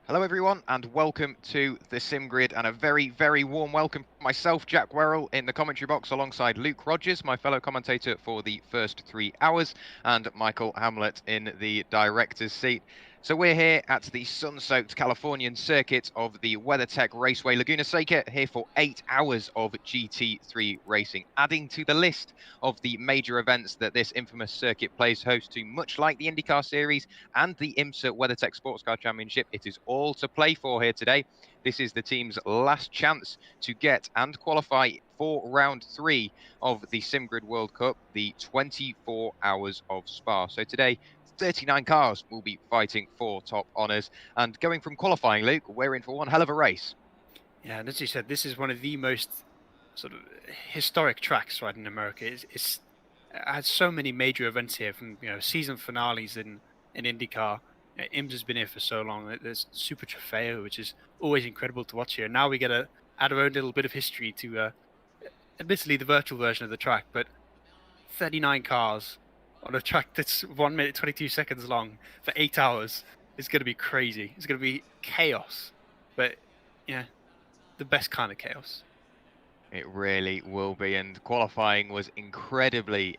Hello everyone and welcome to the Sim Grid, and a very warm welcome to myself, Jack Werrell, in the commentary box alongside Luke Rogers, my fellow commentator for the first 3 hours, and Michael Hamlet in the director's seat. So we're here at the sun-soaked Californian circuit of the WeatherTech Raceway Laguna Seca, here for 8 hours of GT3 racing, adding to the list of the major events that this infamous circuit plays host to, much like the IndyCar Series and the IMSA WeatherTech Sports Car Championship. It is all to play for here today. This is the team's last chance to get and qualify for round 3 of the SimGrid World Cup, the 24 Hours of Spa. So today, 39 cars will be fighting for top honours. And going from qualifying, Luke, we're in for one hell of a race. Yeah, and as you said, this is one of the most sort of historic tracks right in America. It has so many major events here, from season finales in IndyCar. IMS has been here for so long. There's Super Trofeo, which is always incredible to watch here. Now we get to add our own little bit of history to, admittedly, the virtual version of the track, but 39 cars on a track that's 1 minute 22 seconds long for 8 hours is going to be crazy. It's going to be chaos, but yeah, the best kind of chaos. It really will be, and qualifying was incredibly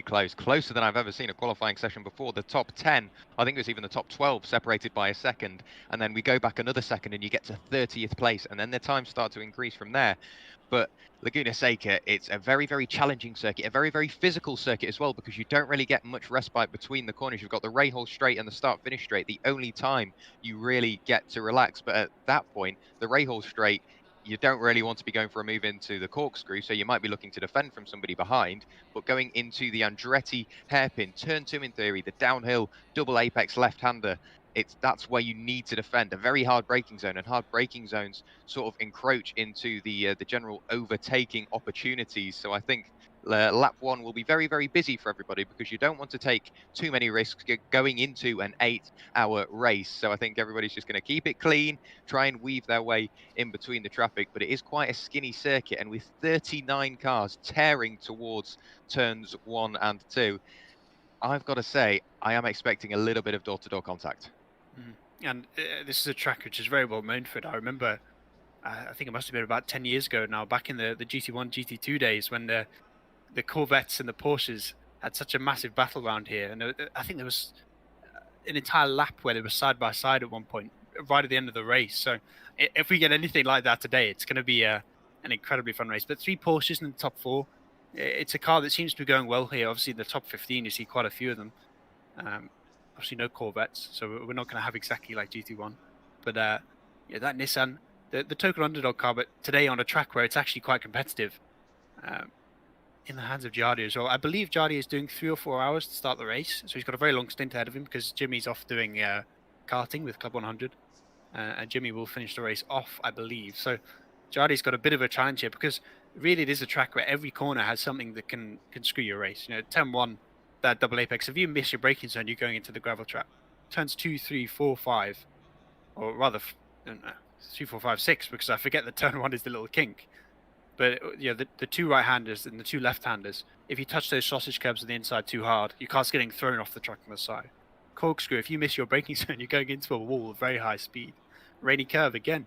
close, closer than I've ever seen a qualifying session before. The top 10, I think it was even the top 12, separated by a second, and then we go back another second and you get to 30th place, and then the times start to increase from there. But Laguna Seca, it's a very challenging circuit, a very physical circuit as well, because you don't really get much respite between the corners. You've got the Rahal straight and the start-finish straight, the only time you really get to relax. But at that point, the Rahal straight, you don't really want to be going for a move into the corkscrew, so you might be looking to defend from somebody behind. But going into the Andretti hairpin, turn 2 in theory, the downhill double apex left-hander, that's where you need to defend. A very hard braking zone, and hard braking zones sort of encroach into the general overtaking opportunities. So I think lap 1 will be very busy for everybody, because you don't want to take too many risks going into an 8-hour race. So I think everybody's just going to keep it clean, try and weave their way in between the traffic. But it is quite a skinny circuit, and with 39 cars tearing towards turns 1 and 2, I've got to say I am expecting a little bit of door-to-door contact. And this is a track which is very well known for it. I remember, I think it must have been about 10 years ago now, back in the GT1, GT2 days, when the Corvettes and the Porsches had such a massive battle around here. And I think there was an entire lap where they were side by side at one point, right at the end of the race. So if we get anything like that today, it's going to be an incredibly fun race. But 3 Porsches in the top 4. It's a car that seems to be going well here. Obviously, in the top 15, you see quite a few of them. Obviously, no Corvettes, so we're not going to have exactly like GT1. But yeah, that Nissan, the token underdog car, but today on a track where it's actually quite competitive, in the hands of Jardy as well. I believe Jardy is doing 3 or 4 hours to start the race, so he's got a very long stint ahead of him, because Jimmy's off doing karting with Club 100, and Jimmy will finish the race off, I believe. So Jardy's got a bit of a challenge here, because really it is a track where every corner has something that can screw your race. Turn 1, that double apex, if you miss your braking zone, you're going into the gravel trap. Turns 2, 3, 4, 5, or rather 3, 4, 5, 6, because I forget that turn 1 is the little kink. But the 2 right-handers and the 2 left-handers, if you touch those sausage curbs on the inside too hard, your car's getting thrown off the track on the side. Corkscrew, if you miss your braking zone, you're going into a wall at very high speed. Rainy curve, again.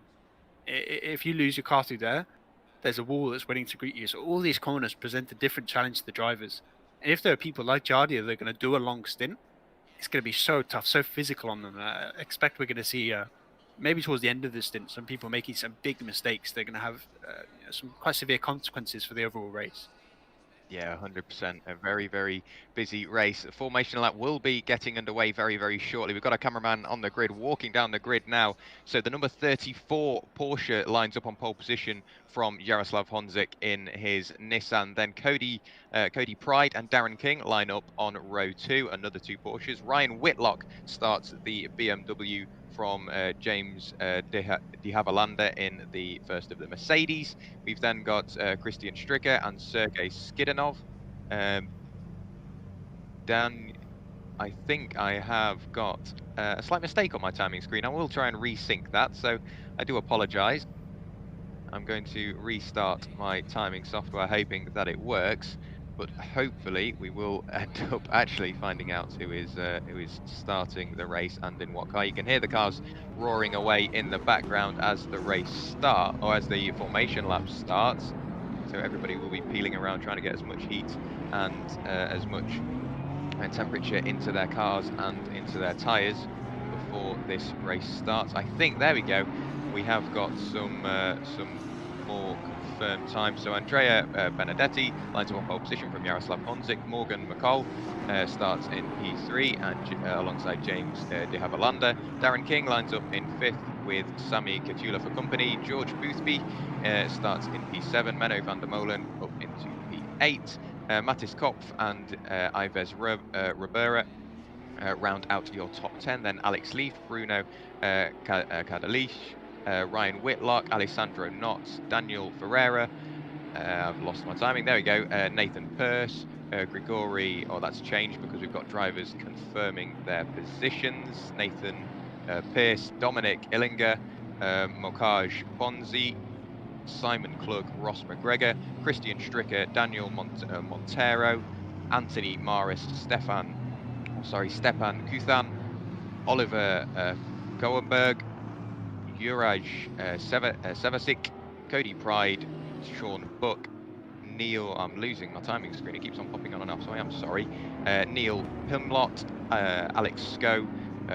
If you lose your car through there, there's a wall that's waiting to greet you. So all these corners present a different challenge to the drivers. And if there are people like Jardia, they're going to do a long stint, it's going to be so tough, so physical on them. I expect we're going to see, maybe towards the end of the stint, some people making some big mistakes. They're going to have some quite severe consequences for the overall race. Yeah, 100%. A very busy race. The formation lap will be getting underway very shortly. We've got a cameraman on the grid, walking down the grid now. So the number 34 Porsche lines up on pole position from Jaroslav Honzik in his Nissan. Then Cody Pride and Darren King line up on row 2, another 2 Porsches. Ryan Whitlock starts the BMW from James de Havilland in the first of the Mercedes. We've then got Christian Stricker and Sergei Skidanov. Dan, I think I have got a slight mistake on my timing screen. I will try and resync that, so I do apologise. I'm going to restart my timing software, hoping that it works. but hopefully we will end up actually finding out who is starting the race and in what car. You can hear the cars roaring away in the background as the race starts, or as the formation lap starts. So everybody will be peeling around trying to get as much heat and as much temperature into their cars and into their tyres before this race starts. I think, there we go, we have got some more confirmed time. So Andrea Benedetti lines up on pole position from Jaroslav Honzik. Morgan McCall starts in P3 and alongside James de Havilland. Darren King lines up in 5th with Sami Katula for company. George Boothby starts in P7. Menno van der Molen up into P8. Mattis Kopf and Ives Ribera round out your top 10. Then Alex Leaf, Bruno Kadalish, Ryan Whitlock, Alessandro Knotts, Daniel Ferreira. I've lost my timing. There we go. Nathan Pearce, Grigori. Oh, that's changed because we've got drivers confirming their positions. Nathan Pearce, Dominic Illinger, Mokaj Bonzi, Simon Klug, Ross McGregor, Christian Stricker, Daniel Montero, Anthony Maris, Stepan Kuthan, Oliver Goenberg, Juraj Sevasic, Cody Pride, Sean Buck, Neil, I'm losing my timing screen, it keeps on popping on and off, so I am sorry, Neil Pimlott, Alex Sko,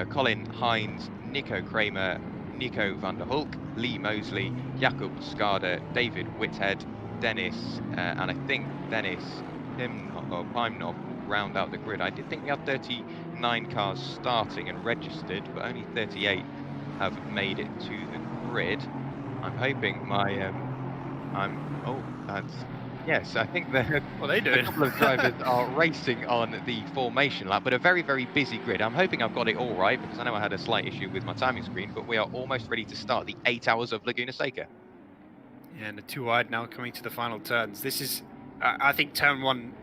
Colin Hines, Nico Kramer, Nico van der Hulk, Lee Mosley, Jakub Skada, David Whithead, Dennis, and I think Dennis Pimnov round out the grid. I did think we had 39 cars starting and registered, but only 38 have made it to the grid. I'm hoping my, yes, I think a couple of drivers are racing on the formation lap, but a very, very busy grid. I'm hoping I've got it all right, because I know I had a slight issue with my timing screen, but we are almost ready to start the 8 hours of Laguna Seca. Yeah, and the 2 wide now coming to the final turns. This is, I think, turn 1.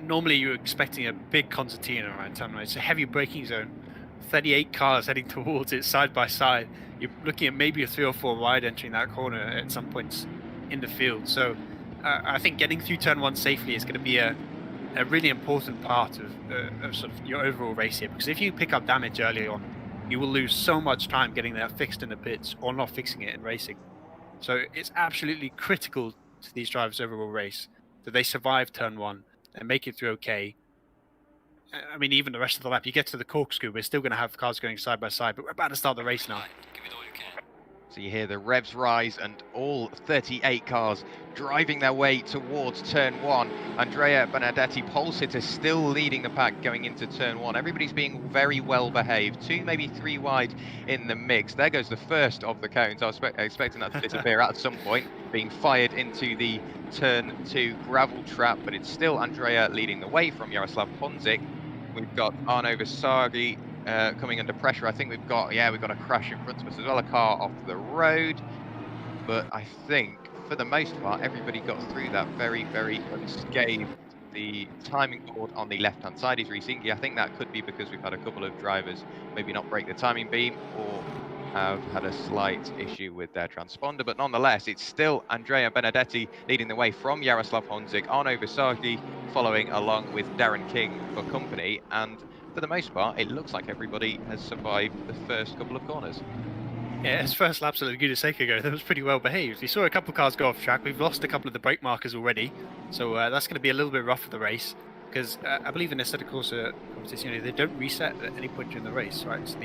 Normally you're expecting a big concertina around turn 1. It's a heavy braking zone. 38 cars heading towards it side by side. You're looking at maybe a 3 or 4 wide entering that corner at some points in the field. So I think getting through turn 1 safely is going to be a really important part of sort of your overall race here, because if you pick up damage early on, you will lose so much time getting that fixed in the pits or not fixing it in racing. So it's absolutely critical to these drivers' overall race that they survive turn 1 and make it through okay. I mean, even the rest of the lap, you get to the corkscrew, we're still going to have cars going side by side, but we're about to start the race now. So you hear the revs rise and all 38 cars driving their way towards turn 1. Andrea Benedetti, pole sitter, still leading the pack going into turn 1. Everybody's being very well behaved. 2, maybe 3 wide in the mix. There goes the first of the cones. I was expecting that to disappear at some point, being fired into the turn 2 gravel trap, but it's still Andrea leading the way from Jaroslav Honzik. We've got Arno Visagi coming under pressure. I think we've got a crash in front of us as well, a car off the road. But I think, for the most part, everybody got through that very, very unscathed. The timing board on the left-hand side is resinking. I think that could be because we've had a couple of drivers maybe not break the timing beam or have had a slight issue with their transponder. But nonetheless, it's still Andrea Benedetti leading the way from Jaroslav Honzik, Arno Visagi following along with Darren King for company. And for the most part, it looks like everybody has survived the first couple of corners. Yeah, his first laps at Laguna Seca ago, that was pretty well behaved. We saw a couple of cars go off track. We've lost a couple of the brake markers already, so that's going to be a little bit rough for the race, because I believe in the Assetto Corsa competition, they don't reset at any point during the race, right? So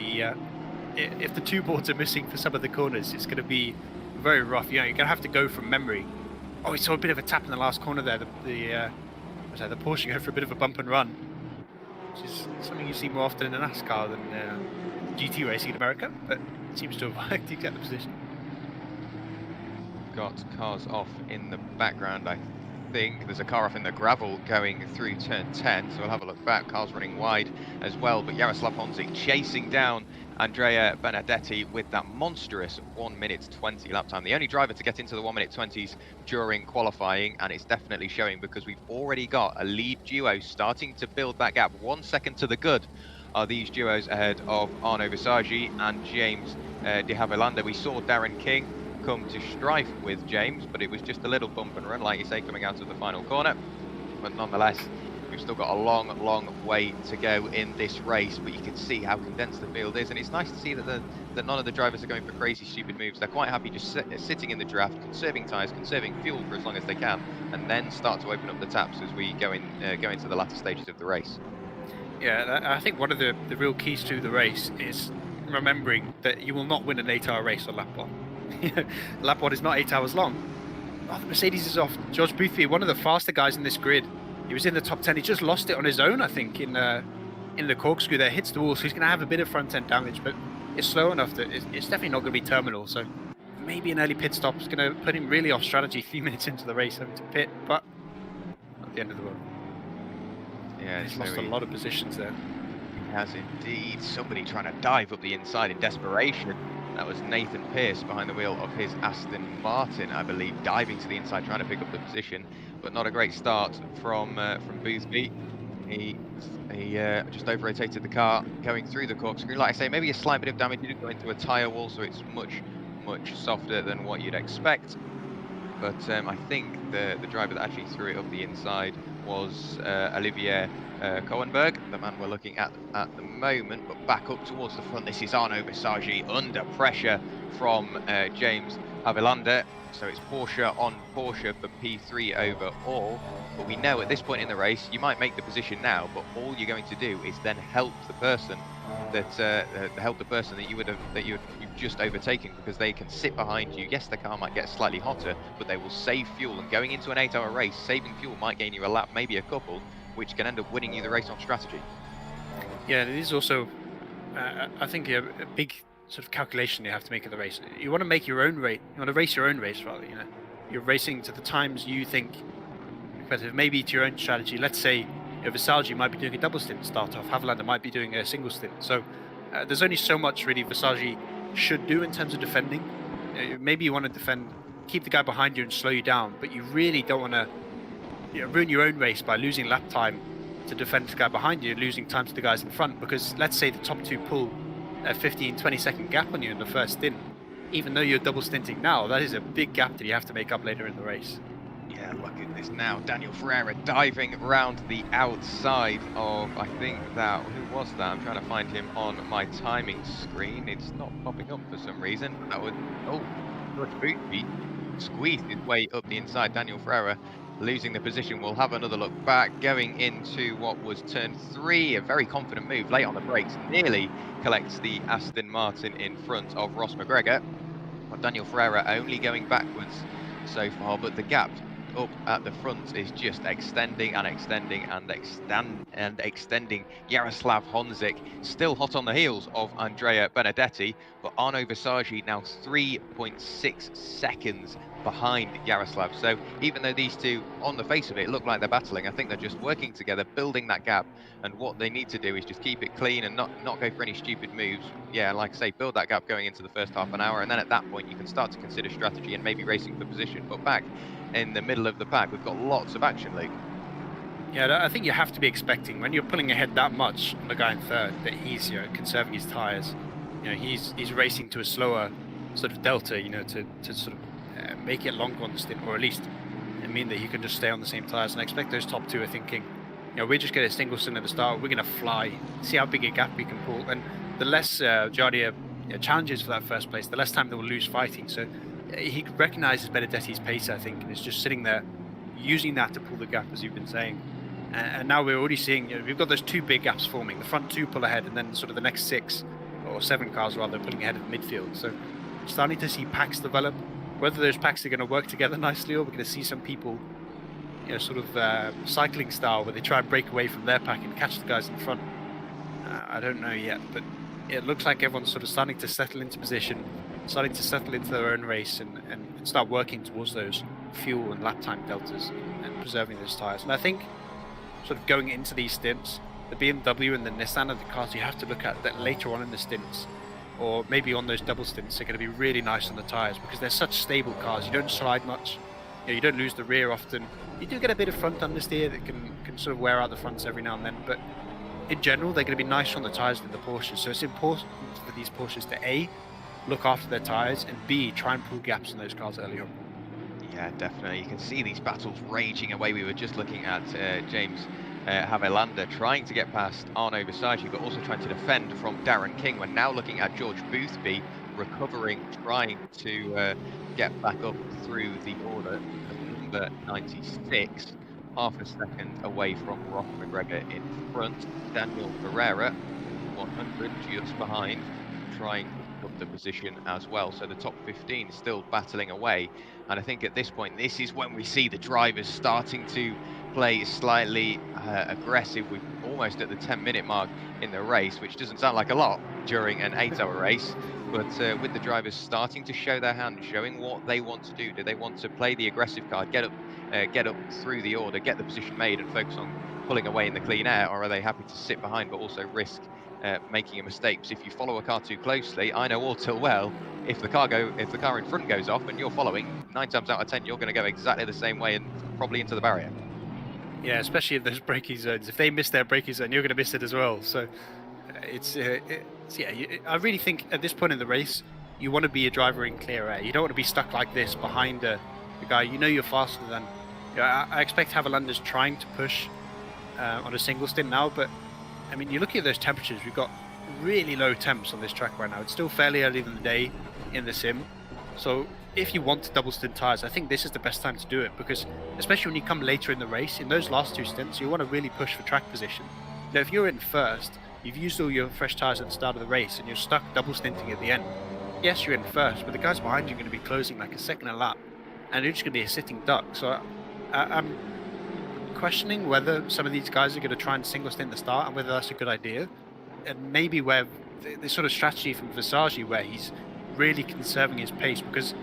if the 2 boards are missing for some of the corners, it's going to be very rough. You know, you're going to have to go from memory. Oh, we saw a bit of a tap in the last corner there. The Porsche going for a bit of a bump and run, which is something you see more often in NASCAR than GT racing in America, but it seems to have worked to get the position. Got cars off in the background, I think. There's a car off in the gravel going through turn 10, so we'll have a look back. Cars running wide as well, but Jaroslav Honzik chasing down Andrea Benedetti with that monstrous 1 minute 20 lap time. The only driver to get into the 1 minute 20s during qualifying, and it's definitely showing because we've already got a lead duo starting to build that gap. 1 second to the good are these duos ahead of Arno Visagi and James de Havilland. We saw Darren King come to strife with James, but it was just a little bump and run, like you say, coming out of the final corner. but nonetheless, we've still got a long, long way to go in this race, but you can see how condensed the field is, and it's nice to see that that none of the drivers are going for crazy, stupid moves. They're quite happy just sitting in the draft, conserving tyres, conserving fuel for as long as they can, and then start to open up the taps as we go into the latter stages of the race. Yeah, I think one of the real keys to the race is remembering that you will not win an 8-hour race on lap 1. Lap 1 is not 8 hours long. Oh, the Mercedes is off. George Boothby, one of the faster guys in this grid. He was in the top 10. He just lost it on his own, I think, in the corkscrew there. Hits the wall, so he's going to have a bit of front-end damage, but it's slow enough that it's definitely not going to be terminal. So maybe an early pit stop is going to put him really off strategy 3 minutes into the race, having to pit, but not the end of the world. Yeah, he's lost a lot of positions there. He has indeed. Somebody trying to dive up the inside in desperation. That was Nathan Pearce behind the wheel of his Aston Martin, I believe, diving to the inside, trying to pick up the position, but not a great start from Boothby. He just over-rotated the car, going through the corkscrew. Like I say, maybe a slight bit of damage. He did go into a tyre wall, so it's much softer than what you'd expect. But I think the driver that actually threw it up the inside was Olivier Cohenberg, the man we're looking at the moment. But back up towards the front, this is Arnaud Visagie under pressure from James Avilander. So it's Porsche on Porsche for P3 overall. But we know at this point in the race, you might make the position now, but all you're going to do is then help the person that you've just overtaken, because they can sit behind you. Yes, the car might get slightly hotter, but they will save fuel. And going into an 8-hour race, saving fuel might gain you a lap, maybe a couple, which can end up winning you the race on strategy. Yeah, it is also, I think, a big sort of calculation you have to make in the race. You want to make your own race. You want to race your own race, rather. You know, you're racing to the times you think competitive, maybe to your own strategy. Let's say Visagie might be doing a double stint start off. Havelander might be doing a single stint. So there's only so much really Visagie should do in terms of defending. Maybe you want to defend, keep the guy behind you and slow you down, but you really don't want to ruin your own race by losing lap time to defend the guy behind you, losing time to the guys in front. Because let's say the top two pull a 15-20 second gap on you in the first stint. Even though you're double stinting now, that is a big gap that you have to make up later in the race. Yeah, look at this now. Daniel Ferreira diving around the outside of, I think that, who was that? I'm trying to find him on my timing screen. It's not popping up for some reason. That would, George Boothby squeezed his way up the inside. Daniel Ferreira losing the position. We'll have another look back, going into what was turn 3. A very confident move, late on the brakes, nearly collects the Aston Martin in front of Ross McGregor. Well, Daniel Ferreira only going backwards so far, but the gap up at the front is just extending and extending and extending. Jaroslav Honzik still hot on the heels of Andrea Benedetti, but Arnaud Visagie now 3.6 seconds behind Jaroslav. So even though these two, on the face of it, look like they're battling, I think they're just working together, building that gap. And what they need to do is just keep it clean and not go for any stupid moves. Yeah, like I say, build that gap going into the first half an hour, and then at that point you can start to consider strategy and maybe racing for position. But back in the middle of the pack, we've got lots of action, Luke. Yeah, I think you have to be expecting, when you're pulling ahead that much on the guy in third, that he's conserving his tyres. He's racing to a slower sort of delta, to sort of make it longer on the stint, or at least mean that he can just stay on the same tyres. And I expect those top two are thinking, we're just getting a single stint at the start, we're going to fly, see how big a gap we can pull. And the less Jardia challenges for that first place, the less time they will lose fighting. So he recognises Benedetti's pace, I think, and is just sitting there using that to pull the gap, as you've been saying. And now we're already seeing, we've got those two big gaps forming. The front two pull ahead, and then sort of the next 6 or 7 cars rather pulling ahead of the midfield. So starting to see packs develop. Whether those packs are going to work together nicely, or we're going to see some people, sort of cycling style, where they try and break away from their pack and catch the guys in front. I don't know yet, but it looks like everyone's sort of starting to settle into position, starting to settle into their own race, and start working towards those fuel and lap time deltas and preserving those tyres. And I think, sort of going into these stints, the BMW and the Nissan are the cars you have to look at that later on in the stints, or maybe on those double stints, are going to be really nice on the tyres, because they're such stable cars. You don't slide much, you don't lose the rear often. You do get a bit of front understeer that can sort of wear out the fronts every now and then, but in general they're going to be nicer on the tyres than the Porsches. So it's important for these Porsches to A, look after their tyres, and B, try and pull gaps in those cars early on. Yeah, definitely. You can see these battles raging away. We were just looking at James Havelander trying to get past Arnaud Visagie, but also trying to defend from Darren King. We're now looking at George Boothby recovering, trying to get back up through the order. Number 96, half a second away from Ross McGregor in front. Daniel Ferreira, 100, just behind, trying to pick up the position as well. So the top 15 still battling away. And I think at this point, this is when we see the drivers starting to play slightly aggressive. We're almost at the 10-minute mark in the race, which doesn't sound like a lot during an 8-hour race. But with the drivers starting to show their hand, showing what they want to do. Do they want to play the aggressive card, get up through the order, get the position made and focus on pulling away in the clean air, or are they happy to sit behind but also risk making a mistake? Because if you follow a car too closely, I know all too well, if the car in front goes off and you're following, 9 times out of 10 you're going to go exactly the same way and probably into the barrier. Yeah, especially in those braking zones. If they miss their braking zone, you're going to miss it as well. So I really think at this point in the race, you want to be a driver in clear air. You don't want to be stuck like this behind the guy. You know you're faster than. I expect Havelander's trying to push on a single stint now, but I mean, you look at those temperatures. We've got really low temps on this track right now. It's still fairly early in the day in the sim, so if you want to double stint tires, I think this is the best time to do it, because especially when you come later in the race, in those last 2 stints, you want to really push for track position. Now, if you're in first, you've used all your fresh tires at the start of the race and you're stuck double stinting at the end. Yes, you're in first, but the guys behind you are going to be closing like a second a lap, and you're just going to be a sitting duck. So I'm questioning whether some of these guys are going to try and single stint the start and whether that's a good idea. And maybe where the sort of strategy from Visagie, where he's really conserving his pace, because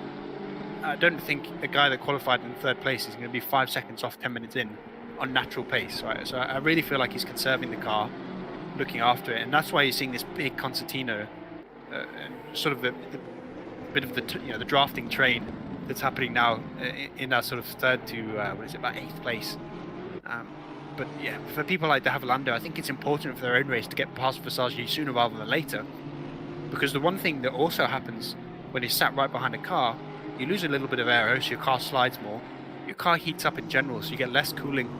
I don't think a guy that qualified in 3rd place is going to be 5 seconds off 10 minutes in on natural pace, right? So I really feel like he's conserving the car, looking after it, and that's why you're seeing this big concertino, sort of the bit of the drafting train that's happening now in that sort of 3rd to about 8th place. But yeah, for people like De Havelander, I think it's important for their own race to get past Visagie sooner rather than later, because the one thing that also happens when you're sat right behind a car, you lose a little bit of aero, so your car slides more. Your car heats up in general, so you get less cooling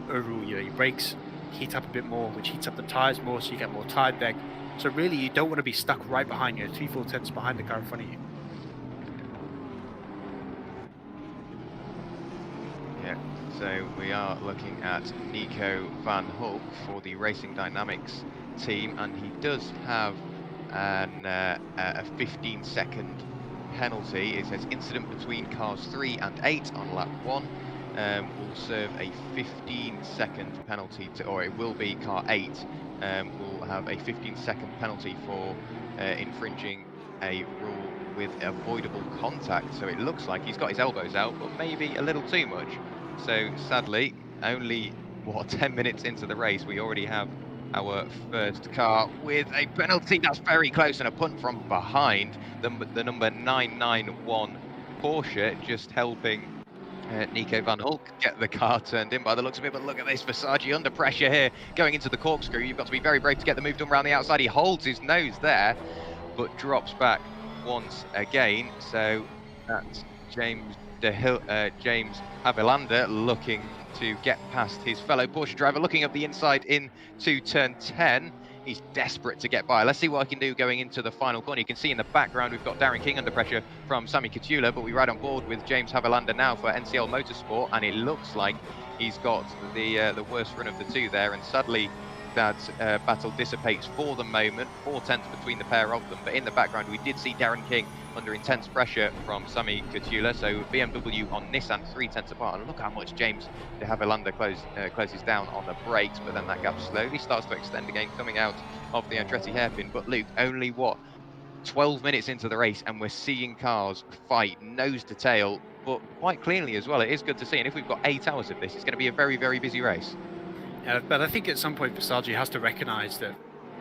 overall. Your brakes heat up a bit more, which heats up the tyres more, so you get more tire deg. So really, you don't want to be stuck right behind you, 3/4 tenths behind the car in front of you. Yeah, so we are looking at Nico van Hulk for the Racing Dynamics team, and he does have a 15-second penalty. It says incident between cars 3 and 8 on lap 1 will serve a 15-second penalty or it will be car 8 will have a 15-second penalty for infringing a rule with avoidable contact. So it looks like he's got his elbows out, but maybe a little too much. So sadly, only 10 minutes into the race, we already have our first car with a penalty. That's very close, and a punt from behind. The number 991 Porsche just helping Nico van Hulk get the car turned in by the looks of it. But look at this, Visagie under pressure here, going into the corkscrew. You've got to be very brave to get the move done around the outside. He holds his nose there, but drops back once again. So that's James Havelander looking to get past his fellow Porsche driver, looking up the inside into turn 10. He's desperate to get by. Let's see what I can do going into the final corner. You can see in the background we've got Darren King under pressure from Sami Khedira, but we ride on board with James Havelander now for NCL Motorsport, and it looks like he's got the worst run of the two there, and sadly that battle dissipates for the moment. 4 tenths between the pair of them, but in the background we did see Darren King under intense pressure from Sami Khedira. So BMW on Nissan 3 tenths apart, and look how much James de Havelander closes down on the brakes, but then that gap slowly starts to extend again coming out of the Andretti hairpin. But Luke, only 12 minutes into the race, and we're seeing cars fight nose to tail, but quite cleanly as well. It is good to see, and if we've got 8 hours of this, it's going to be a very, very busy race. Yeah, but I think at some point Visagie has to recognise that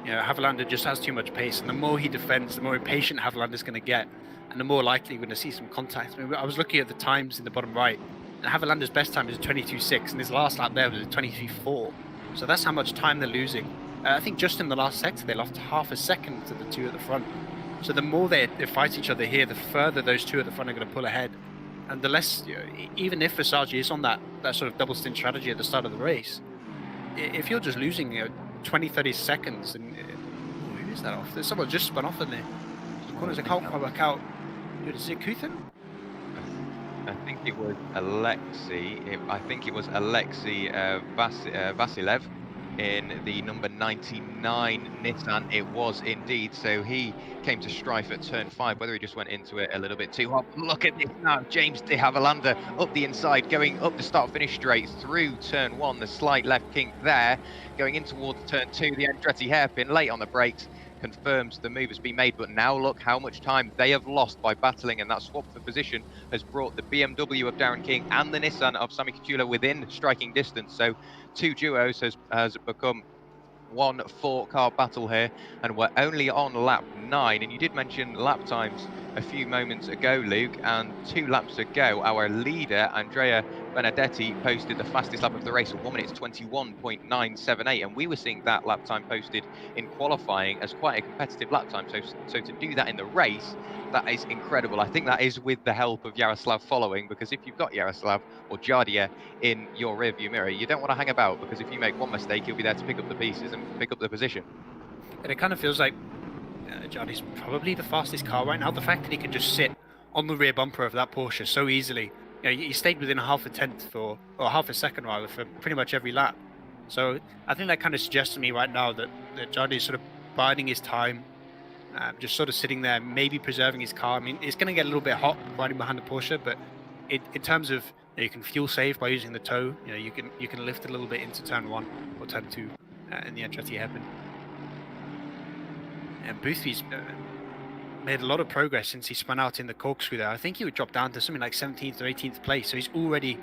Havelander just has too much pace, and the more he defends, the more impatient Havelander's going to get, and the more likely we're going to see some contact. I mean, I was looking at the times in the bottom right, and Havelander's best time is 22.6, and his last lap there was 23.4. So that's how much time they're losing. I think just in the last sector they lost half a second to the two at the front. So the more they fight each other here, the further those two at the front are going to pull ahead. And the less, even if Versace is on that sort of double stint strategy at the start of the race, if you're just losing 20, 30 seconds, and who is that off? There's someone just spun off in there. Corners, I can't quite work out. Dude, is it Kuthin? I think it was Alexei. I think it was Alexei Vasilev in the number 99 Nissan. It was indeed. So he came to strife at turn 5. Whether he just went into it a little bit too hot. Look at this now. James de Havilland up the inside, going up the start-finish straight through turn 1. The slight left kink there, going in towards turn 2. The Andretti hairpin late on the brakes confirms the move has been made, but now look how much time they have lost by battling, and that swap for position has brought the BMW of Darren King and the Nissan of Sami Khedira within striking distance. So 2 duos has become 1 4-car battle here, and we're only on lap 9. And you did mention lap times a few moments ago, Luke, and 2 laps ago our leader Andrea Benedetti posted the fastest lap of the race at 1 minute 21.978, and we were seeing that lap time posted in qualifying as quite a competitive lap time. So to do that in the race, that is incredible. I think that is with the help of Yaroslav following, because if you've got Yaroslav or Jardia in your rearview mirror, you don't want to hang about, because if you make one mistake, he'll be there to pick up the pieces and pick up the position. And it kind of feels like Jardia's probably the fastest car right now. The fact that he can just sit on the rear bumper of that Porsche so easily. He stayed within a half a tenth or half a second rather for pretty much every lap. So I think that kind of suggests to me right now that Jardia is sort of biding his time, just sort of sitting there, maybe preserving his car. I mean, it's going to get a little bit hot riding behind the Porsche, but in terms of you can fuel save by using the tow. You can lift a little bit into turn 1 or turn 2 in the Andretti hairpin. And Boothby's made a lot of progress since he spun out in the corkscrew there. I think he would drop down to something like 17th or 18th place, so he's already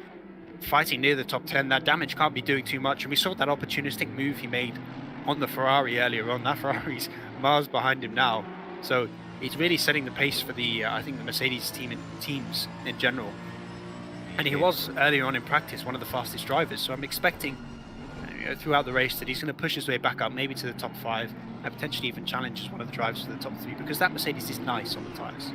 fighting near the top 10. That damage can't be doing too much, and we saw that opportunistic move he made on the Ferrari earlier on. That Ferrari's miles behind him now, so he's really setting the pace for the I think the Mercedes teams in general. And he was earlier on in practice one of the fastest drivers, so I'm expecting throughout the race that he's going to push his way back up, maybe to the top 5, and potentially even challenge as one of the drivers for the top 3, because that Mercedes is nice on the tyres.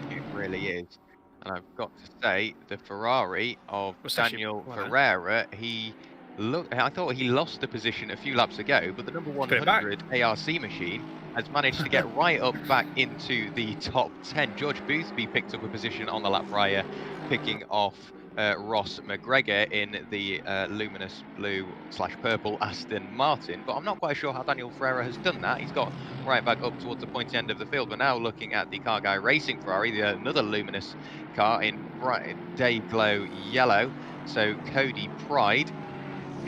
It really is. And I've got to say, the Ferrari of Daniel Ferreira, I thought he lost the position a few laps ago, but the number 100 ARC machine has managed to get right up back into the top 10. George Boothby picked up a position on the lap prior, picking off Ross McGregor in the luminous blue/purple Aston Martin, but I'm not quite sure how Daniel Ferreira has done that. He's got right back up towards the pointy end of the field. We're now looking at the Car Guy Racing Ferrari, another luminous car in bright day glow yellow. So Cody Pride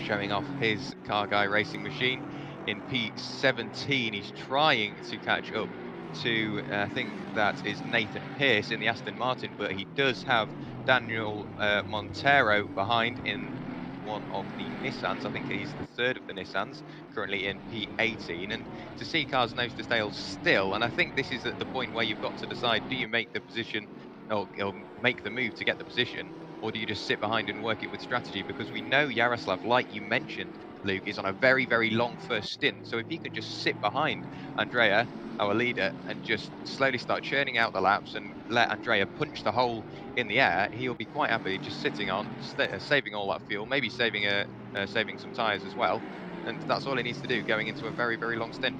showing off his Car Guy Racing machine in P17. He's trying to catch up to I think that is Nathan Pearce in the Aston Martin, but he does have Daniel Montero behind in one of the Nissans. I think he's the third of the Nissans, currently in P18. And to see cars nose to tail still, and I think this is at the point where you've got to decide, do you make the position or make the move to get the position, or do you just sit behind and work it with strategy? Because we know Yaroslav, like you mentioned, Luke, is on a very, very long first stint. So if he could just sit behind Andrea, our leader, and just slowly start churning out the laps and let Andrea punch the hole in the air, he'll be quite happy just sitting on, saving all that fuel, maybe saving some tyres as well. And that's all he needs to do going into a very, very long stint.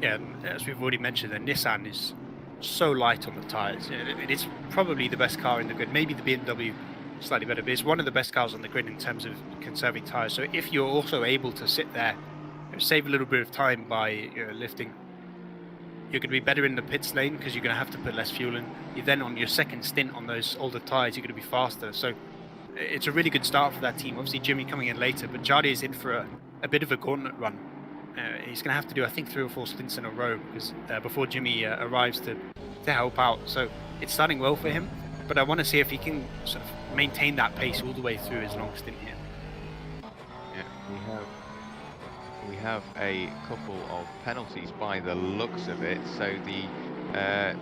Yeah, as we've already mentioned, the Nissan is so light on the tyres. It is probably the best car in the grid. Maybe the BMW slightly better, but it's one of the best cars on the grid in terms of conserving tyres. So if you're also able to sit there, save a little bit of time by lifting, you're going to be better in the pits lane because you're going to have to put less fuel in. You then on your second stint on those older tyres, you're going to be faster. So it's a really good start for that team. Obviously Jimmy coming in later, but Jardy is in for a bit of a gauntlet run. He's going to have to do, I think, 3 or 4 stints in a row because before Jimmy arrives to help out. So it's starting well for him, but I want to see if he can sort of maintain that pace all the way through his long stint here. Yeah, we have a couple of penalties by the looks of it. So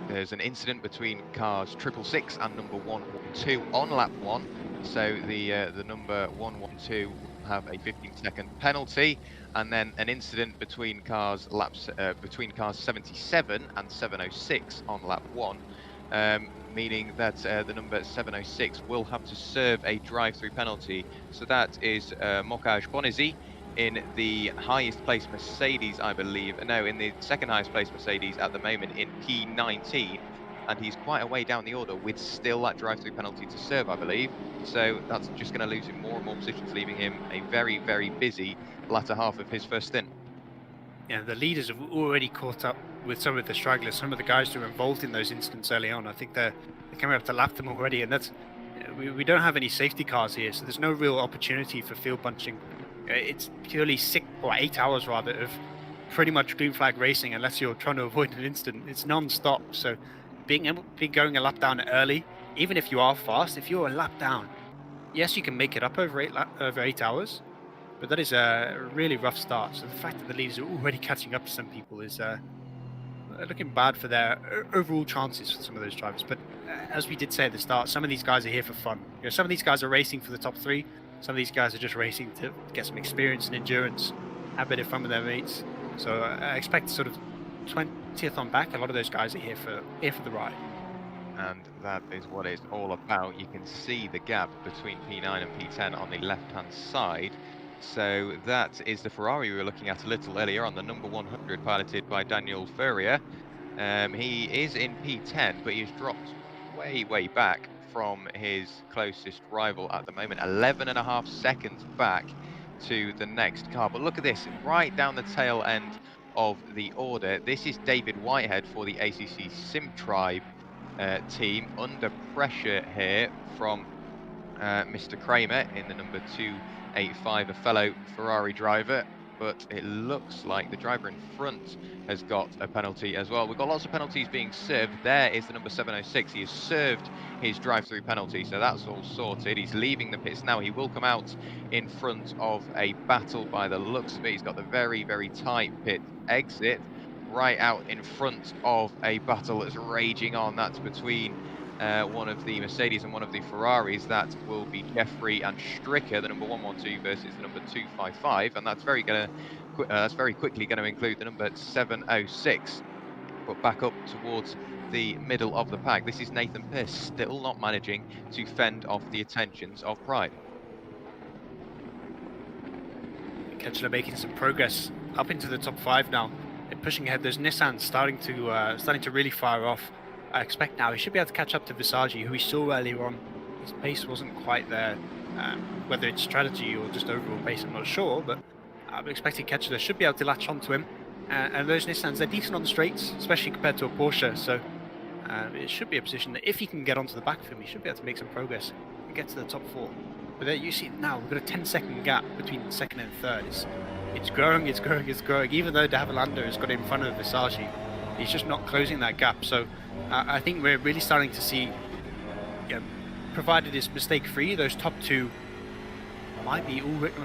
there's an incident between cars 666 and number 112 on lap 1. So the number 112 have a 15-second penalty, and then an incident between cars 77 and 706 on lap 1 meaning that the number 706 will have to serve a drive-through penalty. So that is Mokaj Bonizi in the highest placed Mercedes, I believe. No, in the second highest placed Mercedes at the moment in P19. And he's quite a way down the order with still that drive-through penalty to serve, I believe. So that's just going to lose him more and more positions, leaving him a very, very busy latter half of his first stint. Yeah, the leaders have already caught up with some of the stragglers, some of the guys who were involved in those incidents early on. I think they're coming up to lap them already, and that's we don't have any safety cars here, so there's no real opportunity for field bunching. It's purely 8 hours rather of pretty much green flag racing, unless you're trying to avoid an incident. It's non-stop, so going a lap down early, even if you are fast, if you're a lap down, yes, you can make it up over 8 hours, but that is a really rough start. So the fact that the leaders are already catching up to some people is looking bad for their overall chances for some of those drivers. But as we did say at the start, some of these guys are here for fun. Some of these guys are racing for the top 3. Some of these guys are just racing to get some experience and endurance, have a bit of fun with their mates. So I expect sort of 20th on back. A lot of those guys are here for the ride. And that is what it's all about. You can see the gap between P9 and P10 on the left-hand side. So that is the Ferrari we were looking at a little earlier on, the number 100, piloted by Daniel Furrier. He is in P10, but he's dropped way, way back from his closest rival at the moment, 11.5 seconds back to the next car. But look at this, right down the tail end of the order. This is David Whitehead for the ACC Sim Tribe team, under pressure here from Mr. Kramer in the number 285, a fellow Ferrari driver, but it looks like the driver in front has got a penalty as well. We've got lots of penalties being served. There is the number 706. He has served his drive-through penalty, so that's all sorted. He's leaving the pits now. He will come out in front of a battle by the looks of it. He's got the very, very tight pit exit right out in front of a battle that's raging on. That's between one of the Mercedes and one of the Ferraris. That will be Jeffrey and Stricker, the number 112 versus the number 255, and that's very quickly going to include the number 706. But back up towards the middle of the pack, this is Nathan Pearce, still not managing to fend off the attentions of Pride. Ketchler making some progress up into the top 5 now. They're pushing ahead. There's Nissan starting to really fire off. I expect now he should be able to catch up to Visagi, who we saw earlier on. His pace wasn't quite there. Whether it's strategy or just overall pace, I'm not sure, but I'm expecting Ketchler should be able to latch onto him. And those Nissans, they're decent on the straights, especially compared to a Porsche, so it should be a position that if he can get onto the back of him, he should be able to make some progress and get to the top 4. But there you see now, we've got a 10-second gap between second and third. It's growing. Even though De Havilland has got in front of Visagi, he's just not closing that gap. So I think we're really starting to see, provided it's mistake-free, those top 2 might be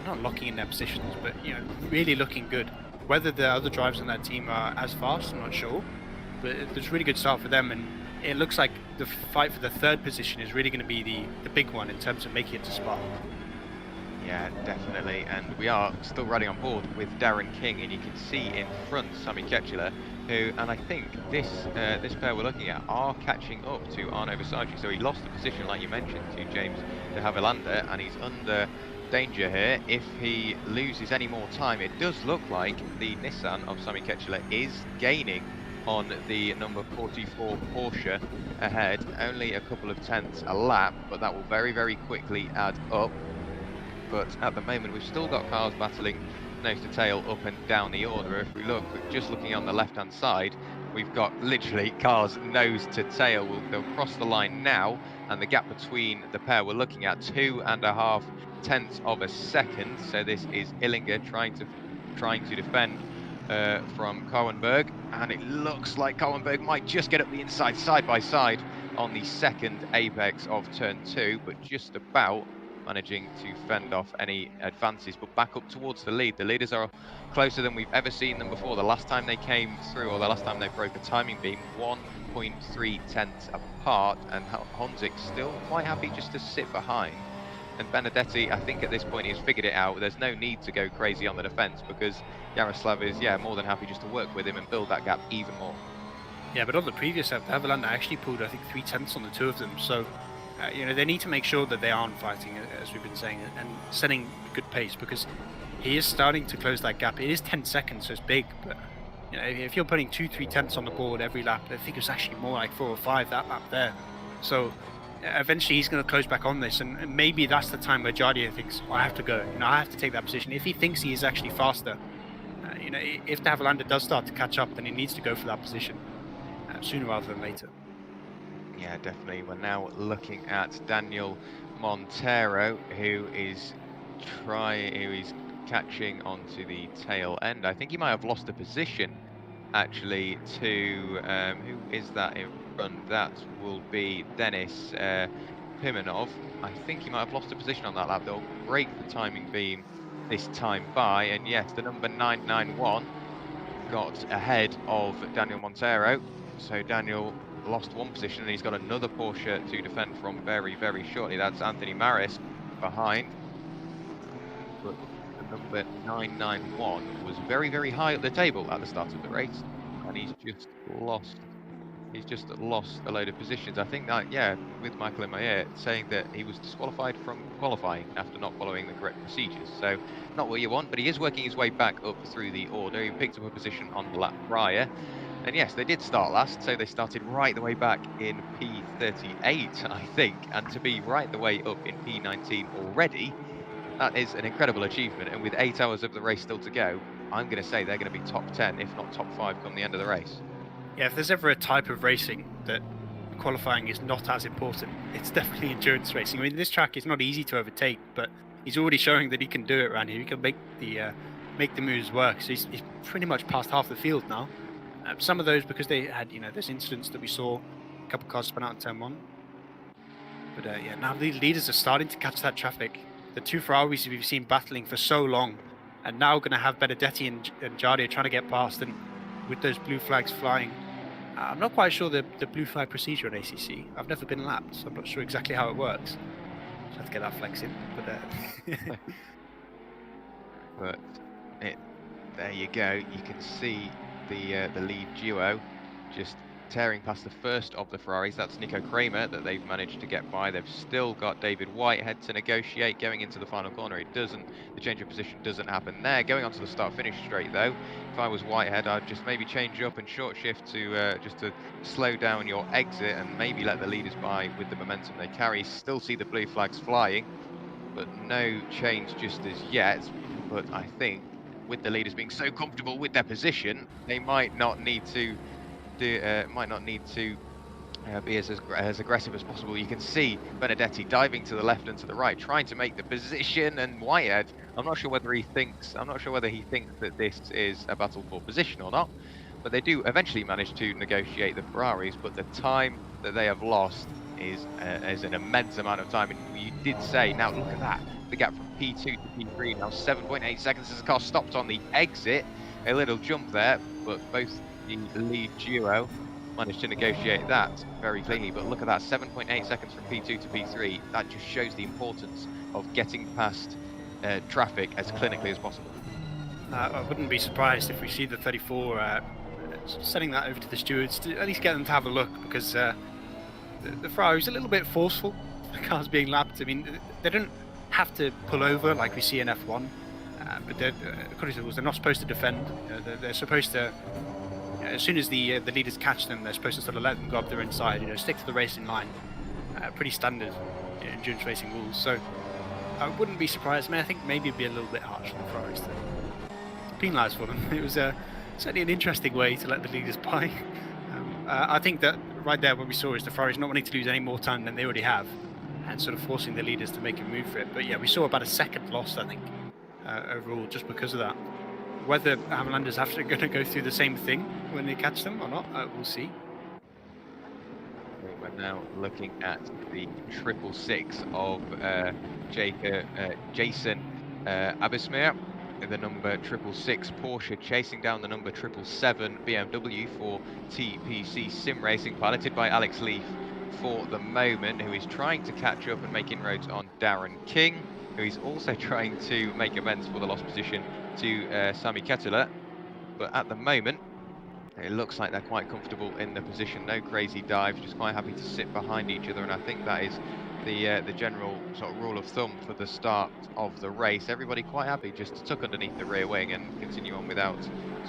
not locking in their positions, but really looking good. Whether the other drivers on that team are as fast, I'm not sure, but it's a really good start for them, and it looks like the fight for the 3rd position is really going to be the big one in terms of making it to Spa. Yeah, definitely, and we are still riding on board with Darren King, and you can see in front Sami Ketchler, who, and I think this pair we're looking at are catching up to Arno Visagi. So he lost the position, like you mentioned, to James de Havilland, and he's under danger here. If he loses any more time, it does look like the Nissan of Sami Ketchler is gaining on the number 44 Porsche ahead. Only a couple of tenths a lap, but that will very, very quickly add up. But at the moment, we've still got cars battling nose to tail up and down the order. If we look, just looking on the left-hand side, we've got literally cars nose to tail. They'll cross the line now, and the gap between the pair we're looking at 2.5 tenths of a second. So this is Illinger trying to defend from Kowenberg, and it looks like Kowenberg might just get up the inside side by side on the second apex of turn 2, but just about managing to fend off any advances. But back up towards the lead. The leaders are closer than we've ever seen them before. The last time they came through, or the last time they broke a timing beam, 1.3 tenths apart, and Honzik still quite happy just to sit behind. And Benedetti, I think at this point he's figured it out. There's no need to go crazy on the defence, because Yaroslav is more than happy just to work with him and build that gap even more. Yeah, but on the previous lap, Haviland actually pulled, I think, 3/10 on the two of them. So, they need to make sure that they aren't fighting, as we've been saying, and setting a good pace, because he is starting to close that gap. It is 10 seconds, so it's big, but if you're putting 2-3 tenths on the board every lap, I think it's actually more like 4 or 5 that lap there. So eventually he's going to close back on this, and maybe that's the time where Jardier thinks, I have to go. I have to take that position. If he thinks he is actually faster, if the Havilander does start to catch up, then he needs to go for that position sooner rather than later. Yeah, definitely. We're now looking at Daniel Montero, who is catching onto the tail end. I think he might have lost a position actually to who is that in front? That will be Denis Pimenov. I think he might have lost a position on that lap. They'll break the timing beam this time by, and yes, the number 991 got ahead of Daniel Montero. So Daniel lost one position, and he's got another Porsche to defend from very, very shortly. That's Anthony Maris behind. But the number 991 was very, very high at the table at the start of the race, and he's just lost a load of positions. I think that, yeah, with Michael in my ear, saying that he was disqualified from qualifying after not following the correct procedures. So not what you want, but he is working his way back up through the order. He picked up a position on the lap prior. And yes, they did start last, so they started right the way back in P38, I think. And to be right the way up in P19 already, that is an incredible achievement. And with 8 hours of the race still to go, I'm going to say they're going to be top 10, if not top 5, come the end of the race. Yeah, if there's ever a type of racing that qualifying is not as important, it's definitely endurance racing. I mean, this track is not easy to overtake, but he's already showing that he can do it around here. He can make the moves work. So he's pretty much past half the field now. Some of those because they had, those incidents that we saw, a couple of cars spun out in turn 1. But yeah, now the leaders are starting to catch that traffic. The two Ferraris we've seen battling for so long, and now going to have Benedetti and Jardier trying to get past, and with those blue flags flying. I'm not quite sure the blue flag procedure on ACC. I've never been lapped, so I'm not sure exactly how it works. Just have to get that flex in. But there you go. You can see the lead duo just tearing past the first of the Ferraris. That's Nico Kramer that they've managed to get by. They've still got David Whitehead to negotiate going into the final corner. The change of position doesn't happen there. Going onto the start-finish straight though, if I was Whitehead, I'd just maybe change up and short shift to just to slow down your exit and maybe let the leaders by with the momentum they carry. Still see the blue flags flying, but no change just as yet. But I think with the leaders being so comfortable with their position, they might not need to be as aggressive as possible. You can see Benedetti diving to the left and to the right, trying to make the position, and Whitehead, I'm not sure whether he thinks that this is a battle for position or not, but they do eventually manage to negotiate the Ferraris. But the time that they have lost is an immense amount of time. And you did say, now look at that, the gap from P2 to P3 now 7.8 seconds as the car stopped on the exit. A little jump there, but both the lead duo managed to negotiate that very cleanly. But look at that, 7.8 seconds from P2 to P3. That just shows the importance of getting past traffic as clinically as possible. I wouldn't be surprised if we see the 34 sending that over to the stewards to at least get them to have a look, because the Ferrari is a little bit forceful. The car's being lapped. I mean, they don't have to pull over like we see in F1, but according to the rules, they're not supposed to defend. They're supposed to, as soon as the leaders catch them, they're supposed to sort of let them go up their inside. Stick to the racing line. Pretty standard endurance racing rules. So I wouldn't be surprised. I mean, I think maybe it'd be a little bit harsh for the Ferraris to penalise for them. It was certainly an interesting way to let the leaders by. I think that right there what we saw is the Ferraris not wanting to lose any more time than they already have, and sort of forcing the leaders to make a move for it. But yeah, we saw about a second lost, I think, overall, just because of that. Whether Havilanders are going to go through the same thing when they catch them or not, we'll see. We're now looking at the 666 of Jason Abismir, the number 666 Porsche chasing down the number 777 BMW for TPC Sim Racing, piloted by Alex Leaf for the moment, who is trying to catch up and make inroads on Darren King, who is also trying to make amends for the lost position to Sami Ketteler. But at the moment, It looks like they're quite comfortable in the position, no crazy dives, just quite happy to sit behind each other, and I think that is the general sort of rule of thumb for the start of the race. Everybody quite happy just to tuck underneath the rear wing and continue on without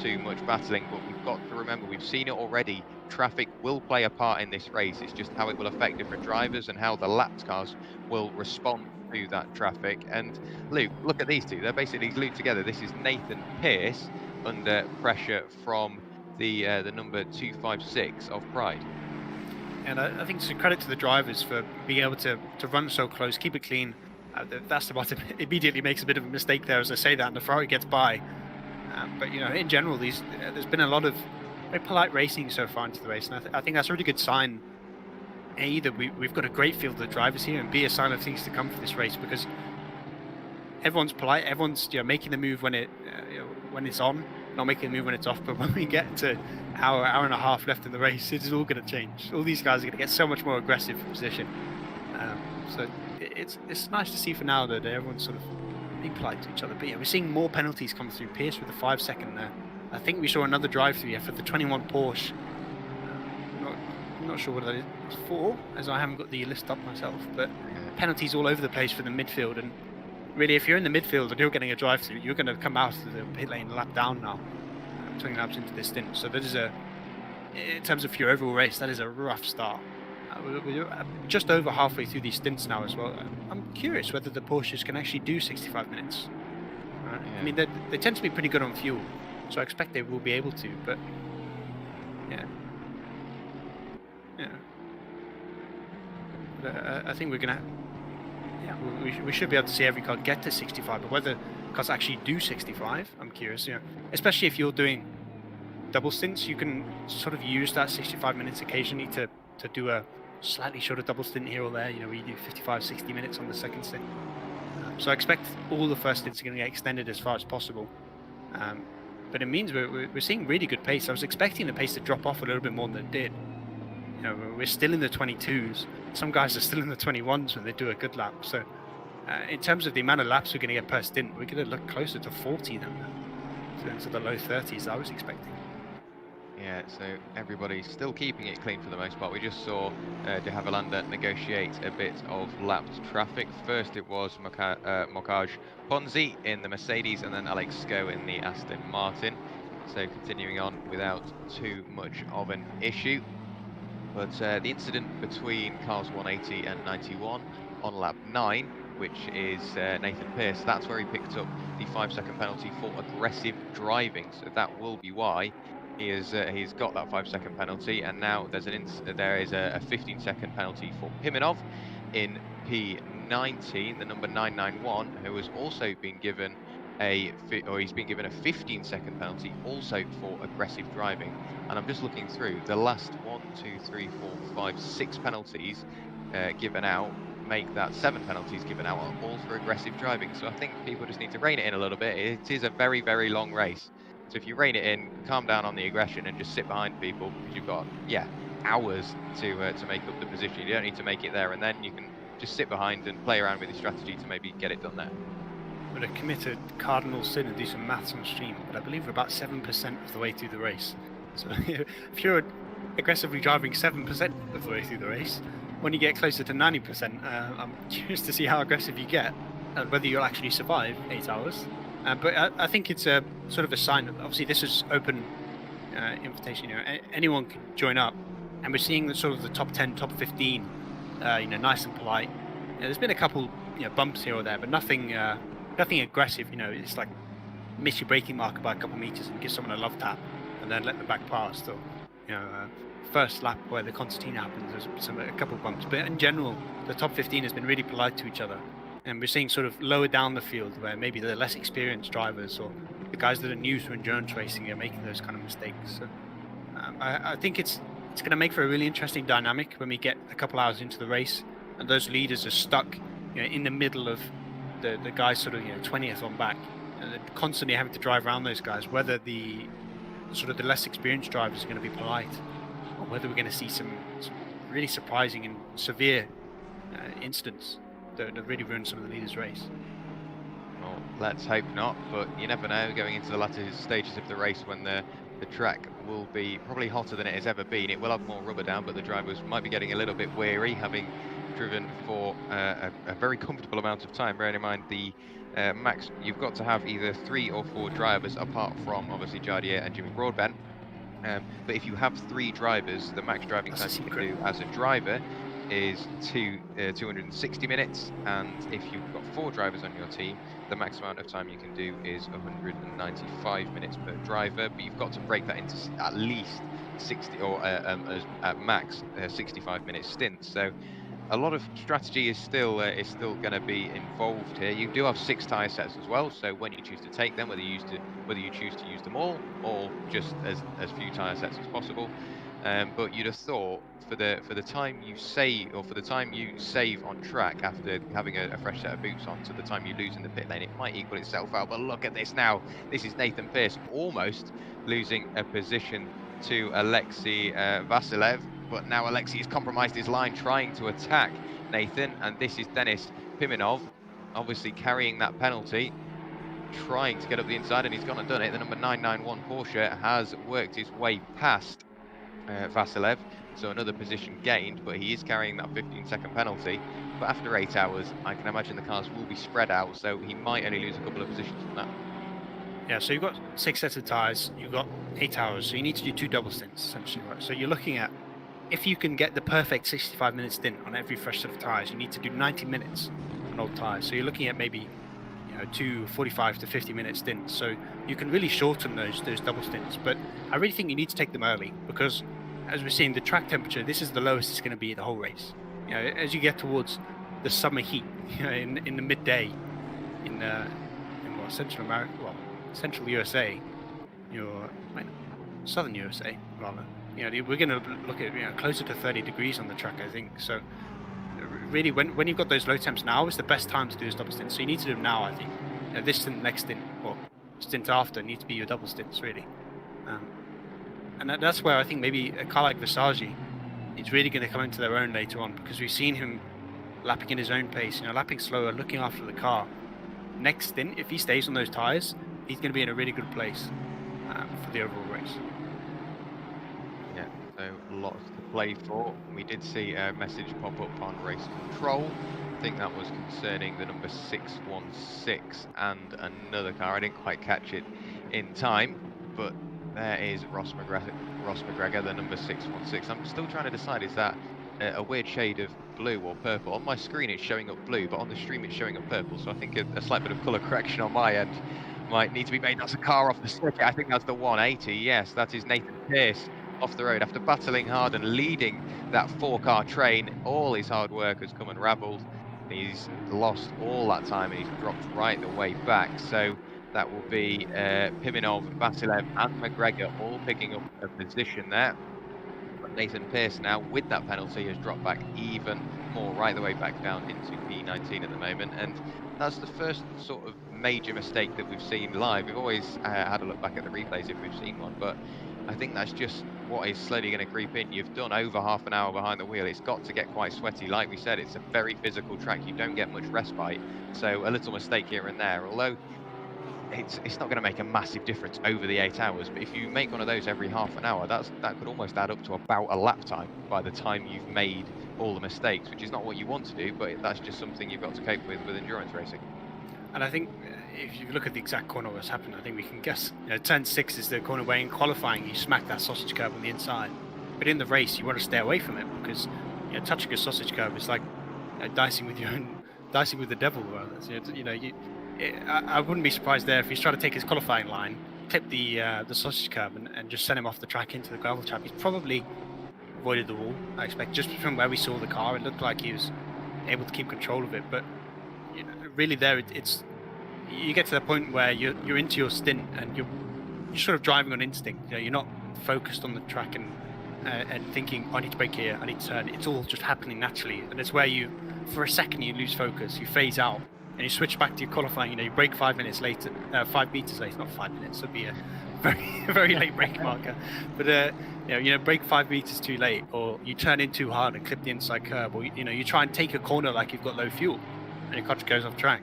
too much battling, but we've got to remember, we've seen it already, traffic will play a part in this race. It's just how it will affect different drivers and how the lapped cars will respond to that traffic. And Luke, look at these two, they're basically glued together. This is Nathan Pearce under pressure from the number 256 of Pride. And I think it's a credit to the drivers for being able to run so close, keep it clean. That's the bottom. Immediately makes a bit of a mistake there as I say that, and the Ferrari gets by. But you know, in general, there's been a lot of very polite racing so far into the race, and I think that's a really good sign. A, that we've got a great field of drivers here, and B, a sign of things to come for this race, because everyone's polite, everyone's making the move when it's on, not making the move when it's off. But when we get to hour and a half left in the race, it is all going to change. All these guys are going to get so much more aggressive position. So it's nice to see for now that everyone's sort of being polite to each other. But yeah, we're seeing more penalties come through. Pearce with the 5 second there. I think we saw another drive-through here for the 21 Porsche. I'm not sure what that is for, as I haven't got the list up myself. But penalties all over the place for the midfield. And really, if you're in the midfield and you're getting a drive-through, you're going to come out of the pit lane a lap down now, 20 laps into this stint. So that is in terms of your overall race, that is a rough start. We're just over halfway through these stints now as well. I'm curious whether the Porsches can actually do 65 minutes. I mean, they tend to be pretty good on fuel, so I expect they will be able to, but yeah. But, I think we're gonna, we should be able to see every car get to 65, but whether cars actually do 65, I'm curious. Especially if you're doing double stints, you can sort of use that 65 minutes occasionally to do a slightly shorter double stint here or there. We do 55, 60 minutes on the second stint. So I expect all the first stints are going to get extended as far as possible. But it means we're seeing really good pace. I was expecting the pace to drop off a little bit more than it did. We're still in the 22s. Some guys are still in the 21s when they do a good lap. So in terms of the amount of laps we're going to get per stint, we're going to look closer to 40 than into the low 30s I was expecting. Yeah, so everybody's still keeping it clean for the most part. We just saw De Havilland negotiate a bit of lapped traffic. First it was Mokaj Ponzi in the Mercedes, and then Alex Sco in the Aston Martin. So continuing on without too much of an issue. But the incident between cars 180 and 91 on lap 9, which is Nathan Pearce, that's where he picked up the 5 second penalty for aggressive driving. So that will be why he's got that 5 second penalty, and now there is a 15 second penalty for Pimenov in P19, the number 991, who has also been given he's been given a 15 second penalty also for aggressive driving. And I'm just looking through the last 1, 2, 3, 4, 5, 6 penalties given out, make that 7 penalties given out, are all for aggressive driving. So I think people just need to rein it in a little bit. It is a very, very long race. So if you rein it in, calm down on the aggression and just sit behind people, because you've got, hours to make up the position. You don't need to make it there and then. You can just sit behind and play around with your strategy to maybe get it done there. I'm going to commit a cardinal sin and do some maths on stream, but I believe we're about 7% of the way through the race. So if you're aggressively driving 7% of the way through the race, when you get closer to 90%, I'm curious to see how aggressive you get, and whether you'll actually survive 8 hours. But I think it's a sort of a sign. Obviously, this is open invitation. Anyone can join up, and we're seeing the sort of the top 10, top 15. Nice and polite. There's been a couple, bumps here or there, but nothing aggressive. It's like miss your braking marker by a couple meters and give someone a love tap, and then let them back past. Or first lap where the concertina happens, there's a couple of bumps. But in general, the top 15 has been really polite to each other. And we're seeing sort of lower down the field where maybe the less experienced drivers or the guys that are new to endurance racing are making those kind of mistakes. So I think it's going to make for a really interesting dynamic when we get a couple hours into the race and those leaders are stuck in the middle of the guys sort of 20th on back, and they're constantly having to drive around those guys, whether the sort of the less experienced drivers are going to be polite or whether we're going to see some really surprising and severe incidents that really ruin some of the leaders' race. Well, let's hope not, but you never know going into the latter stages of the race when the the track will be probably hotter than it has ever been. It will have more rubber down, but the drivers might be getting a little bit weary, having driven for a very comfortable amount of time. Bearing in mind the max, you've got to have either 3 or 4 drivers, apart from obviously Jardier and Jimmy Broadbent. But if you have 3 drivers, the max driving time you can do as a driver is 260 minutes, and if you've got 4 drivers on your team, the max amount of time you can do is 195 minutes per driver. But you've got to break that into at least 60, or at max 65-minute stints. So a lot of strategy is still going to be involved here. You do have 6 tyre sets as well, so when you choose to take them, whether you choose to use them all or just as few tyre sets as possible. But you'd have thought for the time you save, or for the time you save on track after having a fresh set of boots on, to the time you lose in the pit lane, it might equal itself out. But look at this now. This is Nathan Pearce almost losing a position to Alexei Vasilev. But now Alexei has compromised his line, trying to attack Nathan, and this is Denis Pimenov, obviously carrying that penalty, trying to get up the inside, and he's gone and done it. The number 991 Porsche has worked his way past Vasilev, so another position gained, but he is carrying that 15-second penalty. But after 8 hours, I can imagine the cars will be spread out, so he might only lose a couple of positions from that. Yeah, so you've got 6 sets of tyres, you've got 8 hours, so you need to do 2 double stints, essentially, right? So you're looking at, if you can get the perfect 65-minute stint on every fresh set of tyres, you need to do 90 minutes on old tyres. So you're looking at maybe 2 45 to 50-minute stints. So you can really shorten those double stints. But I really think you need to take them early, because as we're seeing, the track temperature, this is the lowest it's going to be the whole race. As you get towards the summer heat, in the midday, in Central America, Central USA, Southern USA rather. We're going to look at closer to 30 degrees on the track, I think. So really, when you've got those low temps now, is the best time to do this double stint. So you need to do them now, I think. This stint, next stint, or stint after, need to be your double stints, really. And that's where I think maybe a car like Versace is really going to come into their own later on, because we've seen him lapping in his own pace, lapping slower, looking after the car. Next stint, if he stays on those tyres, he's going to be in a really good place for the overall race. So lots to play for. We did see a message pop up on race control. I think that was concerning the number 616 and another car. I didn't quite catch it in time, but there is Ross McGregor, the number 616. I'm still trying to decide, is that a weird shade of blue or purple? On my screen it's showing up blue, but on the stream it's showing up purple, so I think a slight bit of colour correction on my end might need to be made. That's a car off the circuit. I think that's the 180. Yes, that is Nathan Pearce off the road after battling hard and leading that 4-car train. All his hard work has come unravelled. He's lost all that time and he's dropped right the way back. So that will be Pimenov, Vasilev and McGregor all picking up a position there. But Nathan Pearce now, with that penalty, has dropped back even more, right the way back down into P19 at the moment. And that's the first sort of major mistake that we've seen live. We've always had a look back at the replays if we've seen one, but I think that's just what is slowly going to creep in. You've done over half an hour behind the wheel. It's got to get quite sweaty. Like we said, it's a very physical track. You don't get much respite. So a little mistake here and there, although it's not going to make a massive difference over the 8 hours. But if you make one of those every half an hour, that could almost add up to about a lap time by the time you've made all the mistakes, which is not what you want to do, but that's just something you've got to cope with endurance racing. And I think if you look at the exact corner what's happened, I think we can guess. Turn 6 is the corner where in qualifying you smack that sausage curb on the inside, but in the race you want to stay away from it, because touching a sausage curb is like dicing with the devil. I wouldn't be surprised there if he's trying to take his qualifying line, clip the sausage curb, and just send him off the track into the gravel trap. He's probably avoided the wall. I expect, just from where we saw the car, it looked like he was able to keep control of it, but really there it's you get to the point where you're into your stint and you're sort of driving on instinct. You're not focused on the track and thinking, I need to brake here, I need to turn. It's all just happening naturally, and it's where you, for a second, you lose focus, you phase out, and you switch back to your qualifying. You brake 5 minutes later, 5 meters later, not 5 minutes. It'd be a very very late brake marker, but brake 5 meters too late, or you turn in too hard and clip the inside curb, or you try and take a corner like you've got low fuel, and your car goes off track.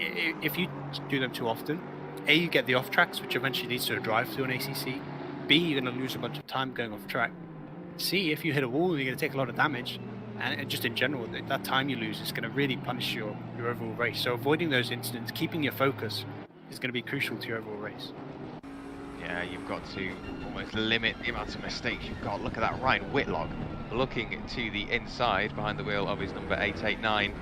If you do them too often, you get the off tracks, which eventually leads to a drive through an ACC, B, you're going to lose a bunch of time going off track. C, if you hit a wall, you're going to take a lot of damage. And just in general, that time you lose is going to really punish your overall race. So avoiding those incidents, keeping your focus, is going to be crucial to your overall race. Yeah, you've got to almost limit the amount of mistakes you've got. Look at that, Ryan Whitlock looking to the inside behind the wheel of his number 889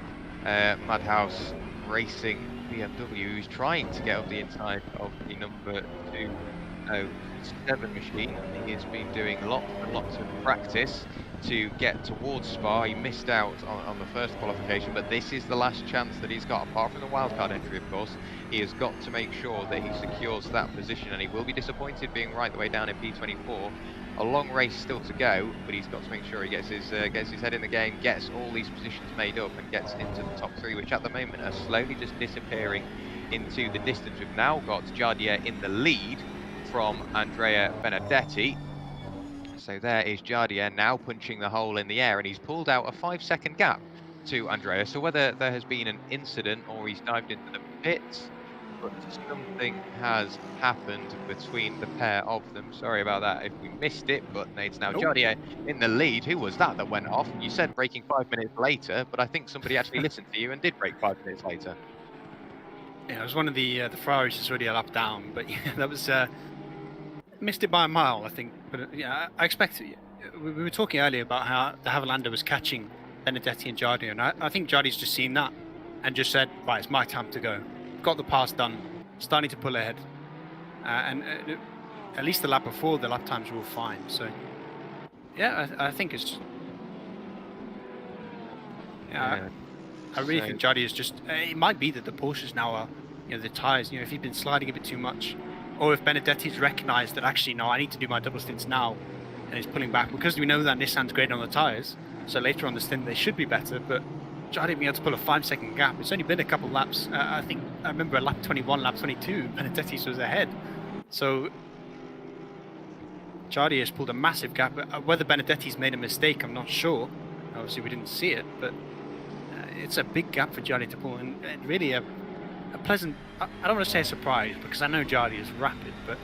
Madhouse Racing BMW, who's trying to get up the inside of the number 207 machine. He has been doing lots and lots of practice to get towards Spa. He missed out on the first qualification, but this is the last chance that he's got, apart from the wildcard entry, of course. He has got to make sure that he secures that position, and he will be disappointed being right the way down in P24. A long race still to go, but he's got to make sure he gets his head in the game, gets all these positions made up, and gets into the top 3, which at the moment are slowly just disappearing into the distance. We've now got Jardier in the lead from Andrea Benedetti. So there is Jardier now punching the hole in the air, and he's pulled out a 5-second gap to Andrea. So whether there has been an incident or he's dived into the pits, but something has happened between the pair of them. Sorry about that if we missed it, but it's now Jardier in the lead. Who was that went off? You said braking 5 minutes later, but I think somebody actually listened to you and did brake 5 minutes later. Yeah, it was one of the Ferraris that's already a lap down, but yeah, that was missed it by a mile, I think. But yeah, I expect we were talking earlier about how the Havilanda was catching Benedetti and Jardier, and I think Jardier's just seen that and just said, right, it's my time to go. Got the pass done, starting to pull ahead, and at least the lap before, the lap times were all fine. So yeah, I think it's I really think Jardier is just. It might be that the Porsches now are, the tires. If he's been sliding a bit too much, or if Benedetti's recognised that actually no, I need to do my double stints now, and he's pulling back because we know that Nissan's great on the tires. So later on the stint they should be better, but Jardier being able to pull a 5-second gap. It's only been a couple laps. I think I remember at lap 21, lap 22, Benedetti's was ahead. So Jardier has pulled a massive gap. Whether Benedetti's made a mistake, I'm not sure. Obviously, we didn't see it, but it's a big gap for Jardier to pull, and really a pleasant. I don't want to say a surprise because I know Jardier is rapid, but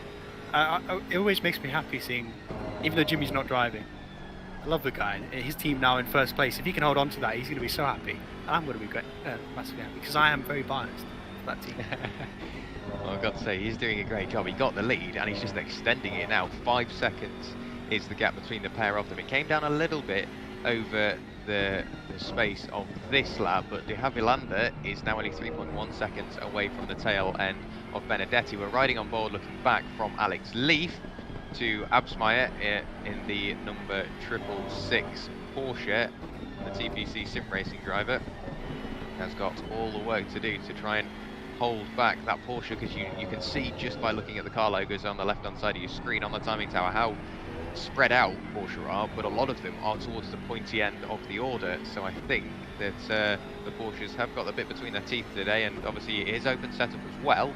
it always makes me happy seeing, even though Jimmy's not driving. I love the guy. His team now in first place. If he can hold on to that, he's going to be so happy. And I'm going to be massively happy because I am very biased for that team. Well, I've got to say, he's doing a great job. He got the lead and he's just extending it now. 5 seconds is the gap between the pair of them. It came down a little bit over the space of this lap, but De Havilanda is now only 3.1 seconds away from the tail end of Benedetti. We're riding on board looking back from Alex Leaf to Absmeyer in the number 666 Porsche. The TPC sim racing driver has got all the work to do to try and hold back that Porsche, because you can see just by looking at the car logos on the left hand side of your screen on the timing tower how spread out Porsche are, but a lot of them are towards the pointy end of the order. So I think that the Porsches have got a bit between their teeth today, and obviously it is open setup as well,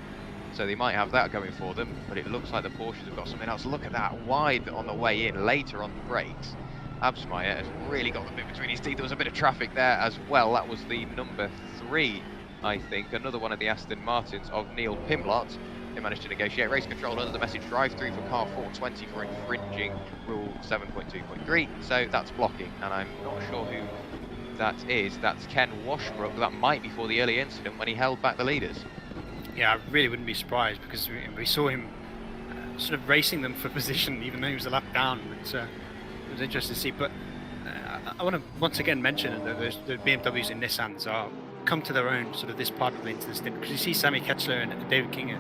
so they might have that going for them, but it looks like the Porsches have got something else. Look at that, wide on the way in, later on the brakes. Absmeyer has really got the bit between his teeth. There was a bit of traffic there as well. That was the number 3, I think, another one of the Aston Martins of Neil Pimlott. They managed to negotiate race control under the message drive-through for car 420 for infringing rule 7.2.3, so that's blocking, and I'm not sure who that is. That's Ken Washbrook. That might be for the early incident when he held back the leaders. Yeah, I really wouldn't be surprised because we saw him sort of racing them for position even though he was a lap down. It was interesting to see, but I want to once again mention that the BMWs and Nissans are come to their own sort of this part of the stint, because you see Sammy Ketchler and David King,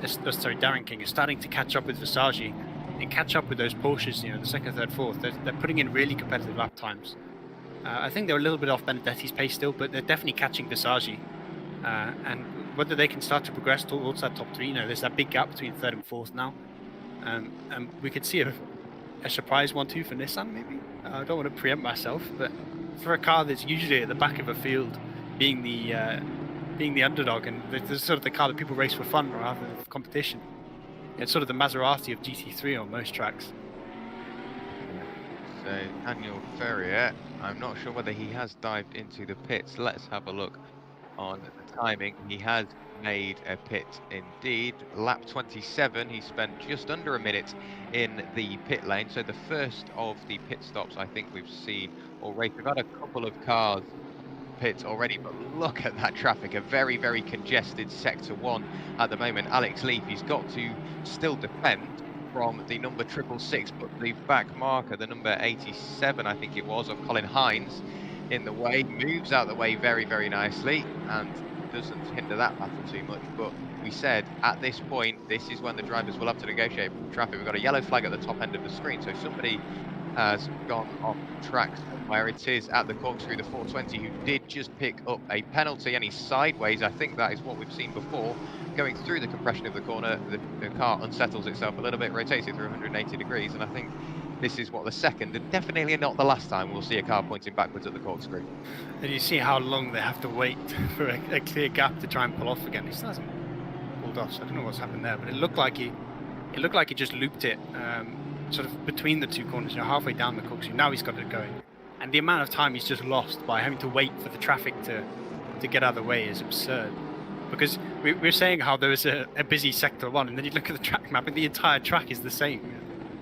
Darren King is starting to catch up with Versace and catch up with those Porsches, the second, third, fourth. They're putting in really competitive lap times. I think they're a little bit off Benedetti's pace still, but they're definitely catching Versace. And whether they can start to progress towards that top 3, there's that big gap between third and fourth now. And we could see a surprise 1-2 for Nissan, maybe. I don't want to preempt myself, but for a car that's usually at the back of a field, being the underdog, and there's sort of the car that people race for fun rather than for competition. It's sort of the Maserati of GT3 on most tracks. So Daniel Ferrier, I'm not sure whether he has dived into the pits. Let's have a look on the timing. He has made a pit indeed. Lap 27, he spent just under a minute in the pit lane. So the first of the pit stops I think we've seen already. We've had a couple of cars pit already, but look at that traffic. A very, very congested sector 1 at the moment. Alex Leaf, he's got to still defend from the number 666, but the back marker, the number 87, I think it was, of Colin Hines in the way, moves out the way very, very nicely and doesn't hinder that battle too much. But we said at this point, this is when the drivers will have to negotiate traffic. We've got a yellow flag at the top end of the screen, so somebody has gone off track somewhere. It is at the corkscrew, the 420, who did just pick up a penalty, and he's sideways. I think that is what we've seen before. Going through the compression of the corner, the car unsettles itself a little bit, rotates it through 180 degrees, and I think this is what the second, and definitely not the last time, we'll see a car pointing backwards at the corkscrew. And you see how long they have to wait for a clear gap to try and pull off again. He still hasn't pulled off, so I don't know what's happened there, but it looked like he just looped it sort of between the two corners, halfway down the corkscrew. Now he's got it going, and the amount of time he's just lost by having to wait for the traffic to get out of the way is absurd. Because we're saying how there is a busy sector 1, and then you look at the track map and the entire track is the same.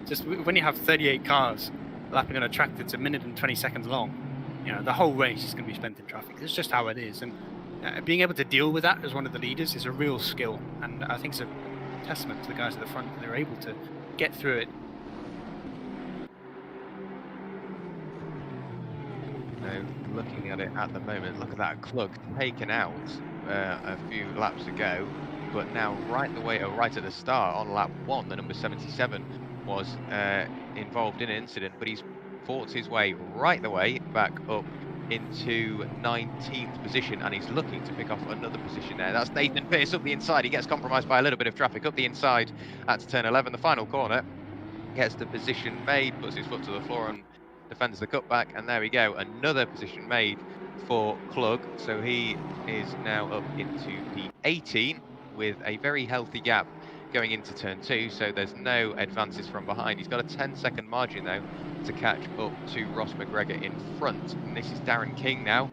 Just when you have 38 cars lapping on a track that's 1 minute and 20 seconds long, the whole race is going to be spent in traffic. It's just how it is, and being able to deal with that as one of the leaders is a real skill, and I think it's a testament to the guys at the front that they're able to get through it. Looking at it at the moment, look at that Klug taken out a few laps ago, but now right at the start on lap 1, the number 77 was involved in an incident, but he's fought his way right the way back up into 19th position, and he's looking to pick off another position there. That's Nathan Pearce up the inside. He gets compromised by a little bit of traffic up the inside at turn 11, the final corner. Gets the position made, puts his foot to the floor and defends the cutback, and there we go, another position made for Klug. So he is now up into P18 with a very healthy gap going into turn 2, so there's no advances from behind. He's got a 10-second margin though to catch up to Ross McGregor in front, and this is Darren King now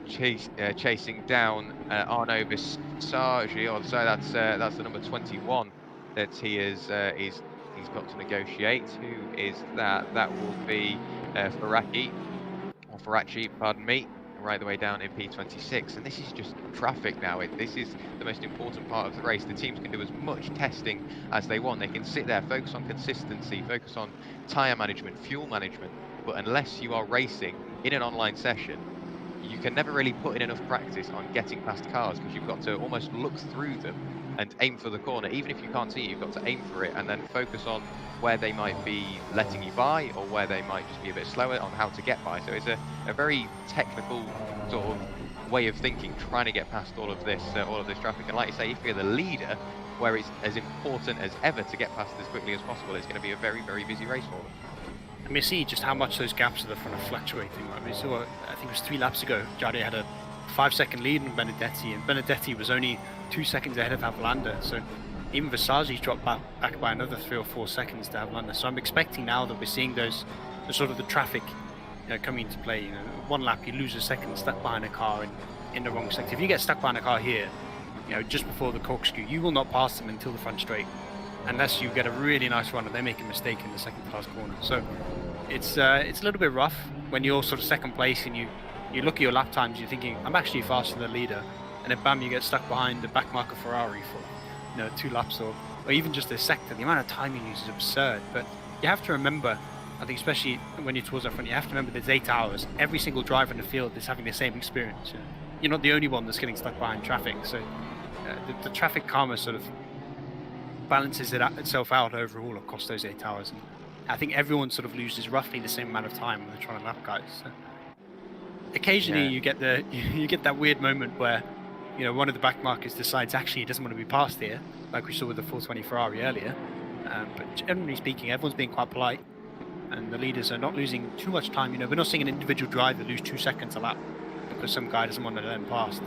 chasing down Arnaud Visage, or so that's the number 21 that he is he's got to negotiate. Who is that? That will be Faraci, pardon me, right the way down in P26. And this is just traffic now. This is the most important part of the race. The teams can do as much testing as they want. They can sit there, focus on consistency, focus on tyre management, fuel management. But unless you are racing in an online session, you can never really put in enough practice on getting past cars, because you've got to almost look through them and aim for the corner. Even if you can't see it, you've got to aim for it and then focus on where they might be letting you by, or where they might just be a bit slower on how to get by. So it's a very technical sort of way of thinking, trying to get past all of this traffic. And like you say, if you're the leader, where it's as important as ever to get past as quickly as possible, it's going to be a very, very busy race for them. And we see just how much those gaps at the front are fluctuating. Right? We saw, I think it was 3 laps ago, Jade had a 5-second lead on Benedetti, and Benedetti was only 2 seconds ahead of Havlander. So even Visage dropped back by another 3 or 4 seconds to Havlander. So I'm expecting now that we're seeing the traffic coming into play. 1 lap you lose a second stuck behind a car in the wrong sector. If you get stuck behind a car here, just before the corkscrew, you will not pass them until the front straight, unless you get a really nice run and they make a mistake in the second to last corner. So it's a little bit rough when you're sort of second place and you look at your lap times, you're thinking, I'm actually faster than the leader, and then bam, you get stuck behind the back marker Ferrari for 2 laps or even just a sector. The amount of time you use is absurd. But you have to remember, I think especially when you're towards that front, you have to remember there's 8 hours. Every single driver in the field is having the same experience. You're not the only one that's getting stuck behind traffic. So the traffic karma sort of balances itself out overall across those 8 hours. And I think everyone sort of loses roughly the same amount of time when they're trying to lap guys. So occasionally you get that weird moment where one of the back markers decides actually he doesn't want to be passed here, like we saw with the 420 Ferrari earlier. But generally speaking, everyone's being quite polite, and the leaders are not losing too much time. We're not seeing an individual driver lose 2 seconds a lap because some guy doesn't want to let them past.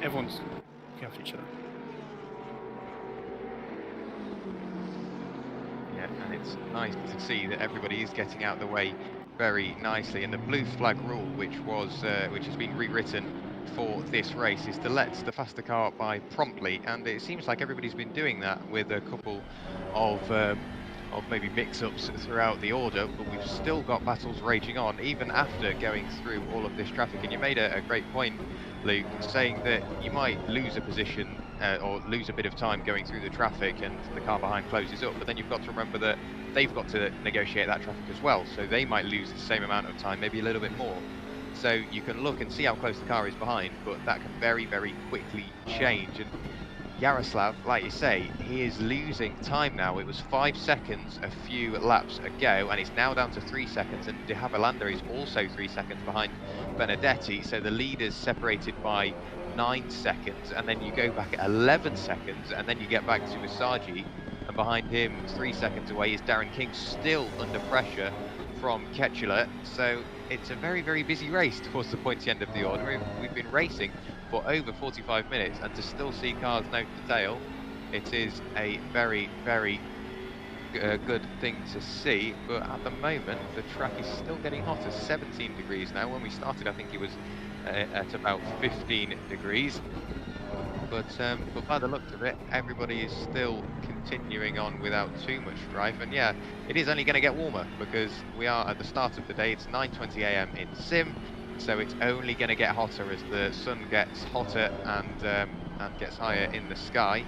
Everyone's looking after each other. Yeah, and it's nice to see that everybody is getting out of the way very nicely. And the blue flag rule, which has been rewritten for this race, is to let the faster car by promptly, and it seems like everybody's been doing that with a couple of maybe mix-ups throughout the order, but we've still got battles raging on even after going through all of this traffic. And you made a great point, Luke, saying that you might lose a position or lose a bit of time going through the traffic and the car behind closes up, but then you've got to remember that they've got to negotiate that traffic as well, so they might lose the same amount of time, maybe a little bit more. So you can look and see how close the car is behind, but that can very, very quickly change. And Yaroslav, like you say, he is losing time now. It was 5 seconds a few laps ago, and it's now down to 3 seconds, and De Havilland is also 3 seconds behind Benedetti, so the leaders separated by 9 seconds, and then you go back at 11 seconds, and then you get back to Asagi, and behind him, 3 seconds away, is Darren King, still under pressure from Ketchula. So it's a very, very busy race towards the pointy end of the order. We've been racing for over 45 minutes, and to still see cars note the tail, it is a very, very good thing to see. But at the moment, the track is still getting hotter. 17 degrees now. When we started, I think it was at about 15 degrees. But by the looks of it, everybody is still continuing on without too much strife. And yeah, it is only going to get warmer because we are at the start of the day. It's 9:20 a.m. in Sim, so it's only going to get hotter as the sun gets hotter and gets higher in the sky.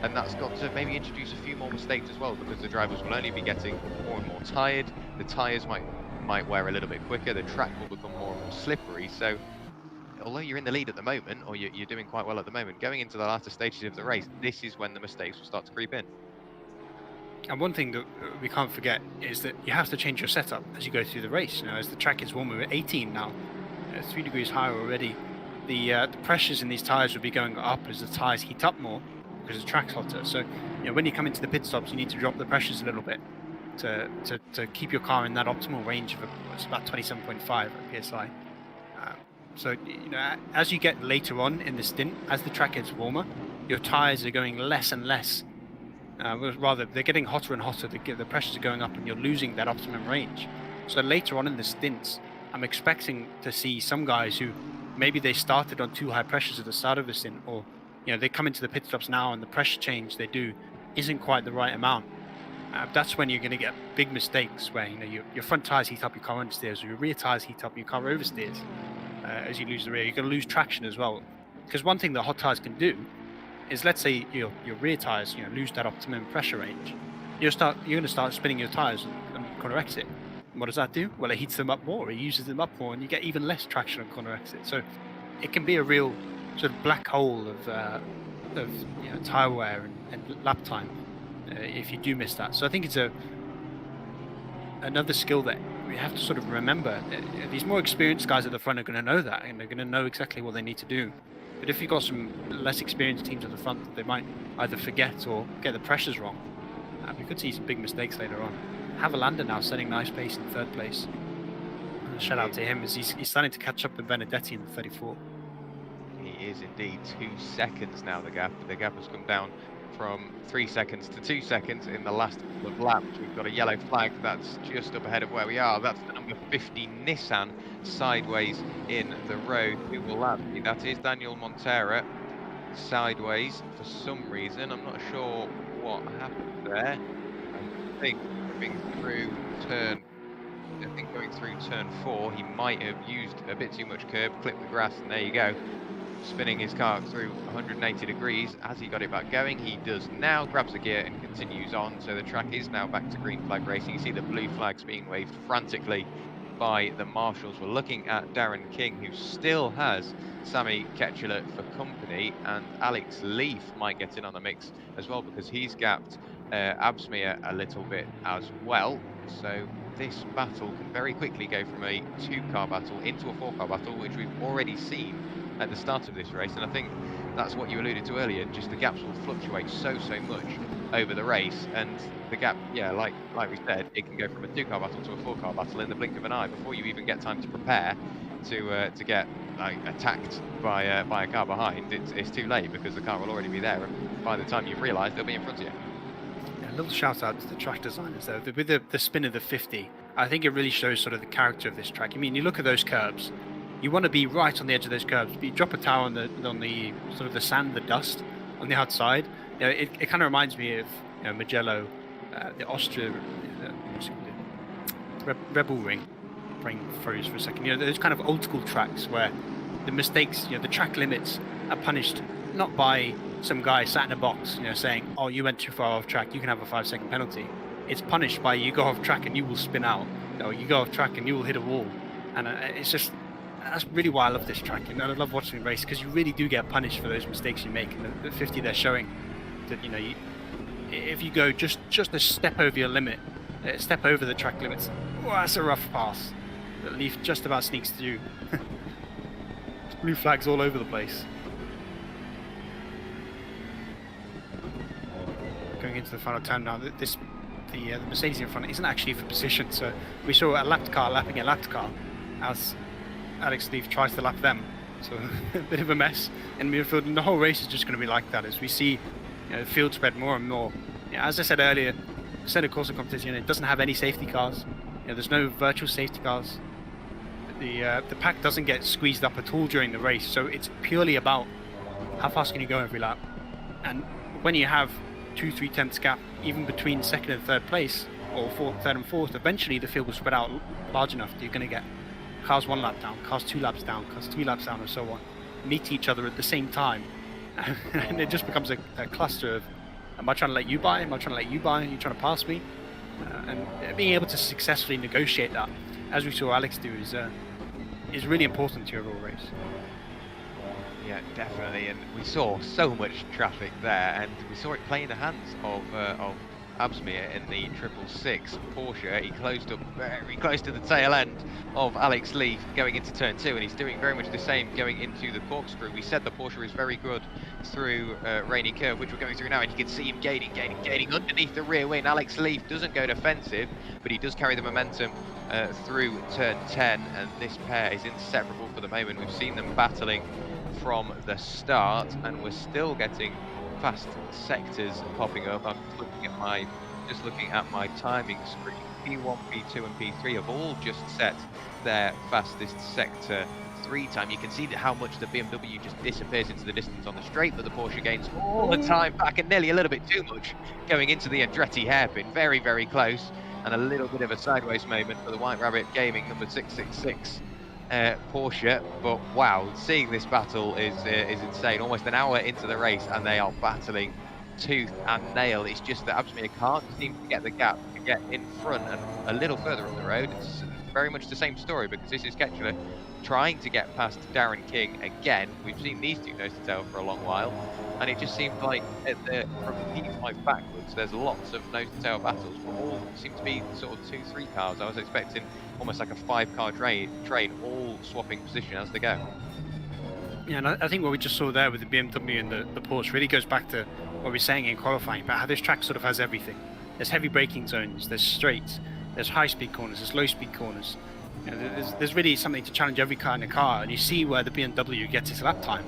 And that's got to maybe introduce a few more mistakes as well, because the drivers will only be getting more and more tired. The tyres might wear a little bit quicker. The track will become more and more slippery. So although you're in the lead at the moment, or you're doing quite well at the moment, going into the latter stages of the race, this is when the mistakes will start to creep in. And one thing that we can't forget is that you have to change your setup as you go through the race. You know, as the track is warmer, we're 18 now, 3 degrees higher already. The pressures in these tyres will be going up as the tyres heat up more because the track's hotter. So, you know, when you come into the pit stops, you need to drop the pressures a little bit to keep your car in that optimal range of it's about 27.5 psi. So, you know, as you get later on in the stint, as the track gets warmer, your tyres are going less and less. Rather, they're getting hotter and hotter. The pressures are going up, and you're losing that optimum range. So later on in the stints, I'm expecting to see some guys who maybe they started on too high pressures at the start of the stint, or you know, they come into the pit stops now and the pressure change they do isn't quite the right amount. That's when you're going to get big mistakes where, you know, your front tyres heat up, your car understeers, or your rear tyres heat up, your car oversteers. As you lose the rear, you're going to lose traction as well. Because one thing that hot tyres can do is, let's say your rear tyres, you know, lose that optimum pressure range. You're going to start spinning your tyres on corner exit. And what does that do? Well, it heats them up more, it uses them up more, and you get even less traction on corner exit. So it can be a real sort of black hole of you know, tyre wear and lap time if you do miss that. So I think it's another skill that we have to sort of remember. These more experienced guys at the front are going to know that, and they're going to know exactly what they need to do. But if you've got some less experienced teams at the front, they might either forget or get the pressures wrong. We could see some big mistakes later on. Havilland now setting nice pace in 3rd place. Shout out to him as he's starting to catch up with Benedetti in the 34. He is indeed 2 seconds now, the gap. The gap has come down from 3 seconds to 2 seconds in the last couple of laps. We've got a yellow flag that's just up ahead of where we are. That's the number 50 Nissan sideways in the road. Who will that be? That is Daniel Montera sideways for some reason. I'm not sure what happened there. I think going through turn 4, he might have used a bit too much curb, clipped the grass, and there you go. Spinning his car through 180 degrees. As he got it back going, he does now, grabs the gear and continues on. So the track is now back to green flag racing. You see the blue flags being waved frantically by the marshals. We're looking at Darren King, who still has Sami Ketchula for company, and Alex Leaf might get in on the mix as well, because he's gapped Absmere a little bit as well. So this battle can very quickly go from a 2-car battle into a 4-car battle, which we've already seen at the start of this race. And I think that's what you alluded to earlier, just the gaps will fluctuate so much over the race, and the gap, yeah, like we said, it can go from a 2-car battle to a 4-car battle in the blink of an eye before you even get time to prepare to get attacked by a car behind. It's too late, because the car will already be there, and by the time you've realised, they'll be in front of you. A little shout out to the track designers though. With the spin of the 50, I think it really shows sort of the character of this track. I mean, you look at those curbs, you want to be right on the edge of those curbs, but you drop a tire on the sort of the sand, the dust on the outside. You know, it kind of reminds me of Mugello, the Austria, Rebel Ring. Brain froze for a second. You know, those kind of old school tracks where the mistakes, the track limits are punished not by some guy sat in a box, saying, "Oh, you went too far off track, you can have a 5-second penalty." It's punished by you go off track and you will spin out, or you go off track and you will hit a wall. And that's really why I love this track, and I love watching the race, because you really do get punished for those mistakes you make. And the 50 they're showing that if you go just a step over your limit, step over the track limits, that's a rough pass. The Leaf just about sneaks through. Blue flags all over the place. Going into the final turn now, the Mercedes in front isn't actually for position, so we saw a lapped car lapping a lapped car as Alex Leaf tries to lap them. So a bit of a mess in midfield, and the whole race is just going to be like that as we see the field spread more and more. As I said earlier, Senna Corsa competition, it doesn't have any safety cars. There's no virtual safety cars. The pack doesn't get squeezed up at all during the race, so it's purely about how fast can you go every lap. And when you have 2-3 tenths gap even between second and third place, or third and fourth, eventually the field will spread out large enough that you're going to get cars 1 lap down, cars 2 laps down, cars 3 laps down, and so on, meet each other at the same time. And it just becomes a cluster of, am I trying to let you by? Am I trying to let you by? Are you trying to pass me? And being able to successfully negotiate that, as we saw Alex do, is really important to your overall race. Yeah, definitely, and we saw so much traffic there, and we saw it play in the hands of Absmir in the 666 Porsche. He closed up very close to the tail end of Alex Leaf going into turn 2, and he's doing very much the same going into the corkscrew. We said the Porsche is very good through Rainy Curve, which we're going through now, and you can see him gaining underneath the rear wing. Alex Leaf doesn't go defensive, but he does carry the momentum through turn 10, and this pair is inseparable for the moment. We've seen them battling from the start, and we're still getting fast sectors popping up. I'm just looking at my timing screen. P1, P2 and P3 have all just set their fastest sector 3 time. You can see how much the BMW just disappears into the distance on the straight, but the Porsche gains all the time back, and nearly a little bit too much going into the Andretti hairpin. Very, very close, and a little bit of a sideways moment for the White Rabbit Gaming number 666 Porsche. But wow, seeing this battle is insane. Almost an hour into the race, and they are battling tooth and nail. It's just that Absmir can't seem to get the gap to get in front and a little further up the road. It's very much the same story, because this is Ketchler trying to get past Darren King again. We've seen these two nose to tail for a long while, and it just seems like from P5 backwards there's lots of nose to tail battles, but all seem to be sort of 2-3 cars. I was expecting almost like a 5-car train all swapping position as they go. Yeah, and I think what we just saw there with the BMW and the Porsche really goes back to what we were saying in qualifying about how this track sort of has everything. There's heavy braking zones, there's straights, there's high-speed corners, there's low-speed corners. There's really something to challenge every car in the car, and you see where the BMW gets its lap time.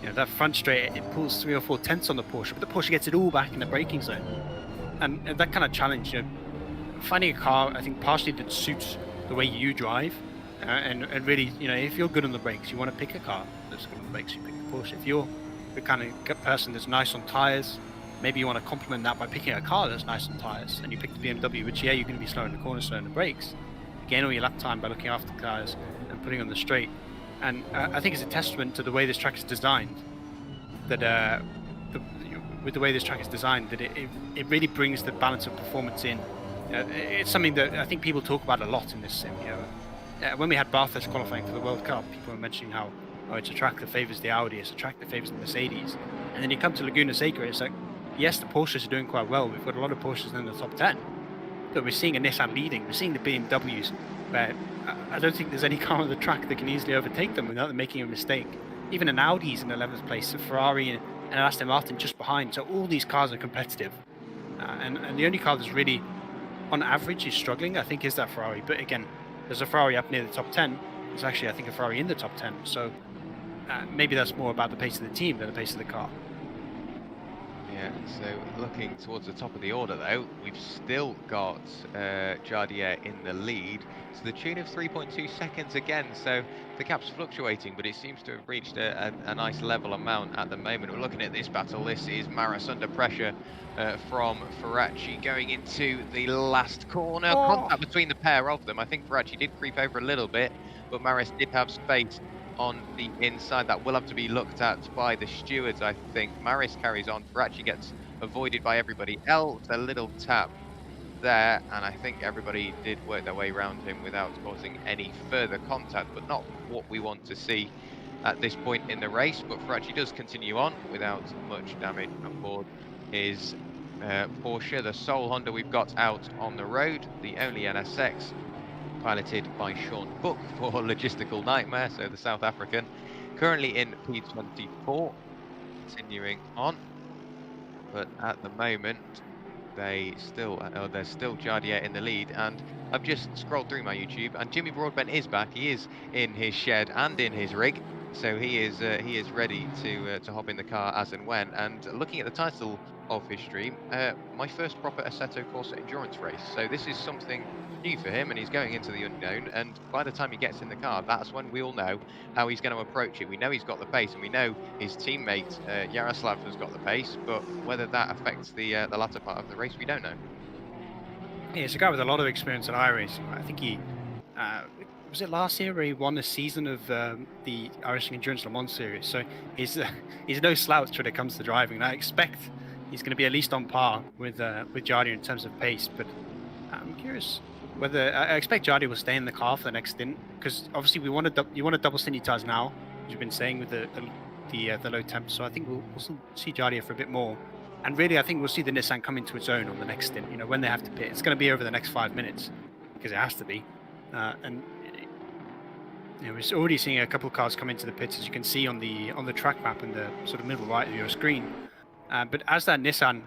That front straight, it pulls 3 or 4 tenths on the Porsche, but the Porsche gets it all back in the braking zone. And that kind of challenge, finding a car, I think, partially that suits the way you drive, and really, if you're good on the brakes, you want to pick a car that's good on the brakes, you pick the Porsche. If you're the kind of person that's nice on tyres, maybe you want to complement that by picking a car that's nice on tyres, and you pick the BMW, which, you're going to be slow in the corner, slow in the brakes. Gain all your lap time by looking after the cars and putting on the straight. And I think it's a testament to the way this track is designed, that with the way this track is designed, that it really brings the balance of performance in. It's something that I think people talk about a lot in this sim. When we had Bathurst qualifying for the World Cup, people were mentioning how it's a track that favours the Audi, it's a track that favours the Mercedes. And then you come to Laguna Seca, it's like, yes, the Porsches are doing quite well. We've got a lot of Porsches in the top 10. But we're seeing a Nissan leading, we're seeing the BMWs, where I don't think there's any car on the track that can easily overtake them without them making a mistake. Even an Audi's in 11th place, a Ferrari and an Aston Martin just behind. So all these cars are competitive. And the only car that's really, on average, is struggling, I think, is that Ferrari. But again, there's a Ferrari up near the top 10. There's actually, I think, a Ferrari in the top 10. So maybe that's more about the pace of the team than the pace of the car. Yeah, so looking towards the top of the order though, we've still got Jardier in the lead to the tune of 3.2 seconds again, so the gap's fluctuating, but it seems to have reached a nice level amount at the moment. We're looking at this battle. This is Maris under pressure from Ferracci going into the last corner. Contact between the pair of them. I think Ferracci did creep over a little bit, but Maris did have space on the inside. That will have to be looked at by the stewards, I think. Maris carries on. Ferracci gets avoided by everybody else. A little tap there, and I think everybody did work their way around him without causing any further contact, but not what we want to see at this point in the race. But Ferracci does continue on without much damage aboard his Porsche, the sole Honda we've got out on the road, the only NSX, piloted by Sean Cook for Logistical Nightmare, so the South African, currently in P24, continuing on, but at the moment there's still Jardier in the lead. And I've just scrolled through my YouTube, and Jimmy Broadbent is back. He is in his shed and in his rig, so he is ready to hop in the car as and when. And looking at the title of his stream, my first proper Assetto Corsa endurance race. So this is something new for him, and he's going into the unknown. And by the time he gets in the car, that's when we'll know how he's going to approach it. We know he's got the pace, and we know his teammate Yaroslav has got the pace, but whether that affects the latter part of the race, we don't know. Yeah, he's a guy with a lot of experience at iRacing. I think he was it last year where he won a season of the iRacing Endurance Le Mans series. So he's no slouch when it comes to driving. And I expect he's going to be at least on par with Jardier in terms of pace. But I'm curious whether I expect Jardier will stay in the car for the next stint, because obviously you want to double stint tires now, as you've been saying with the low temp. So I think we'll see Jardier for a bit more. And really, I think we'll see the Nissan come into its own on the next stint. You know, when they have to pit, it's going to be over the next 5 minutes, because it has to be. And you know, we're already seeing a couple of cars come into the pits, as you can see on the track map in the sort of middle right of your screen. But as that Nissan,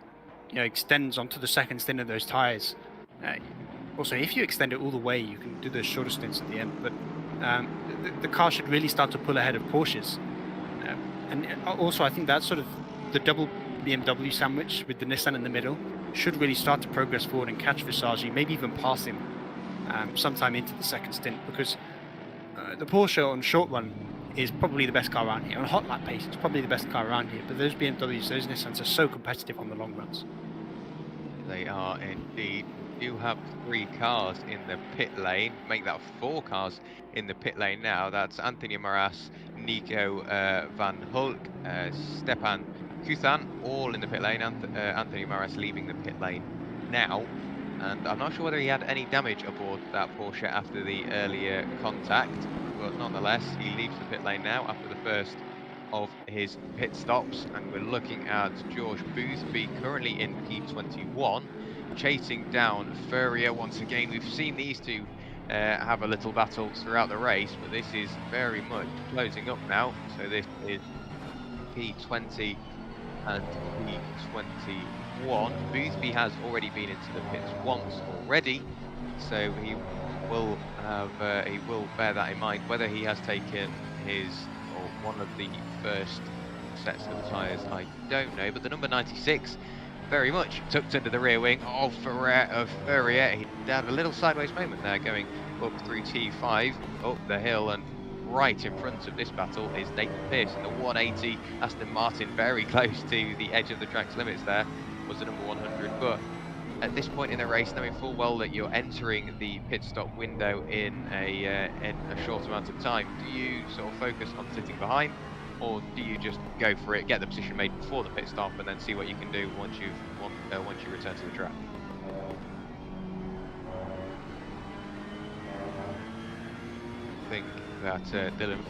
you know, extends onto the second stint of those tires, also if you extend it all the way, you can do those shorter stints at the end. But the car should really start to pull ahead of Porsches. And also, I think that sort of the double BMW sandwich with the Nissan in the middle should really start to progress forward and catch Visagie, maybe even pass him sometime into the second stint, because the Porsche on short run is probably the best car around here. On hot lap pace, it's probably the best car around here, but those BMWs, those Nissans are so competitive on the long runs. They are indeed. We do have 3 cars in the pit lane, make that 4 cars in the pit lane now. That's Anthony Maras, Nico Van Hulk, Stepan Kuthan, all in the pit lane. Anthony Maras leaving the pit lane now, and I'm not sure whether he had any damage aboard that Porsche after the earlier contact, but nonetheless he leaves the pit lane now after the first of his pit stops. And we're looking at George Boothby, currently in P21, chasing down Furrier once again. We've seen these two have a little battle throughout the race, but this is very much closing up now. So this is P20 and P21. Boothby has already been into the pits once already, so he will bear that in mind. Whether he has taken his or one of the first sets of tyres, I don't know, but the number 96 very much tucked under the rear wing of Furrier. He had a little sideways moment there going up through T5 up the hill, and right in front of this battle is Nathan Pearce in the 180. Aston Martin very close to the edge of the track's limits there was the number 100, but at this point in the race, knowing full well that you're entering the pit stop window in a short amount of time, do you sort of focus on sitting behind, or do you just go for it, get the position made before the pit stop, and then see what you can do once you return to the track? I think that Dylan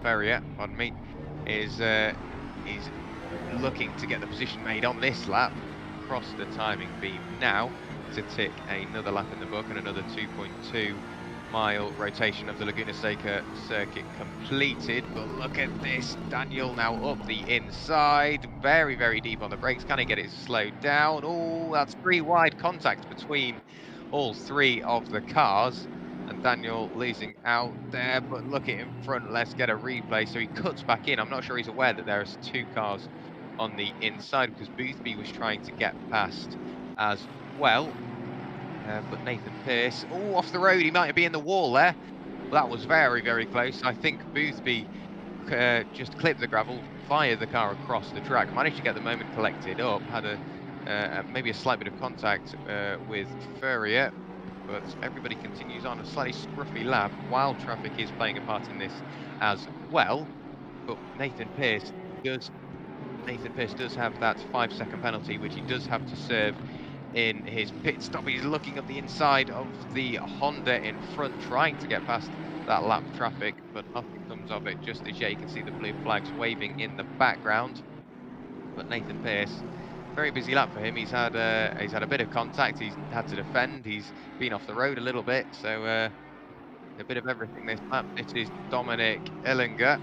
Ferrier, pardon me, is looking to get the position made on this lap, cross the timing beam now to tick another lap in the book, and another 2.2 mile rotation of the Laguna Seca circuit completed. But look at this, Daniel now up the inside, very, very deep on the brakes. Can he get it slowed down? Oh, that's 3 wide contact between all 3 of the cars, and Daniel losing out there. But look at in front, let's get a replay. So he cuts back in. I'm not sure he's aware that there's 2 cars on the inside because Boothby was trying to get past as well. But Nathan Pearce, off the road, he might be in the wall there. That was very, very close. I think Boothby just clipped the gravel, fired the car across the track, managed to get the moment collected up, had maybe a slight bit of contact with Furrier, but everybody continues on a slightly scruffy lap while traffic is playing a part in this as well. But Nathan Pearce does have that 5-second penalty, which he does have to serve in his pit stop. He's looking at the inside of the Honda in front, trying to get past that lap traffic, but nothing comes of it just as yet. You can see the blue flags waving in the background. But Nathan Pearce, very busy lap for him. He's had a bit of contact. He's had to defend. He's been off the road a little bit. So a bit of everything this lap. It is Dominic Illinger,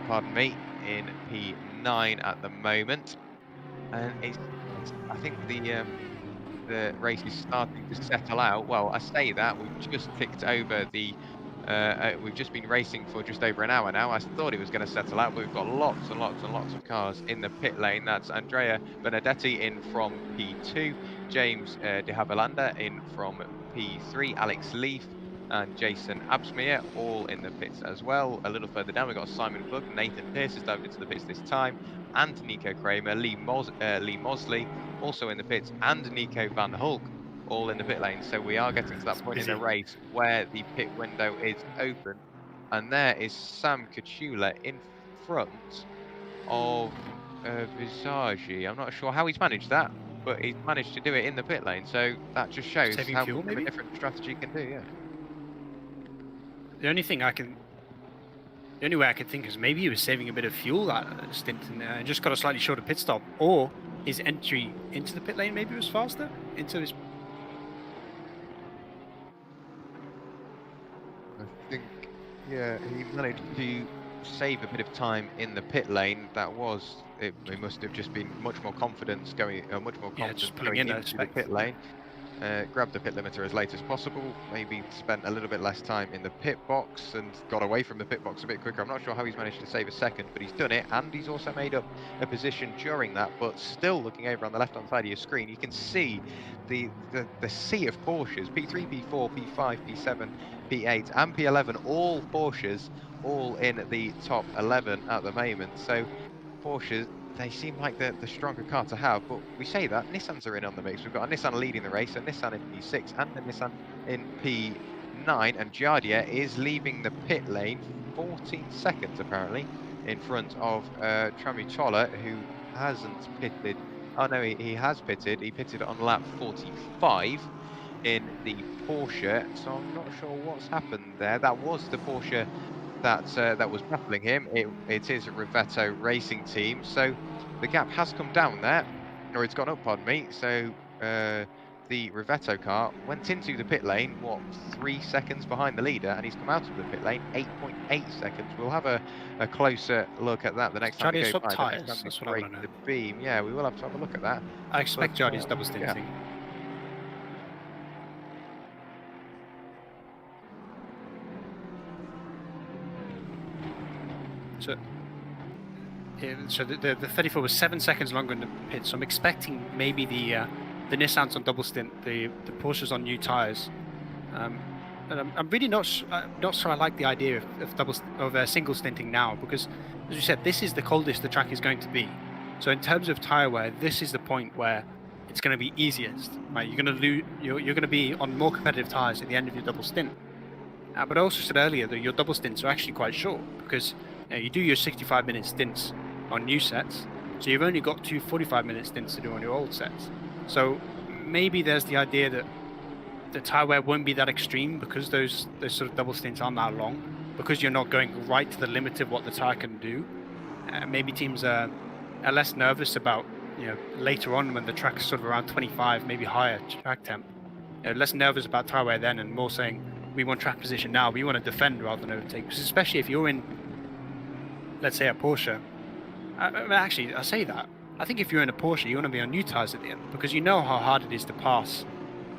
pardon me, in P9 at the moment, and I think the race is starting to settle out. Well, I say that we've just kicked over the. We've just been racing for just over an hour now. I thought it was going to settle out, but we've got lots and lots and lots of cars in the pit lane. That's Andrea Benedetti in from P2, James de Havilanda in from P3, Alex Leaf and Jason Absmere all in the pits as well. A little further down, we've got Simon Bug, Nathan Pearce has dived into the pits this time, and Nico Kramer, Lee Mosley also in the pits, and Nico Van Hulk all in the pit lane. So we are getting to that point in the race where the pit window is open, and there is Sam Kachula in front of Visagi. I'm not sure how he's managed that, but he's managed to do it in the pit lane. So that just shows Saving how fuel, a different strategy can do. Yeah. The only way I can think is maybe he was saving a bit of fuel that stint and just got a slightly shorter pit stop, or his entry into the pit lane maybe was faster into his. I think, yeah, he managed to save a bit of time in the pit lane. That was it. He must have just been much more confident going, Just pulling in into the pit lane. Grabbed the pit limiter as late as possible, maybe spent a little bit less time in the pit box and got away from the pit box a bit quicker. I'm not sure how he's managed to save a second, but he's done it, and he's also made up a position during that. But still, looking over on the left-hand side of your screen, you can see the sea of Porsches, P3, P4, P5, P7, P8 and P11, all Porsches, all in the top 11 at the moment. So Porsches, they seem like the stronger car to have, but we say that Nissans are in on the mix. We've got a Nissan leading the race, a Nissan in P6 and a Nissan in P9, and Jardia is leaving the pit lane 14 seconds apparently in front of Tramutola, who hasn't pitted. Oh no, he has pitted. He pitted on lap 45 in the Porsche, so I'm not sure what's happened there. That was the Porsche that was battling him. It is a Rivetto racing team, so the gap has come down there, or it's gone up, pardon me. So the Rivetto car went into the pit lane, 3 seconds behind the leader, and he's come out of the pit lane 8.8 seconds. We'll have a closer look at that the next time we go by. Tires, that's what I want to know. The beam, yeah, we will have to have a look at that. I expect Jardi's double stinting. Yeah. So the 34 was 7 seconds longer in the pit, so I'm expecting maybe the Nissans on double stint, the Porsches on new tyres. And I'm really not sure I like the idea of single stinting now, because as you said, this is the coldest the track is going to be. So in terms of tyre wear, this is the point where it's going to be easiest. Right? You're going to be on more competitive tyres at the end of your double stint. But I also said earlier that your double stints are actually quite short, because you do your 65-minute stints on new sets, so you've only got 2 45-minute stints to do on your old sets. So maybe there's the idea that the tyre wear won't be that extreme because those sort of double stints aren't that long, because you're not going right to the limit of what the tyre can do. Maybe teams are less nervous about later on when the track is sort of around 25, maybe higher track temp. Less nervous about tyre wear then, and more saying we want track position now. We want to defend rather than overtake, because especially if you're in, let's say, a Porsche. Actually, I say that. I think if you're in a Porsche, you want to be on new tyres at the end, because you know how hard it is to pass.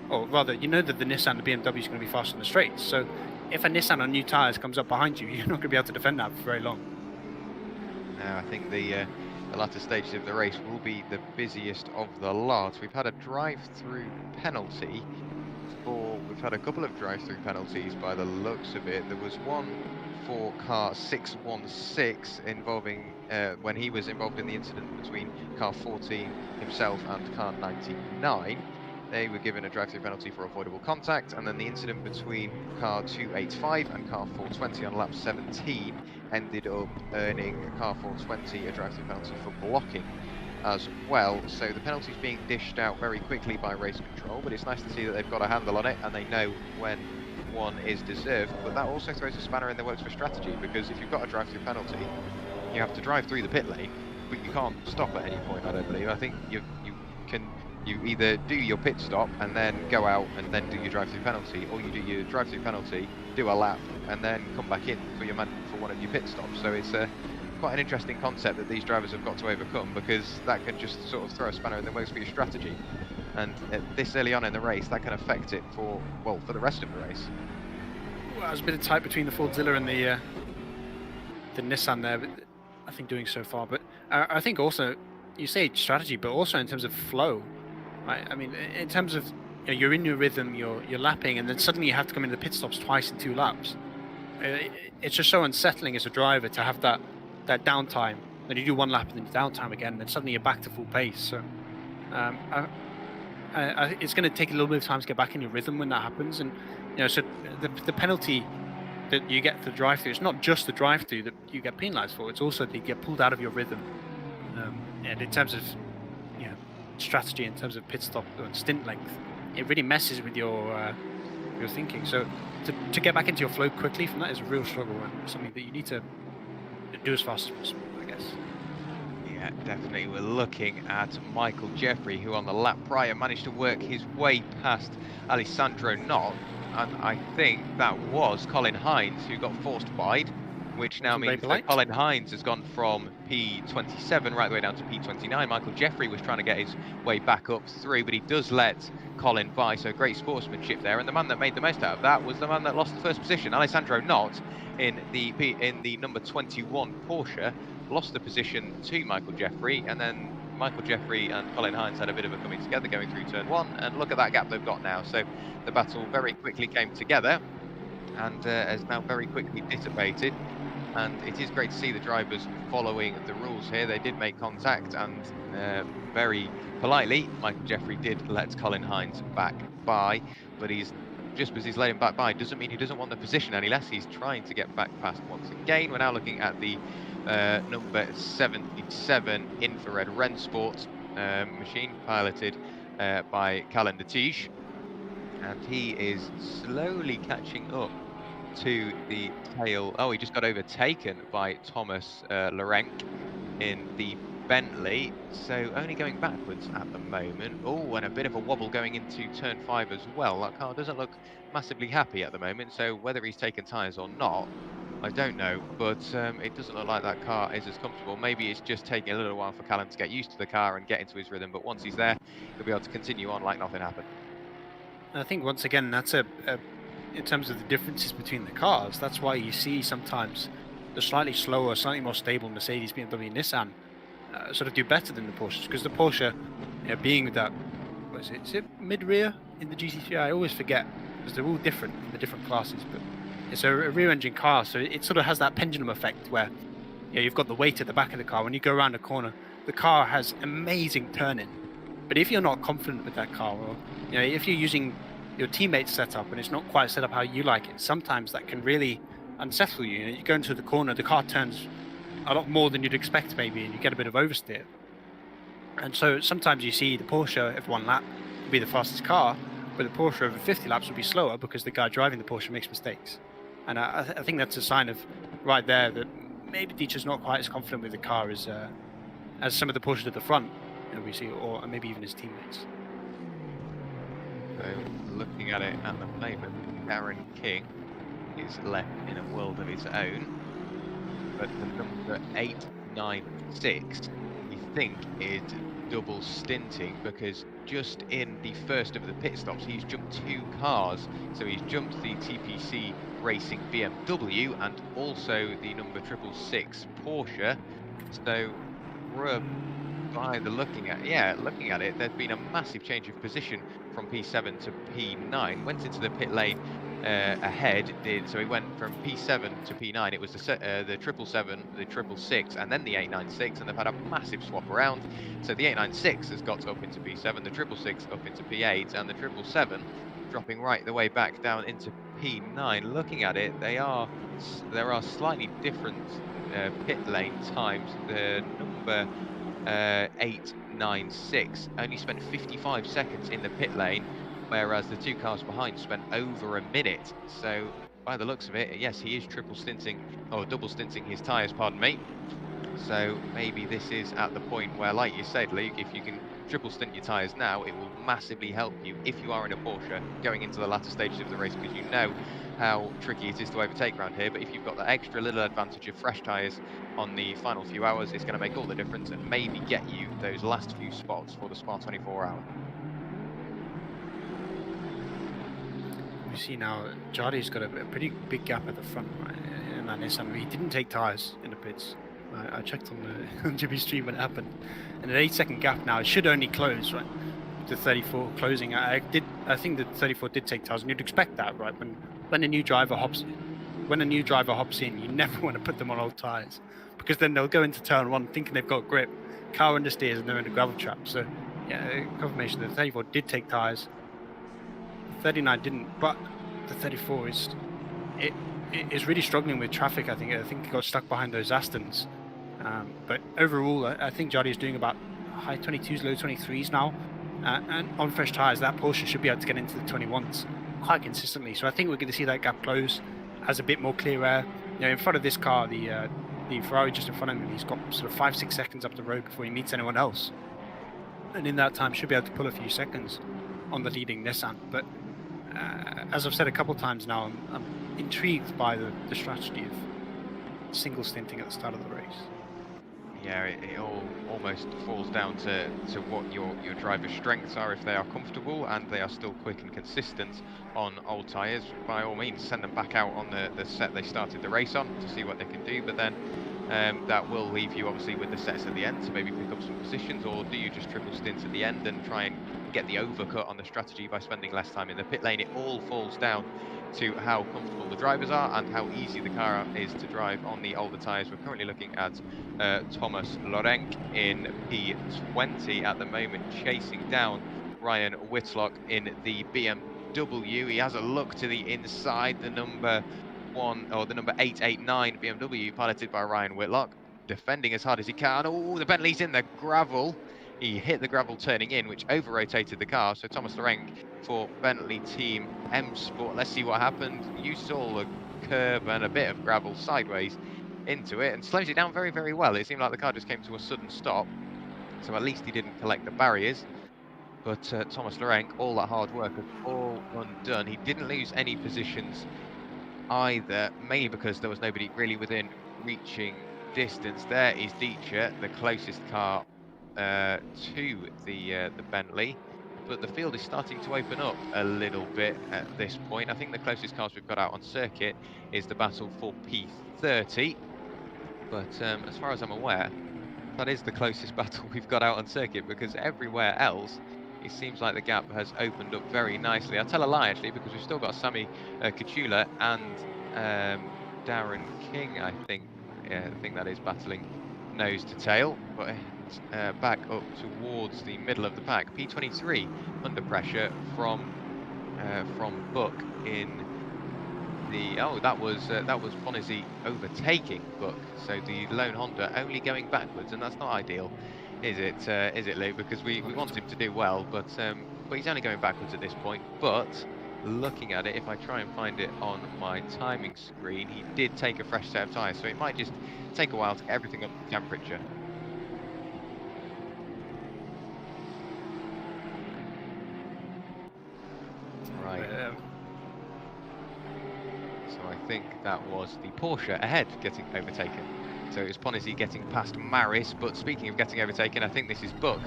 Or rather, you know that the Nissan and the BMW is going to be fast on the straights. So if a Nissan on new tyres comes up behind you, you're not going to be able to defend that for very long. No, I think the the latter stages of the race will be the busiest of the lot. We've had a drive-through penalty. We've had a couple of drive-through penalties by the looks of it. There was one for car 616 involving when he was involved in the incident between car 14 himself and car 99. They were given a drive-through penalty for avoidable contact, and then the incident between car 285 and car 420 on lap 17 ended up earning car 420 a drive-through penalty for blocking as well. So the penalty's being dished out very quickly by race control, but it's nice to see that they've got a handle on it and they know when one is deserved. But that also throws a spanner in the works for strategy, because if you've got a drive-through penalty, you have to drive through the pit lane, but you can't stop at any point, I don't believe. I think you either do your pit stop and then go out and then do your drive-through penalty, or you do your drive-through penalty, do a lap, and then come back in for one of your pit stops. So it's quite an interesting concept that these drivers have got to overcome, because that can just sort of throw a spanner in the works for your strategy. And this early on in the race, that can affect it for the rest of the race. Well, there's a bit of tight between the Fordzilla and the Nissan there, but I think doing so far. But I think also, you say strategy, but also in terms of flow. Right? I mean, in terms of, you're in your rhythm, you're lapping, and then suddenly you have to come into the pit stops twice in 2 laps. It's just so unsettling as a driver to have that downtime. Then you do 1 lap and then downtime again, and then suddenly you're back to full pace. So it's going to take a little bit of time to get back in your rhythm when that happens. And so the penalty that you get for the drive-through, it's not just the drive-through that you get penalised for. It's also that you get pulled out of your rhythm. And in terms of strategy, in terms of pit stop and stint length, it really messes with your thinking. So to get back into your flow quickly from that is a real struggle, and something that you need to do as fast as possible, I guess. Yeah, definitely. We're looking at Michael Jeffrey, who on the lap prior managed to work his way past Alessandro Knott, and I think that was Colin Hines who got forced wide, which now means that Colin Hines has gone from P27 right the way down to P29. Michael Jeffrey was trying to get his way back up through, but he does let Colin by, so great sportsmanship there. And the man that made the most out of that was the man that lost the first position, Alessandro Knott, in the number 21 Porsche, lost the position to Michael Jeffrey, and then Michael Jeffrey and Colin Hines had a bit of a coming together going through turn 1, and look at that gap they've got now. So the battle very quickly came together, and has now very quickly dissipated. And it is great to see the drivers following the rules here. They did make contact, and very politely, Michael Jeffrey did let Colin Hines back by, but just because he's let him back by doesn't mean he doesn't want the position any less. He's trying to get back past once again. We're now looking at the number 77 infrared Rennsport machine, piloted by Calendar Tige, and he is slowly catching up to the tail. Oh, he just got overtaken by Thomas Lorenk in the Bentley, so only going backwards at the moment. Oh, and a bit of a wobble going into turn 5 as well. That car doesn't look massively happy at the moment, so whether he's taken tyres or not, I don't know, but it doesn't look like that car is as comfortable. Maybe it's just taking a little while for Callum to get used to the car and get into his rhythm, but once he's there, he'll be able to continue on like nothing happened. I think once again, that's in terms of the differences between the cars, that's why you see sometimes the slightly slower, slightly more stable Mercedes, BMW, Nissan sort of do better than the Porsches, because the Porsche, being with that, is it mid-rear in the GT3? I always forget, because they're all different in the different classes, but it's a rear-engine car, so it sort of has that pendulum effect where you've got the weight at the back of the car. When you go around a corner, the car has amazing turning, but if you're not confident with that car, or if you're using your teammate's setup and it's not quite set up how you like it, sometimes that can really unsettle you. You go into the corner, the car turns a lot more than you'd expect maybe, and you get a bit of oversteer. And so sometimes you see the Porsche every 1 lap will be the fastest car, but the Porsche over 50 laps will be slower because the guy driving the Porsche makes mistakes. And I think that's a sign of right there that maybe Dietrich's not quite as confident with the car as some of the Porsches at the front, we see, or maybe even his teammates. So looking at it at the moment, Darren King is left in a world of his own, but the number 896 we think is double stinting, because just in the first of the pit stops he's jumped 2 cars. So he's jumped the TPC Racing BMW and also the number 666 Porsche. So scrub by the looking at it, there's been a massive change of position from P7 to P9. Went into the pit lane ahead, so he went from P7 to P9. It was the 777, the 666, and then the 896, and they've had a massive swap around. So the 896 has got up into P7, the 666 up into P8, and the 777 dropping right the way back down into P9. Looking at it, there are slightly different pit lane times. The number 896 only spent 55 seconds in the pit lane, whereas the two cars behind spent over a minute. So by the looks of it, yes, he is double stinting his tyres, pardon me. So maybe this is at the point where, like you said, Luke, if you can triple stint your tyres now, it will massively help you if you are in a Porsche going into the latter stages of the race, because you know how tricky it is to overtake around here. But if you've got that extra little advantage of fresh tyres on the final few hours, it's going to make all the difference and maybe get you those last few spots for the Spa 24 hour. We see now Jardy's got a pretty big gap at the front, right? In that Nissan. He didn't take tyres in the pits. I checked on the Jimmy stream when it happened, and an 8-second gap now. It should only close, right? The 34 closing. I think the 34 did take tyres, and you'd expect that, right? When a new driver hops in, you never want to put them on old tyres, because then they'll go into turn one thinking they've got grip, car understeers, and they're in a gravel trap. So yeah, confirmation that the 34 did take tyres. 39 didn't, but the 34 is really struggling with traffic. I think it got stuck behind those Astons. But overall, I think Jardy is doing about high 22s, low 23s now. And on fresh tyres, that Porsche should be able to get into the 21s quite consistently. So I think we're going to see that gap close, has a bit more clear air. You know, in front of this car, the Ferrari just in front of him, he's got sort of 5-6 seconds up the road before he meets anyone else. And in that time, should be able to pull a few seconds on the leading Nissan. But as I've said a couple of times now, I'm intrigued by the strategy of single stinting at the start of the race. Yeah, it all almost falls down to what your driver's strengths are. If they are comfortable and they are still quick and consistent on old tyres, by all means send them back out on the set they started the race on to see what they can do. But then that will leave you obviously with the sets at the end to maybe pick up some positions, or do you just triple stint at the end and try and get the overcut on the strategy by spending less time in the pit lane? It all falls down to how comfortable the drivers are and how easy the car is to drive on the older tyres. We're currently looking at Thomas Lorenk in P20 at the moment, chasing down Ryan Whitlock in the BMW. He has a look to the inside, the number 889 BMW, piloted by Ryan Whitlock, defending as hard as he can. Oh, the Bentley's in the gravel. He hit the gravel turning in, which over-rotated the car. So Thomas Lorenk for Bentley Team M Sport. Let's see what happened. You saw a curb and a bit of gravel sideways into it and slows it down very, very well. It seemed like the car just came to a sudden stop. So at least he didn't collect the barriers. But Thomas Lorenk, all that hard work is all undone. He didn't lose any positions either, mainly because there was nobody really within reaching distance. There is Dietrich, the closest car to the Bentley, but the field is starting to open up a little bit at this point. I think the closest cars we've got out on circuit is the battle for P30, but as far as I'm aware, that is the closest battle we've got out on circuit, because everywhere else it seems like the gap has opened up very nicely. I'll tell a lie actually, because we've still got Sami Kachula and Darren King, I think that is battling nose to tail, but back up towards the middle of the pack. P23 under pressure from Buck in the that was Bonizzi overtaking Buck. So the lone Honda only going backwards, and that's not ideal, is it, Lou? Because we want him to do well, but he's only going backwards at this point. But looking at it, if I try and find it on my timing screen, he did take a fresh set of tyres, so it might just take a while to get everything up to temperature. Right. So I think that was the Porsche ahead getting overtaken. So it was Bonizzi getting past Maris, but speaking of getting overtaken, I think this is Buck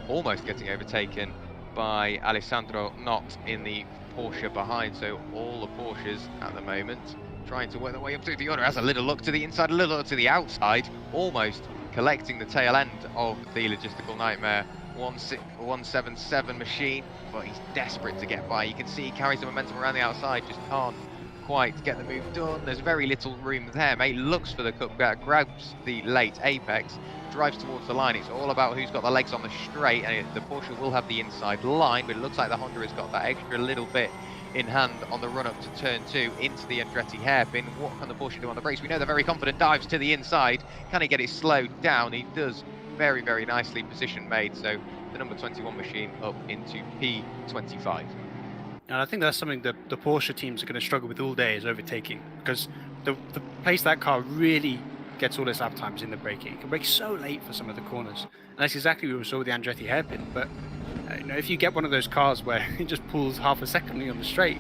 almost getting overtaken by Alessandro Knott in the Porsche behind. So all the Porsches at the moment trying to work their way up through the order. Has a little look to the inside, a little look to the outside, almost collecting the tail end of the logistical nightmare 177 machine, but he's desperate to get by. You can see he carries the momentum around the outside, just can't quite get the move done. There's very little room there. Mate looks for the cutback, grabs the late apex, drives towards the line. It's all about who's got the legs on the straight, and the Porsche will have the inside line, but it looks like the Honda has got that extra little bit in hand on the run up to turn 2 into the Andretti hairpin. What can the Porsche do on the brakes? We know they're very confident. Dives to the inside. Can he get it slowed down? He does. Very, very nicely position made. So the number 21 machine up into P25. And I think that's something that the Porsche teams are going to struggle with all day, is overtaking, because the place that car really gets all its lap times in the braking. It can brake so late for some of the corners, and that's exactly what we saw with the Andretti hairpin. But if you get one of those cars where it just pulls half a second on the straight,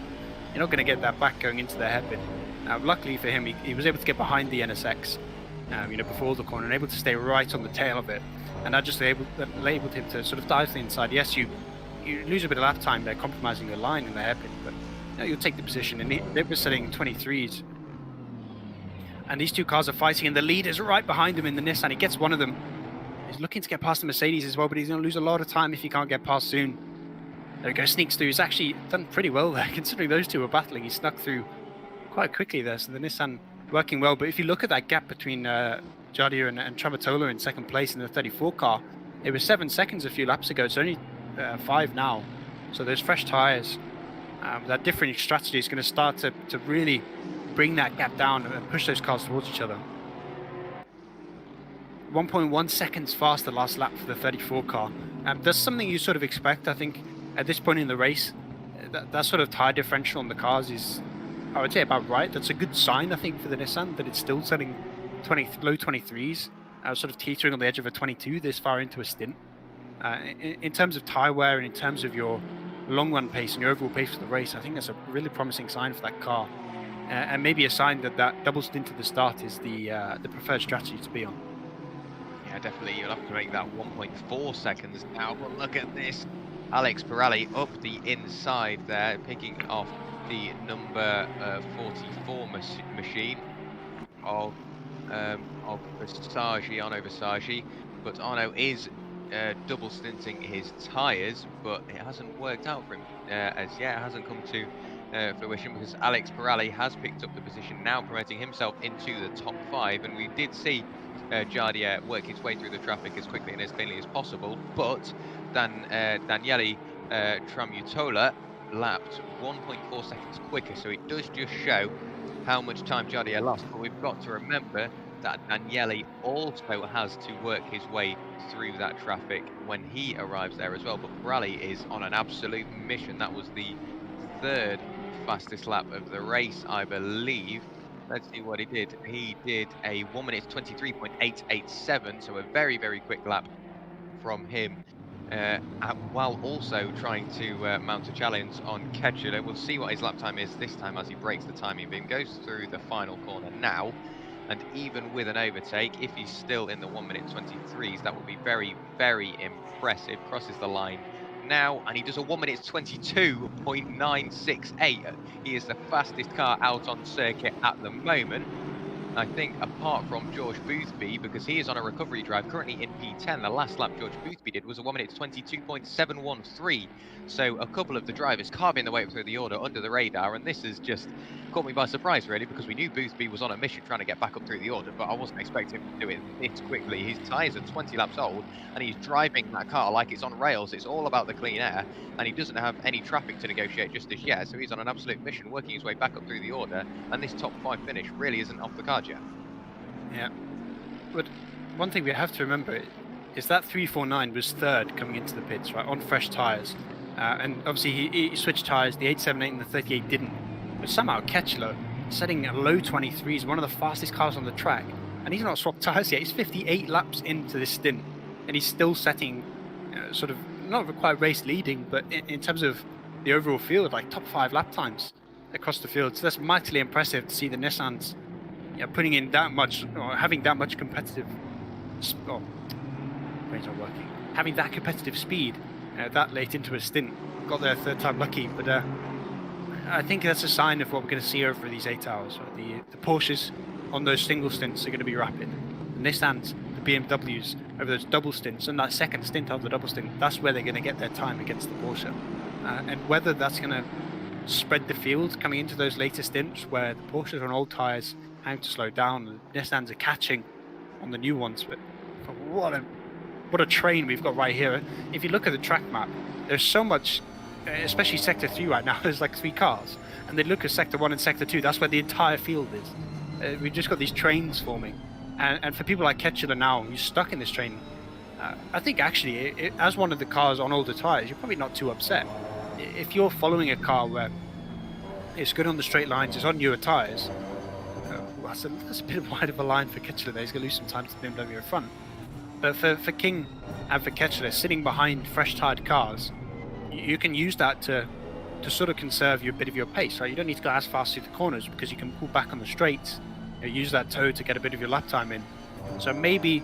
you're not going to get that back going into the hairpin. Luckily for him, he was able to get behind the NSX, before the corner, and able to stay right on the tail of it, and that just enabled him to sort of dive to the inside. Yes, you lose a bit of lap time there, compromising the line in the hairpin, but you'll take the position. And they were setting 23s, and these two cars are fighting, and the lead is right behind him in the Nissan. He gets one of them. He's looking to get past the Mercedes as well, but he's going to lose a lot of time if he can't get past soon. There he goes, sneaks through. He's actually done pretty well there, considering those two were battling. He snuck through quite quickly there, so the Nissan working well. But if you look at that gap between Jardia and Travatola in second place in the 34 car, it was 7 seconds a few laps ago. It's only 5 now. So those fresh tyres, that different strategy is going to start to really bring that gap down and push those cars towards each other. 1.1 seconds faster last lap for the 34 car. That's something you sort of expect, I think, at this point in the race. That sort of tyre differential on the cars is, I would say, about right. That's a good sign, I think, for the Nissan, that it's still setting low 23s, sort of teetering on the edge of a 22 this far into a stint. In terms of tyre wear and in terms of your long run pace and your overall pace for the race, I think that's a really promising sign for that car. And maybe a sign that double stint at the start is the preferred strategy to be on. Yeah, definitely. You'll have to make that 1.4 seconds now. But look at this. Alex Pirelli up the inside there, picking off the number 44 machine of Versace, Arno Versace. But Arno is double stinting his tyres, but it hasn't worked out for him as yet. It hasn't come to fruition, because Alex Pirelli has picked up the position, now promoting himself into the top 5. And we did see Jardia work his way through the traffic as quickly and as cleanly as possible, but Daniele Tramutola lapped 1.4 seconds quicker, so it does just show how much time Jardia lost. But we've got to remember that Daniele also has to work his way through that traffic when he arrives there as well. But Pirelli is on an absolute mission. That was the 3rd fastest lap of the race, I believe. Let's see what he did. He did a 1 minute 23.887, so a very, very quick lap from him, while also trying to mount a challenge on Ketchula. We'll see what his lap time is this time as he breaks the timing beam, goes through the final corner now, and even with an overtake, if he's still in the 1 minute 23s, that would be very, very impressive. Crosses the line now, and he does a 1 minute 22.968. He is the fastest car out on circuit at the moment, I think, apart from George Boothby, because he is on a recovery drive currently in P10. The last lap George Boothby did was a 1 minute 22.713. So a couple of the drivers carving their way up through the order under the radar, and this has just caught me by surprise, really, because we knew Boothby was on a mission trying to get back up through the order, but I wasn't expecting him to do it this quickly. His tyres are 20 laps old, and he's driving that car like it's on rails. It's all about the clean air, and he doesn't have any traffic to negotiate just as yet, so he's on an absolute mission, working his way back up through the order, and this top 5 finish really isn't off the cards yet. Yeah, but one thing we have to remember is that 349 was 3rd coming into the pits, right, on fresh tyres. And obviously he switched tyres, the 878 and the 38 didn't. But somehow Ketchula, setting a low 23s, one of the fastest cars on the track, and he's not swapped tyres yet. He's 58 laps into this stint, and he's still setting sort of, not quite race leading, but in terms of the overall field, like top 5 lap times across the field. So that's mightily impressive to see the Nissans putting in that much, or having that much competitive, brains not working, having that competitive speed that late into a stint. Got there 3rd time lucky, but I think that's a sign of what we're going to see over these 8 hours. Right? The Porsches on those single stints are going to be rapid. The Nissans, the BMWs over those double stints, and that second stint of the double stint, that's where they're going to get their time against the Porsche. And whether that's going to spread the field coming into those later stints where the Porsches are on old tyres, having to slow down, and Nissans are catching on the new ones. But what a train we've got right here. If you look at the track map, there's so much, especially Sector 3 right now, there's like 3 cars. And they look at Sector 1 and Sector 2, that's where the entire field is. We've just got these trains forming. And for people like Ketchler now, who's stuck in this train, I think actually, as one of the cars on older tyres, you're probably not too upset. If you're following a car where it's good on the straight lines, it's on newer tyres, that's a bit wide of a line for Ketchler there. He's going to lose some time to the BMW in front. But for King and for Ketchler, sitting behind fresh-tyred cars, you can use that to sort of conserve a bit of your pace. Right? You don't need to go as fast through the corners because you can pull back on the straights. Use that toe to get a bit of your lap time in. So maybe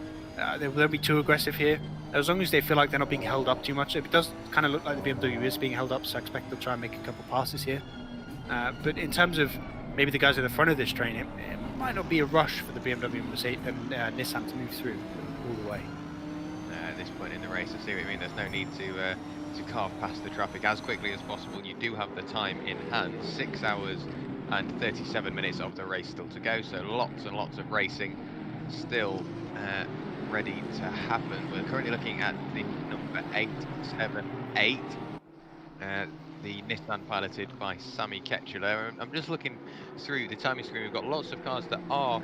they won't be too aggressive here, as long as they feel like they're not being held up too much. It does kind of look like the BMW is being held up, so I expect they'll try and make a couple passes here. But in terms of maybe the guys at the front of this train, it might not be a rush for the BMW and Nissan to move through all the way. At this point in the race, I see what you mean. There's no need to carve past the traffic as quickly as possible. You do have the time in hand, 6 hours and 37 minutes of the race still to go, so lots and lots of racing still ready to happen. We're currently looking at the number 878, the Nissan piloted by Sami Ketchler. I'm just looking through the timing screen. We've got lots of cars that are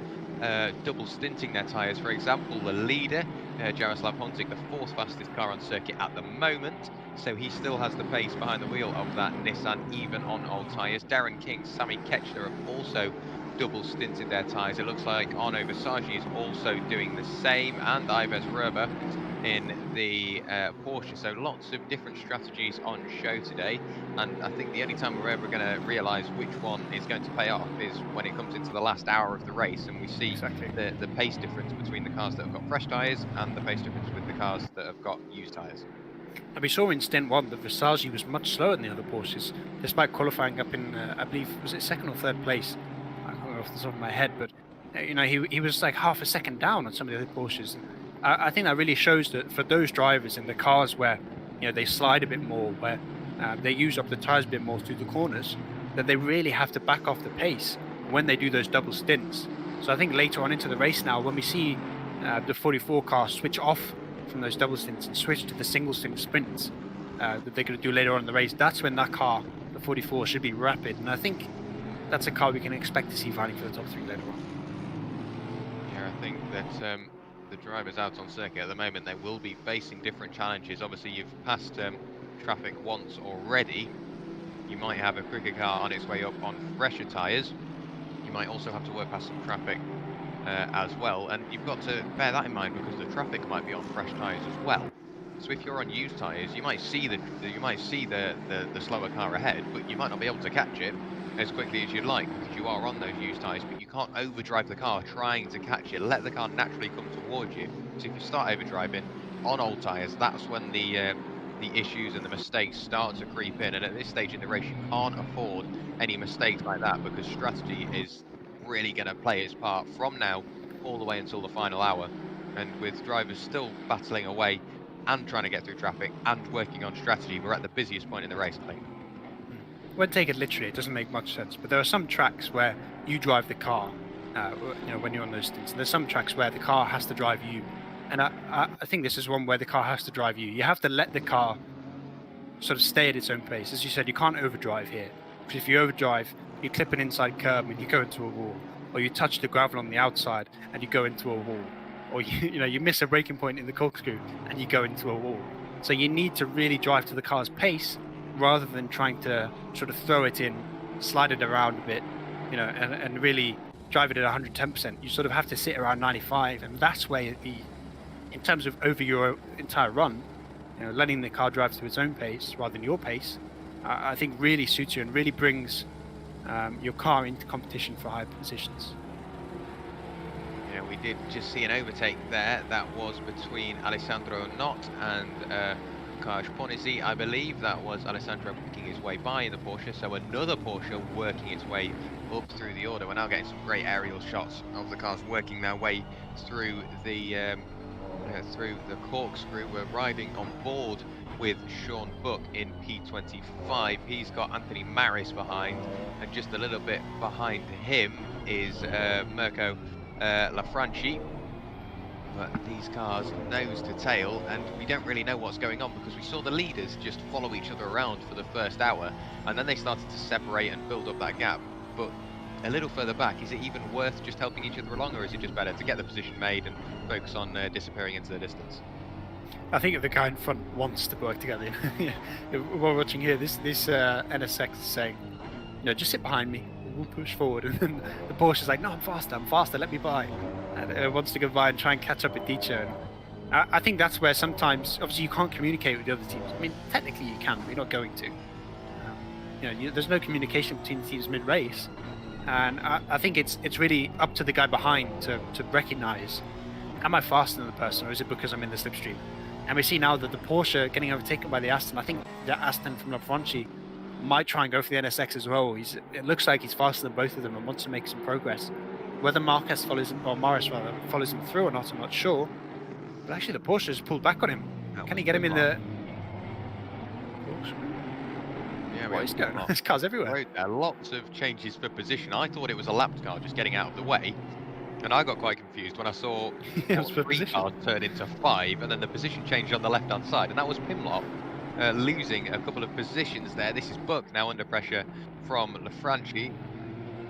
double stinting their tyres. For example, the leader, Jaroslav Honzik, the 4th fastest car on circuit at the moment, so he still has the pace behind the wheel of that Nissan, even on old tyres. Darren King, Sami Ketchler have also double stinted their tyres. It looks like Arnaud Versace is also doing the same, and Ives Röber in the Porsche. So lots of different strategies on show today, and I think the only time we're ever going to realise which one is going to pay off is when it comes into the last hour of the race, and we see the pace difference between the cars that have got fresh tyres and the pace difference with the cars that have got used tyres. And we saw in stint 1 that Versace was much slower than the other Porsches, despite qualifying up in, I believe, was it 2nd or 3rd place? I can't remember off the top of my head, but he was like half a second down on some of the other Porsches. I think that really shows that for those drivers in the cars where they slide a bit more, where they use up the tyres a bit more through the corners, that they really have to back off the pace when they do those double stints. So I think later on into the race now, when we see the 44 car switch off from those double stints and switch to the single stint sprints that they're going to do later on in the race, that's when that car, the 44, should be rapid. And I think that's a car we can expect to see fighting for the top 3 later on. Yeah, I think that the drivers out on circuit at the moment, they will be facing different challenges. Obviously, you've passed traffic once already. You might have a quicker car on its way up on fresher tyres. You might also have to work past some traffic as well, and you've got to bear that in mind because the traffic might be on fresh tyres as well. So if you're on used tyres, you might see the slower car ahead, but you might not be able to catch it as quickly as you'd like because you are on those used tyres. But you can't overdrive the car trying to catch it. Let the car naturally come towards you. So if you start overdriving on old tyres, that's when the issues and the mistakes start to creep in. And at this stage in the race, you can't afford any mistakes like that because strategy is really going to play its part from now all the way until the final hour. And with drivers still battling away and trying to get through traffic and working on strategy, we're at the busiest point in the race, I think. When take it literally, it doesn't make much sense, but there are some tracks where you drive the car when you're on those stints, and there's some tracks where the car has to drive you, and I think this is one where the car has to drive you. You have to let the car sort of stay at its own pace. As you said, you can't overdrive here, because if you overdrive, you clip an inside curb and you go into a wall, or you touch the gravel on the outside and you go into a wall, or you miss a braking point in the corkscrew and you go into a wall. So you need to really drive to the car's pace rather than trying to sort of throw it in, slide it around a bit, and really drive it at 110%. You sort of have to sit around 95, and that's where in terms of over your entire run, letting the car drive to its own pace rather than your pace, I think really suits you and really brings your car into competition for high positions. Yeah, we did just see an overtake there. That was between Alessandro Nott and Kaj Ponisi. I believe that was Alessandro picking his way by in the Porsche, so another Porsche working its way up through the order. We're now getting some great aerial shots of the cars working their way through the through the corkscrew. We're riding on board with Sean Buck in P25. He's got Anthony Maris behind, and just a little bit behind him is Mirko Lafranchi. But these cars nose to tail, and we don't really know what's going on because we saw the leaders just follow each other around for the first hour, and then they started to separate and build up that gap. But a little further back, is it even worth just helping each other along, or is it just better to get the position made and focus on disappearing into the distance? I think if the guy in front wants to work together, what we're watching here, this NSX is saying, just sit behind me, we'll push forward, and then the Porsche is like, no, I'm faster, let me by, and wants to go by and try and catch up with Dicha. And I think that's where sometimes, obviously, you can't communicate with the other teams. I mean, technically you can, but you're not going to. There's no communication between the teams mid-race, and I think it's really up to the guy behind to recognise, am I faster than the person, or is it because I'm in the slipstream? And we see now that the Porsche getting overtaken by the Aston. I think the Aston from Lafranchi might try and go for the NSX as well. It looks like he's faster than both of them and wants to make some progress. Whether Marquez follows him, or Maris rather, follows him through or not, I'm not sure. But actually the Porsche has pulled back on him. Can he get him in the... Yeah, what is going on? There's cars everywhere. Lots of changes for position. I thought it was a lapped car just getting out of the way. And I got quite confused when I saw 3 cars turn into 5, and then the position changed on the left-hand side, and that was Pimlott losing a couple of positions there. This is Buck now under pressure from Lafranchi,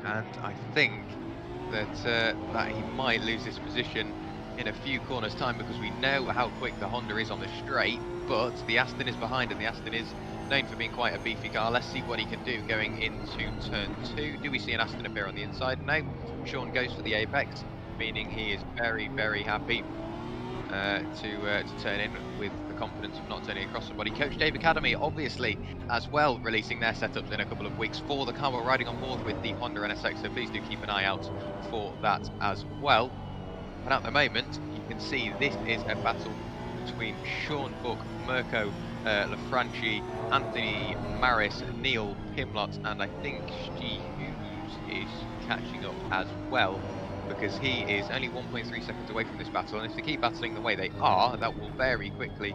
and I think that he might lose this position in a few corners' time because we know how quick the Honda is on the straight, but the Aston is behind, and the Aston is known for being quite a beefy car. Let's see what he can do going into turn 2. Do we see an Aston appear on the inside? No. Sean goes for the apex, meaning he is very, very happy to turn in with the confidence of not turning across somebody. Coach Dave Academy, obviously, as well, releasing their setups in a couple of weeks for the car. We're riding on board with the Honda NSX, so please do keep an eye out for that as well. And at the moment, you can see this is a battle between Sean Buck, Mirko Lafranchi, Anthony Maris, Neil Pimlott, and I think Sti Hughes is catching up as well, because he is only 1.3 seconds away from this battle, and if they keep battling the way they are, that will very quickly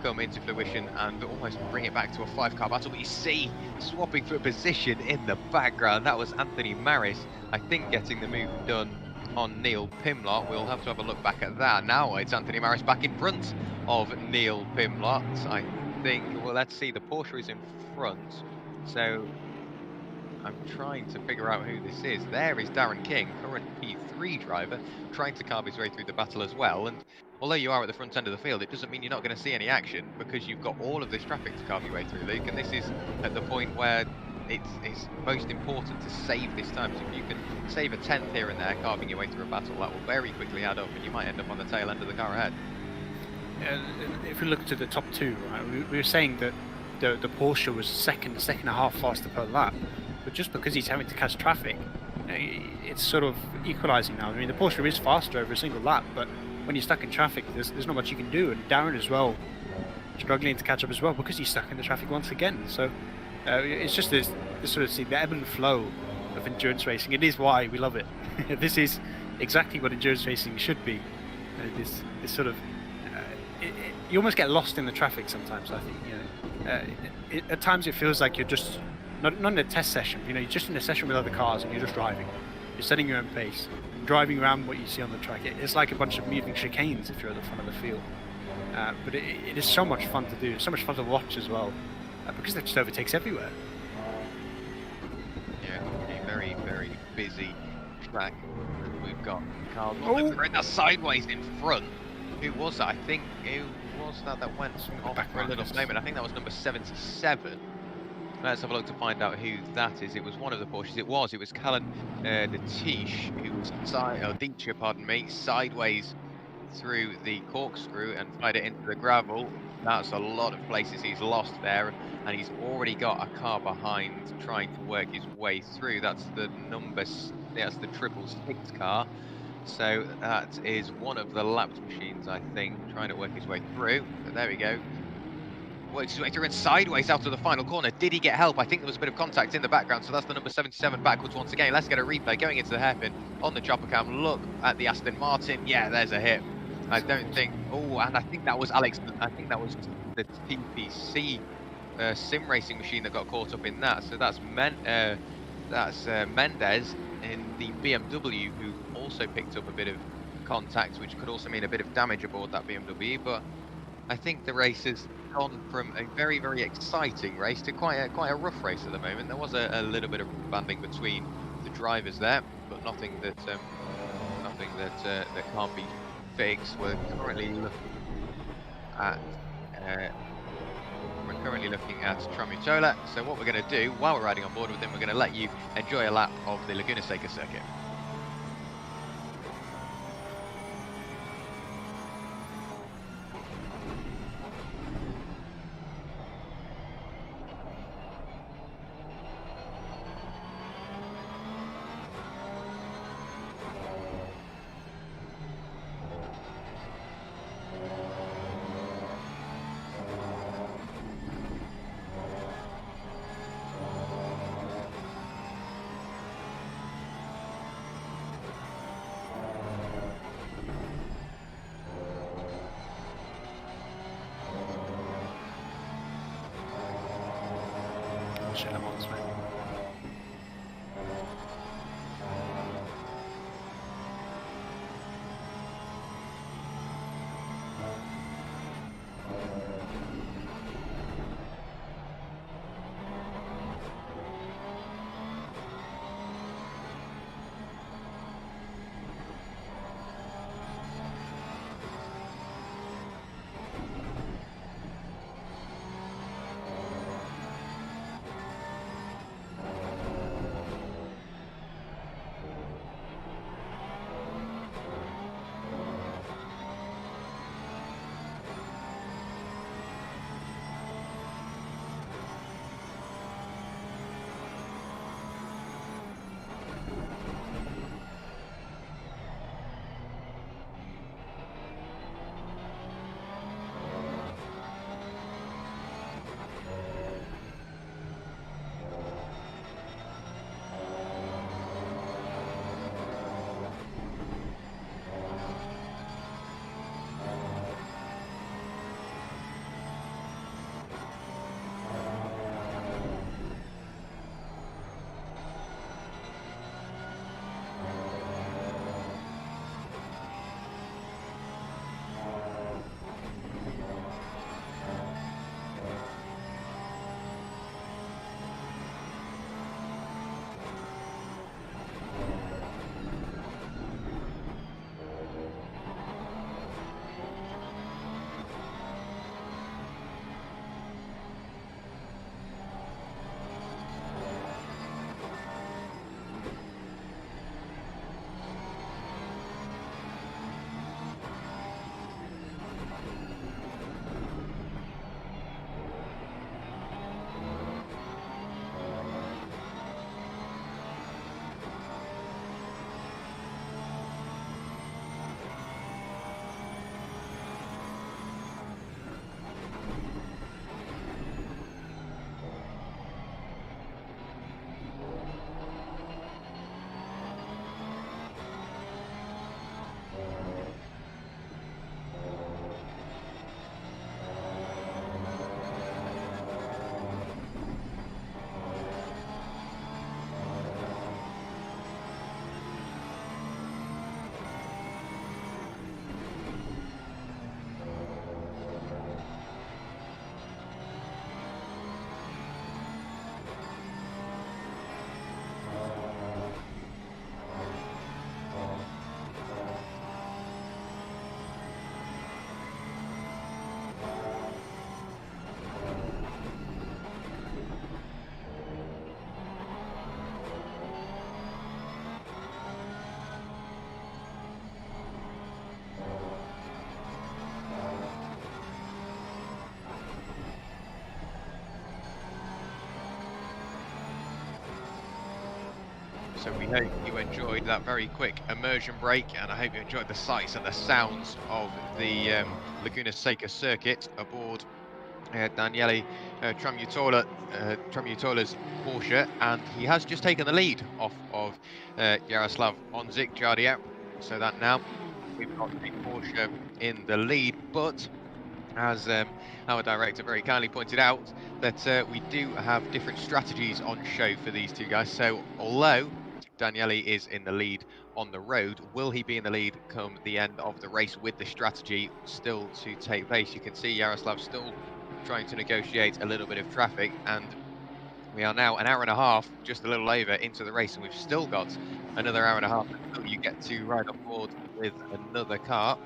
come into fruition and almost bring it back to a 5-car battle. But you see, swapping for position in the background, that was Anthony Maris, I think, getting the move done on Neil Pimlott. We'll have to have a look back at that. Now it's Anthony Maris back in front of Neil Pimlott, I think. Well, let's see, the Porsche is in front, so I'm trying to figure out who this is. There is Darren King, current P3 driver, trying to carve his way through the battle as well. And although you are at the front end of the field, it doesn't mean you're not going to see any action, because you've got all of this traffic to carve your way through, Luke. And this is at the point where it's most important to save this time. So if you can save a 10th here and there, carving your way through a battle, that will very quickly add up, and you might end up on the tail end of the car ahead. If we look to the top 2, right, we were saying that the Porsche was second and a half faster per lap. But just because he's having to catch traffic, it's sort of equalising now. I mean, the Porsche is faster over a single lap, but when you're stuck in traffic, there's not much you can do. And Darren as well, struggling to catch up as well because he's stuck in the traffic once again. So it's just this sort of the ebb and flow of endurance racing. It is why we love it. This is exactly what endurance racing should be. This sort of you almost get lost in the traffic sometimes. I think at times it feels like you're just not in a test session. You're just in a session with other cars and you're just driving. You're setting your own pace, driving around what you see on the track. It's like a bunch of moving chicanes if you're at the front of the field. But it is so much fun to do, so much fun to watch as well, because it just overtakes everywhere. Yeah, a very, very busy track. We've got cars on the sideways in front. Who was that? I think who was that went off for a little moment? I think that was number 77. Let's have a look to find out who that is. It was one of the Porsches. It was Callan Detiche, who was Dietrich, pardon me, sideways through the corkscrew and fired it into the gravel. That's a lot of places he's lost there, and he's already got a car behind trying to work his way through. That's the that's the 666 car. So that is one of the lapped machines, I think, trying to work his way through. But there we go. Works his way through and sideways out of the final corner. Did he get help? I think there was a bit of contact in the background, so that's the number 77 backwards once again. Let's get a replay going into the hairpin on the chopper cam. Look at the Aston Martin. Yeah, there's a hit. I don't think. Oh, and I think that was Alex. I think that was the TPC sim racing machine that got caught up in that. So that's Mendez in the BMW who also picked up a bit of contact, which could also mean a bit of damage aboard that BMW. But I think the race has gone from a very, very exciting race to quite a rough race at the moment. There was a little bit of banding between the drivers there, but nothing that that can't be fixed. We're currently looking at Tramutola. So what we're going to do while we're riding on board with him, we're going to let you enjoy a lap of the Laguna Seca circuit. So we hope you enjoyed that very quick immersion break, and I hope you enjoyed the sights and the sounds of the Laguna Seca circuit aboard Daniele Tramutola's Porsche, and he has just taken the lead off of Jaroslav Onzik Jardia. So that now we've got a Porsche in the lead, but as our director very kindly pointed out, that we do have different strategies on show for these two guys. So although Daniele is in the lead on the road, will he be in the lead come the end of the race with the strategy still to take place? You can see Yaroslav still trying to negotiate a little bit of traffic, and we are now an hour and a half, just a little over, into the race, and we've still got another hour and a half until you get to ride on board with another car.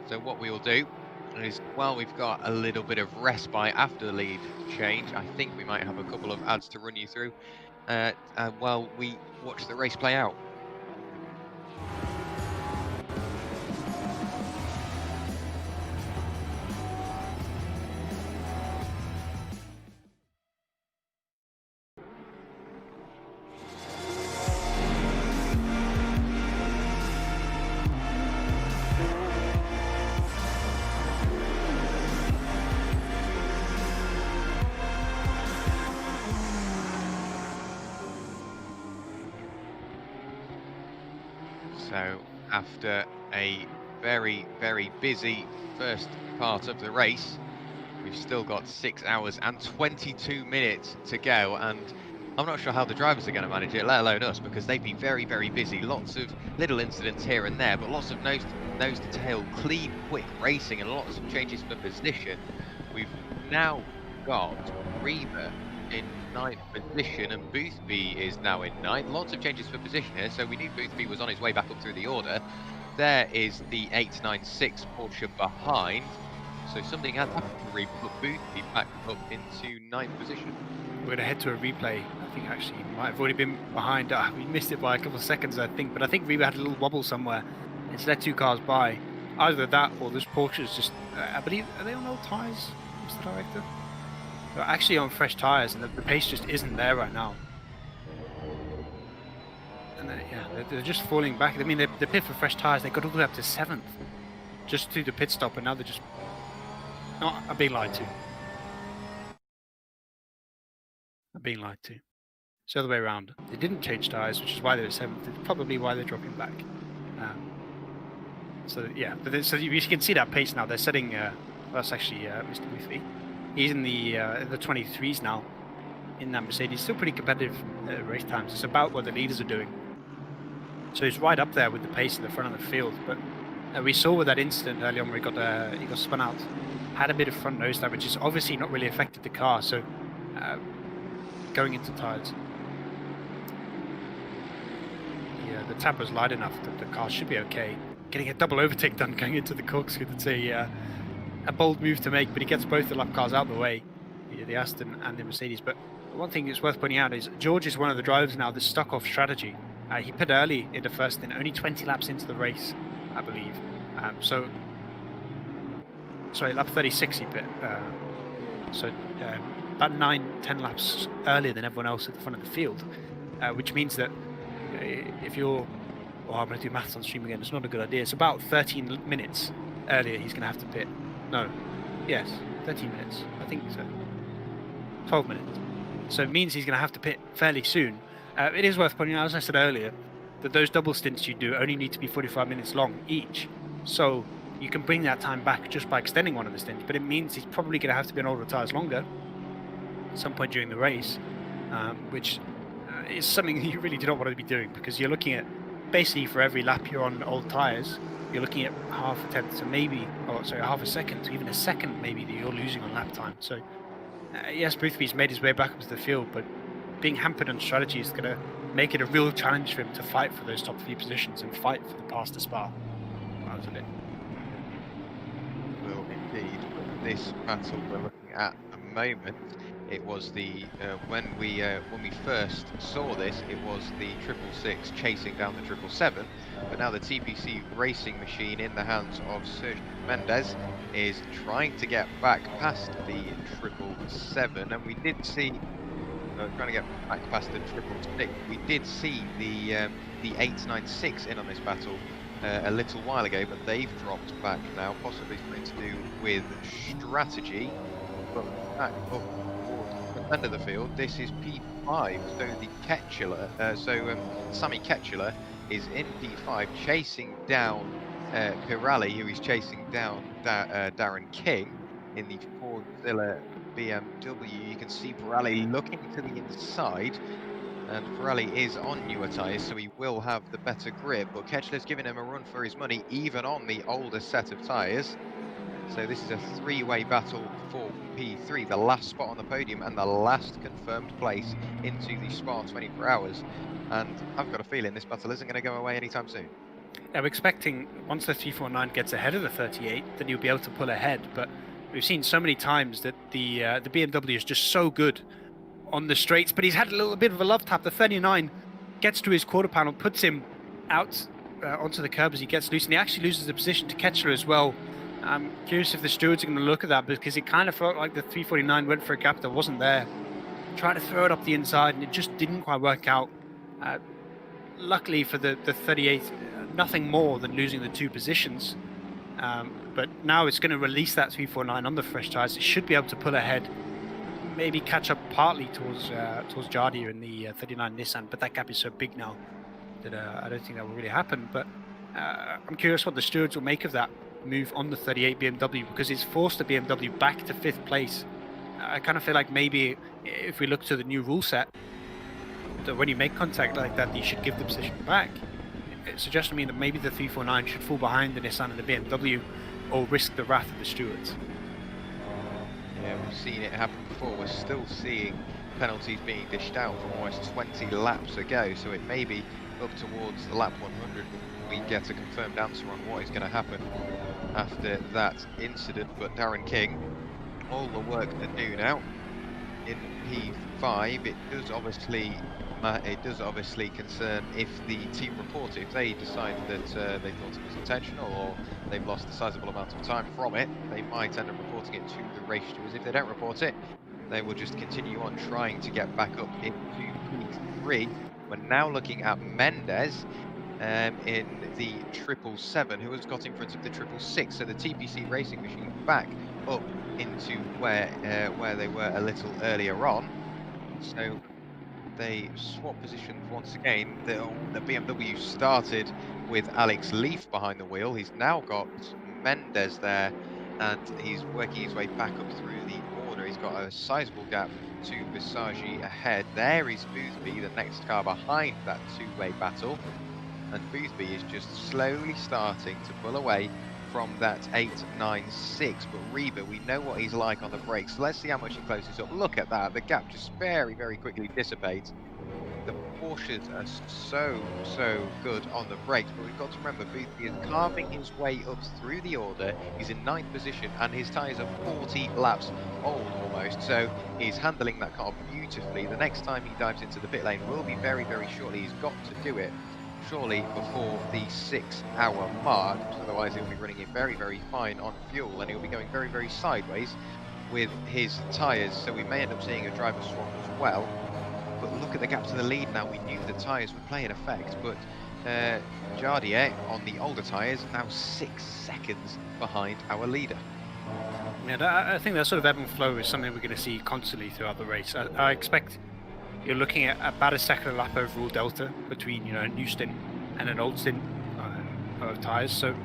So what we will do is, while we've got a little bit of respite after the lead change, I think we might have a couple of ads to run you through while we watch the race play out. So after a very, very busy first part of the race, we've still got 6 hours and 22 minutes to go, and I'm not sure how the drivers are going to manage it, let alone us, because they've been very, very busy. Lots of little incidents here and there, but lots of nose to tail, clean, quick racing, and lots of changes for position. We've now got Reba in 9th position, and Boothby is now in 9th. Lots of changes for position here, so we knew Boothby was on his way back up through the order. There is the 896 Porsche behind, so something has happened to Reba, put Boothby back up into 9th position. We're going to head to a replay. I think actually he might have already been behind. We missed it by a couple of seconds, I think, but I think Reba had a little wobble somewhere. It's let 2 cars by. Either that or this Porsche is just, I believe, are they on old tyres, Mr. Director? They're actually on fresh tyres, and the pace just isn't there right now. And they're just falling back. I mean, they pit for fresh tyres. They got all the way up to 7th just through the pit stop, and now they're just not. I'm being lied to. I'm being lied to. It's the other way around. They didn't change tyres, which is why they're at 7th. It's probably why they're dropping back. So yeah, but so you can see that pace now. They're setting. That's actually Mr. Boothby. He's in the 23s now in that Mercedes. Still pretty competitive race times. It's about what the leaders are doing. So he's right up there with the pace in the front of the field. But we saw with that incident early on where he got spun out, had a bit of front nose damage, which has obviously not really affected the car. So going into tyres, the tap was light enough that the car should be okay. Getting a double overtake done going into the corkscrew. That's a bold move to make, but he gets both the lap cars out of the way, the Aston and the Mercedes. But one thing that's worth pointing out is George is one of the drivers now that's stuck off strategy. He pit early in the first stint, only 20 laps into the race, I believe. Sorry, lap 36 he pit. About 9-10 laps earlier than everyone else at the front of the field, which means that if you're... Oh, I'm going to do maths on stream again. It's not a good idea. It's about 13 minutes earlier he's going to have to pit. No. Yes. 13 minutes. I think so. 12 minutes. So it means he's going to have to pit fairly soon. It is worth pointing out, as I said earlier, that those double stints you do only need to be 45 minutes long each. So you can bring that time back just by extending one of the stints, but it means he's probably going to have to be on older tyres longer at some point during the race, which is something you really do not want to be doing, because you're looking at basically for every lap you're on old tyres, you're looking at half a tenth to maybe, half a second to even a second maybe that you're losing on lap time. So yes, Boothby's made his way back up to the field, but being hampered on strategy is going to make it a real challenge for him to fight for those top 3 positions and fight for the pass to Spa. That was it. Well, indeed. This battle we're looking at the moment, it was the when we first saw this, it was the 666 chasing down the 777, but now the TPC racing machine in the hands of Sergio Mendes is trying to get back past the 777, and we did see trying to get back past the 666. We did see the 896 in on this battle a little while ago, but they've dropped back now, possibly something to do with strategy. But back up towards the end of the field, this is P5, so the Ketchler, Sammy Ketchler is in P5, chasing down Pirelli, who is chasing down Darren King in the Fordzilla BMW. You can see Pirelli looking to the inside, and Pirelli is on newer tyres, so he will have the better grip, but Ketchler's giving him a run for his money, even on the older set of tyres. So this is a three-way battle for P3, the last spot on the podium and the last confirmed place into the Spa 24 Hours. And I've got a feeling this battle isn't going to go away anytime soon. I'm expecting once the 349 gets ahead of the 38, then you'll be able to pull ahead. But we've seen so many times that the BMW is just so good on the straights, but he's had a little bit of a love tap. The 39 gets to his quarter panel, puts him out onto the curb as he gets loose, and he actually loses the position to Ketchler as well. I'm curious if the stewards are going to look at that, because it kind of felt like the 349 went for a gap that wasn't there. Tried to throw it up the inside, and it just didn't quite work out. Luckily for the 38, nothing more than losing the 2 positions. But now it's going to release that 349 on the fresh tyres. It should be able to pull ahead, maybe catch up partly towards Jardia in the 39 Nissan, but that gap is so big now that I don't think that will really happen. But I'm curious what the stewards will make of that move on the 38 BMW, because it's forced the BMW back to 5th place. I kind of feel like maybe if we look to the new rule set, that when you make contact like that, you should give the position back. It suggests to me that maybe the 349 should fall behind the Nissan and the BMW, or risk the wrath of the stewards. Yeah, we've seen it happen before. We're still seeing penalties being dished out from almost 20 laps ago, so it may be up towards the lap 100 we get a confirmed answer on what is going to happen after that incident. But Darren King, all the work to do now in P5. It does obviously concern if the team report it. If they decide that they thought it was intentional, or they've lost a sizable amount of time from it, they might end up reporting it to the race stewards. If they don't report it, they will just continue on trying to get back up into P3. We're now looking at Mendes in the 777, who has got in front of the 666. So the TPC racing machine back up into where they were a little earlier on. So they swap positions once again. The BMW started with Alex Leaf behind the wheel. He's now got Mendes there, and he's working his way back up through the order. He's got a sizable gap to Visagi ahead. There is Boothby, the next car behind that two-way battle. And Boothby is just slowly starting to pull away from that 896. But Reba, we know what he's like on the brakes. Let's see how much he closes up. Look at that. The gap just very, very quickly dissipates. The Porsches are so good on the brakes, but we've got to remember Boothby is carving his way up through the order. He's in 9th position, and his tyres are 40 laps old almost, so he's handling that car beautifully. The next time he dives into the pit lane will be very, very shortly. He's got to do it surely before the 6-hour mark, otherwise he'll be running it very, very fine on fuel, and he'll be going very, very sideways with his tyres, so we may end up seeing a driver swap as well. But look at the gap to the lead now. We knew the tyres would play an effect, but Jardier on the older tyres now 6 seconds behind our leader. Yeah, I think that sort of ebb and flow is something we're going to see constantly throughout the race. I expect you're looking at about a second a lap overall delta between a new stint and an old stint of tyres. So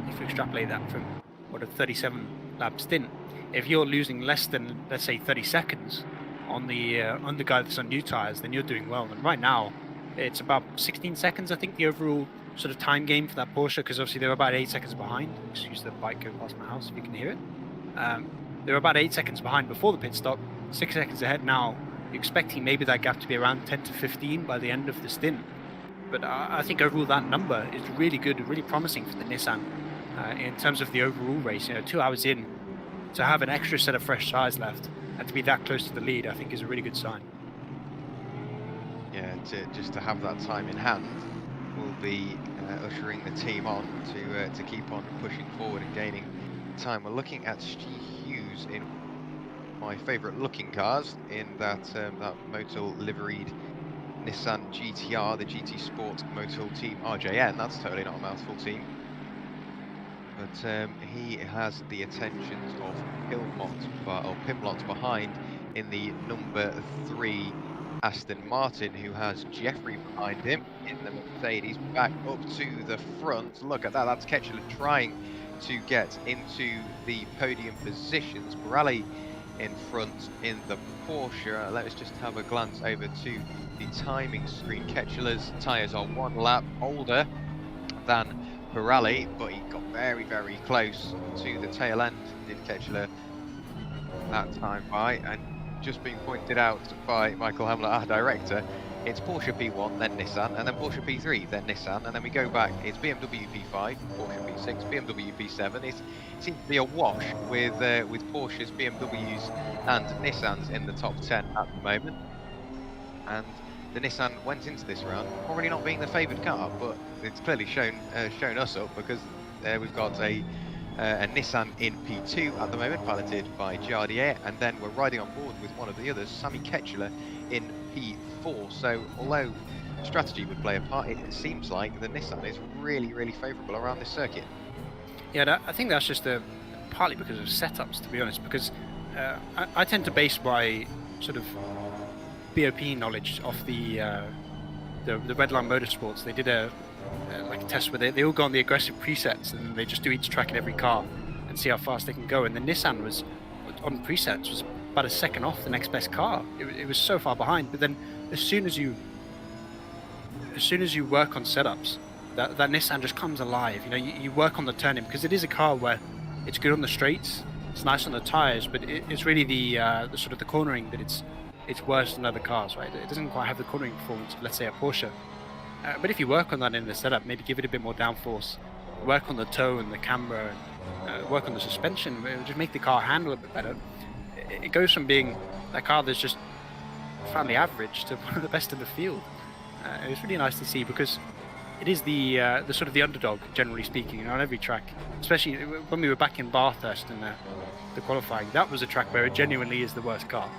if you extrapolate that from a 37 lap stint, if you're losing less than, let's say, 30 seconds on the guy that's on new tyres, then you're doing well. And right now it's about 16 seconds, I think, the overall sort of time game for that Porsche, because obviously they were about 8 seconds behind. Excuse the bike going past my house if you can hear it. They were about 8 seconds behind before the pit stop, 6 seconds ahead now. You're expecting maybe that gap to be around 10 to 15 by the end of the stint. But I think overall that number is really good, really promising for the Nissan in terms of the overall race. 2 hours in, to have an extra set of fresh tyres left and to be that close to the lead, I think is a really good sign. Yeah, just to have that time in hand will be ushering the team on to keep on pushing forward and gaining time. We're looking at Stu Hughes in my favourite looking cars in that Motul liveried Nissan GTR, the GT Sport Motul Team RJN. That's totally not a mouthful team. But he has the attentions of Pimlott behind in the number 3 Aston Martin, who has Jeffrey behind him in the Mercedes, back up to the front. Look at that, that's Ketchler trying to get into the podium positions. Werrell in front in the Porsche. Let us just have a glance over to the timing screen. Ketchler's tyres are 1 lap older than Werrell, but he got very, very close to the tail end, did Ketchler that time by, and just being pointed out by Michael Hamlet, our director, it's Porsche P1, then Nissan, and then Porsche P3, then Nissan, and then we go back, it's BMW P5, Porsche P6, BMW P7. It seems to be a wash with Porsches, BMWs and Nissans in the top 10 at the moment. And the Nissan went into this round already not being the favoured car, but it's clearly shown us up, because we've got a Nissan in P2 at the moment, piloted by Jardier, and then we're riding on board with one of the others, Sammy Ketchler, in P4. So although strategy would play a part, it seems like the Nissan is really, really favourable around this circuit. Yeah, I think that's just partly because of setups, to be honest, because I tend to base my sort of BOP knowledge off the Redline Motorsports. They did like a test where they all go on the aggressive presets, and they just do each track in every car and see how fast they can go. And the Nissan was on presets was about a second off the next best car. It was so far behind. But then as soon as you work on setups, that Nissan just comes alive. You know, you work on the turning, because it is a car where it's good on the straights, it's nice on the tires, but it's really the sort of the cornering that it's worse than other cars, right? It doesn't quite have the cornering performance of, let's say, a Porsche. But if you work on that in the setup, maybe give it a bit more downforce, work on the toe and the camber, and work on the suspension, it will just make the car handle a bit better. It goes from being a car that's just fairly average to one of the best in the field. It's really nice to see, because it is the sort of the underdog, generally speaking, on every track. Especially when we were back in Bathurst in the qualifying, that was a track where it genuinely is the worst car.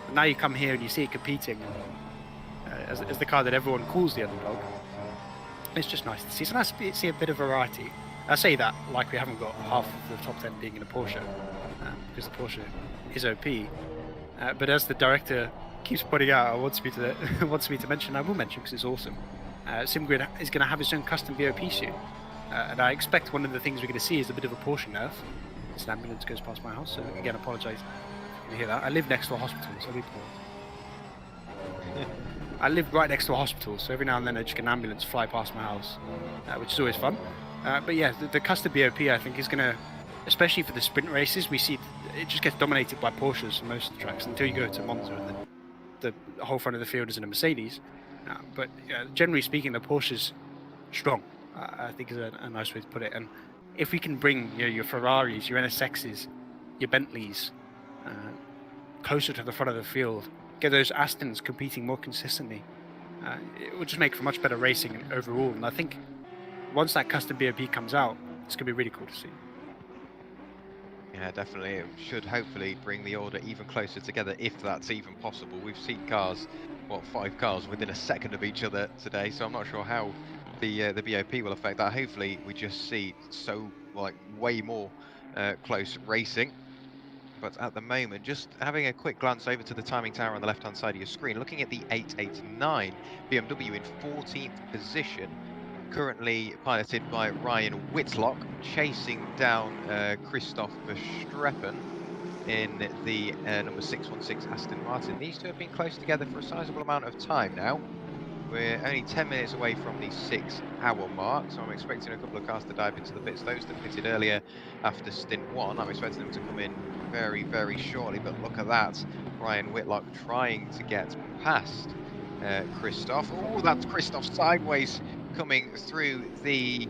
But now you come here and you see it competing as the car that everyone calls the underdog. It's just nice to see. It's nice to see a bit of variety. I say that like we haven't got half of the top 10 being in a Porsche, because the Porsche is OP. But as the director keeps pointing out, wants me to mention, I will mention because it's awesome. SimGrid is going to have its own custom VOP suit, and I expect one of the things we're going to see is a bit of a Porsche nerf. It's an ambulance goes past my house, so again, apologise if you hear that. I live next to a hospital, so I live right next to a hospital, so every now and then I just get an ambulance fly past my house, which is always fun. But yeah, the custom BOP I think is going to, especially for the sprint races, we see it just gets dominated by Porsches for most of the tracks until you go to Monza, and then the whole front of the field is in a Mercedes. But generally speaking, the Porsche's strong, I think is a nice way to put it. And if we can bring your Ferraris, your NSXs, your Bentleys closer to the front of the field, get those Astons competing more consistently, it would just make for much better racing overall. And I think once that custom BOP comes out, it's going to be really cool to see. Yeah, definitely. It should hopefully bring the order even closer together, if that's even possible. We've seen cars, 5 cars within a second of each other today, so I'm not sure how the BOP will affect that. Hopefully we just see way more close racing. But at the moment, just having a quick glance over to the timing tower on the left-hand side of your screen, looking at the 889 BMW in 14th position, currently piloted by Ryan Whitlock, chasing down Christoph Verstappen in the number 616 Aston Martin. These two have been close together for a sizable amount of time now. We're only 10 minutes away from the 6-hour mark, so I'm expecting a couple of cars to dive into the pits. Those that pitted earlier after stint 1, I'm expecting them to come in very, very shortly. But look at that, Ryan Whitlock trying to get past Christoph. Oh, that's Christoph sideways coming through the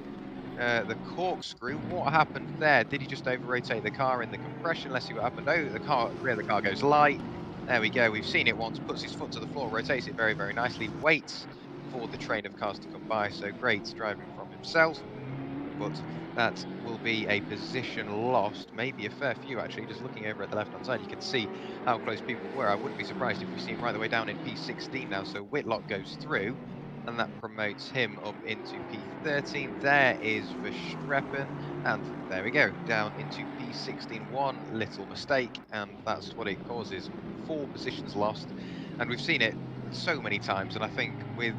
corkscrew. What happened there? Did he just over-rotate the car in the compression? Let's see what happened. Oh, the rear of the car goes light. There we go, we've seen it once, puts his foot to the floor, rotates it very, very nicely, waits for the train of cars to come by, so great driving from himself. But that will be a position lost, maybe a fair few actually. Just looking over at the left-hand side, you can see how close people were. I wouldn't be surprised if we see him right the way down in P16 now, so Whitlock goes through, and that promotes him up into P13. There is Verstappen, and there we go, down into P16. One little mistake, and that's what it causes. 4 positions lost, and we've seen it so many times, and I think with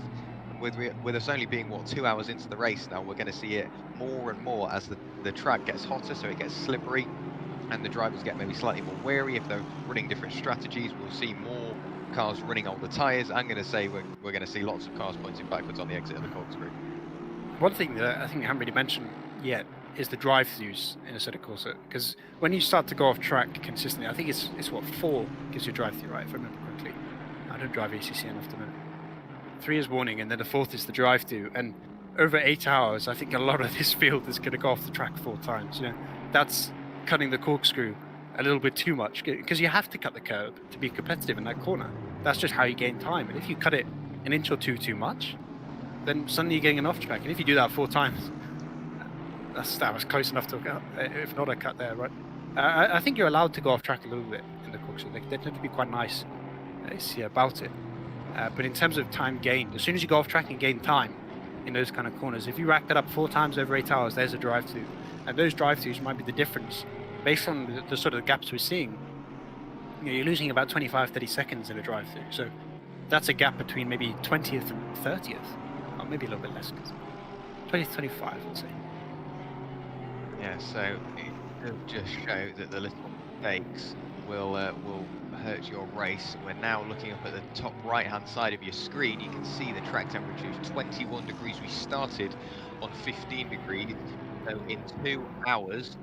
us only being, what, 2 hours into the race now, we're going to see it more and more as the track gets hotter, so it gets slippery, and the drivers get maybe slightly more wary if they're running different strategies. We'll see more cars running older tyres. I'm going to say we're going to see lots of cars pointing backwards on the exit of the corkscrew. One thing that I think I haven't really mentioned yet is the drive-throughs in a Assetto Corsa, because when you start to go off track consistently, I think it's what, 4 gives you a drive-through, right, if I remember correctly. I don't drive ACC enough to know. 3 is warning, and then the 4th is the drive-through, and over 8 hours, I think a lot of this field is going to go off the track 4 times. You know, that's cutting the corkscrew a little bit too much, because you have to cut the curb to be competitive in that corner. That's just how you gain time, and if you cut it an inch or two too much, then suddenly you're getting an off track, and if you do that 4 times, that was close enough to a cut, if not a cut there, right? I think you're allowed to go off track a little bit in the corkscrew. They tend to be quite nice about it. But in terms of time gained, as soon as you go off track and gain time in those kind of corners, if you rack that up 4 times over 8 hours, there's a drive-through. And those drive-throughs might be the difference. Based on the sort of gaps we're seeing, you're losing about 25, 30 seconds in a drive-through. So that's a gap between maybe 20th and 30th. Or maybe a little bit less. 20th, 25, let's say. Yeah, so it will just show that the little mistakes will hurt your race. We're now looking up at the top right-hand side of your screen. You can see the track temperature is 21 degrees. We started on 15 degrees. So in 2 hours,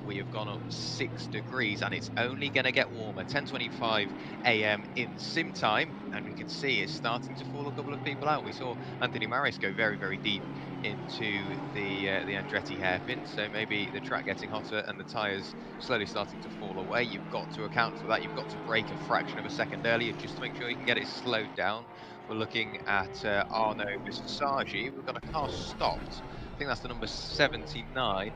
we have gone up 6 degrees, and it's only going to get warmer. 10:25 a.m. in sim time, and we can see it's starting to fall a couple of people out. We saw Anthony Maris go very, very deep into the Andretti hairpin, so maybe the track getting hotter and the tyres slowly starting to fall away. You've got to account for that. You've got to brake a fraction of a second earlier just to make sure you can get it slowed down. We're looking at Arnaud Visagi. We've got a car stopped. I think that's the number 79.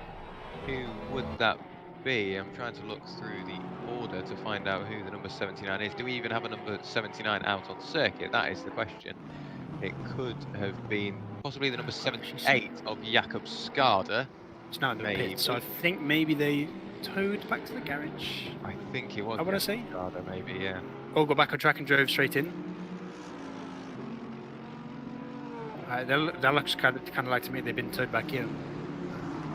Who would that be? I'm trying to look through the order to find out who the number 79 is. Do we even have a number 79 out on circuit? That is the question. It could have been possibly the number 78 of Jakob Skada. It's now in the pit, so I think maybe they towed back to the garage. I think it was. I want to say Skada, maybe, yeah. All got back on track and drove straight in. That looks kind of like to me they've been towed back in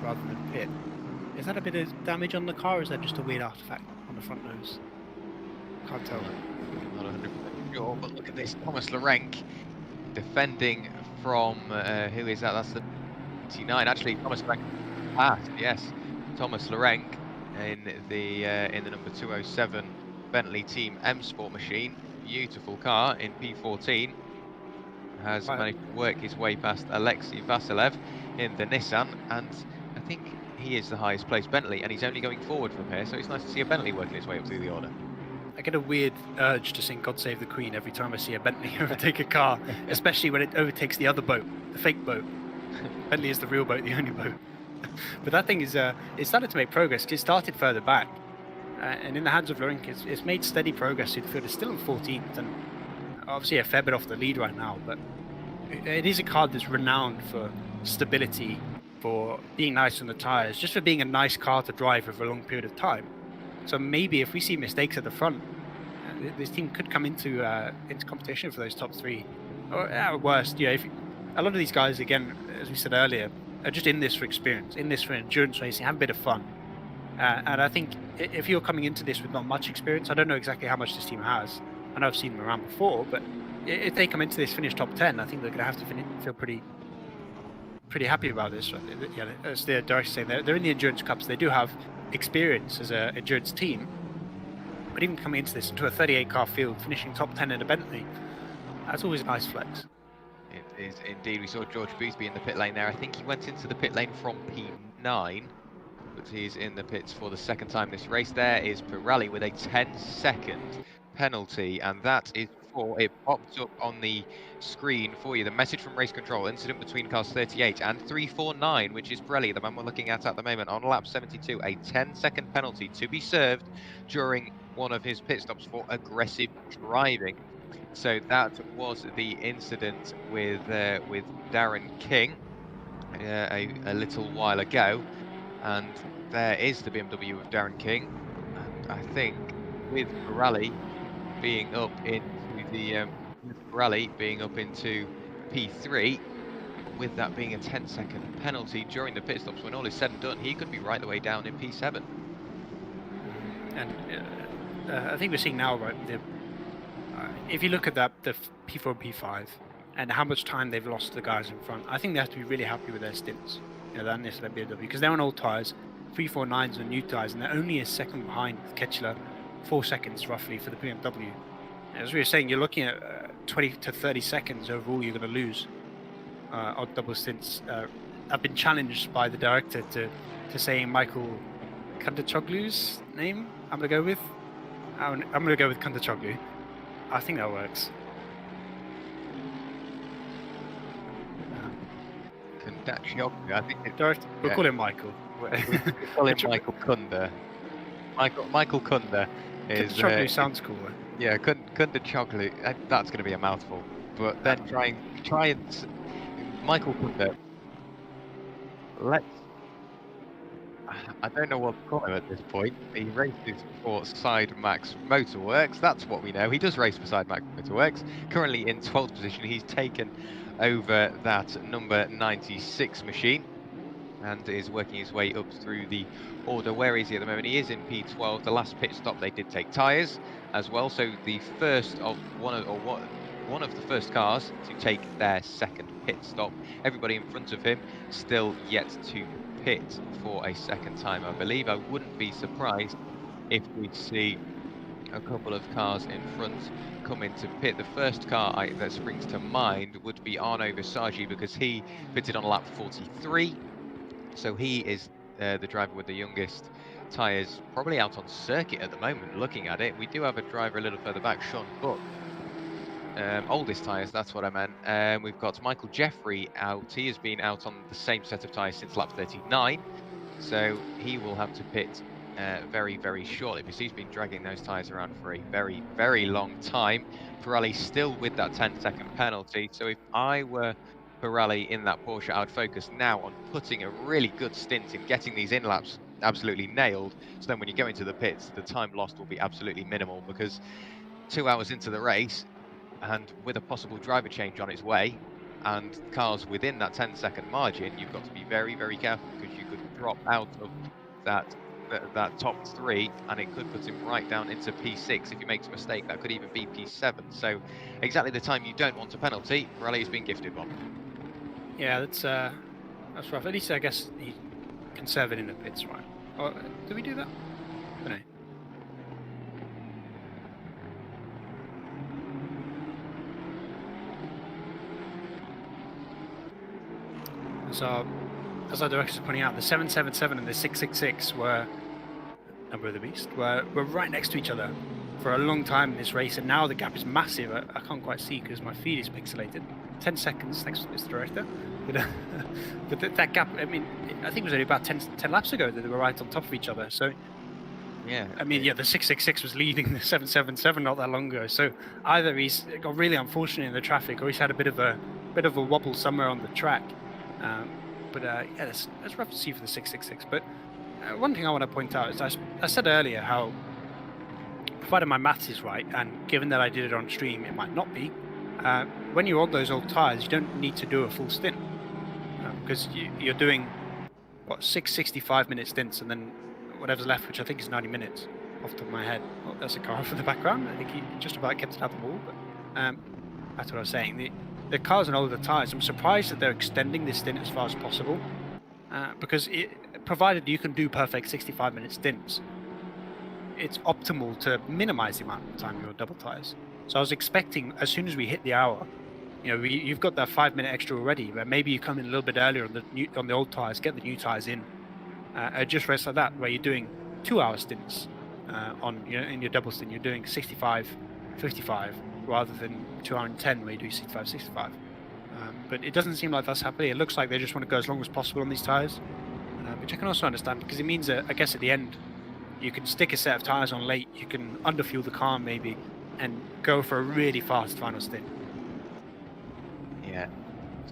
rather than pit. Is that a bit of damage on the car, or is that just a weird artifact on the front nose? Can't tell. I'm not 100% sure, but look at this. Thomas Lorenc defending from, who is that? That's the 29. Actually, Thomas Lorenc passed, yes. Thomas Lorenc in the number 207 Bentley Team M Sport machine. Beautiful car in P14. Has managed to work his way past Alexei Vasilev in the Nissan, and I think he is the highest placed Bentley, and he's only going forward from here, so it's nice to see a Bentley working its way up through the order. I get a weird urge to sing God Save the Queen every time I see a Bentley overtake a car, especially when it overtakes the other boat, the fake boat. Bentley is the real boat, the only boat. But that thing is, it started to make progress. It started further back, and in the hands of Lorenc, it's made steady progress. It's still in 14th, and obviously a fair bit off the lead right now, but it is a car that's renowned for stability, for being nice on the tyres, just for being a nice car to drive over a long period of time. So maybe if we see mistakes at the front, this team could come into competition for those top 3. Or at worst, a lot of these guys, again, as we said earlier, are just in this for experience, in this for endurance racing, have a bit of fun. And I think if you're coming into this with not much experience, I don't know exactly how much this team has. I know I've seen them around before, but if they come into this finish top 10, I think they're going to have to feel pretty happy about this. Yeah, as the director saying, they're in the endurance cups. They do have experience as an endurance team, but even coming into this, into a 38 car field, finishing top 10 in a Bentley, that's always a nice flex. It is indeed. We saw George Boothby in the pit lane there. I think he went into the pit lane from P9, but he's in the pits for the second time this race. There is Pirelli with a 10-second penalty, and that is for, it popped up on the screen for you, the message from race control: incident between cars 38 and 349, which is Pirelli, the man we're looking at the moment, on lap 72, a 10-second penalty to be served during one of his pit stops for aggressive driving. So that was the incident with Darren King a little while ago, and there is the BMW of Darren King. And I think with Werrell being up into the rally being up into P3, with that being a 10-second penalty during the pit stops. When all is said and done, he could be right the way down in P7. And I think we're seeing now, right, if you look at that, the P4 and P5, and how much time they've lost to the guys in front, I think they have to be really happy with their stints, than this BMW, because they're on old tyres, 349s on new tyres, and they're only a second behind Ketchler, 4 seconds roughly for the BMW. As we were saying, you're looking at 20 to 30 seconds overall you're going to lose on double stints. I've been challenged by the director to say Michael Kundachoglu's name. I'm going to go with Kundachoglu. I think that works. Kundachoglu, I think Director, we'll call him Michael. We'll call him Michael Kunda. Michael Kunda is... Kundachoglu sounds cooler. Yeah, Kundachoglu, that's going to be a mouthful. But then try and... Michael Kunda, I don't know what to call him at this point. He races for Side Max Motorworks. That's what we know. He does race for Side Max Motorworks. Currently in 12th position. He's taken over that number 96 machine and is working his way up through the order. Where is he at the moment? He is in P12. The last pit stop, they did take tyres as well. So the first of one of the first cars to take their second pit stop. Everybody in front of him still yet to pit for a second time, I believe. I wouldn't be surprised if we see a couple of cars in front come into pit. The first car that springs to mind would be Arnaud Visagi, because he pitted on lap 43. So he is the driver with the youngest tyres, probably out on circuit at the moment, looking at it. We do have a driver a little further back, Sean Buck. Oldest tyres, that's what I meant. We've got Michael Jeffrey out. He has been out on the same set of tyres since lap 39, so he will have to pit very, very shortly, because he's been dragging those tyres around for a very, very long time. Pirelli still with that 10-second penalty, so if I were Pirelli in that Porsche, I would focus now on putting a really good stint in getting these in laps absolutely nailed, so then when you go into the pits, the time lost will be absolutely minimal, because 2 hours into the race, and with a possible driver change on its way, and cars within that 10-second margin, you've got to be very, very careful, because you could drop out of that top 3, and it could put him right down into P6. If he makes a mistake, that could even be P7. So exactly the time you don't want a penalty, Pirelli's been gifted one. Yeah, that's rough. At least I guess he conserve it in the pits, right? Or do we do that? I don't know. So, as our director is pointing out, the 777 and the 666 were, number of the beast, were right next to each other for a long time in this race, and now the gap is massive. I can't quite see because my feed is pixelated. 10 seconds, thanks to Mr. Director. But that gap, I mean, I think it was only about 10 laps ago that they were right on top of each other. So, yeah. I mean, yeah, the 666 was leading the 777 not that long ago. So either he's got really unfortunate in the traffic, or he's had a bit of a wobble somewhere on the track. Yeah, that's rough to see for the 666. But one thing I want to point out is I said earlier how, provided my maths is right, and given that I did it on stream, it might not be, when you're on those old tyres, you don't need to do a full stint. Because you're doing, 65-minute stints, and then whatever's left, which I think is 90 minutes, off the top of my head. Oh, there's a car from the background. I think he just about kept it out the wall, but that's what I was saying. The cars and older tyres, I'm surprised that they're extending this stint as far as possible, because provided you can do perfect 65-minute stints, it's optimal to minimise the amount of time you're on double tyres. So I was expecting, as soon as we hit the hour, you've got that 5-minute extra already, but maybe you come in a little bit earlier on the old tyres, get the new tyres in, just race like that, where you're doing 2-hour stints in your double stint, you're doing 65, 55, rather than 2 hour and 10 where you do 65, 65. But it doesn't seem like that's happening. It looks like they just want to go as long as possible on these tyres, which I can also understand, because it means that, I guess, at the end, you can stick a set of tyres on late, you can underfuel the car maybe, and go for a really fast final stint. Yeah,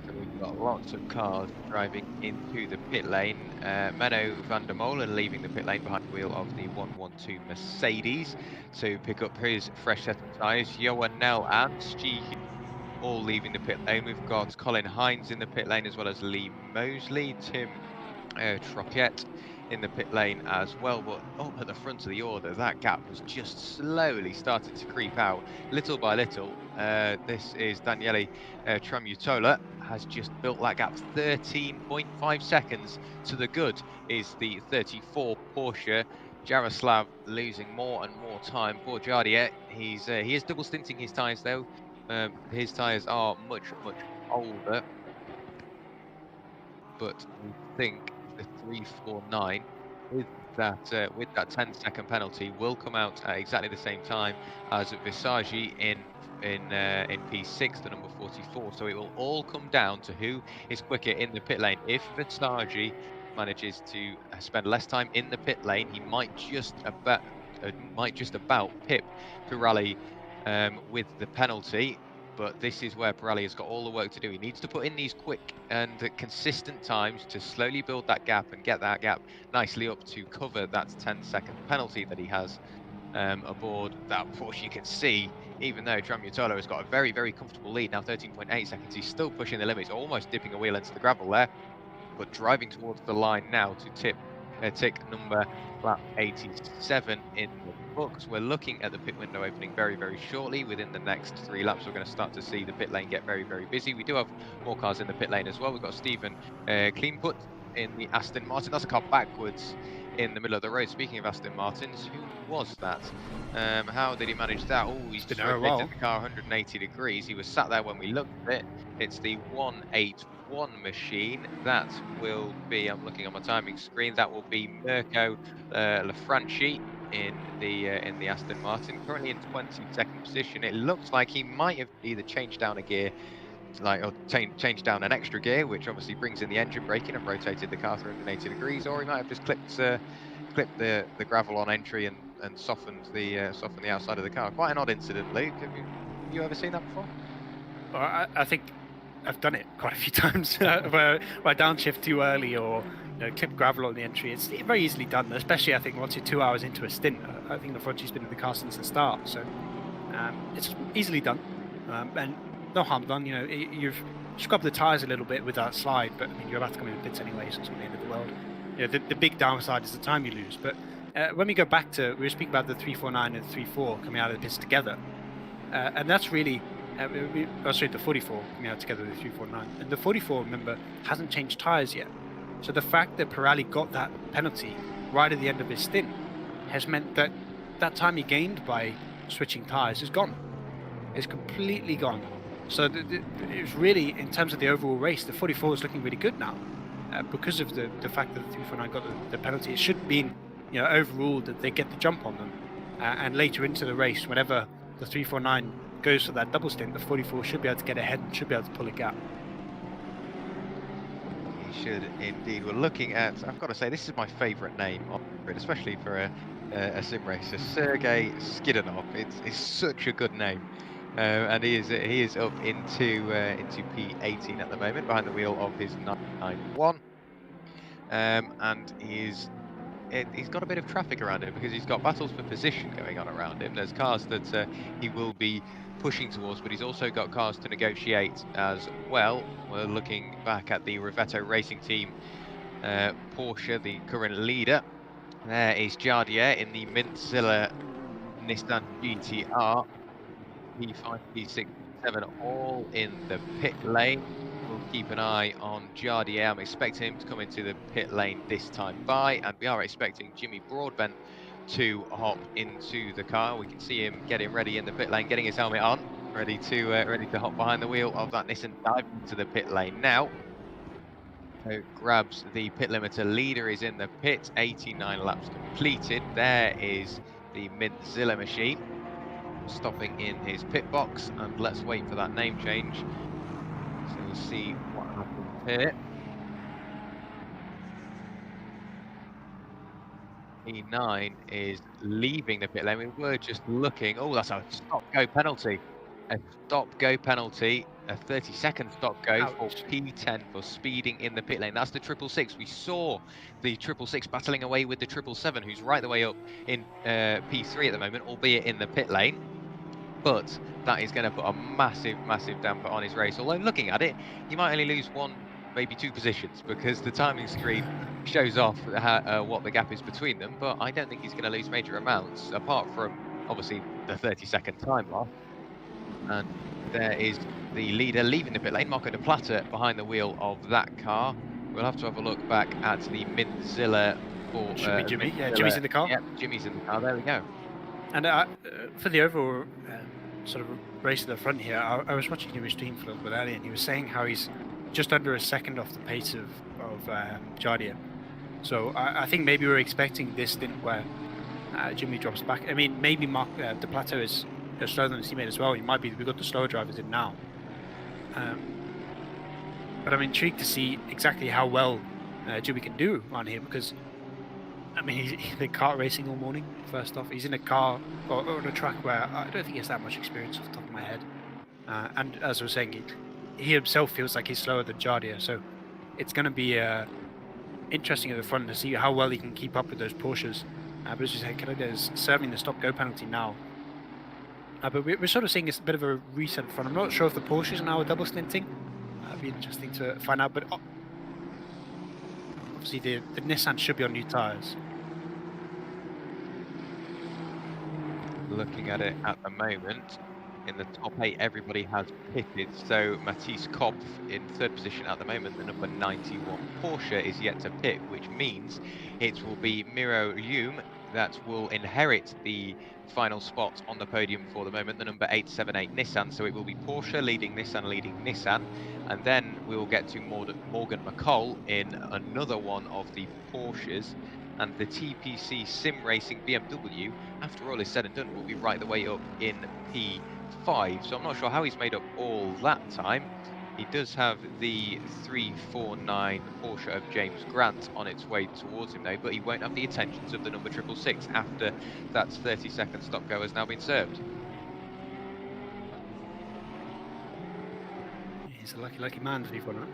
so we've got lots of cars driving into the pit lane. Menno van der Molen leaving the pit lane behind the wheel of the 112 Mercedes to pick up his fresh set of tyres. Johan Nel and Stu all leaving the pit lane. We've got Colin Hines in the pit lane as well as Lee Mosley, Tim Troquet in the pit lane as well. But up at the front of the order, that gap was just slowly starting to creep out little by little. This is Daniele Tramutola has just built that gap 13.5 seconds to the good is the 34 Porsche. Jaroslav losing more and more time. Poor Jardier, he is double stinting his tyres though. His tyres are much older, but we think the 349 with that 10-second penalty will come out at exactly the same time as Visagi in P6, the number 44. So it will all come down to who is quicker in the pit lane. If Visagi manages to spend less time in the pit lane, he might just about pip Pirelli with the penalty. But this is where Pirelli has got all the work to do. He needs to put in these quick and consistent times to slowly build that gap and get that gap nicely up to cover that 10-second penalty that he has aboard that Porsche. You can see, even though Tramutola has got a very comfortable lead now, 13.8 seconds, he's still pushing the limits, almost dipping a wheel into the gravel there, but driving towards the line now to tick number lap 87 in the books. We're looking at the pit window opening very shortly. Within the next 3 laps, we're going to start to see the pit lane get very busy. We do have more cars in the pit lane as well. We've got Stephen Cleanput in the Aston Martin. That's a car backwards in the middle of the road. Speaking of Aston Martins, who was that? How did he manage that? Oh, he's just rotated the car 180 degrees. He was sat there when we looked at it. It's the 181 machine. That will be, I'm looking on my timing screen, that will be Mirko Lafranchi in the Aston Martin, currently in 22nd position. It looks like he might have either changed down a gear, or changed down an extra gear, which obviously brings in the engine braking and rotated the car 380 degrees, or he might have just clipped the gravel on entry and softened the outside of the car. Quite an odd incident, Luke. Have you ever seen that before? Well, I think I've done it quite a few times where I downshift too early or clip gravel on the entry. It's very easily done, especially I think once you're 2 hours into a stint. I think Lafranchi's been in the car since the start, so it's easily done and no harm done. You've scrubbed the tyres a little bit with that slide, but I mean, you're about to come in the pits anyway, so it's not the end of the world. The big downside is the time you lose. But when we go back to, we were speaking about the 349 and the 34 coming out of the pits together, and that's really. The 44 coming out together with the 349. And the 44, remember, hasn't changed tyres yet. So the fact that Pirelli got that penalty right at the end of his stint has meant that that time he gained by switching tyres is gone. It's completely gone. So it was really, in terms of the overall race, the 44 is looking really good now. Because of the fact that the 349 got the penalty. It should have been overruled that they get the jump on them. And later into the race, whenever the 349 goes for that double stint, the 44 should be able to get ahead and should be able to pull a gap. He should indeed. We're looking at, I've got to say, this is my favourite name on grid, especially for a sim racer, Sergei Skidanov. It's such a good name, and he is up into P18 at the moment, behind the wheel of his 991, and he's got a bit of traffic around him because he's got battles for position going on around him. There's cars that he will be pushing towards, but he's also got cars to negotiate as well. We're looking back at the Rivetto Racing Team Porsche, the current leader. There is Jardier in the Mintzilla Nissan GTR. P5, P6, P7, all in the pit lane. We'll keep an eye on Jardier. I'm expecting him to come into the pit lane this time by, and we are expecting Jimmy Broadbent to hop into the car. We can see him getting ready in the pit lane, getting his helmet on, ready to hop behind the wheel of that Nissan, dive into the pit lane now. So grabs the pit limiter. Leader is in the pit, 89 laps completed. There is the Mintzilla machine stopping in his pit box, and let's wait for that name change. So we'll see what happens here. E9 is leaving the pit lane. We were just looking. Oh, that's a stop-go penalty. A stop-go penalty a 30-second stop go for Ouch. P10 for speeding in the pit lane. That's the 666. We saw the 666 battling away with the 777, who's right the way up in P3 at the moment, albeit in the pit lane. But that is going to put a massive, massive damper on his race. Although looking at it, he might only lose 1, maybe 2 positions, because the timing screen shows off what the gap is between them. But I don't think he's going to lose major amounts, apart from obviously the 30-second time loss. And there is the leader leaving the pit lane, Marco de Plata, behind the wheel of that car. We'll have to have a look back at the Mintzilla for Should be Jimmy. Yeah, Jimmy's in the car. Yep, Jimmy's in the car. There we go. And for the overall sort of race at the front here, I was watching Jimmy's stream for a little bit earlier, and he was saying how he's just under a second off the pace of Jardia. So I think maybe we're expecting this stint where Jimmy drops back. I mean, maybe Mark de Plateau is slower than his teammate as well. He might be. We've got the slower drivers in now. But I'm intrigued to see exactly how well Jimmy can do on here, because I mean, he's been kart racing all morning. First off, he's in a car or on a track where I don't think he has that much experience off the top of my head. And as I was saying, he himself feels like he's slower than Jardia, so it's going to be interesting at the front to see how well he can keep up with those Porsches. But as you say, Canada is serving the stop-go penalty now. But we're sort of seeing a bit of a reset front. I'm not sure if the Porsches now are double stinting. It'd be interesting to find out. But obviously the Nissan should be on new tyres. Looking at it at the moment, in the top 8, everybody has pitted. So Matisse Kopf in 3rd position at the moment. The number 91 Porsche is yet to pit, which means it will be Miro Hume that will inherit the final spot on the podium for the moment, the number 878 Nissan. So it will be Porsche leading Nissan, and then we will get to Morgan McCall in another one of the Porsches, and the TPC Sim Racing BMW, after all is said and done, will be right the way up in P5. So I'm not sure how he's made up all that time. He does have the 349 Porsche of James Grant on its way towards him though, but he won't have the attentions of the number 666 after that 30-second stop go has now been served. He's a lucky man to leave one.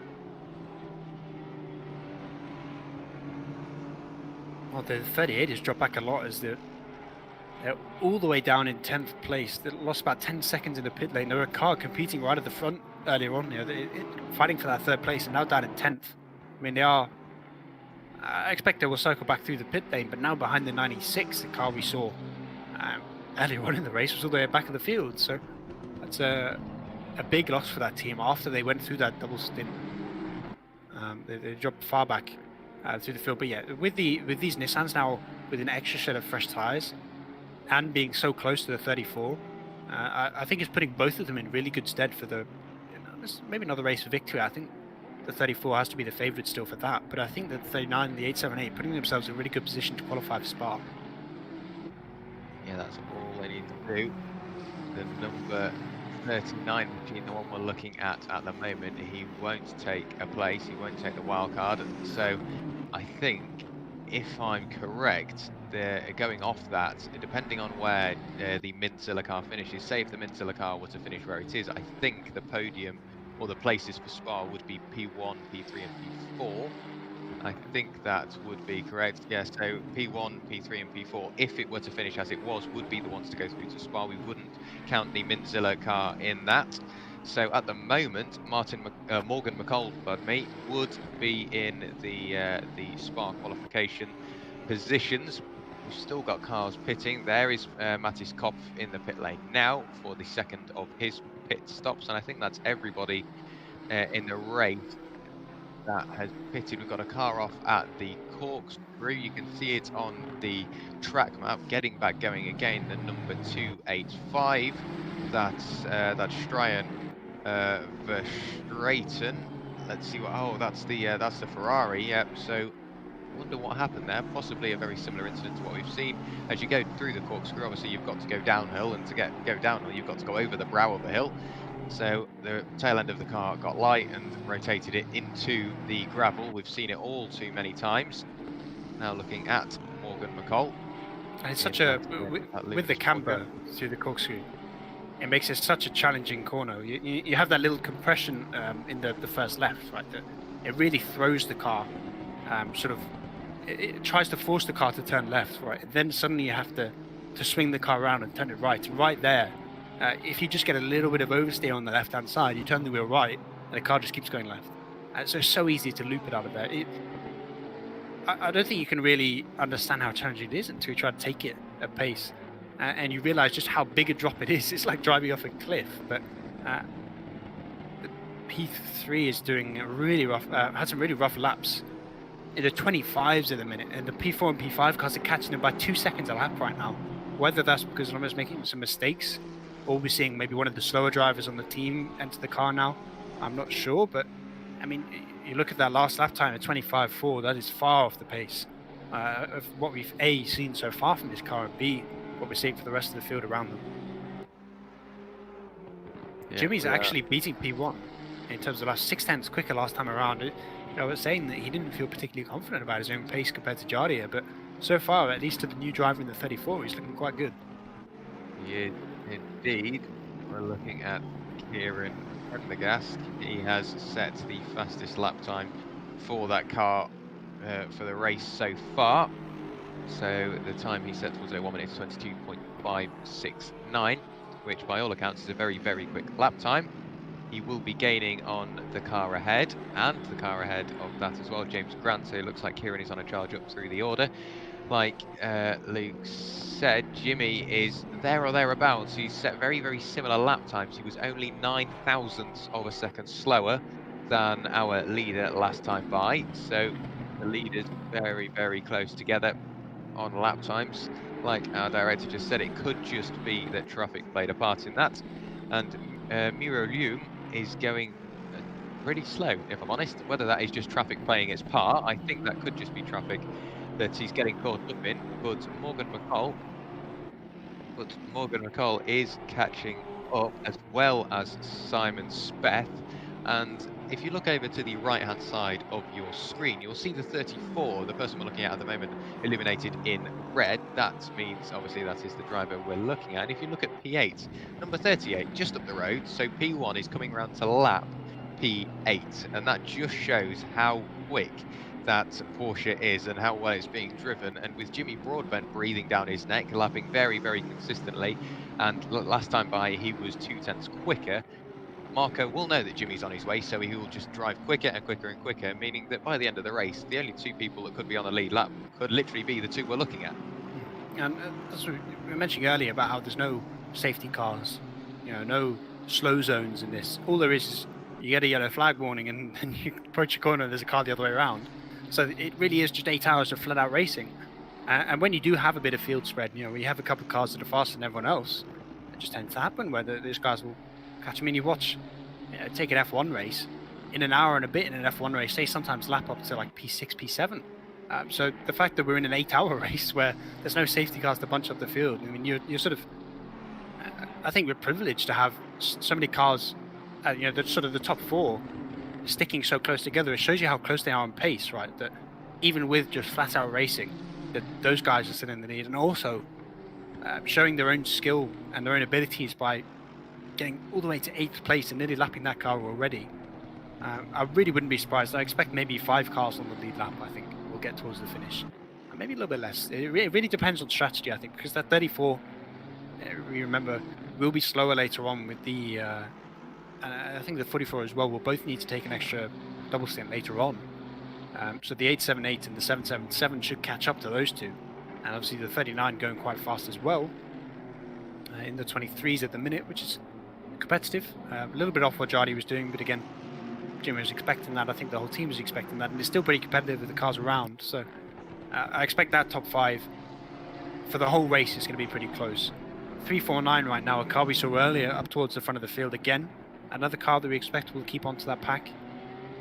Well, the 38 has dropped back a lot as they're all the way down in 10th place. They lost about 10 seconds in the pit lane. There were a car competing right at the front earlier on, fighting for that 3rd place, and now down in 10th. I mean, they are. I expect they will circle back through the pit lane, but now behind the 96, the car we saw earlier on in the race was all the way back of the field. So that's a big loss for that team after they went through that double stint. They dropped far back through the field. But yeah, with these Nissans now with an extra set of fresh tyres and being so close to the 34, I think it's putting both of them in really good stead for the maybe not the race for victory. I think the 34 has to be the favourite still for that, but I think that the 39 and the 878 putting themselves in a really good position to qualify for Spa. Yeah, that's all they need to do. The number 39, which is the one we're looking at the moment, he won't take a place, he won't take the wild card. So I think, if I'm correct, they're going off that, depending on where the Mintzilla car finishes. Say if the Mintzilla car were to finish where it is, I think the podium or the places for Spa would be P1, P3 and P4. I think that would be correct. Yes, so P1, P3 and P4, if it were to finish as it was, would be the ones to go through to Spa. We wouldn't count the Mintzilla car in that. So at the moment, Morgan McCall, would be in the Spa qualification positions. We've still got cars pitting. There is Matisse Kopf in the pit lane now for the second of his pit stops, and I think that's everybody in the race that has pitted. We've got a car off at the corkscrew. You can see it on the track map, getting back going again, the number 285. That's Strayan Verstraeten. Let's see what. Oh, that's the Ferrari. Yep. So, wonder what happened there. Possibly a very similar incident to what we've seen. As you go through the corkscrew, obviously you've got to go downhill, and to go downhill, you've got to go over the brow of the hill. So the tail end of the car got light and rotated it into the gravel. We've seen it all too many times. Now looking at Morgan McCall. And it's such a with the camber through the corkscrew. it makes it such a challenging corner. You have that little compression in the first left, right? That it really throws the car, sort of. It tries to force the car to turn left, right? And then suddenly you have to swing the car around and turn it right. And right there, if you just get a little bit of oversteer on the left-hand side, you turn the wheel right, and the car just keeps going left. So it's so easy to loop it out of there. I don't think you can really understand how challenging it is until you try to take it at pace. And you realize just how big a drop it is. It's like driving off a cliff. But P3 is doing a really rough, had some really rough laps in the 25s at the minute, and the P4 and P5 cars are catching them by 2 seconds a lap right now. Whether that's because Lombar's making some mistakes, or we're seeing maybe one of the slower drivers on the team enter the car now, I'm not sure. But I mean, you look at that last lap time at 25.4, that is far off the pace of what we've A, seen so far from this car, and B, what we're seeing for the rest of the field around them. Yeah, Jimmy's actually beating P1 in terms of last 6 tenths quicker last time around. I was saying that he didn't feel particularly confident about his own pace compared to Jardia, but so far, at least to the new driver in the 34, he's looking quite good. Yeah, indeed. We're looking at Kieran Prendergast. He has set the fastest lap time for that car for the race so far. So the time he set was 1 minute 22.569, which by all accounts is a very, very quick lap time. He will be gaining on the car ahead, and the car ahead of that as well, James Grant. So it looks like Kieran is on a charge up through the order. Like Luke said, Jimmy is there or thereabouts. He's set very, very similar lap times. He was only 9 thousandths of a second slower than our leader last time by. So the leaders very, very close together on lap times. Like our director just said, it could just be that traffic played a part in that. And Miro Liu is going pretty slow, if I'm honest. Whether that is just traffic playing its part, I think that could just be traffic that he's getting caught up in. But Morgan McCall is catching up, as well as Simon Speth. And if you look over to the right-hand side of your screen, you'll see the 34, the person we're looking at the moment, illuminated in red. That means, obviously, that is the driver we're looking at. And if you look at P8, number 38, just up the road, so P1 is coming around to lap P8. And that just shows how quick that Porsche is and how well it's being driven. And with Jimmy Broadbent breathing down his neck, lapping very, very consistently. And last time by, he was 2 tenths quicker. Marco will know that Jimmy's on his way, so he will just drive quicker and quicker and quicker, meaning that by the end of the race, the only 2 people that could be on the lead lap could literally be the 2 we're looking at. And as we were mentioning earlier about how there's no safety cars, no slow zones in this. All there is you get a yellow flag warning and you approach a corner and there's a car the other way around. So it really is just 8 hours of flat out racing. And when you do have a bit of field spread, when you have a couple of cars that are faster than everyone else, it just tends to happen where these guys will catch. I mean, you watch, take an F1 race, in an hour and a bit in an F1 race, they sometimes lap up to like P6, P7. So the fact that we're in an 8-hour race where there's no safety cars to bunch up the field, I mean, you're sort of, I think we're privileged to have so many cars, the sort of the top 4 sticking so close together. It shows you how close they are on pace, right? That even with just flat out racing, that those guys are still in the lead, and also showing their own skill and their own abilities by getting all the way to 8th place and nearly lapping that car already. I really wouldn't be surprised. I expect maybe 5 cars on the lead lap, I think, will get towards the finish. Maybe a little bit less. It really depends on strategy, I think, because that 34, we remember, will be slower later on with the... I think the 44 as well will both need to take an extra double stint later on. So the 878 and the 777 should catch up to those 2. And obviously the 39 going quite fast as well. In the 23s at the minute, which is competitive. A little bit off what Jardy was doing, but again, Jimmy was expecting that. I think the whole team was expecting that. And it's still pretty competitive with the cars around. So I expect that top 5 for the whole race is going to be pretty close. 349 right now, a car we saw earlier up towards the front of the field again. Another car that we expect will keep onto that pack.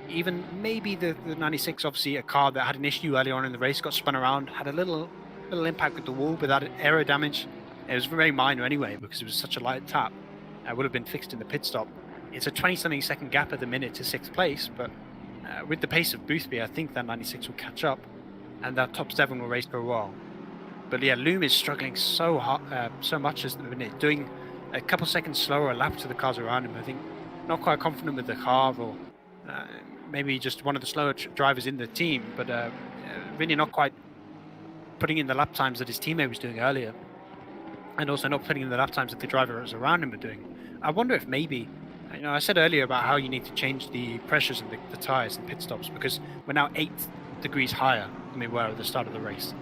Even maybe the 96, obviously a car that had an issue earlier on in the race, got spun around, had a little impact with the wall, but that aero damage, it was very minor anyway because it was such a light tap. It would have been fixed in the pit stop. It's a 20-something second gap at the minute to 6th place, but with the pace of Boothby, I think that 96 will catch up, and that top 7 will race for a while. But yeah, Loom is struggling so hard, so much at the minute, doing a couple seconds slower a lap to the cars around him. I think not quite confident with the car, or maybe just one of the slower drivers in the team, but really not quite putting in the lap times that his teammate was doing earlier, and also not putting in the lap times that the drivers around him were doing. I wonder if maybe, I said earlier about how you need to change the pressures of the tires and pit stops, because we're now 8 degrees higher than we were at the start of the race.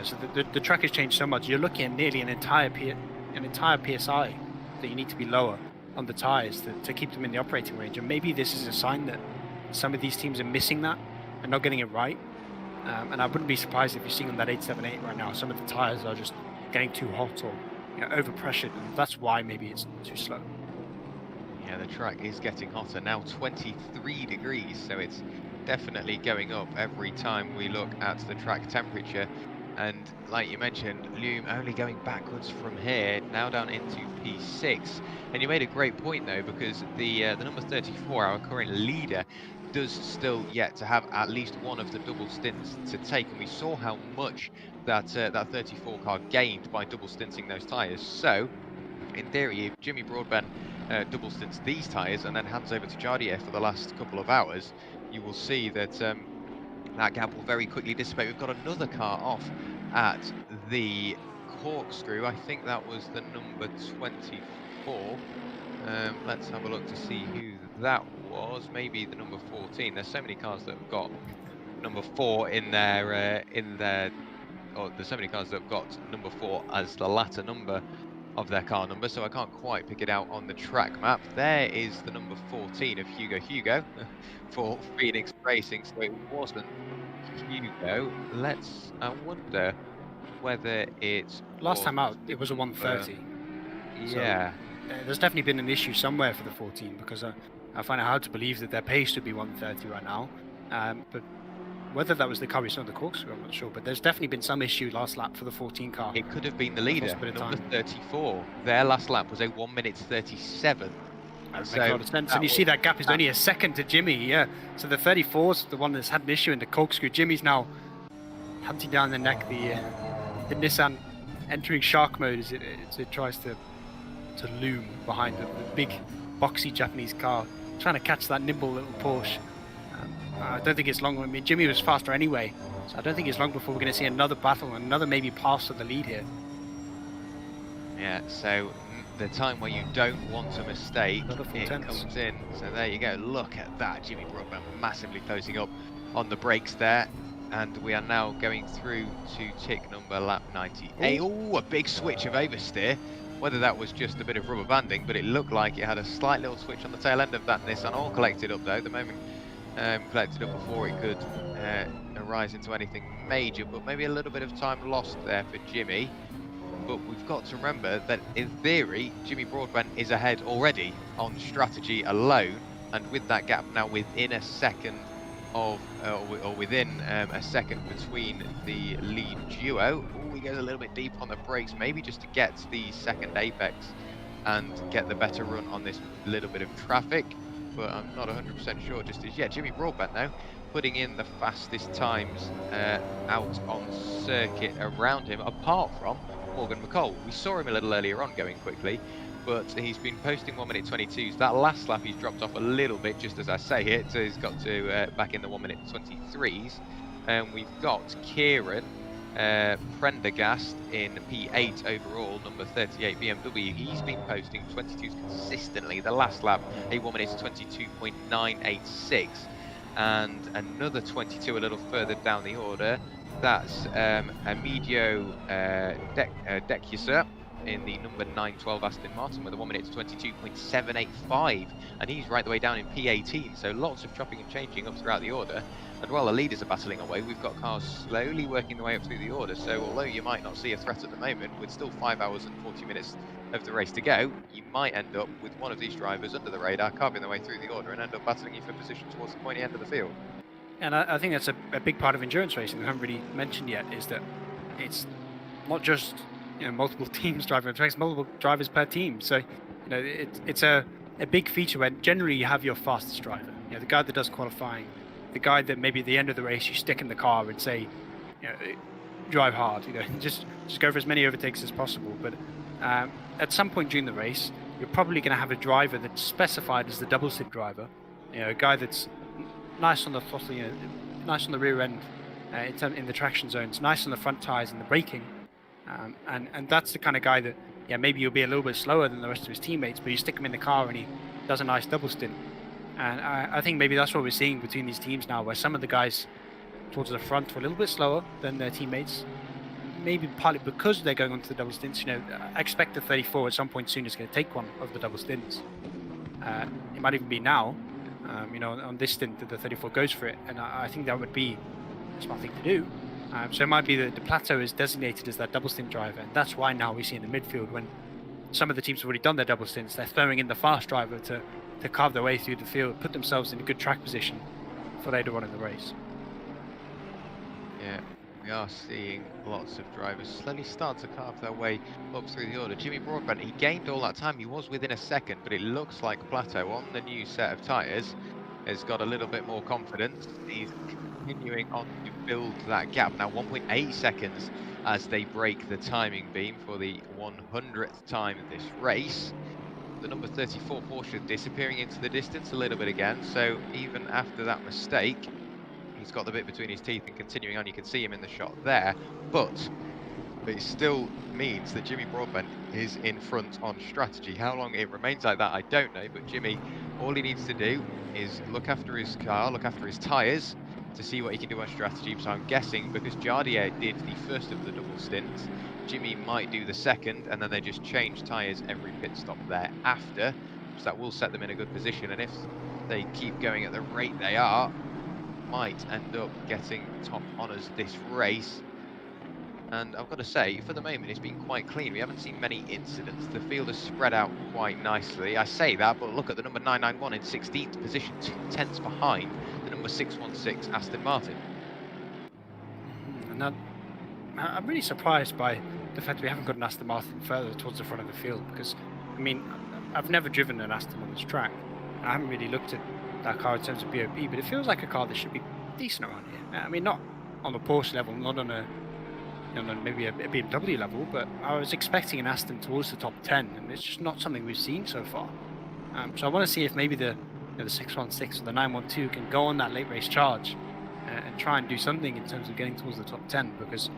So the track has changed so much. You're looking at nearly an entire PSI that you need to be lower on the tires to keep them in the operating range. And maybe this is a sign that some of these teams are missing that and not getting it right. And I wouldn't be surprised if you're seeing on that 878 right now, some of the tires are just getting too hot or over-pressured, and that's why maybe it's too slow. Yeah, the track is getting hotter now, 23 degrees, so it's definitely going up every time we look at the track temperature. And like you mentioned, Lume only going backwards from here, now down into P6. And you made a great point though, because the number 34, our current leader, does still yet to have at least one of the double stints to take, and we saw how much that 34 car gained by double stinting those tyres. So in theory, if Jimmy Broadbent double stints these tyres and then hands over to Jardier for the last couple of hours, you will see that that gap will very quickly dissipate. We've got another car off at the corkscrew. I think that was the number 24. Let's have a look to see who that was. Maybe the number 14. There's so many cars that have got number 4 in their or there's so many cars that have got number 4 as the latter number of their car number, so I can't quite pick it out on the track map. There is the number 14 of Hugo for Phoenix Racing, so it wasn't Hugo. I wonder whether it's... Last time out, it was a 130. Yeah. So, there's definitely been an issue somewhere for the 14, because I find it hard to believe that their pace should be 130 right now. But whether that was the car we saw in the corkscrew, I'm not sure, but there's definitely been some issue last lap for the 14 car. It could have been the leader, number 34. Their last lap was a 1 minute 37. That makes a lot of sense. And you see that gap is only a second to Jimmy, yeah. So the 34's the one that's had an issue in the corkscrew. Jimmy's now hunting down the neck, the Nissan entering shark mode as it tries to loom behind the big boxy Japanese car, trying to catch that nimble little Porsche. I don't think it's long. I mean, Jimmy was faster anyway, so I don't think it's long before we're going to see another battle, another maybe pass to the lead here. Yeah, so the time where you don't want a mistake, it comes in. So there you go. Look at that. Jimmy Broadbent massively closing up on the brakes there. And we are now going through to tick number lap 98. Oh, a big switch of oversteer. Whether that was just a bit of rubber banding, but it looked like it had a slight little switch on the tail end of that Nissan. All collected up though. The moment collected up before it could arise into anything major, but maybe a little bit of time lost there for Jimmy. But we've got to remember that in theory, Jimmy Broadbent is ahead already on strategy alone, and with that gap now within a second of, or within a second between the lead duo. Ooh, he goes a little bit deep on the brakes, maybe just to get the second apex and get the better run on this little bit of traffic, but I'm not 100% sure just as yet. Jimmy Broadbent now putting in the fastest times out on circuit around him, apart from Morgan McCall. We saw him a little earlier on going quickly, but he's been posting 1 minute 22s. That last lap he's dropped off a little bit, just as I say it, so he's got to back in the 1 minute 23s. And we've got Kieran Prendergast in P8 overall, number 38 BMW. He's been posting 22s consistently. The last lap, a 1 minute 22.986. And another 22 a little further down the order. That's Amidio Decuser in the number 912 Aston Martin with a 1 minute 22.785, and he's right the way down in P18, so lots of chopping and changing up throughout the order. And while the leaders are battling away, we've got cars slowly working their way up through the order, so although you might not see a threat at the moment, with still 5 hours and 40 minutes of the race to go, you might end up with one of these drivers under the radar, carving their way through the order and end up battling you for position towards the pointy end of the field. And I think that's a big part of endurance racing we haven't really mentioned yet, is that it's not just multiple teams driving the tracks, multiple drivers per team. So it's a big feature where generally you have your fastest driver, the guy that does qualifying, the guy that maybe at the end of the race you stick in the car and say, drive hard, just go for as many overtakes as possible. But At some point during the race, you're probably going to have a driver that's specified as the double stint driver, a guy that's nice on the throttle, nice on the rear end, in the traction zones, nice on the front tires and the braking, and that's the kind of guy that, maybe you'll be a little bit slower than the rest of his teammates, but you stick him in the car and he does a nice double stint. And I think maybe that's what we're seeing between these teams now, where some of the guys towards the front were a little bit slower than their teammates. Maybe partly because they're going on to the double stints. I expect the 34 at some point soon is going to take one of the double stints. It might even be now. On this stint that the 34 goes for it, and I think that would be a smart thing to do. So it might be that the plateau is designated as that double stint driver, and that's why now we see in the midfield, when some of the teams have already done their double stints, they're throwing in the fast driver to carve their way through the field, put themselves in a good track position for later on in the race. Yeah, we are seeing lots of drivers slowly start to carve their way up through the order. Jimmy Broadbent, he gained all that time. He was within a second, but it looks like Plateau on the new set of tyres has got a little bit more confidence. He's continuing on to build that gap. Now 1.8 seconds as they break the timing beam for the 100th time of this race. The number 34 Porsche disappearing into the distance a little bit again, so even after that mistake, he's got the bit between his teeth and continuing on. You can see him in the shot there, but it still means that Jimmy Broadbent is in front on strategy. How long it remains like that, I don't know, but Jimmy, all he needs to do is look after his car, look after his tyres to see what he can do on strategy. So I'm guessing because Jardier did the first of the double stints, Jimmy might do the second, and then they just change tyres every pit stop thereafter. So that will set them in a good position, and if they keep going at the rate they are, might end up getting top honours this race. And I've got to say, for the moment, it's been quite clean. We haven't seen many incidents. The field has spread out quite nicely. I say that, but look at the number 991 in 16th position, 2 tenths behind the number 616 Aston Martin. And that, I'm really surprised by the fact we haven't got an Aston Martin further towards the front of the field, because, I've never driven an Aston on this track. I haven't really looked at that car in terms of BOP, but it feels like a car that should be decent around here. Not on the Porsche level, not on maybe a BMW level, but I was expecting an Aston towards the top 10, and it's just not something we've seen so far. So I want to see if maybe the 616 or the 912 can go on that late race charge and try and do something in terms of getting towards the top 10, because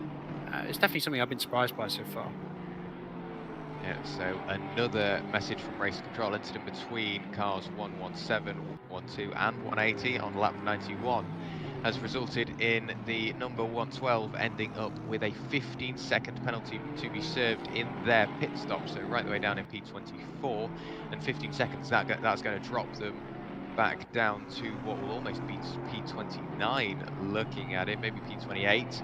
it's definitely something I've been surprised by so far. Yeah, so another message from race control incident between cars 117, 112 and 180 on lap 91 has resulted in the number 112 ending up with a 15-second penalty to be served in their pit stop, so right the way down in P24, and 15 seconds that's going to drop them back down to what will almost be P29, looking at it, maybe P28,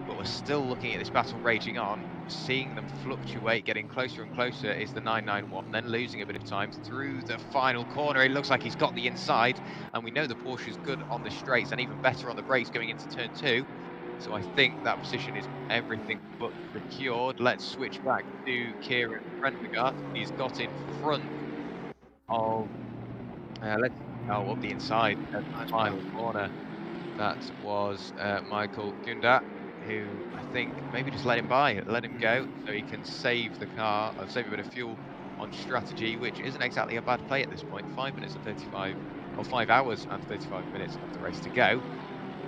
but we're still looking at this battle raging on, seeing them fluctuate, getting closer and closer is the 991, then losing a bit of time through the final corner. It looks like he's got the inside, and we know the Porsche is good on the straights and even better on the brakes going into turn 2. So I think that position is everything but secured. Let's switch back to Kieran Prendergast. He's got in front of, up the inside at the final corner. That was Michael Gunda, who I think maybe just let him go, so he can save the car, save a bit of fuel on strategy, which isn't exactly a bad play at this point. 5 hours and 35 minutes of the race to go.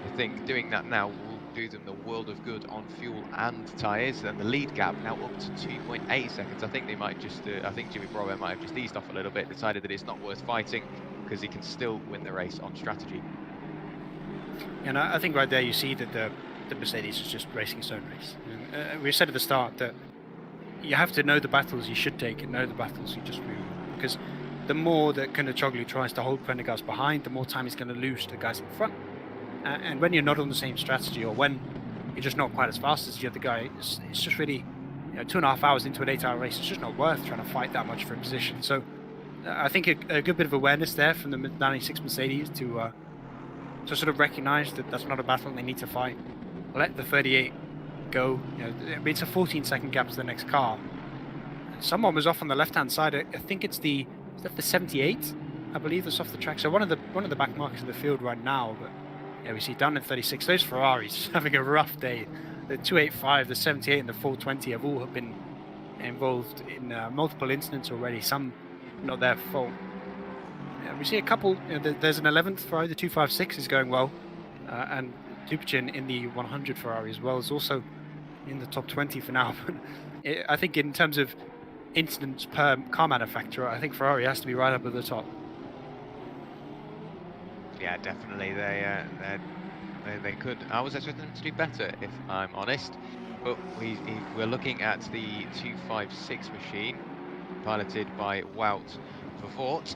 I think doing that now will do them the world of good on fuel and tyres, and the lead gap now up to 2.8 seconds. I think they might just, I think Jimmy Broadbent might have just eased off a little bit, decided that it's not worth fighting because he can still win the race on strategy. And I think right there you see that the Mercedes is just racing its own race. We said at the start that you have to know the battles you should take and know the battles you just move, because the more that Connall tries to hold Prendergast behind, the more time he's going to lose to the guys in front. And when you're not on the same strategy, or when you're just not quite as fast as the other guy, it's just really 2.5 hours into an 8-hour race, it's just not worth trying to fight that much for a position. So I think a good bit of awareness there from the 96 Mercedes to sort of recognise that that's not a battle they need to fight. Let the 38 go. It's a 14-second gap to the next car. Someone was off on the left-hand side. I think it's the 78, I believe, that's off the track. So one of the back markers in the field right now. But we see down in 36. Those Ferraris having a rough day. The 285, the 78, and the 420 have all been involved in multiple incidents already, some not their fault. We see a couple, there's an 11th Ferrari, the 256 is going well, and Dupichin in the 100 Ferrari as well is also in the top 20 for now. I think in terms of incidents per car manufacturer, I think Ferrari has to be right up at the top. Yeah, definitely. They could. I was expecting them to do better, if I'm honest. But we're looking at the 256 machine, piloted by Wout Vervoort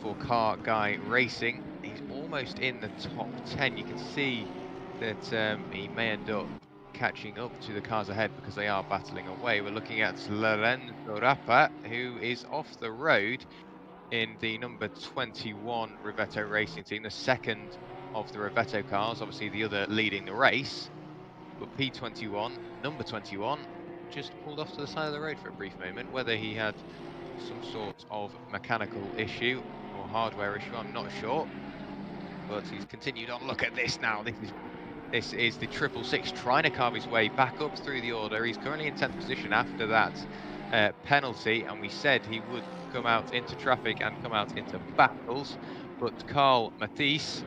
for Car Guy Racing. He's almost in the top 10. You can see that he may end up catching up to the cars ahead because they are battling away. We're looking at Lorenzo Rappa, who is off the road in the number 21 Rivetto Racing Team, the second of the Rivetto cars, obviously the other leading the race. But P21, number 21, just pulled off to the side of the road for a brief moment. Whether he had some sort of mechanical issue or hardware issue, I'm not sure. But he's continued on. Look at this now. This is the 666 trying to carve his way back up through the order. He's currently in 10th position after that penalty, and we said he would come out into traffic and come out into battles. But Carl Matisse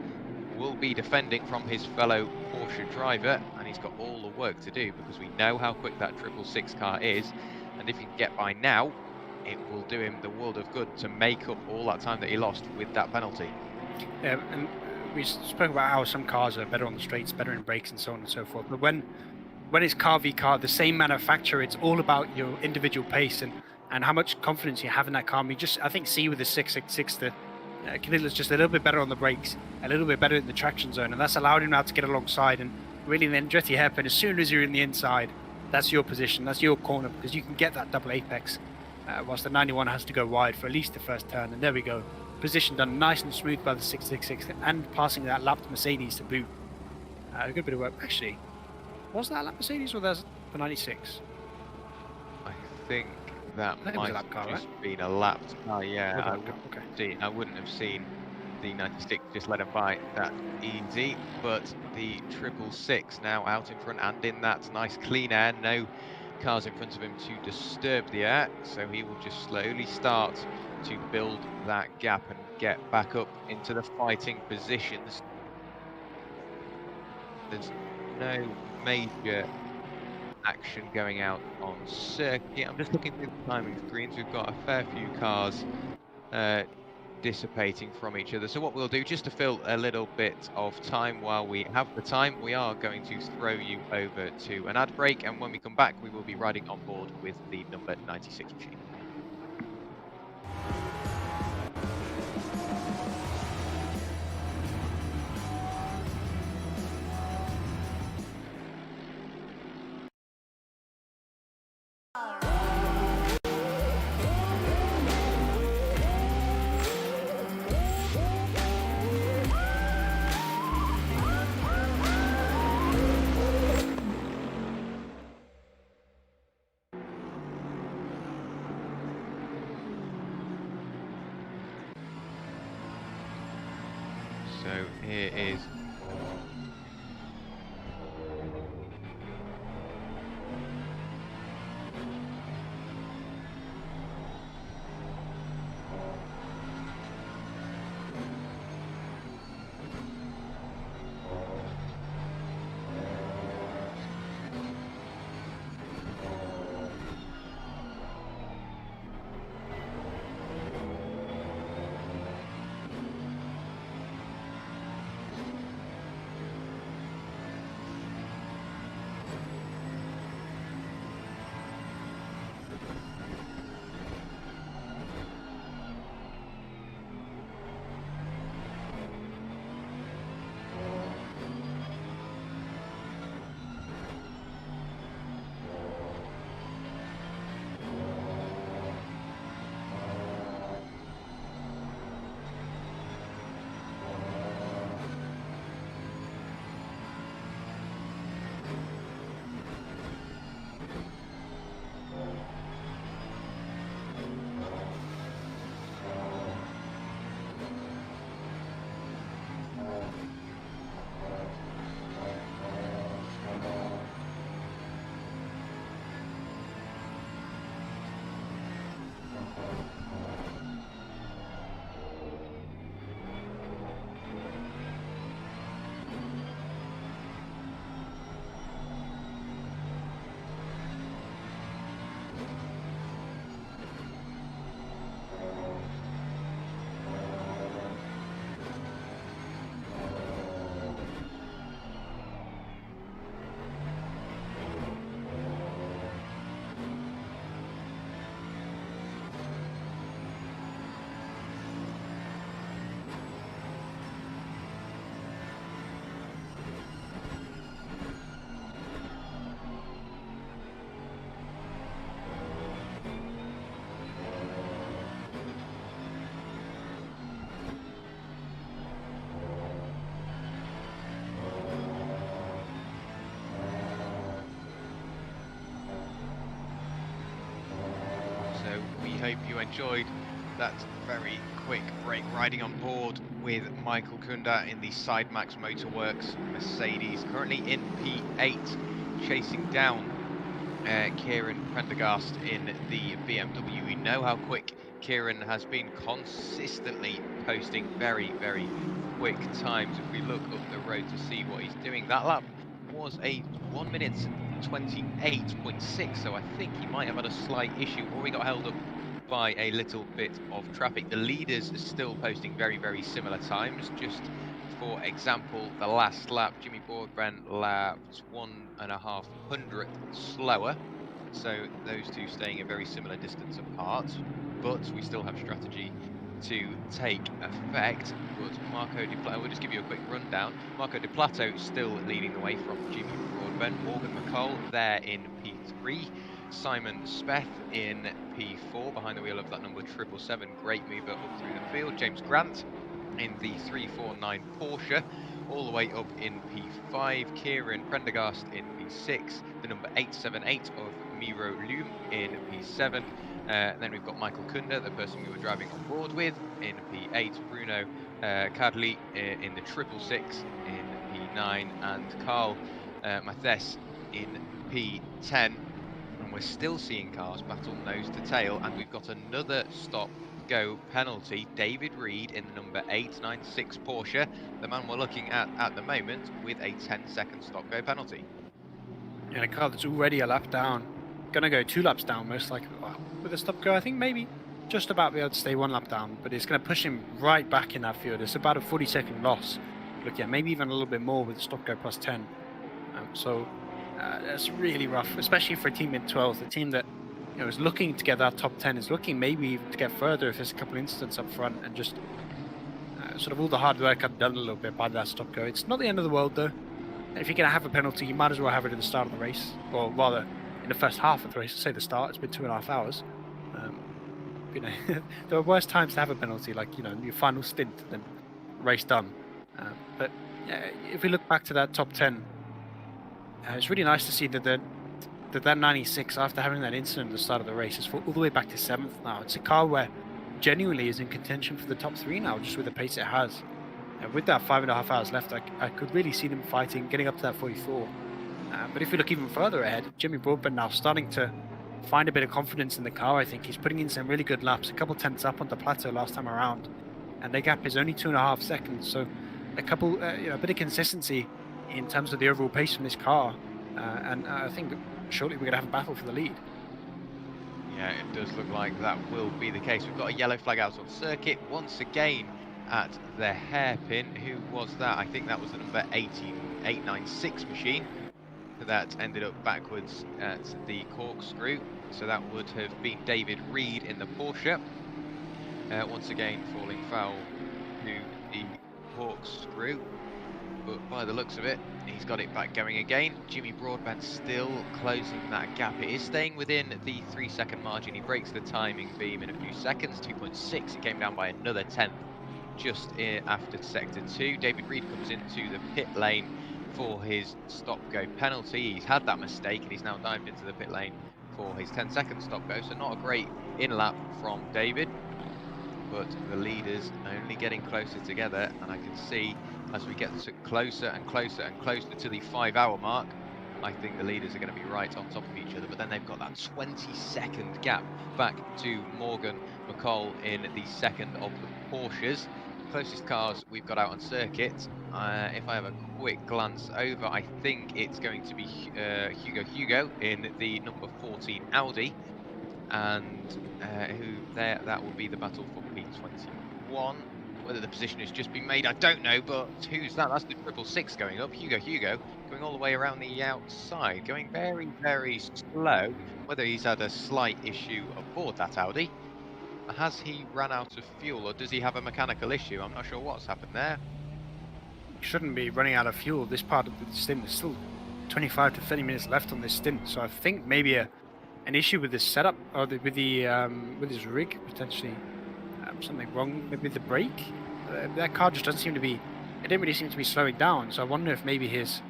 will be defending from his fellow Porsche driver, and he's got all the work to do because we know how quick that 666 car is, and if he can get by now, it will do him the world of good to make up all that time that he lost with that penalty. Yeah, and we spoke about how some cars are better on the straights, better in brakes, and so on and so forth. But when it's car v car, the same manufacturer, it's all about your individual pace and how much confidence you have in that car. And I think see with the 666 that Canilla's just a little bit better on the brakes, a little bit better in the traction zone, and that's allowed him now to get alongside. And really, the Andretti hairpin, as soon as you're in the inside, that's your position, that's your corner, because you can get that double apex, whilst the 91 has to go wide for at least the first turn. And there we go. Position done nice and smooth by the 666 and passing that lapped Mercedes to boot. A good bit of work. Actually, was that a lap Mercedes or there's the 96? I think that might have car, just right? been a lapped car, yeah. Okay. I wouldn't have seen the 96 just let him by that easy, but the 666 now out in front and in that nice clean air. No cars in front of him to disturb the air, so he will just slowly start to build that gap and get back up into the fighting positions. There's no major action going out on circuit. I'm just looking through the timing screens. We've got a fair few cars dissipating from each other. So what we'll do, just to fill a little bit of time while we have the time, we are going to throw you over to an ad break, and when we come back we will be riding on board with the number 96 machine. So here is Hope you enjoyed that very quick break riding on board with Michael Kunda in the Sidemax Motorworks Mercedes, currently in P8, chasing down Kieran Prendergast in the BMW. We know how quick Kieran has been, consistently posting very, very quick times. If we look up the road to see what he's doing, that lap was a 1 minute 28.6, so I think he might have had a slight issue, or he got held up by a little bit of traffic. The leaders are still posting very, very similar times. Just for example, the last lap, Jimmy Broadbent lapped 1.5 hundredth slower, so those two staying a very similar distance apart, but we still have strategy to take effect. But Marco Di Plato, we'll just give you a quick rundown. Marco Di Plato still leading the way from Jimmy Broadbent. Morgan McCall there in P3. Simon Speth in P4, behind the wheel of that number 777, great mover up through the field. James Grant in the 349 Porsche, all the way up in P5. Kieran Prendergast in P6, the number 878 of Miro Lume in P7. Then we've got Michael Kunda, the person we were driving on board with, in P8. Bruno Cadley in the 666 in P9, and Carl Mathes in P10. And we're still seeing cars battle nose to tail, and we've got another stop-go penalty. David Reed in the number 896 Porsche, the man we're looking at the moment, with a 10-second stop-go penalty. And a car that's already a lap down, gonna go 2 laps down most likely. With a stop-go, I think maybe just about be able to stay 1 lap down, but it's gonna push him right back in that field. It's about a 40-second loss. Look, yeah, maybe even a little bit more with the stop-go plus 10. That's really rough, especially for a team in 12th, a team that is looking to get that top 10, is looking maybe even to get further if there's a couple incidents up front, and just sort of all the hard work I've done a little bit by that stop go. It's not the end of the world though. If you're going to have a penalty, you might as well have it at the start of the race, or rather in the first half of the race. Say the start, it's been 2.5 hours. There are worse times to have a penalty, like your final stint than race done. But if we look back to that top 10, it's really nice to see that 96, after having that incident at the start of the race, is all the way back to 7th now. It's a car where genuinely is in contention for the top 3 now, just with the pace it has. And with that 5.5 hours left, I could really see them fighting, getting up to that 44. But if we look even further ahead, Jimmy Broadbent now starting to find a bit of confidence in the car. I think he's putting in some really good laps, a couple tenths up on the plateau last time around, and their gap is only 2.5 seconds. So a couple, a bit of consistency in terms of the overall pace from this car, and I think shortly we're going to have a battle for the lead. Yeah, it does look like that will be the case. We've got a yellow flag out on circuit once again at the hairpin. Who was that? I think that was the number 896 machine that ended up backwards at the corkscrew. So that would have been David Reed in the Porsche. Once again falling foul to the corkscrew. But by the looks of it, he's got it back going again. Jimmy Broadbent still closing that gap. It is staying within the 3-second margin. He breaks the timing beam in a few seconds, 2.6. He came down by another 10th just after sector 2. David Reed comes into the pit lane for his stop-go penalty. He's had that mistake and he's now dived into the pit lane for his 10-second stop-go. So not a great in-lap from David, but the leaders only getting closer together, and I can see as we get closer and closer and closer to the 5-hour mark, I think the leaders are going to be right on top of each other, but then they've got that 20-second gap back to Morgan McCall in the second of the Porsches. Closest cars we've got out on circuit. If I have a quick glance over, I think it's going to be Hugo in the number 14 Audi, and that will be the battle for P21. Whether the position has just been made, I don't know, but who's that? That's the 666 going up. Hugo going all the way around the outside, going very, very slow. Whether he's had a slight issue aboard that Audi. Has he ran out of fuel, or does he have a mechanical issue? I'm not sure what's happened there. He shouldn't be running out of fuel. This part of the stint is still 25 to 30 minutes left on this stint, so I think maybe an issue with this setup, or with his rig, potentially something wrong, maybe the brake. That car just doesn't seem to be, it didn't really seem to be slowing down, so I wonder if maybe his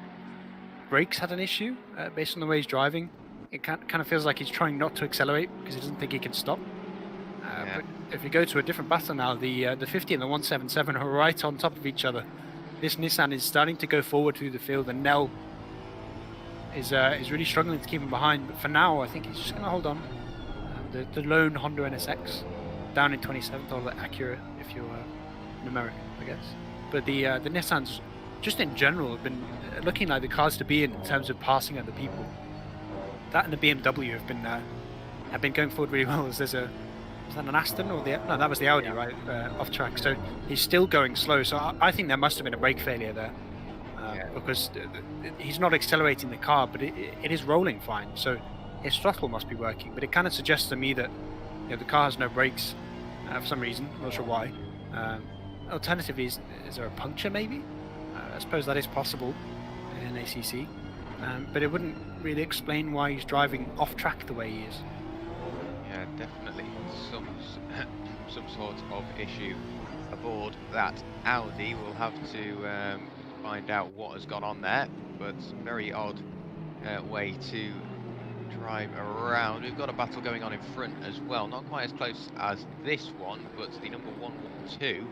brakes had an issue based on the way he's driving. It kind of feels like he's trying not to accelerate because he doesn't think he can stop. But if you go to a different battle now, the 50 and the 177 are right on top of each other. This Nissan is starting to go forward through the field, and Nell is really struggling to keep him behind. But for now, I think he's just going to hold on. The lone Honda NSX down in 27th, or Acura if you're an American, I guess. But the Nissans, just in general, have been looking like the cars to be in terms of passing other people. That and the BMW have been going forward really well. As there's a, was that an Aston or no, that was the Audi, right, off track. So he's still going slow. So I think there must have been a brake failure there, because he's not accelerating the car, but it is rolling fine. So his throttle must be working. But it kind of suggests to me that the car has no brakes for some reason. I'm not sure why. Alternatively, is there a puncture maybe? I suppose that is possible in ACC. But it wouldn't really explain why he's driving off track the way he is. Yeah, definitely some sort of issue aboard that Audi. We'll have to find out what has gone on there, but very odd way to drive around. We've got a battle going on in front as well, not quite as close as this one, but the number 112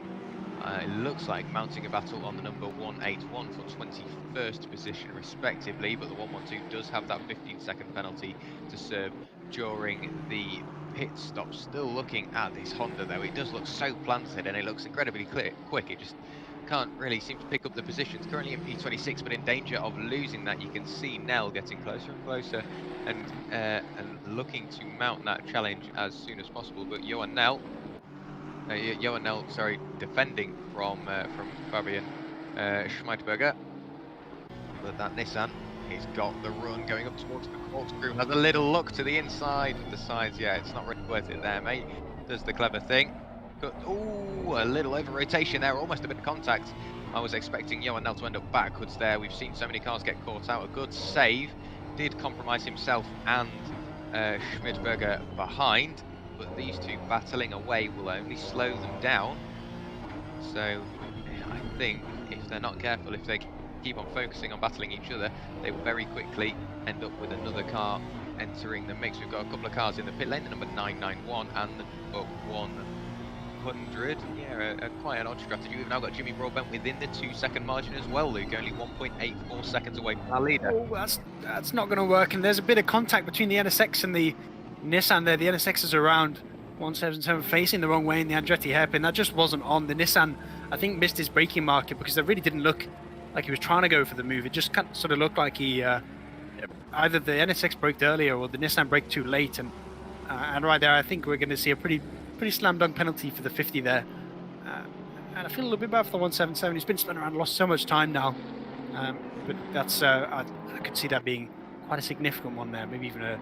it looks like mounting a battle on the number 181 for 21st position respectively, but the 112 does have that 15-second penalty to serve during the pit stop. Still looking at this Honda though, it does look so planted and it looks incredibly quick. It just can't really seem to pick up the positions. Currently in P26, but in danger of losing that. You can see Nell getting closer and closer and looking to mount that challenge as soon as possible. But Johan Nell, sorry, defending from Fabian Schmeidberger. But that Nissan, he's got the run going up towards the corkscrew. Has a little look to the inside, decides, yeah, it's not really worth it there, mate. Does the clever thing. Ooh, a little over rotation there, almost a bit of contact. I was expecting Johan Nell to end up backwards there. We've seen so many cars get caught out. A good save, did compromise himself and Schmidberger behind, but these two battling away will only slow them down. So I think if they're not careful, if they keep on focusing on battling each other, they will very quickly end up with another car entering the mix. We've got a couple of cars in the pit lane, the number 991 and the number 100. Yeah, quite an odd strategy. We've now got Jimmy Broadbent within the 2-second margin as well, Luke, only 1.84 seconds away from our leader. Oh, that's not going to work, and there's a bit of contact between the NSX and the Nissan there. The NSX is around 177 facing the wrong way in the Andretti hairpin. That just wasn't on. The Nissan, I think, missed his braking market because it really didn't look like he was trying to go for the move. It just kind of sort of looked like he either the NSX braked earlier or the Nissan braked too late, and right there I think we're going to see a pretty slam dunk penalty for the 50 there. And I feel a little bit bad for the 177. He's been spun around, lost so much time now, but that's I could see that being quite a significant one there, maybe even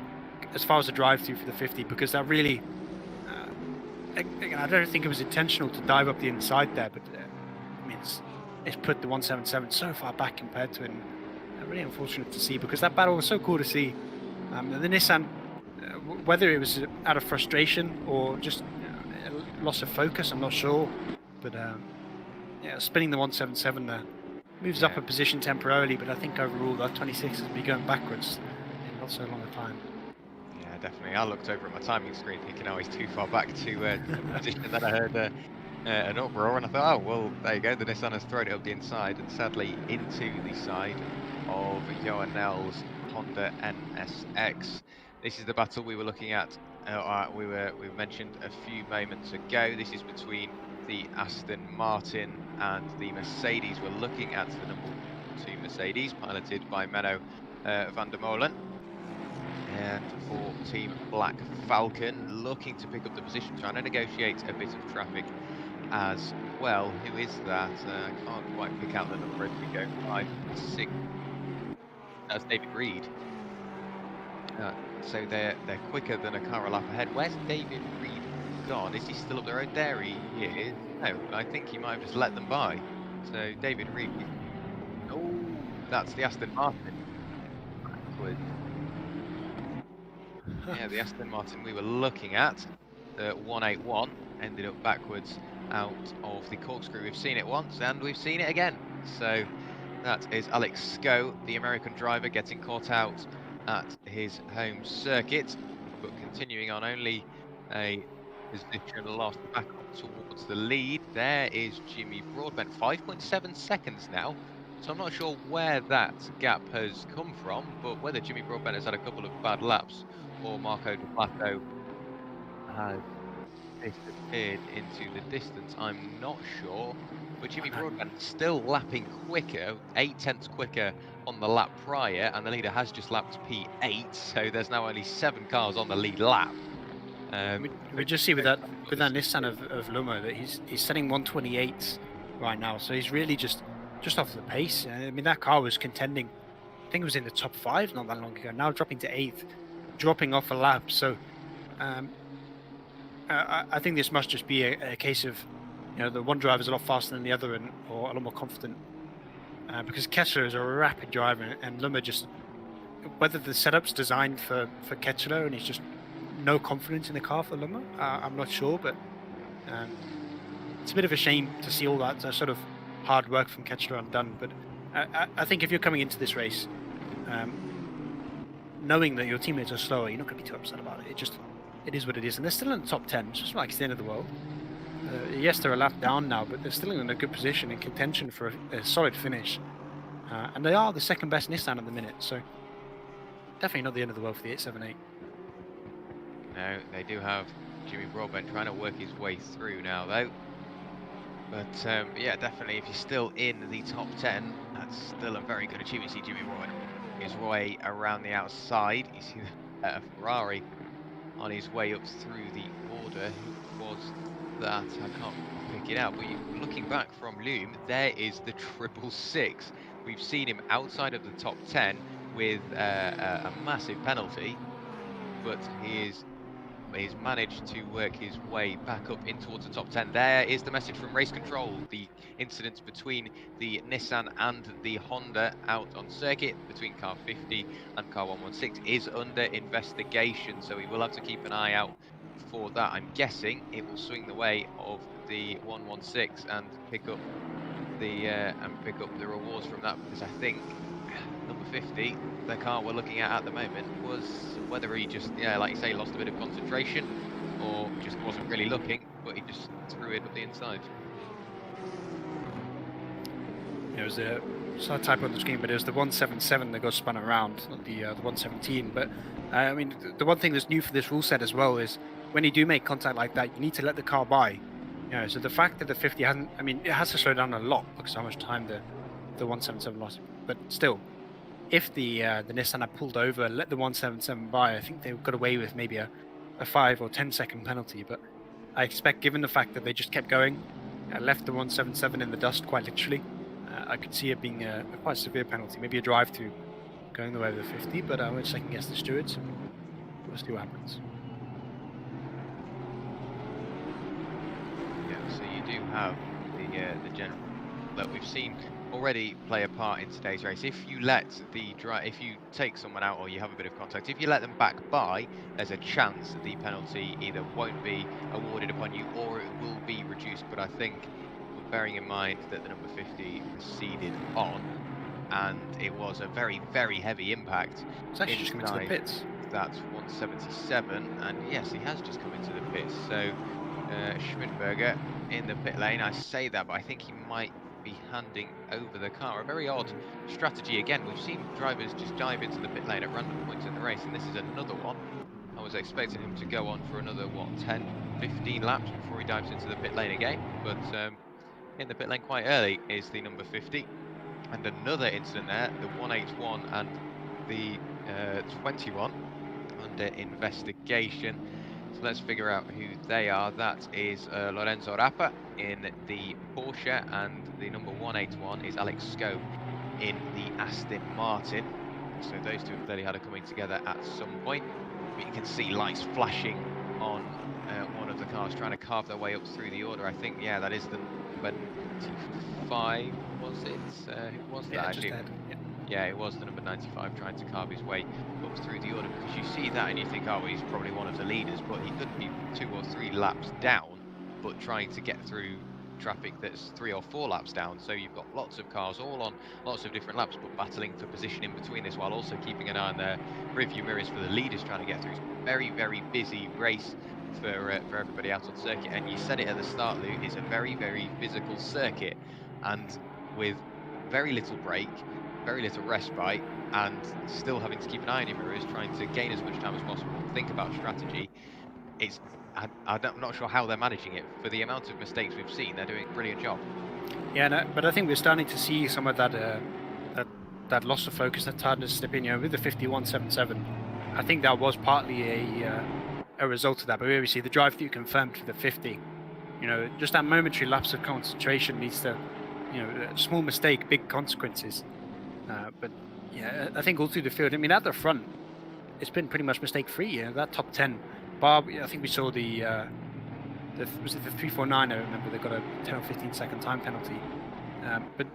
as far as a drive through for the 50, because that really I don't think it was intentional to dive up the inside there, but I mean it's put the 177 so far back compared to it. Really unfortunate to see, because that battle was so cool to see. The Nissan, whether it was out of frustration or just loss of focus, I'm not sure, but yeah, spinning the 177 there moves up a position temporarily, but I think overall that 26 has been going backwards in not so long a time. Yeah, definitely. I looked over at my timing screen thinking, oh, he's too far back to the position that I heard an uproar, and I thought, oh, well, there you go, the Nissan has thrown it up the inside and sadly into the side of Johan Nell's Honda NSX. This is the battle we were looking at. We mentioned a few moments ago. This is between the Aston Martin and the Mercedes. We're looking at the number 2 Mercedes, piloted by Menno van der Molen. And for Team Black Falcon, looking to pick up the position, trying to negotiate a bit of traffic as well. Who is that? I can't quite pick out the number as we go. 5, 6. That's David Reed. So they're quicker than a car a lap ahead. Where's David Reed gone? Is he still up the road? There he is. No, I think he might have just let them by. So David Reed. Oh, that's the Aston Martin. Backwards. Yeah, the Aston Martin we were looking at, the 181, ended up backwards out of the corkscrew. We've seen it once and we've seen it again. So that is Alex Scow, the American driver, getting caught out at his home circuit, but continuing on, only a position lost back up towards the lead. There is Jimmy Broadbent, 5.7 seconds now. So I'm not sure where that gap has come from, but whether Jimmy Broadbent has had a couple of bad laps or Marco De Plato has disappeared into the distance, I'm not sure. But Jimmy Broadbent still lapping quicker, 0.8 quicker on the lap prior, and the leader has just lapped P8, so there's now only 7 cars on the lead lap. We just see with that Nissan of Luma that he's setting 128 right now, so he's really just off the pace. I mean, that car was contending, I think it was in the top 5 not that long ago, now dropping to 8th, dropping off a lap. So I think this must just be a case of, you know, the one driver is a lot faster than the other or a lot more confident, because Ketchler is a rapid driver, and Luma just, whether the setup's designed for Ketchler and he's just no confidence in the car for Luma, I'm not sure, but it's a bit of a shame to see all that sort of hard work from Ketchler undone. But I think if you're coming into this race knowing that your teammates are slower, you're not going to be too upset about it. It is what it is, and they're still in the top 10. It's just like it's the end of the world. Yes, they're a lap down now, but they're still in a good position in contention for a solid finish. And they are the second best Nissan at the minute, so definitely not the end of the world for the 878. No, they do have Jimmy Broadbent trying to work his way through now, though. But yeah, definitely, if you're still in the top 10, that's still a very good achievement. You see Jimmy Broadbent his way around the outside. You see a Ferrari on his way up through the order. Who was that? I can't pick it out. But looking back from Loom, there is the 666. We've seen him outside of the top 10 with a massive penalty, but he's managed to work his way back up in towards the top 10. There is the message from race control. The incidents between the Nissan and the Honda out on circuit between car 50 and car 116 is under investigation, so we will have to keep an eye out for that. I'm guessing it will swing the way of the 116 and pick up the rewards from that, because I think number 50, the car we're looking at the moment, was whether he just, yeah, like you say, lost a bit of concentration or just wasn't really looking, but he just threw it up the inside. It was a slight typo on the screen, but it was the 177 that got spun around, not the 117. But I mean, the one thing that's new for this rule set as well is when you do make contact like that, you need to let the car by. You know, so the fact that the 50 hasn't, I mean, it has to slow down a lot because of how much time the 177 lost. But still, if the Nissan had pulled over and let the 177 by, I think they got away with maybe a 5 or 10 second penalty. But I expect, given the fact that they just kept going, left the 177 in the dust quite literally, I could see it being a quite severe penalty, maybe a drive to going the way of the 50. But I won't second guess the stewards, and we'll see what happens. Yeah, so you do have the general that we've seen already play a part in today's race. If you let if you take someone out or you have a bit of contact, if you let them back by, there's a chance that the penalty either won't be awarded upon you or it will be reduced. But I think, bearing in mind that the number 50 proceeded on, and it was a very, very heavy impact. It's actually just coming to the pits. That's 177, and yes, he has just come into the pits. So Schmidberger in the pit lane. I say that, but I think he might be handing over the car. A very odd strategy again. We've seen drivers just dive into the pit lane at random points in the race, and this is another one. I was expecting him to go on for another, what, 10, 15 laps before he dives into the pit lane again. But in the pit lane quite early is the number 50. And another incident there, the 181 and the 21 under investigation. So let's figure out who they are. That is Lorenzo Rappa in the Porsche, and the number 181 is Alex Scope in the Aston Martin. So those two have clearly had a coming together at some point. You can see lights flashing on one of the cars trying to carve their way up through the order. I think, yeah, that is the number 95, was it? Who was that actually? Yeah, it was the number 95 trying to carve his way up through the order, because you see that and you think, oh, well, he's probably one of the leaders, but he could be 2 or 3 laps down, but trying to get through traffic that's 3 or 4 laps down. So you've got lots of cars all on lots of different laps, but battling for position in between this, while also keeping an eye on their rearview mirrors for the leaders trying to get through. It's a very, very busy race for everybody out on circuit. And you said it at the start, Lou, it's a very, very physical circuit, and with very little break, very little respite, and still having to keep an eye on your mirrors, trying to gain as much time as possible, think about strategy. It's I'm not sure how they're managing it. For the amount of mistakes we've seen, they're doing a brilliant job. Yeah, no, but I think we're starting to see some of that that loss of focus, that tiredness slip in. You know, with the 51.77, I think that was partly a result of that. But we see the drive-through confirmed for the 50. You know, just that momentary lapse of concentration leads to, you know, a small mistake, big consequences. But yeah, I think all through the field, I mean, at the front, it's been pretty much mistake-free. You know, that top 10. Bob, I think we saw was it the 349? I remember they got a 10 or 15 second time penalty. But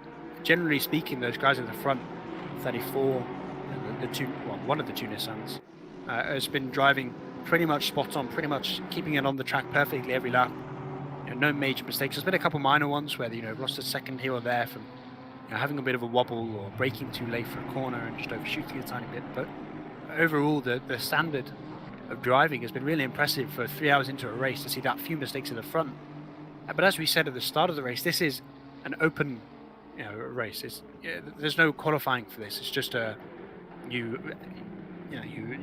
generally speaking, those guys at the front, 34, one of the two Nissans, has been driving pretty much spot on, pretty much keeping it on the track perfectly every lap. You know, no major mistakes. There's been a couple minor ones where they, lost a second here or there from having a bit of a wobble or braking too late for a corner and just overshooting a tiny bit. But overall, the standard of driving has been really impressive for 3 hours into a race to see that few mistakes at the front. But as we said at the start of the race, this is an open race. There's no qualifying for this. It's just you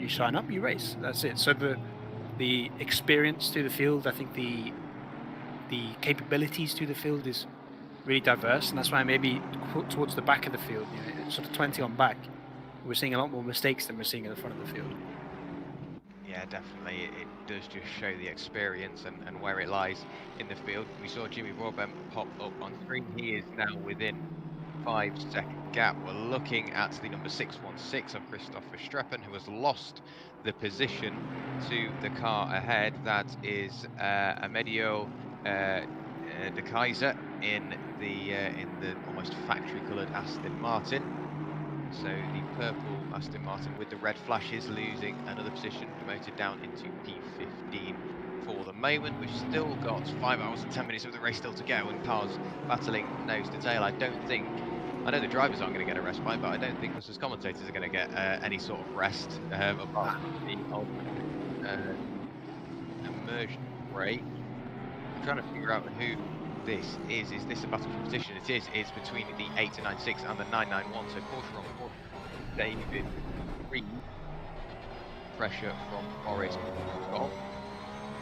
sign up, you race. That's it. So the experience to the field, I think the capabilities to the field is really diverse, and that's why maybe towards the back of the field, sort of 20 on back, we're seeing a lot more mistakes than we're seeing at the front of the field. Yeah, definitely. It does just show the experience and where it lies in the field. We saw Jimmy Broadbent pop up on screen. He is now within 5-second gap. We're looking at the number 616 of Christoph Verstappen, who has lost the position to the car ahead. That is Amedio De Kaiser in the almost factory-coloured Aston Martin. So the purple Aston Martin with the red flashes losing another position, promoted down into P15 for the moment. We've still got 5 hours and 10 minutes of the race still to go, and cars battling nose to tail. I know the drivers aren't going to get a respite, but I don't think us as commentators are going to get any sort of rest apart from the old immersion break. I'm trying to figure out who this is. Is this a battle for position? It is. It's between the 896 and the 991. So Porsche on Porsche. David Reed. Pressure from Boris.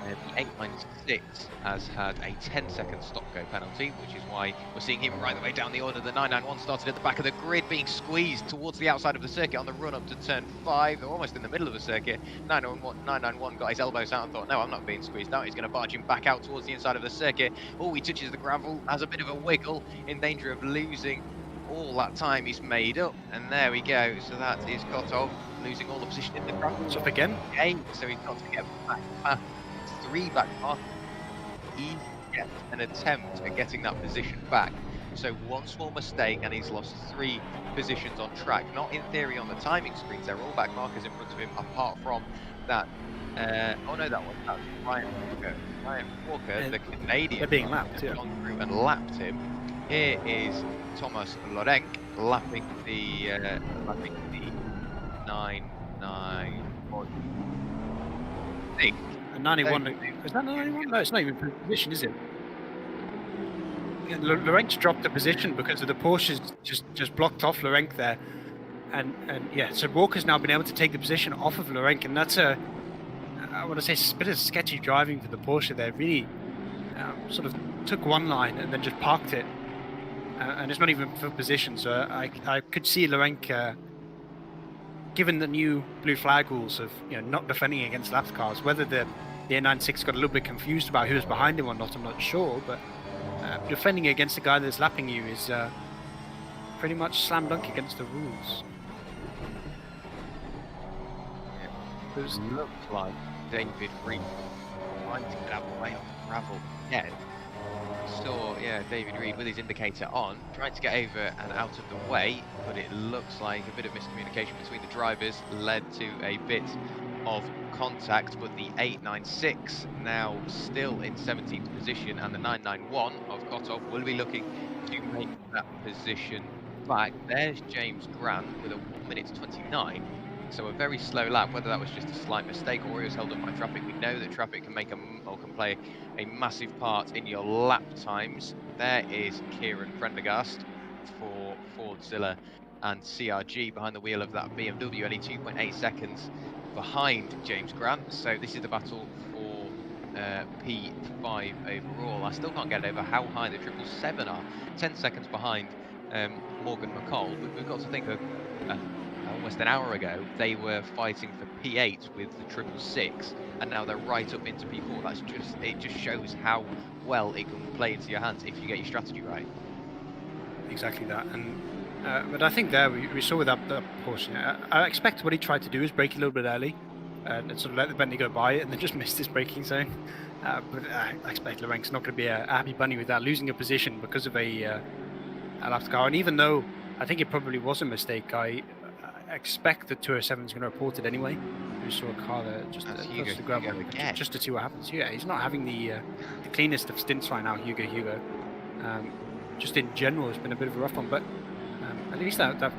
The 896 has had a 10-second stop-go penalty, which is why we're seeing him right the way down the order. The 991 started at the back of the grid, being squeezed towards the outside of the circuit on the run up to turn 5. They're almost in the middle of the circuit. 991 got his elbows out and thought, no, I'm not being squeezed out. He's going to barge him back out towards the inside of the circuit. Oh, he touches the gravel, has a bit of a wiggle, in danger of losing all that time he's made up. And there we go. So that is Kotov losing all the position in the gravel. It's up again. Okay, so he's got to get back past 3 back mark. He gets an attempt at getting that position back. So one small mistake and he's lost 3 positions on track. Not in theory on the timing screens. They're all back markers in front of him, apart from that. That's Ryan Walker. Ryan Walker, the Canadian. They're being lapped, yeah. Gone through and lapped him. Here is Thomas Lorenk lapping the 991. I think. 91, is that 91? No, it's not even position, is it? Lorenz dropped the position because of the Porsches just blocked off Lorenz there, and yeah, so Walker's now been able to take the position off of Lorenz, and that's I want to say a bit of sketchy driving for the Porsche there. Really sort of took one line and then just parked it, and it's not even for position. So I could see Lorenz, given the new blue flag rules of not defending against lapped cars, whether the 896 got a little bit confused about who was behind him or not, I'm not sure, but defending against the guy that's lapping you is pretty much slam dunk against the rules. It looks like David Reed trying to get out of the way of the gravel. Yeah, saw David Reed with his indicator on, trying to get over and out of the way, but it looks like a bit of miscommunication between the drivers led to a bit of contact, but the 896 now still in 17th position, and the 991 of Connall will be looking to make that position back. There's James Grant with a 1 minute 29, so a very slow lap. Whether that was just a slight mistake or he was held up by traffic, we know that traffic can play a massive part in your lap times. There is Kieran Prendergast for Fordzilla and CRG behind the wheel of that BMW, only 2.8 seconds behind James Grant. So this is the battle for P5 overall. I still can't get over how high the 777 are. 10 seconds behind Morgan McCall. But we've got to think of almost an hour ago they were fighting for P8 with the 666, and now they're right up into P4. It just shows how well it can play into your hands if you get your strategy right. Exactly that. And but I think there we saw with that portion. I expect what he tried to do is brake a little bit early and sort of let the Bentley go by it, and then just missed his braking zone. But I expect Lorenz not going to be a happy bunny with that, losing a position because of a lapped car. And even though I think it probably was a mistake, I expect the 207 is going to report it anyway. We saw a car there just close to the gravel, just to see what happens. Yeah, he's not having the cleanest of stints right now, Hugo. Just in general, it's been a bit of a rough one, but at least that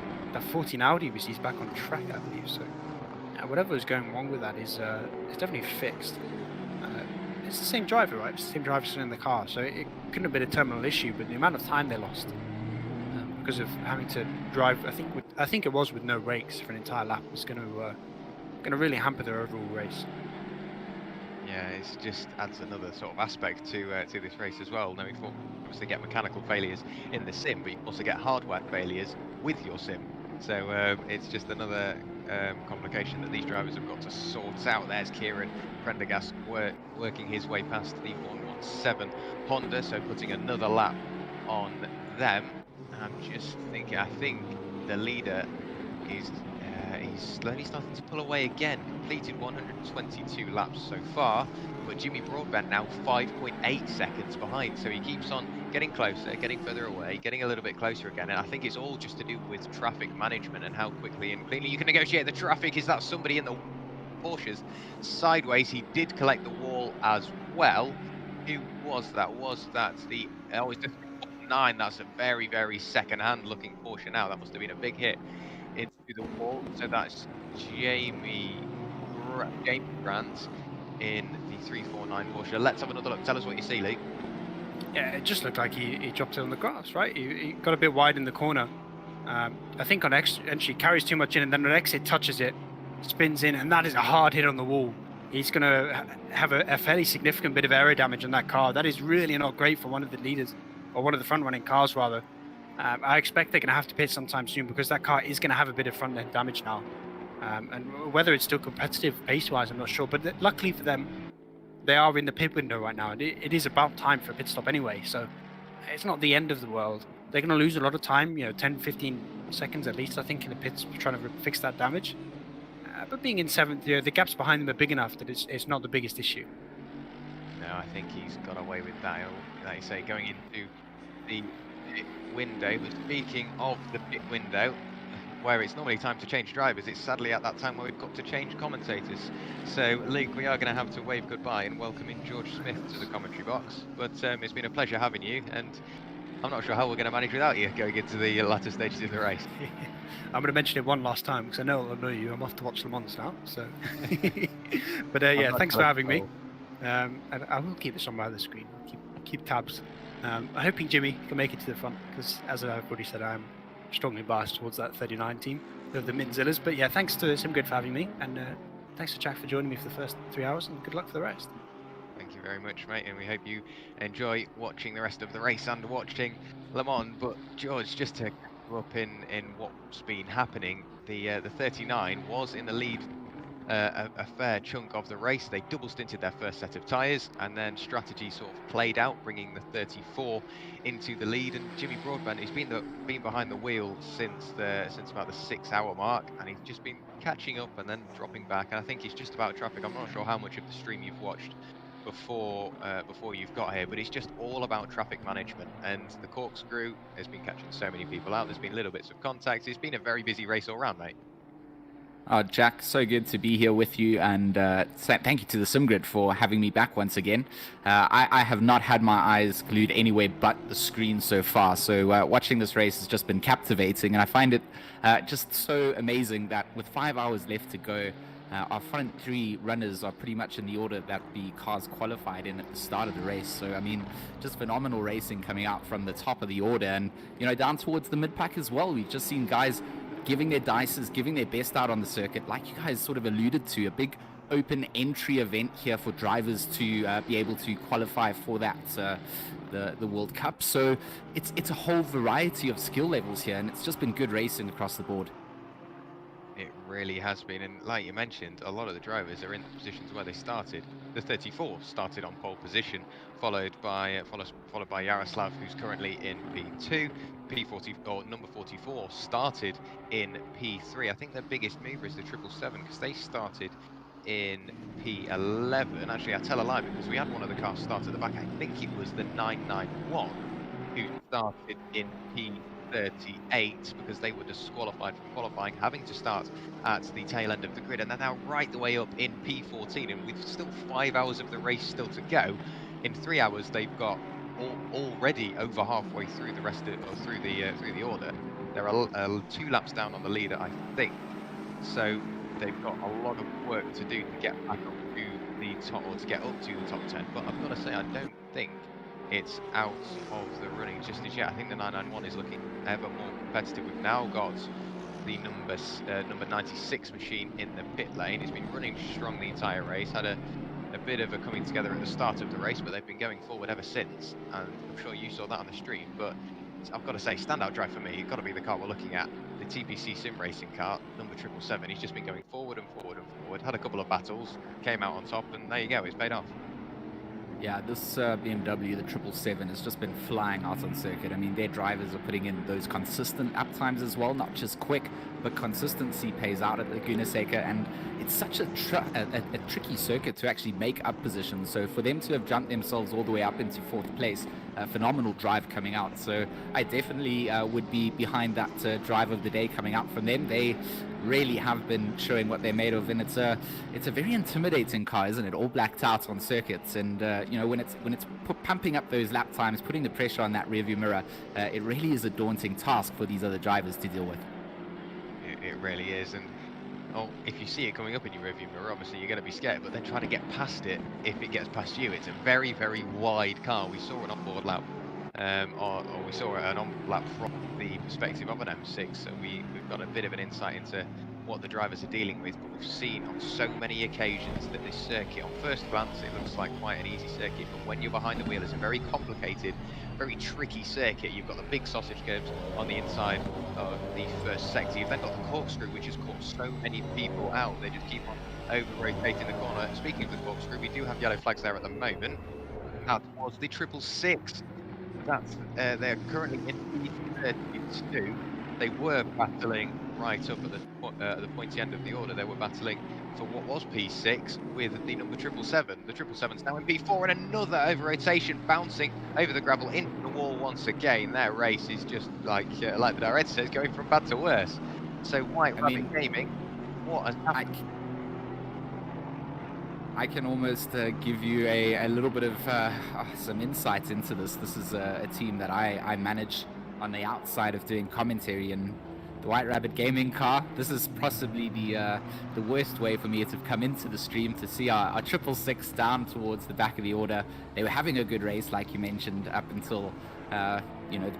14 Audi he's back on track, I believe. So whatever was going wrong with that is it's definitely fixed. It's the same driver, right? It's the same driver sitting in the car, so it couldn't have been a terminal issue. But the amount of time they lost because of having to drive, I think it was with no brakes for an entire lap, was going to really hamper their overall race. Yeah, it just adds another sort of aspect to this race as well. Now, we obviously get mechanical failures in the sim, but you also get hardware failures with your sim. So it's just another complication that these drivers have got to sort out. There's Kieran Prendergast working his way past the 117 Honda, so putting another lap on them. I'm just thinking, I think the leader is he's slowly starting to pull away again. Completed 122 laps so far, but Jimmy Broadbent now 5.8 seconds behind. So he keeps on getting closer, getting further away, getting a little bit closer again. And I think it's all just to do with traffic management and how quickly and cleanly you can negotiate the traffic. Is that somebody in the Porsches sideways? He did collect the wall as well. Who was that? Was that the... Oh, it's the 9. That's a very, very second-hand looking Porsche now. That must have been a big hit into the wall. So that's Jamie Grant in the 349 Porsche. Let's have another look. Tell us what you see, Lee. Yeah, it just looked like he dropped it on the grass, right? He got a bit wide in the corner. I think on entry carries too much in, and then on exit touches it, spins in, and that is a hard hit on the wall. He's going to have a fairly significant bit of aero damage on that car. That is really not great for one of the leaders, or one of the front-running cars, rather. I expect they're going to have to pit sometime soon because that car is going to have a bit of front-end damage now. And whether it's still competitive pace-wise, I'm not sure. But luckily for them, they are in the pit window right now. And it is about time for a pit stop anyway. So it's not the end of the world. They're going to lose a lot of time, 10, 15 seconds at least, I think, in the pits trying to fix that damage. But being in 7th, the gaps behind them are big enough that it's not the biggest issue. No, I think he's got away with that. Like you say, going into the pit window. But speaking of the pit window, where it's normally time to change drivers, it's sadly at that time where we've got to change commentators. So, Luke, we are going to have to wave goodbye and welcome in George Smith to the commentary box. But it's been a pleasure having you, and I'm not sure how we're going to manage without you going into the latter stages of the race. I'm going to mention it one last time because I know it'll annoy you. I'm off to watch Le Mans now. So, but yeah, thanks for having me. And I will keep this on my other screen. Keep tabs. I'm hoping Jimmy can make it to the front because, as I've already said, I'm strongly biased towards that 39 team of the Minzillas. But yeah, thanks to SimGrid for having me, and thanks to Jack for joining me for the first 3 hours, and good luck for the rest. Thank you very much, mate, and we hope you enjoy watching the rest of the race and watching Le Mans. But George, just to go up in what's been happening, the 39 was in the lead a fair chunk of the race. They double stinted their first set of tyres, and then strategy sort of played out, bringing the 34 into the lead. And Jimmy Broadbent, he's been behind the wheel since about the 6 hour mark, and he's just been catching up and then dropping back. And I think he's just about traffic. I'm not sure how much of the stream you've watched before you've got here, but it's just all about traffic management. And the corkscrew has been catching so many people out. There's been little bits of contact. It's been a very busy race all round, mate. Jack, so good to be here with you, and thank you to the SimGrid for having me back once again. I have not had my eyes glued anywhere but the screen so far, so watching this race has just been captivating, and I find it just so amazing that with 5 hours left to go, our front three runners are pretty much in the order that the cars qualified in at the start of the race. So, I mean, just phenomenal racing coming out from the top of the order, and, you know, down towards the mid-pack as well. We've just seen guys giving their dices, giving their best out on the circuit, like you guys sort of alluded to, a big open entry event here for drivers to be able to qualify for that the World Cup. So it's a whole variety of skill levels here, and it's just been good racing across the board. It really has been, and like you mentioned, a lot of the drivers are in the positions where they started. The 34 started on pole position, followed by Yaroslav, who's currently in P2. P40 or number 44 started in P3. I think their biggest mover is the 777 because they started in P11. Actually, I tell a lie because we had one of the cars start at the back. I think it was the 991 who started in P38 because they were disqualified from qualifying, having to start at the tail end of the grid, and they're now right the way up in P14. And with still 5 hours of the race still to go, in 3 hours they've got already over halfway through the rest of, or through the order. They're 2 laps down on the leader, I think. So they've got a lot of work to do to get back up to the top, or to get up to the top 10. But I've got to say, I don't think it's out of the running just as yet. I think the 991 is looking ever more competitive. We've now got the number 96 machine in the pit lane. He's been running strong the entire race. Had a bit of a coming together at the start of the race, but they've been going forward ever since, and I'm sure you saw that on the stream. But I've got to say, standout drive for me, it's got to be the car we're looking at, the TPC sim racing car, number 777. He's just been going forward and forward and forward, had a couple of battles, came out on top, and there you go, it's paid off. Yeah, this BMW, the 777, has just been flying out on circuit. I mean, their drivers are putting in those consistent lap times as well, not just quick, but consistency pays out at Laguna Seca, and it's such a tricky circuit to actually make up positions. So for them to have jumped themselves all the way up into 4th place, a phenomenal drive coming out. So I definitely would be behind that drive of the day coming out from them. They really have been showing what they're made of, and it's a very intimidating car, isn't it? All blacked out on circuits, and you know, when it's pumping up those lap times, putting the pressure on that rearview mirror, it really is a daunting task for these other drivers to deal with. It really is, and if you see it coming up in your rearview mirror, obviously you're going to be scared, but then try to get past it if it gets past you. It's a very, very wide car. We saw an onboard lap, or we saw an on lap from the perspective of an M6, so we've got a bit of an insight into what the drivers are dealing with. But we've seen on so many occasions that this circuit, on first glance, it looks like quite an easy circuit, but when you're behind the wheel, it's a very complicated, very tricky circuit. You've got the big sausage curves on the inside of the first sector. You've then got the corkscrew, which has caught so many people out. They just keep on over-rotating the corner. Speaking of the corkscrew, we do have yellow flags there at the moment. That was the 666. That's they're currently in P32. They were battling right up at the pointy end of the order. They were battling for what was P6 with the number 777. The 777's now in P4, and another over-rotation, bouncing over the gravel into the wall once again. Their race is just like the director says, going from bad to worse. So White Rabbit Gaming, what has happened? I can almost give you a little bit of some insight into this. This is a team that I manage on the outside of doing commentary, and the White Rabbit gaming car. This is possibly the worst way for me to come into the stream to see our 666 down towards the back of the order. They were having a good race, like you mentioned, up until the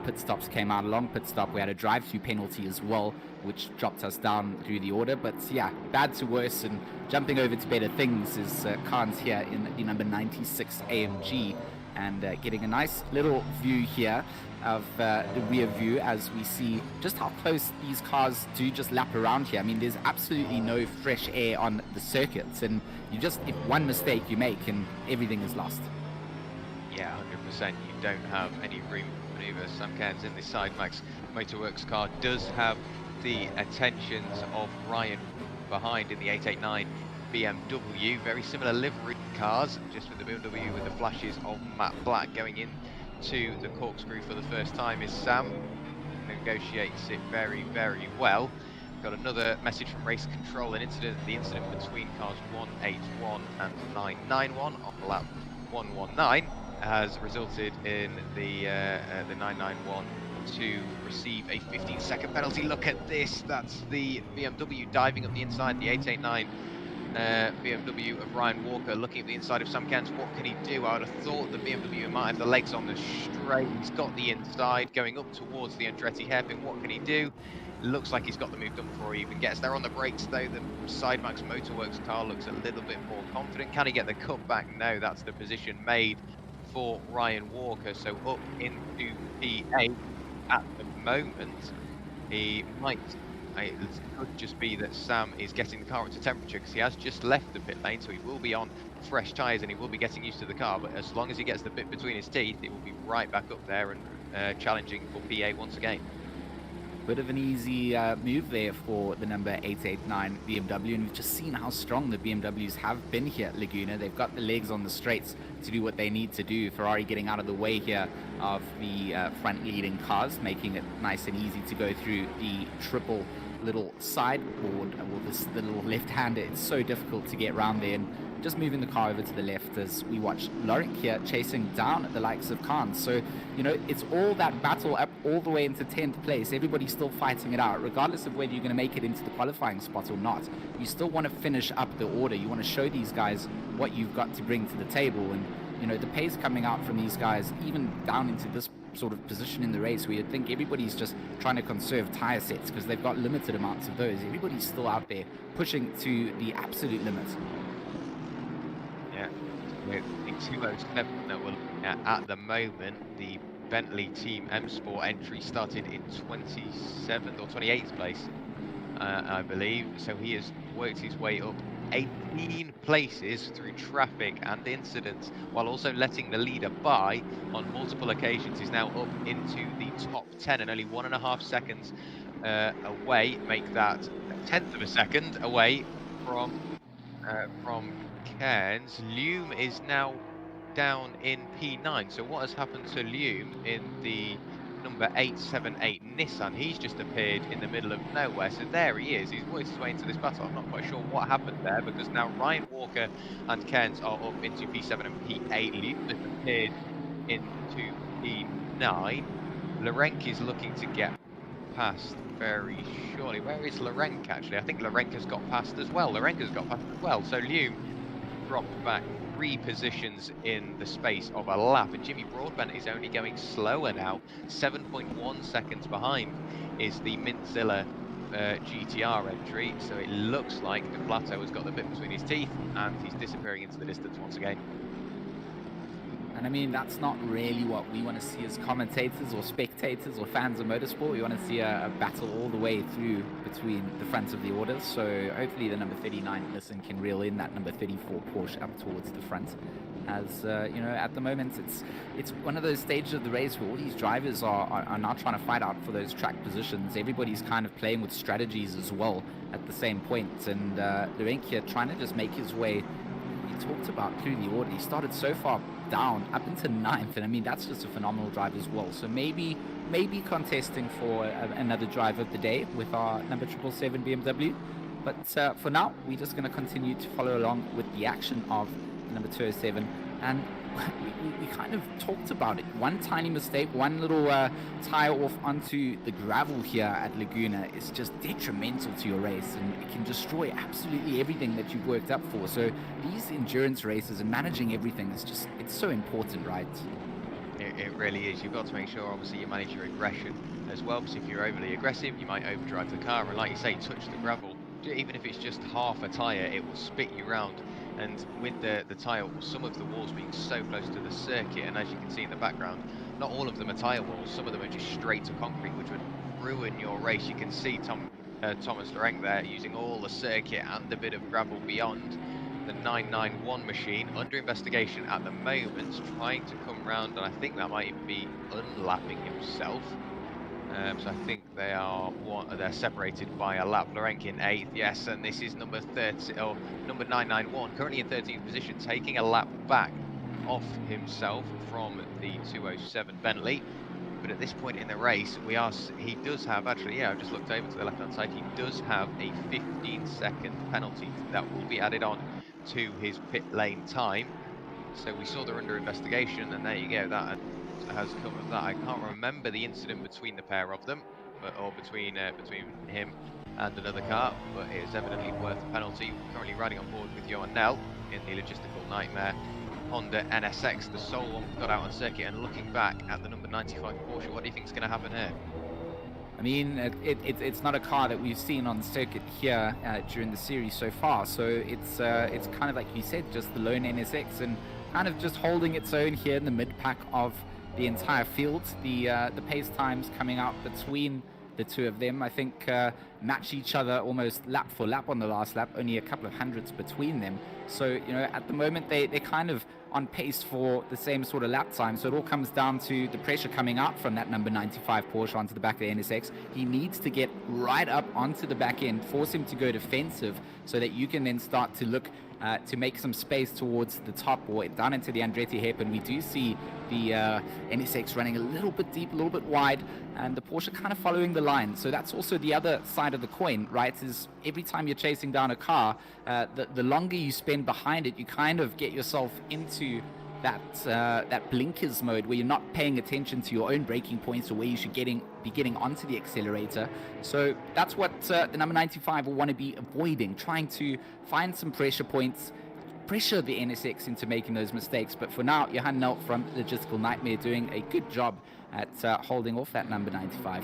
pit stops came out. A long pit stop. We had a drive-through penalty as well, which dropped us down through the order. But yeah, bad to worse, and jumping over to better things is Khan's here in the number 96 AMG, and getting a nice little view here of the rear view as we see just how close these cars do just lap around here. I mean, there's absolutely no fresh air on the circuits, and if one mistake you make and everything is lost. Yeah, 100%. You don't have any room for manoeuvre. Sam Cairns in the Sidemax Motorworks car does have the attentions of Ryan behind in the 889 BMW. Very similar livery cars, just with the BMW with the flashes of matte black going in to the corkscrew for the first time is Sam. Negotiates it very, very well. Got another message from race control. The incident between cars 181 and 991 on lap 119 has resulted in the 991 to receive a 15-second penalty. Look at this. That's the BMW diving up the inside, the 889 BMW of Ryan Walker looking at the inside of Sam Cairns. What can he do? I would have thought the BMW might have the legs on the straight. He's got the inside going up towards the Andretti hairpin. What can he do? Looks like he's got the move done before he even gets there. On the brakes though, the Sidemax Motorworks car looks a little bit more confident. Can he get the cut back? No, that's the position made for Ryan Walker. So up into P8 at the moment. He might. It could just be that Sam is getting the car up to temperature, because he has just left the pit lane, so he will be on fresh tyres and he will be getting used to the car. But as long as he gets the bit between his teeth, it will be right back up there and challenging for P8 once again. Bit of an easy move there for the number 889 BMW, and we've just seen how strong the BMWs have been here at Laguna. They've got the legs on the straights to do what they need to do. Ferrari getting out of the way here of the front leading cars, making it nice and easy to go through the triple little sideboard with this little left-hander. It's so difficult to get around there, and just moving the car over to the left as we watch Lorik here chasing down at the likes of Khan. So, it's all that battle up all the way into 10th place. Everybody's still fighting it out, regardless of whether you're going to make it into the qualifying spot or not. You still want to finish up the order. You want to show these guys what you've got to bring to the table, and the pace coming out from these guys, even down into this sort of position in the race where you'd think everybody's just trying to conserve tire sets because they've got limited amounts of those. Everybody's still out there pushing to the absolute limit. Yeah, with the 207 that we're looking at the moment, the Bentley Team M Sport entry started in 27th or 28th place, I believe. So he has worked his way up 18 places through traffic and incidents, while also letting the leader by on multiple occasions. He's now up into the top 10 and only 1.5 seconds away, make that a tenth of a second away from Cairns. Lume is now down in P9. So what has happened to Lume in the number 878 Nissan? He's just appeared in the middle of nowhere. So there he is. He's worked his way into this battle. I'm not quite sure what happened there, because now Ryan Walker and Cairns are up into P7 and P8. Lume has appeared into P9. Lorenk is looking to get past very surely. Where is Lorenk actually? I think Lorenk has got past as well. So Lume dropped back 3 positions in the space of a lap, and Jimmy Broadbent is only going slower now. 7.1 seconds behind is the Mintzilla GTR entry. So it looks like the Plateau has got the bit between his teeth and he's disappearing into the distance once again. And I mean, that's not really what we want to see as commentators or spectators or fans of motorsport. We want to see a battle all the way through between the fronts of the orders. So hopefully the number 39 Nissan can reel in that number 34 Porsche up towards the front. As at the moment, it's one of those stages of the race where all these drivers are now trying to fight out for those track positions. Everybody's kind of playing with strategies as well at the same point. And Lorenk here trying to just make his way. He talked about through the order. He started so far down up into 9th, and I mean that's just a phenomenal drive as well. So maybe contesting for another drive of the day with our number 777 BMW. But for now, we're just going to continue to follow along with the action of number 207. And we kind of talked about it. One tiny mistake, one little tire off onto the gravel here at Laguna is just detrimental to your race, and it can destroy absolutely everything that you've worked up for. So these endurance races and managing everything is just, it's so important, right? It really is. You've got to make sure, obviously, you manage your aggression as well, because if you're overly aggressive, you might overdrive the car, and like you say, touch the gravel. Even if it's just half a tyre, it will spit you round. And with the tyre, some of the walls being so close to the circuit, and as you can see in the background, not all of them are tyre walls, some of them are just straight to concrete, which would ruin your race. You can see Thomas Lorenk there using all the circuit and a bit of gravel beyond. The 991 machine under investigation at the moment, trying to come round, and I think that might even be unlapping himself. So I think they're separated by a lap. Lorenk in 8th, yes, and this is number 991, currently in 13th position, taking a lap back off himself from the 207 Bentley. But at this point in the race, he does have, actually, yeah, I've just looked over to the left-hand side, he does have a 15-second penalty that will be added on to his pit lane time. So we saw they're under investigation, and there you go, that has come of that. I can't remember the incident between the pair of them, or between him and another car, but it is evidently worth a penalty. Currently riding on board with Johan Nell in the logistical nightmare Honda NSX, the sole one got out on circuit. And looking back at the number 95 Porsche, what do you think is going to happen here? I mean, it's not a car that we've seen on the circuit here during the series so far, so it's kind of like you said, just the lone NSX, and kind of just holding its own here in the mid-pack of the entire field. The pace times coming out between the two of them, I think, match each other almost lap for lap on the last lap, only a couple of hundredths between them. So, you know, at the moment they're kind of on pace for the same sort of lap time. So it all comes down to the pressure coming out from that number 95 Porsche onto the back of the NSX. He needs to get right up onto the back end, force him to go defensive, so that you can then start to look to make some space towards the top or down into the Andretti hairpin. We do see the NSX running a little bit deep, a little bit wide, and the Porsche kind of following the line. So that's also the other side of the coin, right? Is every time you're chasing down a car, the longer you spend behind it, you kind of get yourself into that blinkers mode where you're not paying attention to your own braking points or where you should be getting onto the accelerator. So that's what the number 95 will want to be avoiding, trying to find some pressure points, pressure the NSX into making those mistakes. But for now, Johan Nelt from Logistical Nightmare doing a good job at holding off that number 95.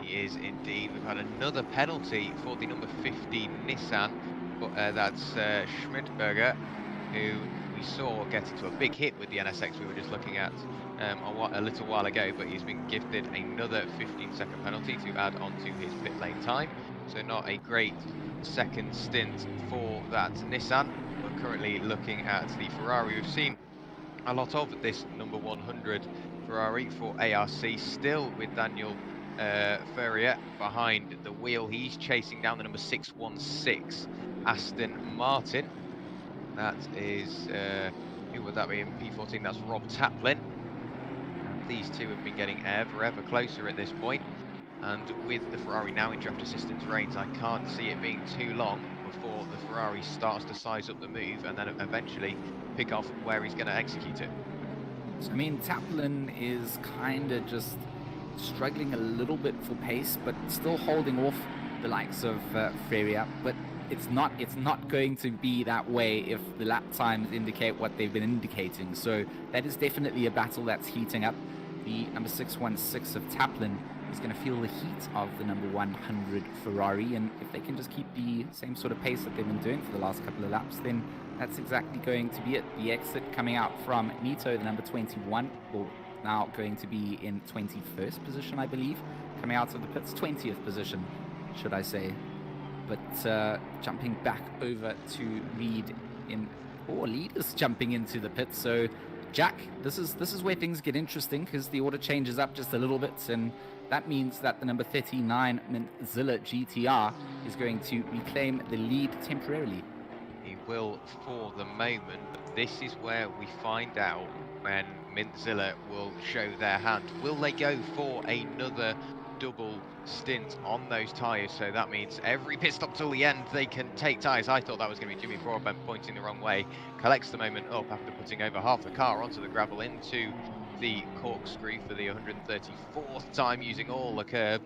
He is indeed. We've had another penalty for the number 15 Nissan, but that's Schmidberger, who we saw get into a big hit with the NSX we were just looking at a little while ago, but he's been gifted another 15-second penalty to add on to his pit lane time. So not a great second stint for that Nissan. We're currently looking at the Ferrari. We've seen a lot of this number 100 Ferrari for ARC, still with Daniel Ferrier behind the wheel. He's chasing down the number 616 Aston Martin. That is, who would that be in P14? That's Rob Taplin. These two have been getting ever closer at this point. And with the Ferrari now in draft assistance reins, I can't see it being too long before the Ferrari starts to size up the move and then eventually pick off where he's going to execute it. So, I mean, Taplin is kind of just struggling a little bit for pace, but still holding off the likes of Ferrier. But it's not going to be that way if the lap times indicate what they've been indicating. So that is definitely a battle that's heating up. The number 616 of Taplin is going to feel the heat of the number 100 Ferrari, and if they can just keep the same sort of pace that they've been doing for the last couple of laps, then that's exactly going to be it. The exit coming out from Nito, the number 21, will now going to be in 21st position, I believe, coming out of the pits, 20th position, should I say. But jumping back over to Reed Lead is jumping into the pit. So, Jack, this is where things get interesting, because the order changes up just a little bit, and that means that the number 39 Mintzilla GTR is going to reclaim the lead temporarily. He will for the moment, but this is where we find out when Mintzilla will show their hand. Will they go for another double stint on those tyres, so that means every pit stop till the end they can take tyres. I thought that was going to be Jimmy Broadbent pointing the wrong way, collects the moment up after putting over half the car onto the gravel into the corkscrew for the 134th time, using all the curb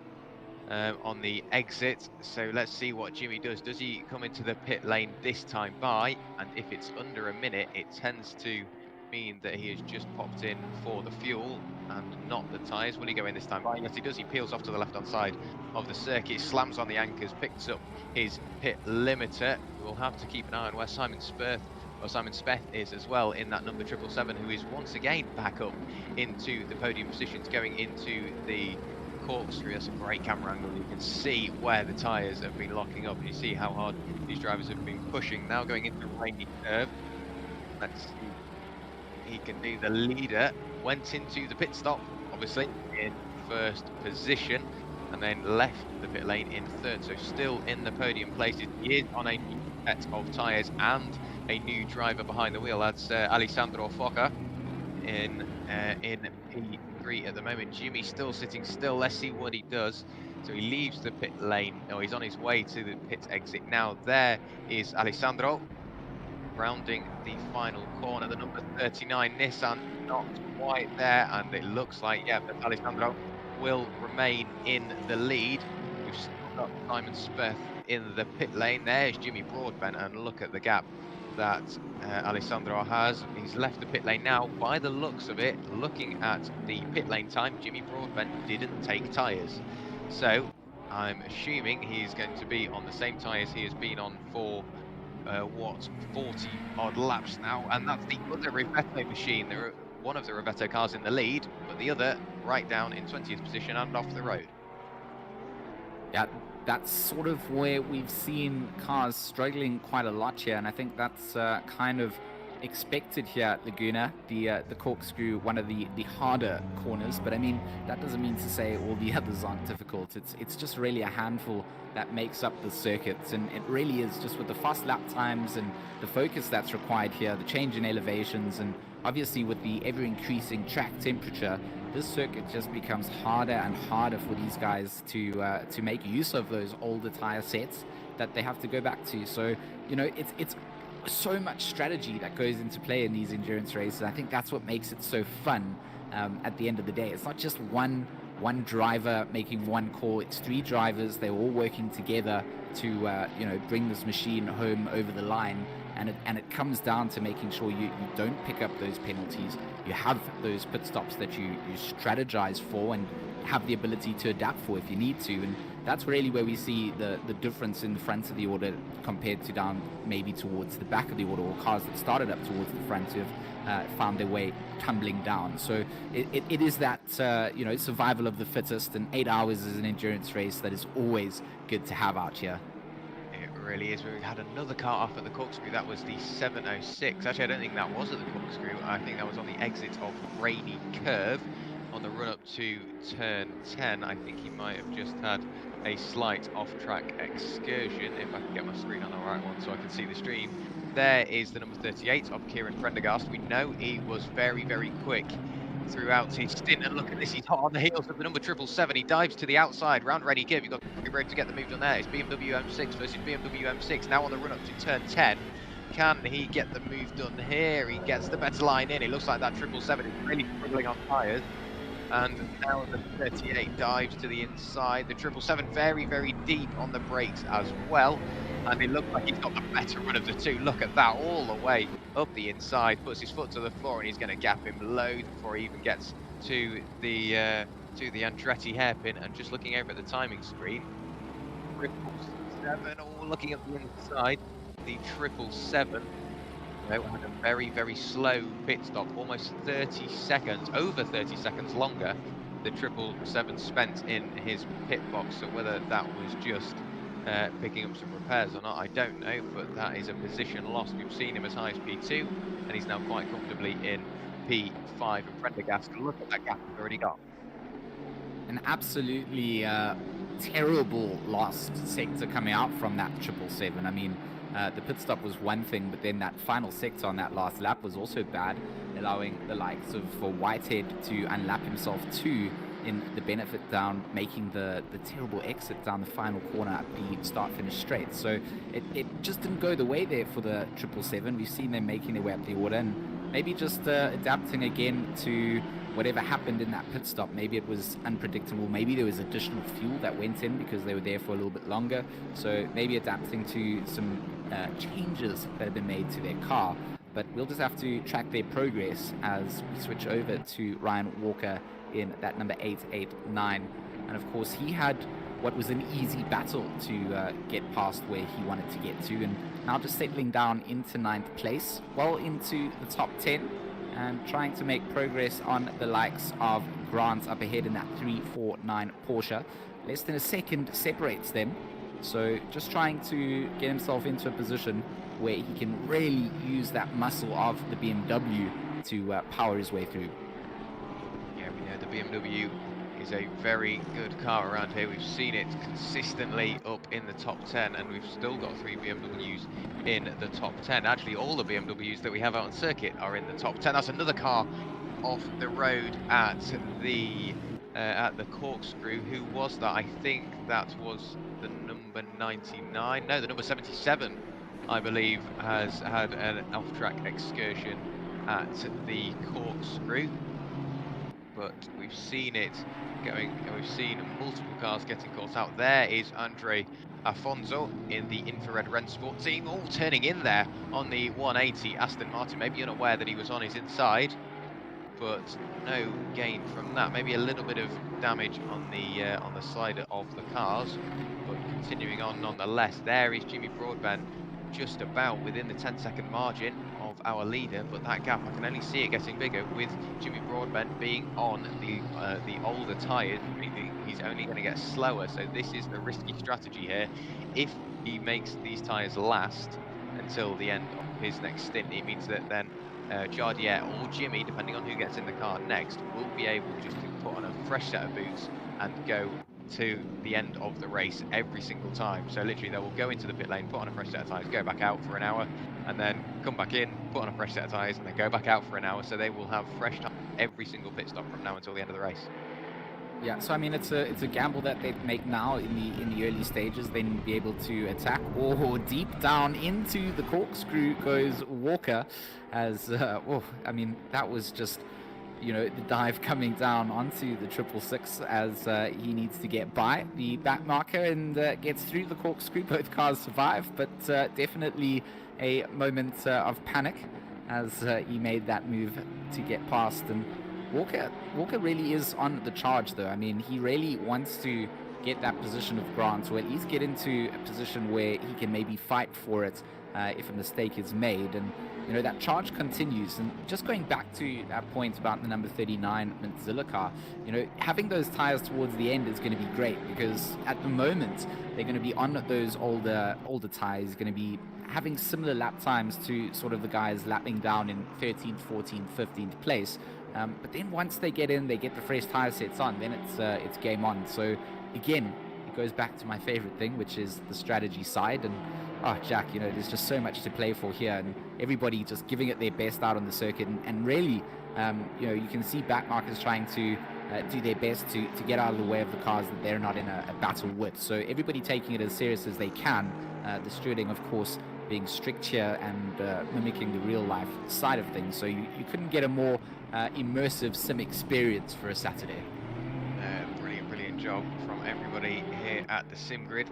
on the exit. So let's see what Jimmy does. Does he come into the pit lane this time by? And if it's under a minute, it tends to mean that he has just popped in for the fuel and not the tyres. Will he go in this time by? Yes, he does. He peels off to the left-hand side of the circuit, slams on the anchors, picks up his pit limiter. We'll have to keep an eye on where Simon Speth is as well in that number 777, who is once again back up into the podium positions, going into the corkscrew. That's a great camera angle. You can see where the tyres have been locking up, and you see how hard these drivers have been pushing. Now going into a rainy curve. Let's see. He can do the leader. Went into the pit stop, obviously, in first position, and then left the pit lane in third. So still in the podium places. He is on a new set of tyres and a new driver behind the wheel. That's Alessandro Foca in P3 at the moment. Jimmy still sitting still. Let's see what he does. So he leaves the pit lane. No, he's on his way to the pit exit now. There is Alessandro rounding the final corner. The number 39 Nissan not quite there, and it looks like, yeah, that Alessandro will remain in the lead. We've still got Simon Speth in the pit lane. There's Jimmy Broadbent, and look at the gap that Alessandro has. He's left the pit lane now. By the looks of it, looking at the pit lane time, Jimmy Broadbent didn't take tyres. So I'm assuming he's going to be on the same tyres he has been on for 40 odd laps now, and that's the other Rivetto machine. There are one of the Rivetto cars in the lead, but the other right down in 20th position and off the road. Yeah, that's sort of where we've seen cars struggling quite a lot here, and I think that's kind of expected here at Laguna. The corkscrew, one of the harder corners, but I mean, that doesn't mean to say all the others aren't difficult. It's just really a handful that makes up the circuits, and it really is just with the fast lap times and the focus that's required here, the change in elevations, and obviously with the ever increasing track temperature, this circuit just becomes harder and harder for these guys to make use of those older tire sets that they have to go back to. So, you know, it's so much strategy that goes into play in these endurance races. I think that's what makes it so fun at the end of the day. It's not just one driver making one call. It's three drivers. They're all working together to you know, bring this machine home over the line. And it comes down to making sure you don't pick up those penalties. You have those pit stops that you strategize for and have the ability to adapt for if you need to. And that's really where we see the difference in the front of the order compared to down maybe towards the back of the order, or cars that started up towards the front have found their way tumbling down. So it is that you know, survival of the fittest, and 8 hours is an endurance race that is always good to have out here. It really is. We had another car off at the corkscrew. That was the 706. Actually, I don't think that was at the corkscrew. I think that was on the exit of Rainy Curve on the run up to turn 10. I think he might have just had a slight off-track excursion, if I can get my screen on the right one so I can see the stream. There is the number 38 of Kieran Prendergast. We know he was very, very quick throughout his stint, and look at this, he's hot on the heels of the number 777. He dives to the outside, round ready give. You've got to be ready to get the move done there. It's BMW M6 versus BMW M6, now on the run up to turn 10. Can he get the move done here? He gets the better line in. It looks like that 777 is really struggling on tyres. And now the 38 dives to the inside. The 777 very, very deep on the brakes as well. And it looks like he's got the better run of the two. Look at that, all the way up the inside. Puts his foot to the floor, and he's going to gap him loads before he even gets to the Andretti hairpin. And just looking over at the timing screen, 777, all looking at the inside. The 777. Had a very, very slow pit stop, almost 30 seconds, over 30 seconds longer the 777 spent in his pit box. So whether that was just picking up some repairs or not, I don't know, but that is a position lost. We've seen him as high as P2, and he's now quite comfortably in P5. And Prendergast, look at that gap he's already got. An absolutely terrible last sector coming out from that 777. I mean, the pit stop was one thing, but then that final sector on that last lap was also bad, allowing the likes of Whitehead to unlap himself to in the benefit down, making the terrible exit down the final corner at the start-finish straight. So it just didn't go the way there for the 777. We've seen them making their way up the order, and maybe just adapting again to whatever happened in that pit stop. Maybe it was unpredictable. Maybe there was additional fuel that went in because they were there for a little bit longer. So maybe adapting to some changes that have been made to their car. But we'll just have to track their progress as we switch over to Ryan Walker in that number 889. And of course, he had what was an easy battle to get past where he wanted to get to, and now just settling down into 9th place, well into the top 10, and trying to make progress on the likes of Grant up ahead in that 349 Porsche. Less than a second separates them, so just trying to get himself into a position where he can really use that muscle of the BMW to power his way through. Yeah, we know the BMW is a very good car around here. We've seen it consistently up in the top 10, and we've still got 3 BMWs in the top 10. Actually, all the BMWs that we have out on circuit are in the top 10. That's another car off the road at the Corkscrew. Who was that? I think that was the number 99. No, the number 77, I believe, has had an off-track excursion at the Corkscrew. But we've seen it going, and we've seen multiple cars getting caught out. There is Andre Afonso in the infrared Rennsport team, all turning in there on the 180 Aston Martin. Maybe unaware that he was on his inside, but no gain from that. Maybe a little bit of damage on the side of the cars, but continuing on nonetheless. There is Jimmy Broadbent, just about within the 10-second margin of our leader, but that gap, I can only see it getting bigger with Jimmy Broadbent being on the older tyres. He's only going to get slower, so this is the risky strategy here. If he makes these tyres last until the end of his next stint, it means that then Jardier or Jimmy, depending on who gets in the car next, will be able just to put on a fresh set of boots and go to the end of the race every single time. So literally they will go into the pit lane, put on a fresh set of tyres, go back out for an hour, and then come back in, put on a fresh set of tyres, and then go back out for an hour. So they will have fresh tyres every single pit stop from now until the end of the race. Yeah, so I mean it's a gamble that they make now in the early stages, then be able to attack. Or deep down into the Corkscrew goes Walker, as I mean that was just, you know, the dive coming down onto the 666 as he needs to get by the back marker and gets through the Corkscrew. Both cars survive, but definitely a moment of panic as he made that move to get past. And Walker really is on the charge, though. I mean, he really wants to get that position of Grant, or at least get into a position where he can maybe fight for it if a mistake is made. And you know, that charge continues. And just going back to that point about the number 39 Mozilla car, you know, having those tires towards the end is going to be great, because at the moment they're going to be on those older tires, going to be having similar lap times to sort of the guys lapping down in 13th, 14th, 15th place. But then once they get in, they get the fresh tire sets on, then it's game on. So again, it goes back to my favorite thing, which is the strategy side. And Jack, you know, there's just so much to play for here, and everybody just giving it their best out on the circuit. And really, you know, you can see backmarkers trying to do their best to get out of the way of the cars that they're not in a battle with. So everybody taking it as serious as they can. The stewarding, of course, being strict here and mimicking the real life side of things. So you couldn't get a more immersive sim experience for a Saturday. Brilliant job from everybody here at the sim grid.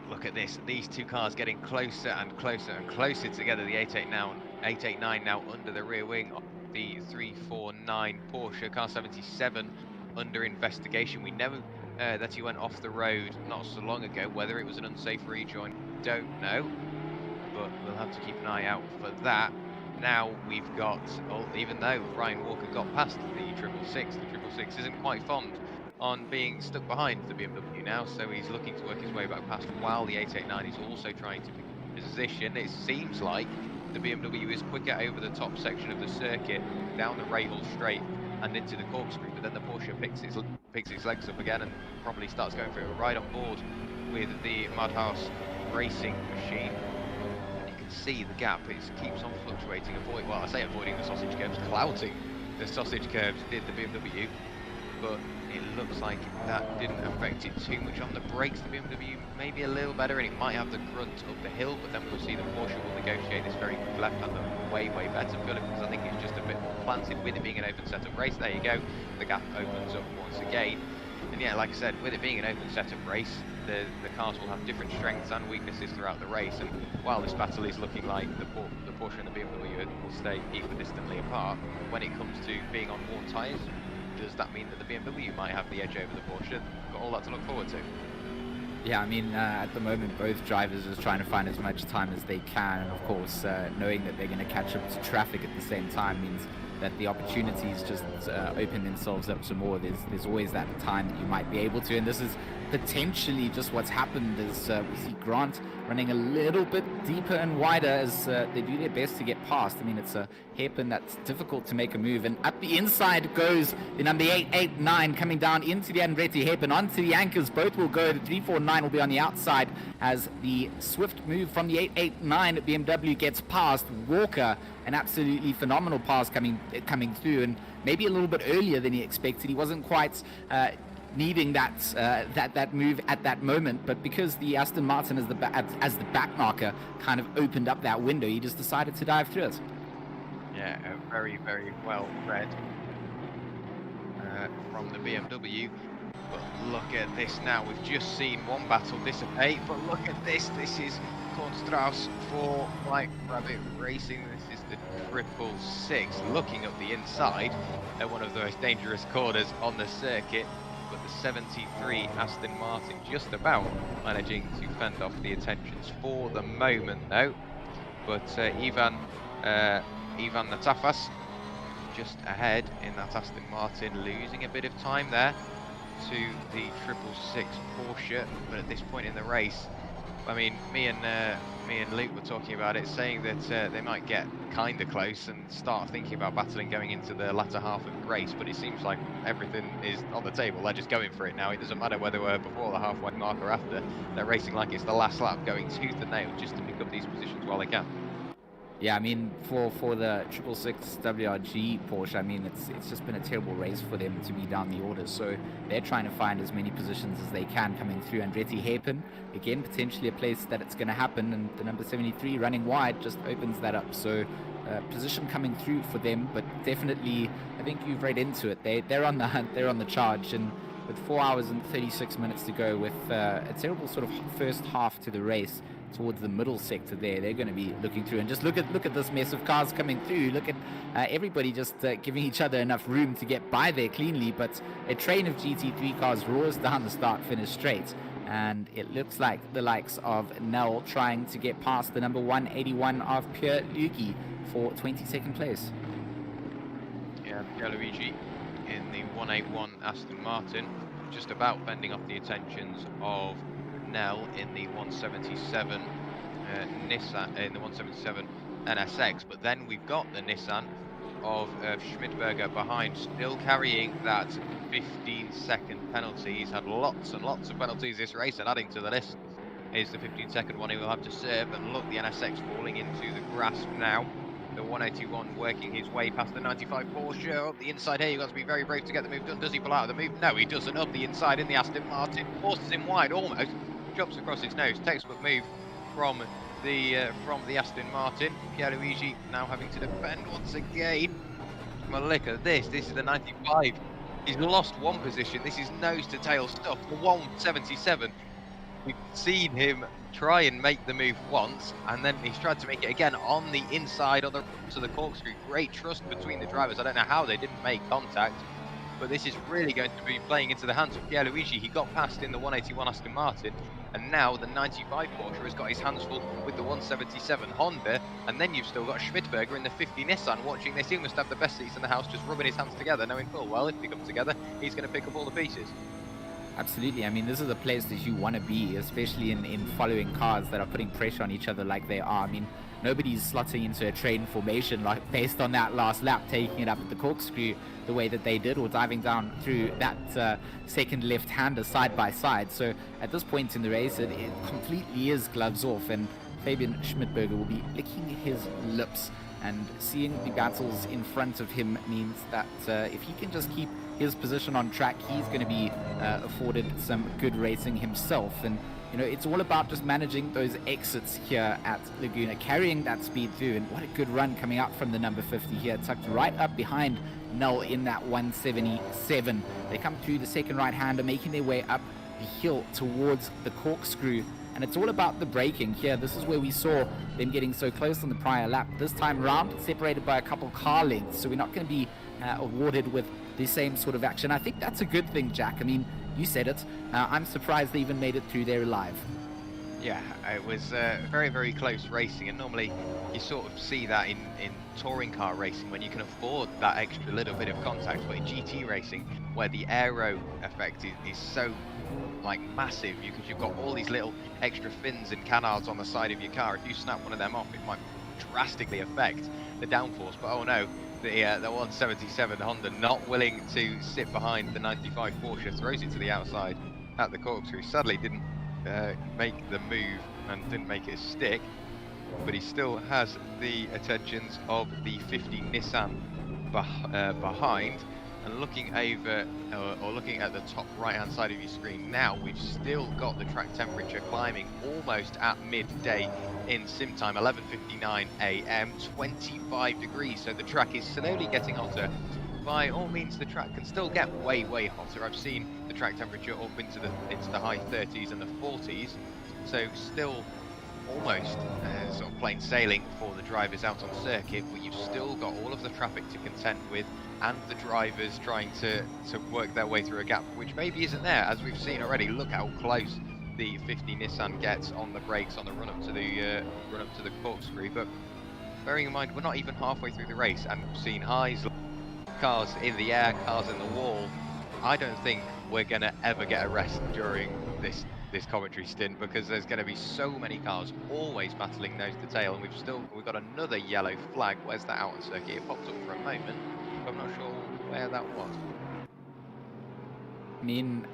Look at this, these two cars getting closer and closer and closer together. The 889 now under the rear wing of the 349 Porsche. Car 77 under investigation. We know that he went off the road not so long ago. Whether it was an unsafe rejoin, don't know, but we'll have to keep an eye out for that. Now we've got, even though Ryan Walker got past the 666 isn't quite fond on being stuck behind the BMW now, so he's looking to work his way back past, while the 889 is also trying to pick position. It seems like the BMW is quicker over the top section of the circuit, down the Rahal straight and into the Corkscrew, but then the Porsche picks its legs up again and probably starts going for it right on board with the Madhouse racing machine. You can see the gap, it keeps on fluctuating, avoiding the sausage curves, clouting the sausage curves, did the BMW. but it looks like that didn't affect it too much on the brakes. The BMW maybe a little better, and it might have the grunt up the hill, but then we'll see the Porsche will negotiate this very good left-hander way better, purely because I think it's just a bit more planted with it being an open setup race. There you go, the gap opens up once again. And yeah, like I said, with it being an open setup race, the cars will have different strengths and weaknesses throughout the race, and while this battle is looking like the Porsche and the BMW will stay equidistantly apart, when it comes to being on worn tyres, does that mean that the BMW might have the edge over the Porsche? Got all that to look forward to. Yeah, I mean, at the moment, both drivers are trying to find as much time as they can, and of course, knowing that they're going to catch up to traffic at the same time means that the opportunities just open themselves up some more. There's always that time that you might be able to, and this is potentially just what's happened is we see Grant running a little bit deeper and wider as they do their best to get past. I mean, it's a hairpin that's difficult to make a move, and up the inside goes the number 889 coming down into the Andretti hairpin onto the anchors. Both will go. The 349 will be on the outside as the swift move from the 889 BMW gets past Walker. An absolutely phenomenal pass coming through, and maybe a little bit earlier than he expected. He wasn't quite needing that move at that moment, but because the Aston Martin as the back marker kind of opened up that window, he just decided to dive through it. Yeah, very well read from the BMW. But look at this now. We've just seen one battle dissipate, but look at this. This is Kornstrauss for White Rabbit Racing. This is the 666 looking up the inside at one of the most dangerous corners on the circuit. But the 73 Aston Martin just about managing to fend off the attentions for the moment, though. But Ivan Natafas just ahead in that Aston Martin, losing a bit of time there to the 666 Porsche. But at this point in the race, I mean, me and Luke were talking about it, saying that they might get kind of close and start thinking about battling going into the latter half of the race, but it seems like everything is on the table. They're just going for it now. It doesn't matter whether we're before the halfway mark or after. They're racing like it's the last lap, going tooth and nail just to pick up these positions while they can. Yeah, I mean, for the 666 WRG Porsche, I mean, it's just been a terrible race for them to be down the order. So they're trying to find as many positions as they can coming through. Andretti hairpin, again, potentially a place that it's going to happen. And the number 73 running wide just opens that up. So position coming through for them, but definitely, I think you've read into it. They're on the hunt, they're on the charge. And with 4 hours and 36 minutes to go, with a terrible sort of first half to the race, towards the middle sector there, they're going to be looking through, and just look at this mess of cars coming through. Look at everybody just giving each other enough room to get by there cleanly, but a train of GT3 cars roars down the start-finish straight, and it looks like the likes of Nell trying to get past the number 181 of Pierre Luigi for 22nd place. Yeah, Pierluigi in the 181 Aston Martin, just about fending off the attentions of Nell in the 177 Nissan, in the 177 NSX, but then we've got the Nissan of Schmidberger behind, still carrying that 15-second penalty. He's had lots and lots of penalties this race, and adding to the list is the 15-second one he will have to serve. And look, the NSX falling into the grasp now. The 181 working his way past the 95 Porsche. Up the inside here, you've got to be very brave to get the move done. Does he pull out of the move? No, he doesn't. Up the inside in the Aston Martin, forces him wide almost, chops across his nose. Textbook move from the Aston Martin. Pierluigi now having to defend once again. Well, look at this. This is the 95. He's lost one position. This is nose to tail stuff. The 177. We've seen him try and make the move once, and then he's tried to make it again on the inside of the corkscrew. Great trust between the drivers. I don't know how they didn't make contact, but this is really going to be playing into the hands of Pierluigi. He got past in the 181 Aston Martin, and now the 95 Porsche has got his hands full with the 177 Honda, and then you've still got Schmidberger in the 50 Nissan watching this. He must have the best seats in the house, just rubbing his hands together, knowing full well if they come together, he's going to pick up all the pieces. Absolutely. I mean, this is a place that you want to be, especially in following cars that are putting pressure on each other like they are. I mean, nobody's slotting into a train formation like based on that last lap, taking it up at the corkscrew the way that they did, or diving down through that second left-hander side by side. So at this point in the race, it completely is gloves off, and Fabian Schmidberger will be licking his lips And seeing the battles in front of him means that if he can just keep his position on track, he's going to be afforded some good racing himself. And you know, it's all about just managing those exits here at Laguna, carrying that speed through. And what a good run coming out from the number 50 here, tucked right up behind Null in that 177. They come through the second right-hander, making their way up the hill towards the corkscrew. And it's all about the braking here. This is where we saw them getting so close on the prior lap. This time round, separated by a couple car lengths, so we're not going to be awarded with the same sort of action. I think that's a good thing, Jack. I mean, you said it. I'm surprised they even made it through there alive. Yeah, it was very, very close racing, and normally you sort of see that in touring car racing when you can afford that extra little bit of contact, but in GT racing, where the aero effect is so like massive, because you've got all these little extra fins and canards on the side of your car. If you snap one of them off, it might drastically affect the downforce. But oh no, the 177 Honda, not willing to sit behind the 95 Porsche, throws it to the outside at the corkscrew. Sadly didn't make the move and didn't make it stick, but he still has the attentions of the 50 Nissan behind. And looking over, or looking at the top right hand side of your screen now, we've still got the track temperature climbing almost at midday in sim time, 11:59 AM, 25 degrees, so the track is slowly getting hotter. By all means, the track can still get way, way hotter. I've seen the track temperature up into the high 30s and the 40s, so still almost sort of plain sailing for the drivers out on circuit, but you've still got all of the traffic to contend with, and the drivers trying to work their way through a gap which maybe isn't there, as we've seen already. Look how close the 50 Nissan gets on the brakes on the run up to the corkscrew. But bearing in mind, we're not even halfway through the race, and we've seen highs, cars in the air, cars in the wall. I don't think we're going to ever get a rest during this commentary stint, because there's going to be so many cars always battling nose to tail, and we've got another yellow flag. Where's that out on circuit? It popped up for a moment, but I'm not sure where that was. I mean,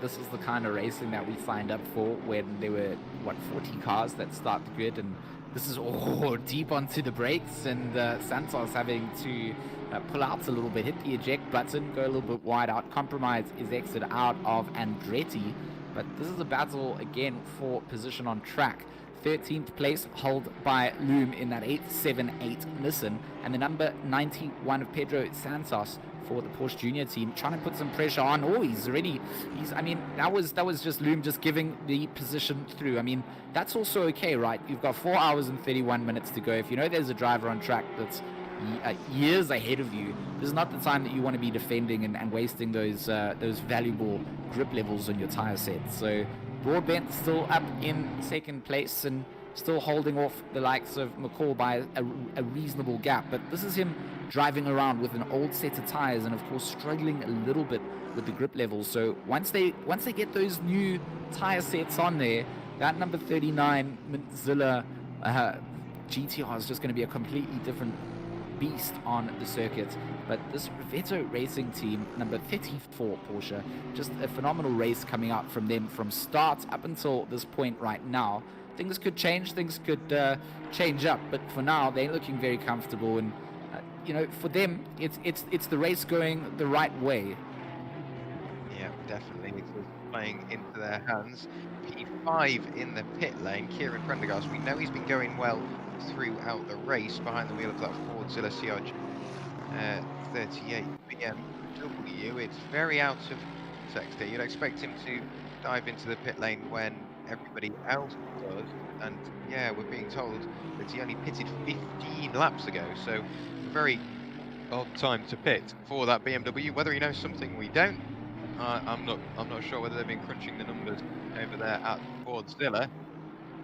this is the kind of racing that we signed up for when there were, 40 cars that start the grid, and this is all deep onto the brakes, and Santos having to pull out a little bit, hit the eject button, go a little bit wide out. Compromise is exit out of Andretti, but this is a battle again for position on track. 13th place held by Loom in that 878 Nissan, and the number 91 of Pedro Santos for the Porsche Junior team, trying to put some pressure on. Oh, I mean, that was just Loom just giving the position through. I mean, that's also okay, right? You've got 4 hours and 31 minutes to go. If you know there's a driver on track that's years ahead of you, this is not the time that you want to be defending and wasting those valuable grip levels on your tire set. So Broadbent still up in second place and still holding off the likes of McCall by a reasonable gap. But this is him driving around with an old set of tires, and of course struggling a little bit with the grip levels. So once they get those new tire sets on there, that number 39 Mozilla GTR is just going to be a completely different beast on the circuit. But this Rivetto Racing team, number 34 Porsche, just a phenomenal race coming out from them from start up until this point right now. Things could change, things could change up, but for now they're looking very comfortable, and for them it's the race going the right way. Yeah, definitely. It's playing into their hands. P5 in the pit lane, Kieran Prendergast. We know he's been going well throughout the race behind the wheel of that Ford Zilla Sioj 38 BMW. It's very out of context here. You'd expect him to dive into the pit lane when everybody else does, and yeah, we're being told that he only pitted 15 laps ago, so very odd time to pit for that BMW. Whether he knows something we don't, I'm not sure whether they've been crunching the numbers over there at Ford Zilla,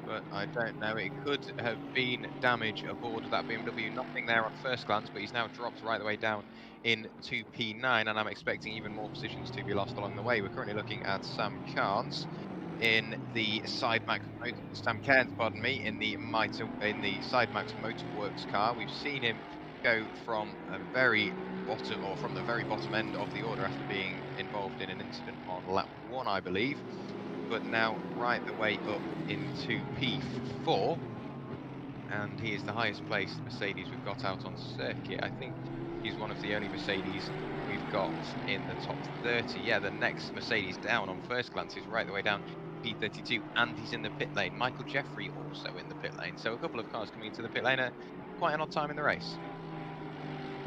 but I don't know. It could have been damage aboard that BMW. Nothing there on first glance, but he's now dropped right the way down into P9, and I'm expecting even more positions to be lost along the way. We're currently looking at Sam Cairns in the Sidemax in the Sidemax Motorworks car. We've seen him go from the very bottom end of the order after being involved in an incident on lap 1, I believe, but now right the way up into P4. and he is the highest placed Mercedes we've got out on circuit. I think he's one of the only Mercedes we've got in the top 30. Yeah, the next Mercedes down on first glance is right the way down, P32, and he's in the pit lane. Michael Jeffrey also in the pit lane. So a couple of cars coming into the pit lane at quite an odd time in the race.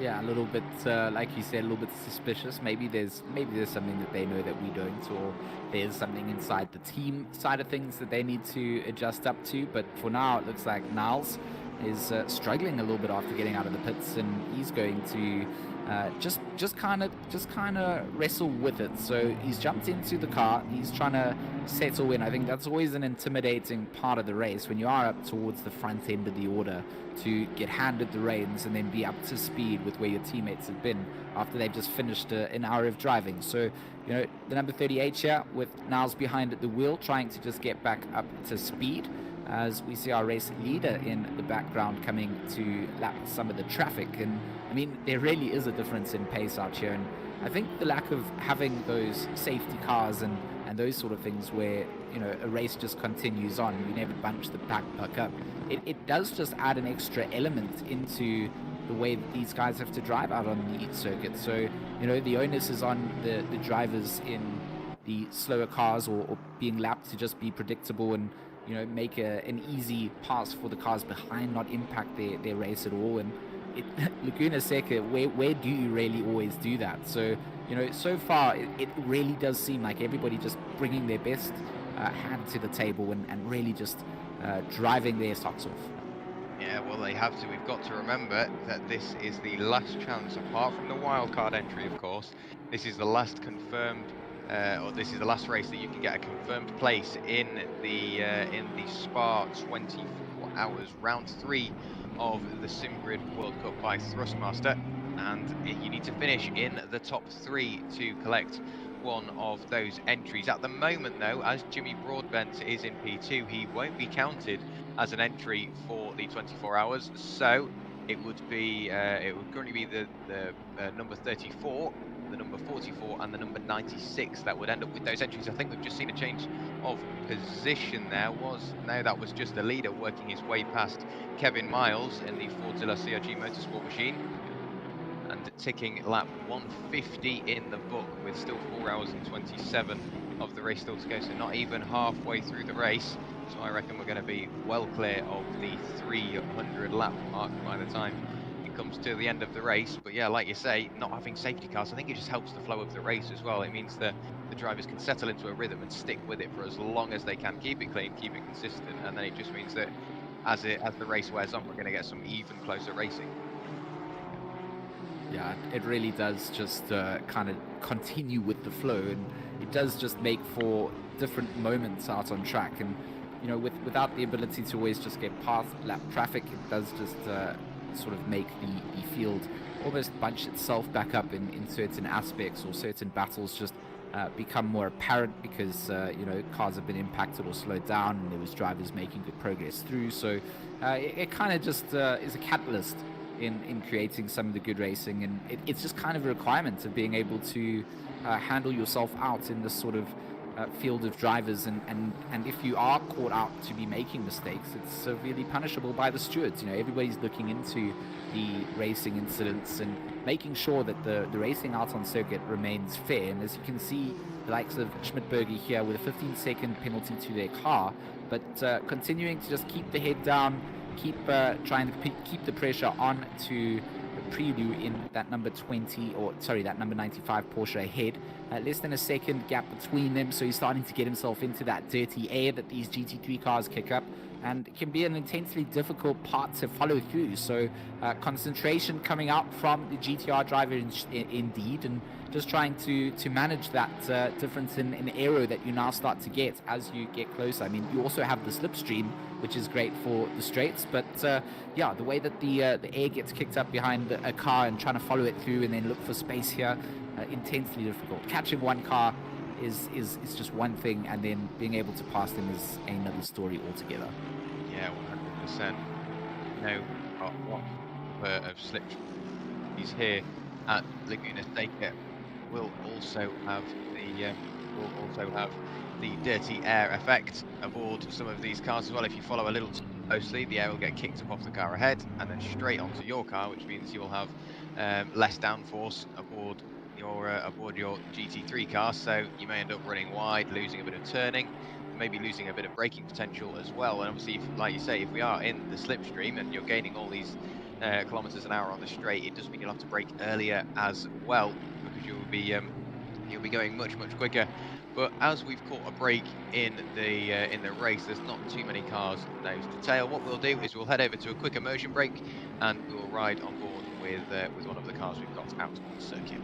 Yeah, a little bit, like you said, a little bit suspicious. Maybe there's something that they know that we don't, or there's something inside the team side of things that they need to adjust up to. But for now, it looks like Niles is struggling a little bit after getting out of the pits, and he's going to just kind of wrestle with it. So he's jumped into the car. He's trying to settle in. I think that's always an intimidating part of the race when you are up towards the front end of the order, to get handed the reins and then be up to speed with where your teammates have been after they've just finished an hour of driving. So, you know, the number 38 here with Niles behind at the wheel, trying to just get back up to speed, as we see our race leader in the background coming to lap some of the traffic. And I mean, there really is a difference in pace out here, and I think the lack of having those safety cars and those sort of things where, you know, a race just continues on, you never bunch the back up, it does just add an extra element into the way that these guys have to drive out on the circuit. So, you know, the onus is on the drivers in the slower cars or being lapped to just be predictable and, you know, make an easy pass for the cars behind, not impact their race at all. And Laguna Seca, where do you really always do that? So, you know, so far it really does seem like everybody just bringing their best hand to the table and really just driving their socks off. Yeah, well, they have to. We've got to remember that this is the last chance, apart from the wildcard entry, of course. This is the last confirmed, or this is the last race that you can get a confirmed place in the Spa 24 hours round 3 of the SimGrid World Cup by Thrustmaster, and you need to finish in the top 3 to collect one of those entries. At the moment, though, as Jimmy Broadbent is in P2, he won't be counted as an entry for the 24 hours. So it would currently be the number 34, the number 44, and the number 96 that would end up with those entries. I think we've just seen a change of position there. No, that was just the leader working his way past Kevin Miles in the Fordzilla CRG Motorsport machine, and ticking lap 150 in the book with still 4 hours and 27 of the race still to go, so not even halfway through the race. So I reckon we're going to be well clear of the 300 lap mark by the time it comes to the end of the race. But yeah, like you say, not having safety cars, I think it just helps the flow of the race as well. It means that the drivers can settle into a rhythm and stick with it for as long as they can, keep it clean, keep it consistent, and then it just means that as the race wears on, we're going to get some even closer racing. Yeah, it really does just kind of continue with the flow, and it does just make for different moments out on track. And, you know, without the ability to always just get past lap traffic, it does just sort of make the field almost bunch itself back up in certain aspects, or certain battles just become more apparent because, you know, cars have been impacted or slowed down, and there was drivers making good progress through. So it kind of just is a catalyst in creating some of the good racing, and it's just kind of a requirement of being able to handle yourself out in this sort of field of drivers, and if you are caught out to be making mistakes, it's severely punishable by the stewards. You know, everybody's looking into the racing incidents and making sure that the racing out on circuit remains fair. And as you can see, the likes of Schmidberger here with a 15-second penalty to their car, but continuing to just keep the head down, keep trying to keep the pressure on to Prelude in that number 20, or sorry, that number 95 Porsche ahead. Less than a second gap between them, so he's starting to get himself into that dirty air that these GT3 cars kick up, and it can be an intensely difficult part to follow through. So concentration coming out from the GTR driver indeed, and just trying to manage that difference in aero that you now start to get as you get closer. I mean, you also have the slipstream, which is great for the straights, but yeah, the way that the air gets kicked up behind a car and trying to follow it through and then look for space here, intensely difficult. Catching one car is just one thing, and then being able to pass them is another story altogether. Yeah, 100%. No, what of slip he's here at Laguna Seca will also have the dirty air effect aboard some of these cars as well. If you follow a little closely, the air will get kicked up off the car ahead and then straight onto your car, which means you'll have less downforce aboard your GT3 car, so you may end up running wide, losing a bit of turning, maybe losing a bit of braking potential as well. And obviously, like you say, if we are in the slipstream and you're gaining all these kilometers an hour on the straight, it does mean you'll have to brake earlier as well, because you'll be going much quicker. But as we've caught a break in the race, there's not too many cars nose to tail. What we'll do is we'll head over to a quick immersion break, and we'll ride on board with one of the cars we've got out on the circuit.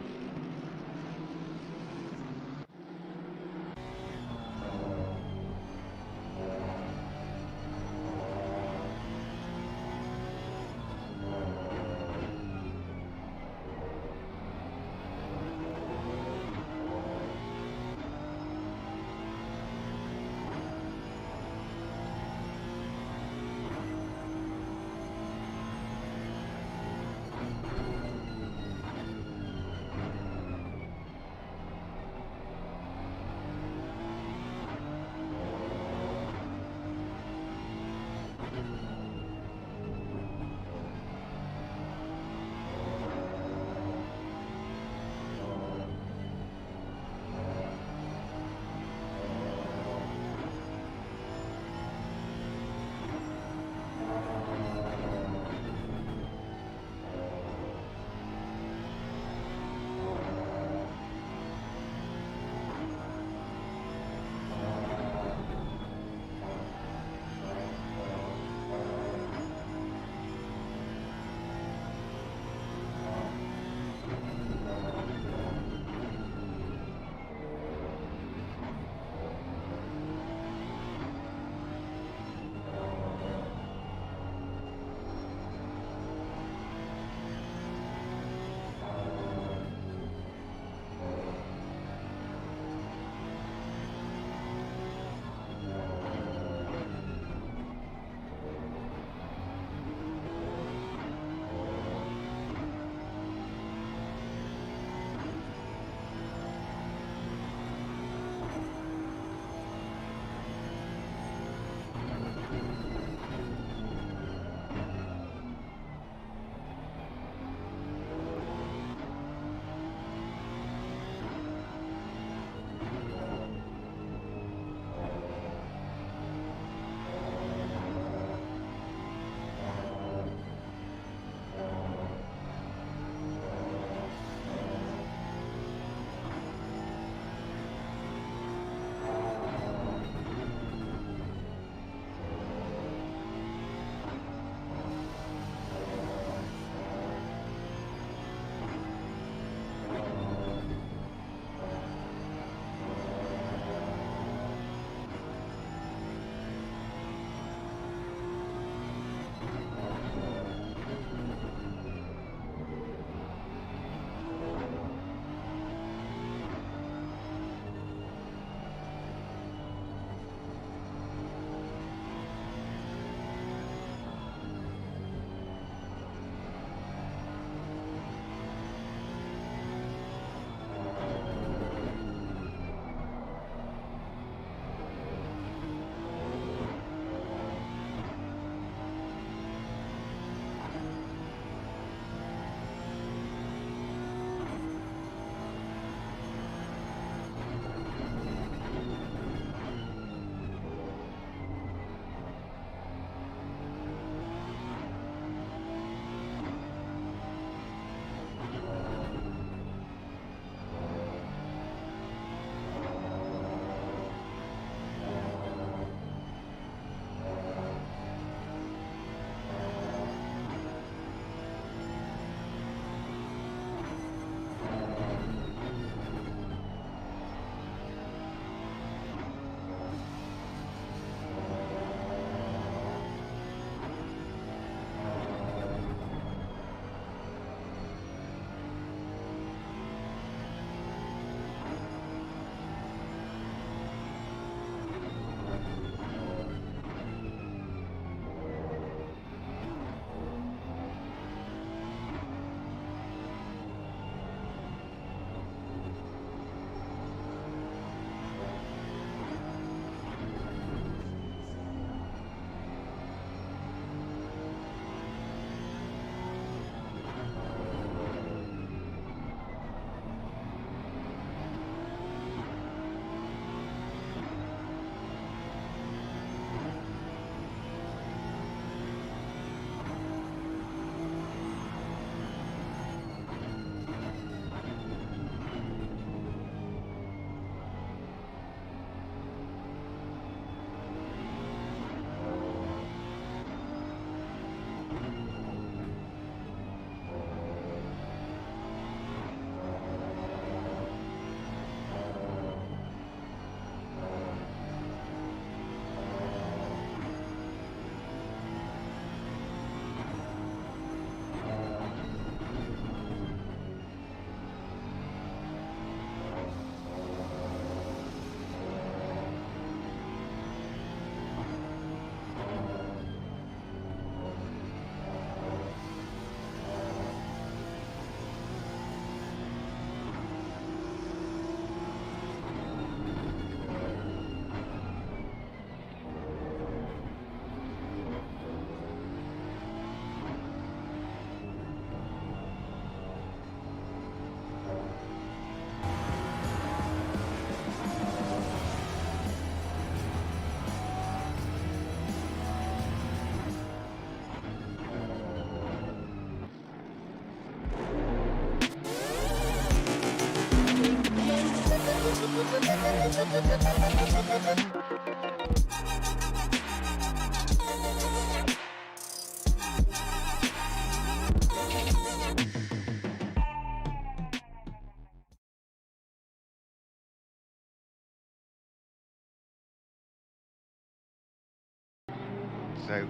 So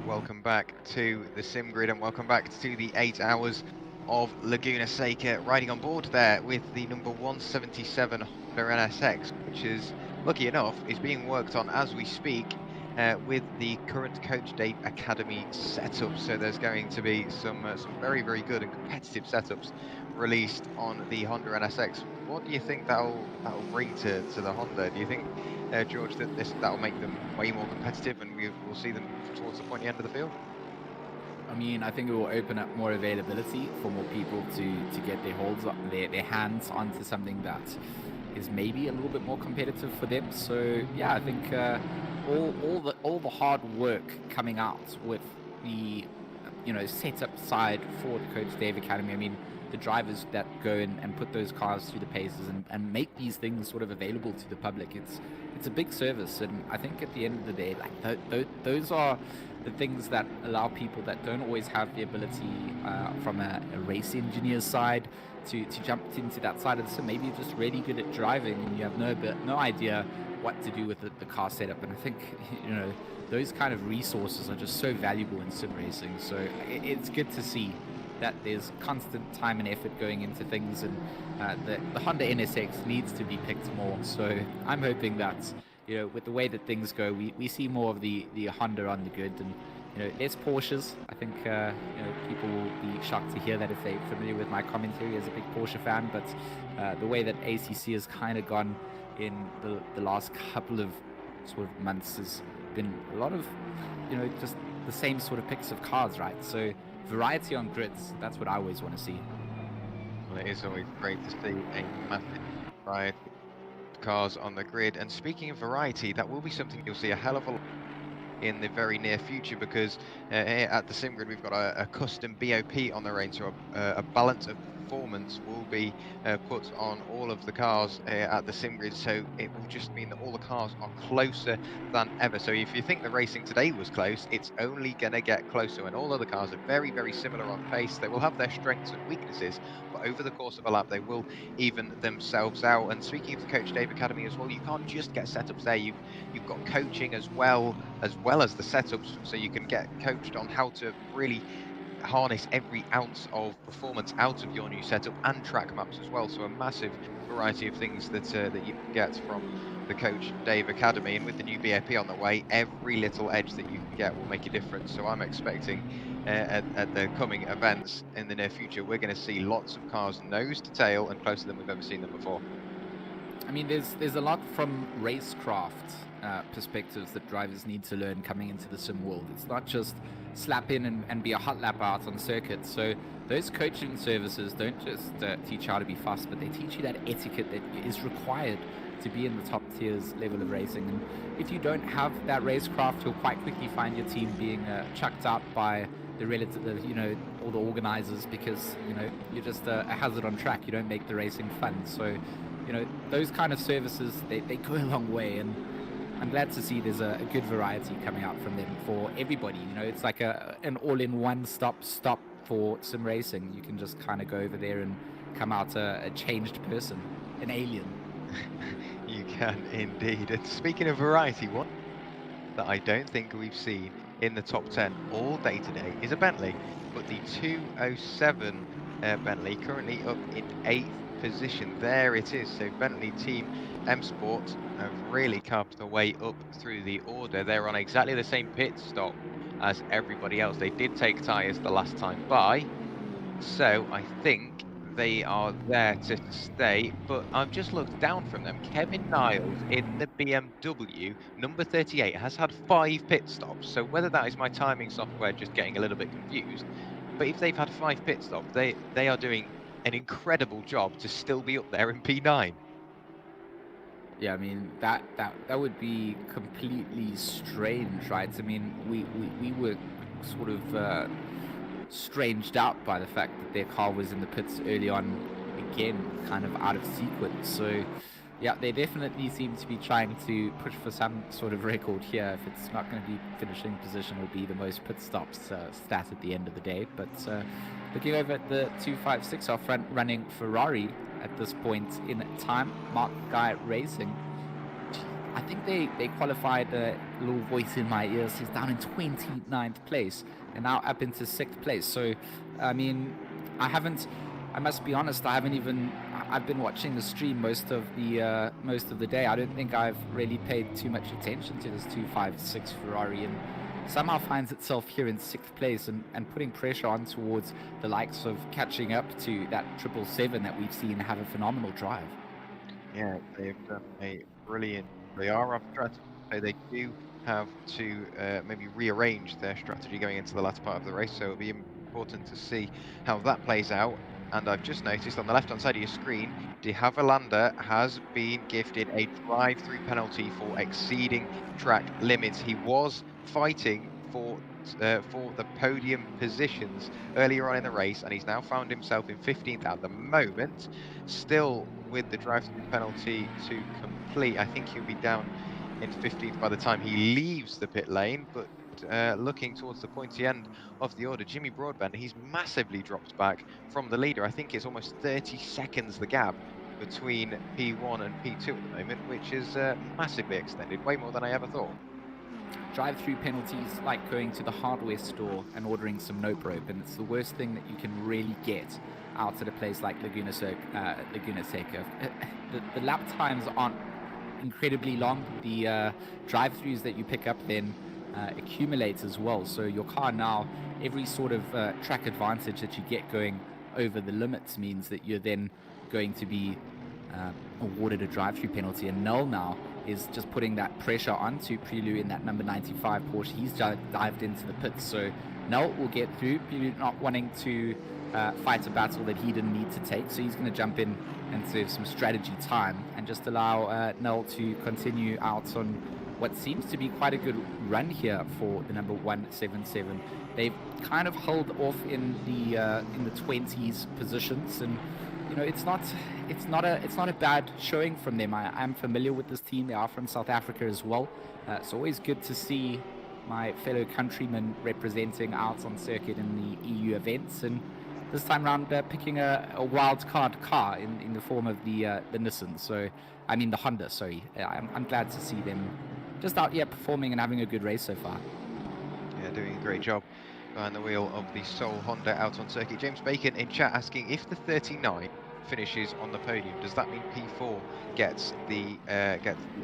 welcome back to the sim grid and welcome back to the 8 hours of Laguna Seca, riding on board there with the number 177 Honda NSX, which is, lucky enough, is being worked on as we speak with the current Coach Dave Academy setup. So there's going to be some very, very good and competitive setups released on the Honda NSX. What do you think that'll bring to the Honda? Do you think, George, that that'll make them way more competitive and we'll see them towards the pointy end of the field? I mean, I think it will open up more availability for more people to get their hands onto something that is maybe a little bit more competitive for them. So yeah, I think all the hard work coming out with the setup side for the Coach Dave Academy. I mean, the drivers that go and put those cars through the paces and make these things sort of available to the public. It's a big service, and I think at the end of the day, like those are the things that allow people that don't always have the ability from a race engineer's side to jump into that side of the sim. Maybe you're just really good at driving and you have no idea what to do with the car setup. And I think those kind of resources are just so valuable in sim racing. So it's good to see that there's constant time and effort going into things, and the Honda NSX needs to be picked more. So I'm hoping that with the way that things go, we see more of the Honda on the grid, and less Porsches. I think people will be shocked to hear that if they're familiar with my commentary as a big Porsche fan. But the way that ACC has kind of gone in the last couple of sort of months has been a lot of just the same sort of picks of cars, right? So variety on grids, that's what I always want to see. Well, it is always great to see a massive variety of cars on the grid. And speaking of variety, that will be something you'll see a hell of a lot in the very near future, because here at the sim grid we've got a custom BOP on the range, so a balance of performance will be put on all of the cars at the sim grid. So it will just mean that all the cars are closer than ever. So if you think the racing today was close, it's only going to get closer, and all other cars are very, very similar on pace. They will have their strengths and weaknesses, but over the course of a lap they will even themselves out. And speaking of the Coach Dave Academy as well, you can't just get setups there. You've got coaching as well as the setups, so you can get coached on how to really harness every ounce of performance out of your new setup, and track maps as well. So a massive variety of things that you can get from the Coach Dave Academy, and with the new BAP on the way, every little edge that you can get will make a difference. So I'm expecting at the coming events in the near future, we're going to see lots of cars nose to tail and closer than we've ever seen them before. I mean, there's a lot from racecraft perspectives that drivers need to learn coming into the sim world. It's not just slap in and be a hot lap out on circuit. So those coaching services don't just teach you how to be fast, but they teach you that etiquette that is required to be in the top tiers level of racing. And if you don't have that racecraft, you'll quite quickly find your team being chucked out by the relative, all the organizers, because you're just a hazard on track. You don't make the racing fun. So those kind of services, they go a long way, and I'm glad to see there's a good variety coming out from them for everybody. It's like an all-in-one stop for sim racing. You can just kind of go over there and come out a changed person, an alien. You can indeed. And speaking of variety, one that I don't think we've seen in the top 10 all day today is a Bentley, but the 207 Bentley currently up in 8th position. There it is. So Bentley Team M Sport have really carved their way up through the order. They're on exactly the same pit stop as everybody else. They did take tyres the last time by, so I think they are there to stay. But I've just looked down from them. Kevin Niles in the BMW number 38 has had 5 pit stops. So whether that is my timing software just getting a little bit confused, but if they've had 5 pit stops, they are doing an incredible job to still be up there in P9. Yeah, I mean, that would be completely strange, right? I mean, we were sort of stranged out by the fact that their car was in the pits early on, again, kind of out of sequence. So Yeah, they definitely seem to be trying to push for some sort of record here. If it's not going to be finishing position, it'll be the most pit stops stat at the end of the day. But looking over at the 256, our front running Ferrari at this point in time, Mark Guy Racing. I think they qualified a little voice in my ears. He's down in 29th place and now up into 6th place. So, I mean, I must be honest, I've been watching the stream most of the day. I don't think I've really paid too much attention to this 256 Ferrari, and somehow finds itself here in 6th place and putting pressure on towards the likes of catching up to that 777 that we've seen have a phenomenal drive. Yeah, they've done a brilliant. They are off strategy, so they do have to maybe rearrange their strategy going into the latter part of the race. So it'll be important to see how that plays out. And I've just noticed on the left-hand side of your screen, De Havilland has been gifted a drive-through penalty for exceeding track limits. He was fighting for the podium positions earlier on in the race, and he's now found himself in 15th at the moment, still with the drive-through penalty to complete. I think he'll be down in 15th by the time he leaves the pit lane, but looking towards the pointy end of the order, Jimmy Broadbent, he's massively dropped back from the leader. I think it's almost 30 seconds the gap between P1 and P2 at the moment, which is massively extended, way more than I ever thought. Drive-through penalties like going to the hardware store and ordering some note rope, and it's the worst thing that you can really get out at a place like Laguna Seca. The lap times aren't incredibly long. The drive-throughs that you pick up then accumulate as well. So your car now, every sort of track advantage that you get going over the limits means that you're then going to be awarded a drive-through penalty. And Null now is just putting that pressure onto Prelude in that number 95 Porsche. He's dived into the pits, so Null will get through. Prelude not wanting to fight a battle that he didn't need to take, so he's going to jump in and save some strategy time and just allow Null to continue out on what seems to be quite a good run here for the number 177. They've kind of held off in the 20s positions, and you know it's not a bad showing from them. I'm familiar with this team. They are from South Africa as well. It's always good to see my fellow countrymen representing out on circuit in the EU events, and this time around picking a wildcard car in the form of the Nissan. So I mean the Honda. Sorry, I'm glad to see them just out here performing and having a good race so far. Yeah, doing a great job behind the wheel of the Seoul Honda out on circuit. James Bacon in chat asking if the 39 finishes on the podium, does that mean P4 gets the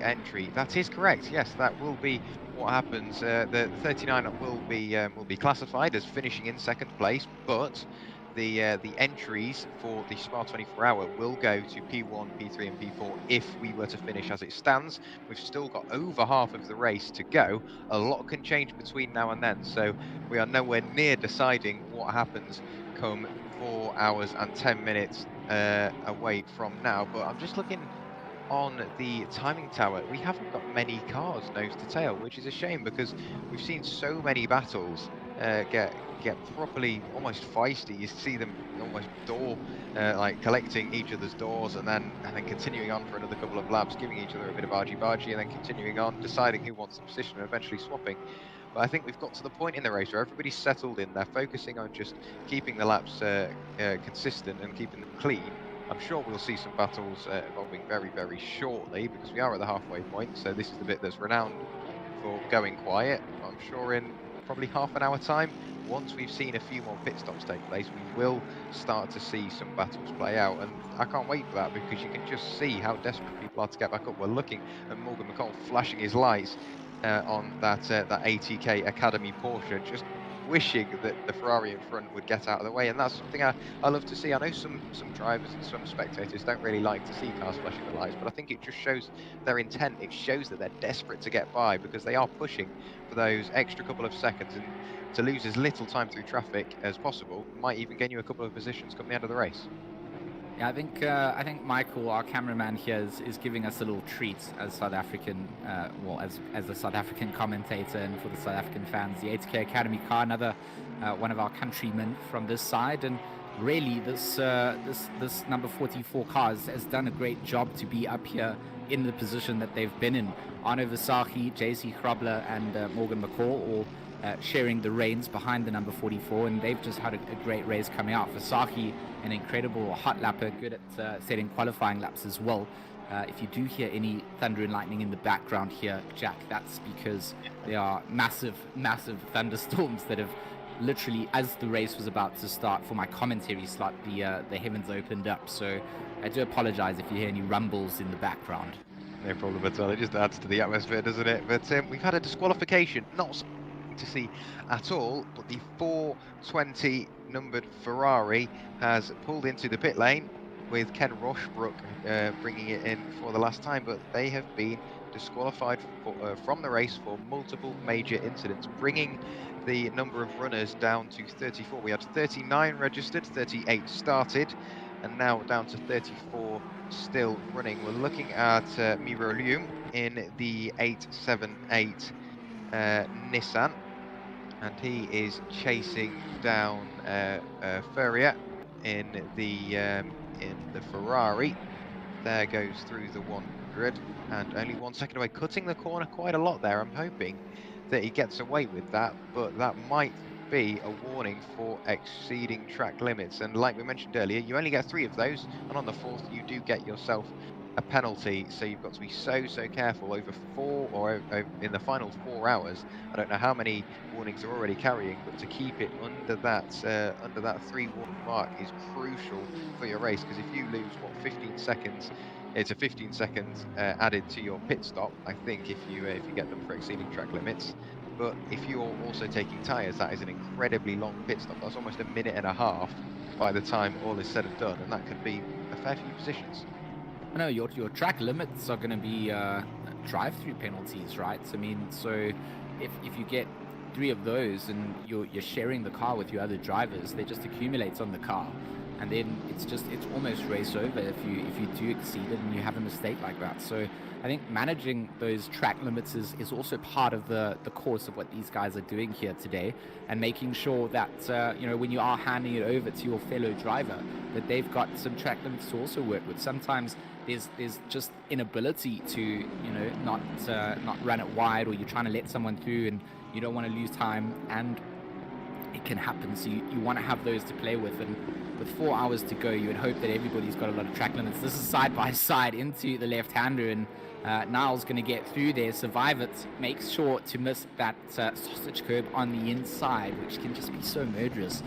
entry? That is correct. Yes, that will be what happens. The 39 will be classified as finishing in second place, but the entries for the Spa 24 Hour will go to P1, P3 and P4 if we were to finish as it stands. We've still got over half of the race to go. A lot can change between now and then, so we are nowhere near deciding what happens come 4 hours and 10 minutes away from now. But I'm just looking on the timing tower. We haven't got many cars nose to tail, which is a shame because we've seen so many battles get properly almost feisty. You see them almost like collecting each other's doors and then continuing on for another couple of laps, giving each other a bit of argy-bargy and then continuing on, deciding who wants the position and eventually swapping. But I think we've got to the point in the race where everybody's settled in. They're focusing on just keeping the laps consistent and keeping them clean. I'm sure we'll see some battles evolving very, very shortly because we are at the halfway point. So this is the bit that's renowned for going quiet. I'm sure in probably half an hour time, once we've seen a few more pit stops take place, we will start to see some battles play out. And I can't wait for that because you can just see how desperate people are to get back up. We're looking at Morgan McCall flashing his lights on that ATK Academy Porsche, just wishing that the Ferrari in front would get out of the way, and that's something I love to see. I know some drivers and some spectators don't really like to see cars flashing the lights, but I think it just shows their intent. It shows that they're desperate to get by because they are pushing for those extra couple of seconds, and to lose as little time through traffic as possible might even gain you a couple of positions come the end of the race. Yeah, I think Michael, our cameraman here, is giving us a little treat as South African, as a South African commentator, and for the South African fans, the ATK Academy car, another one of our countrymen from this side, and really, this number 44 car has done a great job to be up here in the position that they've been in. Arno Visachi, JC Hrabler, and Morgan McCall all sharing the reins behind the number 44, and they've just had a great race coming out. Visachi, an incredible hot lapper, good at setting qualifying laps as well. If you do hear any thunder and lightning in the background here, Jack, that's because there are massive thunderstorms that have literally, as the race was about to start for my commentary slot, the heavens opened up. So I do apologize if you hear any rumbles in the background. No problem at all. It just adds to the atmosphere, doesn't it? But we've had a disqualification, not to see at all, but the 420 numbered Ferrari has pulled into the pit lane with Ken Rochbrook bringing it in for the last time, but they have been disqualified from the race for multiple major incidents, bringing the number of runners down to 34. We had 39 registered, 38 started, and now down to 34 still running. We're looking at Miro Lium in the 878 Nissan, and he is chasing down Furrier in the Ferrari. There goes through the 100, and only 1 second away, cutting the corner quite a lot there. I'm hoping that he gets away with that, but that might be a warning for exceeding track limits. And like we mentioned earlier, you only get 3 of those, and on the 4th you do get yourself a penalty. So you've got to be so careful over 4 or in the final 4 hours. I don't know how many warnings are already carrying, but to keep it under that 3 warning mark is crucial for your race, because if you lose 15 seconds, it's a 15 seconds added to your pit stop, I think, if you get them for exceeding track limits. But if you're also taking tyres, that is an incredibly long pit stop. That's almost a minute and a half by the time all is said and done, and that could be a fair few positions. No, your track limits are going to be drive-through penalties, right? I mean, so if you get 3 of those and you're sharing the car with your other drivers, they just accumulates on the car, and then it's almost race over if you do exceed it and you have a mistake like that. So I think managing those track limits is also part of the course of what these guys are doing here today, and making sure that when you are handing it over to your fellow driver, that they've got some track limits to also work with. Sometimes there's just inability to not run it wide, or you're trying to let someone through and you don't want to lose time, and it can happen. So you want to have those to play with, and with 4 hours to go, you would hope that everybody's got a lot of track limits. This is side by side into the left-hander, and Niall's going to get through there, survive it, make sure to miss that sausage curb on the inside, which can just be so murderous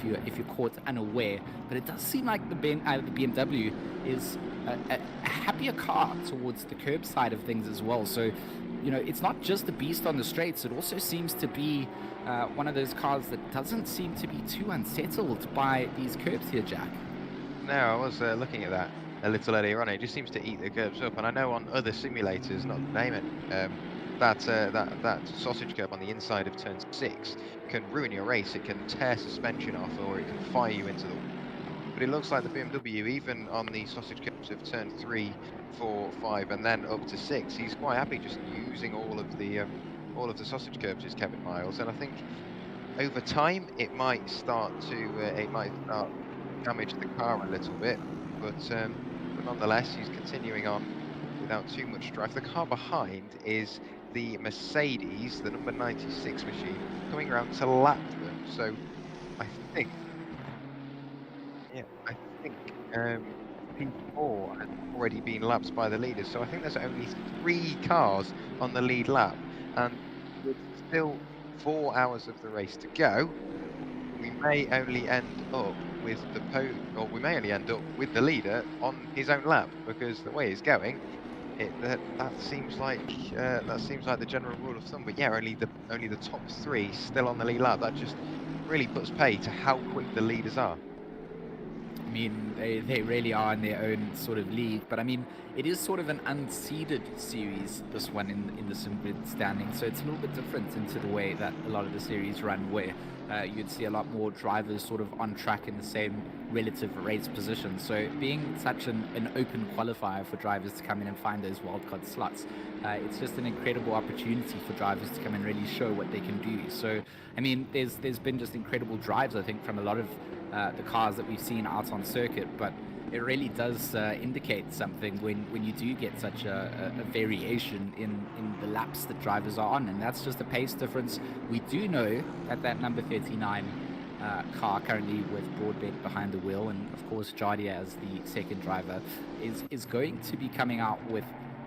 if you're caught unaware. But it does seem like the BMW is a happier car towards the curb side of things as well. So it's not just the beast on the straights, it also seems to be one of those cars that doesn't seem to be too unsettled by these curbs here, Jack. No, I was looking at that a little earlier on. It just seems to eat the curbs up, and I know on other simulators, not to name it, that sausage curb on the inside of turn 6 can ruin your race. It can tear suspension off, or it can fire you into the wall. But it looks like the BMW, even on the sausage curbs of turn 3, 4, 5, and then up to 6, he's quite happy just using all of the sausage curbs, is Kevin Miles. And I think over time it might start damage the car a little bit, but nonetheless he's continuing on without too much drive. The car behind is the Mercedes, the number 96 machine, coming around to lap them. So I think P4 has already been lapped by the leaders, so I think there's only 3 cars on the lead lap, and with still 4 hours of the race to go, we may only end up with we may only end up with the leader on his own lap, because the way it's going, that seems like the general rule of thumb. But yeah, only the top 3 still on the lead lap. That just really puts pay to how quick the leaders are. I mean, they really are in their own sort of league, but I mean, it is sort of an unseeded series, this one in the Simgrid standing, so it's a little bit different into the way that a lot of the series run, where you'd see a lot more drivers sort of on track in the same relative race position. So being such an open qualifier for drivers to come in and find those wildcard slots, it's just an incredible opportunity for drivers to come and really show what they can do. So I mean, there's been just incredible drives, I think, from a lot of the cars that we've seen out on circuit, but it really does indicate something when you do get such a variation in the laps that drivers are on, and that's just a pace difference. We do know that number 39 car currently with Broadbent behind the wheel, and of course Jardia as the second driver, is going to be coming out with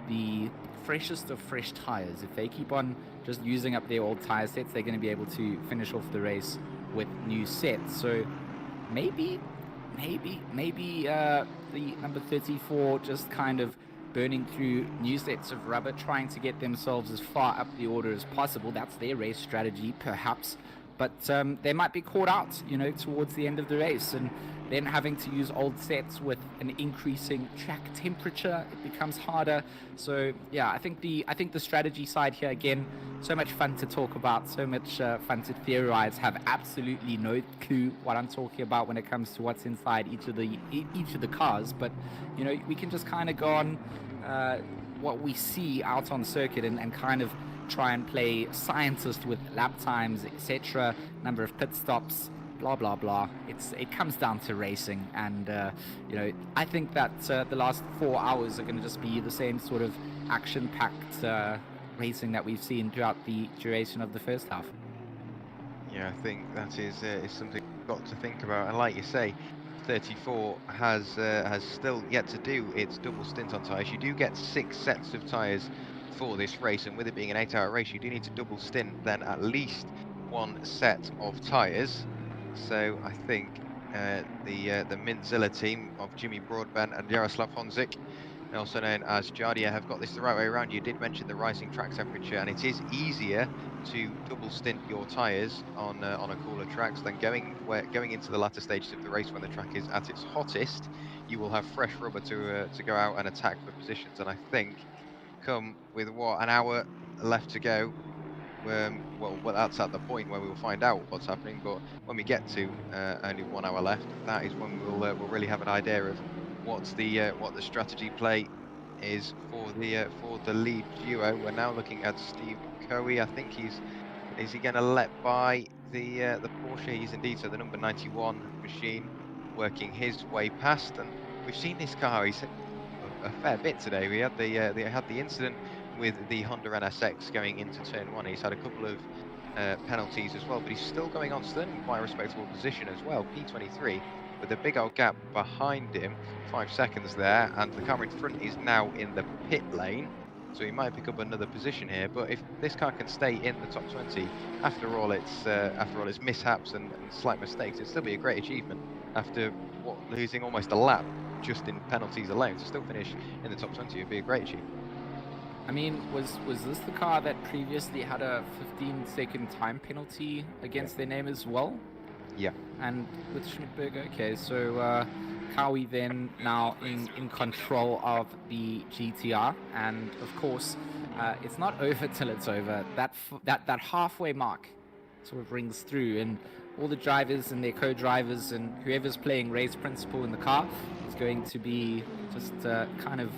the freshest of fresh tires. If they keep on just using up their old tire sets, they're going to be able to finish off the race with new sets. So maybe the number 34 just kind of burning through new sets of rubber, trying to get themselves as far up the order as possible. That's their race strategy, perhaps. But they might be caught out, towards the end of the race, and then having to use old sets with an increasing track temperature, it becomes harder. So yeah, I think the strategy side here, again, so much fun to talk about, so much fun to theorize. Have absolutely no clue what I'm talking about when it comes to what's inside each of the cars. But we can just kind of go on what we see out on circuit and kind of try and play scientist with lap times, etc., number of pit stops, blah blah blah. It comes down to racing, and I think that the last 4 hours are going to just be the same sort of action-packed racing that we've seen throughout the duration of the first half. Yeah, I think that is something we've got to think about, and like you say, 34 has still yet to do its double stint on tyres. You do get 6 sets of tyres for this race, and with it being an 8-hour race, you do need to double stint then at least 1 set of tyres. So I think the Mintzilla team of Jimmy Broadbent and Jaroslav Honzik, also known as Jardia, have got this the right way around. You did mention the rising track temperature, and it is easier to double stint your tyres on a cooler track than going into the latter stages of the race when the track is at its hottest. You will have fresh rubber to go out and attack for positions, and I think come with an hour left to go, well that's at the point where we will find out what's happening, but when we get to only 1 hour left, that is when we'll really have an idea of what the strategy play is for the lead duo. We're now looking at Steve Coe. I think is he going to let by the Porsche? He's indeed. So the number 91 machine working his way past, and we've seen this car a fair bit today. We had the incident with the Honda NSX going into turn 1. He's had a couple of penalties as well, but he's still going on, still in quite a respectable position as well. P23 with a big old gap behind him, 5 seconds there, and the car in front is now in the pit lane, so he might pick up another position here. But if this car can stay in the top 20, after all its mishaps and slight mistakes, it'd still be a great achievement after losing almost a lap just in penalties alone. To still finish in the top 20 would be a great achievement. I mean, was this the car that previously had a 15-second time penalty against their name as well? Yeah. And with Schmidberger, okay, so Cowie then now in control of the GTR, and of course, it's not over till it's over. That halfway mark sort of rings through, and all the drivers and their co-drivers and whoever's playing race principal in the car is going to be just kind of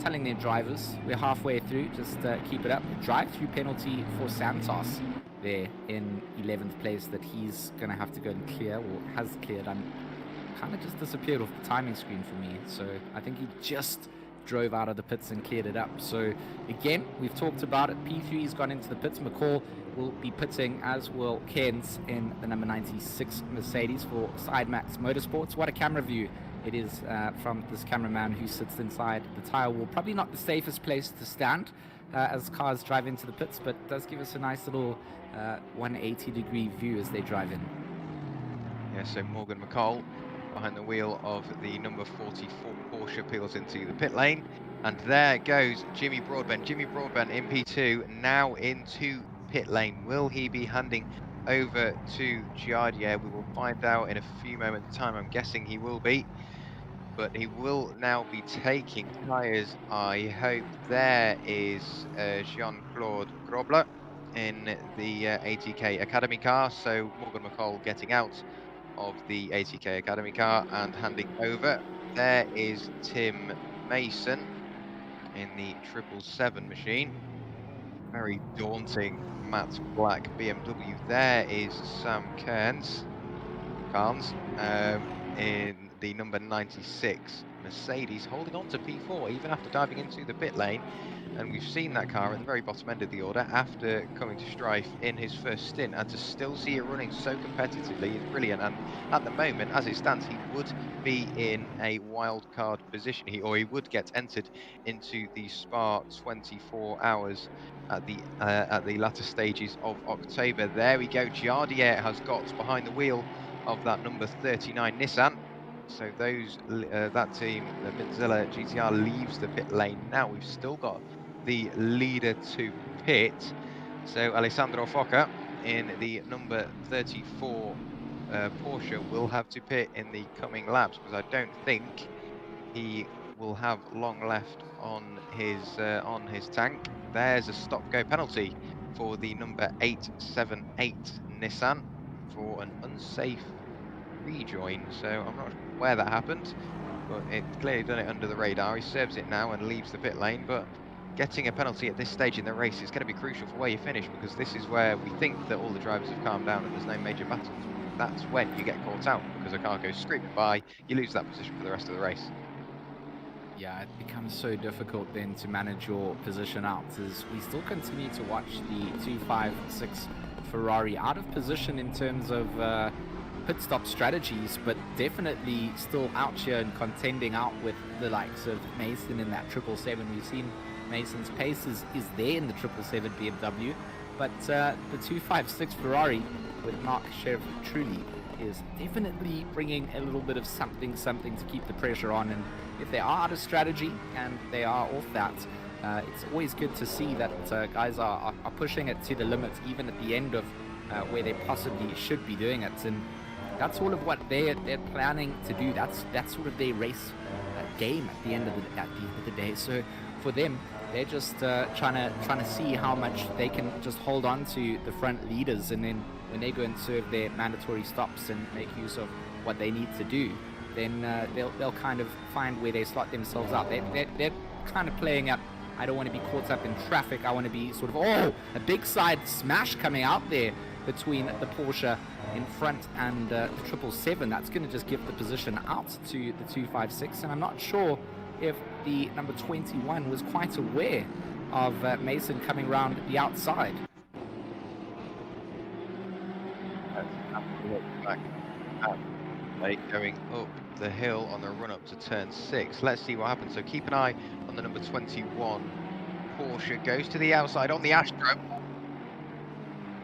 telling their drivers, we're halfway through, just keep it up. Drive-through penalty for Santos there in 11th place that he's going to have to go and clear, or has cleared, and kind of just disappeared off the timing screen for me. So I think he just drove out of the pits and cleared it up. So again, we've talked about it. P3's gone into the pits. McCall will be pitting, as will Cairns in the number 96 Mercedes for Sidemax Motorsports. What a camera view it is from this cameraman who sits inside the tire wall. Probably not the safest place to stand as cars drive into the pits, but does give us a nice little 180-degree view as they drive in. Yeah, so Morgan McCall behind the wheel of the number 44 Porsche peels into the pit lane, and there goes Jimmy Broadbent. Jimmy Broadbent in P2, now into pit lane. Will he be handing over to Giardia? We will find out in a few moments' time. I'm guessing he will be, but he will now be taking tyres, I hope. There is Jean-Claude Grobler in the ATK Academy car, so Morgan McCall getting out of the ATK Academy car and handing over. There is Tim Mason in the 777 machine. Very daunting matte black BMW. There is Sam Cairns Carnes, in the number 96 Mercedes, holding on to P4 even after diving into the pit lane. And we've seen that car at the very bottom end of the order after coming to strife in his first stint, and to still see it running so competitively is brilliant. And at the moment, as it stands, he would be in a wildcard position, he would get entered into the Spa 24 hours at the latter stages of October. There we go. Giardier has got behind the wheel of that number 39 Nissan. So that team, the Mozilla GTR, leaves the pit lane now. We've still got the leader to pit. So Alessandro Foca in the number 34 Porsche will have to pit in the coming laps, because I don't think he will have long left on his tank. There's a stop-go penalty for the number 878 Nissan for an unsafe rejoin. So I'm not sure where that happened, but it's clearly done it under the radar. He serves it now and leaves the pit lane, but getting a penalty at this stage in the race is going to be crucial for where you finish, because this is where we think that all the drivers have calmed down and there's no major battles. That's when you get caught out, because a car goes scraping by, you lose that position for the rest of the race. Yeah, it becomes so difficult then to manage your position out, as we still continue to watch the 256 Ferrari out of position in terms of pit stop strategies, but definitely still out here and contending out with the likes of Mason in that 777. We've seen Mason's pace is there in the 777 BMW, but the 256 Ferrari with Marc Truly is definitely bringing a little bit of something to keep the pressure on. And if they are out of strategy and they are off that, it's always good to see that guys are pushing it to the limits, even at the end of where they possibly should be doing it. And that's all of what they're planning to do. That's sort of their race game at the end of the day. So for them, they're just trying to see how much they can just hold on to the front leaders, and then when they go and serve their mandatory stops and make use of what they need to do, then they'll kind of find where they slot themselves out. They're kind of playing up, I don't want to be caught up in traffic, I want to be sort of, a big side smash coming out there between the Porsche in front and the 777. That's going to just give the position out to the 256, and I'm not sure if the number 21 was quite aware of Mason coming round the outside. Back going up the hill on the run up to turn 6. Let's see what happens. So keep an eye on the number 21 Porsche. Goes to the outside on the Astro.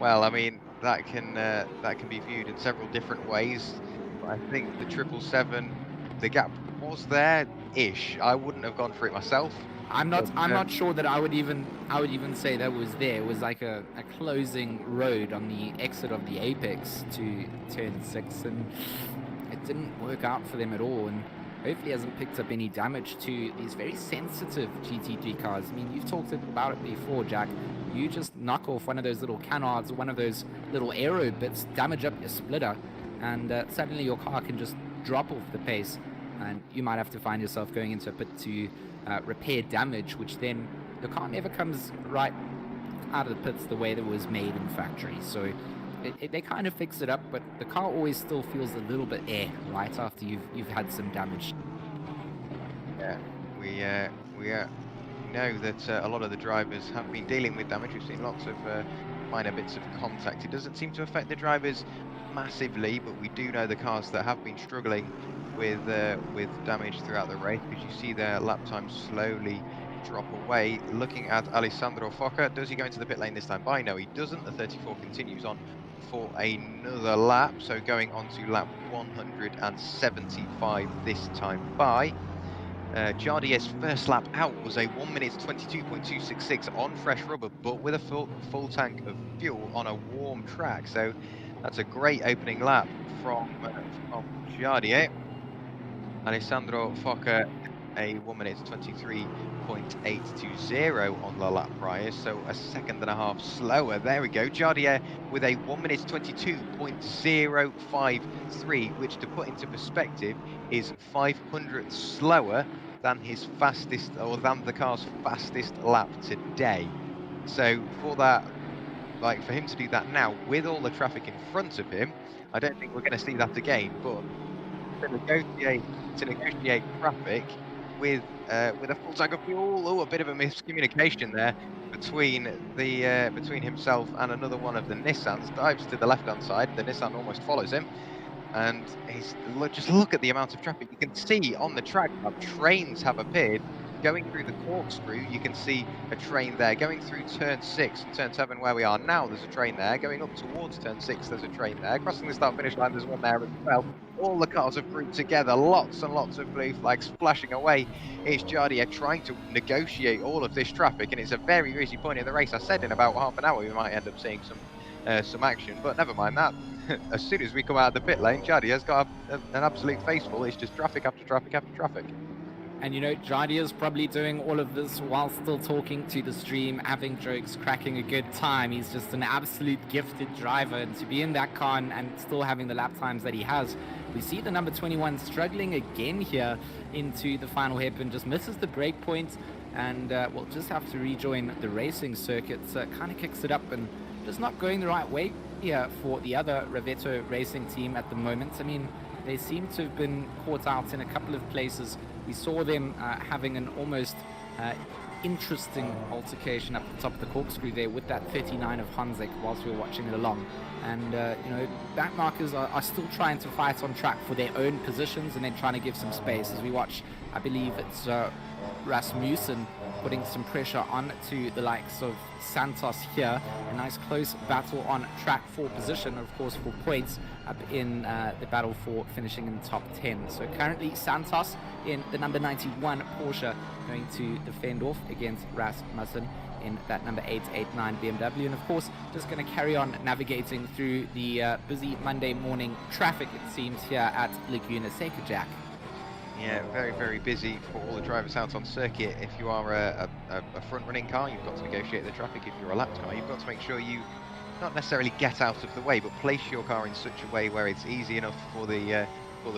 Well, I mean, that can be viewed in several different ways. But I think the 777, the gap was there-ish. I wouldn't have gone for it myself. I'm not sure that I would even say that was there. It was like a closing road on the exit of the apex to turn 6, and it didn't work out for them at all. And hopefully hasn't picked up any damage to these very sensitive GT3 cars. I mean, you've talked about it before, Jack. You just knock off one of those little canards, one of those little aero bits, damage up your splitter, and suddenly your car can just drop off the pace, and you might have to find yourself going into a pit to repair damage, which then the car never comes right out of the pits the way that it was made in factory. So they kind of fix it up, but the car always still feels a little bit right after you've had some damage. Yeah, we know that a lot of the drivers have been dealing with damage. We've seen lots of minor bits of contact. It doesn't seem to affect the drivers massively, but we do know the cars that have been struggling with damage throughout the race, because you see their lap time slowly drop away. Looking at Alessandro Foca, does he go into the pit lane this time by? No, he doesn't. The 34 continues on for another lap, so going on to lap 175 this time by. Giardier's first lap out was a 1 minute 22.266 on fresh rubber, but with a full tank of fuel on a warm track. So that's a great opening lap from Giardier. Alessandro Foca, a 1 minute 23.820 on the lap prior, so a second and a half slower. There we go. Giardier with a 1 minute 22.053, which, to put into perspective, is 500 slower than his fastest, or than the car's fastest lap today. So for that like for him to do that now with all the traffic in front of him, I don't think we're going to see that again. But to negotiate traffic with a full tank of fuel, oh, a bit of a miscommunication there between himself and another one of the Nissans. Dives to the left-hand side. The Nissan almost follows him. And just look at the amount of traffic. You can see on the track that trains have appeared. Going through the corkscrew, you can see a train there. Going through turn 6 and turn 7 where we are now, there's a train there. Going up towards turn 6, there's a train there. Crossing the start-finish line, there's one there as well. All the cars have grouped together. Lots and lots of blue flags flashing away. It's Jardier trying to negotiate all of this traffic, and it's a very busy point in the race. I said in about half an hour we might end up seeing some action, but never mind that. As soon as we come out of the pit lane, Jardier's got an absolute faceful. It's just traffic after traffic after traffic. And you know, Jardier's probably doing all of this while still talking to the stream, having jokes, cracking a good time. He's just an absolute gifted driver, and to be in that car and still having the lap times that he has, we see the number 21 struggling again here into the final hairpin, just misses the break point, and will just have to rejoin the racing circuit. Kind of kicks it up and just not going the right way here for the other Rivetto racing team at the moment. I mean, they seem to have been caught out in a couple of places. We saw them having an almost interesting altercation up the top of the corkscrew there with that 39 of Honzik whilst we were watching it along. And, you know, back markers are still trying to fight on track for their own positions and then trying to give some space. As we watch, I believe it's Rasmussen putting some pressure on to the likes of Santos here. A nice close battle on track for position, of course, for points up in the battle for finishing in the top 10. So currently Santos in the number 91 Porsche going to defend off against Rasmussen in that number 889 BMW, and of course just going to carry on navigating through the busy Monday morning traffic, it seems, here at Laguna Seca, Jack. Yeah, very, very busy for all the drivers out on circuit. If you are a front-running car, you've got to negotiate the traffic. If you're a lapped car, you've got to make sure you not necessarily get out of the way, but place your car in such a way where it's easy enough for the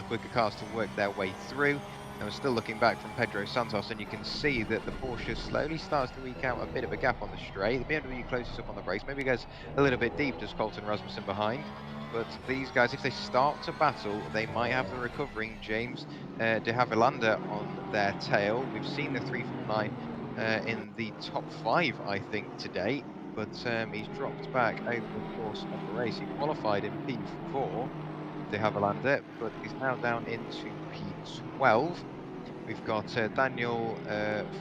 quicker cars to work their way through. And we're still looking back from Pedro Santos, and you can see that the Porsche slowly starts to eke out a bit of a gap on the straight. The BMW closes up on the brakes, maybe goes a little bit deep, does Colton Rasmussen behind. But these guys, if they start to battle, they might have the recovering James de Havilanda on their tail. We've seen the 349 in the top 5, I think, today. But he's dropped back over the course of the race. He qualified in P4, de Havilanda, but he's now down into P12. We've got Daniel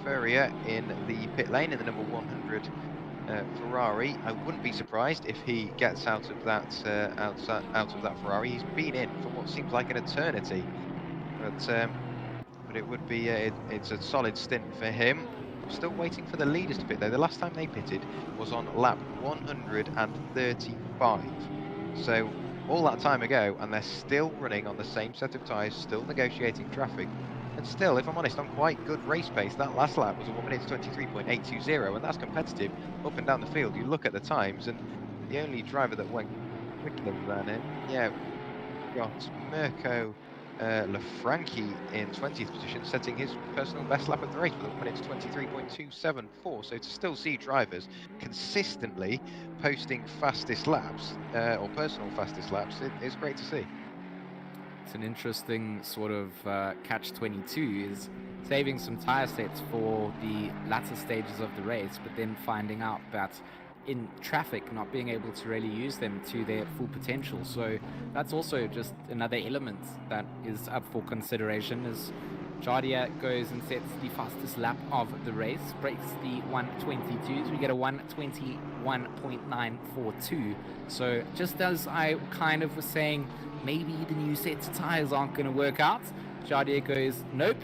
Furrier in the pit lane in the number 100 Ferrari. I wouldn't be surprised if he gets out of that Ferrari. He's been in for what seems like an eternity, but it would be it's a solid stint for him. Still waiting for the leaders to pit though. The last time they pitted was on lap 135. So all that time ago, and they're still running on the same set of tyres, still negotiating traffic. And still, if I'm honest, on quite good race pace. That last lap was a 1 minute 23.820, and that's competitive up and down the field. You look at the times, and the only driver that went quicker than him, yeah, got Mirko Lafranchi in 20th position, setting his personal best lap of the race with a 1 minute 23.274. So to still see drivers consistently posting fastest laps, or personal fastest laps, it's great to see. It's an interesting sort of catch-22, is saving some tyre sets for the latter stages of the race, but then finding out that in traffic not being able to really use them to their full potential. So that's also just another element that is up for consideration, as Jardier goes and sets the fastest lap of the race, breaks the 122s. We get a 121.942. So just as I kind of was saying, maybe the new sets of tires aren't going to work out, Jardier goes, nope,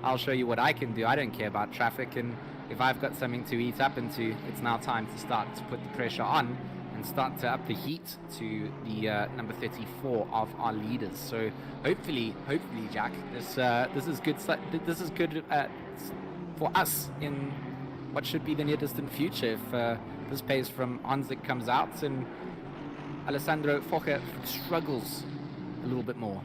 I'll show you what I can do. I don't care about traffic, and if I've got something to eat up into, it's now time to start to put the pressure on and start to up the heat to the number 34 of our leaders. So hopefully, Jack, this is good. This is good for us in what should be the near distant future if this pace from Onzik comes out and Alessandro Fokker struggles a little bit more.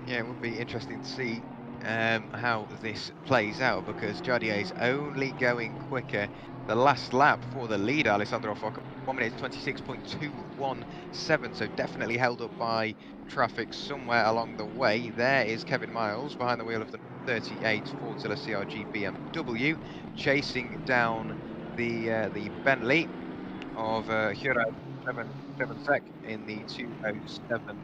Yeah, it would be interesting to see how this plays out, because Jardier is only going quicker. The last lap for the leader, Alessandro Fokker, 1 minute 26.217, so definitely held up by traffic somewhere along the way. There is Kevin Miles behind the wheel of the 38 Fordzilla CRG BMW, chasing down the Bentley of Hura 7 in the 207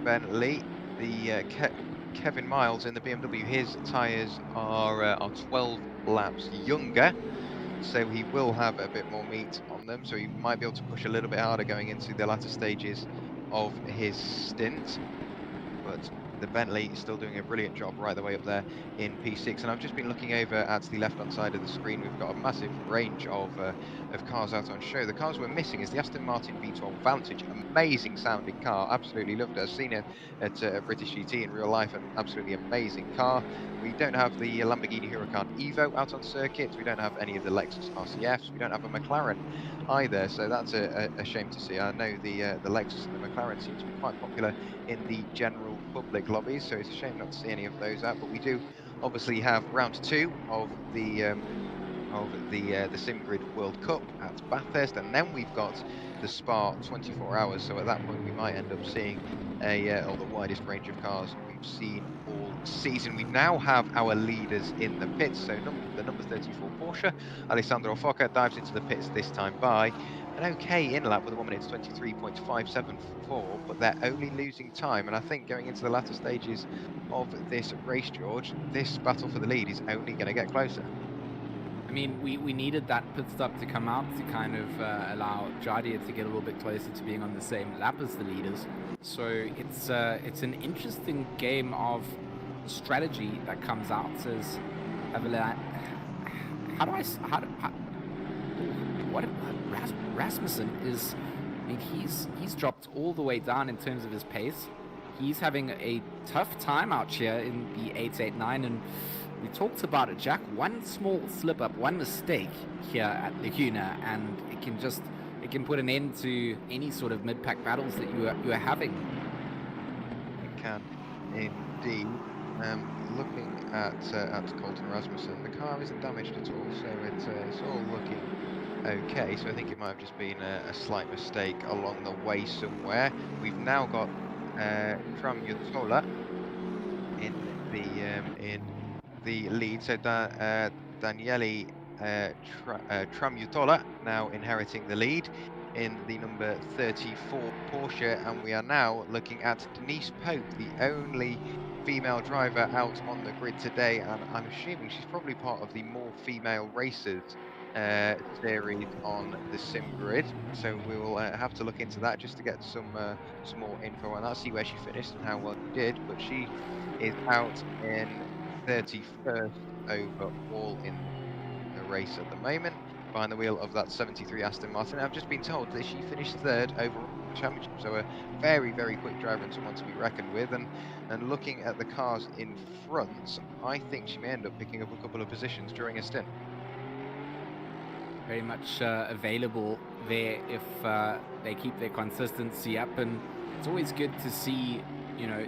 Bentley. The Kevin Miles in the BMW, his tyres are 12 laps younger, so he will have a bit more meat on them, so he might be able to push a little bit harder going into the latter stages of his stint. But the Bentley is still doing a brilliant job right the way up there in P6. And I've just been looking over at the left-hand side of the screen. We've got a massive range of cars out on show. The cars we're missing is the Aston Martin V12 Vantage. Amazing sounding car. Absolutely loved it. I've seen it at British GT in real life. An absolutely amazing car. We don't have the Lamborghini Huracan Evo out on circuit. We don't have any of the Lexus RCFs. We don't have a McLaren either. So that's a shame to see. I know the Lexus and the McLaren seem to be quite popular in the general public lobbies, so it's a shame not to see any of those out. But we do obviously have round 2 of the SimGrid World Cup at Bathurst, and then we've got the Spa 24 hours. So at that point, we might end up seeing the widest range of cars we've seen all season. We now have our leaders in the pits. So the number 34 Porsche, Alessandro Foca, dives into the pits this time by an okay in-lap with a 1 minute 23.574, but they're only losing time. And I think going into the latter stages of this race, George, this battle for the lead is only going to get closer. I mean, we needed that pit stop to come out to kind of allow Jardia to get a little bit closer to being on the same lap as the leaders. So it's an interesting game of strategy that comes out. Says, Rasmussen is, I mean, he's dropped all the way down in terms of his pace. He's having a tough time out here in the 889, and we talked about it, Jack. One small slip up, one mistake here at Laguna, and it can put an end to any sort of mid-pack battles that you are having. It can indeed. Looking at Colton Rasmussen, the car isn't damaged at all, so it's all looking okay. So I think it might have just been a slight mistake along the way somewhere. We've now got Tramutola in the lead. So Daniele Tramutola now inheriting the lead in the number 34 Porsche, and we are now looking at Denise Pope, the only female driver out on the grid today, and I'm assuming she's probably part of the more female racers series on the sim grid. So we will have to look into that just to get some more info on that, see where she finished and how well she did. But she is out in 31st overall in the race at the moment, behind the wheel of that 73 Aston Martin. I've just been told that she finished 3rd overall in the championship, so a very, very quick driver and someone to be reckoned with. And looking at the cars in front, I think she may end up picking up a couple of positions during a stint. Very much available there if they keep their consistency up, and it's always good to see, you know,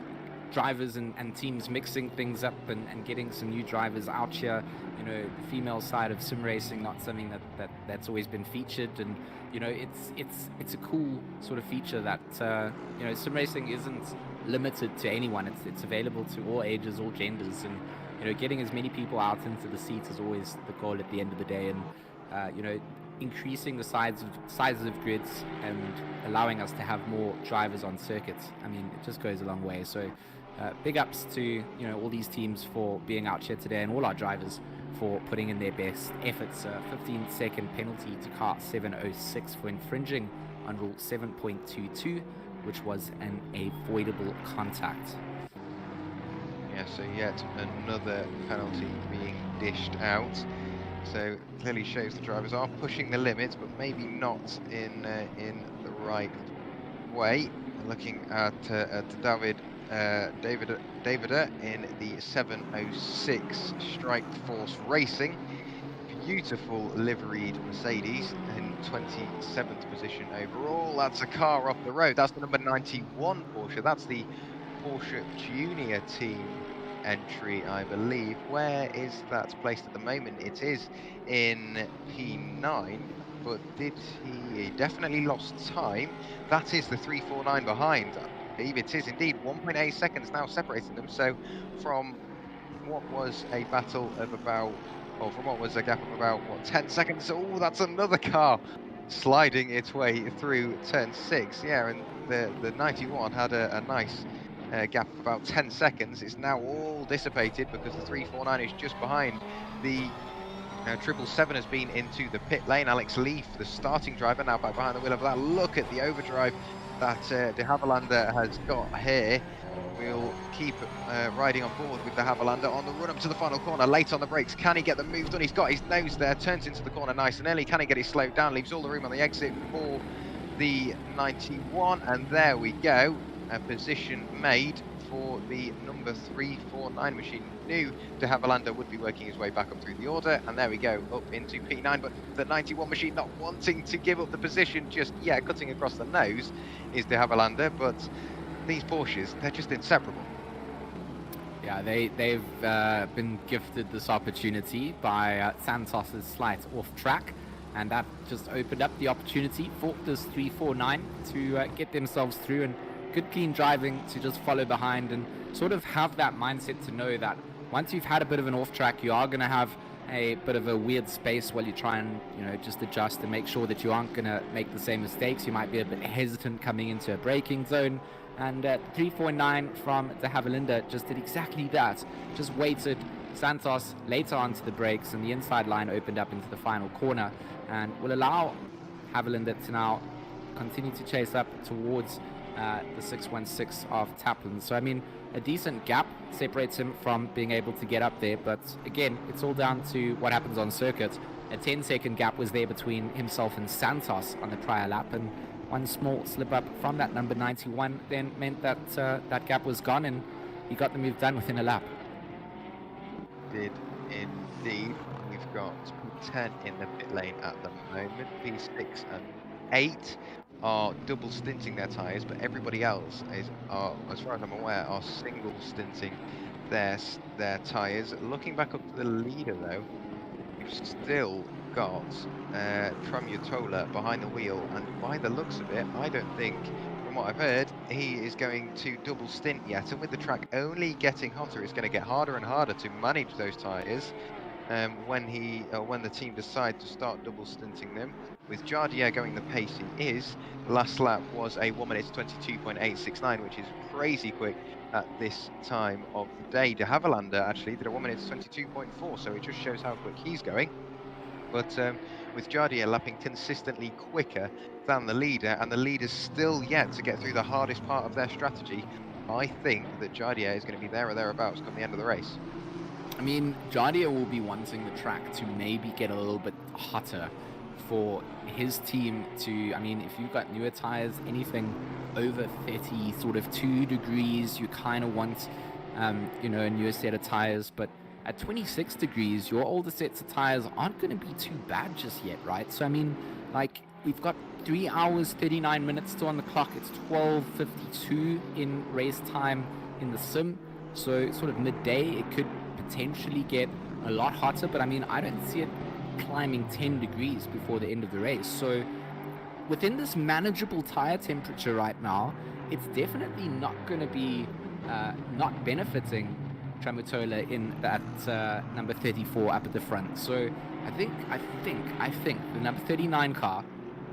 drivers and teams mixing things up and getting some new drivers out here. You know, the female side of sim racing, not something that's always been featured, and you know, it's a cool sort of feature that you know, sim racing isn't limited to anyone. It's available to all ages, all genders, and you know, getting as many people out into the seats is always the goal at the end of the day. And you know, increasing the sizes of grids and allowing us to have more drivers on circuits, I mean, it just goes a long way. So big ups to, you know, all these teams for being out here today, and all our drivers for putting in their best efforts. 15-second penalty to car 706 for infringing on rule 7.22, which was an avoidable contact. Yeah, so yet another penalty being dished out. So clearly shows the drivers are pushing the limits, but maybe not in the right way. Looking at David in the 706 Strike Force Racing. Beautiful liveried Mercedes in 27th position overall. That's a car off the road. That's the number 91 Porsche. That's the Porsche Junior team entry, I believe. Where is that placed at the moment? It is in P9. but did he definitely lost time? That is the 349 behind. I believe it is indeed 1.8 seconds now separating them. So from what was a battle of about, or from what was a gap of about, what, 10 seconds? Oh, that's another car sliding its way through turn 6. Yeah, and the 91 had a nice gap of about 10 seconds. It's now all dissipated because the 349 is just behind. The 777 has been into the pit lane. Alex Leaf, the starting driver, now back behind the wheel of that. Look at the overdrive that de Havilland has got here. We'll keep riding on board with de Havilland on the run up to the final corner. Late on the brakes, can he get the move done? He's got his nose there, turns into the corner nice and early. Can he get it slowed down? Leaves all the room on the exit for the 91, and there we go. A position made for the number 349 machine. Knew de Havilland would be working his way back up through the order, and there we go, up into P9. But the 91 machine not wanting to give up the position, just cutting across the nose is de Havilland. But these Porsches, they're just inseparable. Yeah, they've been gifted this opportunity by Santos's slight off track, and that just opened up the opportunity for this 349 to get themselves through, and good clean driving to just follow behind and sort of have that mindset to know that once you've had a bit of an off track, you are going to have a bit of a weird space while you try and just adjust and make sure that you aren't going to make the same mistakes. You might be a bit hesitant coming into a braking zone, and 349 from de Havilland just did exactly that. Just waited Santos later onto the brakes, and the inside line opened up into the final corner and will allow Havilland to now continue to chase up towards the 616 of Taplin. So I mean, a decent gap separates him from being able to get up there, but again, it's all down to what happens on circuit. A 10-second gap was there between himself and Santos on the prior lap, and one small slip up from that number 91 then meant that that gap was gone, and he got the move done within a lap. Did indeed. We've got P10 in the pit lane at the moment. P6 and 8 are double stinting their tyres, but everybody else are, as far as I'm aware, are single stinting their tyres. Looking back up to the leader though, we've still got Trumyatola behind the wheel, and by the looks of it, I don't think, from what I've heard, he is going to double stint yet. And with the track only getting hotter, it's going to get harder and harder to manage those tyres when the team decide to start double stinting them. With Jardier going the pace he is, last lap was a 1 minute 22.869, which is crazy quick at this time of the day. De Havilland actually did a 1 minute 22.4, so it just shows how quick he's going. But with Jardier lapping consistently quicker than the leader, and the leader's still yet to get through the hardest part of their strategy, I think that Jardier is going to be there or thereabouts come the end of the race. I mean, Jardier will be wanting the track to maybe get a little bit hotter for his team to, I mean, if you've got newer tires, anything over 30, sort of 2 degrees, you kind of want, a newer set of tires. But at 26 degrees, your older sets of tires aren't going to be too bad just yet, right? So, I mean, like, we've got 3 hours, 39 minutes still on the clock. It's 12:52 in race time in the sim. So, sort of midday, it could potentially get a lot hotter, but I mean, I don't see it climbing 10 degrees before the end of the race. So within this manageable tire temperature right now, it's definitely not going to be not benefiting Tramutola in that number 34 up at the front. So I think the number 39 car,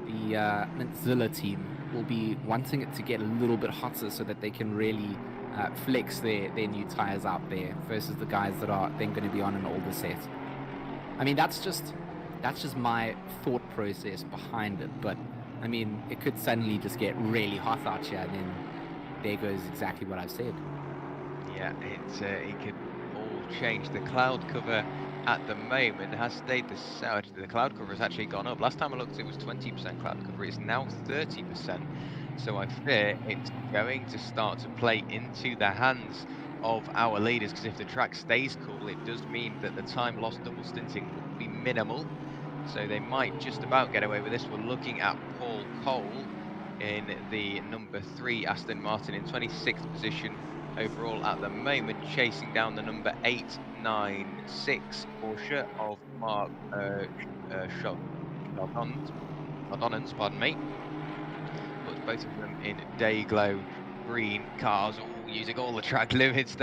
the Mintzilla team, will be wanting it to get a little bit hotter so that they can really flex their new tires out there versus the guys that are then going to be on an older set. I mean, that's just my thought process behind it. But I mean, it could suddenly just get really hot out here, and then there goes exactly what I've said. Yeah, it could all change. The cloud cover at the moment has stayed the same. The cloud cover has actually gone up. Last time I looked, it was 20% cloud cover. It's now 30%. So I fear it's going to start to play into the hands of our leaders, because if the track stays cool, it does mean that the time lost double stinting will be minimal. So they might just about get away with this. We're looking at Paul Cole in the number 3 Aston Martin in 26th position overall at the moment, chasing down the number 896 Porsche of Mark Ardonnans, pardon me. But both of them in day glow green cars, all using all the track limits.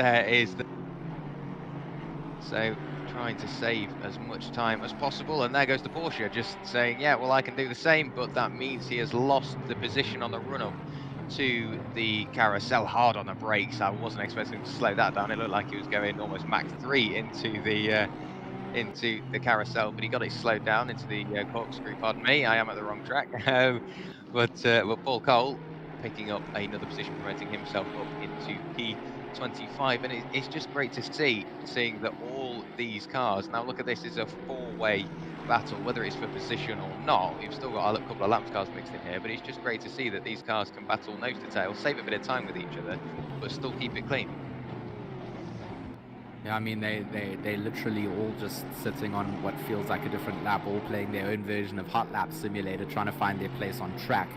So trying to save as much time as possible, and there goes the Porsche just saying, yeah, well, I can do the same, but that means he has lost the position on the run-up to the carousel. Hard on the brakes. I wasn't expecting him to slow that down. It looked like he was going almost Mach 3 into the carousel, but he got it slowed down into the corkscrew. Pardon me, I am at the wrong track. But Paul Cole picking up another position, promoting himself up into P25, and it's just great to seeing that all these cars, now look at this, is a four-way battle, whether it's for position or not. We've still got a couple of laps cars mixed in here, but it's just great to see that these cars can battle nose to tail, save a bit of time with each other, but still keep it clean. Yeah, I mean, they literally all just sitting on what feels like a different lap, all playing their own version of Hot Lap Simulator, trying to find their place on track.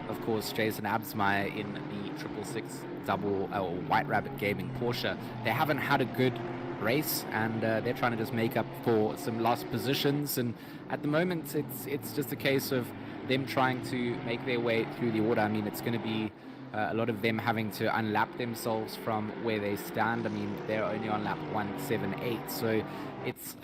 Of course, Jason Absmeyer in the 666 double White Rabbit Gaming Porsche, they haven't had a good race, and they're trying to just make up for some lost positions. And at the moment, it's just a case of them trying to make their way through the order. I mean, it's going to be a lot of them having to unlap themselves from where they stand. I mean, they're only on lap 178, so it's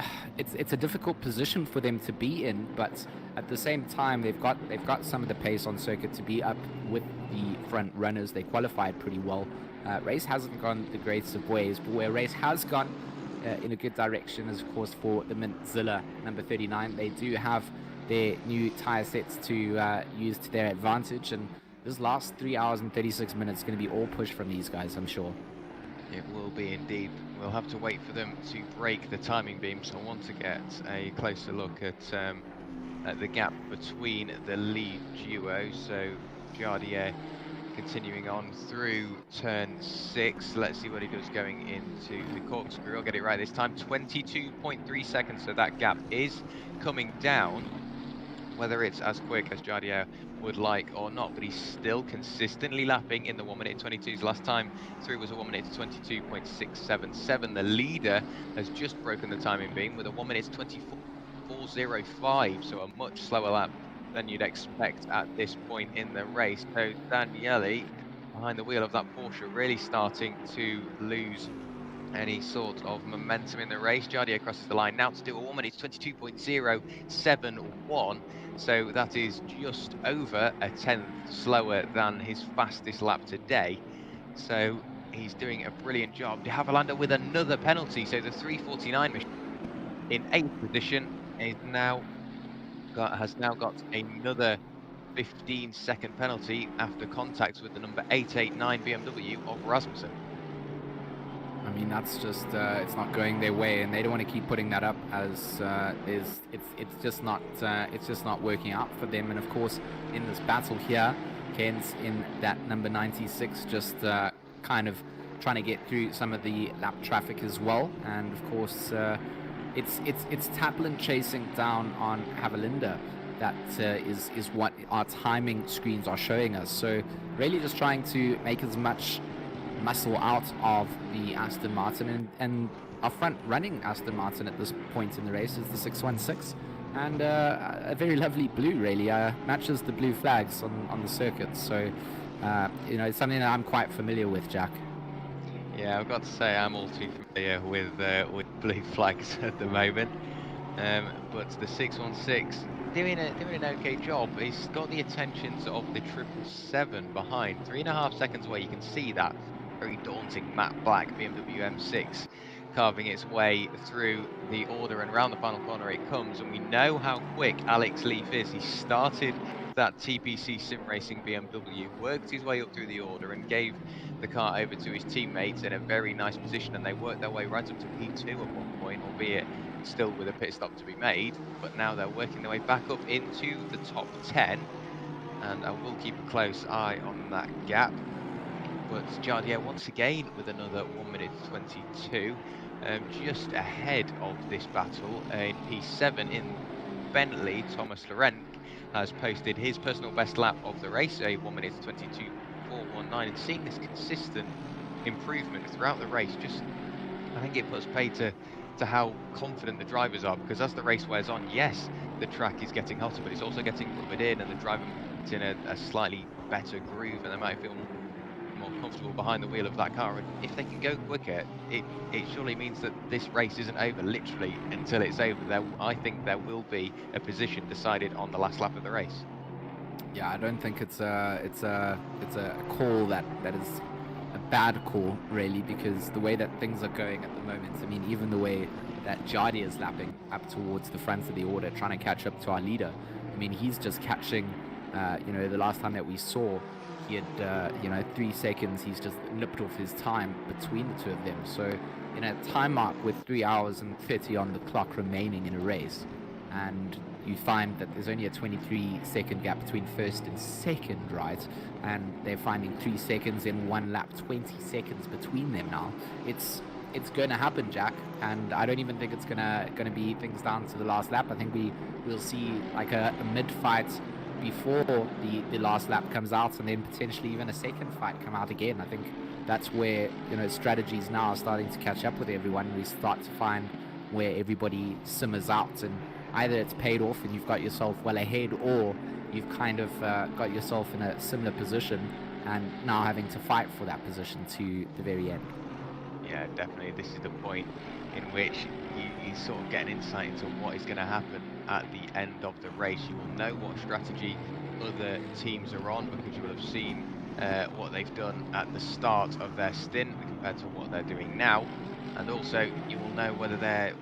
a difficult position for them to be in. But at the same time, they've got some of the pace on circuit to be up with the front runners. They qualified pretty well. Race hasn't gone the greatest of ways, but where race has gone in a good direction is, of course, for the Mintzilla number 39. They do have their new tire sets to use to their advantage, and this last 3 hours and 36 minutes is going to be all push from these guys, I'm sure. It will be indeed. We'll have to wait for them to break the timing beam, so I want to get a closer look at the gap between the lead duo. So Jardier continuing on through turn 6. Let's see what he does going into the corkscrew. I'll get it right this time. 22.3 seconds, so that gap is coming down. Whether it's as quick as Jardier would like or not, but he's still consistently lapping in the 1 minute 22s. Last time through was a 1 minute 22.677. The leader has just broken the timing beam with a 1 minute 24.405, so a much slower lap than you'd expect at this point in the race. So Daniele behind the wheel of that Porsche really starting to lose any sort of momentum in the race. Jardier crosses the line now to do a 1 minute 22.071, so that is just over a tenth slower than his fastest lap today. So he's doing a brilliant job. De Havilland with another penalty, so the 349 machine in 8th position has now got another 15-second penalty after contact with the number 889 BMW of Rasmussen. I mean, that's just it's not going their way, and they don't want to keep putting that up as it's just not working out for them. And of course, in this battle here, Ken's in that number 96, just kind of trying to get through some of the lap traffic as well. And of course, it's Taplin chasing down on Havilinda. That is what our timing screens are showing us. So really, just trying to make as much muscle out of the Aston Martin, and our front running Aston Martin at this point in the race is the 616, and a very lovely blue, really matches the blue flags on the circuit. So it's something that I'm quite familiar with, Jack. Yeah, I've got to say I'm all too familiar with blue flags at the moment, but the 616 doing an okay job. He's got the attentions of the 777 behind, 3.5 seconds away. You can see that very daunting matte black BMW M6 carving its way through the order, and around the final corner it comes. And we know how quick Alex Leaf is. He started that TPC sim racing BMW, worked his way up through the order and gave the car over to his teammates in a very nice position, and they worked their way right up to P2 at one point, albeit still with a pit stop to be made. But now they're working their way back up into the top 10, and I will keep a close eye on that gap. But Jardier once again with another 1 minute 22, just ahead of this battle in P7 in Bentley. Thomas Laurent has posted his personal best lap of the race, a 1 minute 22.419, and seeing this consistent improvement throughout the race, I think it puts pay to to how confident the drivers are, because as the race wears on, yes, the track is getting hotter, but it's also getting rubbered in, and the driver is in a slightly better groove, and they might feel more comfortable behind the wheel of that car. And if they can go quicker, it surely means that this race isn't over literally until it's over. I think there will be a position decided on the last lap of the race. Yeah, I don't think it's a call that is a bad call, really, because the way that things are going at the moment, I mean, even the way that Jardy is lapping up towards the front of the order, trying to catch up to our leader. I mean, he's just catching, the last time that we saw, he had, 3 seconds, he's just nipped off his time between the two of them. So, in a time mark with 3 hours and 30 on the clock remaining in a race, and you find that there's only a 23-second gap between first and second, right? And they're finding 3 seconds in one lap, 20 seconds between them now. It's going to happen, Jack, and I don't even think it's gonna be things down to the last lap. I think we'll see like a mid-fight before the last lap comes out, and then potentially even a second fight come out again. I think that's where strategies now are starting to catch up with everyone. We start to find where everybody simmers out, and either it's paid off and you've got yourself well ahead, or you've kind of got yourself in a similar position and now having to fight for that position to the very end. Yeah, definitely. This is the point in which you sort of get an insight into what is going to happen at the end of the race. You will know what strategy other teams are on, because you will have seen what they've done at the start of their stint compared to what they're doing now. And also, you will know whether they're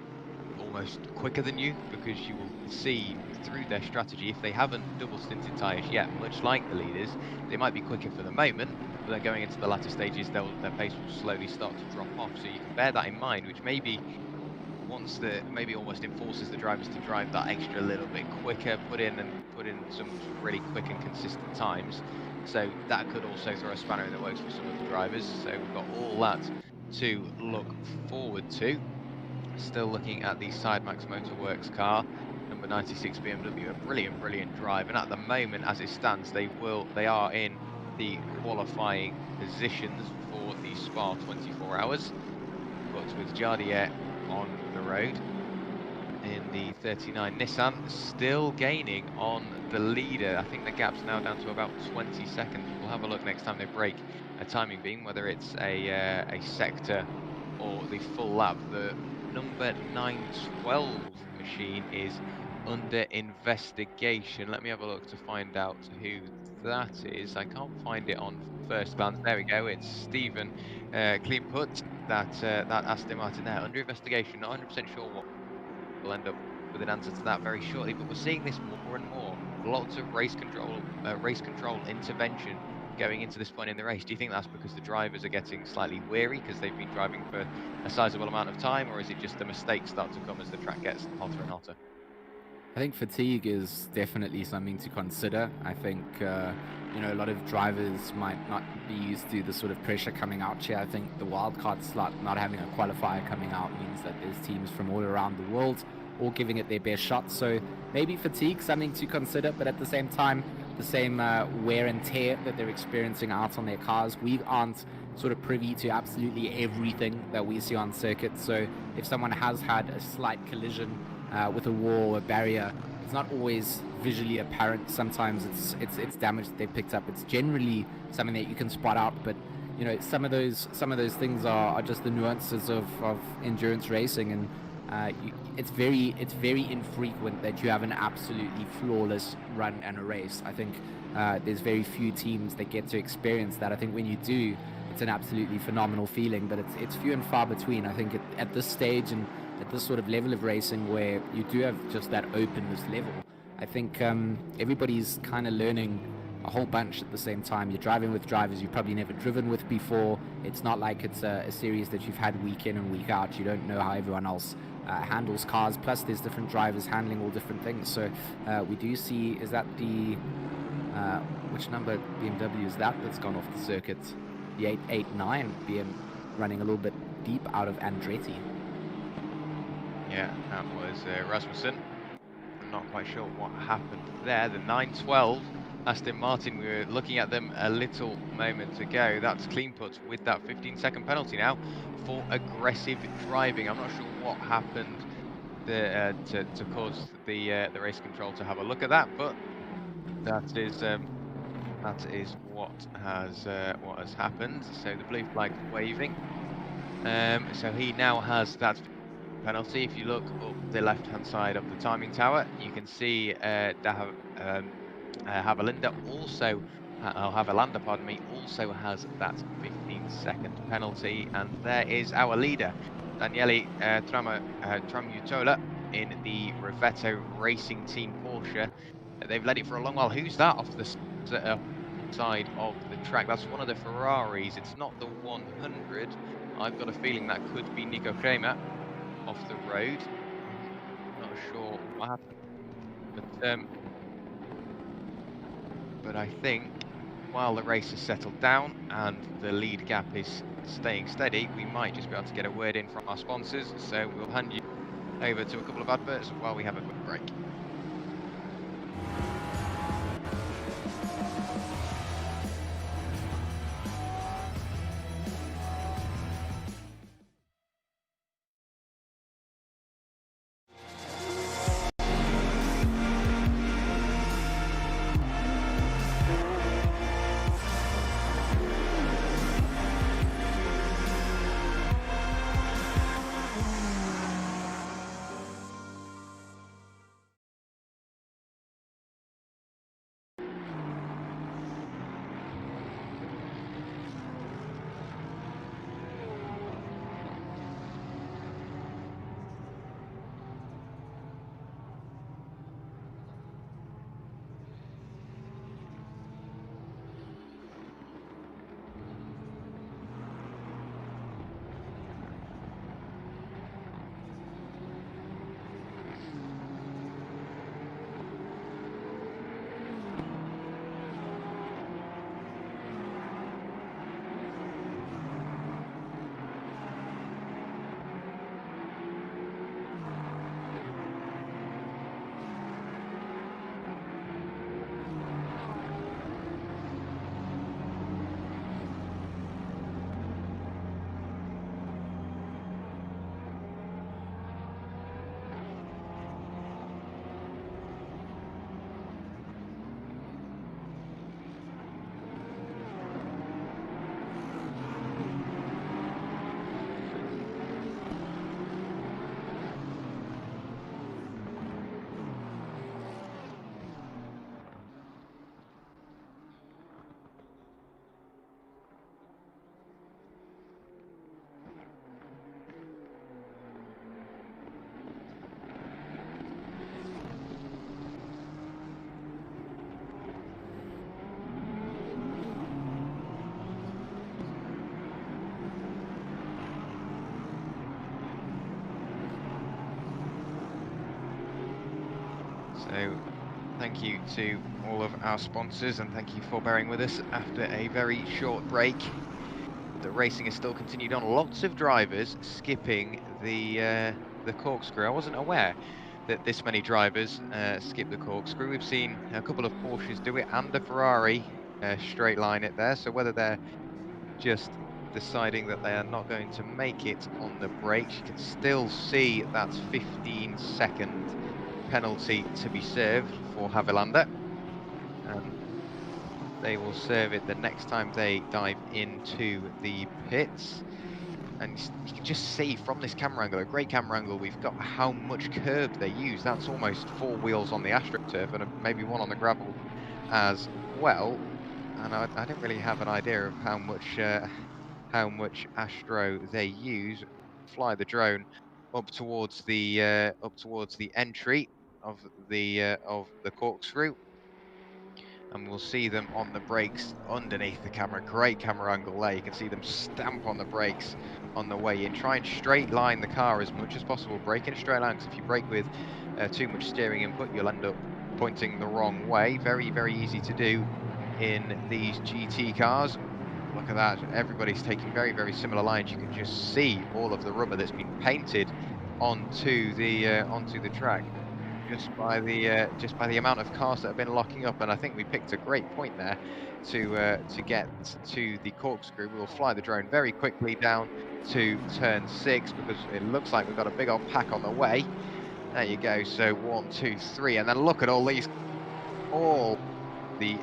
almost quicker than you, because you will see through their strategy, if they haven't double stinted tyres yet, much like the leaders, they might be quicker for the moment, but then going into the latter stages, their pace will slowly start to drop off. So you can bear that in mind, which maybe almost enforces the drivers to drive that extra little bit quicker, put in some really quick and consistent times. So that could also throw a spanner in the works for some of the drivers. So we've got all that to look forward to. Still looking at the Sidemax Motorworks car, number 96 BMW, a brilliant drive, and at the moment, as it stands, they are in the qualifying positions for the Spa 24 hours. But with Jardier on the road in the 39 Nissan, still gaining on the leader. I think the gap's now down to about 20 seconds. We'll have a look next time they break a timing beam, whether it's a sector or the full lap. The number 912 machine is under investigation. Let me have a look to find out who that is. I can't find it on first glance. There we go. It's Stephen Kleinput, that Aston Martin there, under investigation. Not 100% sure what. We'll end up with an answer to that very shortly. But we're seeing this more and more. Lots of race control intervention going into this point in the race. Do you think that's because the drivers are getting slightly weary because they've been driving for a sizable amount of time, or is it just the mistakes start to come as the track gets hotter and hotter? I think fatigue is definitely something to consider. I think a lot of drivers might not be used to the sort of pressure coming out here. I think the wildcard slot, not having a qualifier coming out, means that there's teams from all around the world all giving it their best shot. So maybe fatigue, something to consider, but at the same time, the same wear and tear that they're experiencing out on their cars. We aren't sort of privy to absolutely everything that we see on circuit. So if someone has had a slight collision with a wall or a barrier, it's not always visually apparent. Sometimes it's damage that they picked up. It's generally something that you can spot out, but some of those things are just the nuances of endurance racing, and it's very infrequent that you have an absolutely flawless run and a race. I think there's very few teams that get to experience that. I think when you do, it's an absolutely phenomenal feeling, but it's few and far between. I think at this stage and at this sort of level of racing where you do have just that openness level, I think everybody's kind of learning a whole bunch at the same time. You're driving with drivers you've probably never driven with before. It's not like it's a series that you've had week in and week out. You don't know how everyone else handles cars. Plus, there's different drivers handling all different things. So we do see, is that the, which number BMW is that's gone off the circuit? The 889 BM running a little bit deep out of Andretti. Yeah, that was Rasmussen. I'm not quite sure what happened there. The 912 Aston Martin. We were looking at them a little moment ago. That's clean put with that 15-second penalty now for aggressive driving. I'm not sure what happened to cause the race control to have a look at that, but that is what has happened. So the blue flag waving. So he now has that penalty. If you look up the left-hand side of the timing tower, you can see Havilander also, Havilander, pardon me, also has that 15-second penalty, and there is our leader, Daniele Tramutola in the Rivetto Racing Team Porsche. They've led it for a long while. Who's that off the side of the track? That's one of the Ferraris. It's not the 100. I've got a feeling that could be Nico Kramer off the road. Not sure what happened, but I think while the race has settled down and the lead gap is staying steady, we might just be able to get a word in from our sponsors. So we'll hand you over to a couple of adverts while we have a quick break. So thank you to all of our sponsors, and thank you for bearing with us after a very short break. The racing has still continued on. Lots of drivers skipping the corkscrew. I wasn't aware that this many drivers skip the corkscrew. We've seen a couple of Porsches do it and a Ferrari straight line it there. So whether they're just deciding that they are not going to make it on the brakes, you can still see that 15-second penalty to be served for Havilander. They will serve it the next time they dive into the pits. And you can just see from this camera angle, a great camera angle, we've got how much curb they use. That's almost 4 wheels on the AstroTurf and maybe 1 on the gravel as well. And I didn't really have an idea of how much Astro they use. Fly the drone up towards the entry of the corkscrew, and we'll see them on the brakes underneath the camera. Great camera angle there. You can see them stamp on the brakes on the way in. Try and straight line the car as much as possible. Brake in a straight line, because if you brake with too much steering input, you'll end up pointing the wrong way. Very, very easy to do in these GT cars. Look at that. Everybody's taking very, very similar lines. You can just see all of the rubber that's been painted onto the track. just by the amount of cars that have been locking up, and I think we picked a great point there to get to the corkscrew. We will fly the drone very quickly down to turn 6 because it looks like we've got a big old pack on the way. There you go. So 1, 2, 3, and then look at all the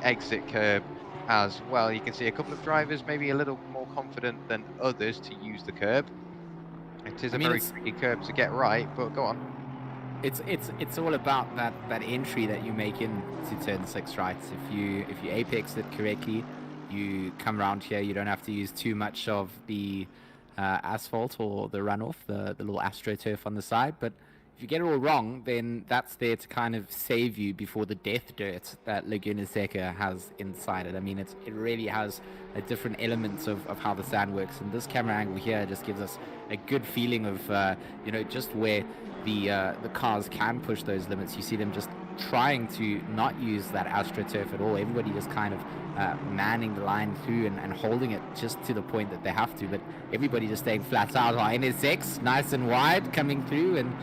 exit curb as well. You can see a couple of drivers maybe a little more confident than others to use the curb. It is a very tricky curb to get right, but go on. It's all about that entry that you make into turn 6, right? If you apex it correctly, you come around here. You don't have to use too much of the asphalt or the runoff, the little astroturf on the side. But if you get it all wrong, then that's there to kind of save you before the death dirt that Laguna Seca has inside it. I mean, it really has a different element of how the sand works, and this camera angle here just gives us a good feeling of just where the cars can push those limits. You see them just trying to not use that astroturf at all. Everybody just kind of manning the line through and holding it just to the point that they have to, but everybody just staying flat out. Our NSX nice and wide coming through, and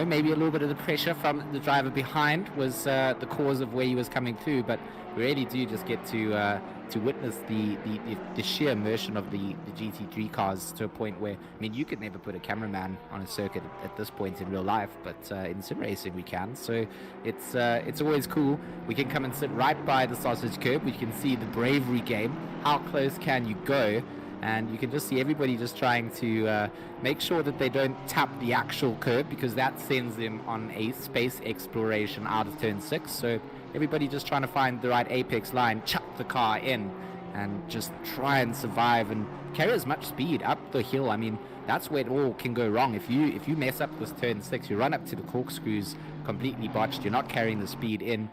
maybe a little bit of the pressure from the driver behind was the cause of where he was coming through. But we really do just get to witness the sheer immersion of the GT3 cars to a point where, I mean, you could never put a cameraman on a circuit at this point in real life, but in sim racing we can. So it's always cool. We can come and sit right by the sausage curb. We can see the bravery game. How close can you go? And you can just see everybody just trying to make sure that they don't tap the actual curb, because that sends them on a space exploration out of turn 6. So everybody just trying to find the right apex line, chuck the car in, and just try and survive and carry as much speed up the hill. I mean, that's where it all can go wrong. If you mess up this turn 6, you run up to the corkscrews completely botched, you're not carrying the speed in.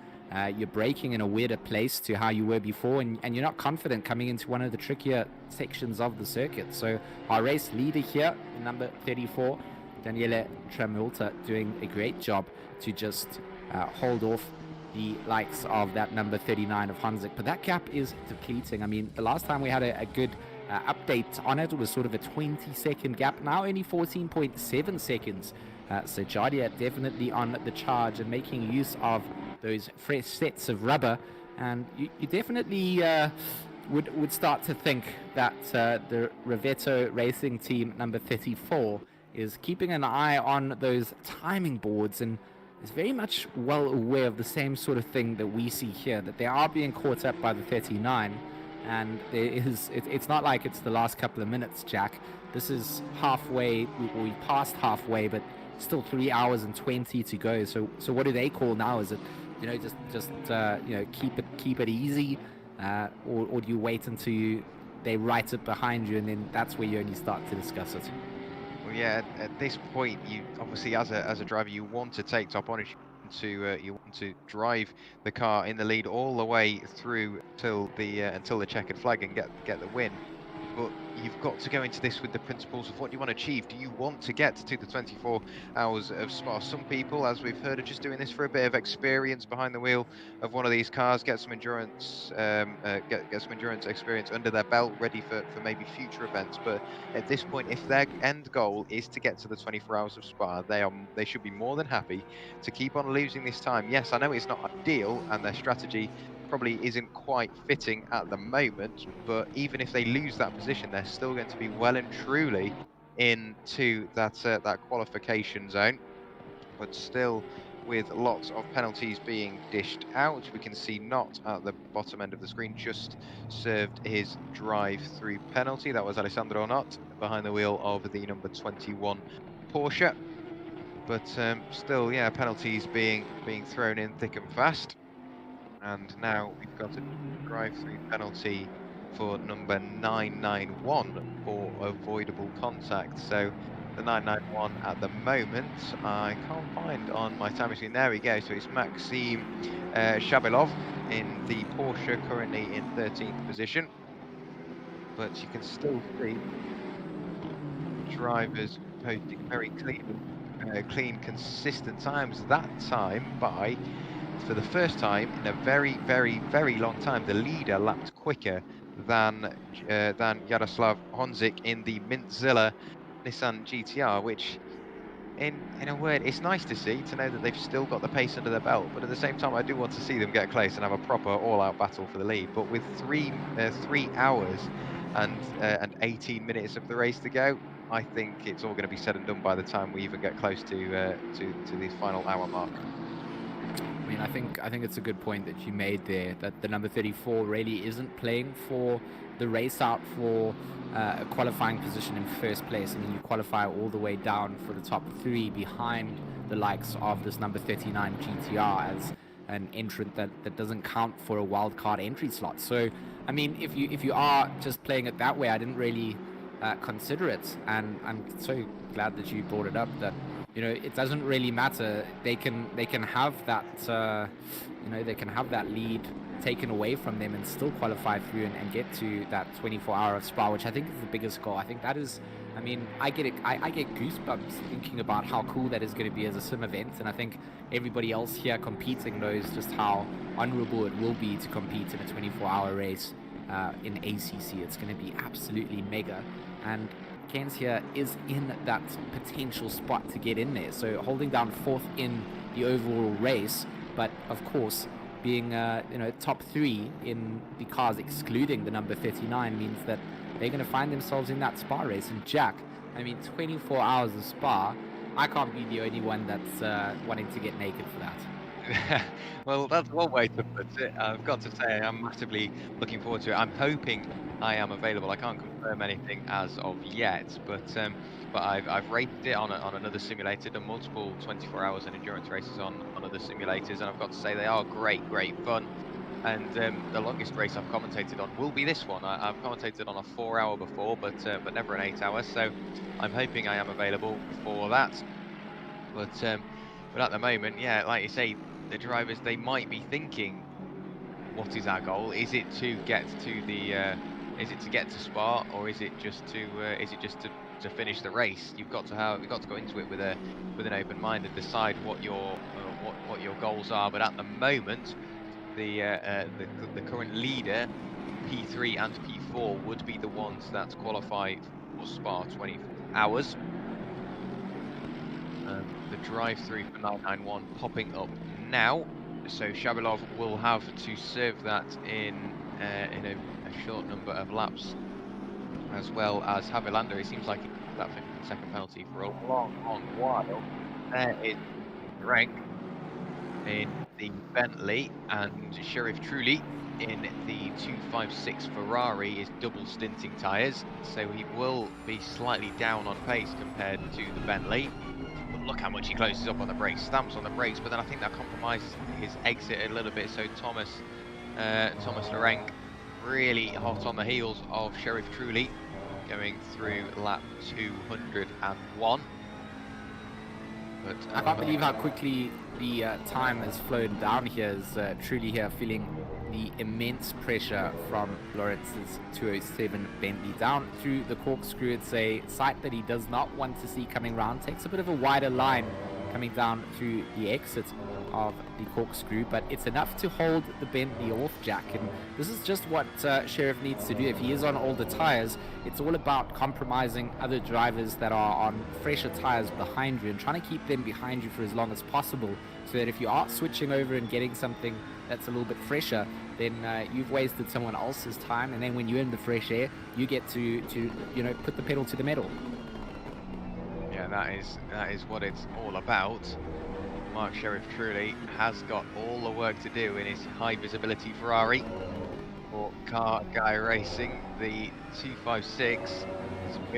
You're braking in a weirder place to how you were before, and you're not confident coming into one of the trickier sections of the circuit. So our race leader here, number 34, Daniele Tramulta, doing a great job to just hold off the likes of that number 39 of Honzik. But that gap is depleting. I mean, the last time we had a good update on it was sort of a 20-second gap. Now only 14.7 seconds. So Jardia definitely on the charge and making use of those fresh sets of rubber, and you definitely would start to think that the Rivetto Racing Team number 34 is keeping an eye on those timing boards and is very much well aware of the same sort of thing that we see here, that they are being caught up by the 39, and it's not like it's the last couple of minutes, Jack. This is halfway, we passed halfway, but still 3 hours and 20 to go. So what do they call now? Is it just keep it easy, or do you wait until they write it behind you, and then that's where you only start to discuss it? Well, yeah, at this point, you obviously as a driver, you want to take top ownership. You want to drive the car in the lead all the way through until the checkered flag and get the win. But you've got to go into this with the principles of what you want to achieve. Do you want to get to the 24 hours of Spa? Some people, as we've heard, are just doing this for a bit of experience behind the wheel of one of these cars, get some endurance, get some endurance experience under their belt, ready for maybe future events. But at this point, if their end goal is to get to the 24 hours of Spa, they should be more than happy to keep on losing this time. Yes, I know it's not ideal, and their strategy probably isn't quite fitting at the moment, but even if they lose that position, they're still going to be well and truly into that qualification zone. But still, with lots of penalties being dished out, we can see Not at the bottom end of the screen just served his drive-through penalty. That was Alessandro Not behind the wheel of the number 21 Porsche. But still, yeah, penalties being thrown in thick and fast. And now we've got a drive-through penalty for number 991 for avoidable contact. So the 991 at the moment, I can't find on my time machine. There we go. So it's Maxim Shabilov in the Porsche, currently in 13th position. But you can still see drivers posting very clean, consistent times. That time by, for the first time in a very, very, very long time, the leader lapped quicker than Jaroslav Honzik in the Mintzilla Nissan GTR, which in a word, it's nice to see, to know that they've still got the pace under their belt, but at the same time, I do want to see them get close and have a proper all-out battle for the lead. But with 3 hours and 18 minutes of the race to go, I think it's all going to be said and done by the time we even get close to the final hour mark. I mean, I think it's a good point that you made there, that the number 34 really isn't playing for the race out for a qualifying position in first place. I mean, you qualify all the way down for the top 3 behind the likes of this number 39 GTR as an entrant that doesn't count for a wildcard entry slot. So, I mean, if you are just playing it that way, I didn't really consider it, and I'm so glad that you brought it up, that it doesn't really matter. They can have that they can have that lead taken away from them and still qualify through and get to that 24-hour of Spa, which I think is the biggest goal. I think that is, I mean, I get goosebumps thinking about how cool that is going to be as a sim event, and I think everybody else here competing knows just how honorable it will be to compete in a 24-hour race in ACC. It's going to be absolutely mega, and Cairns here is in that potential spot to get in there, so holding down 4th in the overall race, but of course being top 3 in the cars excluding the number 39 means that they're going to find themselves in that Spa race. And Jack, I mean, 24 hours of Spa, I can't be the only one that's wanting to get naked for that. Well, that's one way to put it. I've got to say, I'm massively looking forward to it. I'm hoping I am available. I can't confirm anything as of yet, but I've rated it on another simulator, done multiple 24 hours and endurance races on other simulators, and I've got to say they are great fun. And the longest race I've commentated on will be this one. I've commentated on a 4-hour before, but never an 8-hour. So I'm hoping I am available for that. But at the moment, yeah, like you say, the drivers, they might be thinking, what is our goal? Is it to get to the to Spa, or is it just to finish the race? You've got to go into it with an open mind and decide what your goals are. But at the moment, the current leader, P3 and P4, would be the ones that qualify for Spa 24 hours. The drive-through for 991 popping up now, so Shabilov will have to serve that in a short number of laps, as well as Havilander. It seems like he got that 15-second penalty for a long while. There is Rank in the Bentley, and Sheriff Trulli in the 256 Ferrari is double stinting tyres, so he will be slightly down on pace compared to the Bentley. But look how much he closes up on the brakes, stamps on the brakes, but then I think that compromises his exit a little bit. So Thomas Lorenc really hot on the heels of Sheriff Trulli, going through lap 201. But I can't believe how quickly the time has flown down here, as Trulli here feeling the immense pressure from Lawrence's 207 Bentley down through the corkscrew. It's a sight that he does not want to see coming round. Takes a bit of a wider line coming down through the exit of the corkscrew, but it's enough to hold the Bentley off, Jack. And this is just what Sheriff needs to do. If he is on older tires, it's all about compromising other drivers that are on fresher tires behind you and trying to keep them behind you for as long as possible, so that if you are switching over and getting something that's a little bit fresher, then you've wasted someone else's time, and then when you're in the fresh air, you get to put the pedal to the metal. Yeah, that is what it's all about. Mark Sheriff Trulli has got all the work to do in his high visibility Ferrari. For Car Guy Racing, the 256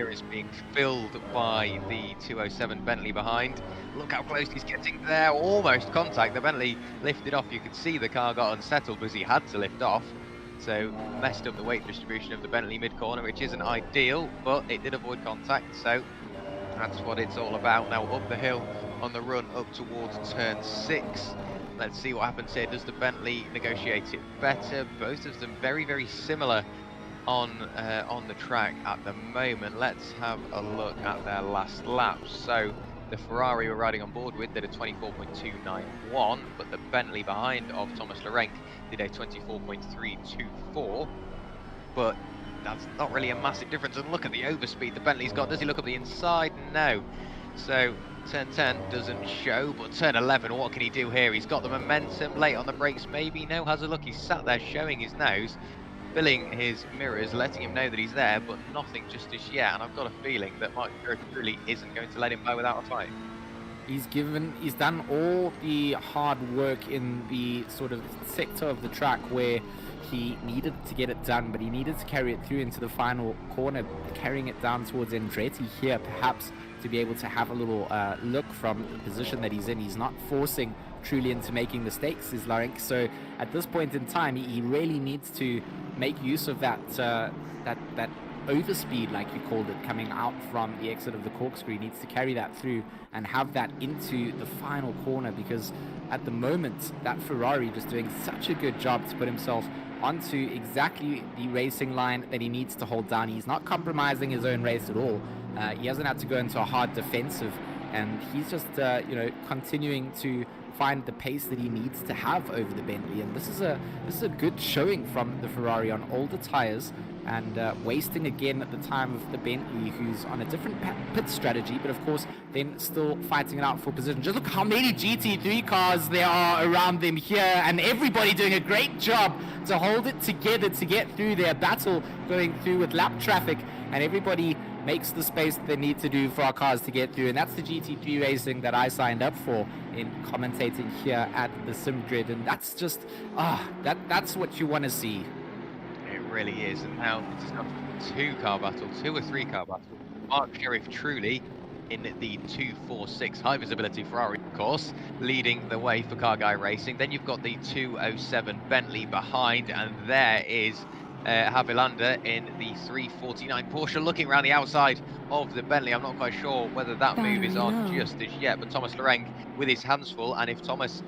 is being filled by the 207 Bentley behind. Look how close he's getting there, almost contact. The Bentley lifted off. You could see the car got unsettled because he had to lift off, so messed up the weight distribution of the Bentley mid-corner, which isn't ideal, but it did avoid contact, so that's what it's all about. Now up the hill on the run up towards turn 6. Let's see what happens here. Does the Bentley negotiate it better? Both of them very, very similar on the track at the moment. Let's have a look at their last laps. So the Ferrari we're riding on board with did a 24.291, but the Bentley behind of Thomas Lorenc did a 24.324. But that's not really a massive difference. And look at the overspeed the Bentley's got. Does he look up the inside? No. So turn 10 doesn't show, but turn 11, what can he do here? He's got the momentum late on the brakes, maybe. No, has a look. He's sat there showing his nose, filling his mirrors, letting him know that he's there, but nothing just as yet. And I've got a feeling that Mark really isn't going to let him by without a fight. He's done all the hard work in the sort of sector of the track where he needed to get it done, but he needed to carry it through into the final corner, carrying it down towards Andretti here, perhaps to be able to have a little look from the position that he's in. He's not forcing truly into making mistakes, is Larink. So at this point in time, he really needs to make use of that overspeed, like you called it, coming out from the exit of the corkscrew. He needs to carry that through and have that into the final corner, because at the moment that Ferrari just doing such a good job to put himself onto exactly the racing line that he needs to hold down. He's not compromising his own race at all. He hasn't had to go into a hard defensive, and he's just continuing to find the pace that he needs to have over the Bentley. And this is a good showing from the Ferrari on older tires, and wasting again at the time of the Bentley, who's on a different pit strategy, but of course then still fighting it out for position. Just look how many GT3 cars there are around them here, and everybody doing a great job to hold it together to get through their battle going through with lap traffic, and everybody makes the space that they need to do for our cars to get through. And that's the GT3 racing that I signed up for in commentating here at the Sim Grid, and that's just that's what you want to see. It really is. And now it's not two or three car battle. Mark Sheriff truly in the 246 high visibility Ferrari, of course, leading the way for Car Guy Racing. Then you've got the 207 Bentley behind, and there is Havilander in the 349 Porsche, looking around the outside of the Bentley. I'm not quite sure whether that move is on just as yet, but Thomas Lorenc with his hands full, and if Thomas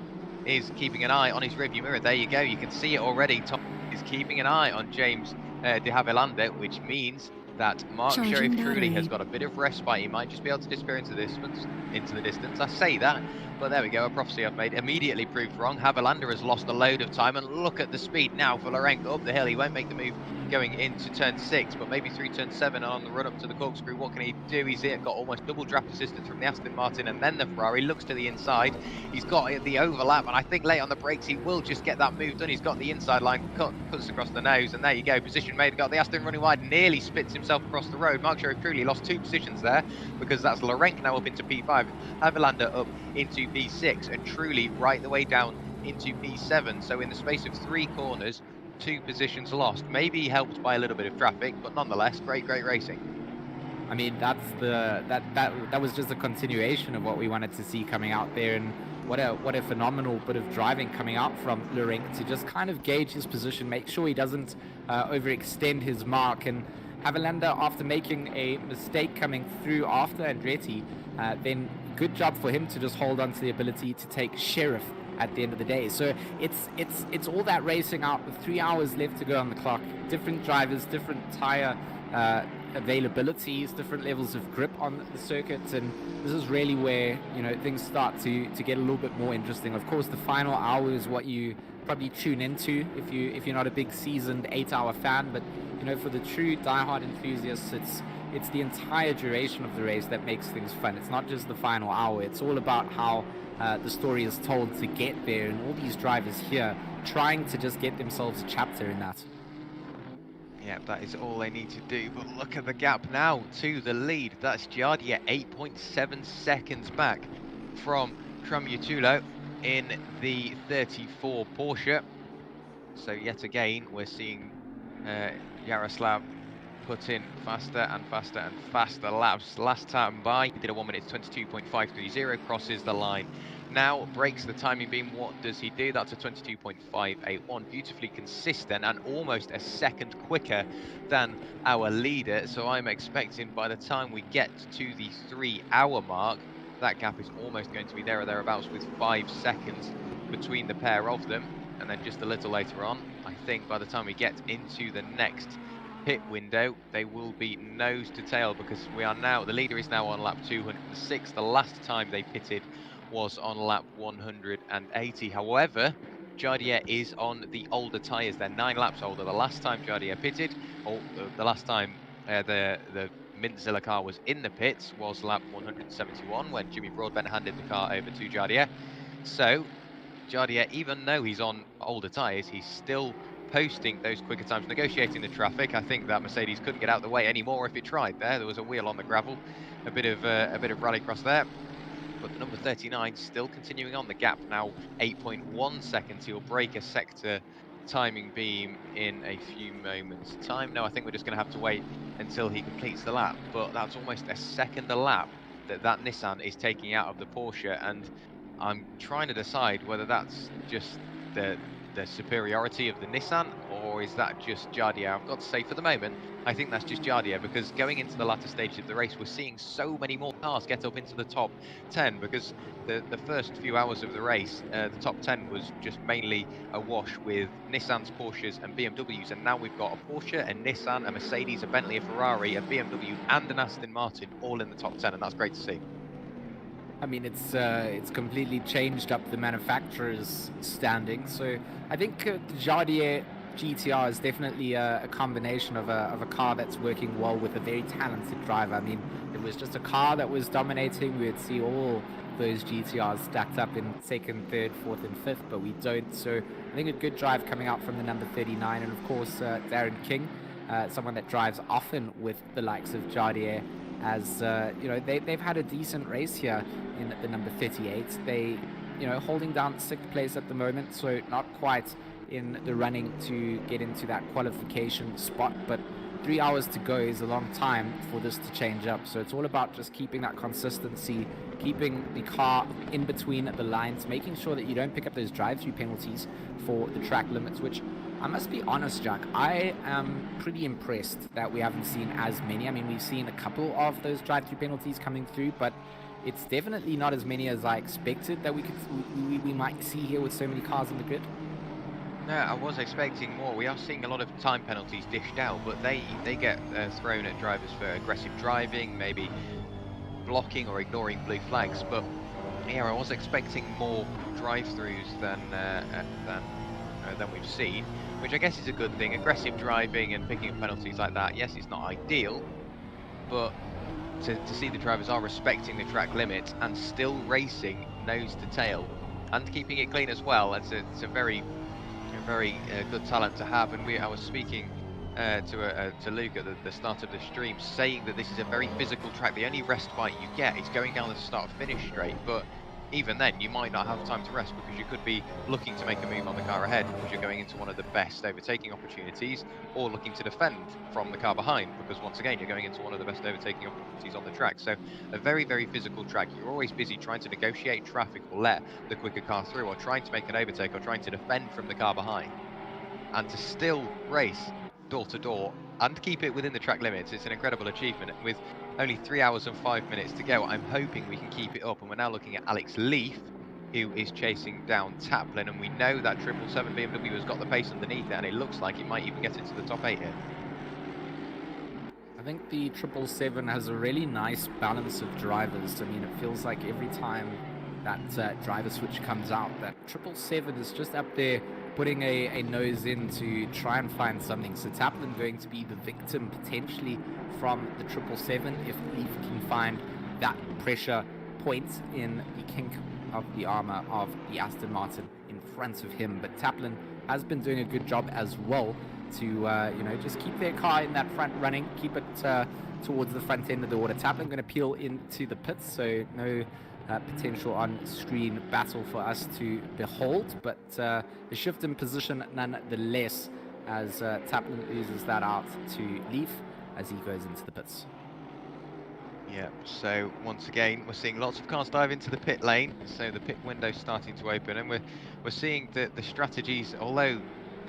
is keeping an eye on his rearview mirror, there you go, you can see it already. Thomas is keeping an eye on James de Havilander, which means that Mark Sheriff truly has got a bit of respite. He might just be able to disappear into the distance. I say that, but there we go, a prophecy I've made immediately proved wrong. Havilander has lost a load of time, and look at the speed now for Lorenc up the hill. He won't make the move going into turn 6, but maybe through turn 7 on the run up to the corkscrew. What can he do? He's got almost double draft assistance from the Aston Martin, and then the Ferrari looks to the inside. He's got the overlap, and I think late on the brakes he will just get that move done. He's got the inside line, cuts across the nose, and there you go, position made. Got the Aston running wide, nearly spits himself across the road. Mark Sheriff truly lost 2 positions there, because that's Lorenc now up into P5, Havilander up into P6, and truly right the way down into P7. So in the space of 3 corners, 2 positions lost, maybe helped by a little bit of traffic, but nonetheless, great racing. I mean, that was just a continuation of what we wanted to see coming out there, and what a phenomenal bit of driving coming out from Lorenc to just kind of gauge his position, make sure he doesn't overextend his mark. And Havilander, after making a mistake coming through after Andretti, then good job for him to just hold on to the ability to take Sheriff at the end of the day. So it's all that racing out with 3 hours left to go on the clock, different drivers, different tire availabilities, different levels of grip on the circuits, and this is really where things start to get a little bit more interesting. Of course, the final hour is what you probably tune into if you're not a big seasoned 8-hour fan, but for the true diehard enthusiasts, it's the entire duration of the race that makes things fun. It's not just the final hour. It's all about how the story is told to get there, and all these drivers here trying to just get themselves a chapter in that. Yeah, that is all they need to do, but look at the gap now to the lead. That's Giardia 8.7 seconds back from Trumbutulo in the 34 Porsche. So yet again, we're seeing Yaroslav put in faster and faster and faster laps. Last time by, he did a 1 minute 22.530, crosses the line. Now breaks the timing beam. What does he do? That's a 22.581, beautifully consistent and almost a second quicker than our leader. So I'm expecting by the time we get to the 3 hour mark, that gap is almost going to be there or thereabouts, with 5 seconds between the pair of them. And then just a little later on, I think by the time we get into the next pit window, they will be nose to tail, because the leader is now on lap 206. The last time they pitted was on lap 180. However, Giardia is on the older tyres. They're 9 laps older. The last time Giardia pitted, or the last time the Mintzilla car was in the pits was lap 171 when Jimmy Broadbent handed the car over to Jardier. So Jardier, even though he's on older tyres, he's still posting those quicker times, negotiating the traffic. I think that Mercedes couldn't get out of the way anymore if it tried there. There was a wheel on the gravel, a bit of rallycross there. But the number 39 still continuing on. The gap now 8.1 seconds. He'll break a sector timing beam in a few moments' time. No, I think we're just going to have to wait until he completes the lap. But that's almost a second a lap that Nissan is taking out of the Porsche, and I'm trying to decide whether that's just the superiority of the Nissan, or is that just Jardier? I've got to say, for the moment, I think that's just Jardier, because going into the latter stages of the race, we're seeing so many more cars get up into the top 10, because the first few hours of the race, the top 10 was just mainly awash with Nissans, Porsches and BMWs, and now we've got a Porsche, a Nissan, a Mercedes, a Bentley, a Ferrari, a BMW and an Aston Martin all in the top 10, and that's great to see. I mean, it's completely changed up the manufacturer's standing. So I think the Jardier GTR is definitely a combination of a car that's working well with a very talented driver. I mean, it was just a car that was dominating. We'd see all those GTRs stacked up in second, third, fourth and fifth, but we don't. So I think a good drive coming out from the number 39, and of course Darren King, someone that drives often with the likes of Jardier. As you know, they've had a decent race here in the number 38. They, you know, holding down 6th place at the moment, so not quite in the running to get into that qualification spot, but 3 hours to go is a long time for this to change up. So it's all about just keeping that consistency, keeping the car in between the lines, making sure that you don't pick up those drive-through penalties for the track limits, which I must be honest, Jack, I am pretty impressed that we haven't seen as many. I mean, we've seen a couple of those drive-through penalties coming through, but it's definitely not as many as I expected that we might see here with so many cars in the grid. No, I was expecting more. We are seeing a lot of time penalties dished out, but they get thrown at drivers for aggressive driving, maybe blocking or ignoring blue flags. But yeah, I was expecting more drive-throughs than we've seen, which I guess is a good thing. Aggressive driving and picking up penalties like that, yes, it's not ideal, but to see the drivers are respecting the track limits and still racing nose to tail and keeping it clean as well, it's a very good talent to have. And I was speaking to Luke at the start of the stream, saying that this is a very physical track. The only respite you get is going down the start-finish straight, but even then you might not have time to rest, because you could be looking to make a move on the car ahead because you're going into one of the best overtaking opportunities, or looking to defend from the car behind because once again you're going into one of the best overtaking opportunities on the track. So a very physical track. You're always busy trying to negotiate traffic or let the quicker car through, or trying to make an overtake, or trying to defend from the car behind, and to still race door to door and keep it within the track limits. It's an incredible achievement. With only 3 hours and 5 minutes to go, I'm hoping we can keep it up. And we're now looking at Alex Leaf, who is chasing down Taplin, and we know that 777 BMW has got the pace underneath it, and it looks like it might even get into the top 8 here. I think the 777 has a really nice balance of drivers. I mean, it feels like every time that driver switch comes out, that 777 is just up there putting a nose in to try and find something. So Taplin going to be the victim potentially from the 777 if Leaf can find that pressure point in the kink of the armor of the Aston Martin in front of him. But Taplin has been doing a good job as well to you know, just keep their car in that front running, keep it towards the front end of the order. Taplin going to peel into the pits, so no potential on-screen battle for us to behold, but the shift in position nonetheless, as Taplin loses that out to Leaf as he goes into the pits. Yeah, so once again we're seeing lots of cars dive into the pit lane, so the pit window's starting to open, and we're seeing the strategies, although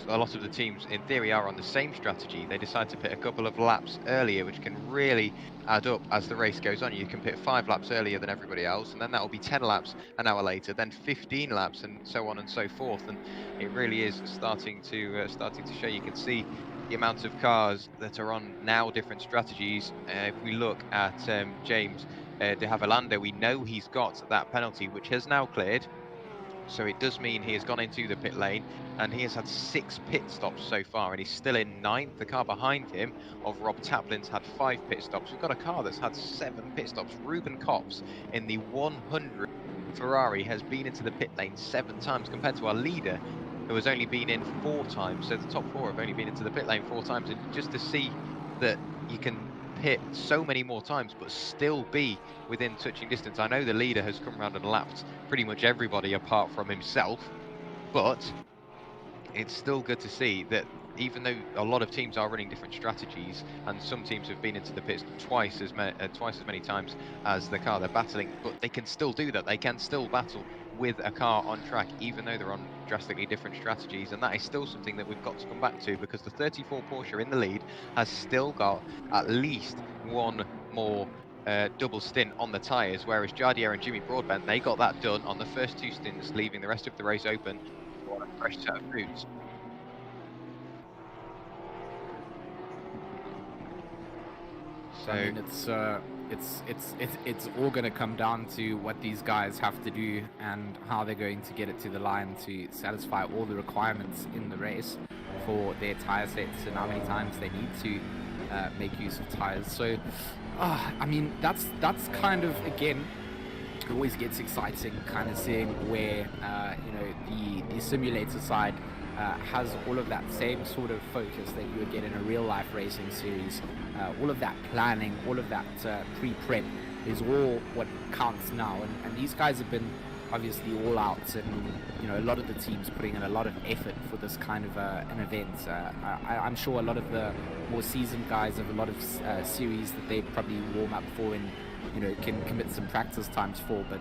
a lot of the teams in theory are on the same strategy, they decide to pit a couple of laps earlier, which can really add up as the race goes on. You can pit 5 laps earlier than everybody else, and then that will be 10 laps an hour later, then 15 laps, and so on and so forth. And it really is starting to show. You can see the amount of cars that are on now different strategies. If we look at James de Havilland, we know he's got that penalty, which has now cleared. So it does mean he has gone into the pit lane, and he has had 6 pit stops so far, and he's still in 9th. The car behind him of Rob Taplin's had 5 pit stops. We've got a car that's had 7 pit stops. Ruben Copps in the 100 Ferrari has been into the pit lane 7 times, compared to our leader, who has only been in 4 times. So the top 4 have only been into the pit lane 4 times, and just to see that you can pit so many more times but still be within touching distance. I know the leader has come around and lapped pretty much everybody apart from himself, but it's still good to see that even though a lot of teams are running different strategies, and some teams have been into the pits twice as many times as the car they're battling, but they can still do that. They can still battle with a car on track, even though they're on drastically different strategies, and that is still something that we've got to come back to, because the 34 Porsche in the lead has still got at least one more double stint on the tyres, whereas Jardier and Jimmy Broadbent, they got that done on the first 2 stints, leaving the rest of the race open for a fresh set of boots. So I mean, it's all going to come down to what these guys have to do and how they're going to get it to the line to satisfy all the requirements in the race for their tire sets and how many times they need to make use of tires. So, I mean, that's kind of, again, it always gets exciting, kind of seeing where the simulator side has all of that same sort of focus that you would get in a real life racing series. All of that planning, all of that pre-prep is all what counts now, and these guys have been obviously all out, and a lot of the teams putting in a lot of effort for this kind of an event. I'm sure a lot of the more seasoned guys have a lot of series that they probably warm up for and can commit some practice times for, but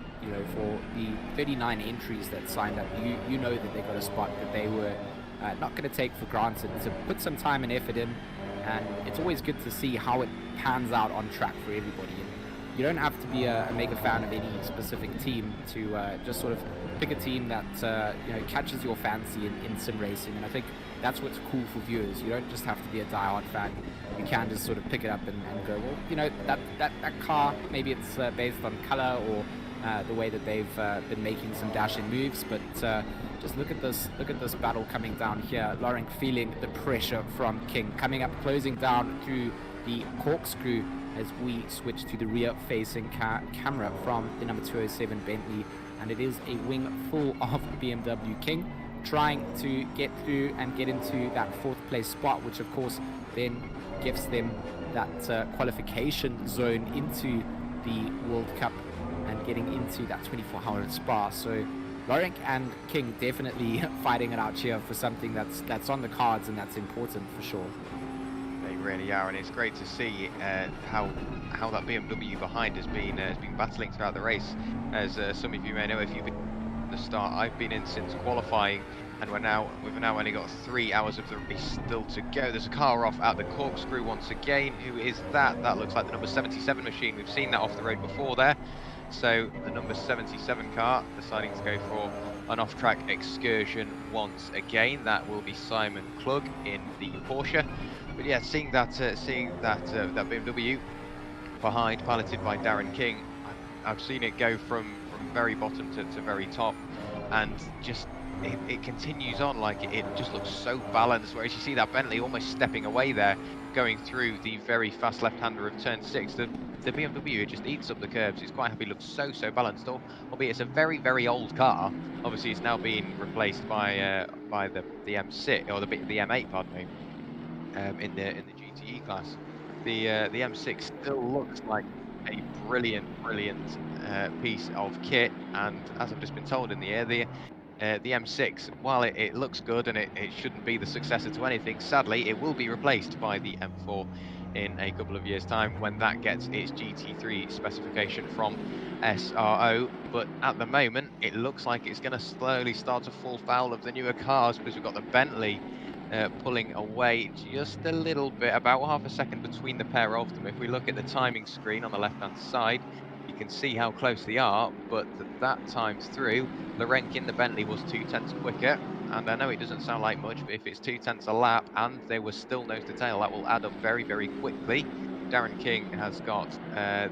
for the 39 entries that signed up, you know that they got a spot that they were not going to take for granted, to put some time and effort in, and it's always good to see how it pans out on track for everybody. And you don't have to be a mega fan of any specific team to just sort of pick a team that catches your fancy in sim racing, and I think that's what's cool for viewers. You don't just have to be a die-hard fan. You can just sort of pick it up and go, well, that car, maybe it's based on color or the way that they've been making some dashing moves, but just look at this battle coming down here. Lorenk feeling the pressure from King, coming up, closing down through the corkscrew as we switch to the rear-facing camera from the number 207 Bentley, and it is a wing full of BMW. King trying to get through and get into that 4th place spot, which of course then gives them that qualification zone into the World Cup and getting into that 24-hour at Spa. So Lorenk and King definitely fighting it out here for something that's on the cards, and that's important for sure. They really are, and it's great to see how that BMW behind has been battling throughout the race. As some of you may know, if you've been at the start, I've been in since qualifying, and we've now only got 3 hours of the race still to go. There's a car off at the corkscrew once again. Who is that? That looks like the number 77 machine. We've seen that off the road before there. So the number 77 car deciding to go for an off-track excursion once again. That will be Simon Klug in the Porsche. But yeah, seeing that BMW behind, piloted by Darren King, I've seen it go from very bottom to very top, and just it continues on. Like it just looks so balanced. Whereas you see that Bentley almost stepping away there, going through the very fast left-hander of turn 6. The BMW, it just eats up the curves. It's quite happy. Looks so balanced. Albeit it's a very old car. Obviously, it's now being replaced by the M6 or the M8, pardon me. In the GTE class, the M6 still looks like a brilliant piece of kit, and as I've just been told in the air, the M6, while it looks good and it shouldn't be the successor to anything, sadly it will be replaced by the M4 in a couple of years' time when that gets its GT3 specification from SRO. But at the moment, it looks like it's going to slowly start to fall foul of the newer cars, because we've got the Bentley pulling away just a little bit, about half a second between the pair of them. If we look at the timing screen on the left-hand side, you can see how close they are, but that time through, Lorenk in the Bentley was 2/10 quicker, and I know it doesn't sound like much, but if it's 2/10 a lap and they were still nose to tail, that will add up very quickly. Darren King has got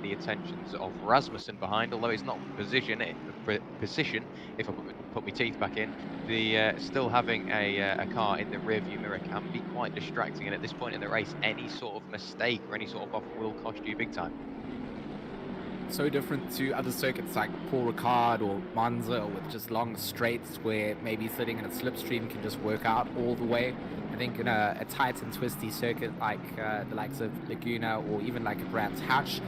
the attentions of Rasmussen behind, although it's not position, if I put put my teeth back in. The still having a car in the rearview mirror can be quite distracting, and at this point in the race, any sort of mistake or any sort of off will cost you big time. So different to other circuits like Paul Ricard or Monza, with just long straights where maybe sitting in a slipstream can just work out all the way. I think in a tight and twisty circuit like the likes of Laguna or even like a Brands Hatch,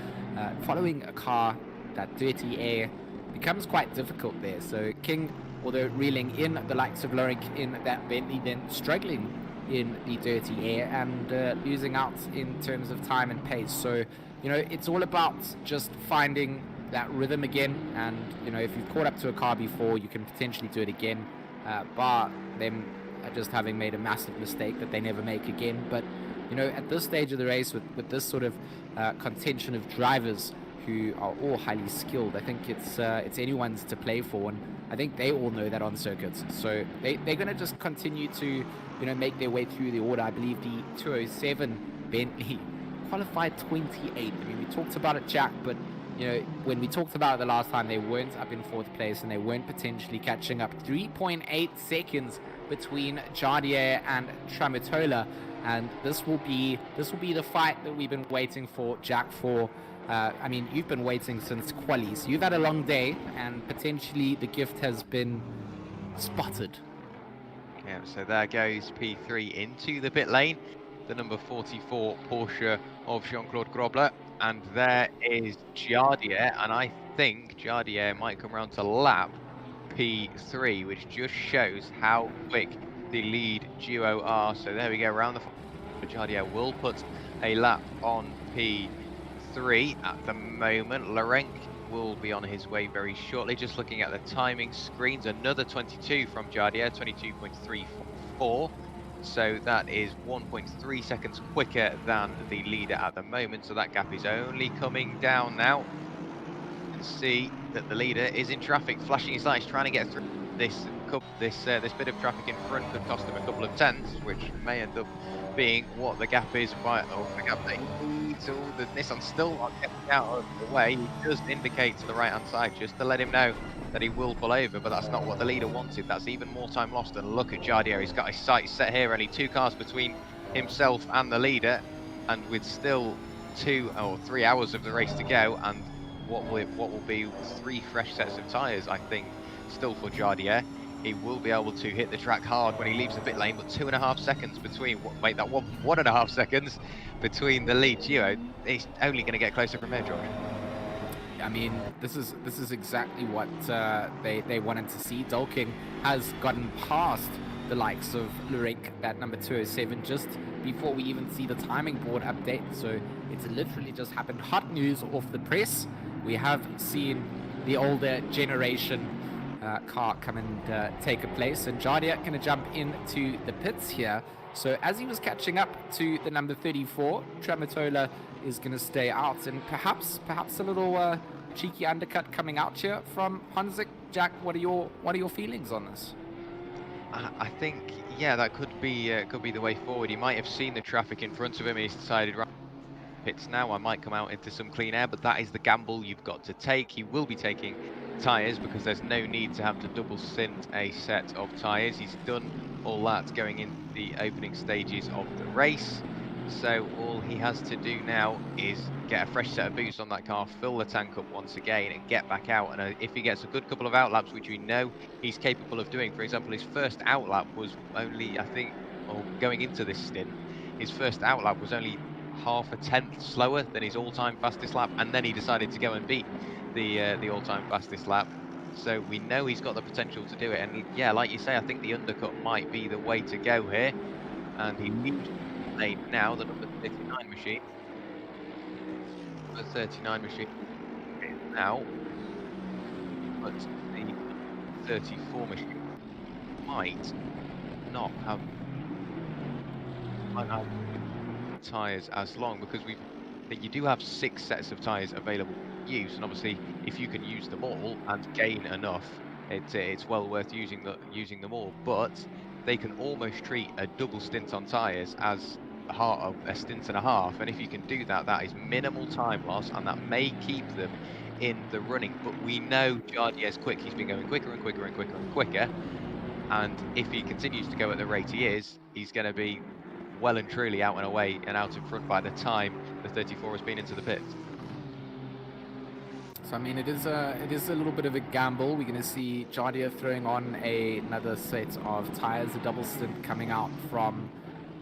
following a car, that dirty air, becomes quite difficult there. So King, although reeling in the likes of Lorik in that Bentley, then struggling in the dirty air and losing out in terms of time and pace. So, you know, it's all about just finding that rhythm again. And, you know, if you've caught up to a car before, you can potentially do it again, bar them just having made a massive mistake that they never make again. But, you know, at this stage of the race, with this sort of contention of drivers who are all highly skilled, I think it's anyone's to play for, and I think they all know that on circuits. So they're going to just continue to, you know, make their way through the order. I believe the 207 Bentley qualified 28. I mean, we talked about it, Jack, but, you know, when we talked about it the last time, they weren't up in fourth place and they weren't potentially catching up. 3.8 seconds between Jardier and Tramutola, and this will be the fight that we've been waiting for, Jack, for. I mean, you've been waiting since quali, so you've had a long day, and potentially the gift has been spotted. Yeah, so there goes P3 into the pit lane, the number 44 Porsche of Jean-Claude Grobler, and there is Jardier, and I think Jardier might come around to lap P3, which just shows how quick the lead duo are. So there we go, around the Jardier will put a lap on P3 at the moment. Larenc will be on his way very shortly. Just looking at the timing screens, another 22 from Jardier, 22.34. So that is 1.3 seconds quicker than the leader at the moment. So that gap is only coming down now. You can see that the leader is in traffic, flashing his lights, trying to get through this bit of traffic in front. Could cost him a couple of tenths, which may end up being what the gap is by the gap they need. So the Nissan still not getting out of the way. He does indicate to the right hand side just to let him know that he will pull over, but that's not what the leader wanted. That's even more time lost. And look at Jardier, he's got his sights set here, only 2 cars between himself and the leader, and with still 2 or 3 hours of the race to go, and what will be 3 fresh sets of tyres, I think, still for Jardier. He will be able to hit the track hard when he leaves the pit lane, but 2.5 seconds between, wait, that 1.5 seconds between the lead duo. He's only going to get closer from here, George. I mean, this is exactly what they wanted to see. Dolking has gotten past the likes of Lurik, that number 207, just before we even see the timing board update. So it's literally just happened. Hot news off the press. We have seen the older generation car come and take a place, and Jardier going to jump into the pits here. So as he was catching up to the number 34, Tramutola is going to stay out, and perhaps a little cheeky undercut coming out here from Honzik. Jack, what are your feelings on this? I think, yeah, that could be the way forward. He might have seen the traffic in front of him, and he's decided, right, pits now, I might come out into some clean air, but that is the gamble you've got to take. He will be taking tyres because there's no need to have to double stint a set of tyres. He's done all that going into the opening stages of the race, so all he has to do now is get a fresh set of boost on that car, fill the tank up once again, and get back out. And if he gets a good couple of outlaps, which we know he's capable of doing, for example, his first outlap was only, I think, or going into this stint, his first outlap was only half a tenth slower than his all-time fastest lap, and then he decided to go and beat the all-time fastest lap. So we know he's got the potential to do it, and yeah, like you say, I think the undercut might be the way to go here. And he leaves lane now, the number 39 machine. The 39 machine is now, but the 34 machine might not have tyres as long, because you do have 6 sets of tyres available for use, and obviously if you can use them all and gain enough, it's well worth using them all. But they can almost treat a double stint on tyres as a stint and a half, and if you can do that, that is minimal time loss, and that may keep them in the running, but we know Jardier's quick. He's been going quicker and quicker and quicker and quicker, and if he continues to go at the rate he is, he's going to be well and truly out and away and out in front by the time the 34 has been into the pits. So I mean, it is a little bit of a gamble. We're going to see Jardier throwing on another set of tires, a double stint coming out from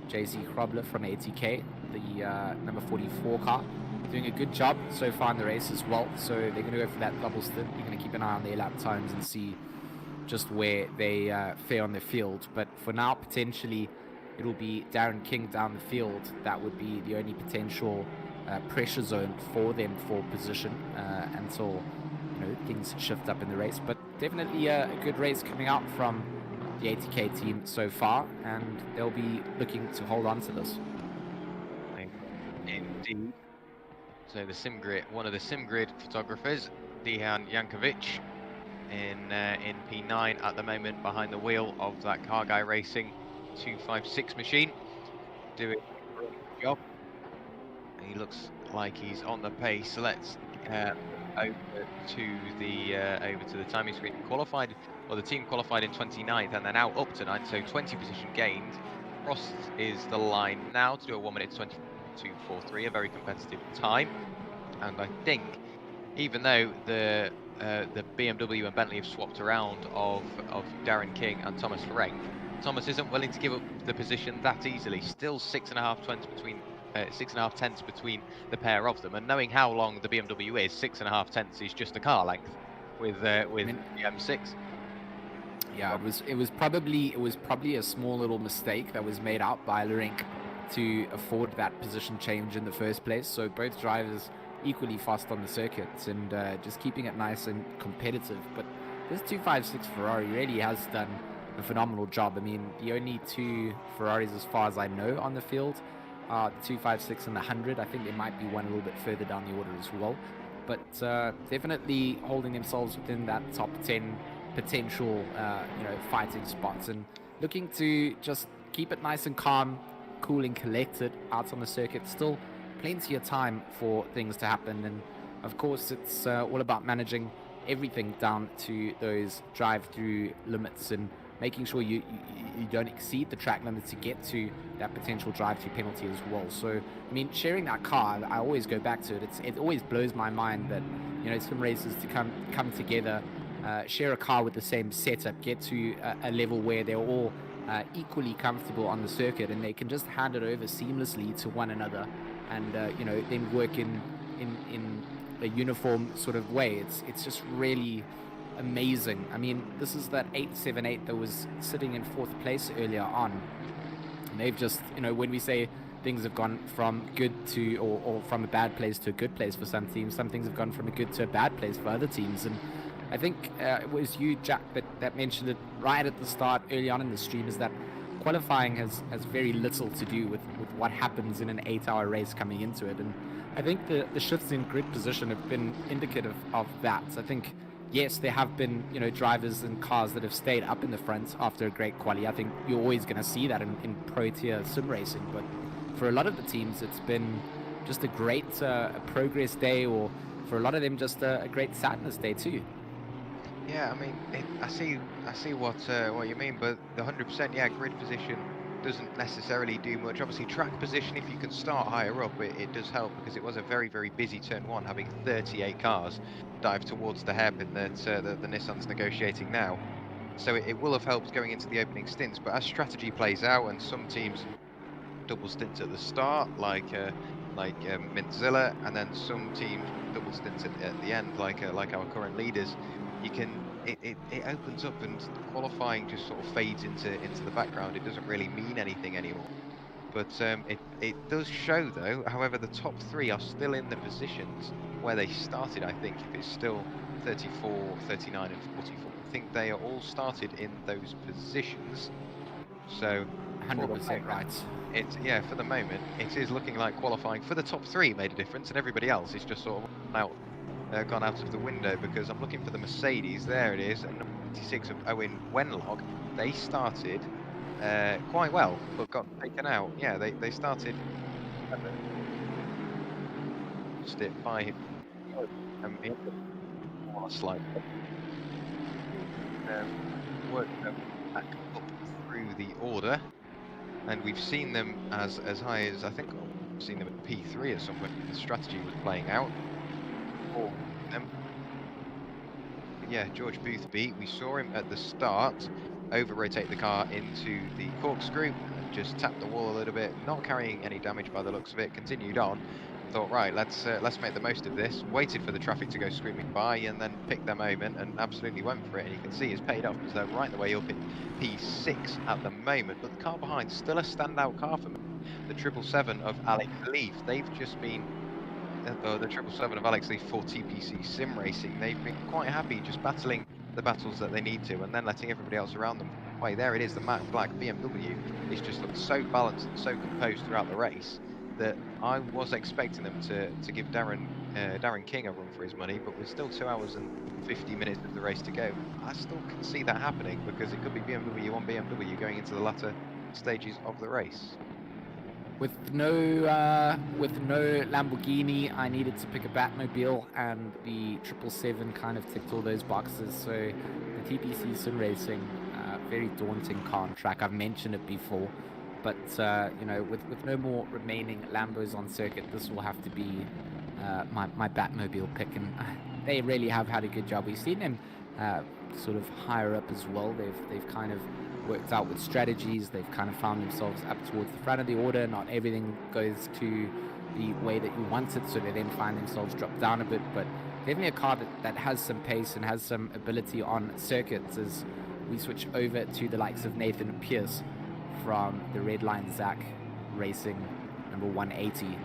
JC Krobler from ATK, the number 44 car, doing a good job so far in the race as well. So they're going to go for that double stint. You're going to keep an eye on their lap times and see just where they fare on the field. But for now, potentially, it'll be Darren King down the field. That would be the only potential pressure zone for them for position until things shift up in the race. But definitely a good race coming out from the ATK team so far, and they'll be looking to hold on to this. Indeed. So the SimGrid, one of the SimGrid photographers, Dejan Jankovic, in P9 at the moment behind the wheel of that Car Guy Racing 256 machine, doing a great job. He looks like he's on the pace. So let's over to the timing screen. The team qualified in 29th and they're now up to 9th, so 20 position gained. Frost is the line now to do a 1 minute 22.43, a very competitive time. And I think, even though the BMW and Bentley have swapped around of Darren King and Thomas Ferenc, Thomas isn't willing to give up the position that easily. Still 6.5 tenths between the pair of them, and knowing how long the BMW is, 6.5 tenths is just a car length with the M6. Yeah, it was probably a small little mistake that was made out by Ferenc to afford that position change in the first place. So both drivers equally fast on the circuits and just keeping it nice and competitive. But this 256 Ferrari really has done a phenomenal job. I mean, the only two Ferraris, as far as I know, on the field are the 256 and the 100. I think there might be one a little bit further down the order as well. But definitely holding themselves within that top 10 potential, fighting spots, and looking to just keep it nice and calm, cool and collected out on the circuit. Still plenty of time for things to happen, and of course it's all about managing everything down to those drive-through limits and making sure you don't exceed the track limits to get to that potential drive-through penalty as well. So I mean, sharing that car, I always go back to it. It always blows my mind that some races to come together, share a car with the same setup, get to a level where they're all equally comfortable on the circuit, and they can just hand it over seamlessly to one another, and then work in a uniform sort of way. It's just really amazing. I mean, this is that 878 that was sitting in 4th place earlier on, and they've just, when we say things have gone from good to or from a bad place to a good place for some teams, some things have gone from a good to a bad place for other teams. And I think it was you, Jack, that mentioned it right at the start, early on in the stream, is that qualifying has very little to do with what happens in an 8-hour race coming into it. And I think the shifts in grid position have been indicative of that. I think, yes, there have been drivers and cars that have stayed up in the front after a great quali. I think you're always going to see that in pro-tier sim racing. But for a lot of the teams, it's been just a great progress day, or for a lot of them, just a great sadness day too. Yeah, I mean, I see what you mean, but the 100%, yeah, grid position doesn't necessarily do much. Obviously, track position, if you can start higher up, it does help, because it was a very, very busy turn 1, having 38 cars dive towards the hairpin that the Nissan's negotiating now. So it will have helped going into the opening stints, but as strategy plays out, and some teams double stints at the start, like Mintzilla, and then some teams double stints at the end, like our current leaders, it opens up, and qualifying just sort of fades into the background. It doesn't really mean anything anymore. But it does show, though, however, the top 3 are still in the positions where they started. I think if it's still 34, 39 and 44, I think they are all started in those positions. So 100% right. For the moment, it is looking like qualifying for the top 3 made a difference, and everybody else is just sort of gone out of the window, because I'm looking for the Mercedes. There it is, and number 26 of Owen Wenlock. They started quite well, but got taken out. Yeah, they started just it by On a slight work them back up through the order, and we've seen them as high as, I think we've seen them at P3 at some point. The strategy was playing out for them. But yeah, George Boothby, we saw him at the start over-rotate the car into the corkscrew and just tap the wall a little bit, not carrying any damage by the looks of it, continued on. Thought, right, let's make the most of this. Waited for the traffic to go screaming by, and then picked their moment and absolutely went for it. And you can see it's paid off because they're right the way up in P6 at the moment. But the car behind, still a standout car for me. The 777 of Alex Leaf. They've just been the 777 of Alex Leaf for TPC Sim Racing. They've been quite happy just battling the battles that they need to, and then letting everybody else around them play. There it is, the matte black BMW. It's just looked so balanced and so composed throughout the race that I was expecting them to give Darren King a run for his money, but with still 2 hours and 50 minutes of the race to go, I still can see that happening, because it could be BMW on BMW going into the latter stages of the race. With no Lamborghini, I needed to pick a Batmobile, and the 777 kind of ticked all those boxes. So the TPC Sim Racing, very daunting car on track. I've mentioned it before. But, you know, with no more remaining Lambos on circuit, this will have to be my Batmobile pick. And they really have had a good job. We've seen them sort of higher up as well. They've kind of worked out with strategies. They've kind of found themselves up towards the front of the order. Not everything goes to the way that you want it, so they then find themselves drop down a bit. But definitely a car that has some pace and has some ability on circuits as we switch over to the likes of Nathan Pierce from the Redline Zach Racing number 180.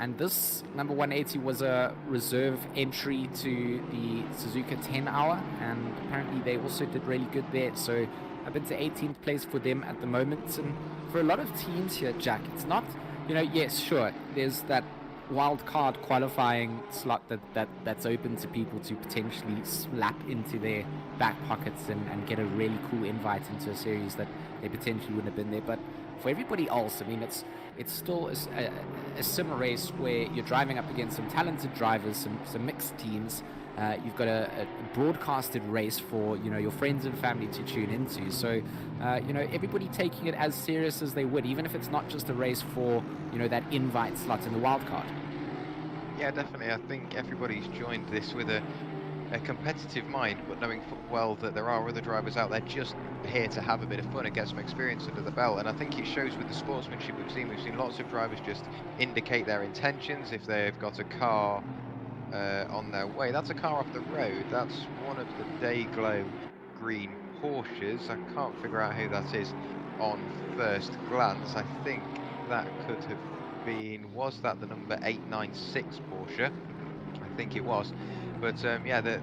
And this number 180 was a reserve entry to the Suzuka 10 hour, and apparently they also did really good there. So I've been to 18th place for them at the moment. And for a lot of teams here, Jack, it's not, you know, yes, sure, there's that wildcard qualifying slot that's open to people to potentially slap into their back pockets and get a really cool invite into a series that they potentially wouldn't have been there. But for everybody else, I mean, it's still a sim race where you're driving up against some talented drivers, some mixed teams. You've got a broadcasted race for, you know, your friends and family to tune into. So, you know, everybody taking it as serious as they would, even if it's not just a race for, you know, that invite slot in the wild card. Yeah, definitely. I think everybody's joined this with a competitive mind, but knowing well that there are other drivers out there just here to have a bit of fun and get some experience under the belt. And I think it shows with the sportsmanship we've seen. We've seen lots of drivers just indicate their intentions if they've got a car on their way. That's a car off the road. That's one of the Dayglow green Porsches. I can't figure out who that is on first glance. I think that could have been, was that the number 896 Porsche? I think it was. But yeah, the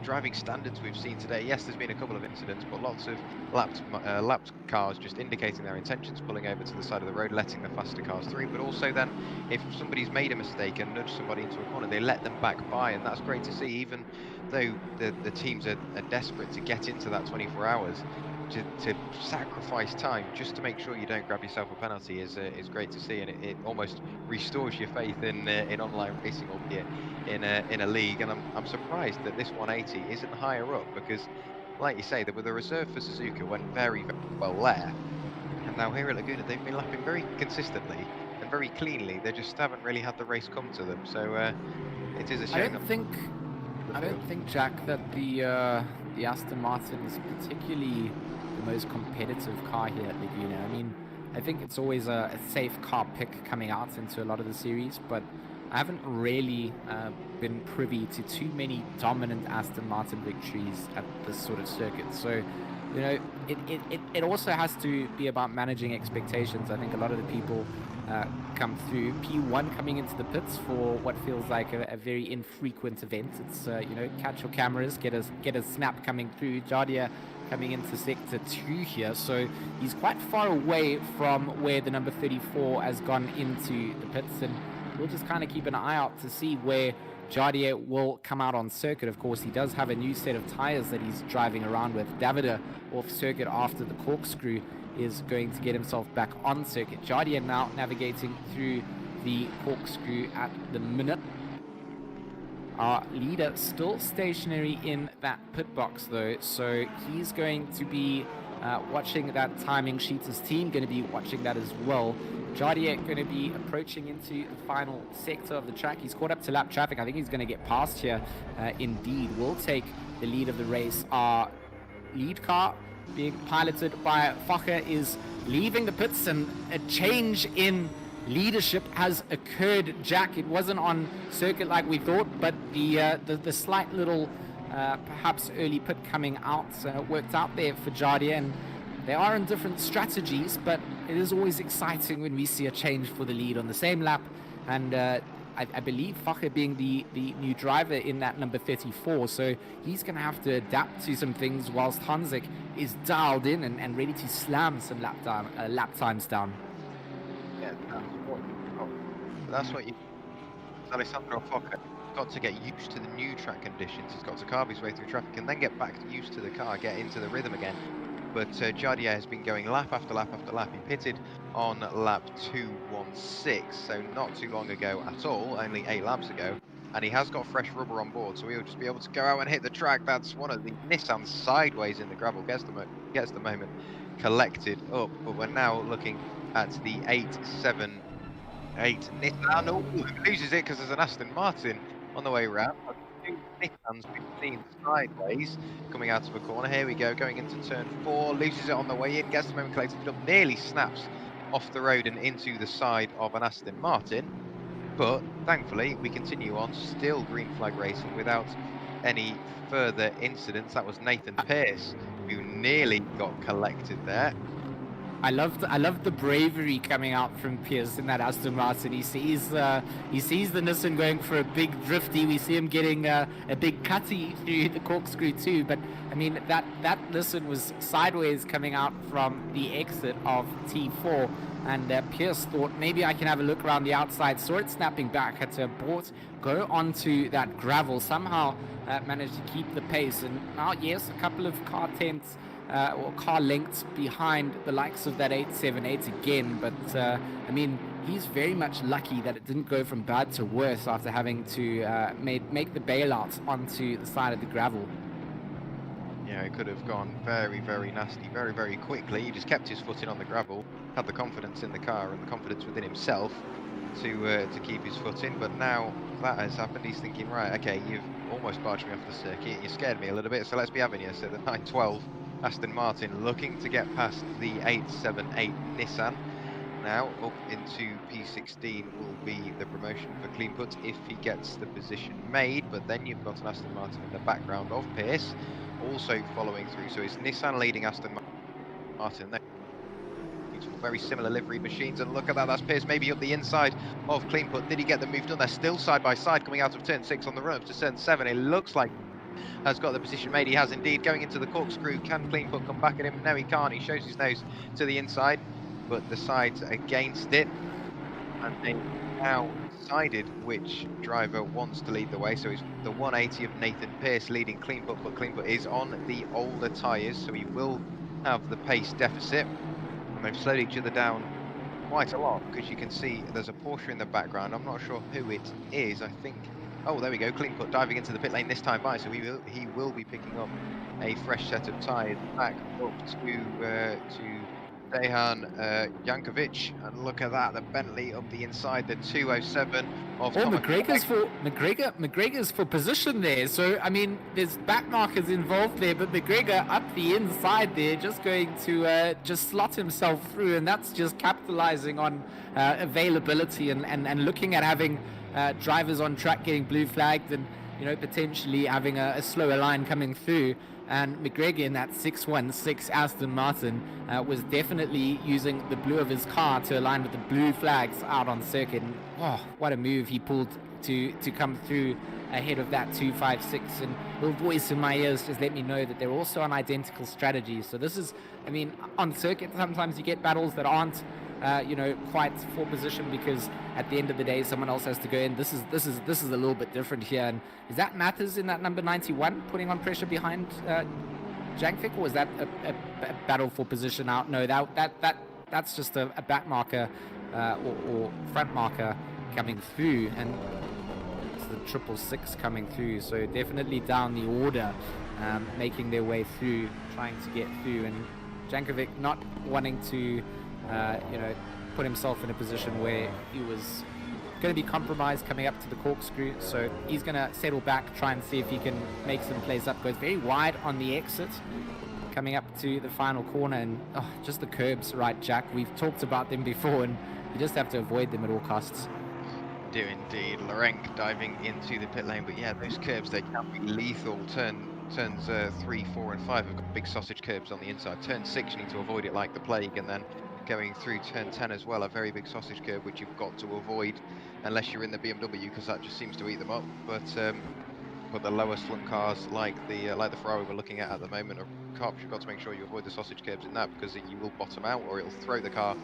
driving standards we've seen today, yes, there's been a couple of incidents, but lots of lapped cars just indicating their intentions, pulling over to the side of the road, letting the faster cars through. But also then, if somebody's made a mistake and nudged somebody into a corner, they let them back by, and that's great to see. Even though the teams are desperate to get into that 24 hours, to sacrifice time just to make sure you don't grab yourself a penalty is great to see, and it almost restores your faith in online racing, albeit in a league. And I'm surprised that this 180 isn't higher up, because, like you say, the reserve for Suzuka went very, very well there, and now here at Laguna they've been lapping very consistently and very cleanly. They just haven't really had the race come to them. So it is a shame. I don't think, Jack, that the Aston Martin is particularly the most competitive car here at Laguna. I mean, I think it's always a safe car pick coming out into a lot of the series, but I haven't really been privy to too many dominant Aston Martin victories at this sort of circuit. So, you know, it also has to be about managing expectations. I think a lot of the people come through P1 coming into the pits for what feels like a very infrequent event. It's, you know, catch your cameras, get a snap coming through. Jardia coming into sector 2 here, so he's quite far away from where the number 34 has gone into the pits, and we'll just kind of keep an eye out to see where Jardia will come out on circuit. Of course, he does have a new set of tires that he's driving around with. Davida off circuit after the corkscrew is going to get himself back on circuit. Jardia now navigating through the corkscrew at the minute. Our leader still stationary in that pit box though, so he's going to be watching that timing sheet. His team going to be watching that as well. Jardier going to be approaching into the final sector of the track. He's caught up to lap traffic. I think he's going to get past here. Indeed, will take the lead of the race. Our lead car being piloted by Fokker is leaving the pits, and a change in leadership has occurred. Jack, it wasn't on circuit like we thought, but the slight little perhaps early pit coming out worked out there for Jardier, and they are in different strategies, but it is always exciting when we see a change for the lead on the same lap. And I believe Fokker being the new driver in that number 34, so he's going to have to adapt to some things whilst Hanzik is dialed in and ready to slam some lap times down. Yeah, that's what you. Alessandro Fokker got to get used to the new track conditions. He's got to carve his way through traffic and then get back used to the car, get into the rhythm again. But Jardier has been going lap after lap after lap. He pitted on lap 216, so not too long ago at all, only 8 laps ago. And he has got fresh rubber on board, so he'll just be able to go out and hit the track. That's one of the Nissan sideways in the gravel, gets the moment collected up. But we're now looking at the 878 Nissan. Oh, loses it because there's an Aston Martin on the way round. Two Nissans we've seen sideways coming out of a corner. Here we go, going into turn 4, loses it on the way in, gets the moment collected up, nearly snaps off the road and into the side of an Aston Martin. But thankfully we continue on, still green flag racing without any further incidents. That was Nathan Pearce who nearly got collected there. I love the bravery coming out from Pierce in that Aston Martin. He sees the Nissan going for a big drifty. We see him getting a big cutty through the corkscrew too. But I mean that Nissan was sideways coming out from the exit of T4, and Pierce thought maybe I can have a look around the outside. Saw it snapping back, had to abort, go onto that gravel. Somehow managed to keep the pace. And now yes, a couple of car tenths. Or car lengths behind the likes of that 878 again, but I mean, he's very much lucky that it didn't go from bad to worse after having to make the bailout onto the side of the gravel. Yeah, it could have gone very, very nasty, very, very quickly. He just kept his footing on the gravel, had the confidence in the car and the confidence within himself to keep his footing. But now that has happened, he's thinking, right, okay, you've almost barged me off the circuit, you scared me a little bit, so let's be having you. So the 912 Aston Martin looking to get past the 878 Nissan. Now up into P16 will be the promotion for clean put if he gets the position made, but then you've got an Aston Martin in the background of Pearce also following through, so it's Nissan leading Aston Martin there. Beautiful, very similar livery machines, and look at that, that's Pearce maybe up the inside of clean put. Did he get the move done? They're still side by side coming out of turn 6 on the run up to turn 7. It looks like has got the position made. He has indeed, going into the corkscrew. Can clean put come back at him? No, he can't. He shows his nose to the inside, but decides against it, and they now decided which driver wants to lead the way. So it's the 180 of Nathan Pearce leading clean put, but clean put is on the older tyres, so he will have the pace deficit, and they've slowed each other down quite a lot, because you can see there's a Porsche in the background. I'm not sure who it is. I think, oh, there we go, clean put diving into the pit lane this time by, so he will be picking up a fresh set of tyres back up to Dejan Jankovic, and look at that, the Bentley up the inside, the 207 of McGregor's for position there. So I mean, there's back markers involved there, but McGregor up the inside there, just going to just slot himself through, and that's just capitalizing on availability and looking at having drivers on track getting blue flagged, and potentially having a slower line coming through. And McGregor in that 616 Aston Martin was definitely using the blue of his car to align with the blue flags out on circuit. And, oh, what a move he pulled to come through ahead of that 256. And a little voice in my ears just let me know that they're also on identical strategies. So this is, I mean, on circuit sometimes you get battles that aren't quite for position, because at the end of the day someone else has to go in. This is a little bit different here. And is that Mathers in that number 91 putting on pressure behind Jankvik, or is that a battle for position out? No, that's just a back marker or front marker coming through. And the 666 coming through. So definitely down the order, making their way through, trying to get through, and Jankovic not wanting to, you know, put himself in a position where he was going to be compromised coming up to the corkscrew. So he's going to settle back, try and see if he can make some plays up. Goes very wide on the exit, coming up to the final corner, and just the curbs, right, Jack? We've talked about them before, and you just have to avoid them at all costs. Do indeed. Lorenk diving into the pit lane, but yeah, those curbs, they can be lethal. Turns 3, 4 and 5 have got big sausage curbs on the inside. Turn 6, you need to avoid it like the plague, and then going through turn 10 as well, a very big sausage curb which you've got to avoid unless you're in the BMW, because that just seems to eat them up. But the lower slung cars like the Ferrari we're looking at the moment, or Cops, you've got to make sure you avoid the sausage curbs in that, because you will bottom out or it'll throw the car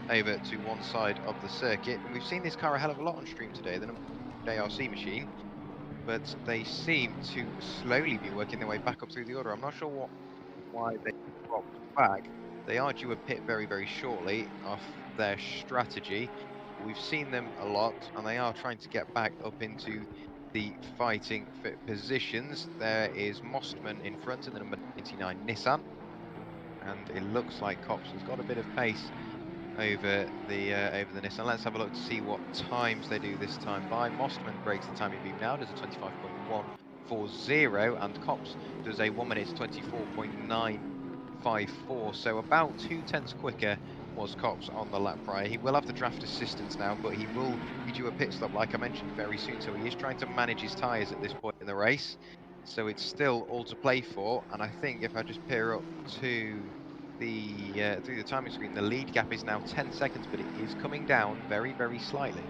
over to one side of the circuit. And we've seen this car a hell of a lot on stream today, the ARC machine, but they seem to slowly be working their way back up through the order. I'm not sure why they dropped back. They are due a pit very, very shortly off their strategy. We've seen them a lot, and they are trying to get back up into the fighting fit positions. There is Mostman in front in the number 99 Nissan, and it looks like Cops has got a bit of pace over the Nissan. Let's have a look to see what times they do this time by. Mostman breaks the timing beam now, does a 25.140, and Cops does a 1 minute 24.954, so about 2/10 quicker was Cops on the lap prior. He will have the draft assistance now, but he will be due a pit stop, like I mentioned, very soon, so he is trying to manage his tyres at this point in the race. So it's still all to play for, and I think if I just peer up to the through the timing screen, the lead gap is now 10 seconds, but it is coming down very, very slightly.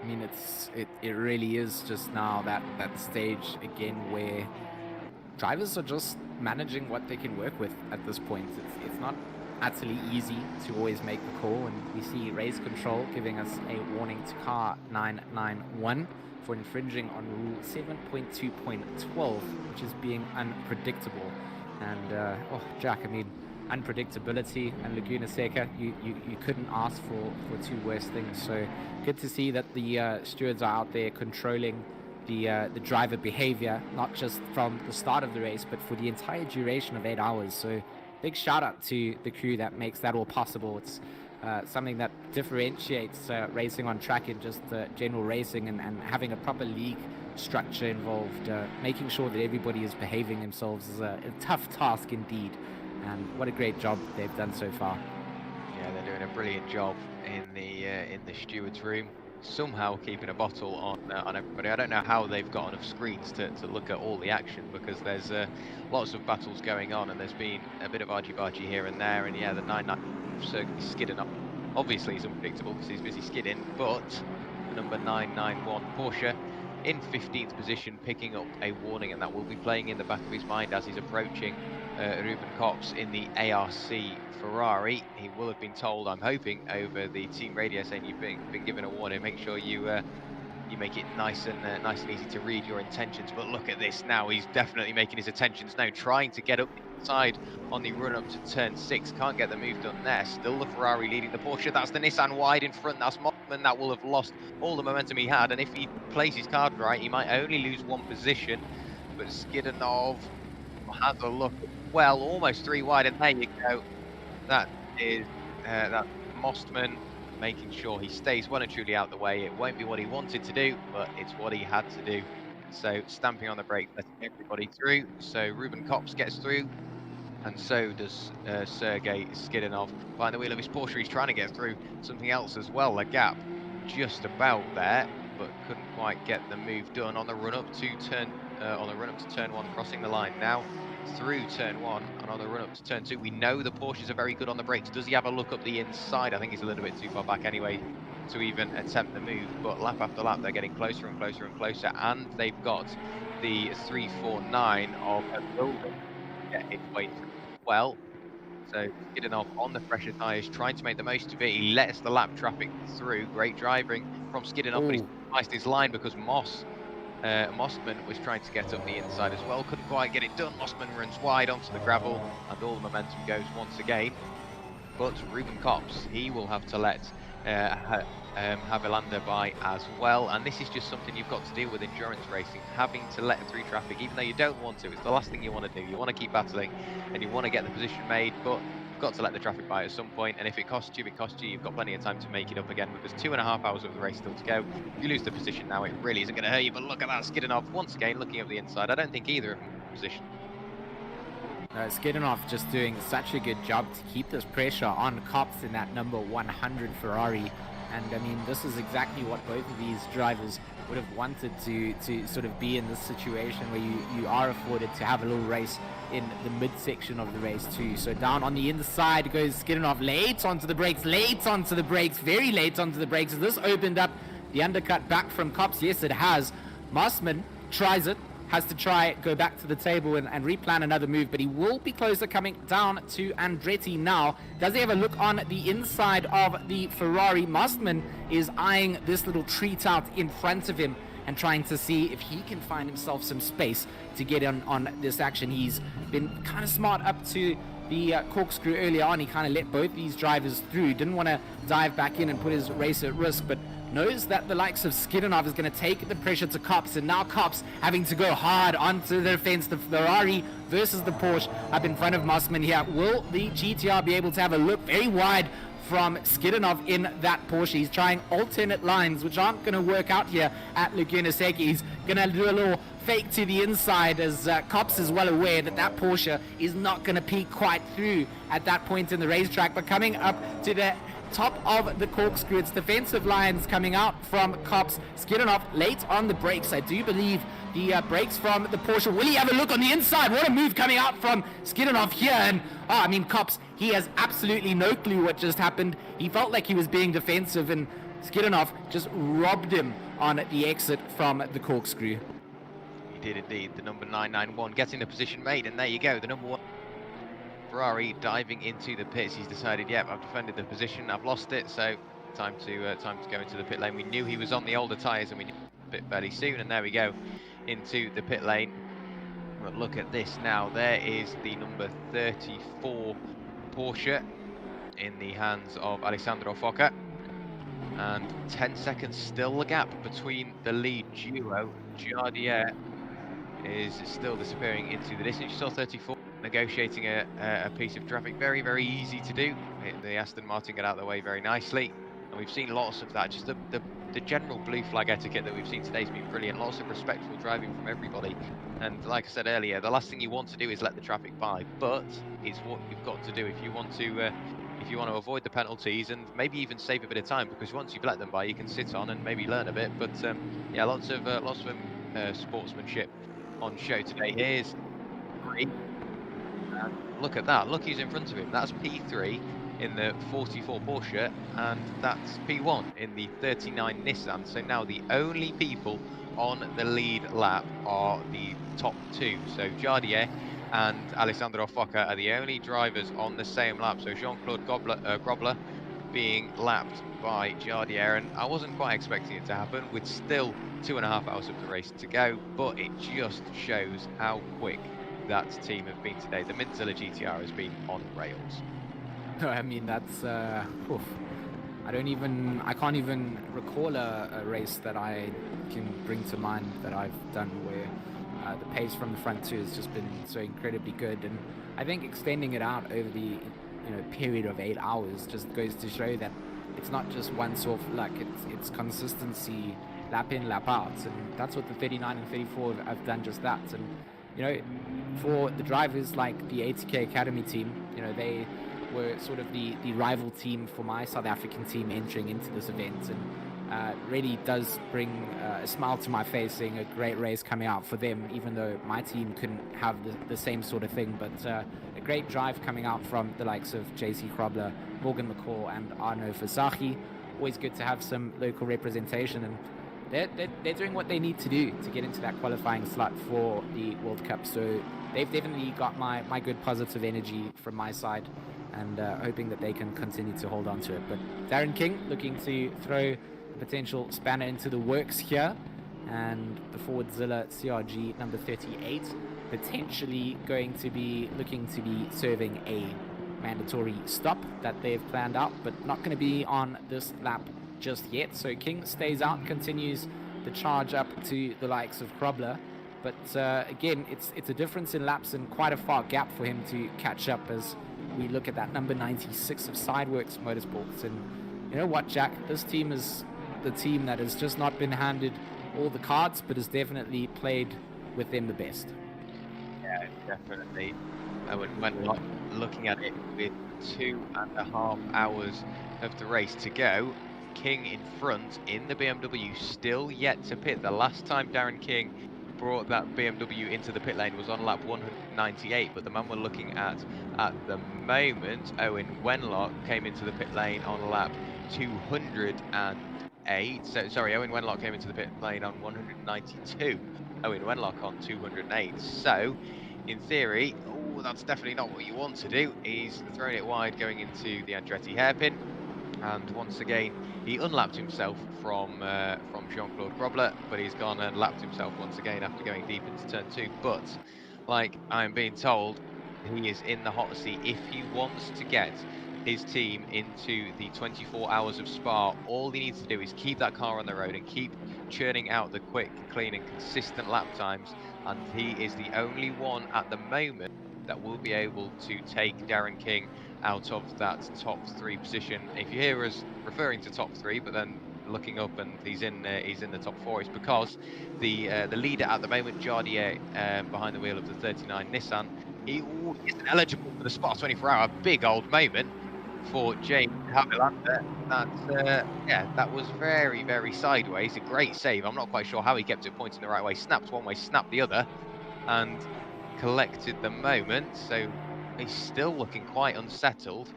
I mean, it really is just now that stage again where drivers are just managing what they can work with at this point. It's not utterly easy to always make the call, and we see race control giving us a warning to car 991 for infringing on rule 7.2.12, which is being unpredictable. And Jack, I mean, unpredictability and Laguna Seca, you couldn't ask for two worse things. So good to see that the stewards are out there controlling the driver behavior, not just from the start of the race, but for the entire duration of 8 hours. So big shout out to the crew that makes that all possible. It's something that differentiates racing on track and just general racing, and having a proper league structure involved. Making sure that everybody is behaving themselves is a tough task indeed, and what a great job they've done so far. Yeah, they're doing a brilliant job in the stewards room, somehow keeping a bottle on everybody. I don't know how they've got enough screens to look at all the action, because there's lots of battles going on, and there's been a bit of argy-bargy here and there. And yeah, the 9-9 circuit is skidding up. Obviously he's unpredictable because he's busy skidding, but the number 991 Porsche in 15th position, picking up a warning, and that will be playing in the back of his mind as he's approaching Ruben Cops in the ARC Ferrari. He will have been told, I'm hoping, over the team radio, saying you've been given a warning. Make sure you make it nice and easy to read your intentions. But look at this now, he's definitely making his intentions now, trying to get up inside on the run up to turn 6. Can't get the move done there. Still the Ferrari leading the Porsche. That's the Nissan wide in front. That's Mottman. That will have lost all the momentum he had, and if he plays his card right, he might only lose one position. But Skidanov has a look, well, almost 3 wide, and there you go. That is that Mostman making sure he stays well and truly out the way. It won't be what he wanted to do, but it's what he had to do. So stamping on the brake, letting everybody through. So Ruben Cops gets through, and so does Sergei Skidanov. Behind the wheel of his Porsche, he's trying to get through something else as well. A gap just about there, but couldn't quite get the move done on the run up to turn 1, crossing the line now through turn 1, and on the run up to turn 2. We know the Porsches are very good on the brakes. Does he have a look up the inside? I think he's a little bit too far back anyway to even attempt the move, but lap after lap they're getting closer and closer and closer, and they've got the 349 of a builder to get its way through well. So getting off on the fresher tyres, trying to make the most of it. He lets the lap traffic through. Great driving from Skidanov, but he's missed his line because Mostman was trying to get up the inside as well. Couldn't quite get it done. Mostman runs wide onto the gravel, and all the momentum goes once again but Ruben Kops, he will have to let Havilander by as well, and this is just something you've got to deal with endurance racing, having to let through traffic even though you don't want to. It's the last thing you want to do. You want to keep battling and you want to get the position made, but you've got to let the traffic by at some point, and if it costs you, it costs you. You've got plenty of time to make it up again, because 2.5 hours of the race still to go. If you lose the position now, it really isn't going to hurt you, but look at that, Skidinov once again looking up the inside. I don't think either of them in position. Skidinov just doing such a good job to keep this pressure on Kops in that number 100 Ferrari. And I mean, this is exactly what both of these drivers would have wanted to sort of be in this situation where you are afforded to have a little race in the midsection of the race too. So down on the inside goes Skidinov, late onto the brakes, very late onto the brakes. Has this opened up the undercut back from Kops? Yes, it has. Mossman tries it, has to go back to the table and replan another move, but he will be closer coming down to Andretti now. Does he have a look on the inside of the Ferrari? Mossman is eyeing this little treat out in front of him and trying to see if he can find himself some space to get on this action. He's been kind of smart up to the corkscrew earlier on. He kind of let both these drivers through, didn't want to dive back in and put his race at risk, but knows that the likes of Skidinov is going to take the pressure to Kops, and now Kops having to go hard onto the defense. The Ferrari versus the Porsche up in front of Mossman here. Will the GTR be able to have a look very wide from Skidinov in that Porsche? He's trying alternate lines, which aren't going to work out here at Laguna Seca. He's going to do a little fake to the inside, as Kops is well aware that Porsche is not going to peek quite through at that point in the racetrack. But coming up to the top of the corkscrew, it's defensive lines coming out from Kops. Skidinov late on the brakes. I do believe the brakes from the Porsche. Will he have a look on the inside? What a move coming out from Skidinov here. And Kops, he has absolutely no clue what just happened. He felt like he was being defensive, and Skidinov just robbed him on the exit from the corkscrew. He did indeed. The number 991 getting the position made, and there you go, the number 1 Ferrari diving into the pits. He's decided, yep, I've defended the position, I've lost it, so time to go into the pit lane. We knew he was on the older tyres, and we knew a bit fairly soon, and there we go into the pit lane. But look at this now. There is the number 34 Porsche in the hands of Alessandro Focca, and 10 seconds still the gap between the lead duo. Jardier is still disappearing into the distance. You saw 34 negotiating a piece of traffic. Very, very easy to do. The Aston Martin got out of the way very nicely, and we've seen lots of that. Just the general blue flag etiquette that we've seen today has been brilliant. Lots of respectful driving from everybody, and like I said earlier, the last thing you want to do is let the traffic by, but it's what you've got to do if you want to avoid the penalties and maybe even save a bit of time, because once you've let them by, you can sit on and maybe learn a bit. But yeah, lots of sportsmanship on show today. Here's 3. Look at that. Look who's in front of him. That's P3 in the 44 Porsche, and that's P1 in the 39 Nissan. So now the only people on the lead lap are the top 2. So Jardier and Alessandro Focca are the only drivers on the same lap. So Jean-Claude Grobler being lapped by Jardier, and I wasn't quite expecting it to happen with still 2.5 hours of the race to go, but it just shows how quick that team have been today. The Minzilla GTR has been on rails. No, I mean, that's I can't even recall a race that I can bring to mind that I've done where the pace from the front two has just been so incredibly good. And I think extending it out over the period of 8 hours just goes to show that it's not just once off luck, it's consistency, lap in, lap out, and that's what the 39 and 34 have done, just that. And for the drivers like the ATK Academy team, they were sort of the rival team for my South African team entering into this event, and really does bring a smile to my face seeing a great race coming out for them, even though my team couldn't have the same sort of thing. But a great drive coming out from the likes of JC Grobler, Morgan McCall and Arno Versace. Always good to have some local representation, and they're doing what they need to do to get into that qualifying slot for the World Cup. So they've definitely got my good positive energy from my side, and hoping that they can continue to hold on to it. But Darren King looking to throw a potential spanner into the works here, and the Fordzilla CRG number 38 potentially going to be looking to be serving a mandatory stop that they've planned out, but not going to be on this lap just yet. So King stays out, continues the charge up to the likes of Krobler. But again, it's a difference in laps and quite a far gap for him to catch up as we look at that number 96 of Sideworks Motorsports. And you know what, Jack? This team is the team that has just not been handed all the cards, but has definitely played with them the best. Yeah, definitely. When looking at it with 2.5 hours of the race to go, King in front in the BMW, still yet to pit. The last time Darren King brought that BMW into the pit lane was on lap 198, but the man we're looking at the moment, Owen Wenlock, came into the pit lane on lap 208. So sorry, Owen Wenlock came into the pit lane on 192. Owen Wenlock on 208. So in theory, that's definitely not what you want to do. He's thrown it wide going into the Andretti hairpin, and once again he unlapped himself from Jean-Claude Krobler, but he's gone and lapped himself once again after going deep into turn 2. But like I'm being told, he is in the hot seat. If he wants to get his team into the 24 hours of Spa, all he needs to do is keep that car on the road and keep churning out the quick, clean and consistent lap times, and he is the only one at the moment that will be able to take Darren King out of that top 3 position. If you hear us referring to top 3, but then looking up and he's in the top 4, it's because the leader at the moment, Jardier, behind the wheel of the 39 Nissan, he isn't eligible for the Spa 24-hour. Big old moment for James Havilander. That was very, very sideways. A great save. I'm not quite sure how he kept it pointing the right way. Snapped one way, snapped the other, and collected the moment. So he's still looking quite unsettled.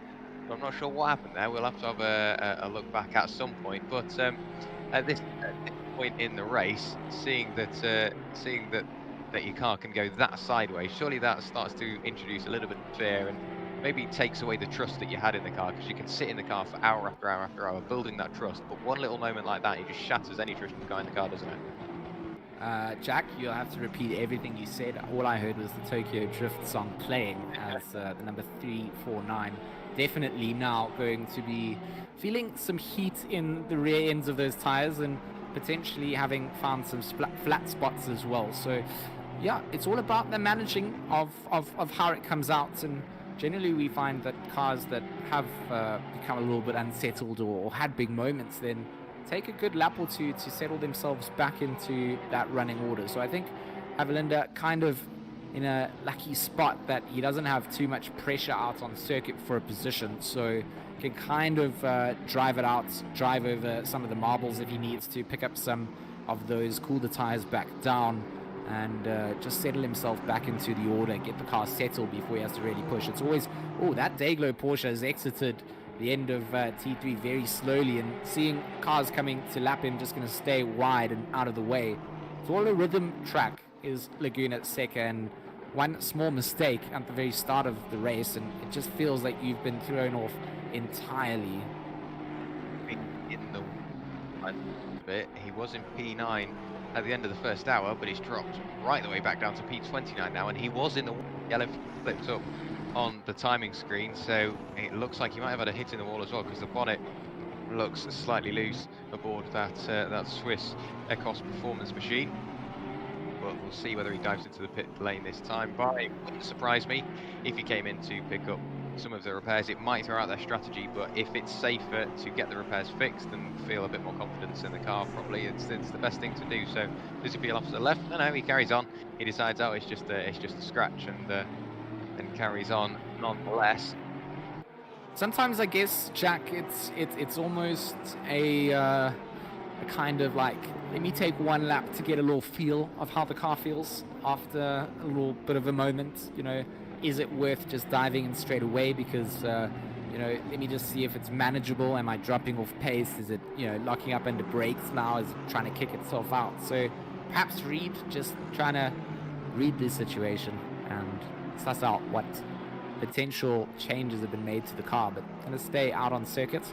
So I'm not sure what happened there. We'll have to have a look back at some point. But at this point in the race, seeing that your car can go that sideways, surely that starts to introduce a little bit of fear and maybe takes away the trust that you had in the car, because you can sit in the car for hour after hour after hour building that trust. But one little moment like that, it just shatters any trust you've got in the car, doesn't it? Jack, you'll have to repeat everything you said. All I heard was the Tokyo Drift song playing as the number 349. Definitely now going to be feeling some heat in the rear ends of those tires and potentially having found some flat spots as well. So yeah, it's all about the managing of how it comes out. And generally we find that cars that have become a little bit unsettled or had big moments then take a good lap or two to settle themselves back into that running order. So I think Havilander kind of in a lucky spot that he doesn't have too much pressure out on circuit for a position, so can kind of drive it out, drive over some of the marbles if he needs to, pick up some of those, cool the tires back down, and just settle himself back into the order, get the car settled before he has to really push. It's always, that Dayglow Porsche has exited the end of T3 very slowly, and seeing cars coming to lap him just going to stay wide and out of the way. It's all a rhythm track is Laguna Seca, and one small mistake at the very start of the race and it just feels like you've been thrown off entirely. In the bit, he was in P9 at the end of the first hour, but he's dropped right the way back down to P29 now, and he was in the yellow flipped up on the timing screen, so it looks like he might have had a hit in the wall as well, because the bonnet looks slightly loose aboard that Swiss Ecos performance machine. But we'll see whether he dives into the pit lane this time. But it wouldn't surprise me if he came in to pick up some of the repairs. It might throw out their strategy, but if it's safer to get the repairs fixed and feel a bit more confidence in the car, probably it's the best thing to do. So does he peel off to the left? No, he carries on. He decides, it's just a scratch, and carries on nonetheless. Sometimes I guess, Jack, it's almost a kind of like, let me take one lap to get a little feel of how the car feels after a little bit of a moment. Is it worth just diving in straight away because let me just see if it's manageable. Am I dropping off pace? Is it locking up under brakes now? Is it trying to kick itself out? So perhaps just trying to read this situation and suss out what potential changes have been made to the car, but going to stay out on circuit.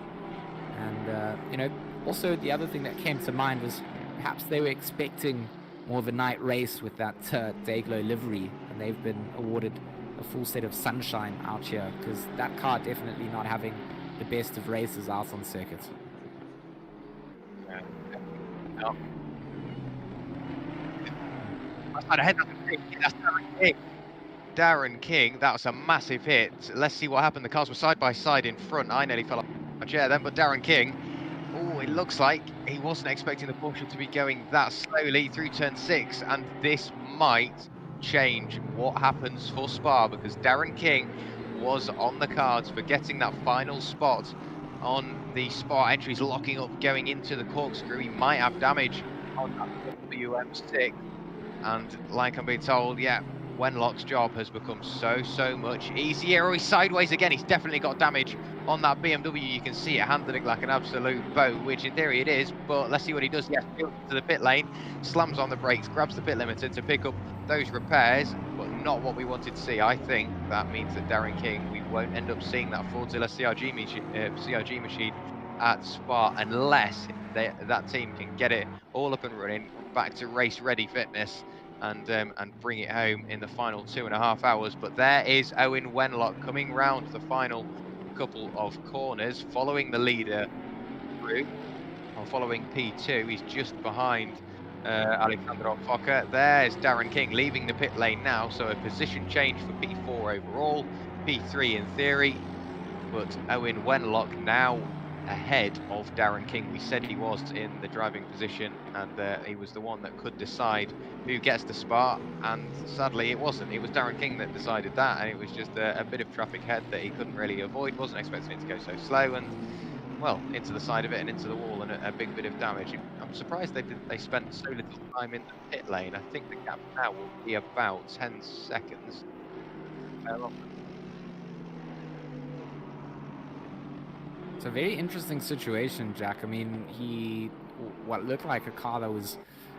And also the other thing that came to mind was perhaps they were expecting more of a night race with that Dayglow livery, and they've been awarded a full set of sunshine out here, because that car definitely not having the best of races out on circuit. No. Ahead, that's Darren King. Darren King, that was a massive hit. Let's see what happened. The cars were side by side in front. I nearly fell off my chair then, but Darren King, oh, it looks like he wasn't expecting the Porsche to be going that slowly through turn 6, and this might change what happens for Spa, because Darren King was on the cards for getting that final spot on the Spa entries, locking up going into the corkscrew. He might have damage on that WM6, and like I'm being told, yeah, Wenlock's job has become so much easier. Oh, he's sideways again. He's definitely got damage on that BMW. You can see it handling like an absolute boat, which in theory it is, but let's see what he does. Yes, to the pit lane, slams on the brakes, grabs the pit limiter to pick up those repairs, but not what we wanted to see. I think that means that Darren King, we won't end up seeing that Fordzilla CRG machine at Spa unless that team can get it all up and running, back to race ready fitness, and bring it home in the final 2.5 hours. But there is Owen Wenlock coming round the final couple of corners, following the leader through, or following P2. He's just behind Alejandro Fokker. There's Darren King leaving the pit lane now, so a position change for P4 overall, P3 in theory, but Owen Wenlock now ahead of Darren King. We said he was in the driving position, and he was the one that could decide who gets the Spa, and sadly it wasn't. It was Darren King that decided that, and it was just a bit of traffic head that he couldn't really avoid. Wasn't expecting it to go so slow, and well, into the side of it and into the wall, and a big bit of damage. I'm surprised they spent so little time in the pit lane. I think the gap now will be about 10 seconds. It's a very interesting situation, Jack. I mean, what looked like a car that was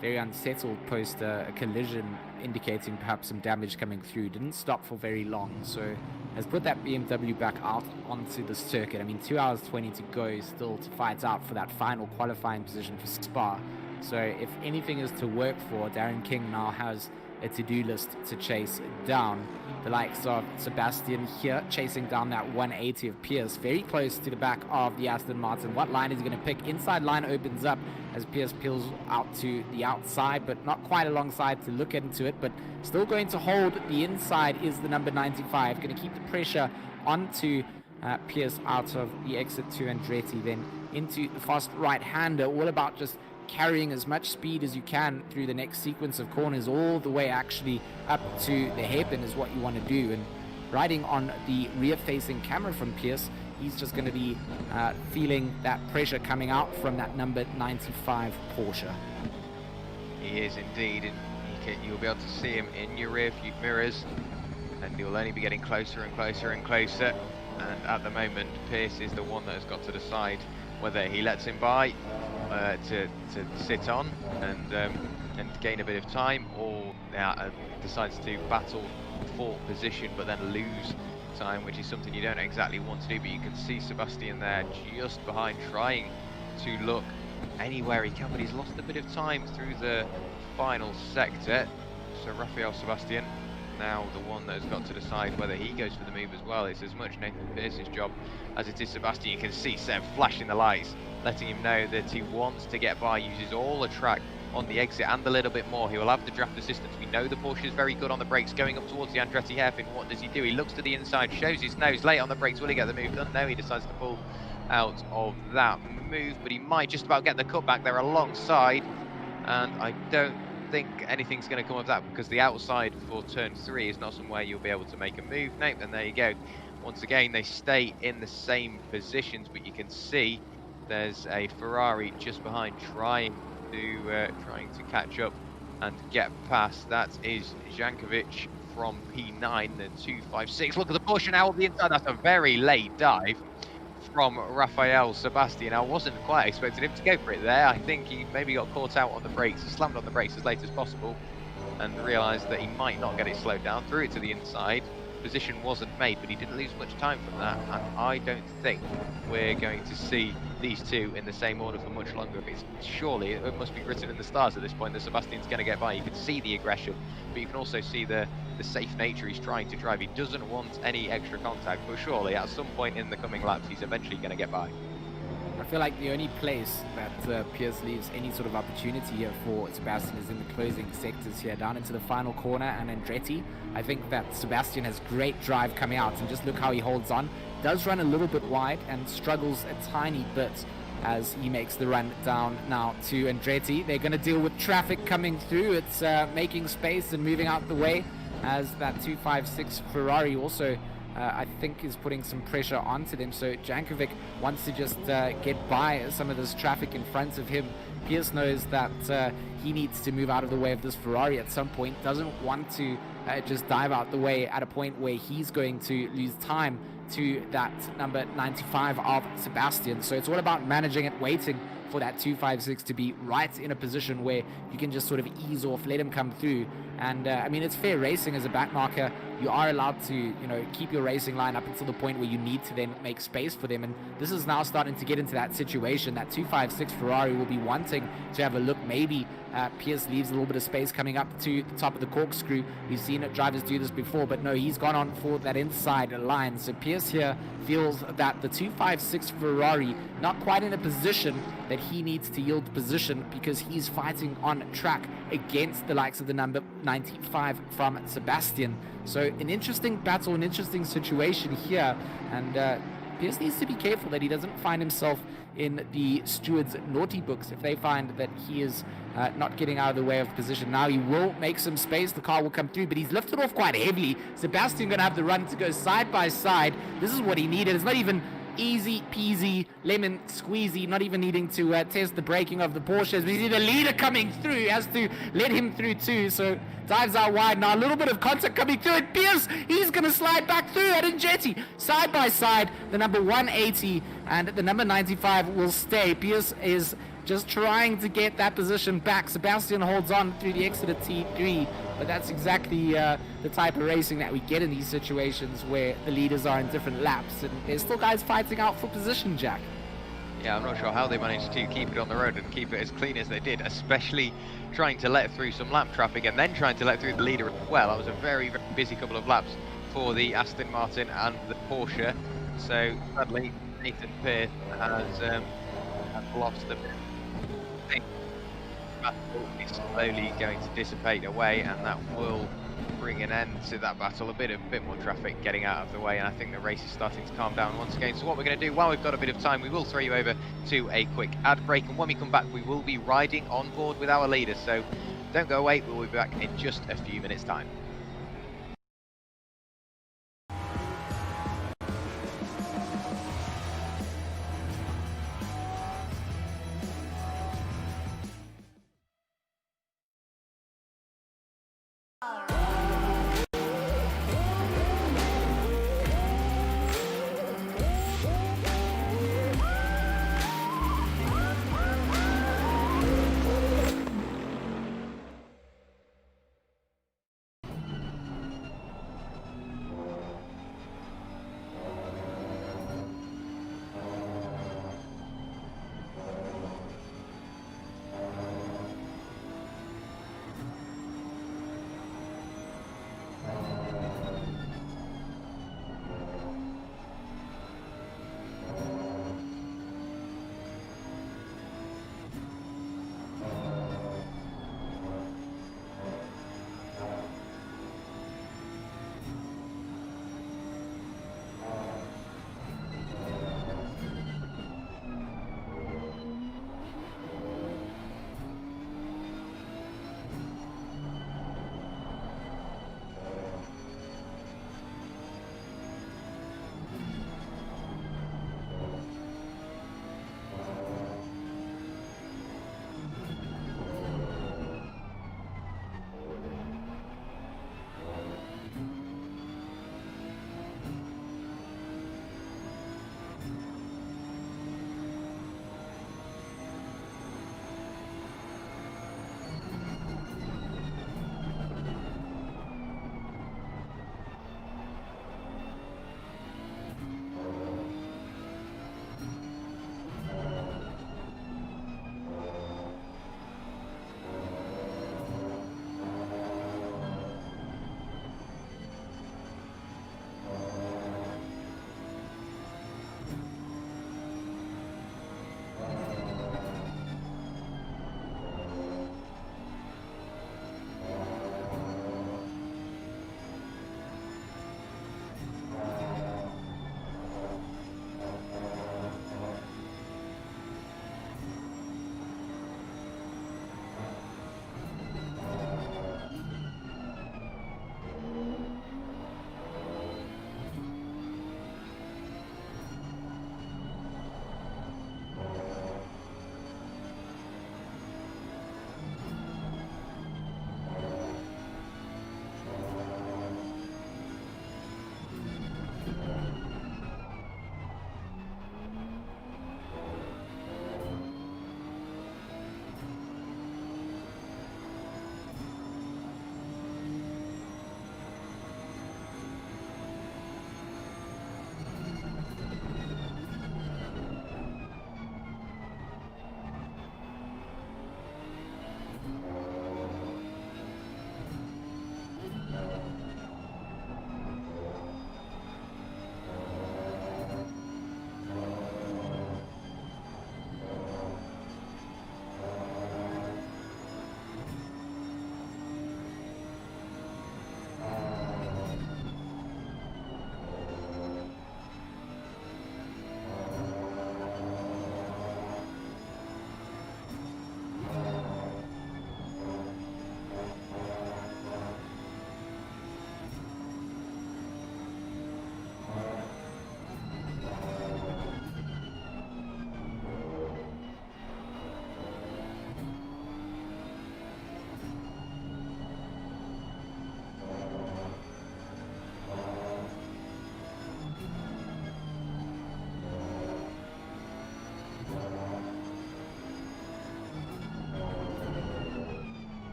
very unsettled post a collision, indicating perhaps some damage coming through, didn't stop for very long, so has put that BMW back out onto the circuit. I mean, 2 hours 20 to go still to fight out for that final qualifying position for Spa. So if anything is to work for, Darren King now has a to-do list to chase down. The likes of Sebastian here chasing down that 180 of Pierce, very close to the back of the Aston Martin. What line is he going to pick? Inside line opens up as Pierce peels out to the outside, but not quite alongside to look into it, but still going to hold the inside is the number 95. Going to keep the pressure onto Pierce out of the exit to Andretti, then into the fast right-hander. All about just carrying as much speed as you can through the next sequence of corners, all the way actually up to the hairpin is what you want to do. And riding on the rear-facing camera from Pierce, he's just going to be feeling that pressure coming out from that number 95 Porsche. He is indeed, and you'll be able to see him in your rear view mirrors, and he'll only be getting closer and closer and closer. And at the moment, Pierce is the one that has got to decide whether he lets him by to sit on and gain a bit of time, or decides to battle for position but then lose time, which is something you don't exactly want to do. But you can see Sebastian there just behind, trying to look anywhere he can, but he's lost a bit of time through the final sector. So Rafael Sebastian, now the one that has got to decide whether he goes for the move as well. It's as much Nathan Pierce's job as it is Sebastian. You can see Seb flashing the lights, letting him know that he wants to get by, uses all the track on the exit and a little bit more. He will have the draft assistance. We know the Porsche is very good on the brakes, going up towards the Andretti hairpin. What does he do? He looks to the inside, shows his nose, late on the brakes. Will he get the move done? No, he decides to pull out of that move, but he might just about get the cutback there alongside, and I don't think anything's going to come of that, because the outside for turn 3 is not somewhere you'll be able to make a move. Nope, and there you go. Once again, they stay in the same positions, but you can see there's a Ferrari just behind trying to catch up and get past. That is Jankovic from P9, the 256. Look at the Porsche now on the inside. That's a very late dive from Rafael Sebastian. I wasn't quite expecting him to go for it there. I think he maybe got caught out on the brakes. He slammed on the brakes as late as possible and realised that he might not get it slowed down. Threw it to the inside. Position wasn't made, but he didn't lose much time from that. And I don't think we're going to see these two in the same order for much longer. Surely it must be written in the stars at this point that Sebastian's going to get by. You can see the aggression, but you can also see the the safe nature he's trying to drive. He doesn't want any extra contact, but surely at some point in the coming laps, he's eventually going to get by. I feel like the only place that Pierce leaves any sort of opportunity here for Sebastian is in the closing sectors here, down into the final corner and Andretti. I think that Sebastian has great drive coming out, and just look how he holds on. Does run a little bit wide and struggles a tiny bit as he makes the run down now to Andretti. They're going to deal with traffic coming through. It's making space and moving out the way as that 256 Ferrari also I think is putting some pressure onto them. So Jankovic wants to just get by some of this traffic in front of him. Pierce knows that he needs to move out of the way of this Ferrari at some point. Doesn't want to just dive out the way at a point where he's going to lose time to that number 95 of Sebastian. So it's all about managing it, waiting for that 256 to be right in a position where you can just sort of ease off, let him come through. And I mean, it's fair racing as a back marker. You are allowed to, you know, keep your racing line up until the point where you need to then make space for them. And this is now starting to get into that situation. That 256 Ferrari will be wanting to have a look. Maybe Pierce leaves a little bit of space coming up to the top of the corkscrew. We've seen drivers do this before, but no, he's gone on for that inside line. So Pierce here feels that the 256 Ferrari not quite in a position that he needs to yield position, because he's fighting on track against the likes of the number 95 from Sebastian. So an interesting battle, an interesting situation here, and Pierce needs to be careful that he doesn't find himself in the steward's naughty books if they find that he is not getting out of the way of position. Now he will make some space, the car will come through, but he's lifted off quite heavily. Sebastian going to have the run to go side by side. This is what he needed. It's not even easy peasy, lemon squeezy, not even needing to test the braking of the Porsches. We see the leader coming through, has to let him through too, so dives out wide. Now a little bit of contact coming through, and Pierce, he's going to slide back through at Andretti. Side by side, the number 180 and the number 95 will stay. Pierce is just trying to get that position back. Sebastian holds on through the exit of T3, but that's exactly the type of racing that we get in these situations where the leaders are in different laps, and there's still guys fighting out for position, Jack. Yeah, I'm not sure how they managed to keep it on the road and keep it as clean as they did, especially trying to let through some lap traffic and then trying to let through the leader as well. That was a very, very busy couple of laps for the Aston Martin and the Porsche. So sadly, Nathan Pearce has lost the battle is slowly going to dissipate away, and that will bring an end to that battle. A bit more traffic getting out of the way, and I think the race is starting to calm down once again. So what we're going to do, while we've got a bit of time, we will throw you over to a quick ad break, and when we come back we will be riding on board with our leaders. So don't go away, we'll be back in just a few minutes time.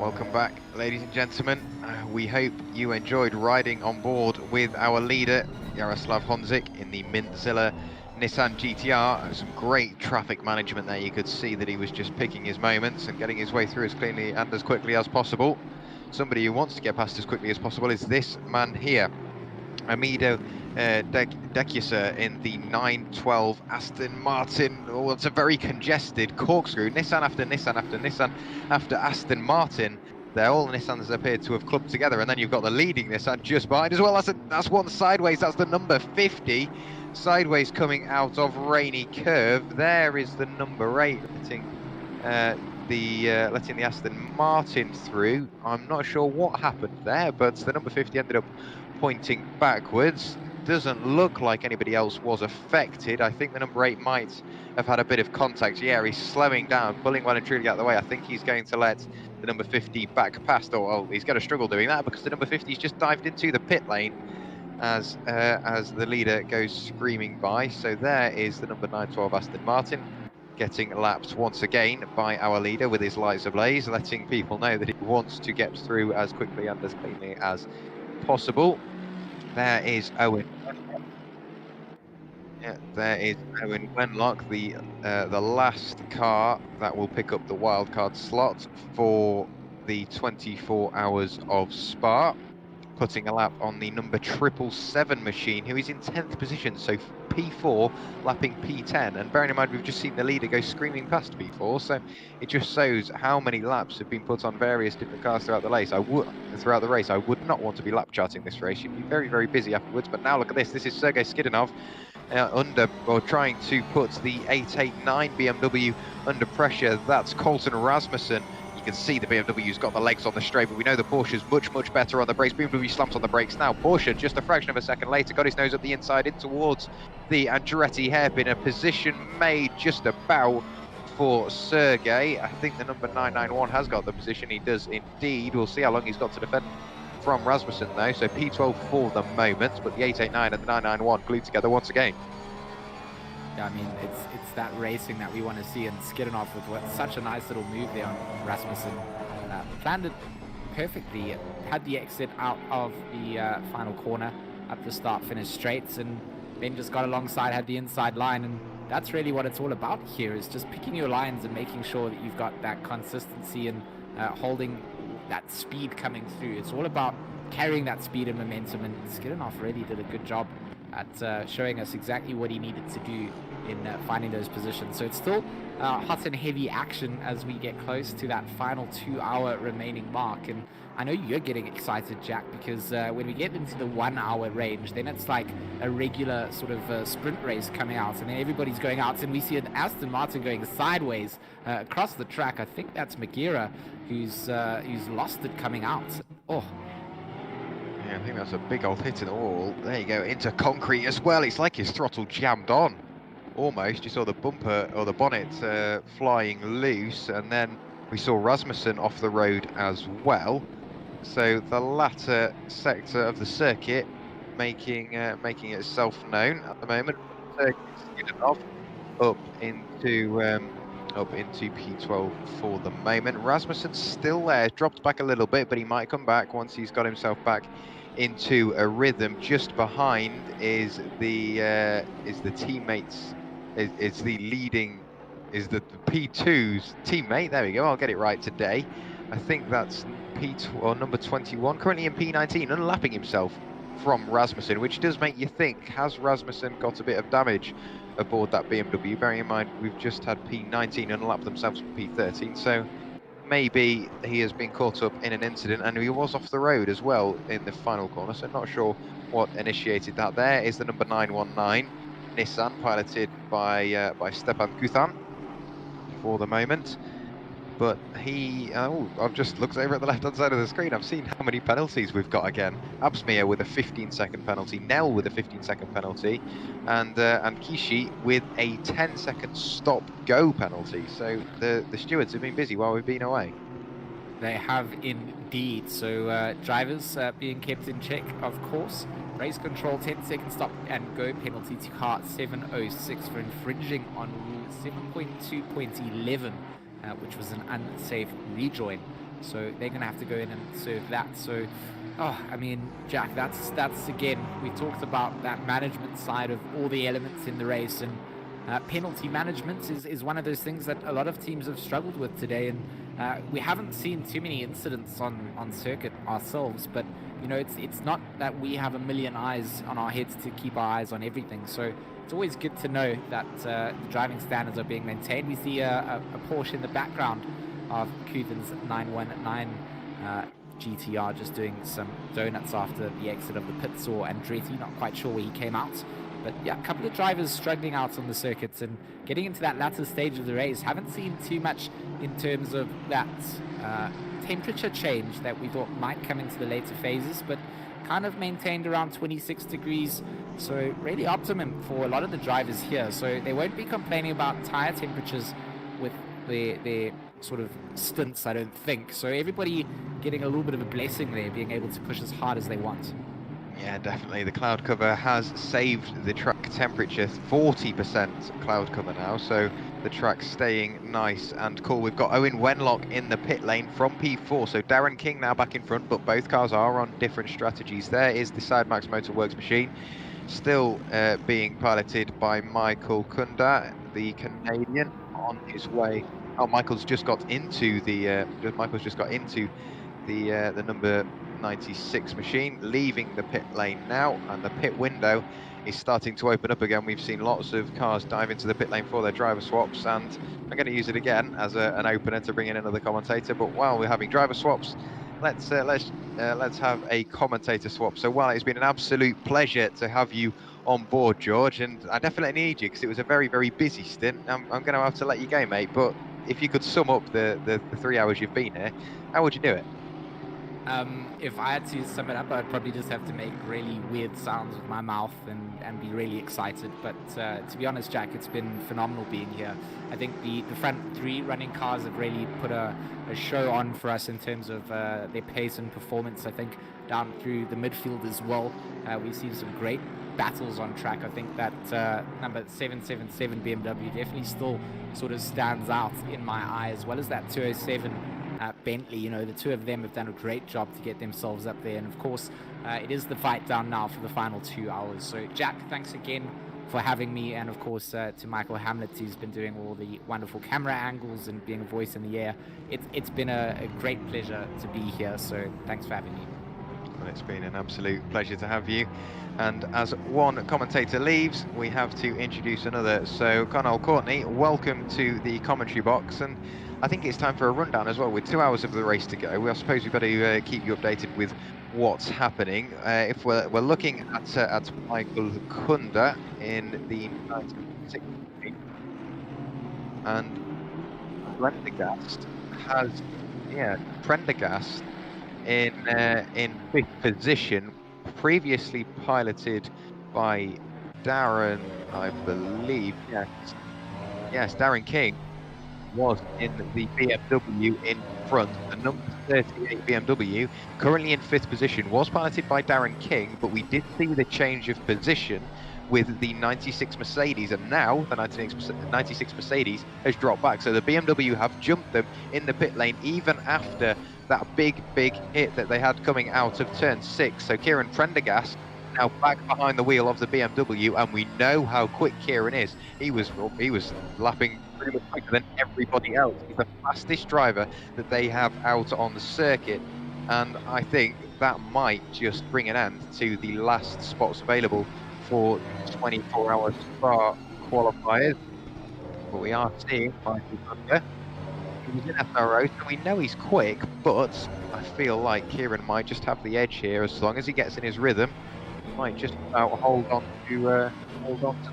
Welcome back, ladies and gentlemen. We hope you enjoyed riding on board with our leader, Jaroslav Honzik, in the Mintzilla Nissan GTR. Some great traffic management there. You could see that he was just picking his moments and getting his way through as cleanly and as quickly as possible. Somebody who wants to get past as quickly as possible is this man here, Amido Decuser in the 912 Aston Martin. Oh, it's a very congested corkscrew. Nissan after Nissan after Nissan after Aston Martin. There, all the Nissans appear to have clubbed together, and then you've got the leading Nissan just behind as well. That's one sideways. That's the number 50 sideways coming out of Rainy Curve. There is the number 8 letting the Aston Martin through. I'm not sure what happened there, but the number 50 ended up pointing backwards. Doesn't look like anybody else was affected. I think the number 8 might have had a bit of contact. Yeah, he's slowing down, pulling well and truly out of the way. I think he's going to let the number 50 back past, or he's going to struggle doing that because the number 50's just dived into the pit lane as the leader goes screaming by. So there is the number 912 Aston Martin getting lapped once again by our leader with his lights ablaze, letting people know that he wants to get through as quickly and as cleanly as possible. There is Owen. Yeah, there is Owen Wenlock, the last car that will pick up the wildcard slot for the 24 hours of Spa, putting a lap on the number 777 machine, who is in 10th position, so P4 lapping P10. And bearing in mind, we've just seen the leader go screaming past P4, so it just shows how many laps have been put on various different cars throughout the race. I would not want to be lap charting this race. You'd be very, very busy afterwards. But now look at this. This is Sergei Skidinov trying to put the 889 BMW under pressure. That's Colton Rasmussen. You can see the BMW's got the legs on the straight, but we know the Porsche's much, much better on the brakes. BMW slumps on the brakes now. Porsche, just a fraction of a second later, got his nose up the inside in towards the Andretti hairpin. A position made just about for Sergei. I think the number 991 has got the position. He does indeed. We'll see how long he's got to defend from Rasmussen though. So P12 for the moment, but the 889 and the 991 glued together once again. Yeah, I mean, it's that racing that we want to see, and Skidinov with such a nice little move there on Rasmussen. Planned it perfectly, had the exit out of the final corner up the start-finish straights, and then just got alongside, had the inside line, and that's really what it's all about here, is just picking your lines and making sure that you've got that consistency and holding that speed coming through. It's all about carrying that speed and momentum, and Skidinov really did a good job at showing us exactly what he needed to do in finding those positions. So it's still hot and heavy action as we get close to that final 2-hour remaining mark. And I know you're getting excited, Jack, because when we get into the 1 hour range, then it's like a regular sort of sprint race coming out, and then everybody's going out, and we see an Aston Martin going sideways across the track. I think that's Magira who's lost it coming out. Oh. Yeah, I think that's a big old hit in the wall. There you go, into concrete as well. It's like his throttle jammed on, almost. You saw the bumper or the bonnet flying loose, and then we saw Rasmussen off the road as well. So the latter sector of the circuit making itself known at the moment. Up into P12 for the moment. Rasmussen's still there, dropped back a little bit, but he might come back once he's got himself back into a rhythm. Just behind is the teammates, is the P2's teammate. There we go, I'll get it right today. I think that's P2 or number 21, currently in P19, unlapping himself from Rasmussen, which does make you think, has Rasmussen got a bit of damage aboard that BMW? Bearing in mind we've just had P19 unlap themselves from P13, so maybe he has been caught up in an incident, and he was off the road as well in the final corner, so not sure what initiated that. There is the number 919 Nissan, piloted by Stepan Kuthan for the moment. But I've just looked over at the left-hand side of the screen. I've seen how many penalties we've got again. Absmir with a 15-second penalty, Nell with a 15-second penalty, and Kishi with a 10-second stop-go penalty. So the stewards have been busy while we've been away. They have indeed. So drivers being kept in check, of course. Race control, 10-second stop and go penalty to car 706 for infringing on rule 7.2.11. Which was an unsafe rejoin. so they're going to have to go in and serve that. So, I mean, Jack, that's again, we talked about that management side of all the elements in the race, and penalty management is one of those things that a lot of teams have struggled with today, and we haven't seen too many incidents on circuit ourselves, but you know, it's not that we have a million eyes on our heads to keep our eyes on everything. So it's always good to know that the driving standards are being maintained. We see a Porsche in the background of Kuthan's 919 GTR just doing some donuts after the exit of the pit. Saw Andretti, not quite sure where he came out. But yeah, a couple of drivers struggling out on the circuits and getting into that latter stage of the race. Haven't seen too much in terms of that temperature change that we thought might come into the later phases, but kind of maintained around 26 degrees. So really optimum for a lot of the drivers here. So they won't be complaining about tire temperatures with their sort of stints, I don't think. So everybody getting a little bit of a blessing there, being able to push as hard as they want. Yeah, definitely. The cloud cover has saved the track temperature, 40% cloud cover now, so the track's staying nice and cool. We've got Owen Wenlock in the pit lane from P4, so Darren King now back in front, but both cars are on different strategies. There is the Sidemax Motorworks machine, still being piloted by Michael Kunda, the Canadian, on his way. Oh, Michael's just got into the number 96 machine, leaving the pit lane now, and the pit window is starting to open up again. We've seen lots of cars dive into the pit lane for their driver swaps, and I'm going to use it again as an opener to bring in another commentator. But while we're having driver swaps, let's have a commentator swap. So while it's been an absolute pleasure to have you on board, George, and I definitely need you because it was a very, very busy stint. I'm going to have to let you go, mate, but if you could sum up the 3 hours you've been here, how would you do it? If I had to sum it up, I'd probably just have to make really weird sounds with my mouth and be really excited. But to be honest, Jack, it's been phenomenal being here. I think the front three running cars have really put a show on for us in terms of their pace and performance. I think down through the midfield as well, we've seen some great battles on track. I think that number 777 BMW definitely still sort of stands out in my eye, as well as that 207 Bentley. You know, the two of them have done a great job to get themselves up there, and of course it is the fight down now for the final 2 hours. So Jack, thanks again for having me, and of course to Michael Hamlet, who's been doing all the wonderful camera angles and being a voice in the air. It's been a great pleasure to be here, so thanks for having me. Well, it's been an absolute pleasure to have you. And as one commentator leaves, we have to introduce another. So, Connall, Courtney, welcome to the commentary box. And I think it's time for a rundown as well. With 2 hours of the race to go, I suppose we've got to keep you updated with what's happening. If we're looking at Michael Kunda in the 96, and Prendergast has, Prendergast in fifth position, previously piloted by Darren, I believe. Yes, Darren King was in the BMW in front. The number 38 BMW, currently in fifth position, was piloted by Darren King, but we did see the change of position with the 96 Mercedes, and now the 96 Mercedes has dropped back. So the BMW have jumped them in the pit lane even after that big hit that they had coming out of turn 6. So Kieran Prendergast now back behind the wheel of the BMW, and we know how quick Kieran is. He was lapping pretty much quicker than everybody else. He's the fastest driver that they have out on the circuit, and I think that might just bring an end to the last spots available for 24-hour Spa qualifiers. But we are seeing Michael Kunda. He's in SRO, so we know he's quick, but I feel like Kieran might just have the edge here. As long as he gets in his rhythm, he might just about hold on to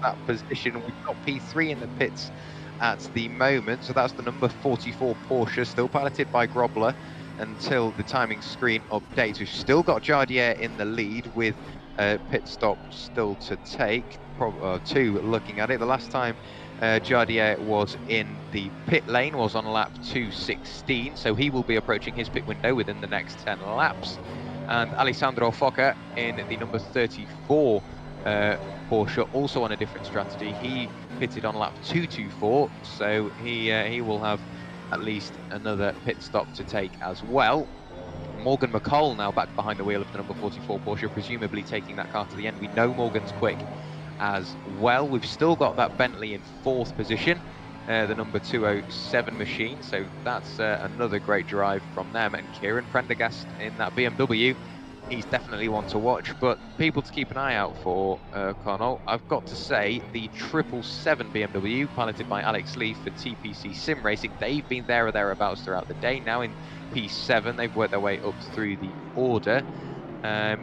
that position. We've got P3 in the pits at the moment, so that's the number 44 Porsche, still piloted by Grobler until the timing screen updates. We've still got Jardier in the lead with pit stop still to take, two looking at it. The last time Jardier was in the pit lane was on lap 216, so he will be approaching his pit window within the next 10 laps. And Alessandro Foca in the number 34 Porsche, also on a different strategy. He pitted on lap 224, so he will have at least another pit stop to take as well. Morgan McCall now back behind the wheel of the number 44 Porsche, presumably taking that car to the end. We know Morgan's quick as well. We've still got that Bentley in 4th position, the number 207 machine, so that's another great drive from them. And Kieran Prendergast in that BMW, he's definitely one to watch. But people to keep an eye out for, Connall, I've got to say, the 777 BMW, piloted by Alex Leaf for TPC Sim Racing, they've been there or thereabouts throughout the day. Now in P7, they've worked their way up through the order.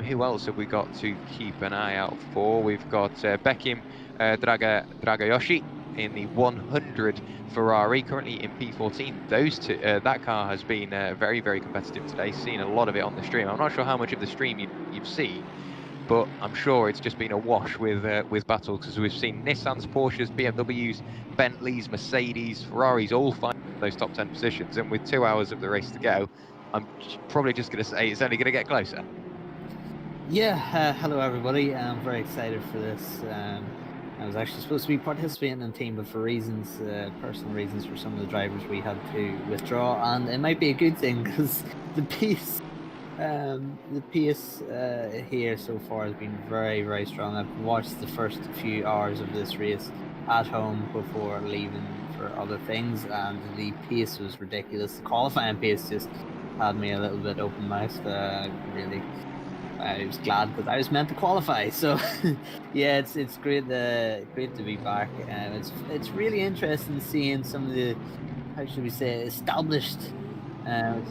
Who else have we got to keep an eye out for? We've got Bekim Dragayoshi in the 100 Ferrari, currently in P14. Those two, that car has been very, very competitive today. Seen a lot of it on the stream. I'm not sure how much of the stream you've seen, but I'm sure it's just been a wash with battles, because we've seen Nissans, Porsches, BMWs, Bentleys, Mercedes, Ferraris all fighting those top 10 positions. And with 2 hours of the race to go, I'm probably just going to say it's only going to get closer. Yeah, hello everybody. I'm very excited for this. I was actually supposed to be participating in the team, but for reasons, personal reasons, for some of the drivers, we had to withdraw, and it might be a good thing because the pace here so far has been very, very strong. I've watched the first few hours of this race at home before leaving for other things, and the pace was ridiculous. The qualifying pace just had me a little bit open-mouthed, really. I was glad that I was meant to qualify. So, yeah, it's great to be back. It's really interesting seeing some of the, how should we say, established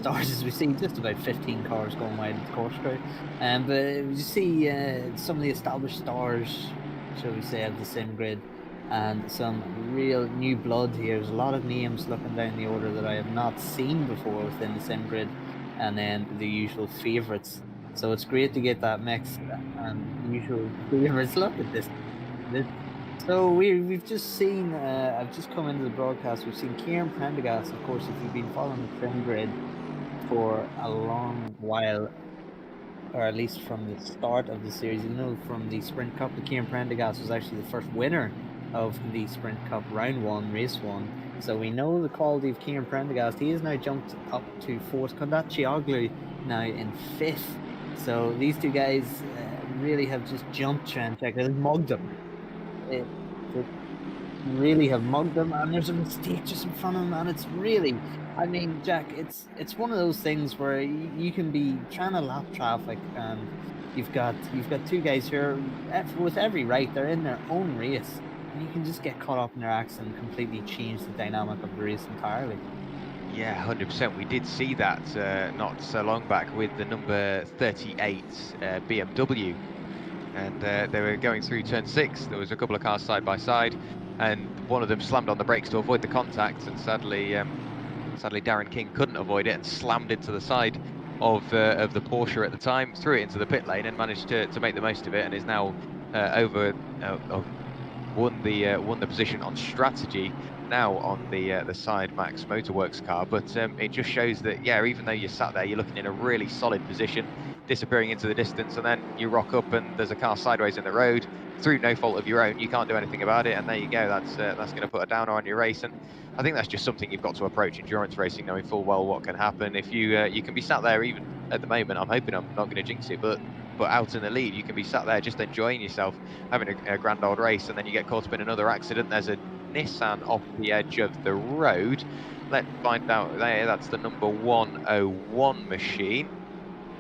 stars, as we see just about 15 cars going wide at the course crew. But you see some of the established stars, shall we say, of the sim grid, and some real new blood here. There's a lot of names looking down the order that I have not seen before within the sim grid, and then the usual favourites. So it's great to get that mix and usual favourites. Look at this. So we've just seen, I've just come into the broadcast, we've seen Kieran Prendergast. Of course, if you've been following the sim grid for a long while, or at least from the start of the series, you know, from the Sprint Cup, the Kieran Prendergast was actually the first winner of the Sprint Cup Round 1, Race 1. So we know the quality of Kieran Prendergast. He has now jumped up to 4th. Kondat Chioglu now in 5th. So these two guys really have just jumped Trent. They've mugged him. They really have mugged him, and there's a mistake just in front of him, and it's really, I mean, Jack, it's one of those things where you can be trying to lap traffic, and you've got two guys here with every right. They're in their own race, and you can just get caught up in their accident and completely change the dynamic of the race entirely. Yeah, 100%. We did see that not so long back with the number 38 BMW, and they were going through turn 6. There was a couple of cars side by side, and one of them slammed on the brakes to avoid the contact, and sadly Darren King couldn't avoid it and slammed into the side of the Porsche at the time, threw it into the pit lane, and managed to make the most of it, and is now won the position on strategy now on the side Max Motorworks car. But it just shows that, yeah, even though you're sat there, you're looking in a really solid position, disappearing into the distance, and then you rock up and there's a car sideways in the road through no fault of your own. You can't do anything about it, and there you go. That's going to put a downer on your race, and I think that's just something you've got to approach endurance racing, knowing full well what can happen. If you can be sat there, even at the moment, I'm hoping I'm not going to jinx it, but out in the lead, you can be sat there just enjoying yourself, having a grand old race, and then you get caught up in another accident. There's a Nissan off the edge of the road. Let's find out there. That's the number 101 machine.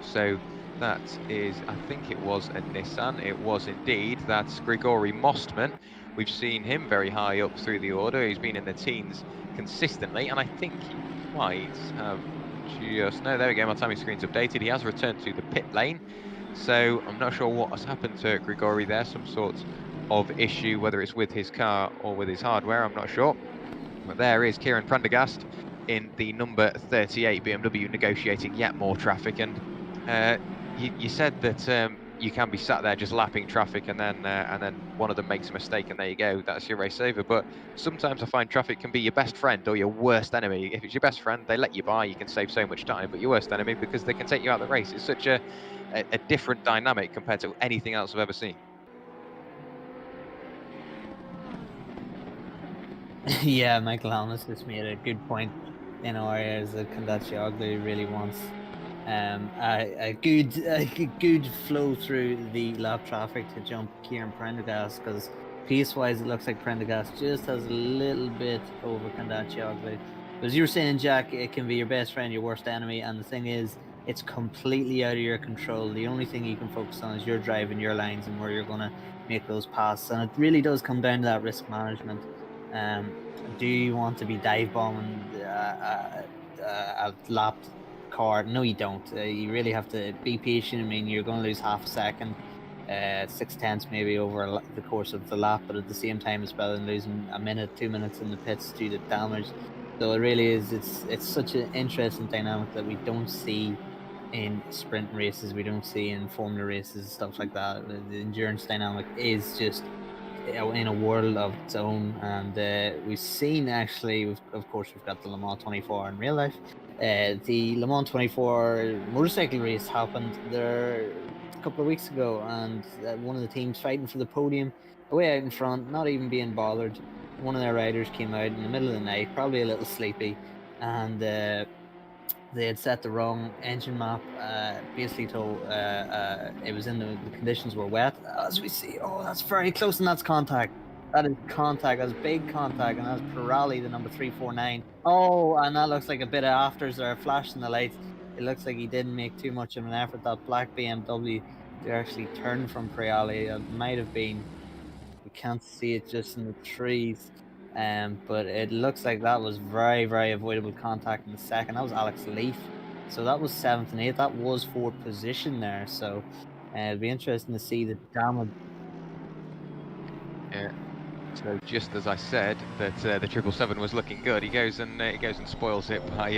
So that is, I think it was a Nissan. It was indeed. That's Grigory Mostman. We've seen him very high up through the order. He's been in the teens consistently, and I think he might have just... No, there we go. My timing screen's updated. He has returned to the pit lane. So I'm not sure what has happened to Grigory there. Some sort of issue, whether it's with his car or with his hardware, I'm not sure. But there is Kieran Prendergast in the number 38 BMW, negotiating yet more traffic. And you said that you can be sat there just lapping traffic, and then one of them makes a mistake, and there you go, that's your race over. But sometimes I find traffic can be your best friend or your worst enemy. If it's your best friend, they let you by, you can save so much time. But your worst enemy, because they can take you out of the race. It's such a different dynamic compared to anything else I've ever seen. Yeah, Michael Helmus just made a good point. in our areas that Kondachi really wants a good flow through the lap traffic to jump Kieran Prendergast, because pace-wise it looks like Prendergast just has a little bit over Kondachi. But as you were saying, Jack, it can be your best friend, your worst enemy, and the thing is, it's completely out of your control. The only thing you can focus on is your drive and your lines and where you're going to make those passes, and it really does come down to that risk management. Do you want to be dive bombing a lap car? No, you don't. You really have to be patient. I mean, you're going to lose half a second, 6/10 maybe over the course of the lap, but at the same time, it's better than losing a minute, 2 minutes in the pits due to damage. So it really is. It's such an interesting dynamic that we don't see in sprint races. We don't see in Formula races, stuff like that. The endurance dynamic is just in a world of its own, and we've seen actually, of course, we've got the Le Mans 24 in real life. The Le Mans 24 motorcycle race happened there a couple of weeks ago, and one of the teams fighting for the podium, away out in front, not even being bothered. One of their riders came out in the middle of the night, probably a little sleepy, and they had set the wrong engine map. Basically told it was in the conditions were wet, as we see. Oh, that's very close, and that's contact. That is contact. That's big contact, and that's Pirelli, the number 349. Oh, and that looks like a bit of afters there, flashing the lights. It looks like he didn't make too much of an effort, that black BMW, to actually turn from Pirelli. It might have been. We can't see it just in the trees. But it looks like that was very, very avoidable contact in the second. That was Alex Leaf. So that was 7th and 8th. That was 4th position there. So it'll be interesting to see the damage. Yeah. So just as I said that the 777 was looking good, he goes and spoils it by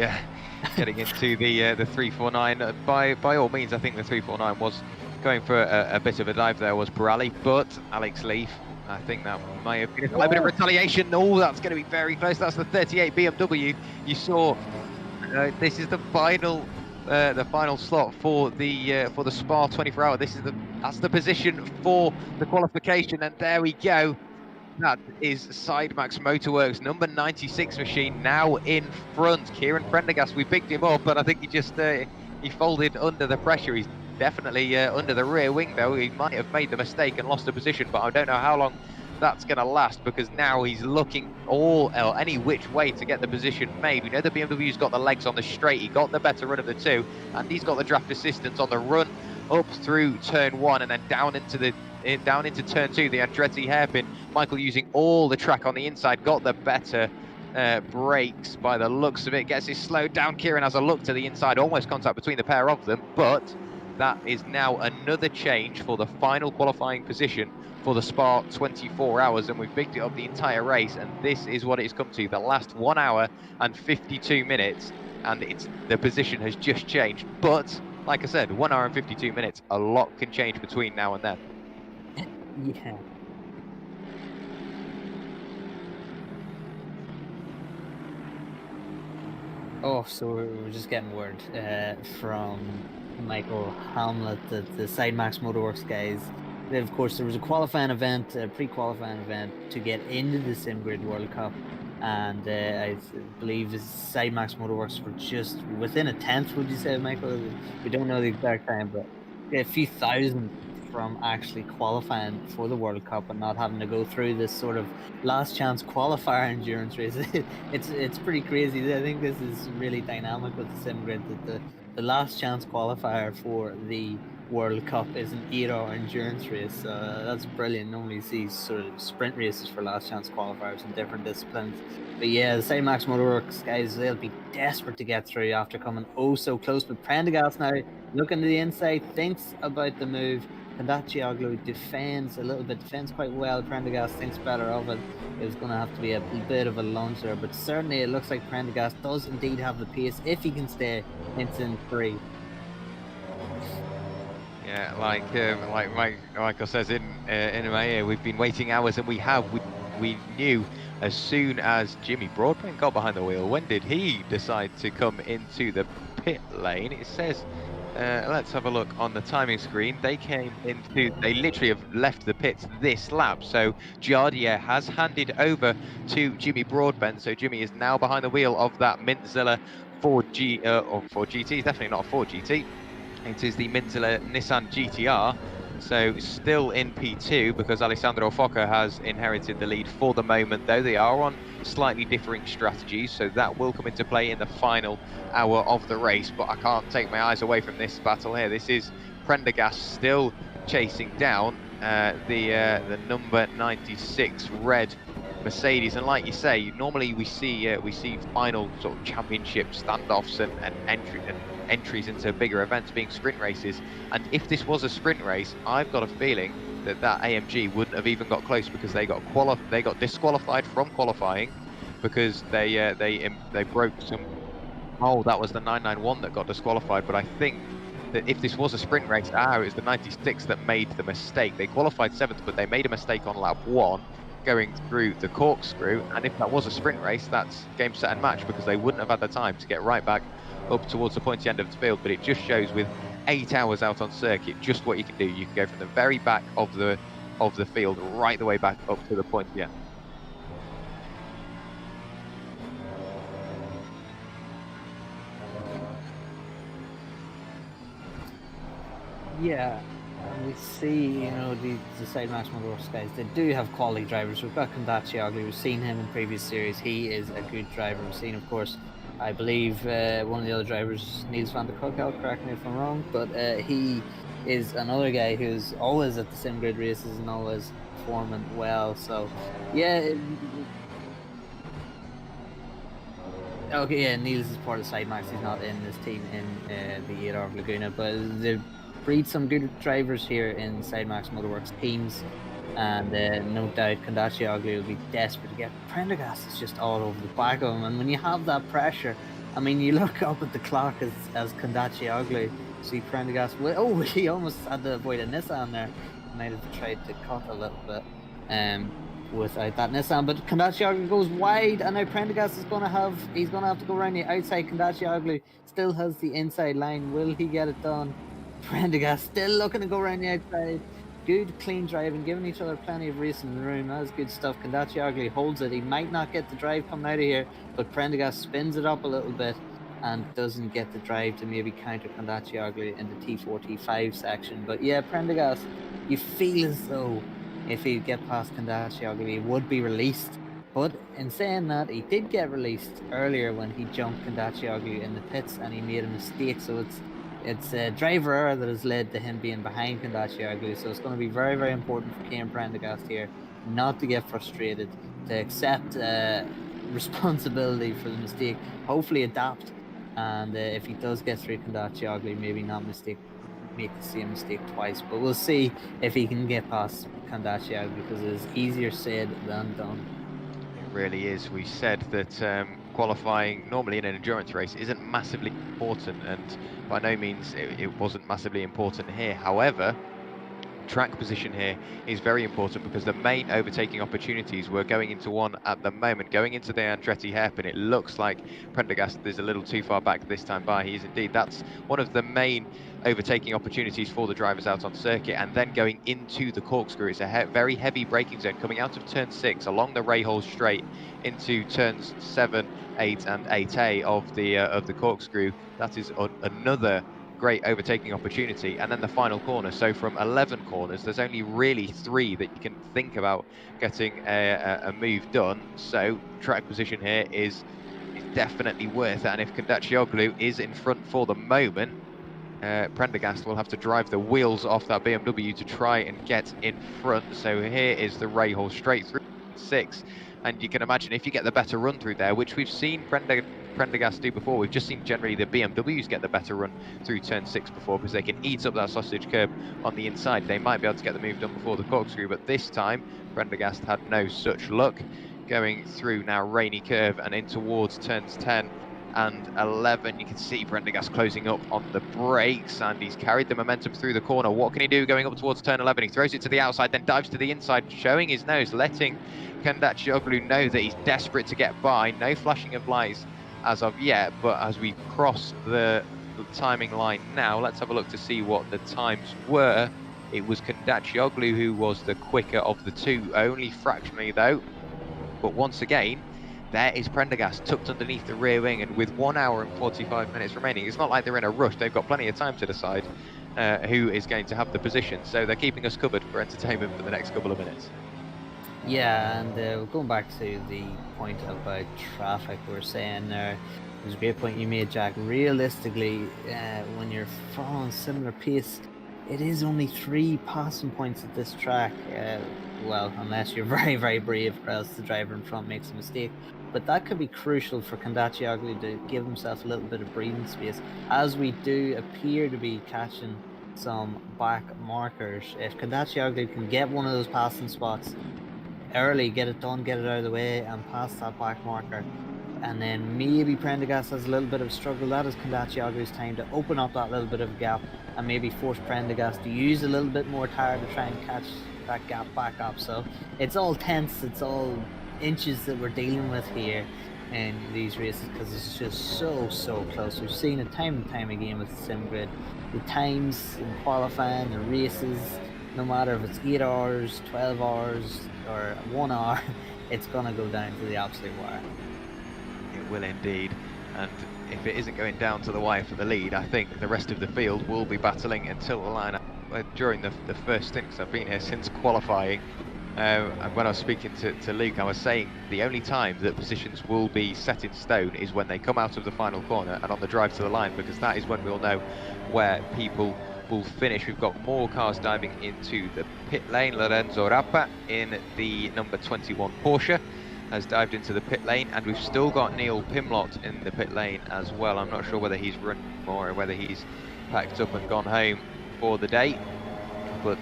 getting into the 349. By all means, I think the 349 was going for a bit of a dive there, was Pirelli, but Alex Leaf, I think that may have been a bit of retaliation. Oh, that's going to be very close. That's the 38 BMW. You saw this is the final slot for the Spa 24-hour. That's the position for the qualification, and there we go. That is Sidemax Motorworks number 96 machine now in front. Kieran Prendergast, we picked him up, but I think he just he folded under the pressure. He's definitely under the rear wing though. He might have made the mistake and lost the position, but I don't know how long that's going to last, because now he's looking any which way to get the position made. We know the BMW's got the legs on the straight. He got the better run of the two, and he's got the draft assistance on the run up through turn 1 and then down into turn 2, the Andretti hairpin. Michael using all the track on the inside, got the better brakes by the looks of it, gets his slowed down. Kieran has a look to the inside, almost contact between the pair of them, but that is now another change for the final qualifying position for the Spa 24 hours, and we've picked it up the entire race, and this is what it's come to, the last 1 hour and 52 minutes, and the position has just changed. But like I said, 1 hour and 52 minutes, a lot can change between now and then. Yeah. Oh, so we're just getting word from Michael Hamlet that the Sidemax Motorworks guys, of course, there was a qualifying event, a pre-qualifying event to get into the SimGrid World Cup, and I believe the Sidemax Motorworks were just within a 10th, would you say, Michael? We don't know the exact time, but a few thousand from actually qualifying for the World Cup and not having to go through this sort of last chance qualifier endurance race. It's pretty crazy. I think this is really dynamic with the SimGrid, that the last chance qualifier for the World Cup is an 8-hour endurance race. That's brilliant. Normally you see sort of sprint races for last chance qualifiers in different disciplines. But yeah, the Sidemax Motorworks guys, they'll be desperate to get through after coming oh so close. But Prendergast now looking to the inside, thinks about the move. Kondachi defends quite well. Prendergast thinks better of it. It was going to have to be a bit of a lunge there, but certainly it looks like Prendergast does indeed have the pace if he can stay in 3. Yeah, like Michael says in my ear, we've been waiting hours, and we knew as soon as Jimmy Broadbent got behind the wheel. When did he decide to come into the pit lane? It says Let's have a look on the timing screen. They literally have left the pits this lap. So Giardier has handed over to Jimmy Broadbent. So Jimmy is now behind the wheel of that Mintzilla Ford GT. It's definitely not a Ford GT. It is the Mintzilla Nissan GTR. So still in P2 because Alessandro Foca has inherited the lead for the moment, though they are on slightly differing strategies, so that will come into play in the final hour of the race. But I can't take my eyes away from this battle here. This is Prendergast still chasing down the number 96 red Mercedes, and like you say, normally we see final sort of championship standoffs and entries into bigger events being sprint races. And if this was a sprint race, I've got a feeling that AMG wouldn't have even got close because they got disqualified from qualifying because they broke some. Oh, that was the 991 that got disqualified. But I think that if this was a sprint race, it was the 96 that made the mistake. They qualified 7th, but they made a mistake on lap 1 going through the corkscrew. And if that was a sprint race, that's game, set and match because they wouldn't have had the time to get right back up towards the pointy end of the field. But it just shows with 8 hours out on circuit just what you can do. You can go from the very back of the field right the way back up to the pointy end. Yeah, and we see, the side match Motorworks guys, they do have quality drivers. We've got Kondachioglu, we've seen him in previous series. He is a good driver. We've seen, of course, I believe one of the other drivers, Niels van der Kokel, correct me if I'm wrong, but he is another guy who's always at the sim grid races and always performing well. So, yeah. Okay, yeah, Niels is part of Side Max. He's not in this team in the 8 of Laguna, but they breed some good drivers here in Side Max Motorworks teams. And no doubt Kondachioglu will be desperate to get. Prendergast is just all over the back of him, and when you have that pressure, I mean, you look up at the clock as Kondachioglu, see Prendergast. Oh, he almost had to avoid a Nissan there. Might have tried to cut a little bit without that Nissan, but Kondachioglu goes wide, and now Prendergast is going to have to go around the outside. Kondachioglu still has the inside line. Will he get it done? Prendergast still looking to go around the outside. Good, clean driving, giving each other plenty of racing in the room. That's good stuff. Kondachioglu holds it. He might not get the drive coming out of here, but Prendergast spins it up a little bit and doesn't get the drive to maybe counter Kondachioglu in the T4, T5 section. But yeah, Prendergast, you feel as though if he'd get past Kondachioglu, he would be released. But in saying that, he did get released earlier when he jumped Kondachioglu in the pits and he made a mistake. So it's a driver error that has led to him being behind Kondachioglu. So it's going to be very, very important for Kane Prendergast here not to get frustrated, to accept responsibility for the mistake, hopefully adapt, and if he does get through Kondachioglu, maybe not make the same mistake twice. But we'll see if he can get past Kondachioglu, because it's easier said than done. It really is. We said that qualifying normally in an endurance race isn't massively important, and by no means it wasn't massively important here. However, track position here is very important because the main overtaking opportunities were going into one at the moment. Going into the Andretti hairpin, it looks like Prendergast is a little too far back this time by. He is indeed. That's one of the main overtaking opportunities for the drivers out on circuit. And then going into the corkscrew, it's a very heavy braking zone coming out of turn 6 along the Rahal straight into turns 7, 8 and 8A of the corkscrew. That is another great overtaking opportunity. And then the final corner. So from 11 corners, there's only really 3 that you can think about getting a move done. So track position here is definitely worth it. And if Kondachioglu is in front for the moment, Prendergast will have to drive the wheels off that BMW to try and get in front. So here is the Rahal straight through 6. And you can imagine if you get the better run through there, which we've seen Prendergast do before. We've just seen generally the BMWs get the better run through turn 6 before, because they can eat up that sausage curb on the inside. They might be able to get the move done before the corkscrew, but this time Prendergast had no such luck. Going through now Rainy Curve and in towards turns 10 and 11. You can see Prendergast closing up on the brakes, and he's carried the momentum through the corner. What can he do going up towards turn 11? He throws it to the outside, then dives to the inside, showing his nose, letting Kondachioglu know that he's desperate to get by. No flashing of lights as of yet, but as we cross the timing line now. Let's have a look to see what the times were. It was Kondacioglu who was the quicker of the two, only fractionally though. But once again, there is Prendergast tucked underneath the rear wing, and with 1 hour and 45 minutes remaining, it's not like they're in a rush. They've got plenty of time to decide who is going to have the position. So they're keeping us covered for entertainment for the next couple of minutes. Yeah, and going back to the point about traffic, we were saying there, it was a great point you made, Jack. Realistically, when you're following similar pace, it is only 3 passing points at this track. Well, unless you're very, very brave, or else the driver in front makes a mistake. But that could be crucial for Kondacioglu to give himself a little bit of breathing space, as we do appear to be catching some back markers. If Kondacioglu can get one of those passing spots early, get it done, get it out of the way, and pass that back marker, and then maybe Prendergast has a little bit of a struggle, that is Kondacioglu's time to open up that little bit of a gap and maybe force Prendergast to use a little bit more tire to try and catch that gap back up. So it's all tense, it's all inches that we're dealing with here in these races, because it's just so close. We've seen it time and time again with the SimGrid. The times in qualifying, the races, no matter if it's 8 hours, 12 hours, or 1 hour, it's going to go down to the absolute wire. It will indeed, and if it isn't going down to the wire for the lead, I think the rest of the field will be battling until the line during the first stint, because I've been here since qualifying. And when I was speaking to Luke, I was saying the only time that positions will be set in stone is when they come out of the final corner and on the drive to the line, because that is when we'll know where people will finish. We've got more cars diving into the pit lane. Lorenzo Rappa in the number 21 Porsche has dived into the pit lane, and we've still got Neil Pimlott in the pit lane as well. I'm not sure whether he's run more or whether he's packed up and gone home for the day, but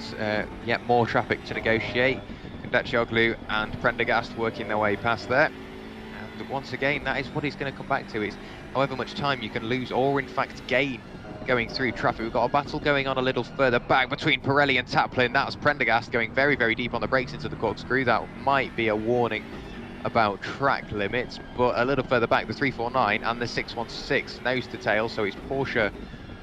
yeah, more traffic to negotiate. Kondacioglu and Prendergast working their way past there, and once again, that is what he's going to come back to. It's however much time you can lose or in fact gain going through traffic. We've got a battle going on a little further back between Pirelli and Taplin. That's Prendergast going very deep on the brakes into the corkscrew. That might be a warning about track limits, but a little further back, the 349 and the 616 nose to tail. So it's Porsche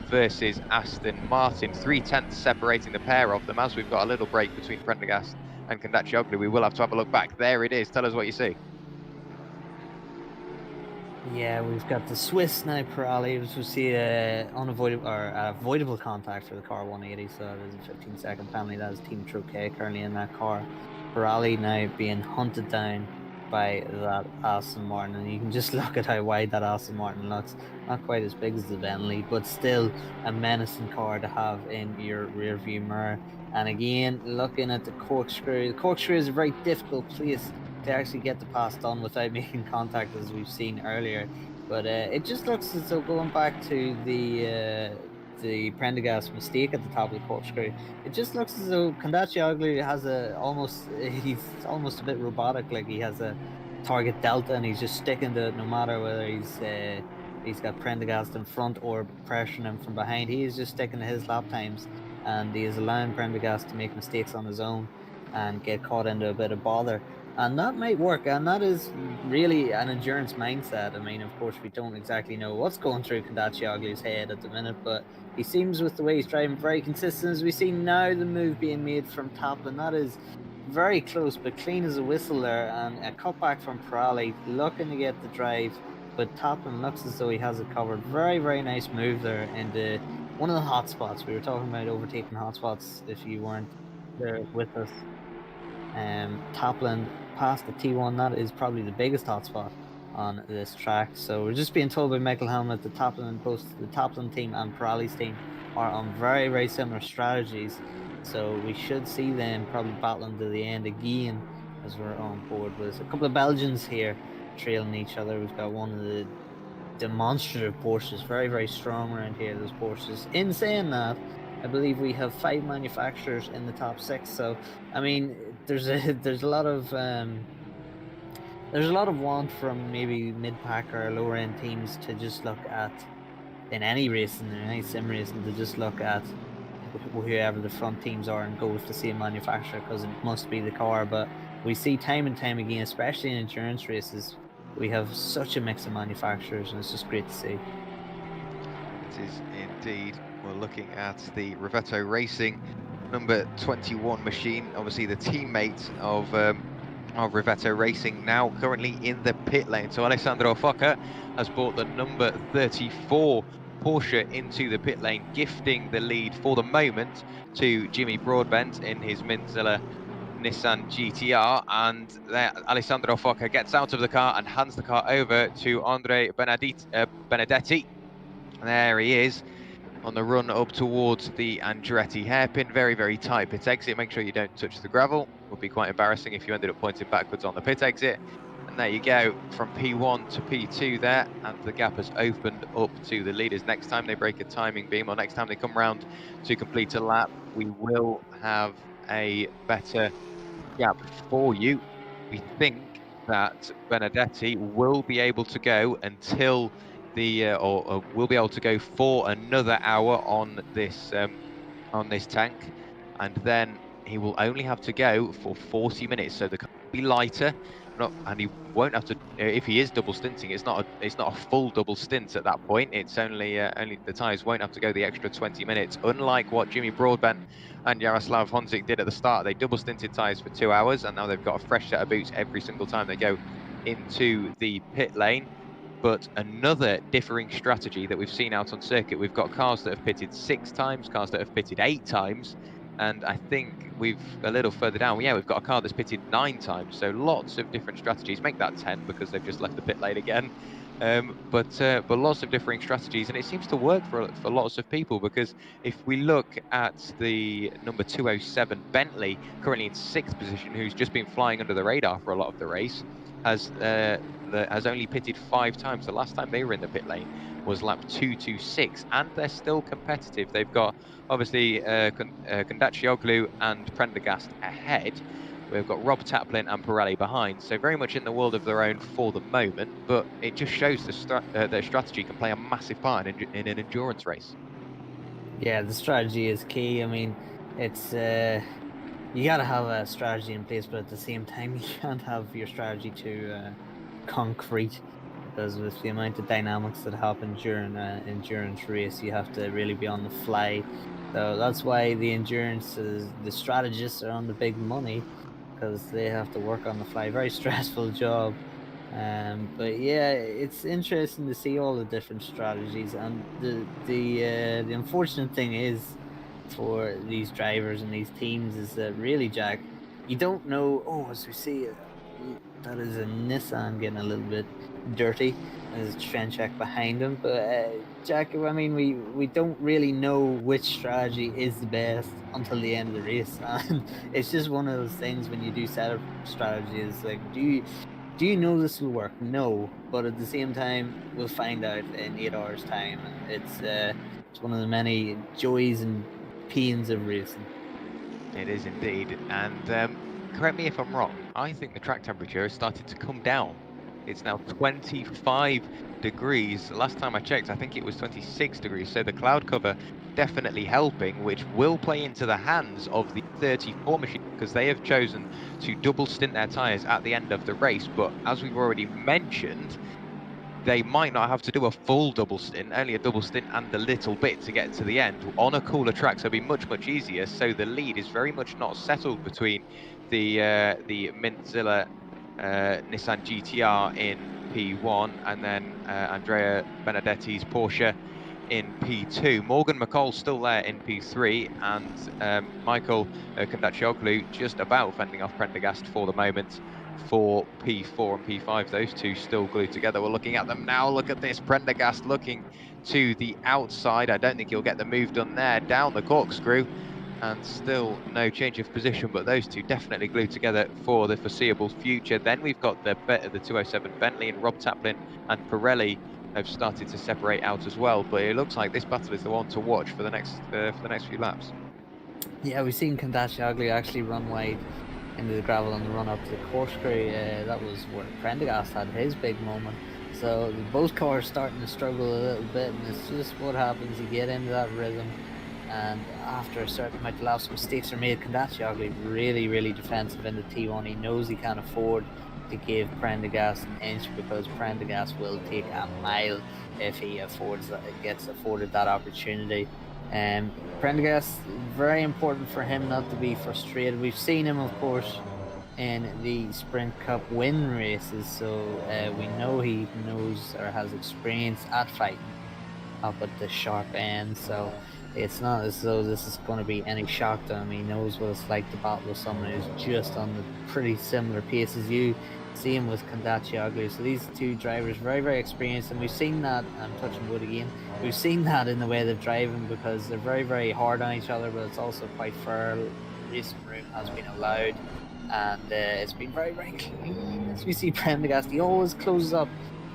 versus Aston Martin, 3/10 separating the pair of them. As we've got a little break between Prendergast and Kondacioglu, we will have to have a look back. There it is. Tell us what you see. Yeah, we've got the Swiss now, Pirelli, as we see unavoidable or avoidable contact for the car 180, so that is a 15-second penalty. That is Team Troquet currently in that car. Pirelli now being hunted down by that Aston Martin, and you can just look at how wide that Aston Martin looks. Not quite as big as the Bentley, but still a menacing car to have in your rear view mirror. And again, looking at the corkscrew is a very difficult place to actually get the pass done without making contact, as we've seen earlier. But it just looks as though, going back to the Prendergast mistake at the top of the corkscrew, it just looks as though Kondacioglu has he's almost a bit robotic, like he has a target delta and he's just sticking to it no matter whether he's got Prendergast in front or pressuring him from behind. He is just sticking to his lap times, and he is allowing Prendergast to make mistakes on his own and get caught into a bit of bother. And that might work, and that is really an endurance mindset. I mean, of course, we don't exactly know what's going through Kondacioglu's head at the minute, but he seems, with the way he's driving, very consistent. As we see now, the move being made from Taplin, that is very close, but clean as a whistle there, and a cutback from Pirelli, looking to get the drive, but Taplin looks as though he has it covered. Very nice move there into one of the hot spots. We were talking about overtaking hot spots if you weren't there with us. Taplin past the T1, that is probably the biggest hotspot on this track. So we're just being told by Michael Helmut that both the Taplin team and Pirelli's team are on very similar strategies. So we should see them probably battling to the end again as we're on board with a couple of Belgians here trailing each other. We've got one of the demonstrative Porsches, very strong around here, those Porsches. In saying that, I believe we have 5 manufacturers in the top 6. So I mean, there's a lot of want from maybe mid-pack or lower end teams to just look at, in any racing, in any sim racing, to just look at whoever the front teams are and go with the same manufacturer, because it must be the car. But we see time and time again, especially in endurance races, we have such a mix of manufacturers, and it's just great to see. is indeed. We're looking at the Rivetto Racing number 21 machine, obviously the teammate of Rivetto Racing, now currently in the pit lane. So Alessandro Foca has brought the number 34 Porsche into the pit lane, gifting the lead for the moment to Jimmy Broadbent in his Minzilla Nissan GTR, and there Alessandro Foca gets out of the car and hands the car over to Andre Benedetti. There he is on the run up towards the Andretti hairpin. Very, very tight pit exit. Make sure you don't touch the gravel. Would be quite embarrassing if you ended up pointing backwards on the pit exit. And there you go, from P1 to P2 there, and the gap has opened up to the leaders. Next time they break a timing beam, or next time they come round to complete a lap, we will have a better gap for you. We think that Benedetti will be able to go until the or will be able to go for another hour on this tank, and then he will only have to go for 40 minutes. So the car will be lighter, and he won't have to. If he is double stinting, it's not a full double stint at that point. It's only the tyres won't have to go the extra 20 minutes. Unlike what Jimmy Broadbent and Jaroslav Honzik did at the start, they double stinted tyres for 2 hours, and now they've got a fresh set of boots every single time they go into the pit lane. But another differing strategy that we've seen out on circuit, we've got cars that have pitted 6 times, cars that have pitted 8 times, and I think we've a little further down, we've got a car that's pitted 9 times, so lots of different strategies. Make that 10 because they've just left the pit lane again. But lots of differing strategies, and it seems to work for lots of people, because if we look at the number 207 Bentley, currently in 6th position, who's just been flying under the radar for a lot of the race, has only pitted 5 times. The last time they were in the pit lane was lap 226, and they're still competitive. They've got obviously Kondaccioglu and Prendergast ahead. We've got Rob Taplin and Pirelli behind, so very much in the world of their own for the moment, but it just shows their strategy can play a massive part in an endurance race. Yeah, the strategy is key. I mean, it's you gotta have a strategy in place, but at the same time, you can't have your strategy too concrete, because with the amount of dynamics that happen during an endurance race, you have to really be on the fly. So that's why the strategists are on the big money, because they have to work on the fly. Very stressful job. But yeah, it's interesting to see all the different strategies, and the unfortunate thing is for these drivers and these teams is that really, Jack, you don't know. Oh, as we see, that is a Nissan getting a little bit dirty. There's a trend check behind him, but Jack, I mean, we don't really know which strategy is the best until the end of the race, and it's just one of those things when you do set up strategies. Like, do you know this will work? No, but at the same time, we'll find out in 8 hours' time, and it's one of the many joys and pains of racing. It is indeed, and correct me if I'm wrong, I think the track temperature has started to come down. It's now 25 degrees. Last time I checked, I think it was 26 degrees. So the cloud cover definitely helping, which will play into the hands of the 34 machine, because they have chosen to double stint their tyres at the end of the race. But as we've already mentioned, they might not have to do a full double stint, only a double stint and a little bit to get to the end on a cooler track, so it'll be much, much easier. So the lead is very much not settled between the Mintzilla Nissan GTR in P1 and then Andrea Benedetti's Porsche in P2. Morgan McCall's still there in P3, and Michael Kondaccioglu just about fending off Prendergast for the moment for P4 and P5. Those two still glued together. We're looking at them now. Look at this, Prendergast looking to the outside. I don't think he'll get the move done there. Down the corkscrew, and still no change of position, but those two definitely glued together for the foreseeable future. Then we've got the 207 Bentley, and Rob Taplin and Pirelli have started to separate out as well, but it looks like this battle is the one to watch for the next few laps. Yeah, we've seen Kondaccioglu actually run wide into the gravel on the run up to the corkscrew. That was where Prendergast had his big moment. So both cars starting to struggle a little bit, and it's just what happens. You get into that rhythm, and after a certain amount of laps, mistakes are made. Kondatioglu really, really defensive in the T1. He knows he can't afford to give Prendergast an inch, because Prendergast will take a mile if he gets afforded that opportunity. Prendergast, very important for him not to be frustrated. We've seen him, of course, in the Sprint Cup win races, so we know he knows or has experience at fighting up at the sharp end, so it's not as though this is going to be any shock to him. He knows what it's like to battle with someone who's just on the pretty similar pace as you. See him with Kondatioglu. So these two drivers, very, very experienced, and we've seen that, I'm touching wood again, we've seen that in the way they're driving, because they're very, very hard on each other, but it's also quite fair. Racing room has been allowed, and it's been very, very clean. As we see Prendergast, he always closes up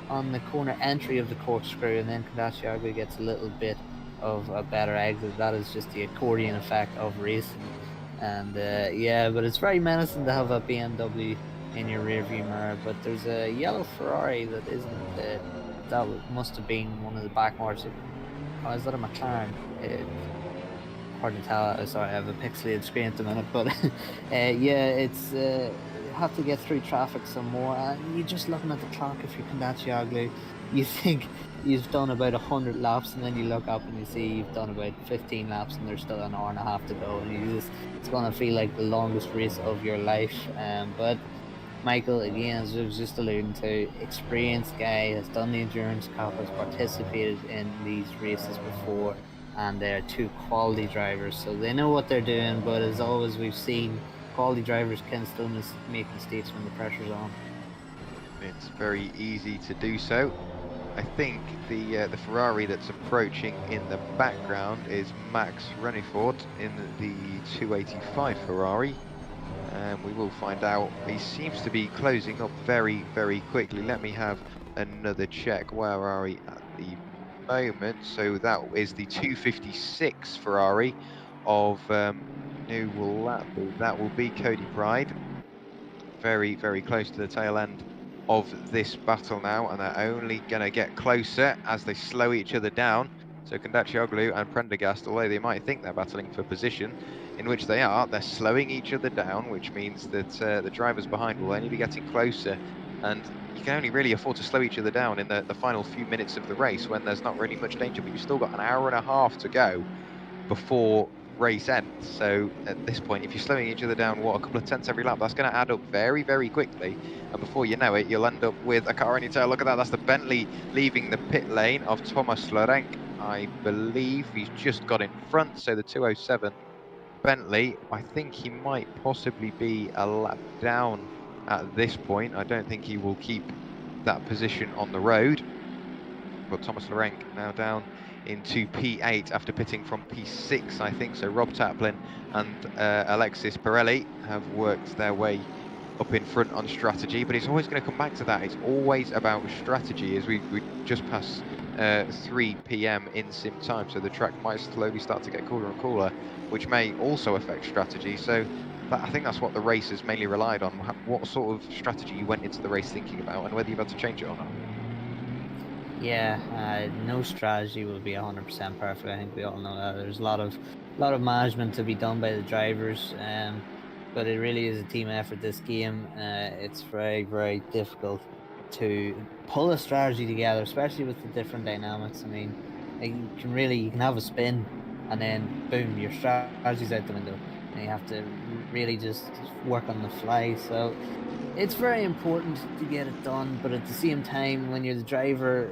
on the corner entry of the corkscrew, and then Kondatioglu gets a little bit of a better exit. That is just the accordion effect of racing. And yeah, but it's very menacing to have a BMW in your rearview mirror. But there's a yellow Ferrari that isn't. That must have been one of the back marks. Oh, is that a McLaren? Hard to tell. Sorry, I have a pixelated screen at the minute. But yeah, it's have to get through traffic some more. And you're just looking at the clock. If you're Kondatioglu, you think you've done about 100 laps, and then you look up and you see you've done about 15 laps, and there's still an hour and a half to go, and it's going to feel like the longest race of your life. But Michael, again, as I was just alluding to, experienced guy, has done the Endurance Cup, has participated in these races before, and they're two quality drivers, so they know what they're doing. But as always, we've seen quality drivers can still make mistakes when the pressure's on. It's very easy to do so. I think the Ferrari that's approaching in the background is Max Renifort in the 285 Ferrari, and we will find out. He seems to be closing up very, very quickly. Let me have another check. Where are we at the moment? So that is the 256 Ferrari of New Latvia. That will be Cody Pride. Very, very close to the tail end of this battle now, and they're only going to get closer as they slow each other down. So Kondatioglu and Prendergast, although they might think they're battling for position, in which they are, they're slowing each other down, which means that the drivers behind will only be getting closer, and you can only really afford to slow each other down in the final few minutes of the race when there's not really much danger, but you've still got an hour and a half to go before race ends. So at this point, if you're slowing each other down, a couple of tenths every lap, that's going to add up very, very quickly, and before you know it, you'll end up with a car on your tail. Look at that, that's the Bentley leaving the pit lane of Thomas Lorenk. I believe he's just got in front, so the 207 Bentley, I think he might possibly be a lap down at this point. I don't think he will keep that position on the road, but Thomas Lorenk now down into P8 after pitting from P6, I think. So Rob Taplin and Alexis Pirelli have worked their way up in front on strategy, but it's always going to come back to that. It's always about strategy, as we just passed 3 p.m. in sim time, so the track might slowly start to get cooler and cooler, which may also affect strategy. So I think that's what the race has mainly relied on, what sort of strategy you went into the race thinking about, and whether you've had to change it or not. Yeah, no strategy will be 100% perfect. I think we all know that. There's a lot of management to be done by the drivers, but it really is a team effort, this game. It's very, very difficult to pull a strategy together, especially with the different dynamics. I mean, you can have a spin, and then boom, your strategy's out the window, and you have to really just work on the fly. So it's very important to get it done, but at the same time, when you're the driver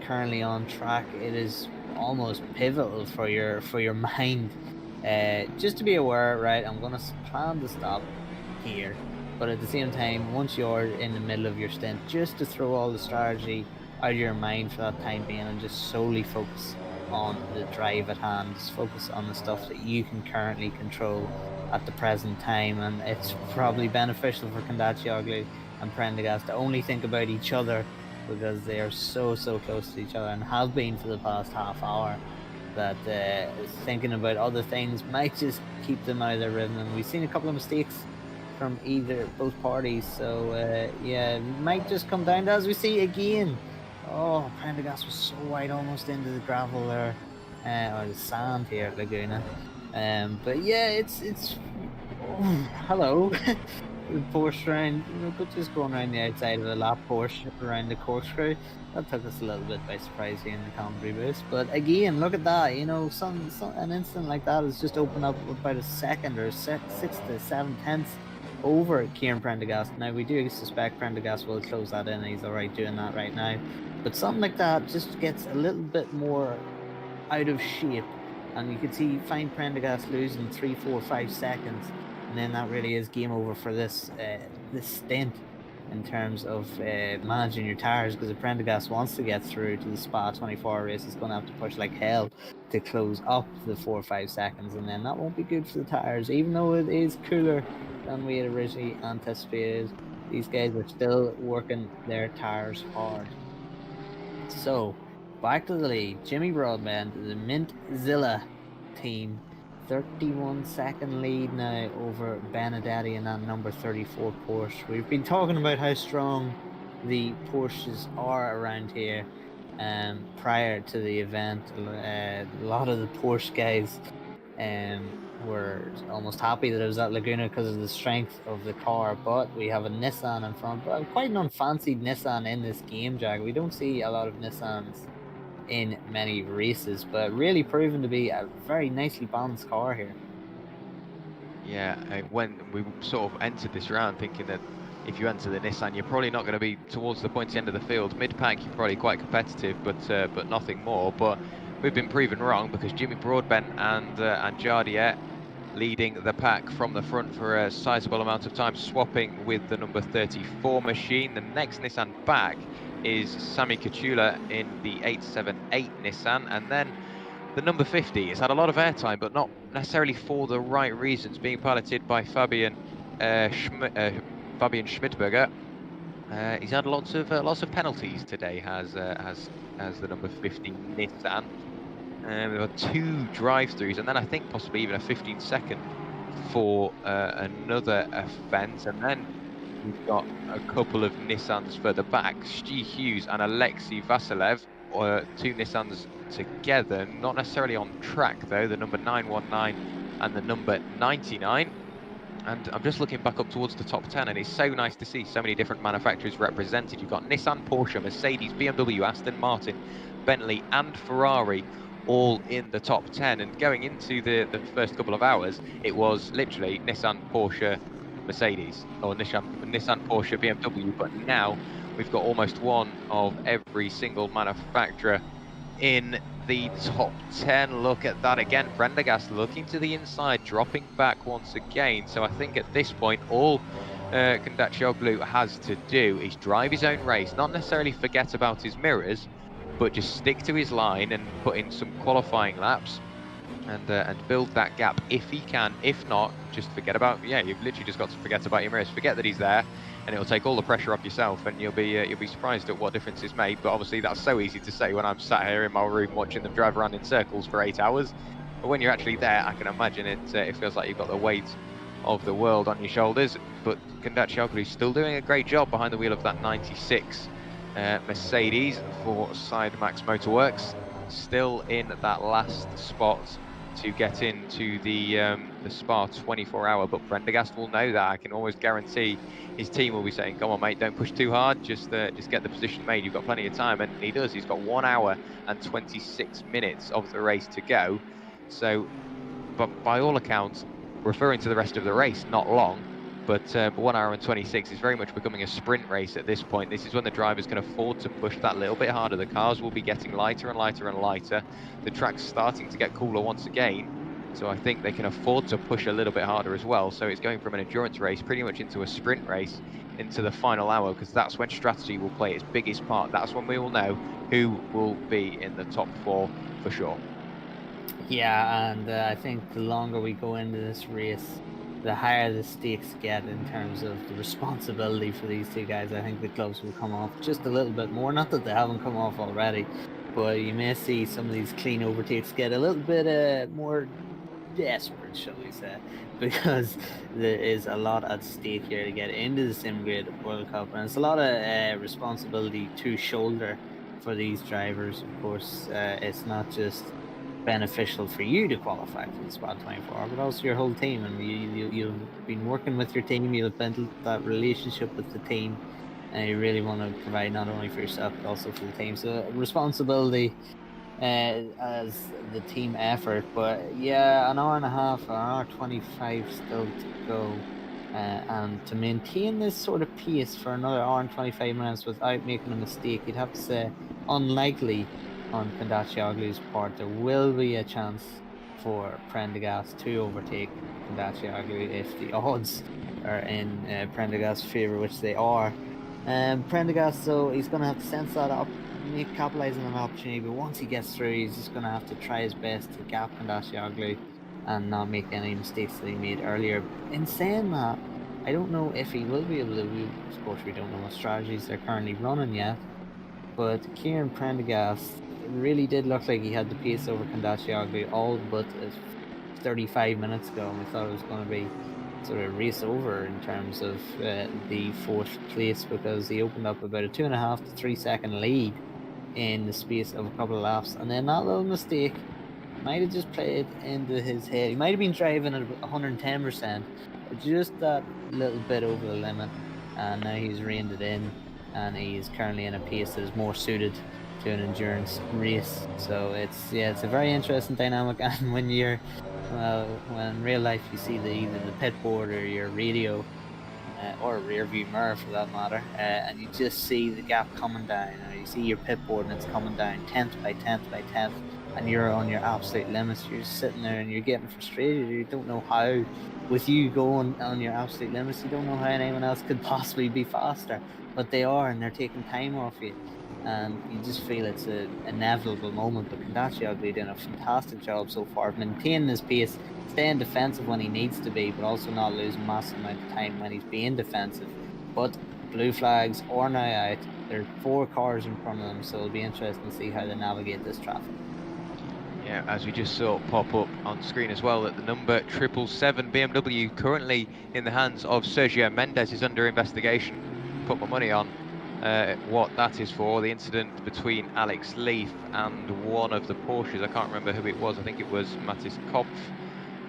currently on track, it is almost pivotal for your mind. Just to be aware, right, I'm going to plan to stop here, but at the same time, once you're in the middle of your stint, just to throw all the strategy out of your mind for that time being and just solely focus on the drive at hand. Just focus on the stuff that you can currently control at the present time, and it's probably beneficial for Kondatioglu and Prendergast to only think about each other, because they are so close to each other and have been for the past half hour, that thinking about other things might just keep them out of their rhythm. And we've seen a couple of mistakes from both parties, so yeah, it might just come down to, as we see again, oh, Prendergast was so wide almost into the gravel there. or the sand here at Laguna. But yeah, it's oh, hello. The Porsche round, but just going around the outside of the lap Porsche around the corkscrew. That took us a little bit by surprise here in the commentary booth. But again, look at that. An instant like that has just opened up about a second or 6 to 7 tenths over Kieran Prendergast. Now, we do suspect Prendergast will close that in, and he's alright doing that right now. But something like that just gets a little bit more out of shape. And you can see find Prendergast losing 3, 4, 5 seconds. And then that really is game over for this stint in terms of managing your tires, because if Prendergast wants to get through to the Spa 24 race, it's going to have to push like hell to close up the 4 or 5 seconds, and then that won't be good for the tires. Even though it is cooler than we had originally anticipated, these guys are still working their tires hard. So, back to the lead. Jimmy Broadbent, the Mintzilla team, 31-second lead now over Benedetti in that number 34 Porsche. We've been talking about how strong the Porsches are around here prior to the event. A lot of the Porsche guys were almost happy that it was at Laguna because of the strength of the car, but we have a Nissan in front, but quite an unfancied Nissan in this game, Jack. We don't see a lot of Nissans in many races, but really proven to be a very nicely balanced car here. Yeah, when we sort of entered this round thinking that if you enter the Nissan, you're probably not going to be towards the pointy end of the field. Mid-pack, you're probably quite competitive, but nothing more. But we've been proven wrong, because Jimmy Broadbent and Jardier leading the pack from the front for a sizable amount of time, swapping with the number 34 machine. The next Nissan back is Sami Kachula in the 878 Nissan, and then the number 50 has had a lot of airtime, but not necessarily for the right reasons, being piloted by Fabian Schmidberger. He's had lots of penalties today. Has the number 50 Nissan. We've got 2 drive-throughs, and then I think possibly even a 15-second for another offence, and then we've got a couple of Nissans further back, Sti Hughes and Alexei Vasilev, 2 Nissans together, not necessarily on track though, the number 919 and the number 99. And I'm just looking back up towards the top 10, and it's so nice to see so many different manufacturers represented. You've got Nissan, Porsche, Mercedes, BMW, Aston Martin, Bentley and Ferrari all in the top 10. And going into the first couple of hours, it was literally Nissan, Porsche, Mercedes, or Nissan, Porsche, BMW, but now we've got almost one of every single manufacturer in the top 10. Look at that again, Prendergast looking to the inside, dropping back once again. So I think at this point, all Kondacoglu has to do is drive his own race, not necessarily forget about his mirrors, but just stick to his line and put in some qualifying laps and build that gap if he can. If not, just forget about, you've literally just got to forget about your mirrors, forget that he's there, and it'll take all the pressure off yourself, and you'll be surprised at what difference is made. But obviously that's so easy to say when I'm sat here in my room watching them drive around in circles for 8 hours. But when you're actually there, I can imagine it feels like you've got the weight of the world on your shoulders. But Kondacoglu is still doing a great job behind the wheel of that 96 Mercedes for Sidemax Motorworks, still in that last spot to get into the Spa 24-hour. But Prendergast will know that. I can almost guarantee his team will be saying, come on mate, don't push too hard, just get the position made, you've got plenty of time. And he does. He's got 1 hour and 26 minutes of the race to go. So, but by all accounts, referring to the rest of the race, not long, but 1 hour and 26 is very much becoming a sprint race at this point. This is when the drivers can afford to push that little bit harder. The cars will be getting lighter and lighter and lighter. The track's starting to get cooler once again, so I think they can afford to push a little bit harder as well. So it's going from an endurance race pretty much into a sprint race into the final hour, because that's when strategy will play its biggest part. That's when we will know who will be in the top 4 for sure. Yeah, and I think the longer we go into this race, the higher the stakes get in terms of the responsibility for these 2 guys. I think the gloves will come off just a little bit more. Not that they haven't come off already, but you may see some of these clean overtakes get a little bit more desperate, shall we say, because there is a lot at stake here to get into the SimGrid World Cup, and it's a lot of responsibility to shoulder for these drivers. Of course, it's not just beneficial for you to qualify for the Squad 24, but also your whole team. And you've been working with your team, you've built that relationship with the team, and you really want to provide not only for yourself but also for the team. So responsibility as the team effort. But yeah, an hour and a half, an hour 25 still to go. And to maintain this sort of pace for another hour and 25 minutes without making a mistake, you'd have to say unlikely on Kondaccioglu's part. There will be a chance for Prendergast to overtake Kondaccioglu if the odds are in Prendergast's favour, which they are. Prendergast, so he's going to have to sense that up, capitalising on an opportunity, but once he gets through, he's just going to have to try his best to gap Kondaccioglu and not make any mistakes that he made earlier. In saying that, I don't know if he will be able to. Of course, we don't know what strategies they're currently running yet, but Kieran Prendergast really did look like he had the pace over Kondaccioglu all but 35 minutes ago, and we thought it was going to be sort of race over in terms of the fourth place, because he opened up about a 2.5 to 3 second lead in the space of a couple of laps, and then that little mistake might have just played into his head. He might have been driving at 110%, just that little bit over the limit, and now he's reined it in, and he's currently in a pace that is more suited to an endurance race. So it's a very interesting dynamic. And when you're when in real life you see either the pit board or your radio or a rear view mirror for that matter, and you just see the gap coming down, or you see your pit board and it's coming down 10th by 10th by 10th, and you're on your absolute limits, you're sitting there and you're getting frustrated. You don't know how, with you going on your absolute limits, you don't know how anyone else could possibly be faster, but they are, and they're taking time off you, and you just feel it's an inevitable moment. But Kondaccioglu doing a fantastic job so far of maintaining his pace, staying defensive when he needs to be, but also not losing massive amount of time when he's being defensive. But blue flags are now out. There are 4 cars in front of them, so it'll be interesting to see how they navigate this traffic. Yeah, as we just saw pop up on screen as well, that the number 777 BMW currently in the hands of Sergio Mendes is under investigation. Put my money on what that is for. The incident between Alex Leaf and one of the Porsches. I can't remember who it was. I think it was Mattis Kopf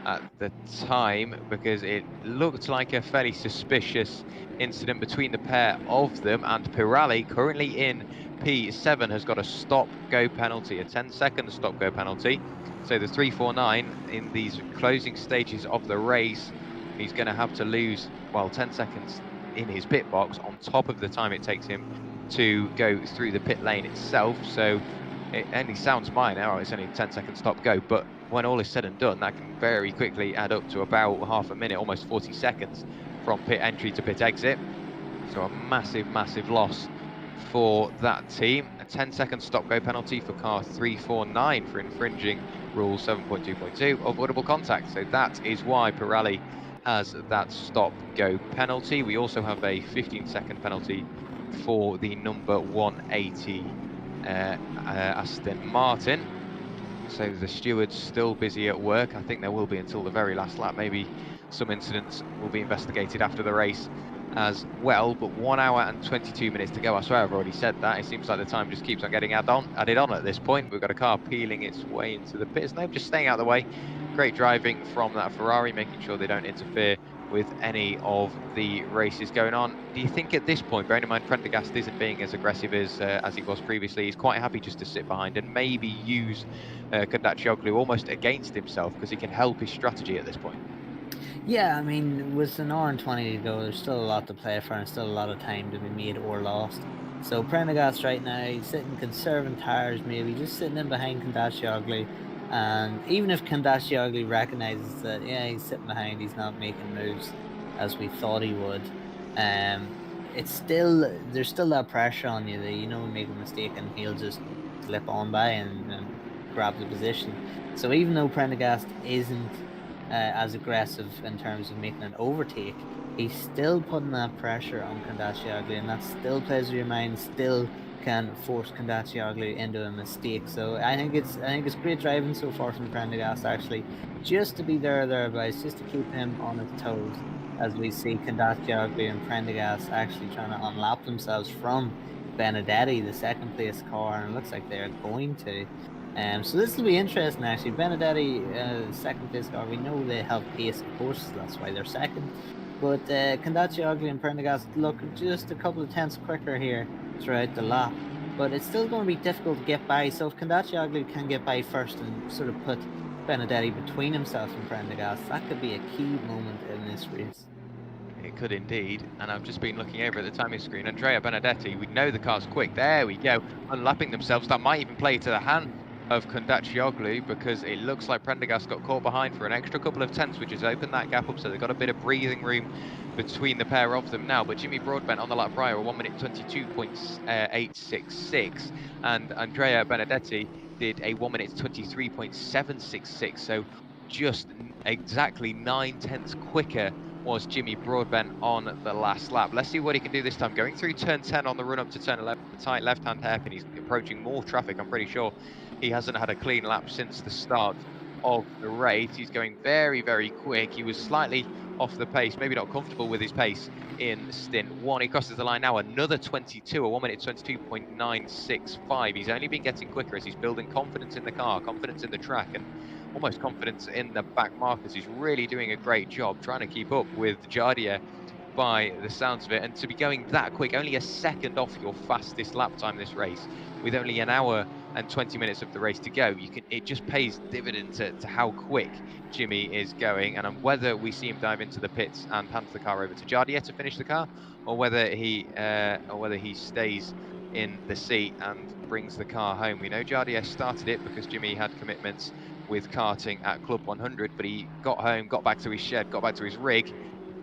at the time, because it looked like a fairly suspicious incident between the pair of them. And Pirelli, currently in P7, has got a stop-go penalty, a 10-second stop-go penalty. So the 349 in these closing stages of the race, he's going to have to lose, well, 10 seconds in his pit box on top of the time it takes him to go through the pit lane itself. So it only sounds minor, oh, it's only a 10-second stop-go, but when all is said and done, that can very quickly add up to about half a minute, almost 40 seconds from pit entry to pit exit. So a massive, massive loss for that team. A 10-second stop-go penalty for car 349 for infringing rule 7.2.2, avoidable contact. So that is why Pirelli has that stop-go penalty. We also have a 15-second penalty for the number 180 Aston Martin. So the steward's still busy at work. I think there will be until the very last lap. Maybe some incidents will be investigated after the race as well, but 1 hour and 22 minutes to go. I swear I've already said that. It seems like the time just keeps on getting added on at this point. We've got a car peeling its way into the pits. No, just staying out of the way. Great driving from that Ferrari, making sure they don't interfere with any of the races going on. Do you think at this point, bearing in mind Prendergast isn't being as aggressive as he was previously, he's quite happy just to sit behind and maybe use Kondaccioglu almost against himself, because he can help his strategy at this point? Yeah, I mean, with an hour and 20 to go, there's still a lot to play for and still a lot of time to be made or lost. So Prendergast right now, he's sitting conserving tires, maybe just sitting in behind Kondaccioglu. And even if Kondaccioglu recognises that, yeah, he's sitting behind, he's not making moves as we thought he would, it's still, there's still that pressure on you that, you know, make a mistake and he'll just slip on by and grab the position. So even though Prendergast isn't as aggressive in terms of making an overtake, he's still putting that pressure on Kondaccioglu, and that still plays with your mind, still can force Kondaccioglu into a mistake. So I think it's great driving so far from Prendergast, actually, just to be thereabouts, just to keep him on his toes, as we see Kondaccioglu and Prendergast actually trying to unlap themselves from Benedetti, the second place car, and it looks like they're going to. So this will be interesting actually. Benedetti, second place car, we know they have pace of course, that's why they're second. But Condaccioglu and Prendergast look just a couple of tenths quicker here throughout the lap. But it's still going to be difficult to get by, so if Condaccioglu can get by first and sort of put Benedetti between himself and Prendergast, that could be a key moment in this race. It could indeed, and I've just been looking over at the timing screen. Andrea Benedetti, we know the car's quick. There we go, unlapping themselves. That might even play to the hand of Condaccioglu because it looks like Prendergast got caught behind for an extra couple of tenths, which has opened that gap up, so they've got a bit of breathing room between the pair of them now. But Jimmy Broadbent on the lap prior, 1 minute 22.866, and Andrea Benedetti did a 1 minute 23.766, so just exactly 9 tenths quicker was Jimmy Broadbent on the last lap. Let's see what he can do this time. Going through turn 10 on the run up to turn 11, the tight left-hand hairpin, he's approaching more traffic. I'm pretty sure he hasn't had a clean lap since the start of the race. He's going very, very quick. He was slightly off the pace, maybe not comfortable with his pace in stint 1. He crosses the line now, another 22, a 1 minute 22.965. He's only been getting quicker as he's building confidence in the car, confidence in the track, and almost confidence in the back markers. He's really doing a great job trying to keep up with Jardier by the sounds of it, and to be going that quick, only a second off your fastest lap time this race, with only an hour and 20 minutes of the race to go, it just pays dividend to how quick Jimmy is going. And whether we see him dive into the pits and hand the car over to Jardier to finish the car, or whether he stays in the seat and brings the car home. We know Jardier started it because Jimmy had commitments with karting at Club 100, but he got home, got back to his shed, got back to his rig,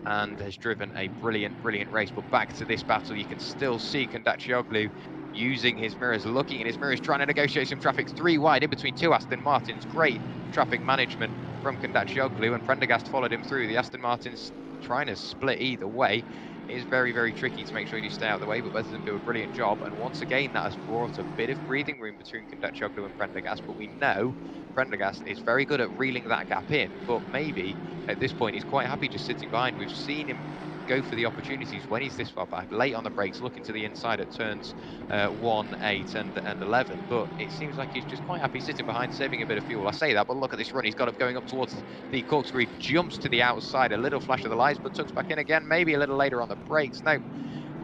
and has driven a brilliant race. But back to this battle, you can still see Condaccioglu using his mirrors, looking in his mirrors, trying to negotiate some traffic. 3 wide in between 2 Aston Martins. Great traffic management from Condaccioglu, and Prendergast followed him through. The Aston Martins trying to split either way. It is very, very tricky to make sure you stay out of the way, but both of them do a brilliant job. And once again, that has brought a bit of breathing room between Condaccioglu and Prendergast, but we know Prendergast is very good at reeling that gap in, but maybe at this point he's quite happy just sitting behind. We've seen him go for the opportunities when he's this far back, late on the brakes, looking to the inside at turns 1, 8 and 11, but it seems like he's just quite happy sitting behind, saving a bit of fuel. I say that, but look at this run. He's got it going up towards the corkscrew, jumps to the outside, a little flash of the lights, but tucks back in again, maybe a little later on the brakes. No,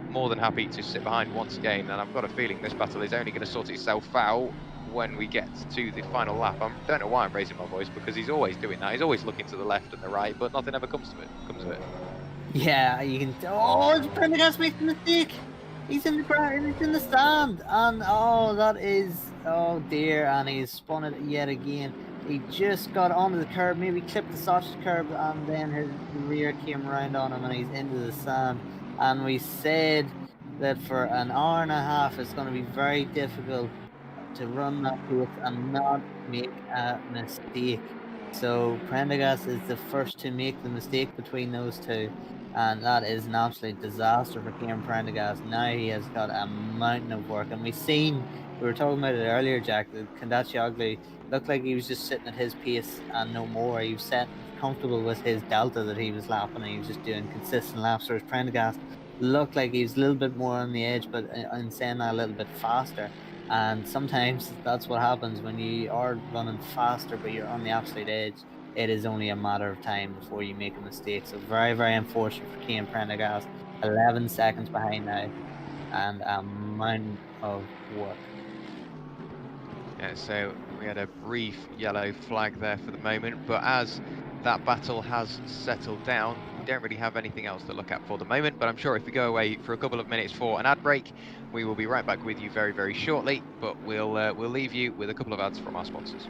more than happy to sit behind once again, and I've got a feeling this battle is only going to sort itself out when we get to the final lap. I don't know why I'm raising my voice, because he's always doing that. He's always looking to the left and the right, but nothing ever comes of it. Yeah, you can. Oh, Prendergast makes a mistake. He's in the ground. He's in the stand, and oh, that is. Oh dear, and he's spun it yet again. He just got onto the curb, maybe clipped the sausage curb, and then his rear came around on him, and he's into the sand. And we said that for an hour and a half, it's going to be very difficult to run that pace and not make a mistake. So Prendergast is the first to make the mistake between those two, and that is an absolute disaster for Kieran Prendergast. Now he has got a mountain of work, and we were talking about it earlier, Jack, that Condaccioglu looked like he was just sitting at his pace and no more. He was comfortable with his delta that he was lapping, and he was just doing consistent laps, whereas Prendergast looked like he was a little bit more on the edge, but in saying that, a little bit faster. And sometimes that's what happens when you are running faster, but you're on the absolute edge. It is only a matter of time before you make a mistake. So very, very unfortunate for Kieran Prendergast. 11 seconds behind now, and a mountain of work. Yeah, so we had a brief yellow flag there for the moment, but as that battle has settled down, we don't really have anything else to look at for the moment. But I'm sure if we go away for a couple of minutes for an ad break, we will be right back with you very, very shortly. But we'll leave you with a couple of ads from our sponsors.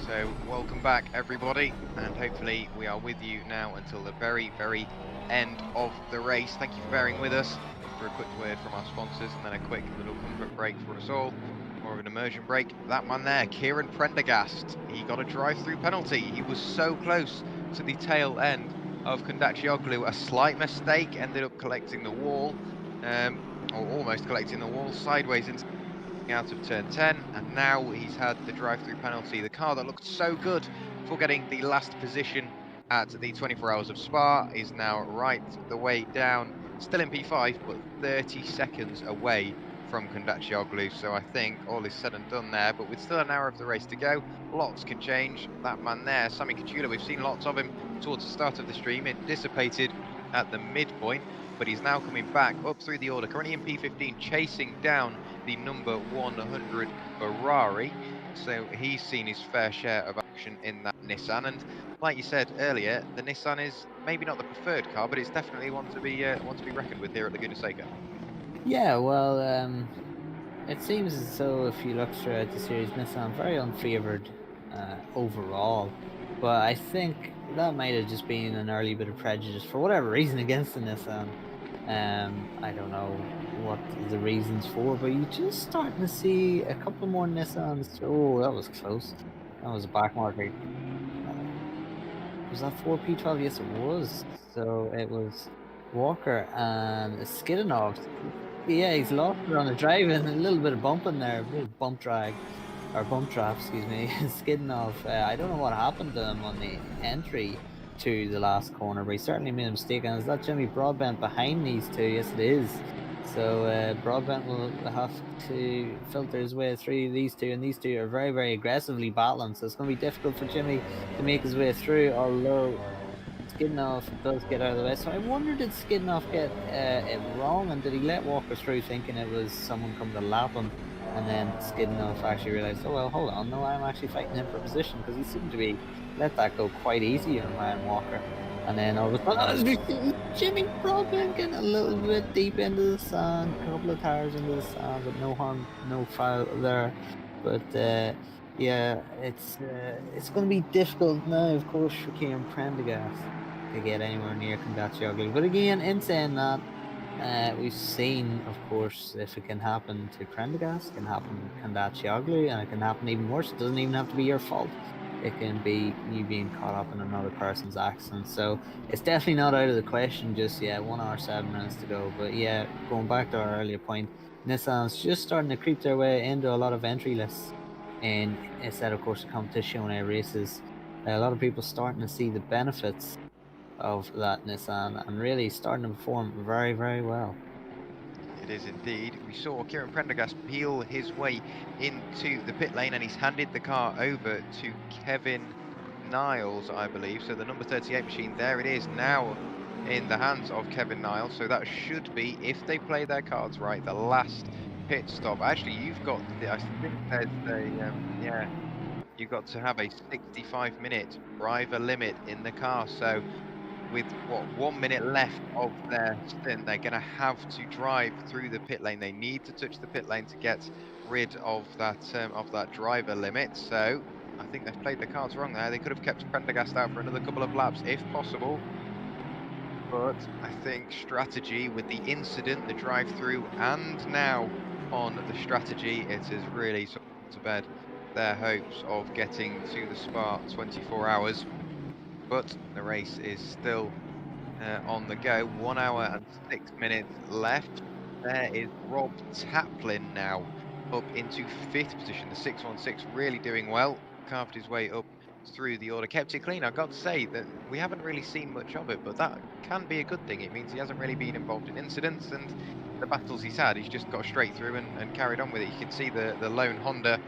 So welcome back everybody, and hopefully we are with you now until the very, very end of the race. Thank you for bearing with us for a quick word from our sponsors and then a quick little comfort break for us all. More of an immersion break. That man there, Kieran Prendergast, he got a drive-through penalty. He was so close to the tail end of Kondacioglu. A slight mistake ended up collecting the wall, or almost collecting the wall sideways into out of turn 10, and now he's had the drive-through penalty. The car that looked so good for getting the last position at the 24 Hours of Spa is now right the way down, still in P5, but 30 seconds away from Kondacioglu. So I think all is said and done there, but with still an hour of the race to go, lots can change. That man there, Sami Kachula, we've seen lots of him towards the start of the stream. It dissipated at the midpoint, but he's now coming back up through the order, currently in P15, chasing down the number 100 Ferrari. So he's seen his fair share of action in that Nissan, and like you said earlier, the Nissan is maybe not the preferred car, but it's definitely one to be reckoned with here at Laguna Seca. Yeah, well, it seems as though if you look throughout the series, Nissan very unfavoured overall, but I think that might have just been an early bit of prejudice for whatever reason against the Nissan. I don't know what the reasons for, but you just starting to see a couple more Nissans. Oh, that was close. That was a back marker. Was that 4P12? Yes, it was. So it was Walker and Skidinov. Yeah, he's lost it on the drive and a little bit of bumping there, a bit of bump drag, or bump trap, excuse me. Skidinov, I don't know what happened to him on the entry to the last corner, but he certainly made a mistake. And is that Jimmy Broadbent behind these two? Yes, it is. So Broadbent will have to filter his way through these two, and these two are very, very aggressively battling. So it's going to be difficult for Jimmy to make his way through, although Skidinov does get out of the way. So I wonder, did Skidinov get it wrong, and did he let Walker through thinking it was someone coming to lap him? And then Skidinov actually realised, oh well, hold on, no, I'm actually fighting him for position, because he seemed to be let that go quite easy on Ryan Walker. And then all of a sudden, Jimmy Broadbent getting a little bit deep into the sand, a couple of tires into the sand, but no harm, no foul there. But yeah, it's going to be difficult now, of course, for Kieran Prendergast to get anywhere near Kondacioglu. But again, in saying that, we've seen, of course, if it can happen to Prendergast, it can happen to Kondacioglu, and it can happen even worse. It doesn't even have to be your fault. It can be you being caught up in another person's accident. So it's definitely not out of the question just yet. 1 hour 7 minutes to go. But yeah, going back to our earlier point, Nissan's just starting to creep their way into a lot of entry lists. And instead, of course, of competition races, a lot of people starting to see the benefits of that Nissan and really starting to perform very, very well. It is indeed. We saw Kieran Prendergast peel his way into the pit lane, and he's handed the car over to Kevin Niles, I believe. So the number 38 machine, there it is now in the hands of Kevin Niles. So that should be, if they play their cards right, the last pit stop. Actually, you've got, I think there's a, you've got to have a 65-minute driver limit in the car. So with what, 1 minute left of their stint, they're going to have to drive through the pit lane. They need to touch the pit lane to get rid of that driver limit. So I think they've played the cards wrong there. They could have kept Prendergast out for another couple of laps if possible. But I think strategy with the incident, the drive-through, and now on the strategy, it has really put to bed their hopes of getting to the Spa 24 hours. But the race is still on the go. 1 hour and 6 minutes left. There is Rob Taplin now up into 5th position. The 616 really doing well. Carved his way up through the order. Kept it clean. I've got to say that we haven't really seen much of it, but that can be a good thing. It means he hasn't really been involved in incidents, and the battles he's had, he's just got straight through and carried on with it. You can see the lone Honda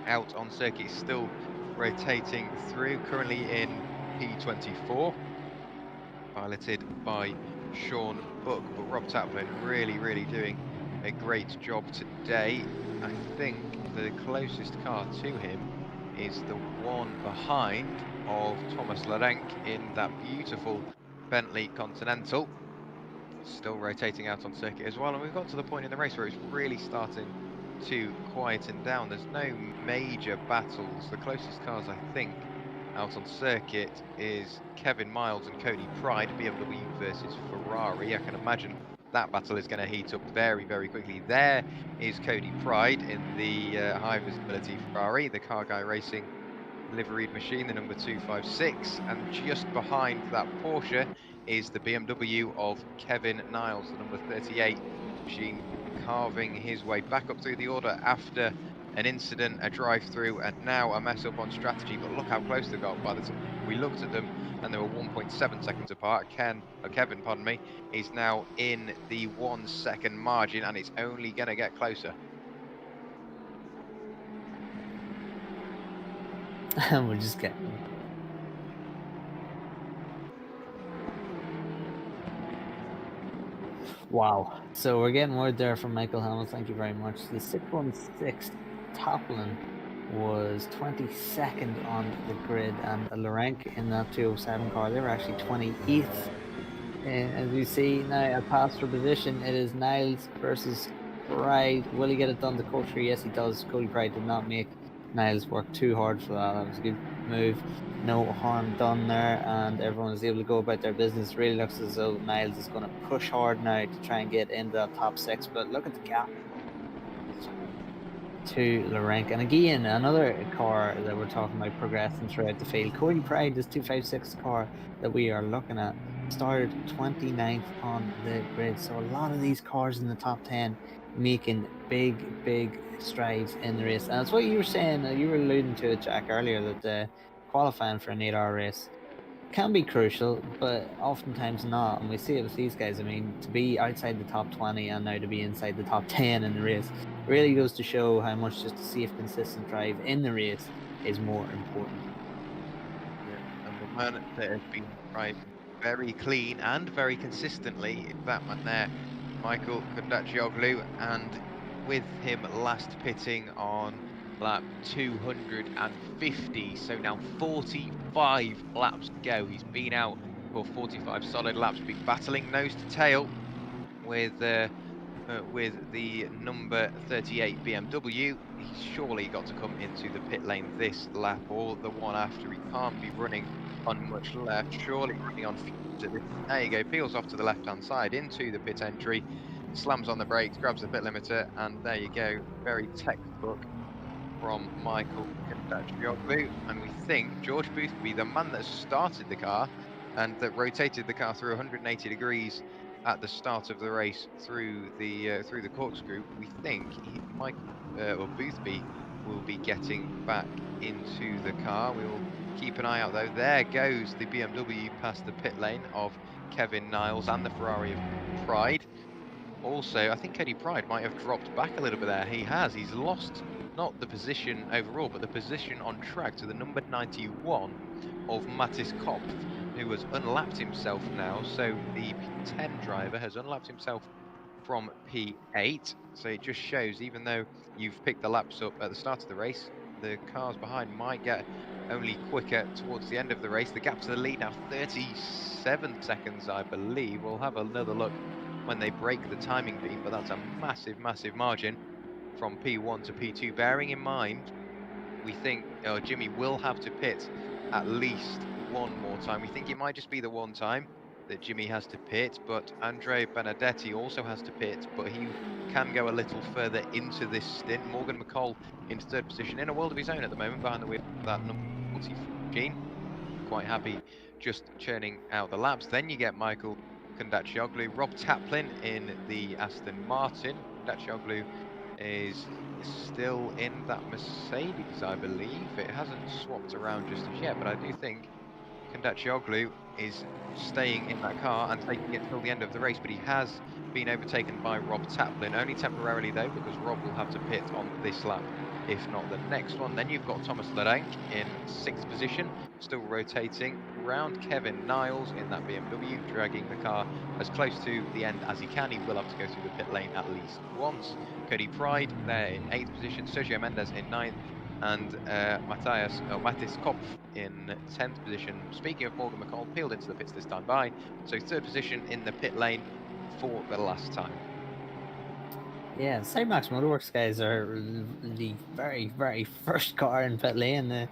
out on circuit still rotating through, currently in P24, piloted by Sean Buck. But Rob Taplin really doing a great job today. I think the closest car to him is the one behind of Thomas Larenk in that beautiful Bentley Continental, still rotating out on circuit as well. And we've got to the point in the race where it's really starting to quieten down. There's no major battles. The closest cars, I think, out on circuit is Kevin Miles and Cody Pride, BMW versus Ferrari. I can imagine that battle is going to heat up very, very quickly. There is Cody Pride in the high visibility Ferrari, the Car Guy Racing liveried machine, the number 256, and just behind that Porsche is the BMW of Kevin Niles, the number 38 machine, carving his way back up through the order after an incident, a drive-through, and now a mess up on strategy. But look how close they got. By the time we looked at them, and they were 1.7 seconds apart. Kevin, pardon me, is now in the 1 second margin, and it's only going to get closer. And we're just getting. Wow. So we're getting word there from Michael Hamilton. Thank you very much. The 616 Toplin was 22nd on the grid, and Lorenk in that 207 car, they were actually 28th. As you see now, a pass for position. It is Niles versus Pride. Will he get it done to Courtney? Yes, he does. Cody Pride did not make Niles work too hard for that. That was a good move. No harm done there, and everyone is able to go about their business. Really looks as though Niles is going to push hard now to try and get into that top 6, but look at the gap to Lorenk. And again, another car that we're talking about progressing throughout the field. Cody Pride, this 256 car that we are looking at, started 29th on the grid. So a lot of these cars in the top 10 making big strides in the race. And that's what you were saying, you were alluding to it, Jack, earlier, that qualifying for an 8-hour race can be crucial, but oftentimes not. And we see it with these guys. I mean, to be outside the top 20 and now to be inside the top 10 in the race really goes to show how much just a safe, consistent drive in the race is more important. Yeah, and the man that has been driving very clean and very consistently is that man there, Michael Kondaccioglu, and with him last pitting on lap 250, so now 45 laps to go. He's been out for 45 solid laps, been battling nose to tail with the number 38 BMW. He's surely got to come into the pit lane this lap or the one after. He can't be running on much left, surely running on feet. There you go, peels off to the left hand side into the pit entry, slams on the brakes, grabs the pit limiter, and there you go, very textbook from Michael Kondaccioglu. And we think George Boothby, the man that started the car and that rotated the car through 180 degrees at the start of the race through the corkscrew, we think or Boothby will be getting back into the car. We will keep an eye out though. There goes the BMW past the pit lane of Kevin Niles and the Ferrari of Pride. Also, I think Cody Pride might have dropped back a little bit there. He has. He's lost not the position overall, but the position on track to the number 91 of Mattis Kopf, who has unlapped himself now. So the P10 driver has unlapped himself from P8. So it just shows, even though you've picked the laps up at the start of the race, the cars behind might get only quicker towards the end of the race. The gap to the lead now 37 seconds, I believe. We'll have another look when they break the timing beam, but that's a massive margin from P1 to P2. Bearing in mind, we think Jimmy will have to pit at least one more time. We think it might just be the one time that Jimmy has to pit, but Andre Benedetti also has to pit, but he can go a little further into this stint. Morgan McCall in third position, in a world of his own at the moment, behind the wheel of that number 40 Gene. Quite happy just churning out the laps. Then you get Michael Kondaccioglu, Rob Taplin in the Aston Martin. Kondaccioglu is still in that Mercedes, I believe. It hasn't swapped around just as yet, but I do think Kondaccioglu is staying in that car and taking it till the end of the race, but he has been overtaken by Rob Taplin, only temporarily though, because Rob will have to pit on this lap, if not the next one. Then you've got Thomas Lerenk in 6th position, still rotating around Kevin Niles in that BMW, dragging the car as close to the end as he can. He will have to go through the pit lane at least once. Cody Pride there in 8th position, Sergio Mendes in 9th, and Mattis Kopf in 10th position. Speaking of Morgan McCall, peeled into the pits this time by, so 3rd position in the pit lane for the last time. Yeah, Cymax Motorworks guys are the very, very first car in pit lane.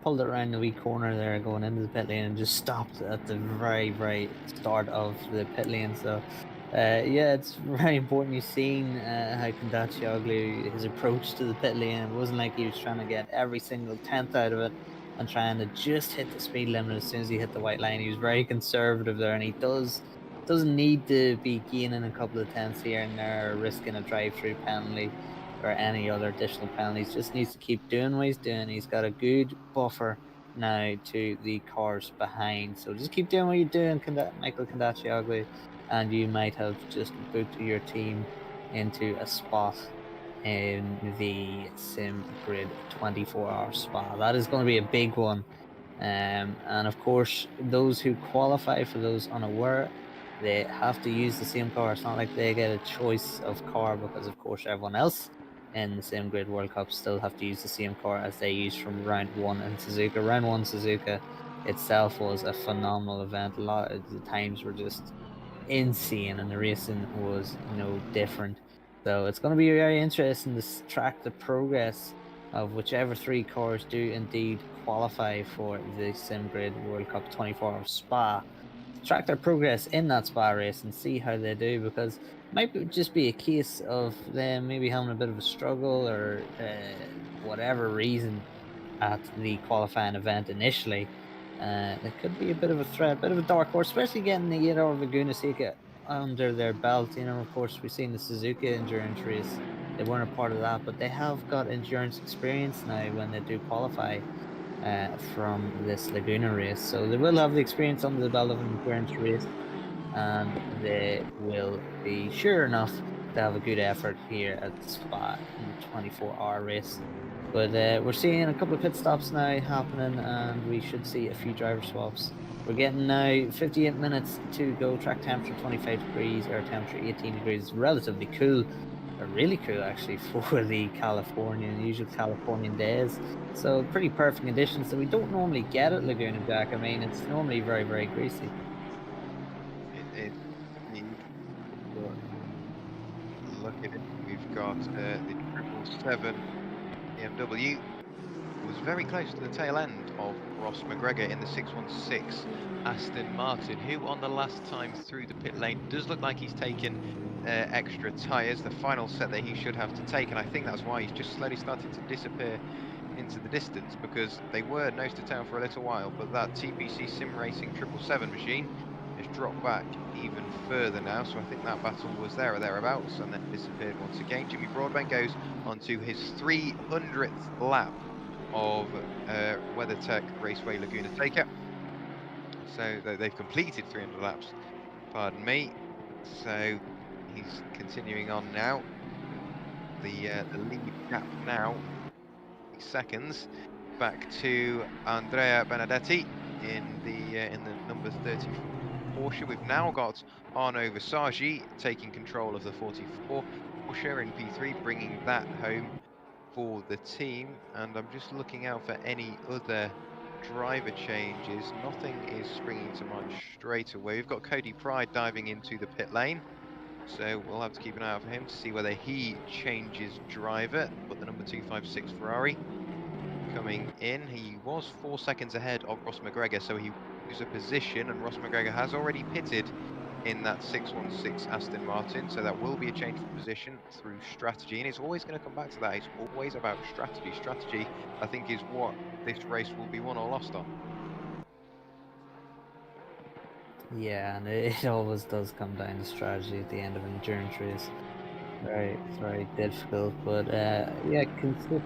Pulled it around the wee corner there going into the pit lane and just stopped at the very, very start of the pit lane. So, yeah, it's very important you've seen how Kondachioglu, his approach to the pit lane. It wasn't like he was trying to get every single tenth out of it and trying to just hit the speed limit as soon as he hit the white line. He was very conservative there, and he doesn't need to be gaining a couple of tenths here and there, or risking a drive-through penalty or any other additional penalties. Just needs to keep doing what he's doing. He's got a good buffer now to the cars behind. So just keep doing what you're doing, Michael Kondachioglu, and you might have just booked your team into a spot in the Sim Grid 24-hour spot. That is going to be a big one. And of course, those who qualify, for those unaware, they have to use the same car. It's not like they get a choice of car, because of course everyone else in the Sim Grid World Cup still have to use the same car as they used from round one in Suzuka. Round one Suzuka itself was a phenomenal event. A lot of the times were just insane, and the racing was no different. So it's going to be very interesting to track the progress of whichever three cars do indeed qualify for the Sim Grid World Cup 24-hour Spa. Track their progress in that Spa race and see how they do, because it might just be a case of them maybe having a bit of a struggle or whatever reason at the qualifying event initially. It could be a bit of a threat, a bit of a dark horse, especially getting the 8-hour Laguna Seca under their belt. Of course, we've seen the Suzuka endurance race. They weren't a part of that, but they have got endurance experience now when they do qualify from this Laguna race. So they will have the experience under the belt of an endurance race, and they will be sure enough to have a good effort here at Spa in the 24-hour race. But we're seeing a couple of pit stops now happening, and we should see a few driver swaps. We're getting now 58 minutes to go. Track temperature 25 degrees, air temperature 18 degrees. Relatively cool, really cool actually for the usual Californian days. So pretty perfect conditions that we don't normally get at Laguna, Jack. I mean, it's normally very, very greasy. Look at it. We've got the 777 BMW. Was very close to the tail end of Ross McGregor in the 616 Aston Martin, who on the last time through the pit lane does look like he's taken extra tyres, the final set that he should have to take, and I think that's why he's just slowly starting to disappear into the distance, because they were nose to tail for a little while, but that TPC Sim Racing 777 machine has dropped back even further now, so I think that battle was there or thereabouts and then disappeared once again. Jimmy Broadbent goes onto his 300th lap of WeatherTech Raceway Laguna Seca. So they've completed 300 laps, pardon me. So he's continuing on now. The lead gap now, seconds, back to Andrea Benedetti in the number 30 Porsche. We've now got Arnaud Visagi taking control of the 44 Porsche in P3, bringing that home for the team. And I'm just looking out for any other driver changes. Nothing is springing to mind straight away. We've got Cody Pride diving into the pit lane, so we'll have to keep an eye out for him to see whether he changes driver. But the number 256 Ferrari coming in, he was 4 seconds ahead of Ross McGregor, so he was a position, and Ross McGregor has already pitted in that 616 Aston Martin, so that will be a change of position through strategy, and it's always going to come back to that. It's always about strategy. Strategy, I think, is what this race will be won or lost on. Yeah, and it always does come down to strategy at the end of an endurance race. Very, very difficult, but yeah, consistent.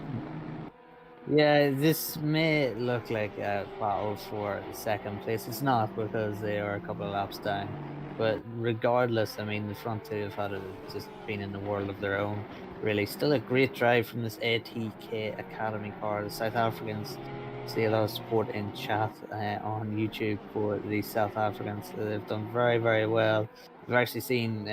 Yeah, this may look like a battle for second place. It's not, because they are a couple of laps down. But regardless, I mean, the front two have just been in the world of their own. Really, still a great drive from this ATK Academy car. The South Africans, see a lot of support in chat on YouTube for the South Africans. They've done very, very well. We've actually seen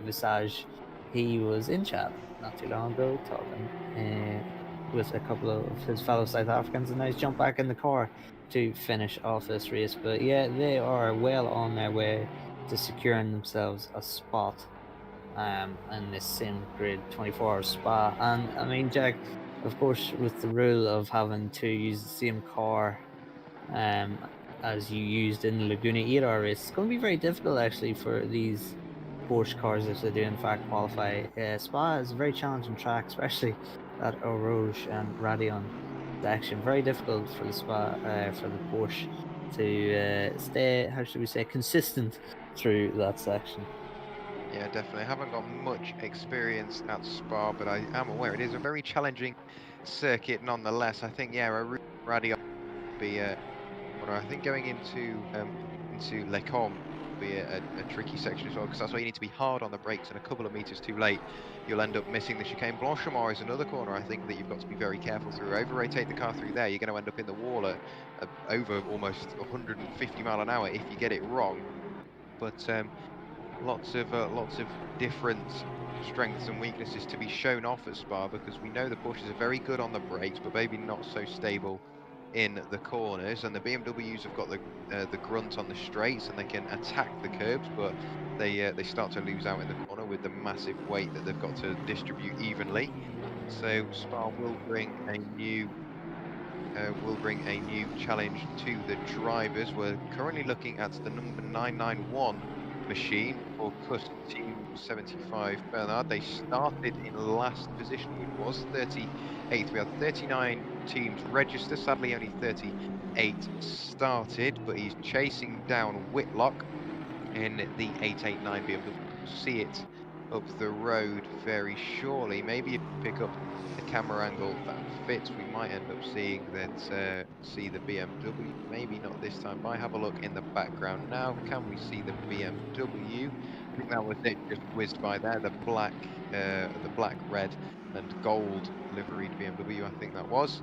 Visage. He was in chat not too long ago talking with a couple of his fellow South Africans, and now he's jumped back in the car to finish off this race. But yeah, they are well on their way to securing themselves a spot in this sim grid 24-hour Spa. And I mean, Jack, of course, with the rule of having to use the same car as you used in the Laguna Seca race, it's going to be very difficult actually for these Porsche cars if they do in fact qualify. Spa is a very challenging track, especially that Eau Rouge and Radion section. Very difficult for the Spa for the Porsche to stay, how should we say, consistent through that section. Yeah, definitely. I haven't got much experience at Spa, but I am aware it is a very challenging circuit nonetheless. I think, yeah, a radio will be I think going into Les Combes will be a tricky section as well, because that's why you need to be hard on the brakes, and a couple of meters too late, you'll end up missing the chicane. Blanchimont is another corner I think that you've got to be very careful through. Over-rotate the car through there, you're going to end up in the wall at over almost 150 mile an hour if you get it wrong. But lots of different strengths and weaknesses to be shown off at Spa, because we know the Porsches are very good on the brakes, but maybe not so stable in the corners, and the BMWs have got the grunt on the straights and they can attack the curbs, but they start to lose out in the corner with the massive weight that they've got to distribute evenly. So Spa will bring a new challenge to the drivers. We're currently looking at the number 991 machine for Custom Team 75 Bernard. They started in last position, which was 38th. We had 39 teams register. Sadly, only 38 started, but he's chasing down Whitlock in the 889 BMW. We'll see it up the road very shortly. Maybe if you pick up the camera angle that fits, we might end up seeing that see the BMW. Maybe not this time. But I have a look in the background now. Can we see the BMW? I think that was it, just whizzed by there. The black, red, and gold liveried BMW. I think that was.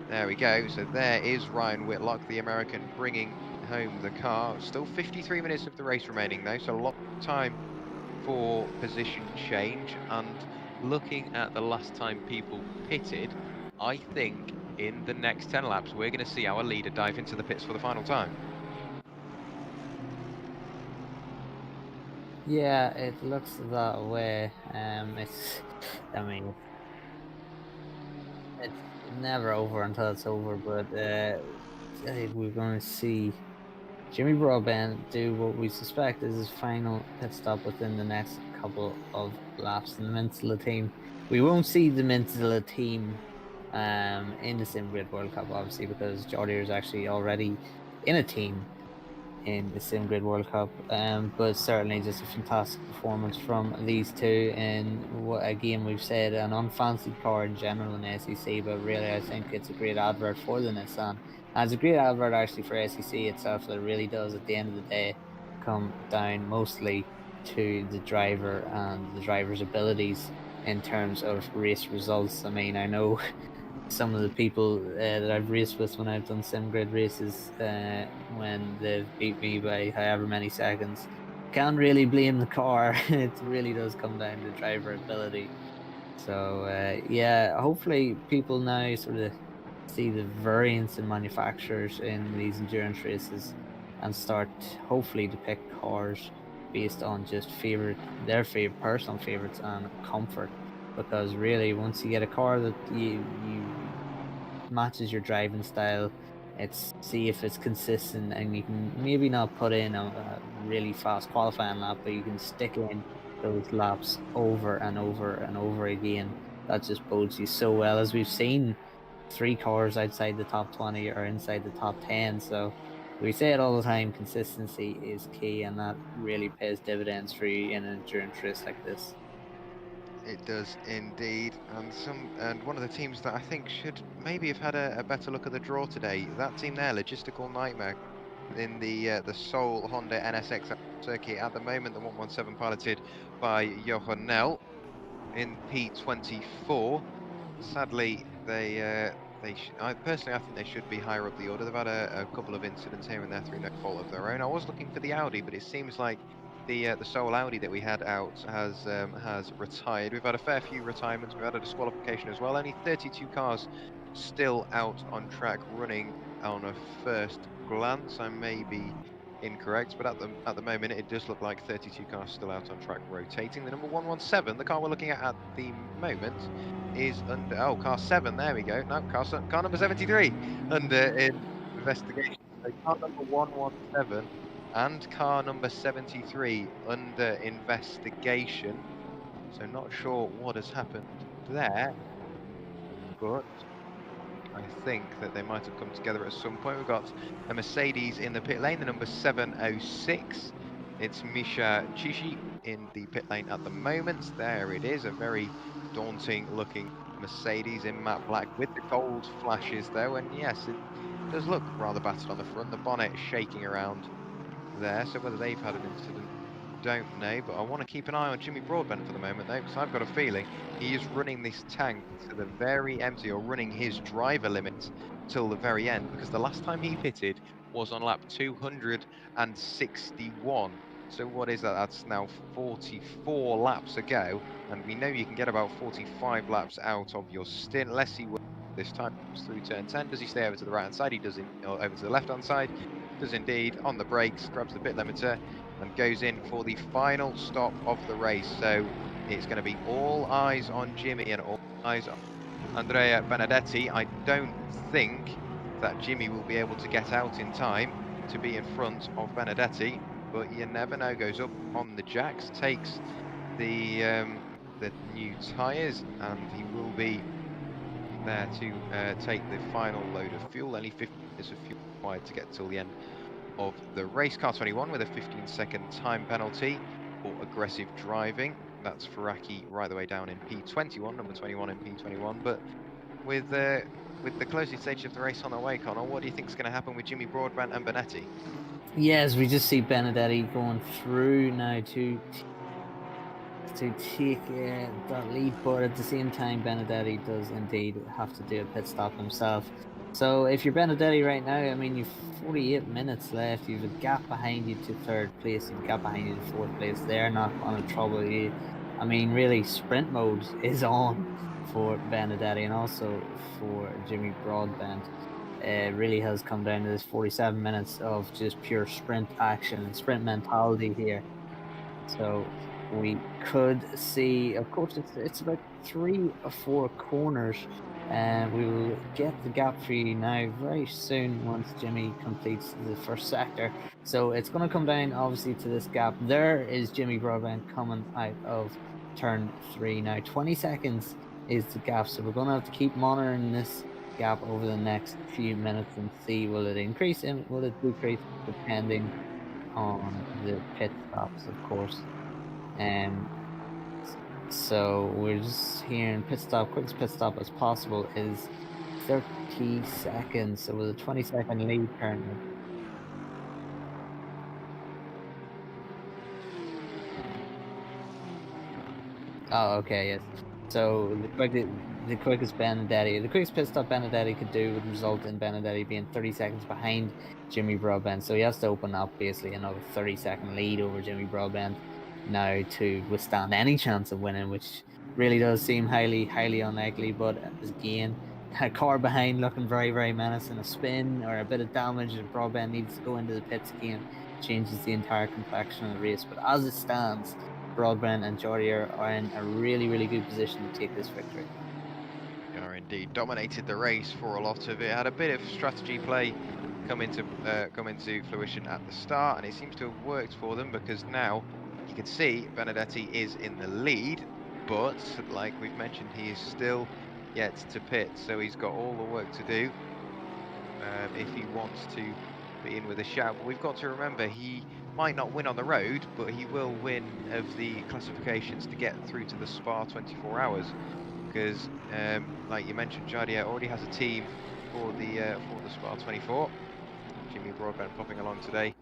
There we go. So there is Ryan Whitlock, the American, bringing home the car. Still 53 minutes of the race remaining though, so a lot of time for position change. And looking at the last time people pitted, I think in the next 10 laps we're going to see our leader dive into the pits for the final time. Yeah, it looks that way. It's never over until it's over, but I think we're going to see Jimmy Broadbent do what we suspect is his final pit stop within the next couple of laps in the Mintila team. We won't see the Mintila team in the Sim Grid World Cup, obviously, because Jordi is actually already in a team in the Sim Grid World Cup. But certainly just a fantastic performance from these two in what, again, we've said, an unfancied car in general in SEC, but really I think it's a great advert for the Nissan. And it's a great advert actually for SEC itself, that really does at the end of the day come down mostly to the driver and the driver's abilities in terms of race results. I mean, I know some of the people that I've raced with when I've done sim grid races, when they've beat me by however many seconds, can't really blame the car. It really does come down to driver ability. So yeah, hopefully people now sort of see the variance in manufacturers in these endurance races and start hopefully to pick cars based on just their personal favorites and comfort. Because really, once you get a car that you matches your driving style, it's see if it's consistent, and you can maybe not put in a really fast qualifying lap, but you can stick in those laps over and over and over again. That just bodes you so well, as we've seen 3 cars outside the top 20 or inside the top 10. So we say it all the time, consistency is key, and that really pays dividends for you in an endurance race like this. It does indeed, and one of the teams that I think should maybe have had a better look at the draw today, that team there, Logistical Nightmare, in the Seoul Honda NSX circuit at the moment, the 117 piloted by Jochen Nell in P24. Sadly, personally, I think they should be higher up the order. They've had a couple of incidents here and there through no fault of their own. I was looking for the Audi, but it seems like the Seoul Audi that we had out has retired. We've had a fair few retirements. We've had a disqualification as well. Only 32 cars still out on track running on a first glance. I may be incorrect, but at the moment it does look like 32 cars still out on track rotating. The number 117, the car we're looking at the moment, is under, oh, car 7, there we go. No, car number 73 under investigation. So car number 117 and car number 73 under investigation. So not sure what has happened there, but I think that they might have come together at some point. We've got a Mercedes in the pit lane, the number 706. It's Misha Chishi in the pit lane at the moment. There it is, a very daunting looking Mercedes in matte black with the gold flashes though. And yes, it does look rather battered on the front. The bonnet is shaking around there. So whether they've had an incident, don't know. But I want to keep an eye on Jimmy Broadbent for the moment though, because I've got a feeling he is running this tank to the very empty, or running his driver limit till the very end, because the last time he pitted was on lap 261. So what is that? That's now 44 laps ago, and we know you can get about 45 laps out of your stint. Let's see what this time through turn 10. Does he stay over to the right hand side? He does, or over to the left hand side. Does indeed. On the brakes, grabs the pit limiter and goes in for the final stop of the race. So it's going to be all eyes on Jimmy and all eyes on Andrea Benedetti. I don't think that Jimmy will be able to get out in time to be in front of Benedetti, but you never know. Goes up on the jacks, takes the new tyres, and he will be there to take the final load of fuel. Only 50 minutes of fuel required to get till the end of the race. Car 21 with a 15-second time penalty for aggressive driving. That's Faraki right the way down in P21, number 21 in P21. But with the closing stage of the race on the way, Connall, what do you think is going to happen with Jimmy Broadbent and Benedetti? Yes, we just see Benedetti going through now to take that lead, but at the same time Benedetti does indeed have to do a pit stop himself. So if you're Benedetti right now, I mean, you've 48 minutes left, you've a gap behind you to third place, you've a gap behind you to fourth place. They're not going to trouble you. I mean, really, sprint mode is on for Benedetti and also for Jimmy Broadbent. It really has come down to this 47 minutes of just pure sprint action and sprint mentality here. So we could see, of course, it's about 3 or 4 corners, and we will get the gap for you now very soon once Jimmy completes the first sector. So it's going to come down obviously to this gap. There is Jimmy Broadbent coming out of turn 3 now. 20 seconds is the gap, so we're going to have to keep monitoring this gap over the next few minutes and see, will it increase and will it decrease depending on the pit stops, of course. So we're just hearing pit stop, quickest pit stop as possible is 30 seconds. So with a 20-second lead currently. Oh, okay, yes. So the quickest pit stop Benedetti could do would result in Benedetti being 30 seconds behind Jimmy Broadbent. So he has to open up basically another 30-second lead over Jimmy Broadbent now to withstand any chance of winning, which really does seem highly unlikely. But again, a car behind looking very, very menacing. A spin or a bit of damage, and Broadbent needs to go into the pits again, changes the entire complexion of the race. But as it stands, Broadbent and Jordi are in a really, really good position to take this victory. They are indeed dominated the race for a lot of it. Had a bit of strategy play come into fruition at the start, and it seems to have worked for them, because now you can see Benedetti is in the lead, but like we've mentioned, he is still yet to pit, so he's got all the work to do if he wants to be in with a shout. But we've got to remember, he might not win on the road, but he will win of the classifications to get through to the Spa 24 hours, because like you mentioned, Jardier already has a team for the Spa 24. Jimmy Broadbent popping along today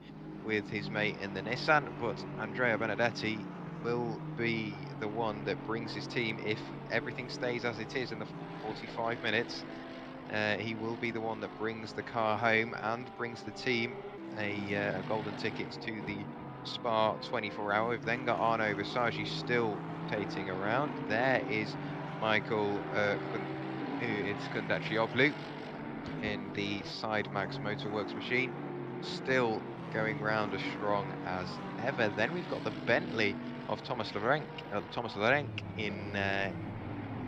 with his mate in the Nissan, but Andrea Benedetti will be the one that brings his team, if everything stays as it is in the 45 minutes. He will be the one that brings the car home and brings the team a golden ticket to the Spa 24 hour. We've then got Arnaud Visagi still rotating around. There is Michael Kundaccioglu in the Side Max Motorworks machine, still going round as strong as ever. Then we've got the Bentley of Thomas Lorenk in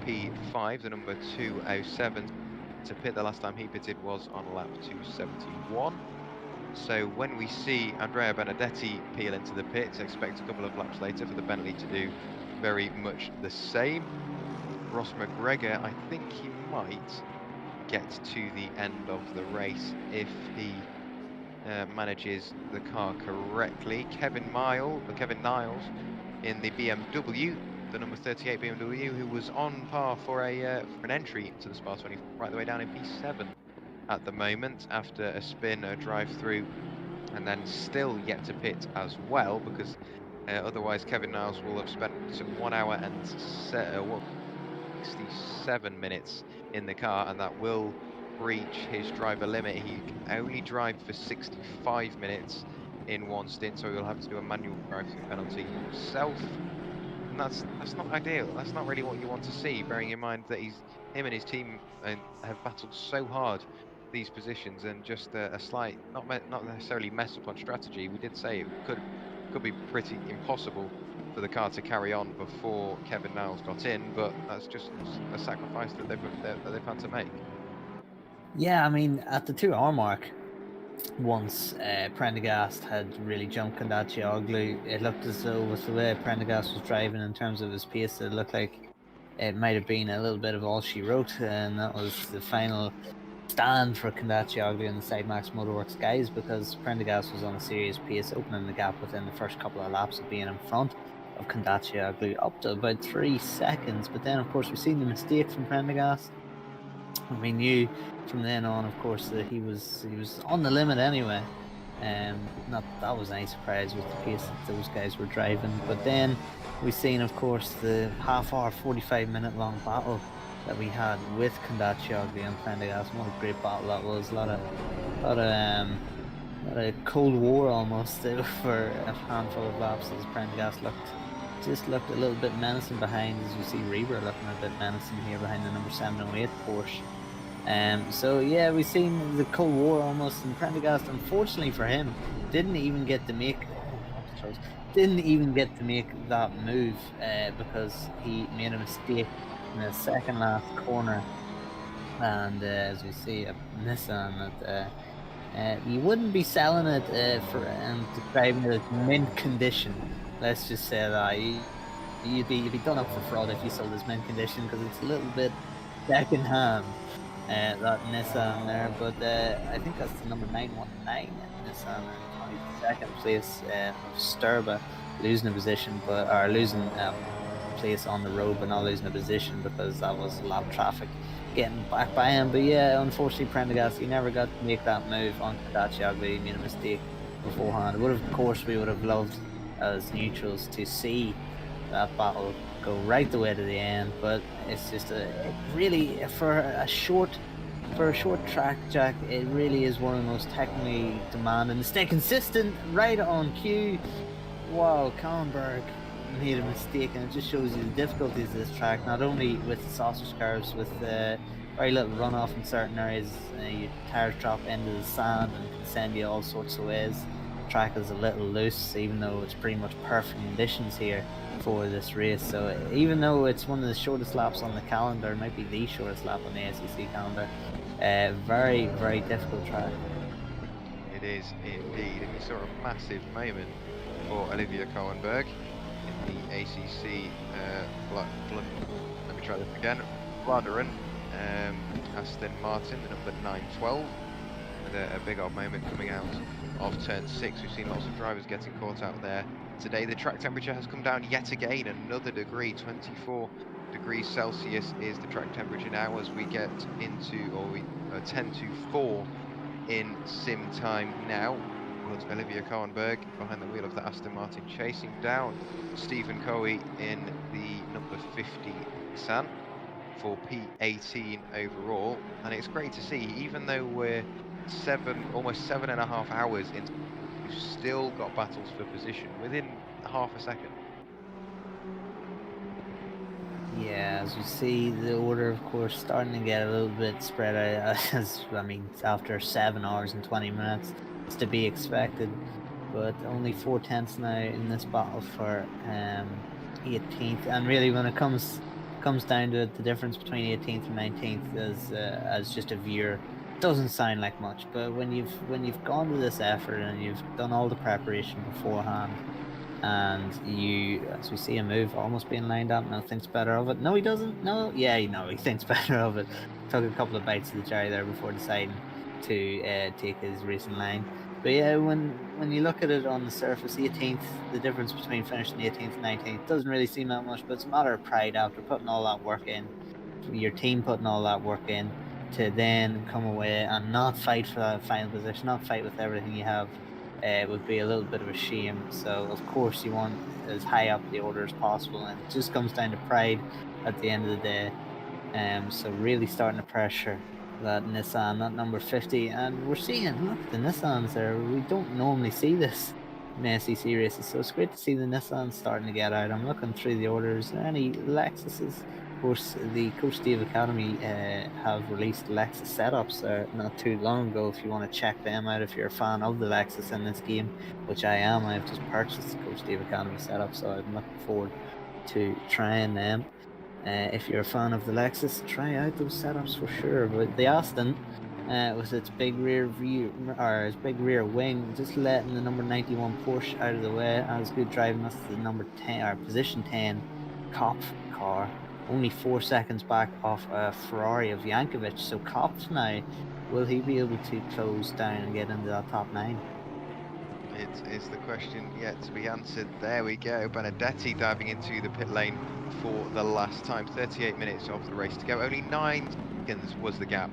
P5, the number 207. To pit, the last time he pitted was on lap 271. So when we see Andrea Benedetti peel into the pits, expect a couple of laps later for the Bentley to do very much the same. Ross McGregor, I think he might get to the end of the race if he manages the car correctly. Kevin Niles in the BMW, the number 38 BMW, who was on par for an entry to the Spa 20 right the way down in P7 at the moment after a spin, a drive through, and then still yet to pit as well, because otherwise Kevin Niles will have spent 1 hour and 67 minutes in the car, and that will breach his driver limit. He can only drive for 65 minutes in one stint, so he'll have to do a manual drive-through penalty himself. And that's not ideal. That's not really what you want to see, bearing in mind that him and his team have battled so hard these positions, and just a slight, not necessarily mess up on strategy. We did say it could be pretty impossible for the car to carry on before Kevin Niles got in, but that's just a sacrifice that they've had to make. Yeah, I mean, at the 2 hour mark, once Prendergast had really jumped Kondaccioglu, it looked as though with the way Prendergast was driving in terms of his pace, it looked like it might have been a little bit of all she wrote, and that was the final stand for Kondaccioglu and the Sidemax Motorworks guys, because Prendergast was on a serious pace, opening the gap within the first couple of laps of being in front of Kondaccioglu up to about 3 seconds. But then, of course, we've seen the mistake from Prendergast. We knew from then on, of course, that he was on the limit anyway. Not that was any surprise with the pace that those guys were driving. But then we've seen, of course, the half-hour, 45-minute long battle that we had with Kondaccioglu and Prendergast. What a great battle that was! A lot of Cold War almost for a handful of laps, as Prendergast looked a little bit menacing behind, as you see Reber looking a bit menacing here behind the number 708 Porsche. So yeah, we've seen the Cold War almost, and Prendergast, unfortunately for him, didn't even get to make that move because he made a mistake in the second last corner, and as we see a Nissan that you wouldn't be selling it for and describing it as mint condition. Let's just say that you'd be done up for fraud if you sold this mint condition, because it's a little bit second hand, that Nissan there. But I think that's the number 919 Nissan in 22nd place of Sturba, losing a position, or losing place on the road, but not losing a position because that was a lot of traffic getting back by him. But yeah, unfortunately Prendergast, he never got to make that move on Kondaccioglu. He made a mistake beforehand. We would have loved as neutrals to see that battle go right the way to the end, but it's just for a short track, Jack, it really is one of the most technically demanding. To stay consistent, right on cue. Wow, Kallenberg made a mistake, and it just shows you the difficulties of this track, not only with the sausage curves, with very little runoff in certain areas, your tires drop into the sand and can send you all sorts of ways. The track is a little loose, even though it's pretty much perfect conditions here for this race. So even though it's one of the shortest laps on the calendar, it might be the shortest lap on the SEC calendar, very, very difficult track. It is indeed, and we saw a massive moment for Olivia Kallenberg in the ACC let me try this again. Vlaanderen, Aston Martin, the number 912, with a big old moment coming out of turn 6. We've seen lots of drivers getting caught out there today. The track temperature has come down yet again, another degree. 24 degrees Celsius is the track temperature now, as we get into, or we 10 to 4 in sim time now. But Olivia Kallenberg behind the wheel of the Aston Martin, chasing down Stephen Coey in the number 50 Nissan for P18 overall. And it's great to see, even though we're almost 7.5 hours into, we've still got battles for position within half a second. Yeah, as you see, the order, of course, starting to get a little bit spread out. After 7 hours and 20 minutes, It's to be expected, but only 4 tenths now in this battle for 18th. And really, when it comes down to it, the difference between 18th and 19th as just a viewer doesn't sound like much. But when you've gone to this effort and you've done all the preparation beforehand, and as we see a move almost being lined up, now thinks better of it. No, he doesn't. No, yeah, he thinks better of it. Took a couple of bites of the cherry there before deciding to take his racing line. But yeah, when you look at it on the surface, 18th, the difference between finishing 18th and 19th doesn't really seem that much, but it's a matter of pride after putting all that work in, your team putting all that work in, to then come away and not fight for that final position, not fight with everything you have. It would be a little bit of a shame. So of course you want as high up the order as possible, and it just comes down to pride at the end of the day. So really starting to pressure that Nissan, that number 50, and we're seeing, look, the Nissans there. We don't normally see this in SEC races, so it's great to see the Nissans starting to get out. I'm looking through the orders. Are there any Lexuses? Of course, the Coach Steve Academy have released Lexus setups not too long ago. If you want to check them out, if you're a fan of the Lexus in this game, which I am, I've just purchased the Coach Steve Academy setup, so I'm looking forward to trying them. If you're a fan of the Lexus, try out those setups for sure. But the Aston, with its big rear view or its big rear wing, just letting the number 91 Porsche out of the way, as good driving. That's the number 10 or position 10 Kopf car, only 4 seconds back off a Ferrari of Jankovic. So Kopf now, will he be able to close down and get into that top 9? It is the question yet to be answered. There we go. Benedetti diving into the pit lane for the last time. 38 minutes of the race to go. Only 9 seconds was the gap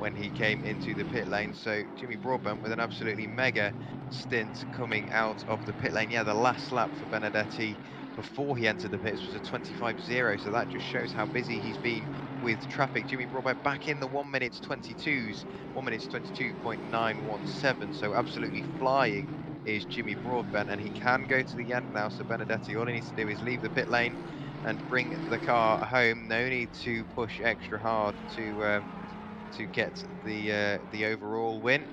when he came into the pit lane. So Jimmy Broadbent with an absolutely mega stint coming out of the pit lane. Yeah, the last lap for Benedetti before he entered the pits was a 25.0. So that just shows how busy he's been with traffic. Jimmy Broadbent back in the 1 minute 22s, 1 minute 22.917. So absolutely flying is Jimmy Broadbent, and he can go to the end now. So Benedetti, all he needs to do is leave the pit lane and bring the car home. No need to push extra hard to get the overall win.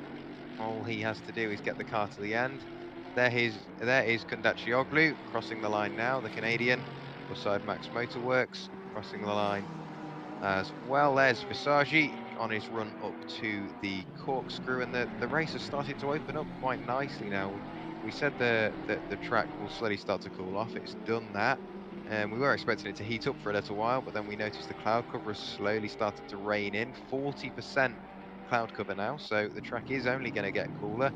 All he has to do is get the car to the end. There is Kundaccioglu crossing the line now, the Canadian, beside Max Motorworks, crossing the line as well. There's Visagi on his run up to the corkscrew, and the race has started to open up quite nicely now. We said the track will slowly start to cool off. It's done that. We were expecting it to heat up for a little while, but then we noticed the cloud cover has slowly started to rain in. 40% cloud cover now, so the track is only going to get cooler.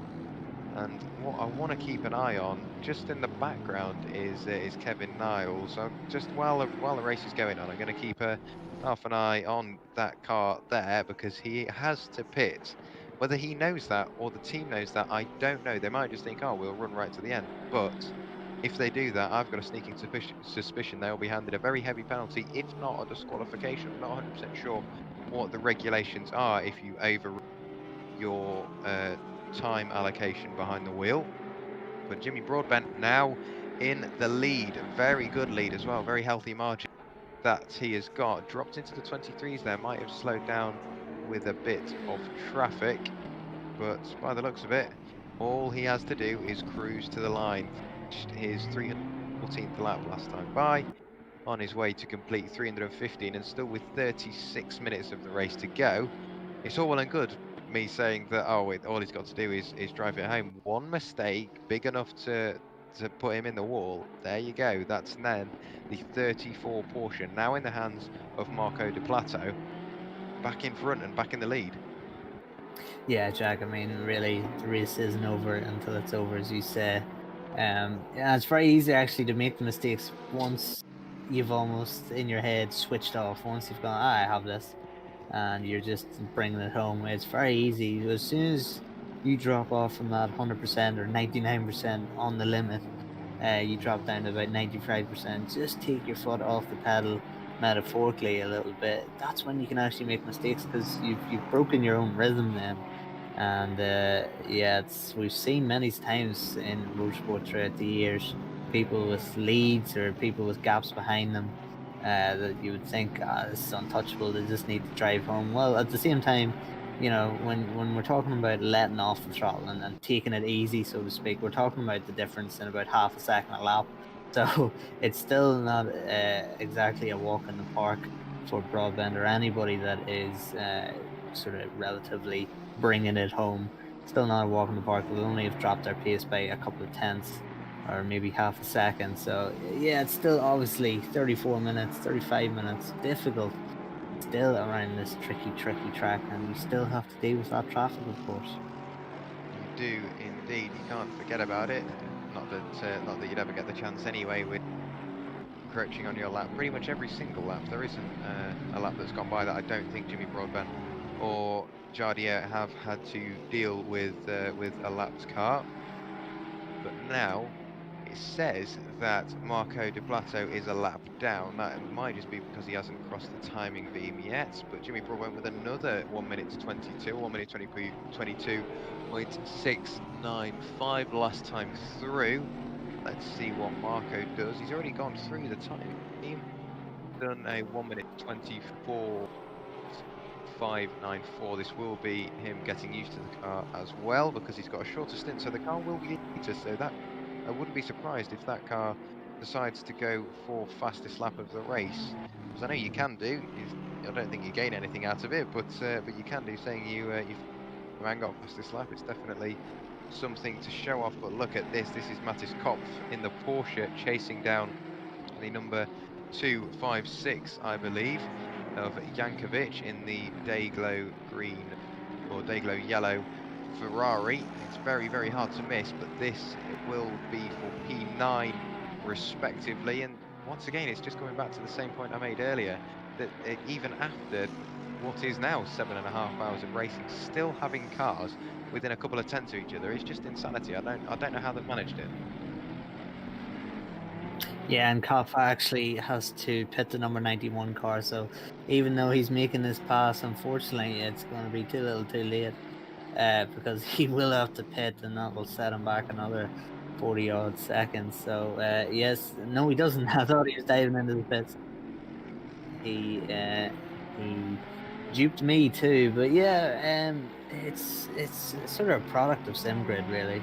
And what I want to keep an eye on, just in the background, is Kevin Niles. So just while the race is going on, I'm going to keep half an eye on that car there, because he has to pit. Whether he knows that or the team knows that, I don't know. They might just think, oh, we'll run right to the end. But if they do that, I've got a sneaking suspicion they'll be handed a very heavy penalty, if not a disqualification. I'm not 100% sure what the regulations are if you overrun your time allocation behind the wheel. But Jimmy Broadbent now in the lead. Very good lead as well. Very healthy margin that he has got. Dropped into the 23s there. Might have slowed down with a bit of traffic, but by the looks of it, all he has to do is cruise to the line. His 314th lap last time by, on his way to complete 315, and still with 36 minutes of the race to go. It's all well and good me saying that, oh, all he's got to do is drive it home. One mistake big enough to put him in the wall. There you go. That's then the 34 Porsche, now in the hands of Marco De Plato, back in front and back in the lead. Yeah, Jack, I mean, really, the race isn't over until it's over, as you say. Yeah, it's very easy actually to make the mistakes once you've almost in your head switched off. Once you've gone, I have this, and you're just bringing it home. It's very easy. As soon as you drop off from that 100% or 99% on the limit, you drop down to about 95%. Just take your foot off the pedal, metaphorically a little bit. That's when you can actually make mistakes, because you've broken your own rhythm then. And yeah, we've seen many times in motorsport throughout the years, people with leads or people with gaps behind them, that you would think, this is untouchable, they just need to drive home. Well, at the same time, you know, when we're talking about letting off the throttle and taking it easy, so to speak, we're talking about the difference in about half a second a lap. So it's still not exactly a walk in the park for Broadbent or anybody that is sort of relatively bringing it home. Still not a walk in the park. They'll only have dropped their pace by a couple of tenths or maybe half a second. So yeah, it's still obviously 34 minutes, 35 minutes, difficult still around this tricky track, and you still have to deal with that traffic, of course. You do indeed. You can't forget about it. Not that you'd ever get the chance anyway with encroaching on your lap. Pretty much every single lap. There isn't a lap that's gone by that I don't think Jimmy Broadbent or Jardier have had to deal with a lapped car. But now it says that Marco De Plato is a lap down. That might just be because he hasn't crossed the timing beam yet. But Jimmy Broadbent with another 1 minute to 22, 1 minute 22.695 last time through. Let's see what Marco does. He's already gone through the timing beam. Done a 1 minute 24.594. This will be him getting used to the car as well because he's got a shorter stint. So the car will be later. So that I wouldn't be surprised if that car decides to go for fastest lap of the race. Because I know you can do. I don't think you gain anything out of it, but you can do. Saying you ran got fastest lap, it's definitely something to show off. But look at this. This is Mattis Kopf in the Porsche chasing down the number 256, I believe, of Jankovic in the Dayglow green or Dayglow yellow Ferrari. It's very, very hard to miss, but this will be for P9 respectively. And once again, it's just going back to the same point I made earlier, that even after what is now 7.5 hours of racing, still having cars within a couple of tenths of each other is just insanity. I don't know how they've managed it. Yeah, and Kopf actually has to pit the number 91 car, so even though he's making this pass, unfortunately, it's going to be too little too late. Because he will have to pit, and that will set him back another 40 odd seconds. So yes, no, he doesn't. I thought he was diving into the pits. He duped me too, but yeah, it's sort of a product of SimGrid, really.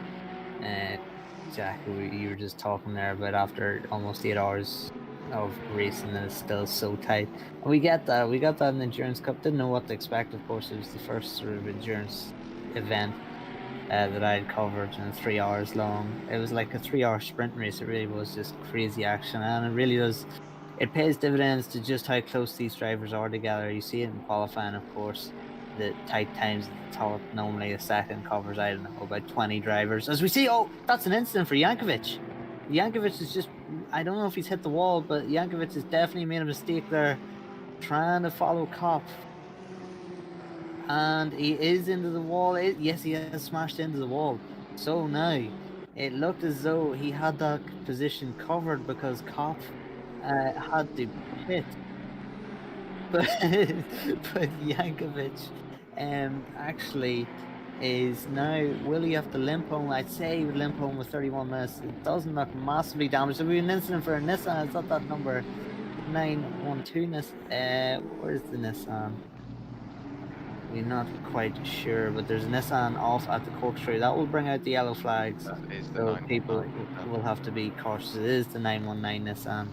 Jack, you were just talking there about after almost 8 hours of racing, and it's still so tight. And we get that. We got that in the Endurance Cup. Didn't know what to expect. Of course, it was the first sort of endurance event that I had covered, and 3 hours long. It was like a 3-hour sprint race. It really was just crazy action, and it really does. It pays dividends to just how close these drivers are together. You see it in qualifying, of course. The tight times at the top. Normally a second covers, I don't know, about 20 drivers. As we see, oh, that's an incident for Jankovic. Jankovic is just, I don't know if he's hit the wall, but Jankovic has definitely made a mistake there, trying to follow Kopf. And he is into the wall. Yes, he has smashed into the wall. So now, it looked as though he had that position covered because Kopf had to pit. But Jankovic actually is now, will he have to limp home? I'd say he would limp home with 31 minutes. It doesn't look massively damaged. There'll be an incident for a Nissan. It's not that number 912. Where's the Nissan? We're not quite sure, but there's a Nissan off at the corkscrew. That will bring out the yellow flags. That is the So 919. people will have to be cautious. It is the 919 Nissan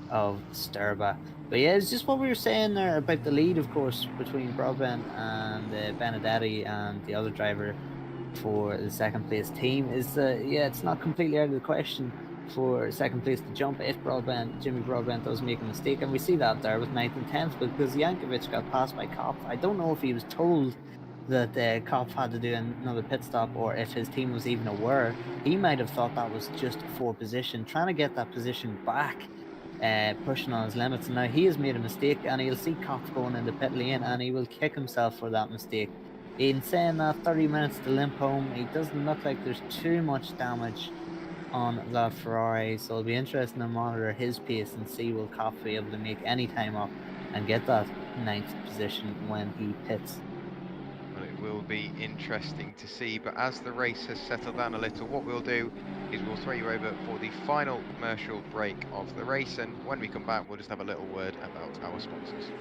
of Sturba. But yeah, it's just what we were saying there about the lead, of course, between Broadbent and Benedetti and the other driver for the second place team. Is yeah, it's not completely out of the question for second place to jump if Jimmy Broadbent does make a mistake, and we see that there with 9th and 10th because Jankovic got passed by Kopf. I don't know if he was told that Kopf had to do another pit stop or if his team was even aware. He might have thought that was just for position, trying to get that position back, pushing on his limits. And now he has made a mistake, and he'll see Kopf going into pit lane, and he will kick himself for that mistake. In saying that, 30 minutes to limp home. It doesn't look like there's too much damage on that Ferrari, so it'll be interesting to monitor his pace and see will Kopf be able to make any time up and get that 9th position when he pits. Well, it will be interesting to see, but as the race has settled down a little, what we'll do is we'll throw you over for the final commercial break of the race, and when we come back we'll just have a little word about our sponsors.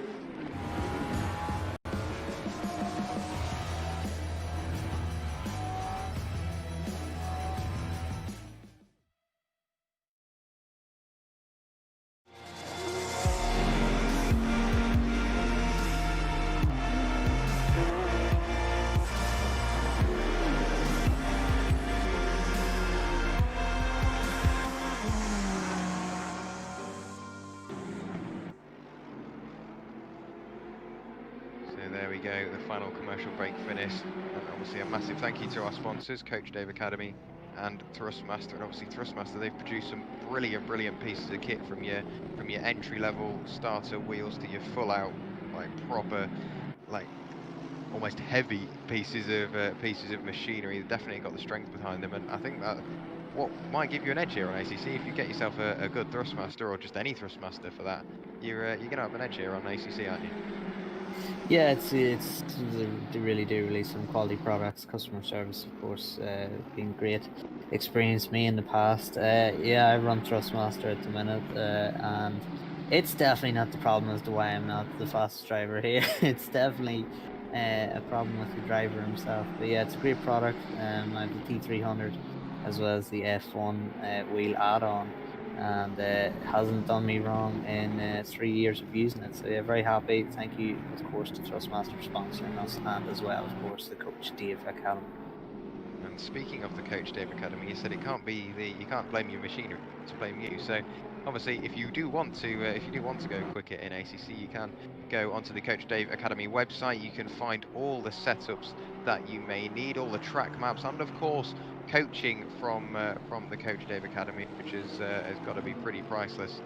go, the final commercial break finished. And obviously a massive thank you to our sponsors, Coach Dave Academy and Thrustmaster. And obviously Thrustmaster, they've produced some brilliant pieces of kit from your entry level starter wheels to your full out, like proper, like almost heavy pieces of machinery. They've definitely got the strength behind them, and I think that what might give you an edge here on ACC, if you get yourself a good Thrustmaster, or just any Thrustmaster for that, you're gonna have an edge here on ACC, aren't you? Yeah, they really do release some quality products. Customer service, of course, been great. Experienced me in the past. Yeah, I run Thrustmaster at the minute, and it's definitely not the problem as to why I'm not the fastest driver here. It's definitely a problem with the driver himself. But yeah, it's a great product. I have the T300 as well as the F1 wheel add-on, and hasn't done me wrong in 3 years of using it. So yeah, very happy. Thank you, of course, to Thrustmaster sponsoring us, and as well, of course, the Coach Dave Academy. And speaking of the Coach Dave Academy, you said it can't be you can't blame your machinery to blame you. So obviously, if you do want to go quicker in ACC, you can go onto the Coach Dave Academy website. You can find all the setups that you may need, all the track maps, and of course, coaching from the Coach Dave Academy, which has got to be pretty priceless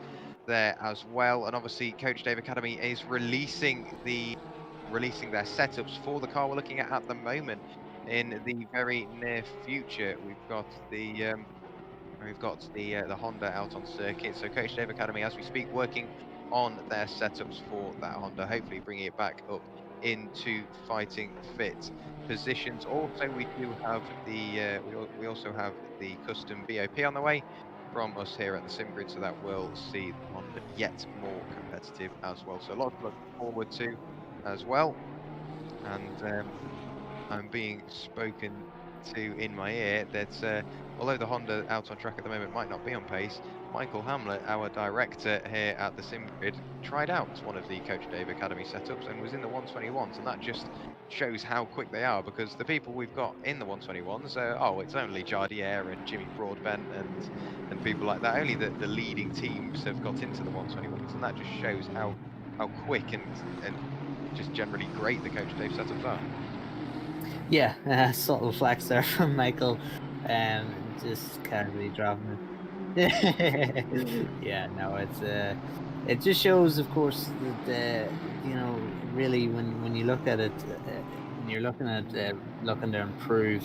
there as well. And obviously, Coach Dave Academy is releasing their setups for the car we're looking at the moment. In the very near future, we've got the Honda out on circuit. So Coach Dave Academy, as we speak, working on their setups for that Honda, hopefully bringing it back up into fighting fit positions. Also, we do have we also have the custom BOP on the way from us here at the SimGrid, so that will see the Honda yet more competitive as well. So a lot to look forward to as well. And I'm being spoken to in my ear that although the Honda out on track at the moment might not be on pace, Michael Hamlet, our director here at the SimGrid, tried out one of the Coach Dave Academy setups and was in the 121s, and that just shows how quick they are, because the people we've got in the 121s, it's only Jardiere and Jimmy Broadbent and people like that. Only the leading teams have got into the 121s, and that just shows how quick and just generally great the Coach Dave setups are. Yeah, subtle flex there from Michael, just casually dropping it. Yeah, no, it just shows, of course, that really when you look at it, when you're looking to improve,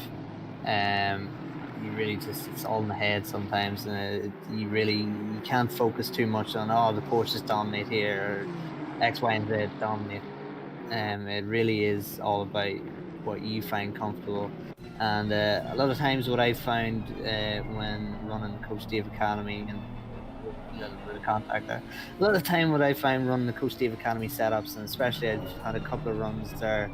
you really just, it's all in the head sometimes, and you can't focus too much on the Porsches dominate here or X, Y, and Z dominate. It really is all about what you find comfortable, and a lot of times what I found when running Coach Dave Academy, and a little bit of contact there, a lot of time what I find running the Coach Dave Academy setups, and especially I've had a couple of runs there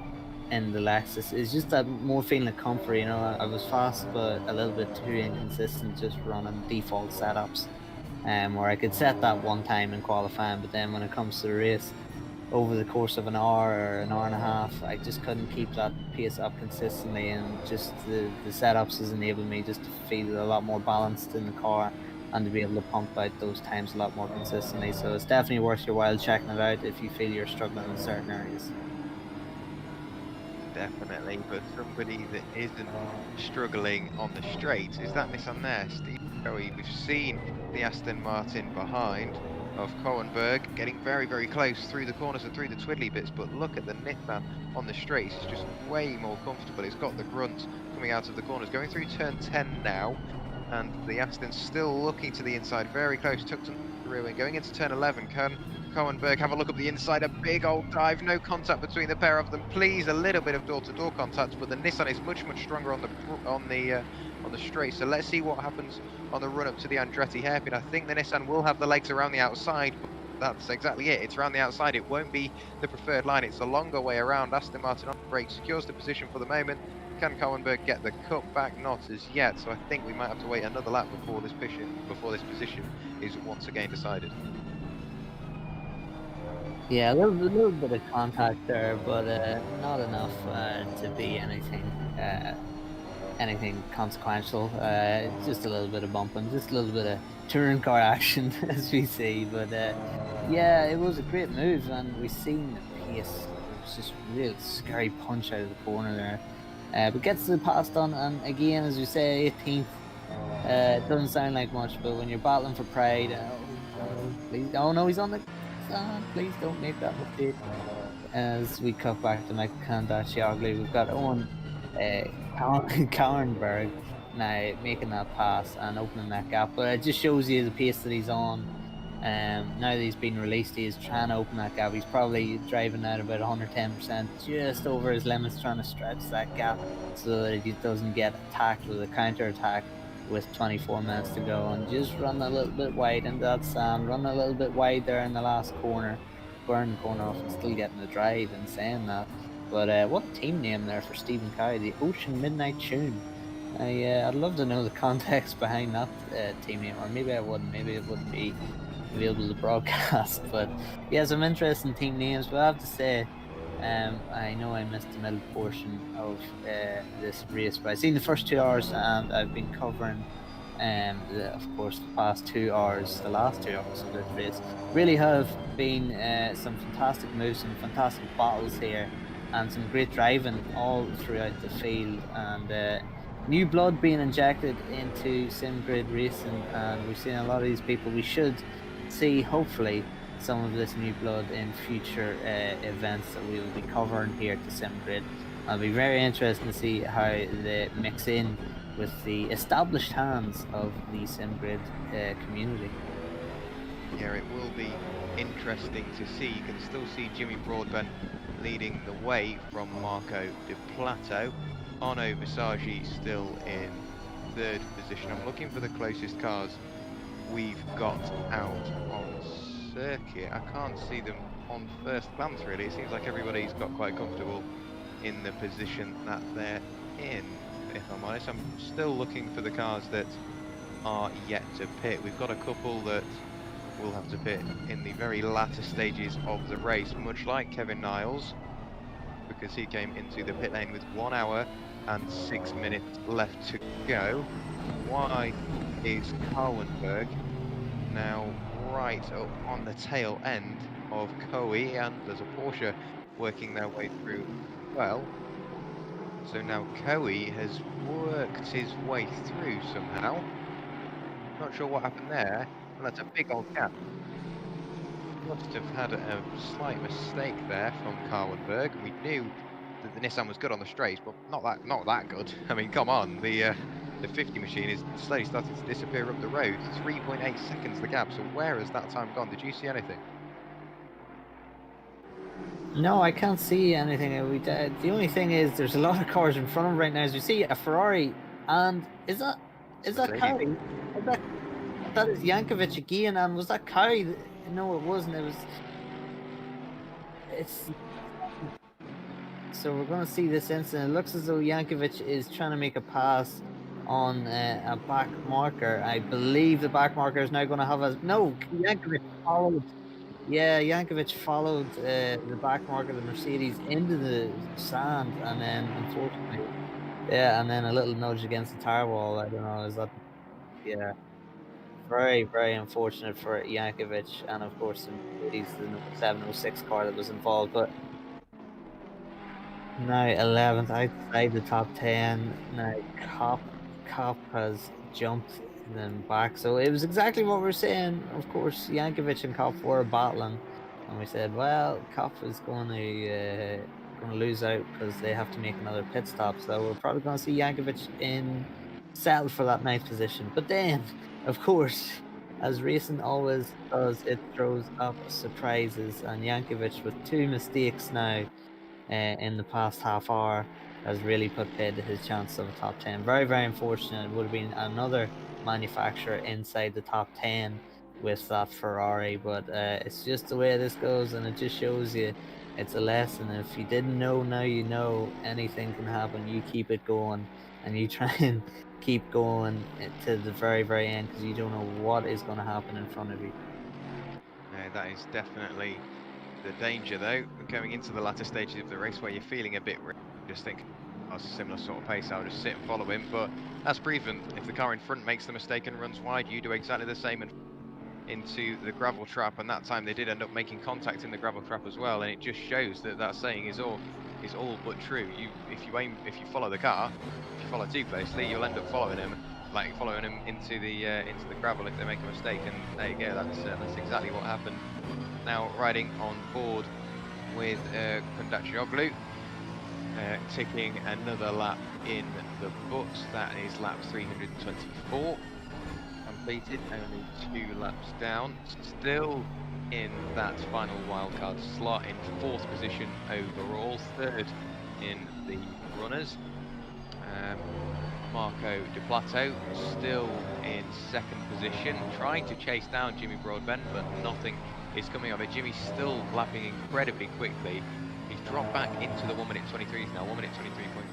in the Lexus, is just that more feeling of comfort. I was fast but a little bit too inconsistent just running default setups, where I could set that one time in qualifying, but then when it comes to the race, over the course of an hour or an hour and a half, I just couldn't keep that pace up consistently, and just the setups has enabled me just to feel a lot more balanced in the car and to be able to pump out those times a lot more consistently. So it's definitely worth your while checking it out if you feel you're struggling in certain areas. Definitely, but somebody that isn't struggling on the straight is that Nissan there, Steve Joey. We've seen the Aston Martin behind of Cohenberg getting very, very close through the corners and through the twiddly bits, but look at the Nissan on the straights. It's just way more comfortable. It's got the grunt coming out of the corners, going through turn 10 now, and the Aston's still looking to the inside, very close, tucked through, and going into turn 11. Can Cohenberg have a look up the inside? A big old dive, no contact between the pair of them. Please, a little bit of door-to-door contact, but the Nissan is much, much stronger on the straight. So let's see what happens on the run up to the Andretti hairpin. I think the Nissan will have the legs around the outside, but that's exactly it. It's around the outside. It won't be the preferred line. It's a longer way around. Aston Martin on the brake, secures the position for the moment. Can Cohenberg get the cut back? Not as yet. So I think we might have to wait another lap before this position is once again decided. Yeah, a little bit of contact there, but not enough to be anything consequential. Just a little bit of bumping, just a little bit of touring car action, as we see. But yeah, it was a great move, and we've seen the pace was just a real scary punch out of the corner there. But gets the pass done, and again, as we say, 18th. It doesn't sound like much, but when you're battling for pride, please, oh no, he's on the stand. Please don't make that mistake. As we cut back to Kandachioglu, we've got Owen Kauernberg now making that pass and opening that gap. But it just shows you the pace that he's on. Now that he's been released, he's trying to open that gap. He's probably driving at about 110%, just over his limits, trying to stretch that gap so that he doesn't get attacked with a counter attack with 24 minutes to go, and just run a little bit wide into that sand, run a little bit wide there in the last corner, burn the corner off and still getting the drive and saying that. But what a team name there for Stephen Cowie, the Ocean Midnight Tune. I'd love to know the context behind that team name, or maybe I wouldn't, maybe it wouldn't be available to broadcast. But yeah, some interesting team names, but I have to say, I know I missed the middle portion of this race, but I've seen the first 2 hours, and I've been covering, of course, the past 2 hours, the last 2 hours of this race. Really have been some fantastic moves, some fantastic battles here, and some great driving all throughout the field, and new blood being injected into SimGrid racing, and we've seen a lot of these people. We should see, hopefully, some of this new blood in future events that we will be covering here to SimGrid. It'll be very interesting to see how they mix in with the established hands of the SimGrid community. Yeah, it will be interesting to see. You can still see Jimmy Broadbent leading the way from Marco De Plato. Arno Visagi still in 3rd position. I'm looking for the closest cars we've got out on circuit. I can't see them on first glance really. It seems like everybody's got quite comfortable in the position that they're in, if I'm honest. I'm still looking for the cars that are yet to pit. We've got a couple that will have to pit in the very latter stages of the race, much like Kevin Niles, because he came into the pit lane with 1 hour and 6 minutes left to go. Why is Kauernberg now right up on the tail end of Cowie, and there's a Porsche working their way through well. So now Cowie has worked his way through somehow. Not sure what happened there, and that's a big old gap. Must have had a slight mistake there from Kauernberg. We knew that the Nissan was good on the straights, but not that good. I mean, come on, the 50 machine is slowly starting to disappear up the road. 3.8 seconds the gap. So where has that time gone? Did you see anything? No, I can't see anything. The only thing is there's a lot of cars in front of him right now. As we see a Ferrari, and is that Cowie? That is Yankovic again, and was that Cowie? No, it wasn't. It's. So we're going to see this incident. It looks as though Yankovic is trying to make a pass on a back marker. I believe the back marker is now going to have a... No, Yankovic followed. Yeah, Yankovic followed the back marker of the Mercedes into the sand, and then, unfortunately... Yeah, and then a little nudge against the tire wall. I don't know, is that... Yeah. Very, very unfortunate for Yankovic, and of course the Mercedes, the number 706 car that was involved, but... Now 11th outside the top 10. Now Cop has jumped them back. So it was exactly what we were saying. Of course, Yankovic and Cop were battling, and we said, well, Cop is going to lose out because they have to make another pit stop. So we're probably going to see Yankovic settle for that 9th position. But then, of course, as racing always does, it throws up surprises, and Yankovic with 2 mistakes now in the past half hour has really put paid to his chance of a top 10. Very, very unfortunate. It would have been another manufacturer inside the top 10 with that Ferrari, but it's just the way this goes, and it just shows you it's a lesson. If you didn't know, now you know. Anything can happen. You keep it going, and you try and keep going to the very, very end, because you don't know what is going to happen in front of you. Yeah, that is definitely the danger, though, going into the latter stages of the race where you're feeling a bit, just think, oh, it's a similar sort of pace, I'll just sit and follow him. But that's proven, if the car in front makes the mistake and runs wide, you do exactly the same. And into the gravel trap, and that time they did end up making contact in the gravel trap as well. And it just shows that that saying is all but true. If you follow the car, if you follow too closely, you'll end up following him into the gravel if they make a mistake. And there you go, that's exactly what happened. Now riding on board with Kundacoglu, ticking another lap in the books. That is lap 324 completed, only 2 laps down, still in that final wildcard slot in 4th position overall, 3rd in the runners. Marco De Plateau still in 2nd position, trying to chase down Jimmy Broadbent, but nothing is coming of it. Jimmy's still lapping incredibly quickly. He's dropped back into the 1 minute 23s now. 1 minute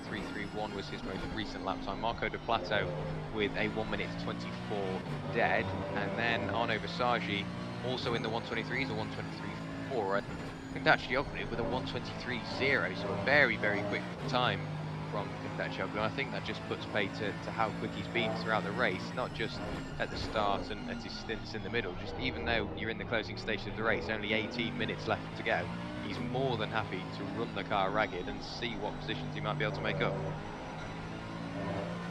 23.331 was his most recent lap time. Marco De Plateau with a 1 minute 24 dead, and then Arnaud Visagi also in the 123s, a 123.4, and Kundacoglu with a 123.0, so a very, very quick time from Kundacoglu. I think that just puts pay to how quick he's been throughout the race, not just at the start and at his stints in the middle. Just even though you're in the closing stage of the race, only 18 minutes left to go, he's more than happy to run the car ragged and see what positions he might be able to make up.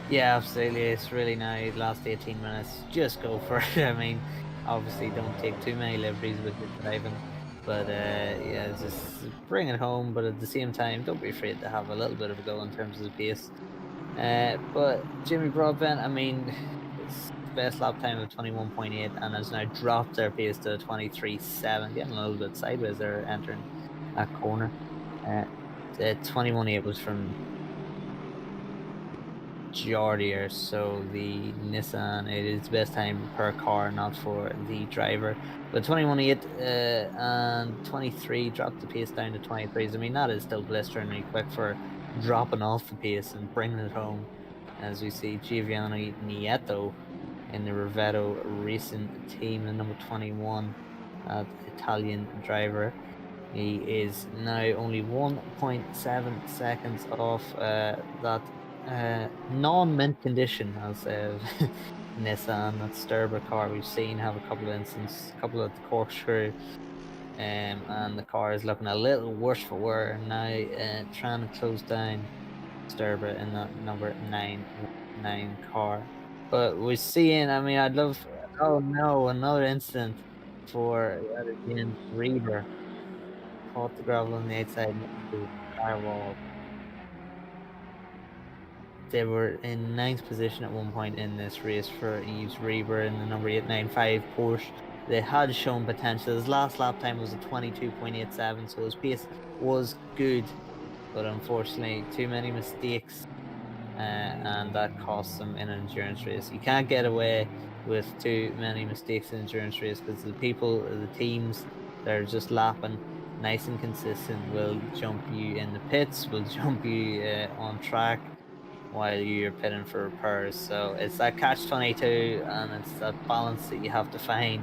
Yeah, absolutely. It's really now last 18 minutes. Just go for it. I mean, obviously don't take too many liberties with your driving, but yeah, just bring it home. But at the same time, don't be afraid to have a little bit of a go in terms of the pace. But Jimmy Broadbent, I mean, it's best lap time of 21.8 and has now dropped their pace to 23.7, getting a little bit sideways there entering that corner. 21.8 was from Jordier, so the Nissan, it is best time per car, not for the driver. But 21.8 and 23 dropped the pace down to 23s. I mean, that is still blisteringly quick for dropping off the pace and bringing it home. As we see Giovanni Nieto in the Rivetto Racing team, the number 21 Italian driver. He is now only 1.7 seconds off that non-mint condition as Nissan, that Sturber car we've seen have a couple of instances, a couple of the corkscrew, and the car is looking a little worse for wear now, trying to close down Sturber in that number 9 car. But we're seeing, I mean, I'd love, oh no, another incident for again Reber. Caught the gravel on the outside of the firewall. They were in 9th position at one point in this race for Yves Reber in the number 895 Porsche. They had shown potential. His last lap time was a 22.87, so his pace was good, but unfortunately too many mistakes, and that cost them in an endurance race. You can't get away with too many mistakes in an endurance race because the teams that are just lapping nice and consistent will jump you in the pits, will jump you on track while you're pitting for repairs. So it's that catch-22, and it's that balance that you have to find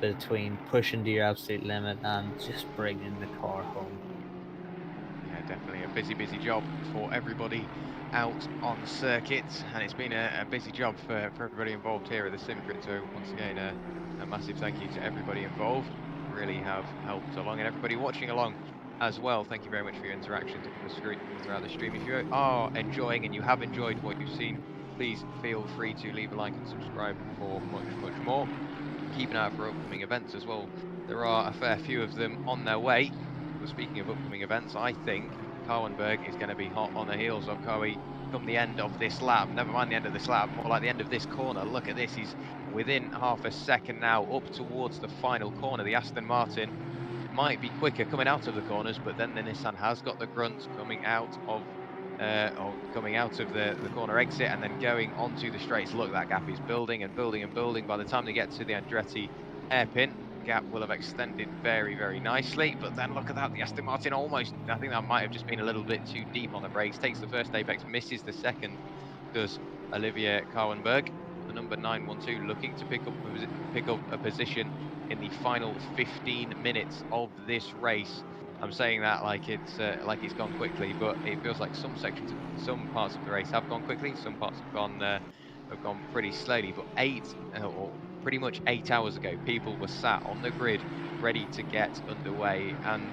between pushing to your absolute limit and just bringing the car home. Yeah, definitely a busy job for everybody out on the circuit, and it's been a busy job for everybody involved here at the SimGrid. So once again, a massive thank you to everybody involved. Really have helped along, and everybody watching along as well. Thank you very much for your interactions throughout the stream. If you are enjoying and you have enjoyed what you've seen, please feel free to leave a like and subscribe for much more. Keep an eye out for upcoming events as well. There are a fair few of them on their way. But speaking of upcoming events, I think Karwenberg is going to be hot on the heels of Koei come the end of this lap. Never mind the end of this lap, more like the end of this corner. Look at this, he's within half a second now up towards the final corner. The Aston Martin might be quicker coming out of the corners, but then the Nissan has got the grunt coming out of the corner exit and then going onto the straights. Look, that gap is building and building and building. By the time they get to the Andretti hairpin, gap will have extended very nicely. But then look at that, the Aston Martin almost, I think that might have just been a little bit too deep on the brakes. Takes the first apex, misses the second, does Olivier Karwenberg, the number 912, looking to pick up a position in the final 15 minutes of this race. I'm saying that like it's gone quickly, but it feels like some parts of the race have gone quickly, some parts have gone pretty slowly. But pretty much 8 hours ago, people were sat on the grid ready to get underway. And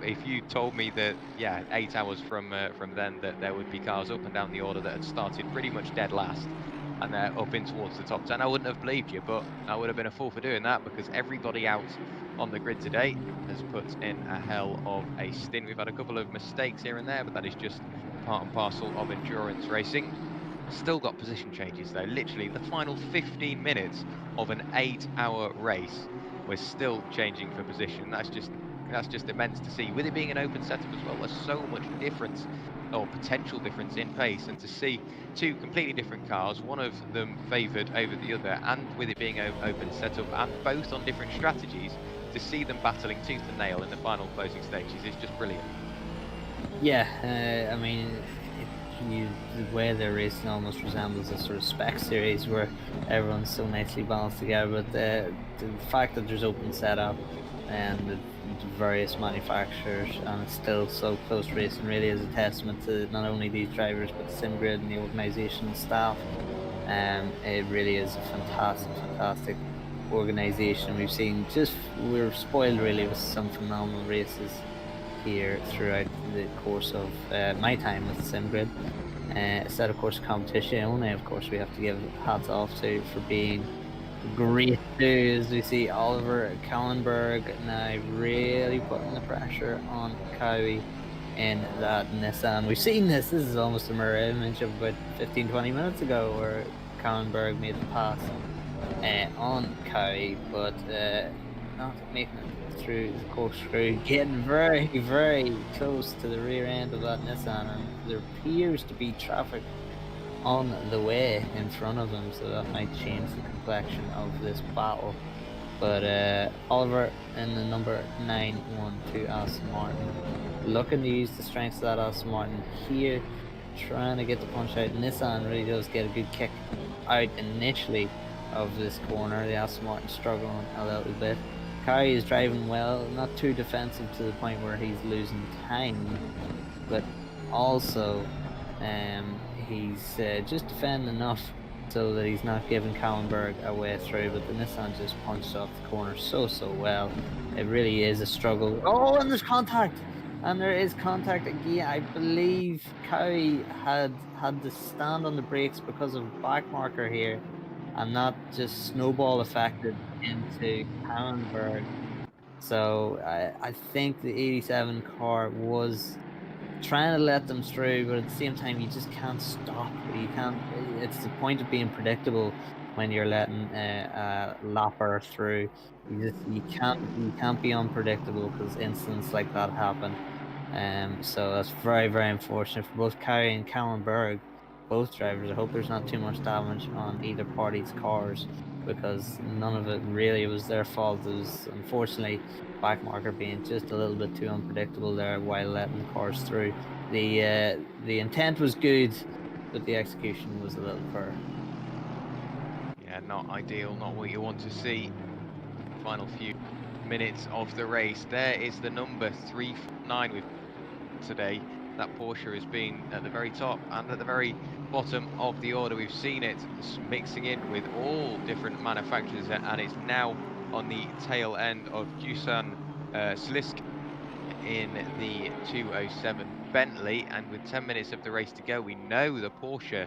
if you told me that, yeah, 8 hours from then, that there would be cars up and down the order that had started pretty much dead last and they're up in towards the top 10, I wouldn't have believed you, but I would have been a fool for doing that, because everybody out on the grid today has put in a hell of a stint. We've had a couple of mistakes here and there, but that is just part and parcel of endurance racing. Still got position changes though. Literally the final 15 minutes of an 8-hour race, we're still changing for position. That's just immense to see. With it being an open setup as well, there's so much difference, or potential difference, in pace, and to see two completely different cars, one of them favoured over the other, and with it being an open setup and both on different strategies, to see them battling tooth and nail in the final closing stages is just brilliant. Yeah, I mean, the way they're racing almost resembles a sort of spec series where everyone's so nicely balanced together. But the fact that there's open setup and the various manufacturers, and it's still so close racing, really is a testament to not only these drivers but the SimGrid and the organisation and staff. It really is a fantastic organisation. We're spoiled really with some phenomenal races here throughout the course of my time with SimGrid. Instead, of course, competition only, of course, we have to give hats off to for being great too, as we see Oliver Kallenberg now really putting the pressure on Cowie in that Nissan. We've seen this is almost a mirror image of about 15-20 minutes ago, where Kallenberg made the pass on Cowie, but not making it through the corkscrew, getting very close to the rear end of that Nissan, and there appears to be traffic on the way in front of him, so that might change the complexion of this battle. But Oliver in the number 912 Aston Martin, looking to use the strengths of that Aston Martin here, trying to get the punch out. Nissan really does get a good kick out initially of this corner. The Aston Martin struggling a little bit. Cowie is driving well, not too defensive to the point where he's losing time, but also he's just defending enough so that he's not giving Kallenberg a way through. But the Nissan just punched off the corner so well. It really is a struggle. Oh, and there's contact! And there is contact again. I believe Cowie had to stand on the brakes because of back marker here, and not just snowball affected into Kallenberg. So I think the 87 car was trying to let them through, but at the same time you just can't stop. You can't. It's the point of being predictable when you're letting a lapper through. You can't be unpredictable, because incidents like that happen. So that's very unfortunate for both Cowie and Kallenberg, both drivers. I hope there's not too much damage on either party's cars, because none of it really was their fault. It was unfortunately back marker being just a little bit too unpredictable there while letting the cars through. The intent was good, but the execution was a little poor. Yeah, not ideal, not what you want to see. Final few minutes of the race. There is the number 349 with today. That Porsche has been at the very top and at the very bottom of the order. We've seen it mixing in with all different manufacturers, and it's now on the tail end of Dusan Slisk in the 207 Bentley. And with 10 minutes of the race to go, we know the Porsche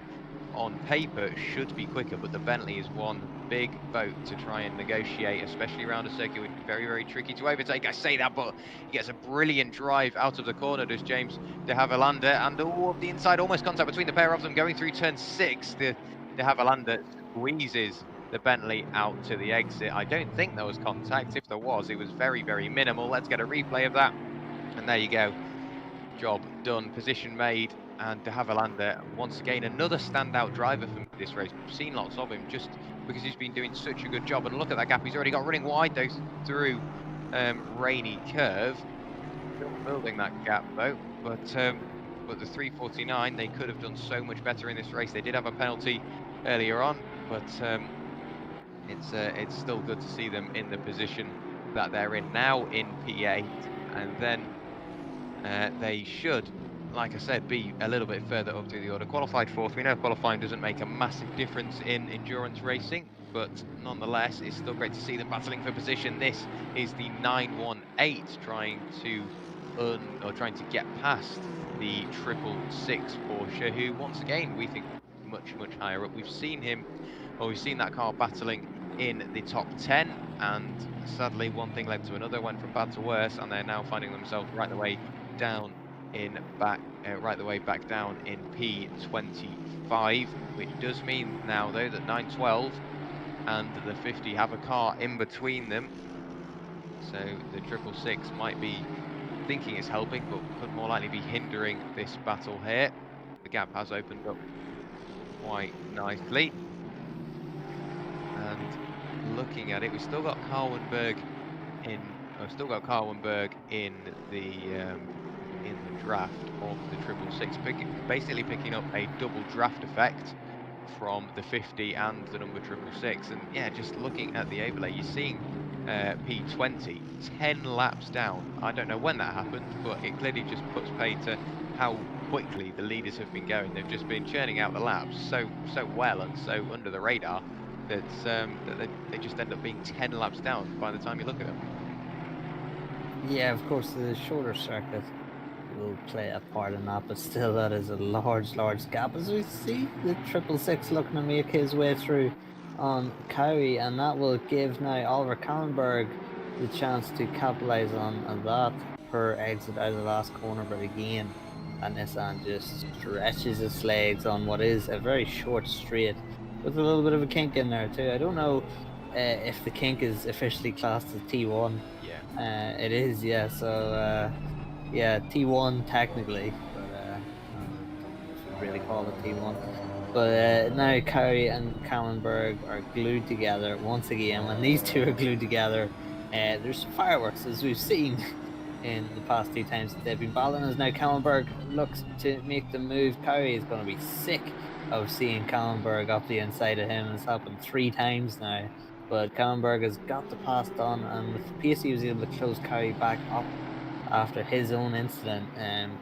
on paper should be quicker, but the Bentley is one big boat to try and negotiate, especially around a circuit which is very tricky to overtake. I say that, but he gets a brilliant drive out of the corner, does James de Havilland, and the inside, almost contact between the pair of them going through turn 6. De Havilland squeezes the Bentley out to the exit. I don't think there was contact. If there was, it was very minimal. Let's get a replay of that, and there you go. Job done, position made. And de Havilland, once again, another standout driver for this race. We've seen lots of him just because he's been doing such a good job. And look at that gap he's already got running wide, though, through Rainy Curve. Still building that gap, though. But the 349, they could have done so much better in this race. They did have a penalty earlier on, but it's still good to see them in the position that they're in now in P8. And then they should, like I said, be a little bit further up through the order. Qualified 4th. We know qualifying doesn't make a massive difference in endurance racing, but nonetheless, it's still great to see them battling for position. This is the 918 trying to get past the 666 Porsche, who once again we think much higher up. We've seen that car battling in the top 10, and sadly one thing led to another, went from bad to worse, and they're now finding themselves right the way back down in P25, which does mean now though that 912 and the 50 have a car in between them, so the 666 might be thinking it's helping, but could more likely be hindering this battle here. The gap has opened up quite nicely, and looking at it, we've still got Carwenberg in the draft of the 666, basically picking up a double draft effect from the 50 and the number 666. And yeah, just looking at the overlay, you're seeing P20 10 laps down. I don't know when that happened, but it clearly just puts pay to how quickly the leaders have been going. They've just been churning out the laps so well and so under the radar that, they just end up being 10 laps down by the time you look at them. Yeah, of course, the shorter circuit will play a part in that, but still, that is a large gap. As we see the 666 looking to make his way through on Cowie, and that will give now Oliver Kallenberg the chance to capitalise on that per exit out of the last corner. But again, and Nissan just stretches its legs on what is a very short straight with a little bit of a kink in there too. I don't know if the kink is officially classed as T1. Yeah. It is, yeah. So yeah, T1 technically, but I don't know if we really call it T1. But now Cowie and Kallenberg are glued together once again. When these two are glued together, there's fireworks, as we've seen in the past 2 times that they've been battling. As now Kallenberg looks to make the move, Cowie is going to be sick of seeing Kallenberg up the inside of him. It's happened 3 times now, but Kallenberg has got the pass done, and with the pace he was able to close Cowie back up after his own incident.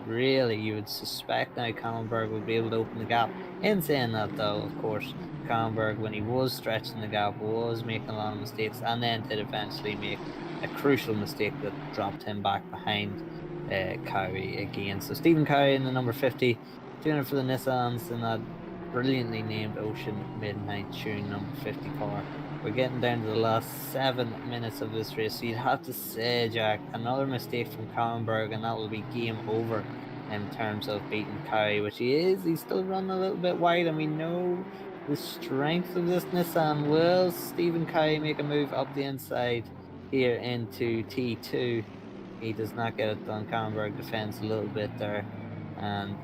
Really, you would suspect now Kallenberg would be able to open the gap. In saying that, though, of course, Kallenberg, when he was stretching the gap, was making a lot of mistakes, and then did eventually make a crucial mistake that dropped him back behind Cowie again. So Stephen Cowie in the number 50, doing it for the Nissans in that brilliantly named Ocean Midnight Tune number 50 car. We're getting down to the last 7 minutes of this race, so you'd have to say, Jack, another mistake from Kallenberg and that will be game over in terms of beating Cowie, which he is. He's still running a little bit wide, and we know the strength of this Nissan. Will Stephen Cowie make a move up the inside here into T2? He does not get it done. Kallenberg defends a little bit there. And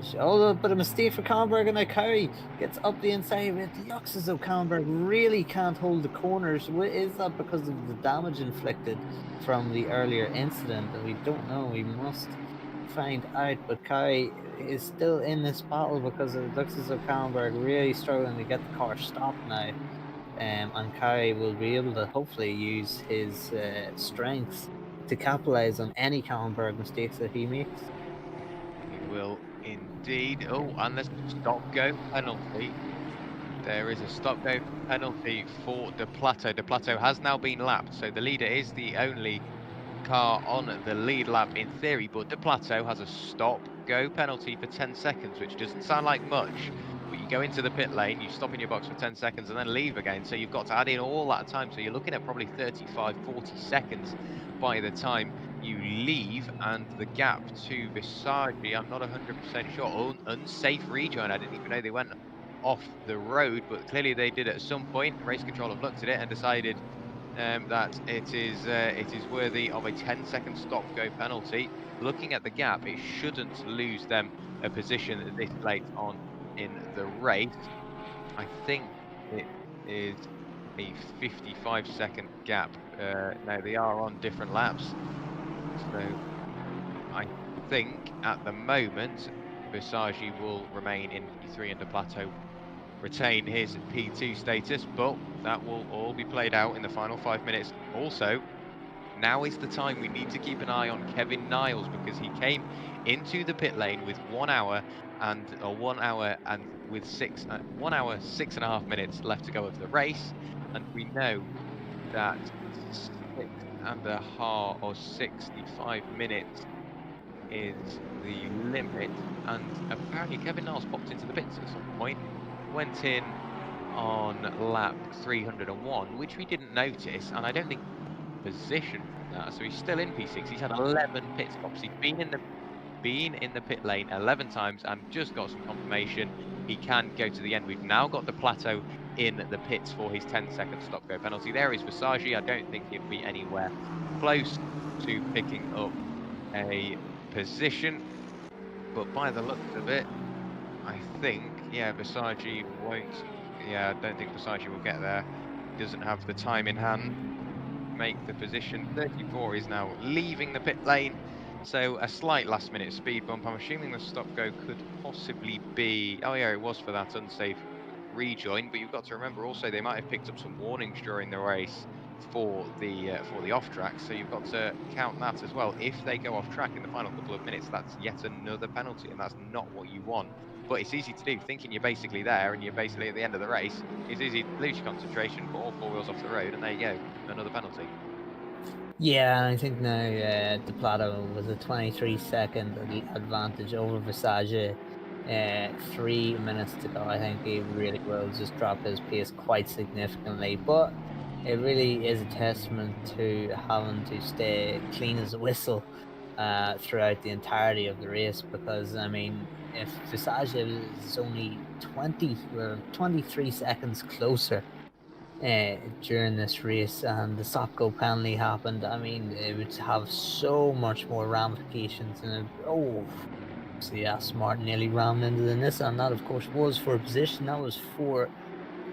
but a mistake for Kallenberg, and now Cowie gets up the inside. It looks as though Kallenberg really can't hold the corners. Is that because of the damage inflicted from the earlier incident? We don't know. We must find out. But Cowie is still in this battle because it looks as though Kallenberg really struggling to get the car stopped now. And Cowie will be able to hopefully use his strengths to capitalise on any Kallenberg mistakes that he makes. Will indeed. Oh, and there's a stop-go penalty. There is a stop-go penalty for De Plateau. De Plateau has now been lapped, so the leader is the only car on the lead lap in theory, but De Plateau has a stop-go penalty for 10 seconds, which doesn't sound like much, but you go into the pit lane, you stop in your box for 10 seconds and then leave again, so you've got to add in all that time, so you're looking at probably 35, 40 seconds by the time you leave, and the gap to Visagi, I'm not 100% sure. Unsafe rejoin. I didn't even know they went off the road, but clearly they did at some point. Race control have looked at it and decided that it is worthy of a 10-second stop-go penalty. Looking at the gap, it shouldn't lose them a position this late on in the race. I think it is a 55-second gap. Now they are on different laps. So I think at the moment Visagi will remain in P3 and De Plateau retain his P2 status, but that will all be played out in the final 5 minutes. Also, now is the time. We need to keep an eye on Kevin Niles, because he came into the pit lane with 1 hour and 1 hour and with 1 hour 6.5 minutes left to go of the race, and we know that 6.5 or 65 minutes is the limit. And apparently Kevin Niles popped into the pits at some point, went in on lap 301, which we didn't notice, and I don't think position from that. So he's still in P6. He's had 11 pit stops. He's been in the pit lane 11 times and just got some confirmation he can go to the end. We've now got the plateau in the pits for his 10-second stop go penalty. There is Versace. I don't think he'll be anywhere close to picking up a position, but by the looks of it, I think, yeah, Versace won't. Yeah, I don't think Versace will get there. He doesn't have the time in hand to make the position. 34 is now leaving the pit lane, so a slight last-minute speed bump. I'm assuming the stop-go could possibly be... Oh yeah, it was for that unsafe rejoin, but you've got to remember also they might have picked up some warnings during the race for the off-track, so you've got to count that as well. If they go off-track in the final couple of minutes, that's yet another penalty, and that's not what you want. But it's easy to do, thinking you're basically there and you're basically at the end of the race. It's easy to lose your concentration, put all 4 wheels off the road, and there you go, another penalty. Yeah, and I think now the plateau was a 23-second advantage over Versace. 3 minutes to go. I think he really will just drop his pace quite significantly, but it really is a testament to having to stay clean as a whistle throughout the entirety of the race, because I mean, if Versace is only 23 seconds closer during this race and the stop go penalty happened, I mean, it would have so much more ramifications. And so yeah, Smart nearly rammed into the Nissan. That of course was for a position. That was for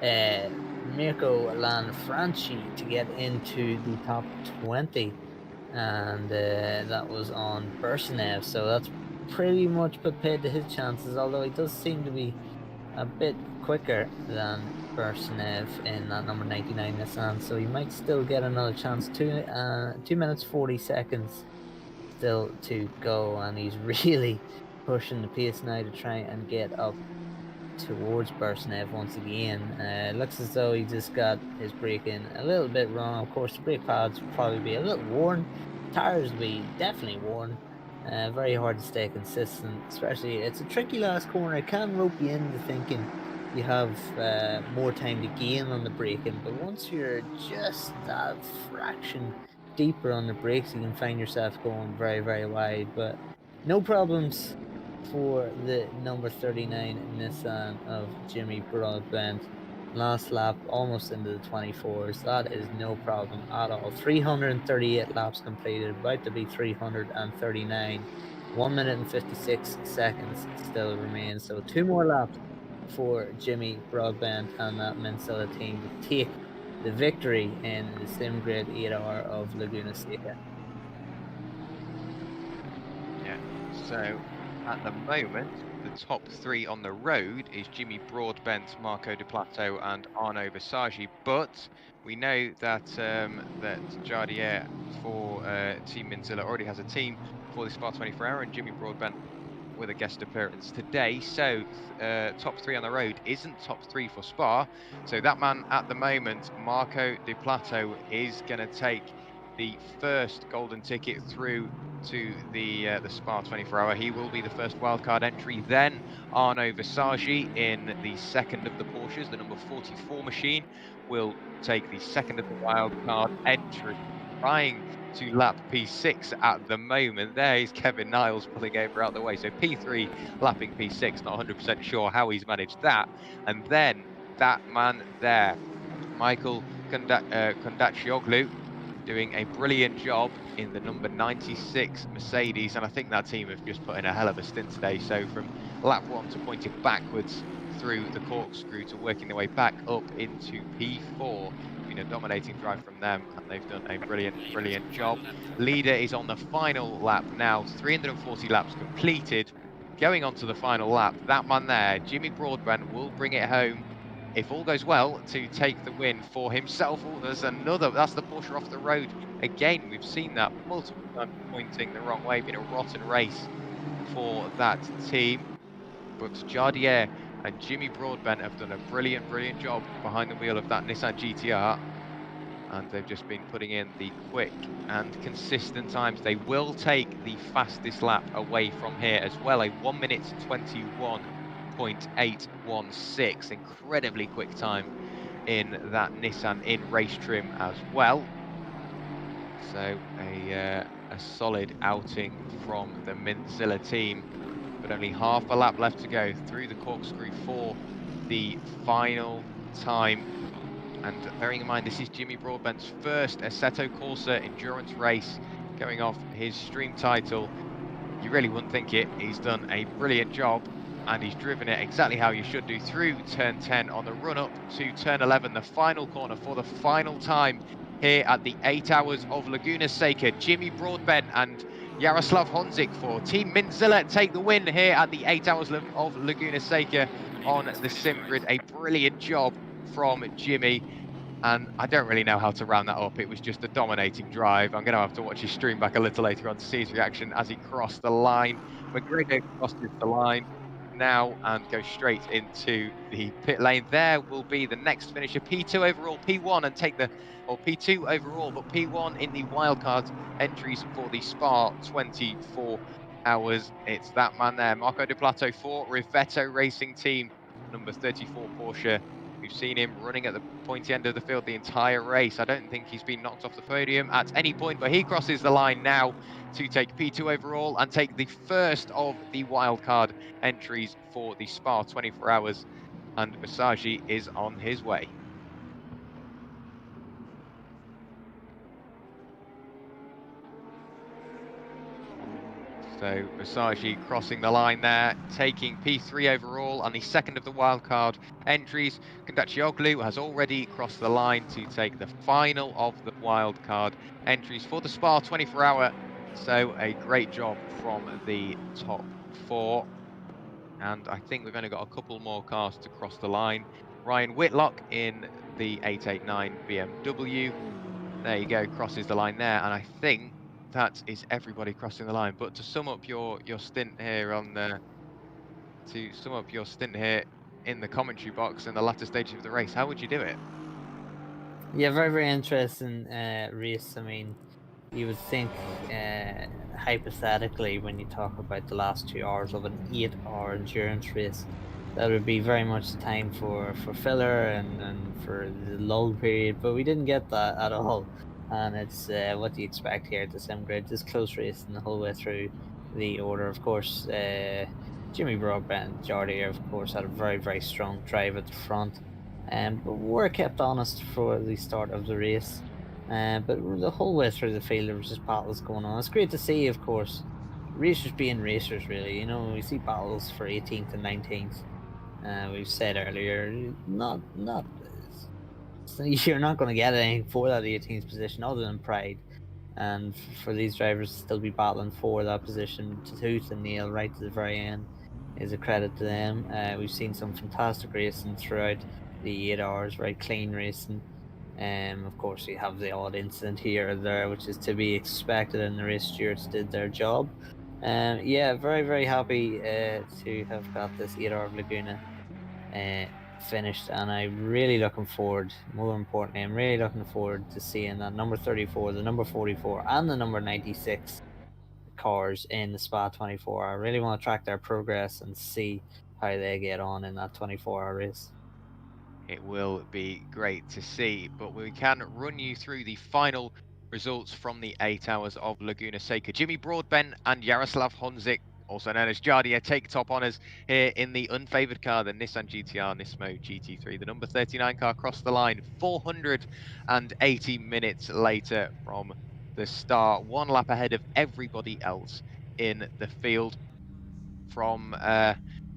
Mirko Lanfranchi to get into the top 20, and that was on Bersenev, so that's pretty much put paid to his chances, although he does seem to be a bit quicker than Bersenev in that number 99 Nissan, so he might still get another chance. 2 minutes 40 seconds still to go, and he's really pushing the pace now to try and get up towards Bersenev once again. Looks as though he just got his braking a little bit wrong. Of course, the brake pads will probably be a little worn. Tires will be definitely worn. Very hard to stay consistent, especially it's a tricky last corner. It can rope you into thinking you have more time to gain on the braking, but once you're just that fraction deeper on the brakes, you can find yourself going very, very wide. But no problems for the number 39 Nissan of Jimmy Broadbent. Last lap, almost into the 24s. That is no problem at all. 338 laps completed, about to be 339. 1 minute and 56 seconds still remains. So 2 more laps for Jimmy Broadbent and that Mansilla team to take the victory in the Sim Grid 8R of Laguna Seca. Yeah, so at the moment, the top 3 on the road is Jimmy Broadbent, Marco Di Plato and Arnaud Versace, but we know that that Jardier for Team Mansilla already has a team for the Spa 24-hour, and Jimmy Broadbent with a guest appearance today, so top 3 on the road isn't top 3 for Spa. So that man at the moment, Marco Di Plato, is going to take the first golden ticket through to the Spa 24-hour. He will be the first wildcard entry. Then Arnaud Versace in the second of the Porsches, the number 44 machine, will take the second of the wildcard entry, trying to lap P6 at the moment. There is Kevin Niles pulling over out the way. So P3 lapping P6, not 100% sure how he's managed that. And then that man there, Michael Kondaccioglu, doing a brilliant job in the number 96 Mercedes, and I think that team have just put in a hell of a stint today. So from lap 1 to pointing backwards through the corkscrew to working their way back up into P4, been a dominating drive from them, and they've done a brilliant job. Leader is on the final lap now, 340 laps completed, going on to the final lap. That man there, Jimmy Broadbent, will bring it home, if all goes well, to take the win for himself. Oh, there's another, that's the Porsche off the road again, we've seen that multiple times pointing the wrong way, been a rotten race for that team. But Jardier and Jimmy Broadbent have done a brilliant job behind the wheel of that Nissan GTR. And they've just been putting in the quick and consistent times. They will take the fastest lap away from here as well, a 1 minute 21.816. Incredibly quick time in that Nissan in race trim as well. So a solid outing from the Mintzilla team, but only half a lap left to go through the corkscrew for the final time. And bearing in mind, this is Jimmy Broadbent's first Assetto Corsa endurance race, going off his stream title. You really wouldn't think it. He's done a brilliant job, and he's driven it exactly how you should do through turn 10 on the run up to turn 11, the final corner for the final time here at the 8 Hours of Laguna Seca. Jimmy Broadbent and Jaroslav Honzik for Team Mintzilla take the win here at the 8 Hours of Laguna Seca on the sim grid. A brilliant job from Jimmy, and I don't really know how to round that up. It was just a dominating drive. I'm going to have to watch his stream back a little later on to see his reaction as he crossed the line. McGregor crosses the line now and goes straight into the pit lane. There will be the next finisher, P2 overall, P1, and take the, or P2 overall, but P1 in the wildcard entries for the Spa 24 Hours. It's that man there, Marco De Plato for Rivetto Racing Team, number 34 Porsche. We've seen him running at the pointy end of the field the entire race. I don't think he's been knocked off the podium at any point, but he crosses the line now to take P2 overall and take the first of the wildcard entries for the Spa 24 Hours. And Visagi is on his way. So Visagi crossing the line there, taking P3 overall on the second of the wildcard entries. Kondaccioglu has already crossed the line to take the final of the wildcard entries for the Spa 24 Hour. So a great job from the top four. And I think we've only got a couple more cars to cross the line. Ryan Whitlock in the 889 BMW. There you go, crosses the line there. And I think that is everybody crossing the line. But to sum up your stint here in the commentary box in the latter stages of the race, how would you do it? Yeah, very interesting race. I mean, you would think hypothetically, when you talk about the last 2 hours of an 8-hour endurance race, that would be very much time for filler and for the lull period, but we didn't get that at all. And it's what do you expect here at the sim grid? This close racing the whole way through the order. Of course, Jimmy Broadbent, Jardier, of course, had a very strong drive at the front, but were kept honest for the start of the race. But the whole way through the field, there was just battles going on. It's great to see, of course, racers being racers, really. You know, we see battles for 18th and 19th. We've said earlier, you're not going to get anything for that 18th position other than pride. And for these drivers to still be battling for that position tooth and nail right to the very end is a credit to them. We've seen some fantastic racing throughout the 8 hours, very clean racing. Of course, you have the odd incident here or there, which is to be expected, and the race stewards did their job. Yeah, very happy to have got this 8 hour of Laguna finished, and I'm really looking forward, more importantly, I'm really looking forward to seeing that number 34, the number 44, and the number 96 cars in the Spa 24. I really want to track their progress and see how they get on in that 24-hour race. It will be great to see, but we can run you through the final results from the 8 Hours of Laguna Seca. Jimmy Broadbent and Jaroslav Honzik, also known as Jardier, take top honours here in the unfavoured car, the Nissan GTR Nismo GT3. The number 39 car crossed the line 480 minutes later from the start, one lap ahead of everybody else in the field. From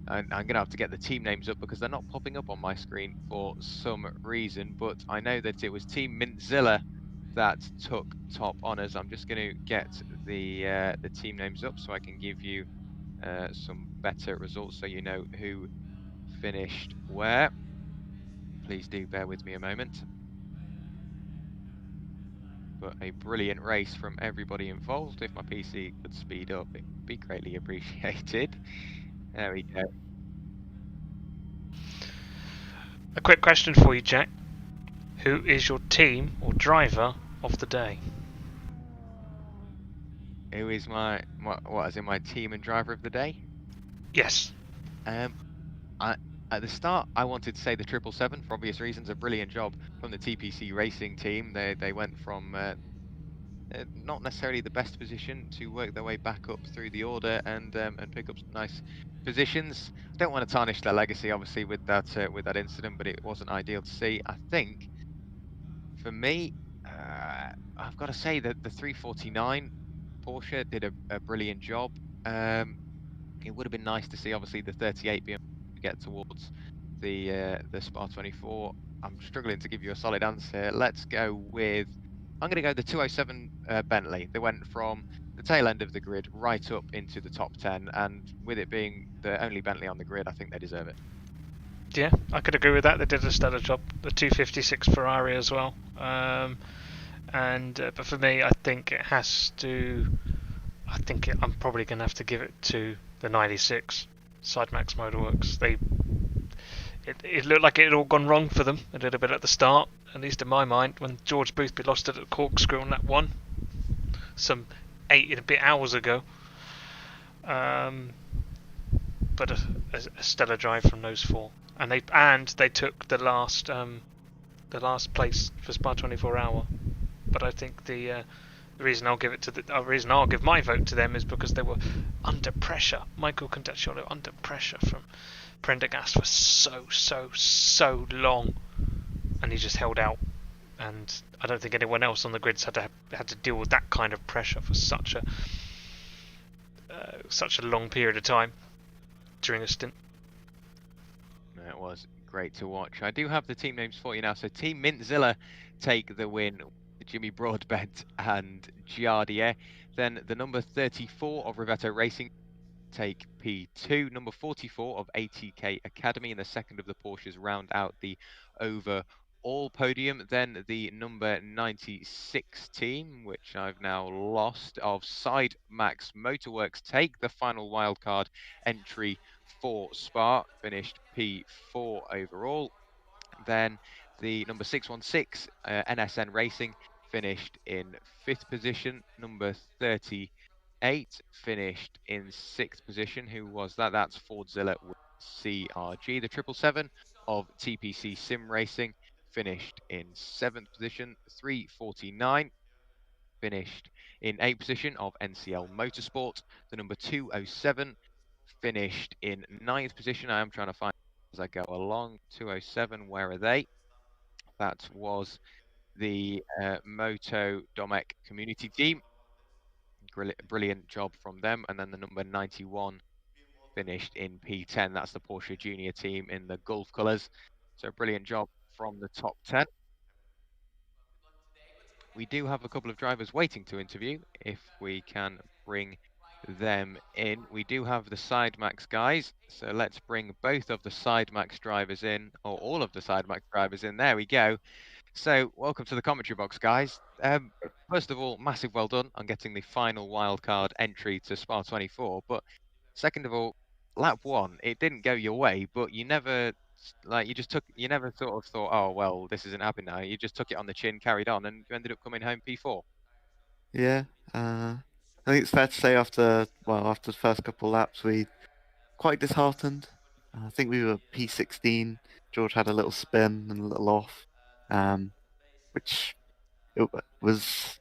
and I'm going to have to get the team names up because they're not popping up on my screen for some reason, but I know that it was Team Mintzilla that took top honours. I'm just going to get the team names up so I can give you some better results so you know who finished where. Please do bear with me a moment. but a brilliant race from everybody involved. If my PC could speed up, it would be greatly appreciated. There we go. A quick question for you, Jack. Who is your team or driver of the day? Who is my team and driver of the day? Yes. At the start, I wanted to say the 777 for obvious reasons. A brilliant job from the TPC racing team. They went from not necessarily the best position to work their way back up through the order and pick up some nice positions. I don't want to tarnish their legacy, obviously, with that incident, but it wasn't ideal to see. I think for me, I've got to say that the 349 Porsche did a brilliant job. It would have been nice to see, obviously, the 38 being able to get towards the Spa 24. I'm struggling to give you a solid answer. Let's go with, I'm going to go the 207 Bentley. They went from the tail end of the grid right up into the top 10, and with it being the only Bentley on the grid, I think they deserve it. Yeah, I could agree with that. They did a stellar job. The 256 Ferrari as well. But for me, I think it has to. I'm probably going to have to give it to the 96 Sidemax Motorworks. It looked like it had all gone wrong for them a little bit at the start, at least in my mind, when George Boothby lost it at corkscrew on that one, some 8 and a bit hours ago. But a stellar drive from those 4, and they took the last place for Spa 24 Hour. But I think the reason I'll give my vote to them is because they were under pressure. Michael Condacciolo under pressure from Prendergast for so long, and he just held out. And I don't think anyone else on the grids had to deal with that kind of pressure for such a long period of time during a stint. It was great to watch. I do have the team names for you now. So Team Mintzilla take the win. Jimmy Broadbent and Giardier. Then the number 34 of Rivetto Racing take P2. Number 44 of ATK Academy and the second of the Porsches round out the overall podium. Then the number 96 team, which I've now lost, of Side Max Motorworks take the final wildcard entry for Spa, finished P4 overall. Then the number 616 NSN Racing finished in 5th position. Number 38 finished in 6th position. Who was that? That's Fordzilla with CRG. The 777 of TPC Sim Racing finished in 7th position. 349 finished in 8th position of NCL Motorsport. The number 207 finished in 9th position. I am trying to find as I go along. 207, where are they? That was the Moto Domec community team. Brilliant job from them. And then the number 91 finished in P10. That's the Porsche Junior team in the Gulf colours. So brilliant job from the top 10. We do have a couple of drivers waiting to interview. If we can bring them in. We do have the Sidemax guys. So let's bring both of the Sidemax drivers in, or all of the Sidemax drivers in. There we go. So welcome to the commentary box, guys. First of all, massive well done on getting the final wildcard entry to Spa 24. But second of all, lap 1, it didn't go your way, but you never you never sort of thought, oh well, this isn't happening now. You just took it on the chin, carried on, and you ended up coming home P4. Yeah, I think it's fair to say after the first couple of laps, we quite disheartened. I think we were P16. George had a little spin and a little off, which it was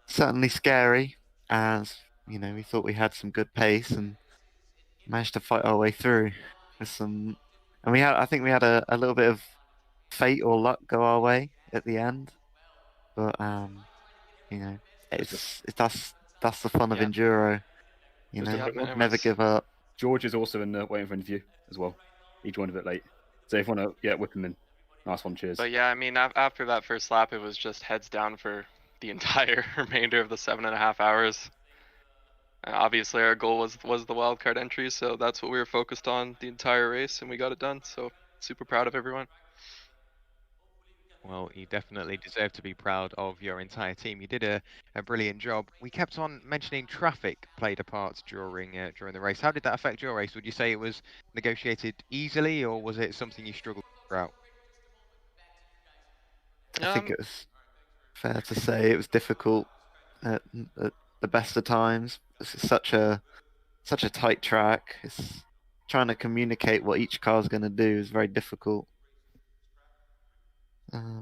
certainly scary, as we thought we had some good pace and managed to fight our way through with some. And I think we had a little bit of fate or luck go our way at the end, but that's the fun of enduro. Never give up. George is also in the waiting for an interview as well. He joined a bit late, so if you want to whip him in. Nice one, cheers. But yeah, I mean, after that first lap, it was just heads down for the entire remainder of the 7.5 hours. Obviously, our goal was the wildcard entry, so that's what we were focused on the entire race, and we got it done. So super proud of everyone. Well, you definitely deserve to be proud of your entire team. You did a brilliant job. We kept on mentioning traffic played a part during the race. How did that affect your race? Would you say it was negotiated easily, or was it something you struggled throughout? I think it was fair to say it was difficult at the best of times. It's such a tight track. It's trying to communicate what each car's going to do is very difficult.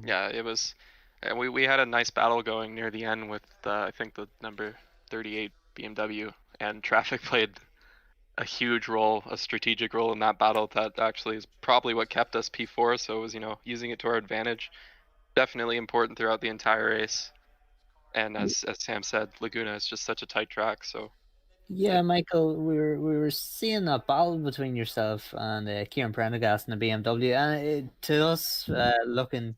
Yeah, it was. And we had a nice battle going near the end with I think the number 38 BMW, and traffic played a huge role, a strategic role in that battle. That actually is probably what kept us P4. So it was, using it to our advantage. Definitely important throughout the entire race. And as Sam said, Laguna is just such a tight track. So Yeah, Michael, we were seeing that battle between yourself and Kieran Prendergast in the BMW, and to us, looking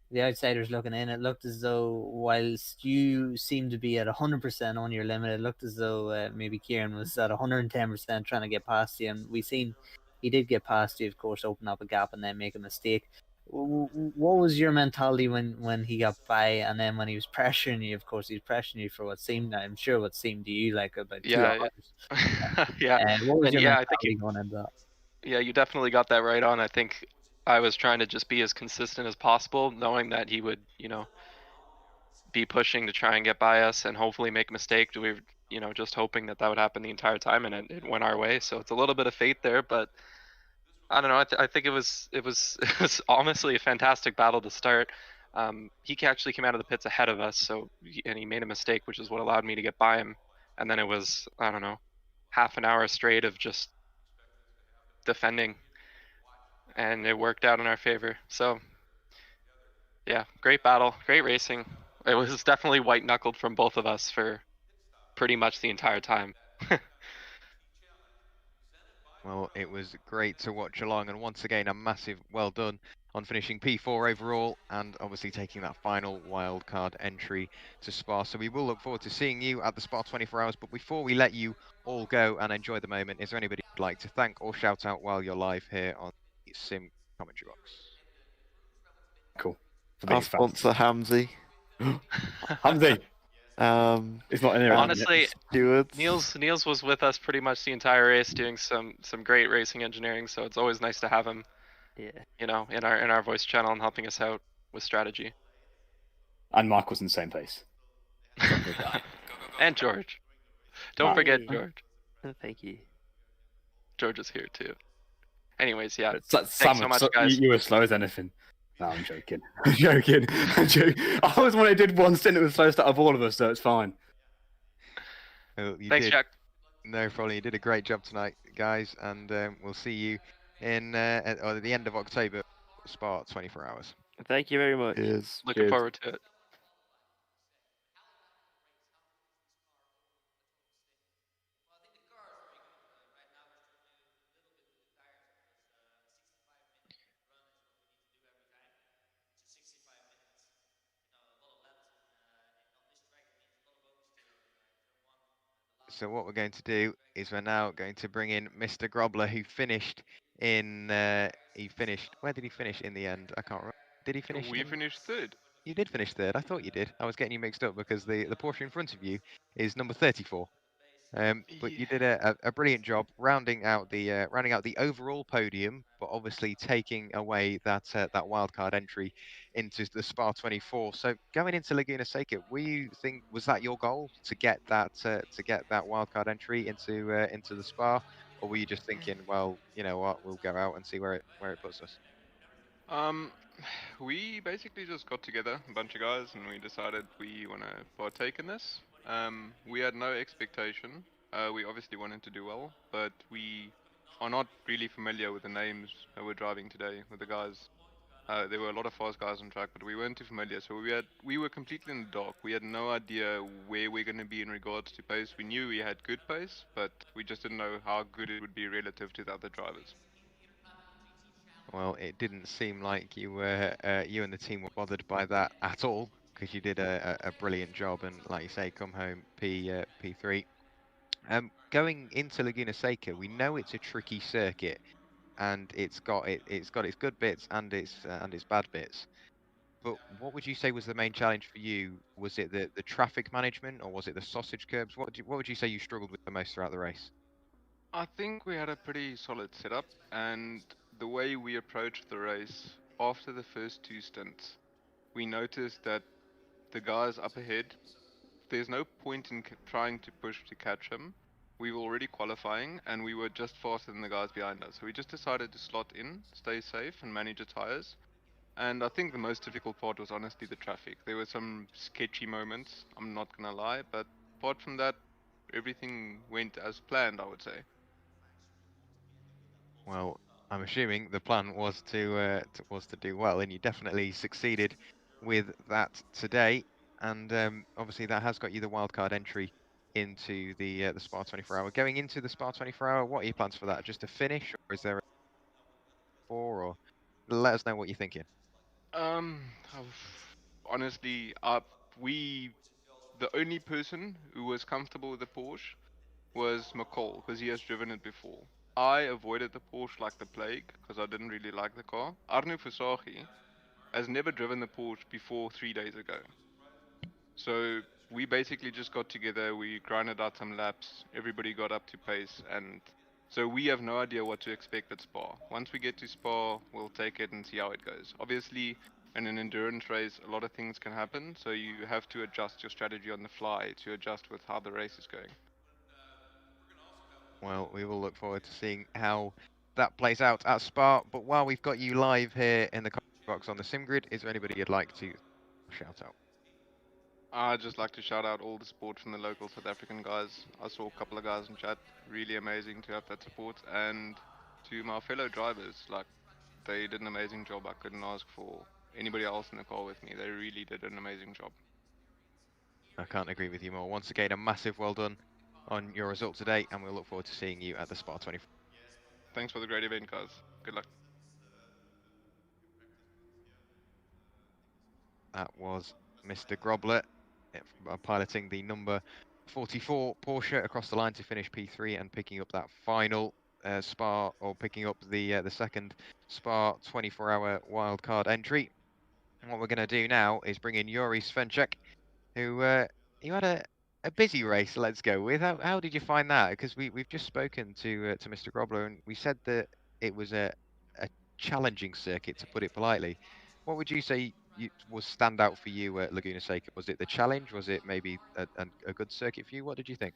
the outsiders looking in, it looked as though whilst you seemed to be at 100% on your limit, it looked as though maybe Kieran was at 110% trying to get past you, and we seen he did get past you, of course, open up a gap and then make a mistake. What was your mentality when he got by, and then when he was pressuring you? Of course, he was pressuring you for what seemed, I'm sure, what seemed to you like about 2 yeah, hours. yeah, What was and your yeah, I think mentality going into that? yeah, you definitely got that right on. I think I was trying to just be as consistent as possible, knowing that he would, be pushing to try and get by us and hopefully make a mistake. We were, just hoping that would happen the entire time, and it went our way. So it's a little bit of fate there, but I don't know. I think it was it was honestly a fantastic battle to start. He actually came out of the pits ahead of us, and he made a mistake, which is what allowed me to get by him. And then it was, I don't know, half an hour straight of just defending, and it worked out in our favor. So yeah, great battle, great racing. It was definitely white knuckled from both of us for pretty much the entire time. Well, it was great to watch along, and once again, a massive well done on finishing P4 overall, and obviously taking that final wildcard entry to Spa. So we will look forward to seeing you at the Spa 24 Hours. But before we let you all go and enjoy the moment, is there anybody you'd like to thank or shout out while you're live here on the Sim commentary box? Cool. Our sponsor Hamzy. Hamzy. It's not in here. Honestly, stewards. Niels was with us pretty much the entire race, doing some great racing engineering. So it's always nice to have him, in our voice channel and helping us out with strategy. And Mark was in the same place. And George. Don't forget George. Thank you. George is here too. Anyways, yeah. Thanks so much, guys. You were slow as anything. No, I'm joking. I'm joking. I was when I did one stint, it was slowest out of all of us, so it's fine. Well, Thanks, Jack. No problem. You did a great job tonight, guys, and we'll see you at the end of October, Spa 24 Hours. Thank you very much. Looking forward to it. So what we're going to do is we're now going to bring in Mr. Grobler, who finished in. Where did he finish in the end? I can't remember. Did he finish? We finished third. You did finish third. I thought you did. I was getting you mixed up because the Porsche in front of you is number 34. But you did a brilliant job rounding out the overall podium, but obviously taking away that wildcard entry into the Spa 24. So going into Laguna Seca, was that your goal to get that wildcard entry into the Spa, or were you just thinking, well, you know what, we'll go out and see where it puts us? We basically just got together, a bunch of guys, and we decided we want to partake in this. We had no expectation. We obviously wanted to do well, but we are not really familiar with the names that we're driving today with the guys. There were a lot of fast guys on track, but we weren't too familiar, so we were completely in the dark. We had no idea where we're going to be in regards to pace. We knew we had good pace, but we just didn't know how good it would be relative to the other drivers. Well, it didn't seem like you and the team were bothered by that at all, because you did a brilliant job, and like you say, come home P3. Going into Laguna Seca, we know it's a tricky circuit, and it's got its good bits and its bad bits. But what would you say was the main challenge for you? Was it the traffic management, or was it the sausage curbs? What would you say you struggled with the most throughout the race? I think we had a pretty solid setup, and the way we approached the race after the first two stints, we noticed that the guys up ahead, there's no point in trying to push to catch him. We were already qualifying, and we were just faster than the guys behind us. So we just decided to slot in, stay safe, and manage the tires. And I think the most difficult part was honestly the traffic. There were some sketchy moments, I'm not gonna lie, but apart from that, everything went as planned, I would say. Well, I'm assuming the plan was to do well, and you definitely succeeded with that today. And obviously, that has got you the wildcard entry into the Spa 24 hour. Going into the Spa 24 hour, what are your plans for that? Just to finish, or is there a four? Or let us know what you're thinking. Honestly, the only person who was comfortable with the Porsche was McCall, because he has driven it before. I avoided the Porsche like the plague, because I didn't really like the car. Arno Fusagi has never driven the Porsche before 3 days ago. So we basically just got together, we grinded out some laps, everybody got up to pace, and so we have no idea what to expect at Spa. Once we get to Spa, we'll take it and see how it goes. Obviously, in an endurance race, a lot of things can happen, so you have to adjust your strategy on the fly to adjust with how the race is going. Well, we will look forward to seeing how that plays out at Spa. But while we've got you live here in the comment box on the sim grid, is there anybody you'd like to shout out? I'd just like to shout out all the support from the local South African guys. I saw a couple of guys in chat, really amazing to have that support, and to my fellow drivers, like, they did an amazing job. I couldn't ask for anybody else in the car with me. They really did an amazing job. I can't agree with you more. Once again, a massive well done on your result today, and we'll look forward to seeing you at the Spa 24. Thanks for the great event, guys. Good luck. That was Mr. Grobler piloting the number 44 Porsche across the line to finish P3 and picking up that final Spa, or picking up the second Spa 24-hour wildcard entry. And what we're going to do now is bring in Yuri Svenchek, who you had a busy race, let's go with. How did you find that? Because we've just spoken to Mr. Grobler, and we said that it was a challenging circuit, to put it politely. What would you say was stand out for you at Laguna Seca? Was it the challenge? Was it maybe a good circuit for you? What did you think?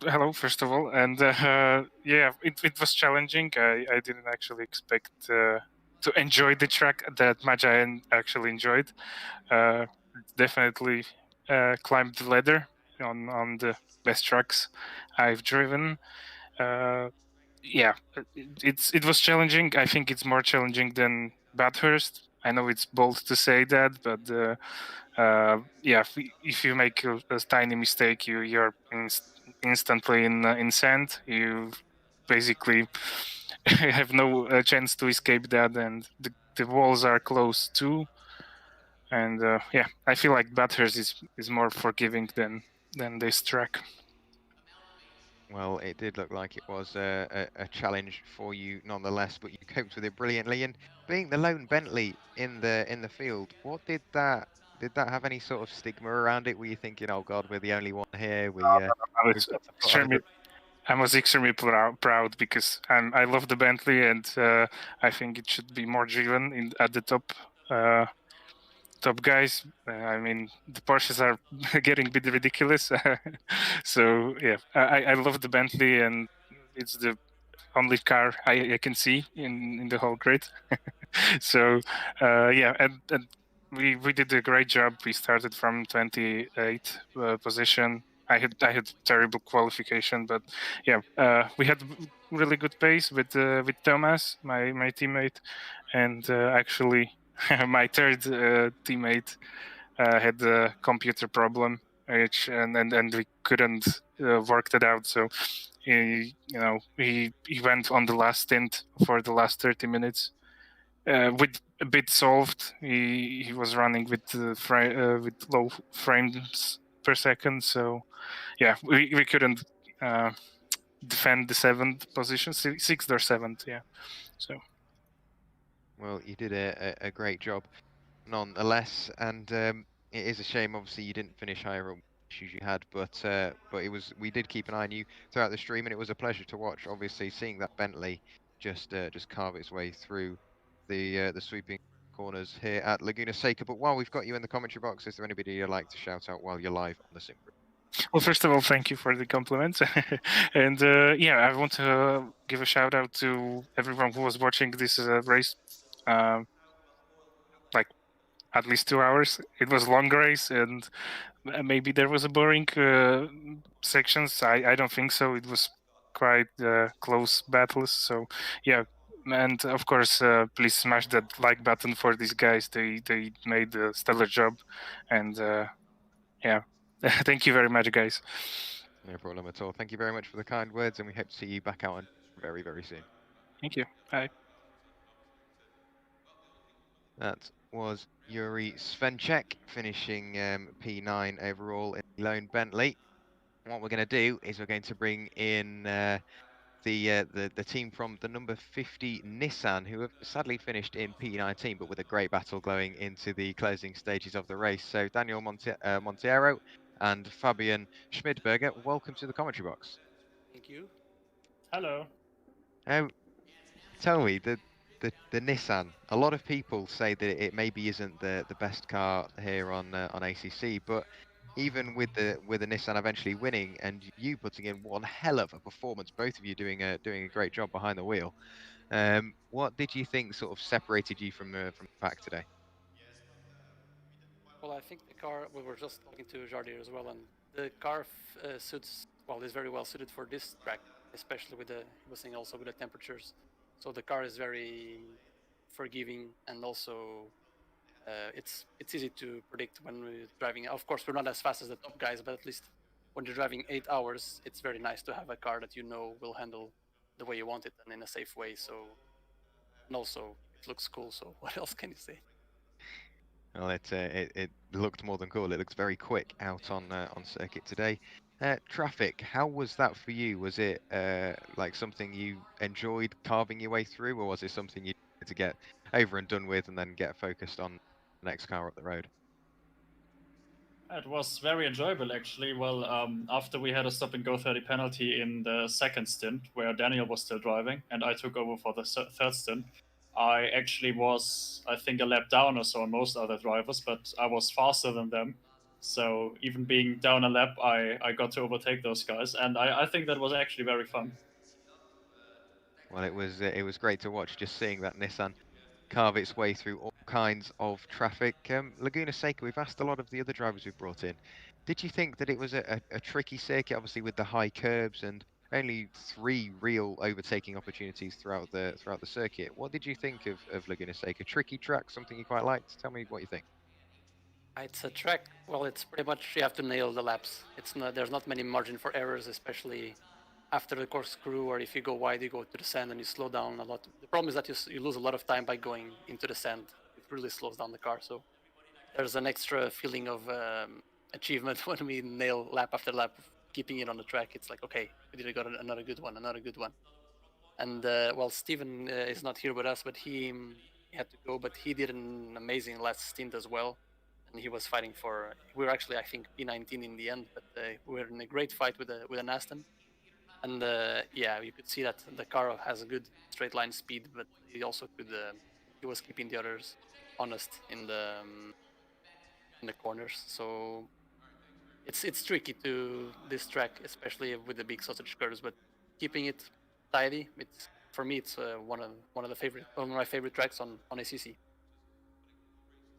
Hello, first of all, and yeah, it was challenging. I didn't actually expect to enjoy the track that much. I actually enjoyed. Definitely climbed the ladder on the best tracks I've driven. Yeah, it was challenging. I think it's more challenging than Bathurst. I know it's bold to say that, but yeah, if you make a tiny mistake, you're instantly in sand. You basically have no chance to escape that, and the walls are close too. And yeah, I feel like Bathurst is more forgiving than this track. Well, it did look like it was a challenge for you nonetheless, but you coped with it brilliantly. And being the lone Bentley in the field, what did that have any sort of stigma around it? Were you thinking, oh God, we're the only one here? I was extremely proud because I love the Bentley, and I think it should be more driven at the top guys. I mean, the Porsches are getting a bit ridiculous. So yeah, I love the Bentley, and it's the only car I can see in the whole grid. So yeah, and we did a great job. We started from 28th position. I had terrible qualification, but yeah, we had really good pace with Thomas, my teammate, and actually my third teammate had a computer problem, and we couldn't work that out. So he went on the last stint for the last 30 minutes. With a bit solved, he was running with low frames per second. So yeah, we couldn't defend the 7th position, 6th or 7th. Yeah, so. Well, you did a great job nonetheless. And it is a shame, obviously, you didn't finish higher up issues you had, but we did keep an eye on you throughout the stream, and it was a pleasure to watch. Obviously, seeing that Bentley just carve its way through the sweeping corners here at Laguna Seca. But while we've got you in the commentary box, is there anybody you'd like to shout out while you're live on the sim grid? Well, first of all, thank you for the compliment. And I want to give a shout out to everyone who was watching this race. Like at least 2 hours. It was a long race, and maybe there was a boring sections. I don't think so. It was quite close battles. So yeah, and of course, please smash that like button for these guys. They made a stellar job, and thank you very much, guys. No problem at all. Thank you very much for the kind words, and we hope to see you back out on very, very soon. Thank you. Bye. That was Yuri Svenchek finishing P9 overall in the lone Bentley. What we're going to do is we're going to bring in the team from the number 50 Nissan, who have sadly finished in P19, but with a great battle going into the closing stages of the race. So Daniel Monteiro and Fabian Schmidberger, welcome to the commentary box. Thank you. Hello. Tell me, the Nissan, a lot of people say that it maybe isn't the best car here on ACC, but even with the Nissan eventually winning and you putting in one hell of a performance, both of you doing a great job behind the wheel, what did you think sort of separated you from the pack today? Well, I think the car, we were just talking to Jardir as well, and the car is very well suited for this track, especially with also with the temperatures. So the car is very forgiving, and also it's easy to predict when we're driving. Of course, we're not as fast as the top guys, but at least when you're driving 8 hours, it's very nice to have a car that you know will handle the way you want it and in a safe way. So, and also it looks cool. So what else can you say? Well, it looked more than cool. It looks very quick out on circuit today. Traffic, how was that for you? Was it like something you enjoyed carving your way through, or was it something you had to get over and done with and then get focused on the next car up the road? It was very enjoyable, actually. Well, after we had a stop-and-go 30 penalty in the second stint, where Daniel was still driving, and I took over for the third stint, I actually was, I think, a lap down or so on most other drivers, but I was faster than them. So even being down a lap, I got to overtake those guys, and I think that was actually very fun. Well, it was great to watch, just seeing that Nissan carve its way through all kinds of traffic. Laguna Seca, we've asked a lot of the other drivers we've brought in. Did you think that it was a tricky circuit, obviously with the high curbs and only 3 real overtaking opportunities throughout the circuit? What did you think of Laguna Seca? Tricky track, something you quite liked? Tell me what you think. It's a track. Well, it's pretty much you have to nail the laps. There's not many margin for errors, especially after the corkscrew, or if you go wide, you go to the sand and you slow down a lot. The problem is that you lose a lot of time by going into the sand. It really slows down the car. So there's an extra feeling of achievement when we nail lap after lap, keeping it on the track. It's like, okay, we did got another good one. And well, Steven is not here with us, but he had to go, but he did an amazing last stint as well. And he was fighting for. We were actually, I think, P19 in the end, but we were in a great fight with an Aston. And you could see that the car has a good straight line speed, but he also could. He was keeping the others honest in the corners. So it's tricky to this track, especially with the big sausage curves. But keeping it tidy, for me, it's one of my favorite tracks on ACC.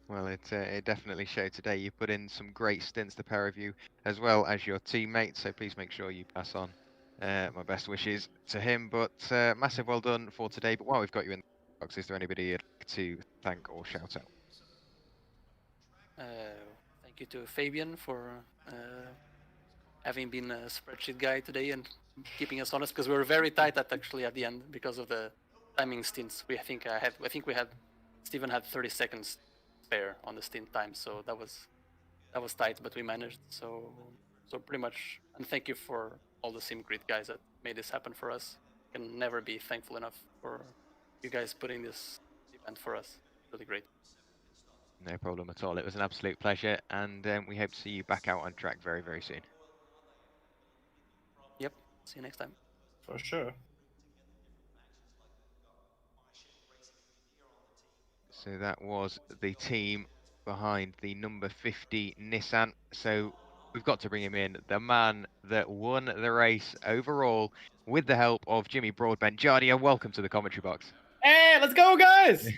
Well, it definitely showed today. You put in some great stints, the pair of you, as well as your teammate. So please make sure you pass on my best wishes to him. But massive well done for today. But while we've got you in the box, is there anybody you'd like to thank or shout out? Thank you to Fabian for having been a spreadsheet guy today and keeping us honest, because we were very tight at the end because of the timing stints. I think Steven had 30 seconds spare on the stint time, so that was tight, but we managed. So pretty much, and thank you for all the SimGrid guys that made this happen for us. Can never be thankful enough for you guys putting this event for us. Really great. No problem at all. It was an absolute pleasure, and we hope to see you back out on track very, very soon. Yep. See you next time. For sure. So that was the team behind the number 50 Nissan. So we've got to bring him in, the man that won the race overall with the help of Jimmy Broadbent. Jardia, welcome to the commentary box. Hey, let's go, guys!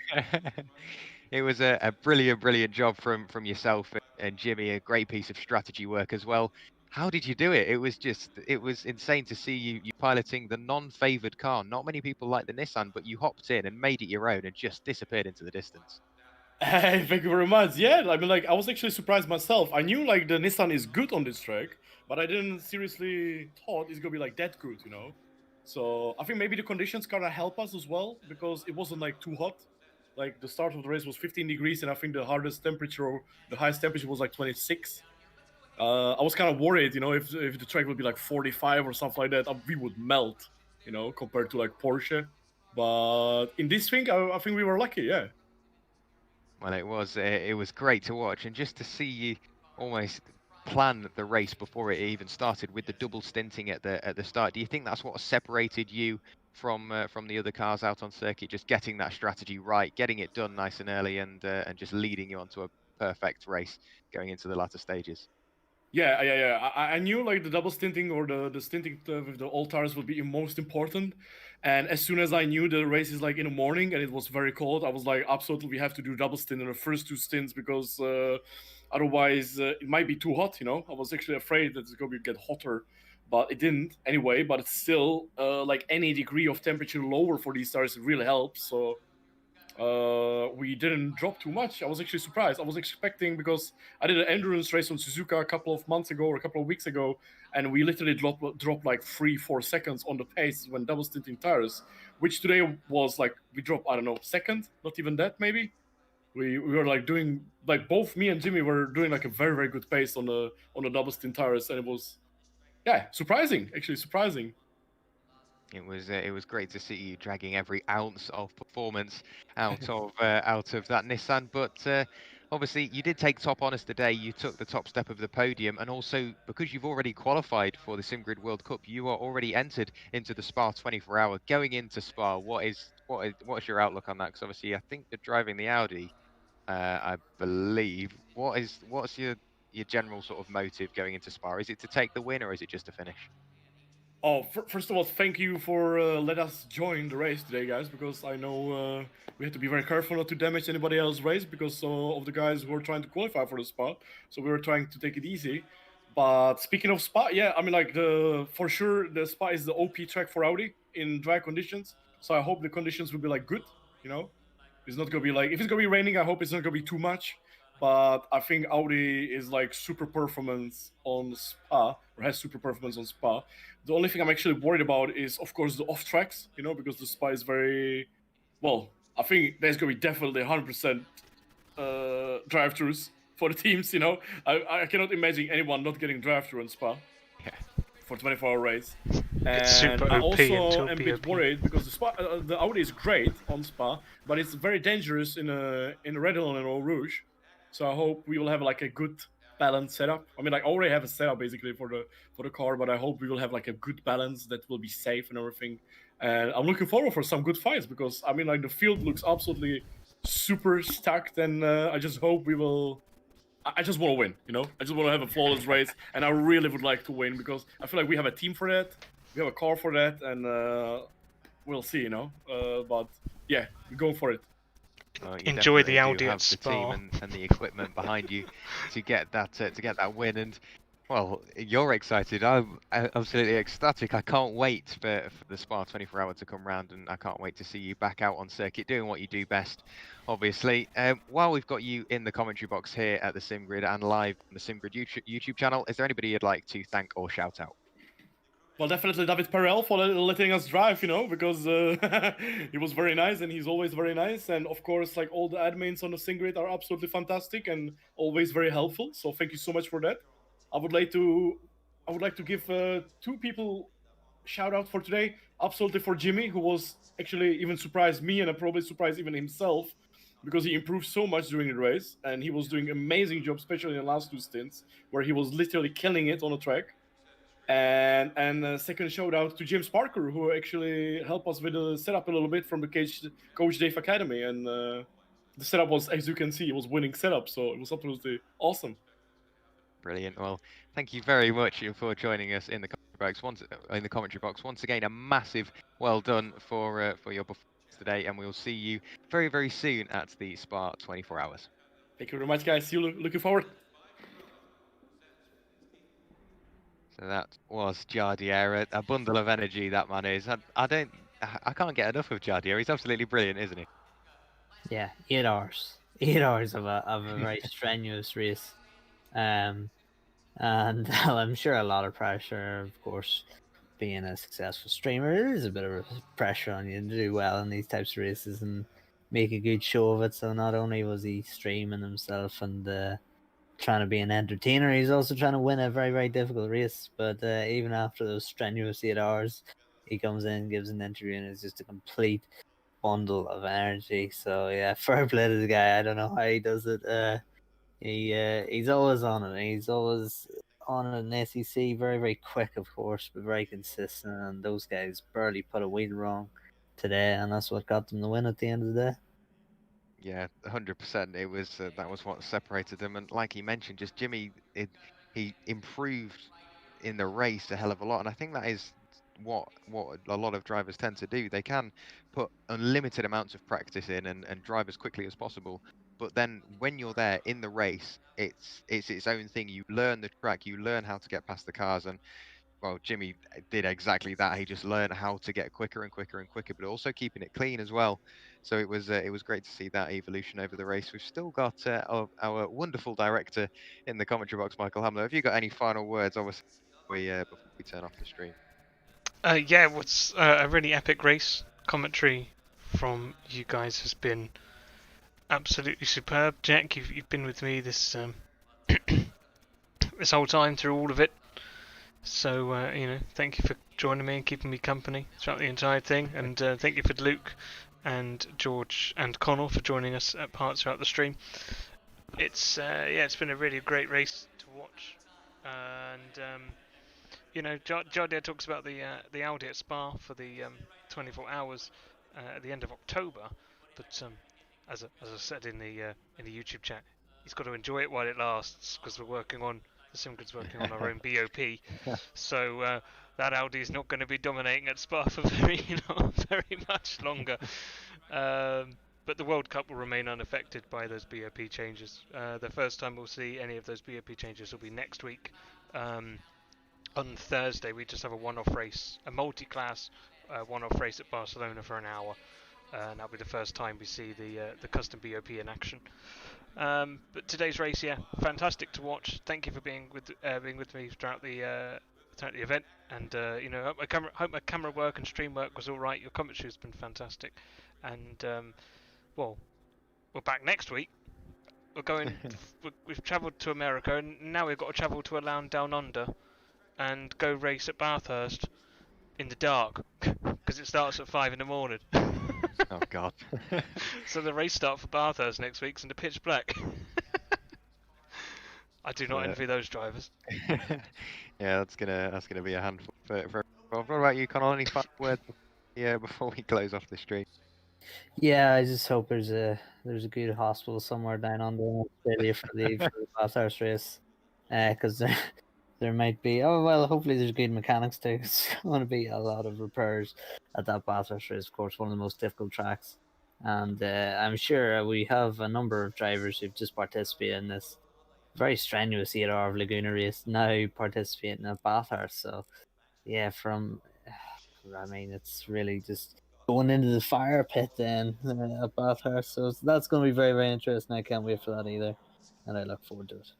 It was a brilliant job from yourself and Jimmy, a great piece of strategy work as well. How did you do it? It was insane to see you piloting the non-favoured car. Not many people like the Nissan, but you hopped in and made it your own and just disappeared into the distance. Hey, thank you very much. Yeah, I mean, like, I was actually surprised myself. I knew, like, the Nissan is good on this track, but I didn't seriously thought it's gonna be, like, that good, you know? So, I think maybe the conditions kind of help us as well, because it wasn't, like, too hot. Like, the start of the race was 15 degrees, and I think the highest temperature was, like, 26. I was kind of worried, you know, if the track would be, like, 45 or something like that, we would melt, you know, compared to, like, Porsche. But in this thing, I think we were lucky, yeah. Well, it was great to watch, and just to see you almost plan the race before it even started with the double stinting at the start. Do you think that's what separated you from the other cars out on circuit? Just getting that strategy right, getting it done nice and early, and just leading you onto a perfect race going into the latter stages. Yeah. I knew like the double stinting or the stinting with the all tires would be most important. And as soon as I knew the race is like in the morning and it was very cold, I was like, absolutely, we have to do double stint in the first two stints because otherwise it might be too hot, you know? I was actually afraid that it's going to get hotter, but it didn't anyway. But it's still like any degree of temperature lower for these tires really helps. So we didn't drop too much. I was actually surprised. I was expecting, because I did an endurance race on Suzuka a couple of months ago or a couple of weeks ago, and we literally dropped like 3-4 seconds on the pace when double stinting tires, which today was like we dropped, I don't know, second, not even that maybe. We were like doing, like both me and Jimmy were doing like a very, very good pace on the double stint tires, and it was surprising. It was great to see you dragging every ounce of performance out of that Nissan, but obviously you did take top honours today. You took the top step of the podium, and also because you've already qualified for the SimGrid World Cup, you are already entered into the Spa 24-hour. Going into Spa, what's your outlook on that? Because obviously I think you're driving the Audi, I believe. What's your general sort of motive going into Spa? Is it to take the win, or is it just to finish? Oh, first of all, thank you for letting us join the race today, guys, because I know we have to be very careful not to damage anybody else's race because of the guys who are trying to qualify for the Spa. So we were trying to take it easy. But speaking of Spa, yeah, I mean, like, for sure, the Spa is the OP track for Audi in dry conditions. So I hope the conditions will be, like, good, you know? It's not going to be, like, if it's going to be raining, I hope it's not going to be too much. But I think Audi is like super performance on Spa, or has super performance on Spa. The only thing I'm actually worried about is, of course, the off tracks, you know, because the Spa is very, well, I think there's going to be definitely 100% drive-throughs for the teams, you know. I cannot imagine anyone not getting drive-through on Spa for 24-hour race. And I also am a bit worried because the Audi is great on Spa, but it's very dangerous in Red Hill and Eau Rouge. So I hope we will have like a good balanced setup. I mean, like, I already have a setup basically for the car, but I hope we will have like a good balance that will be safe and everything. And I'm looking forward for some good fights because I mean, like, the field looks absolutely super stacked, and I just hope we will. I just want to win, you know. I just want to have a flawless race, and I really would like to win because I feel like we have a team for that, we have a car for that, and we'll see, you know. But yeah, go for it. Enjoy the Audi have at Spa. the team and the equipment behind you to get that win. And well, you're excited. I'm absolutely ecstatic. I can't wait for the Spa 24-hour to come round, and I can't wait to see you back out on circuit doing what you do best. Obviously, while we've got you in the commentary box here at the SimGrid and live on the SimGrid YouTube channel, is there anybody you'd like to thank or shout out? Well, definitely David Perel for letting us drive, you know, because he was very nice and he's always very nice. And of course, like, all the admins on the SimGrid are absolutely fantastic and always very helpful. So thank you so much for that. I would like to give two people shout out for today. Absolutely for Jimmy, who was actually even surprised me and probably surprised even himself because he improved so much during the race, and he was doing amazing job, especially in the last 2 stints where he was literally killing it on the track. And second shout out to James Parker, who actually helped us with the setup a little bit from the Coach Dave Academy, and the setup was, as you can see, it was winning setup, so it was absolutely awesome. Brilliant. Well, thank you very much for joining us in the commentary box. Once again, a massive well done for your performance today, and we'll see you very, very soon at the Spa 24 Hours. Thank you very much, guys. See you. Looking forward. So that was Jardier, a bundle of energy that man is. I can't get enough of Jardier. He's absolutely brilliant, isn't he? Yeah, 8 hours. 8 hours of a very strenuous race. And I'm sure a lot of pressure, of course, being a successful streamer. There's a bit of pressure on you to do well in these types of races and make a good show of it. So not only was he streaming himself and trying to be an entertainer, he's also trying to win a very, very difficult race. But even after those strenuous 8 hours, he comes in, gives an interview, and it's just a complete bundle of energy. So yeah, fair play to the guy. I don't know how he does it. He's always on it. He's always on it in SEC. Very, very quick, of course, but very consistent. And those guys barely put a wheel wrong today, and that's what got them the win at the end of the day. Yeah, 100%. It was that was what separated them, and like he mentioned, just Jimmy, he improved in the race a hell of a lot, and I think that is what a lot of drivers tend to do. They can put unlimited amounts of practice in and drive as quickly as possible, but then when you're there in the race, it's its own thing. You learn the track, you learn how to get past the cars, and well, Jimmy did exactly that. He just learned how to get quicker and quicker and quicker, but also keeping it clean as well. So it was great to see that evolution over the race. We've still got our wonderful director in the commentary box, Michael Hamler. Have you got any final words, obviously, before we turn off the stream? Yeah, it was a really epic race. Commentary from you guys has been absolutely superb. Jack, you've been with me this this whole time through all of it. So thank you for joining me and keeping me company throughout the entire thing, and thank you for Luke and George and Connall for joining us at parts throughout the stream. It's been a really great race to watch, and Jardier talks about the Audi at Spa for the 24 hours at the end of October, but as I said in the YouTube chat, he's got to enjoy it while it lasts, because we're working on the Simgrid's working on our own BOP, so that Audi is not going to be dominating at Spa for very much longer. But the World Cup will remain unaffected by those BOP changes. The first time we'll see any of those BOP changes will be next week. On Thursday, we just have a one-off race, a multi-class one-off race at Barcelona for an hour. And that'll be the first time we see the custom BOP in action. But today's race, fantastic to watch. Thank you for being with me throughout the event. And hope my camera work and stream work was all right. Your commentary has been fantastic. And well, we're back next week. We're going. We've travelled to America, and now we've got to travel to a land down under, and go race at Bathurst in the dark, because it starts at 5 in the morning. Oh God! So the race start for Bathurst next week's in the pitch black. I do not envy those drivers. Yeah, that's gonna be a handful. What about you, Connall? Any final words before we close off the stream? Yeah, I just hope there's a good hospital somewhere down under in Australia for the Bathurst race, because there might be. Oh well, hopefully there's good mechanics too. It's going to be a lot of repairs at that Bathurst race. Of course, one of the most difficult tracks, and I'm sure we have a number of drivers who've just participated in this very strenuous 8-hour of Laguna race now participating at Bathurst. So yeah, it's really just going into the fire pit then at Bathurst. So that's going to be very, very interesting. I can't wait for that either, and I look forward to it.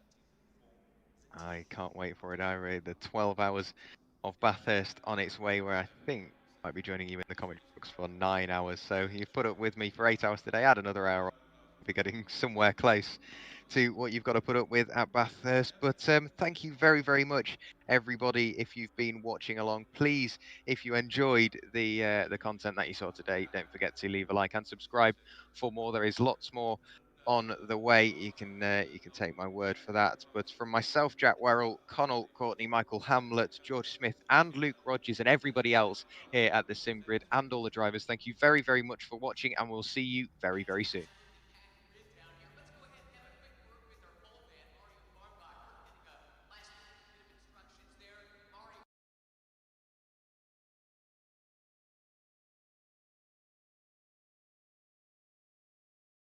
I can't wait for it either. The 12 hours of Bathurst on its way, where I think I might be joining you in the commentary box for 9 hours. So you've put up with me for 8 hours today. Add another hour. I'll be getting somewhere close to what you've got to put up with at Bathurst. But thank you very, very much, everybody. If you've been watching along, please, if you enjoyed the content that you saw today, don't forget to leave a like and subscribe for more. There is lots more on the way. You can take my word for that. But from myself, Jack Werrell, Connall, Courtney, Michael Hamlet, George Smith, and Luke Rogers, and everybody else here at the SimGrid and all the drivers, thank you very, very much for watching, and we'll see you very, very soon.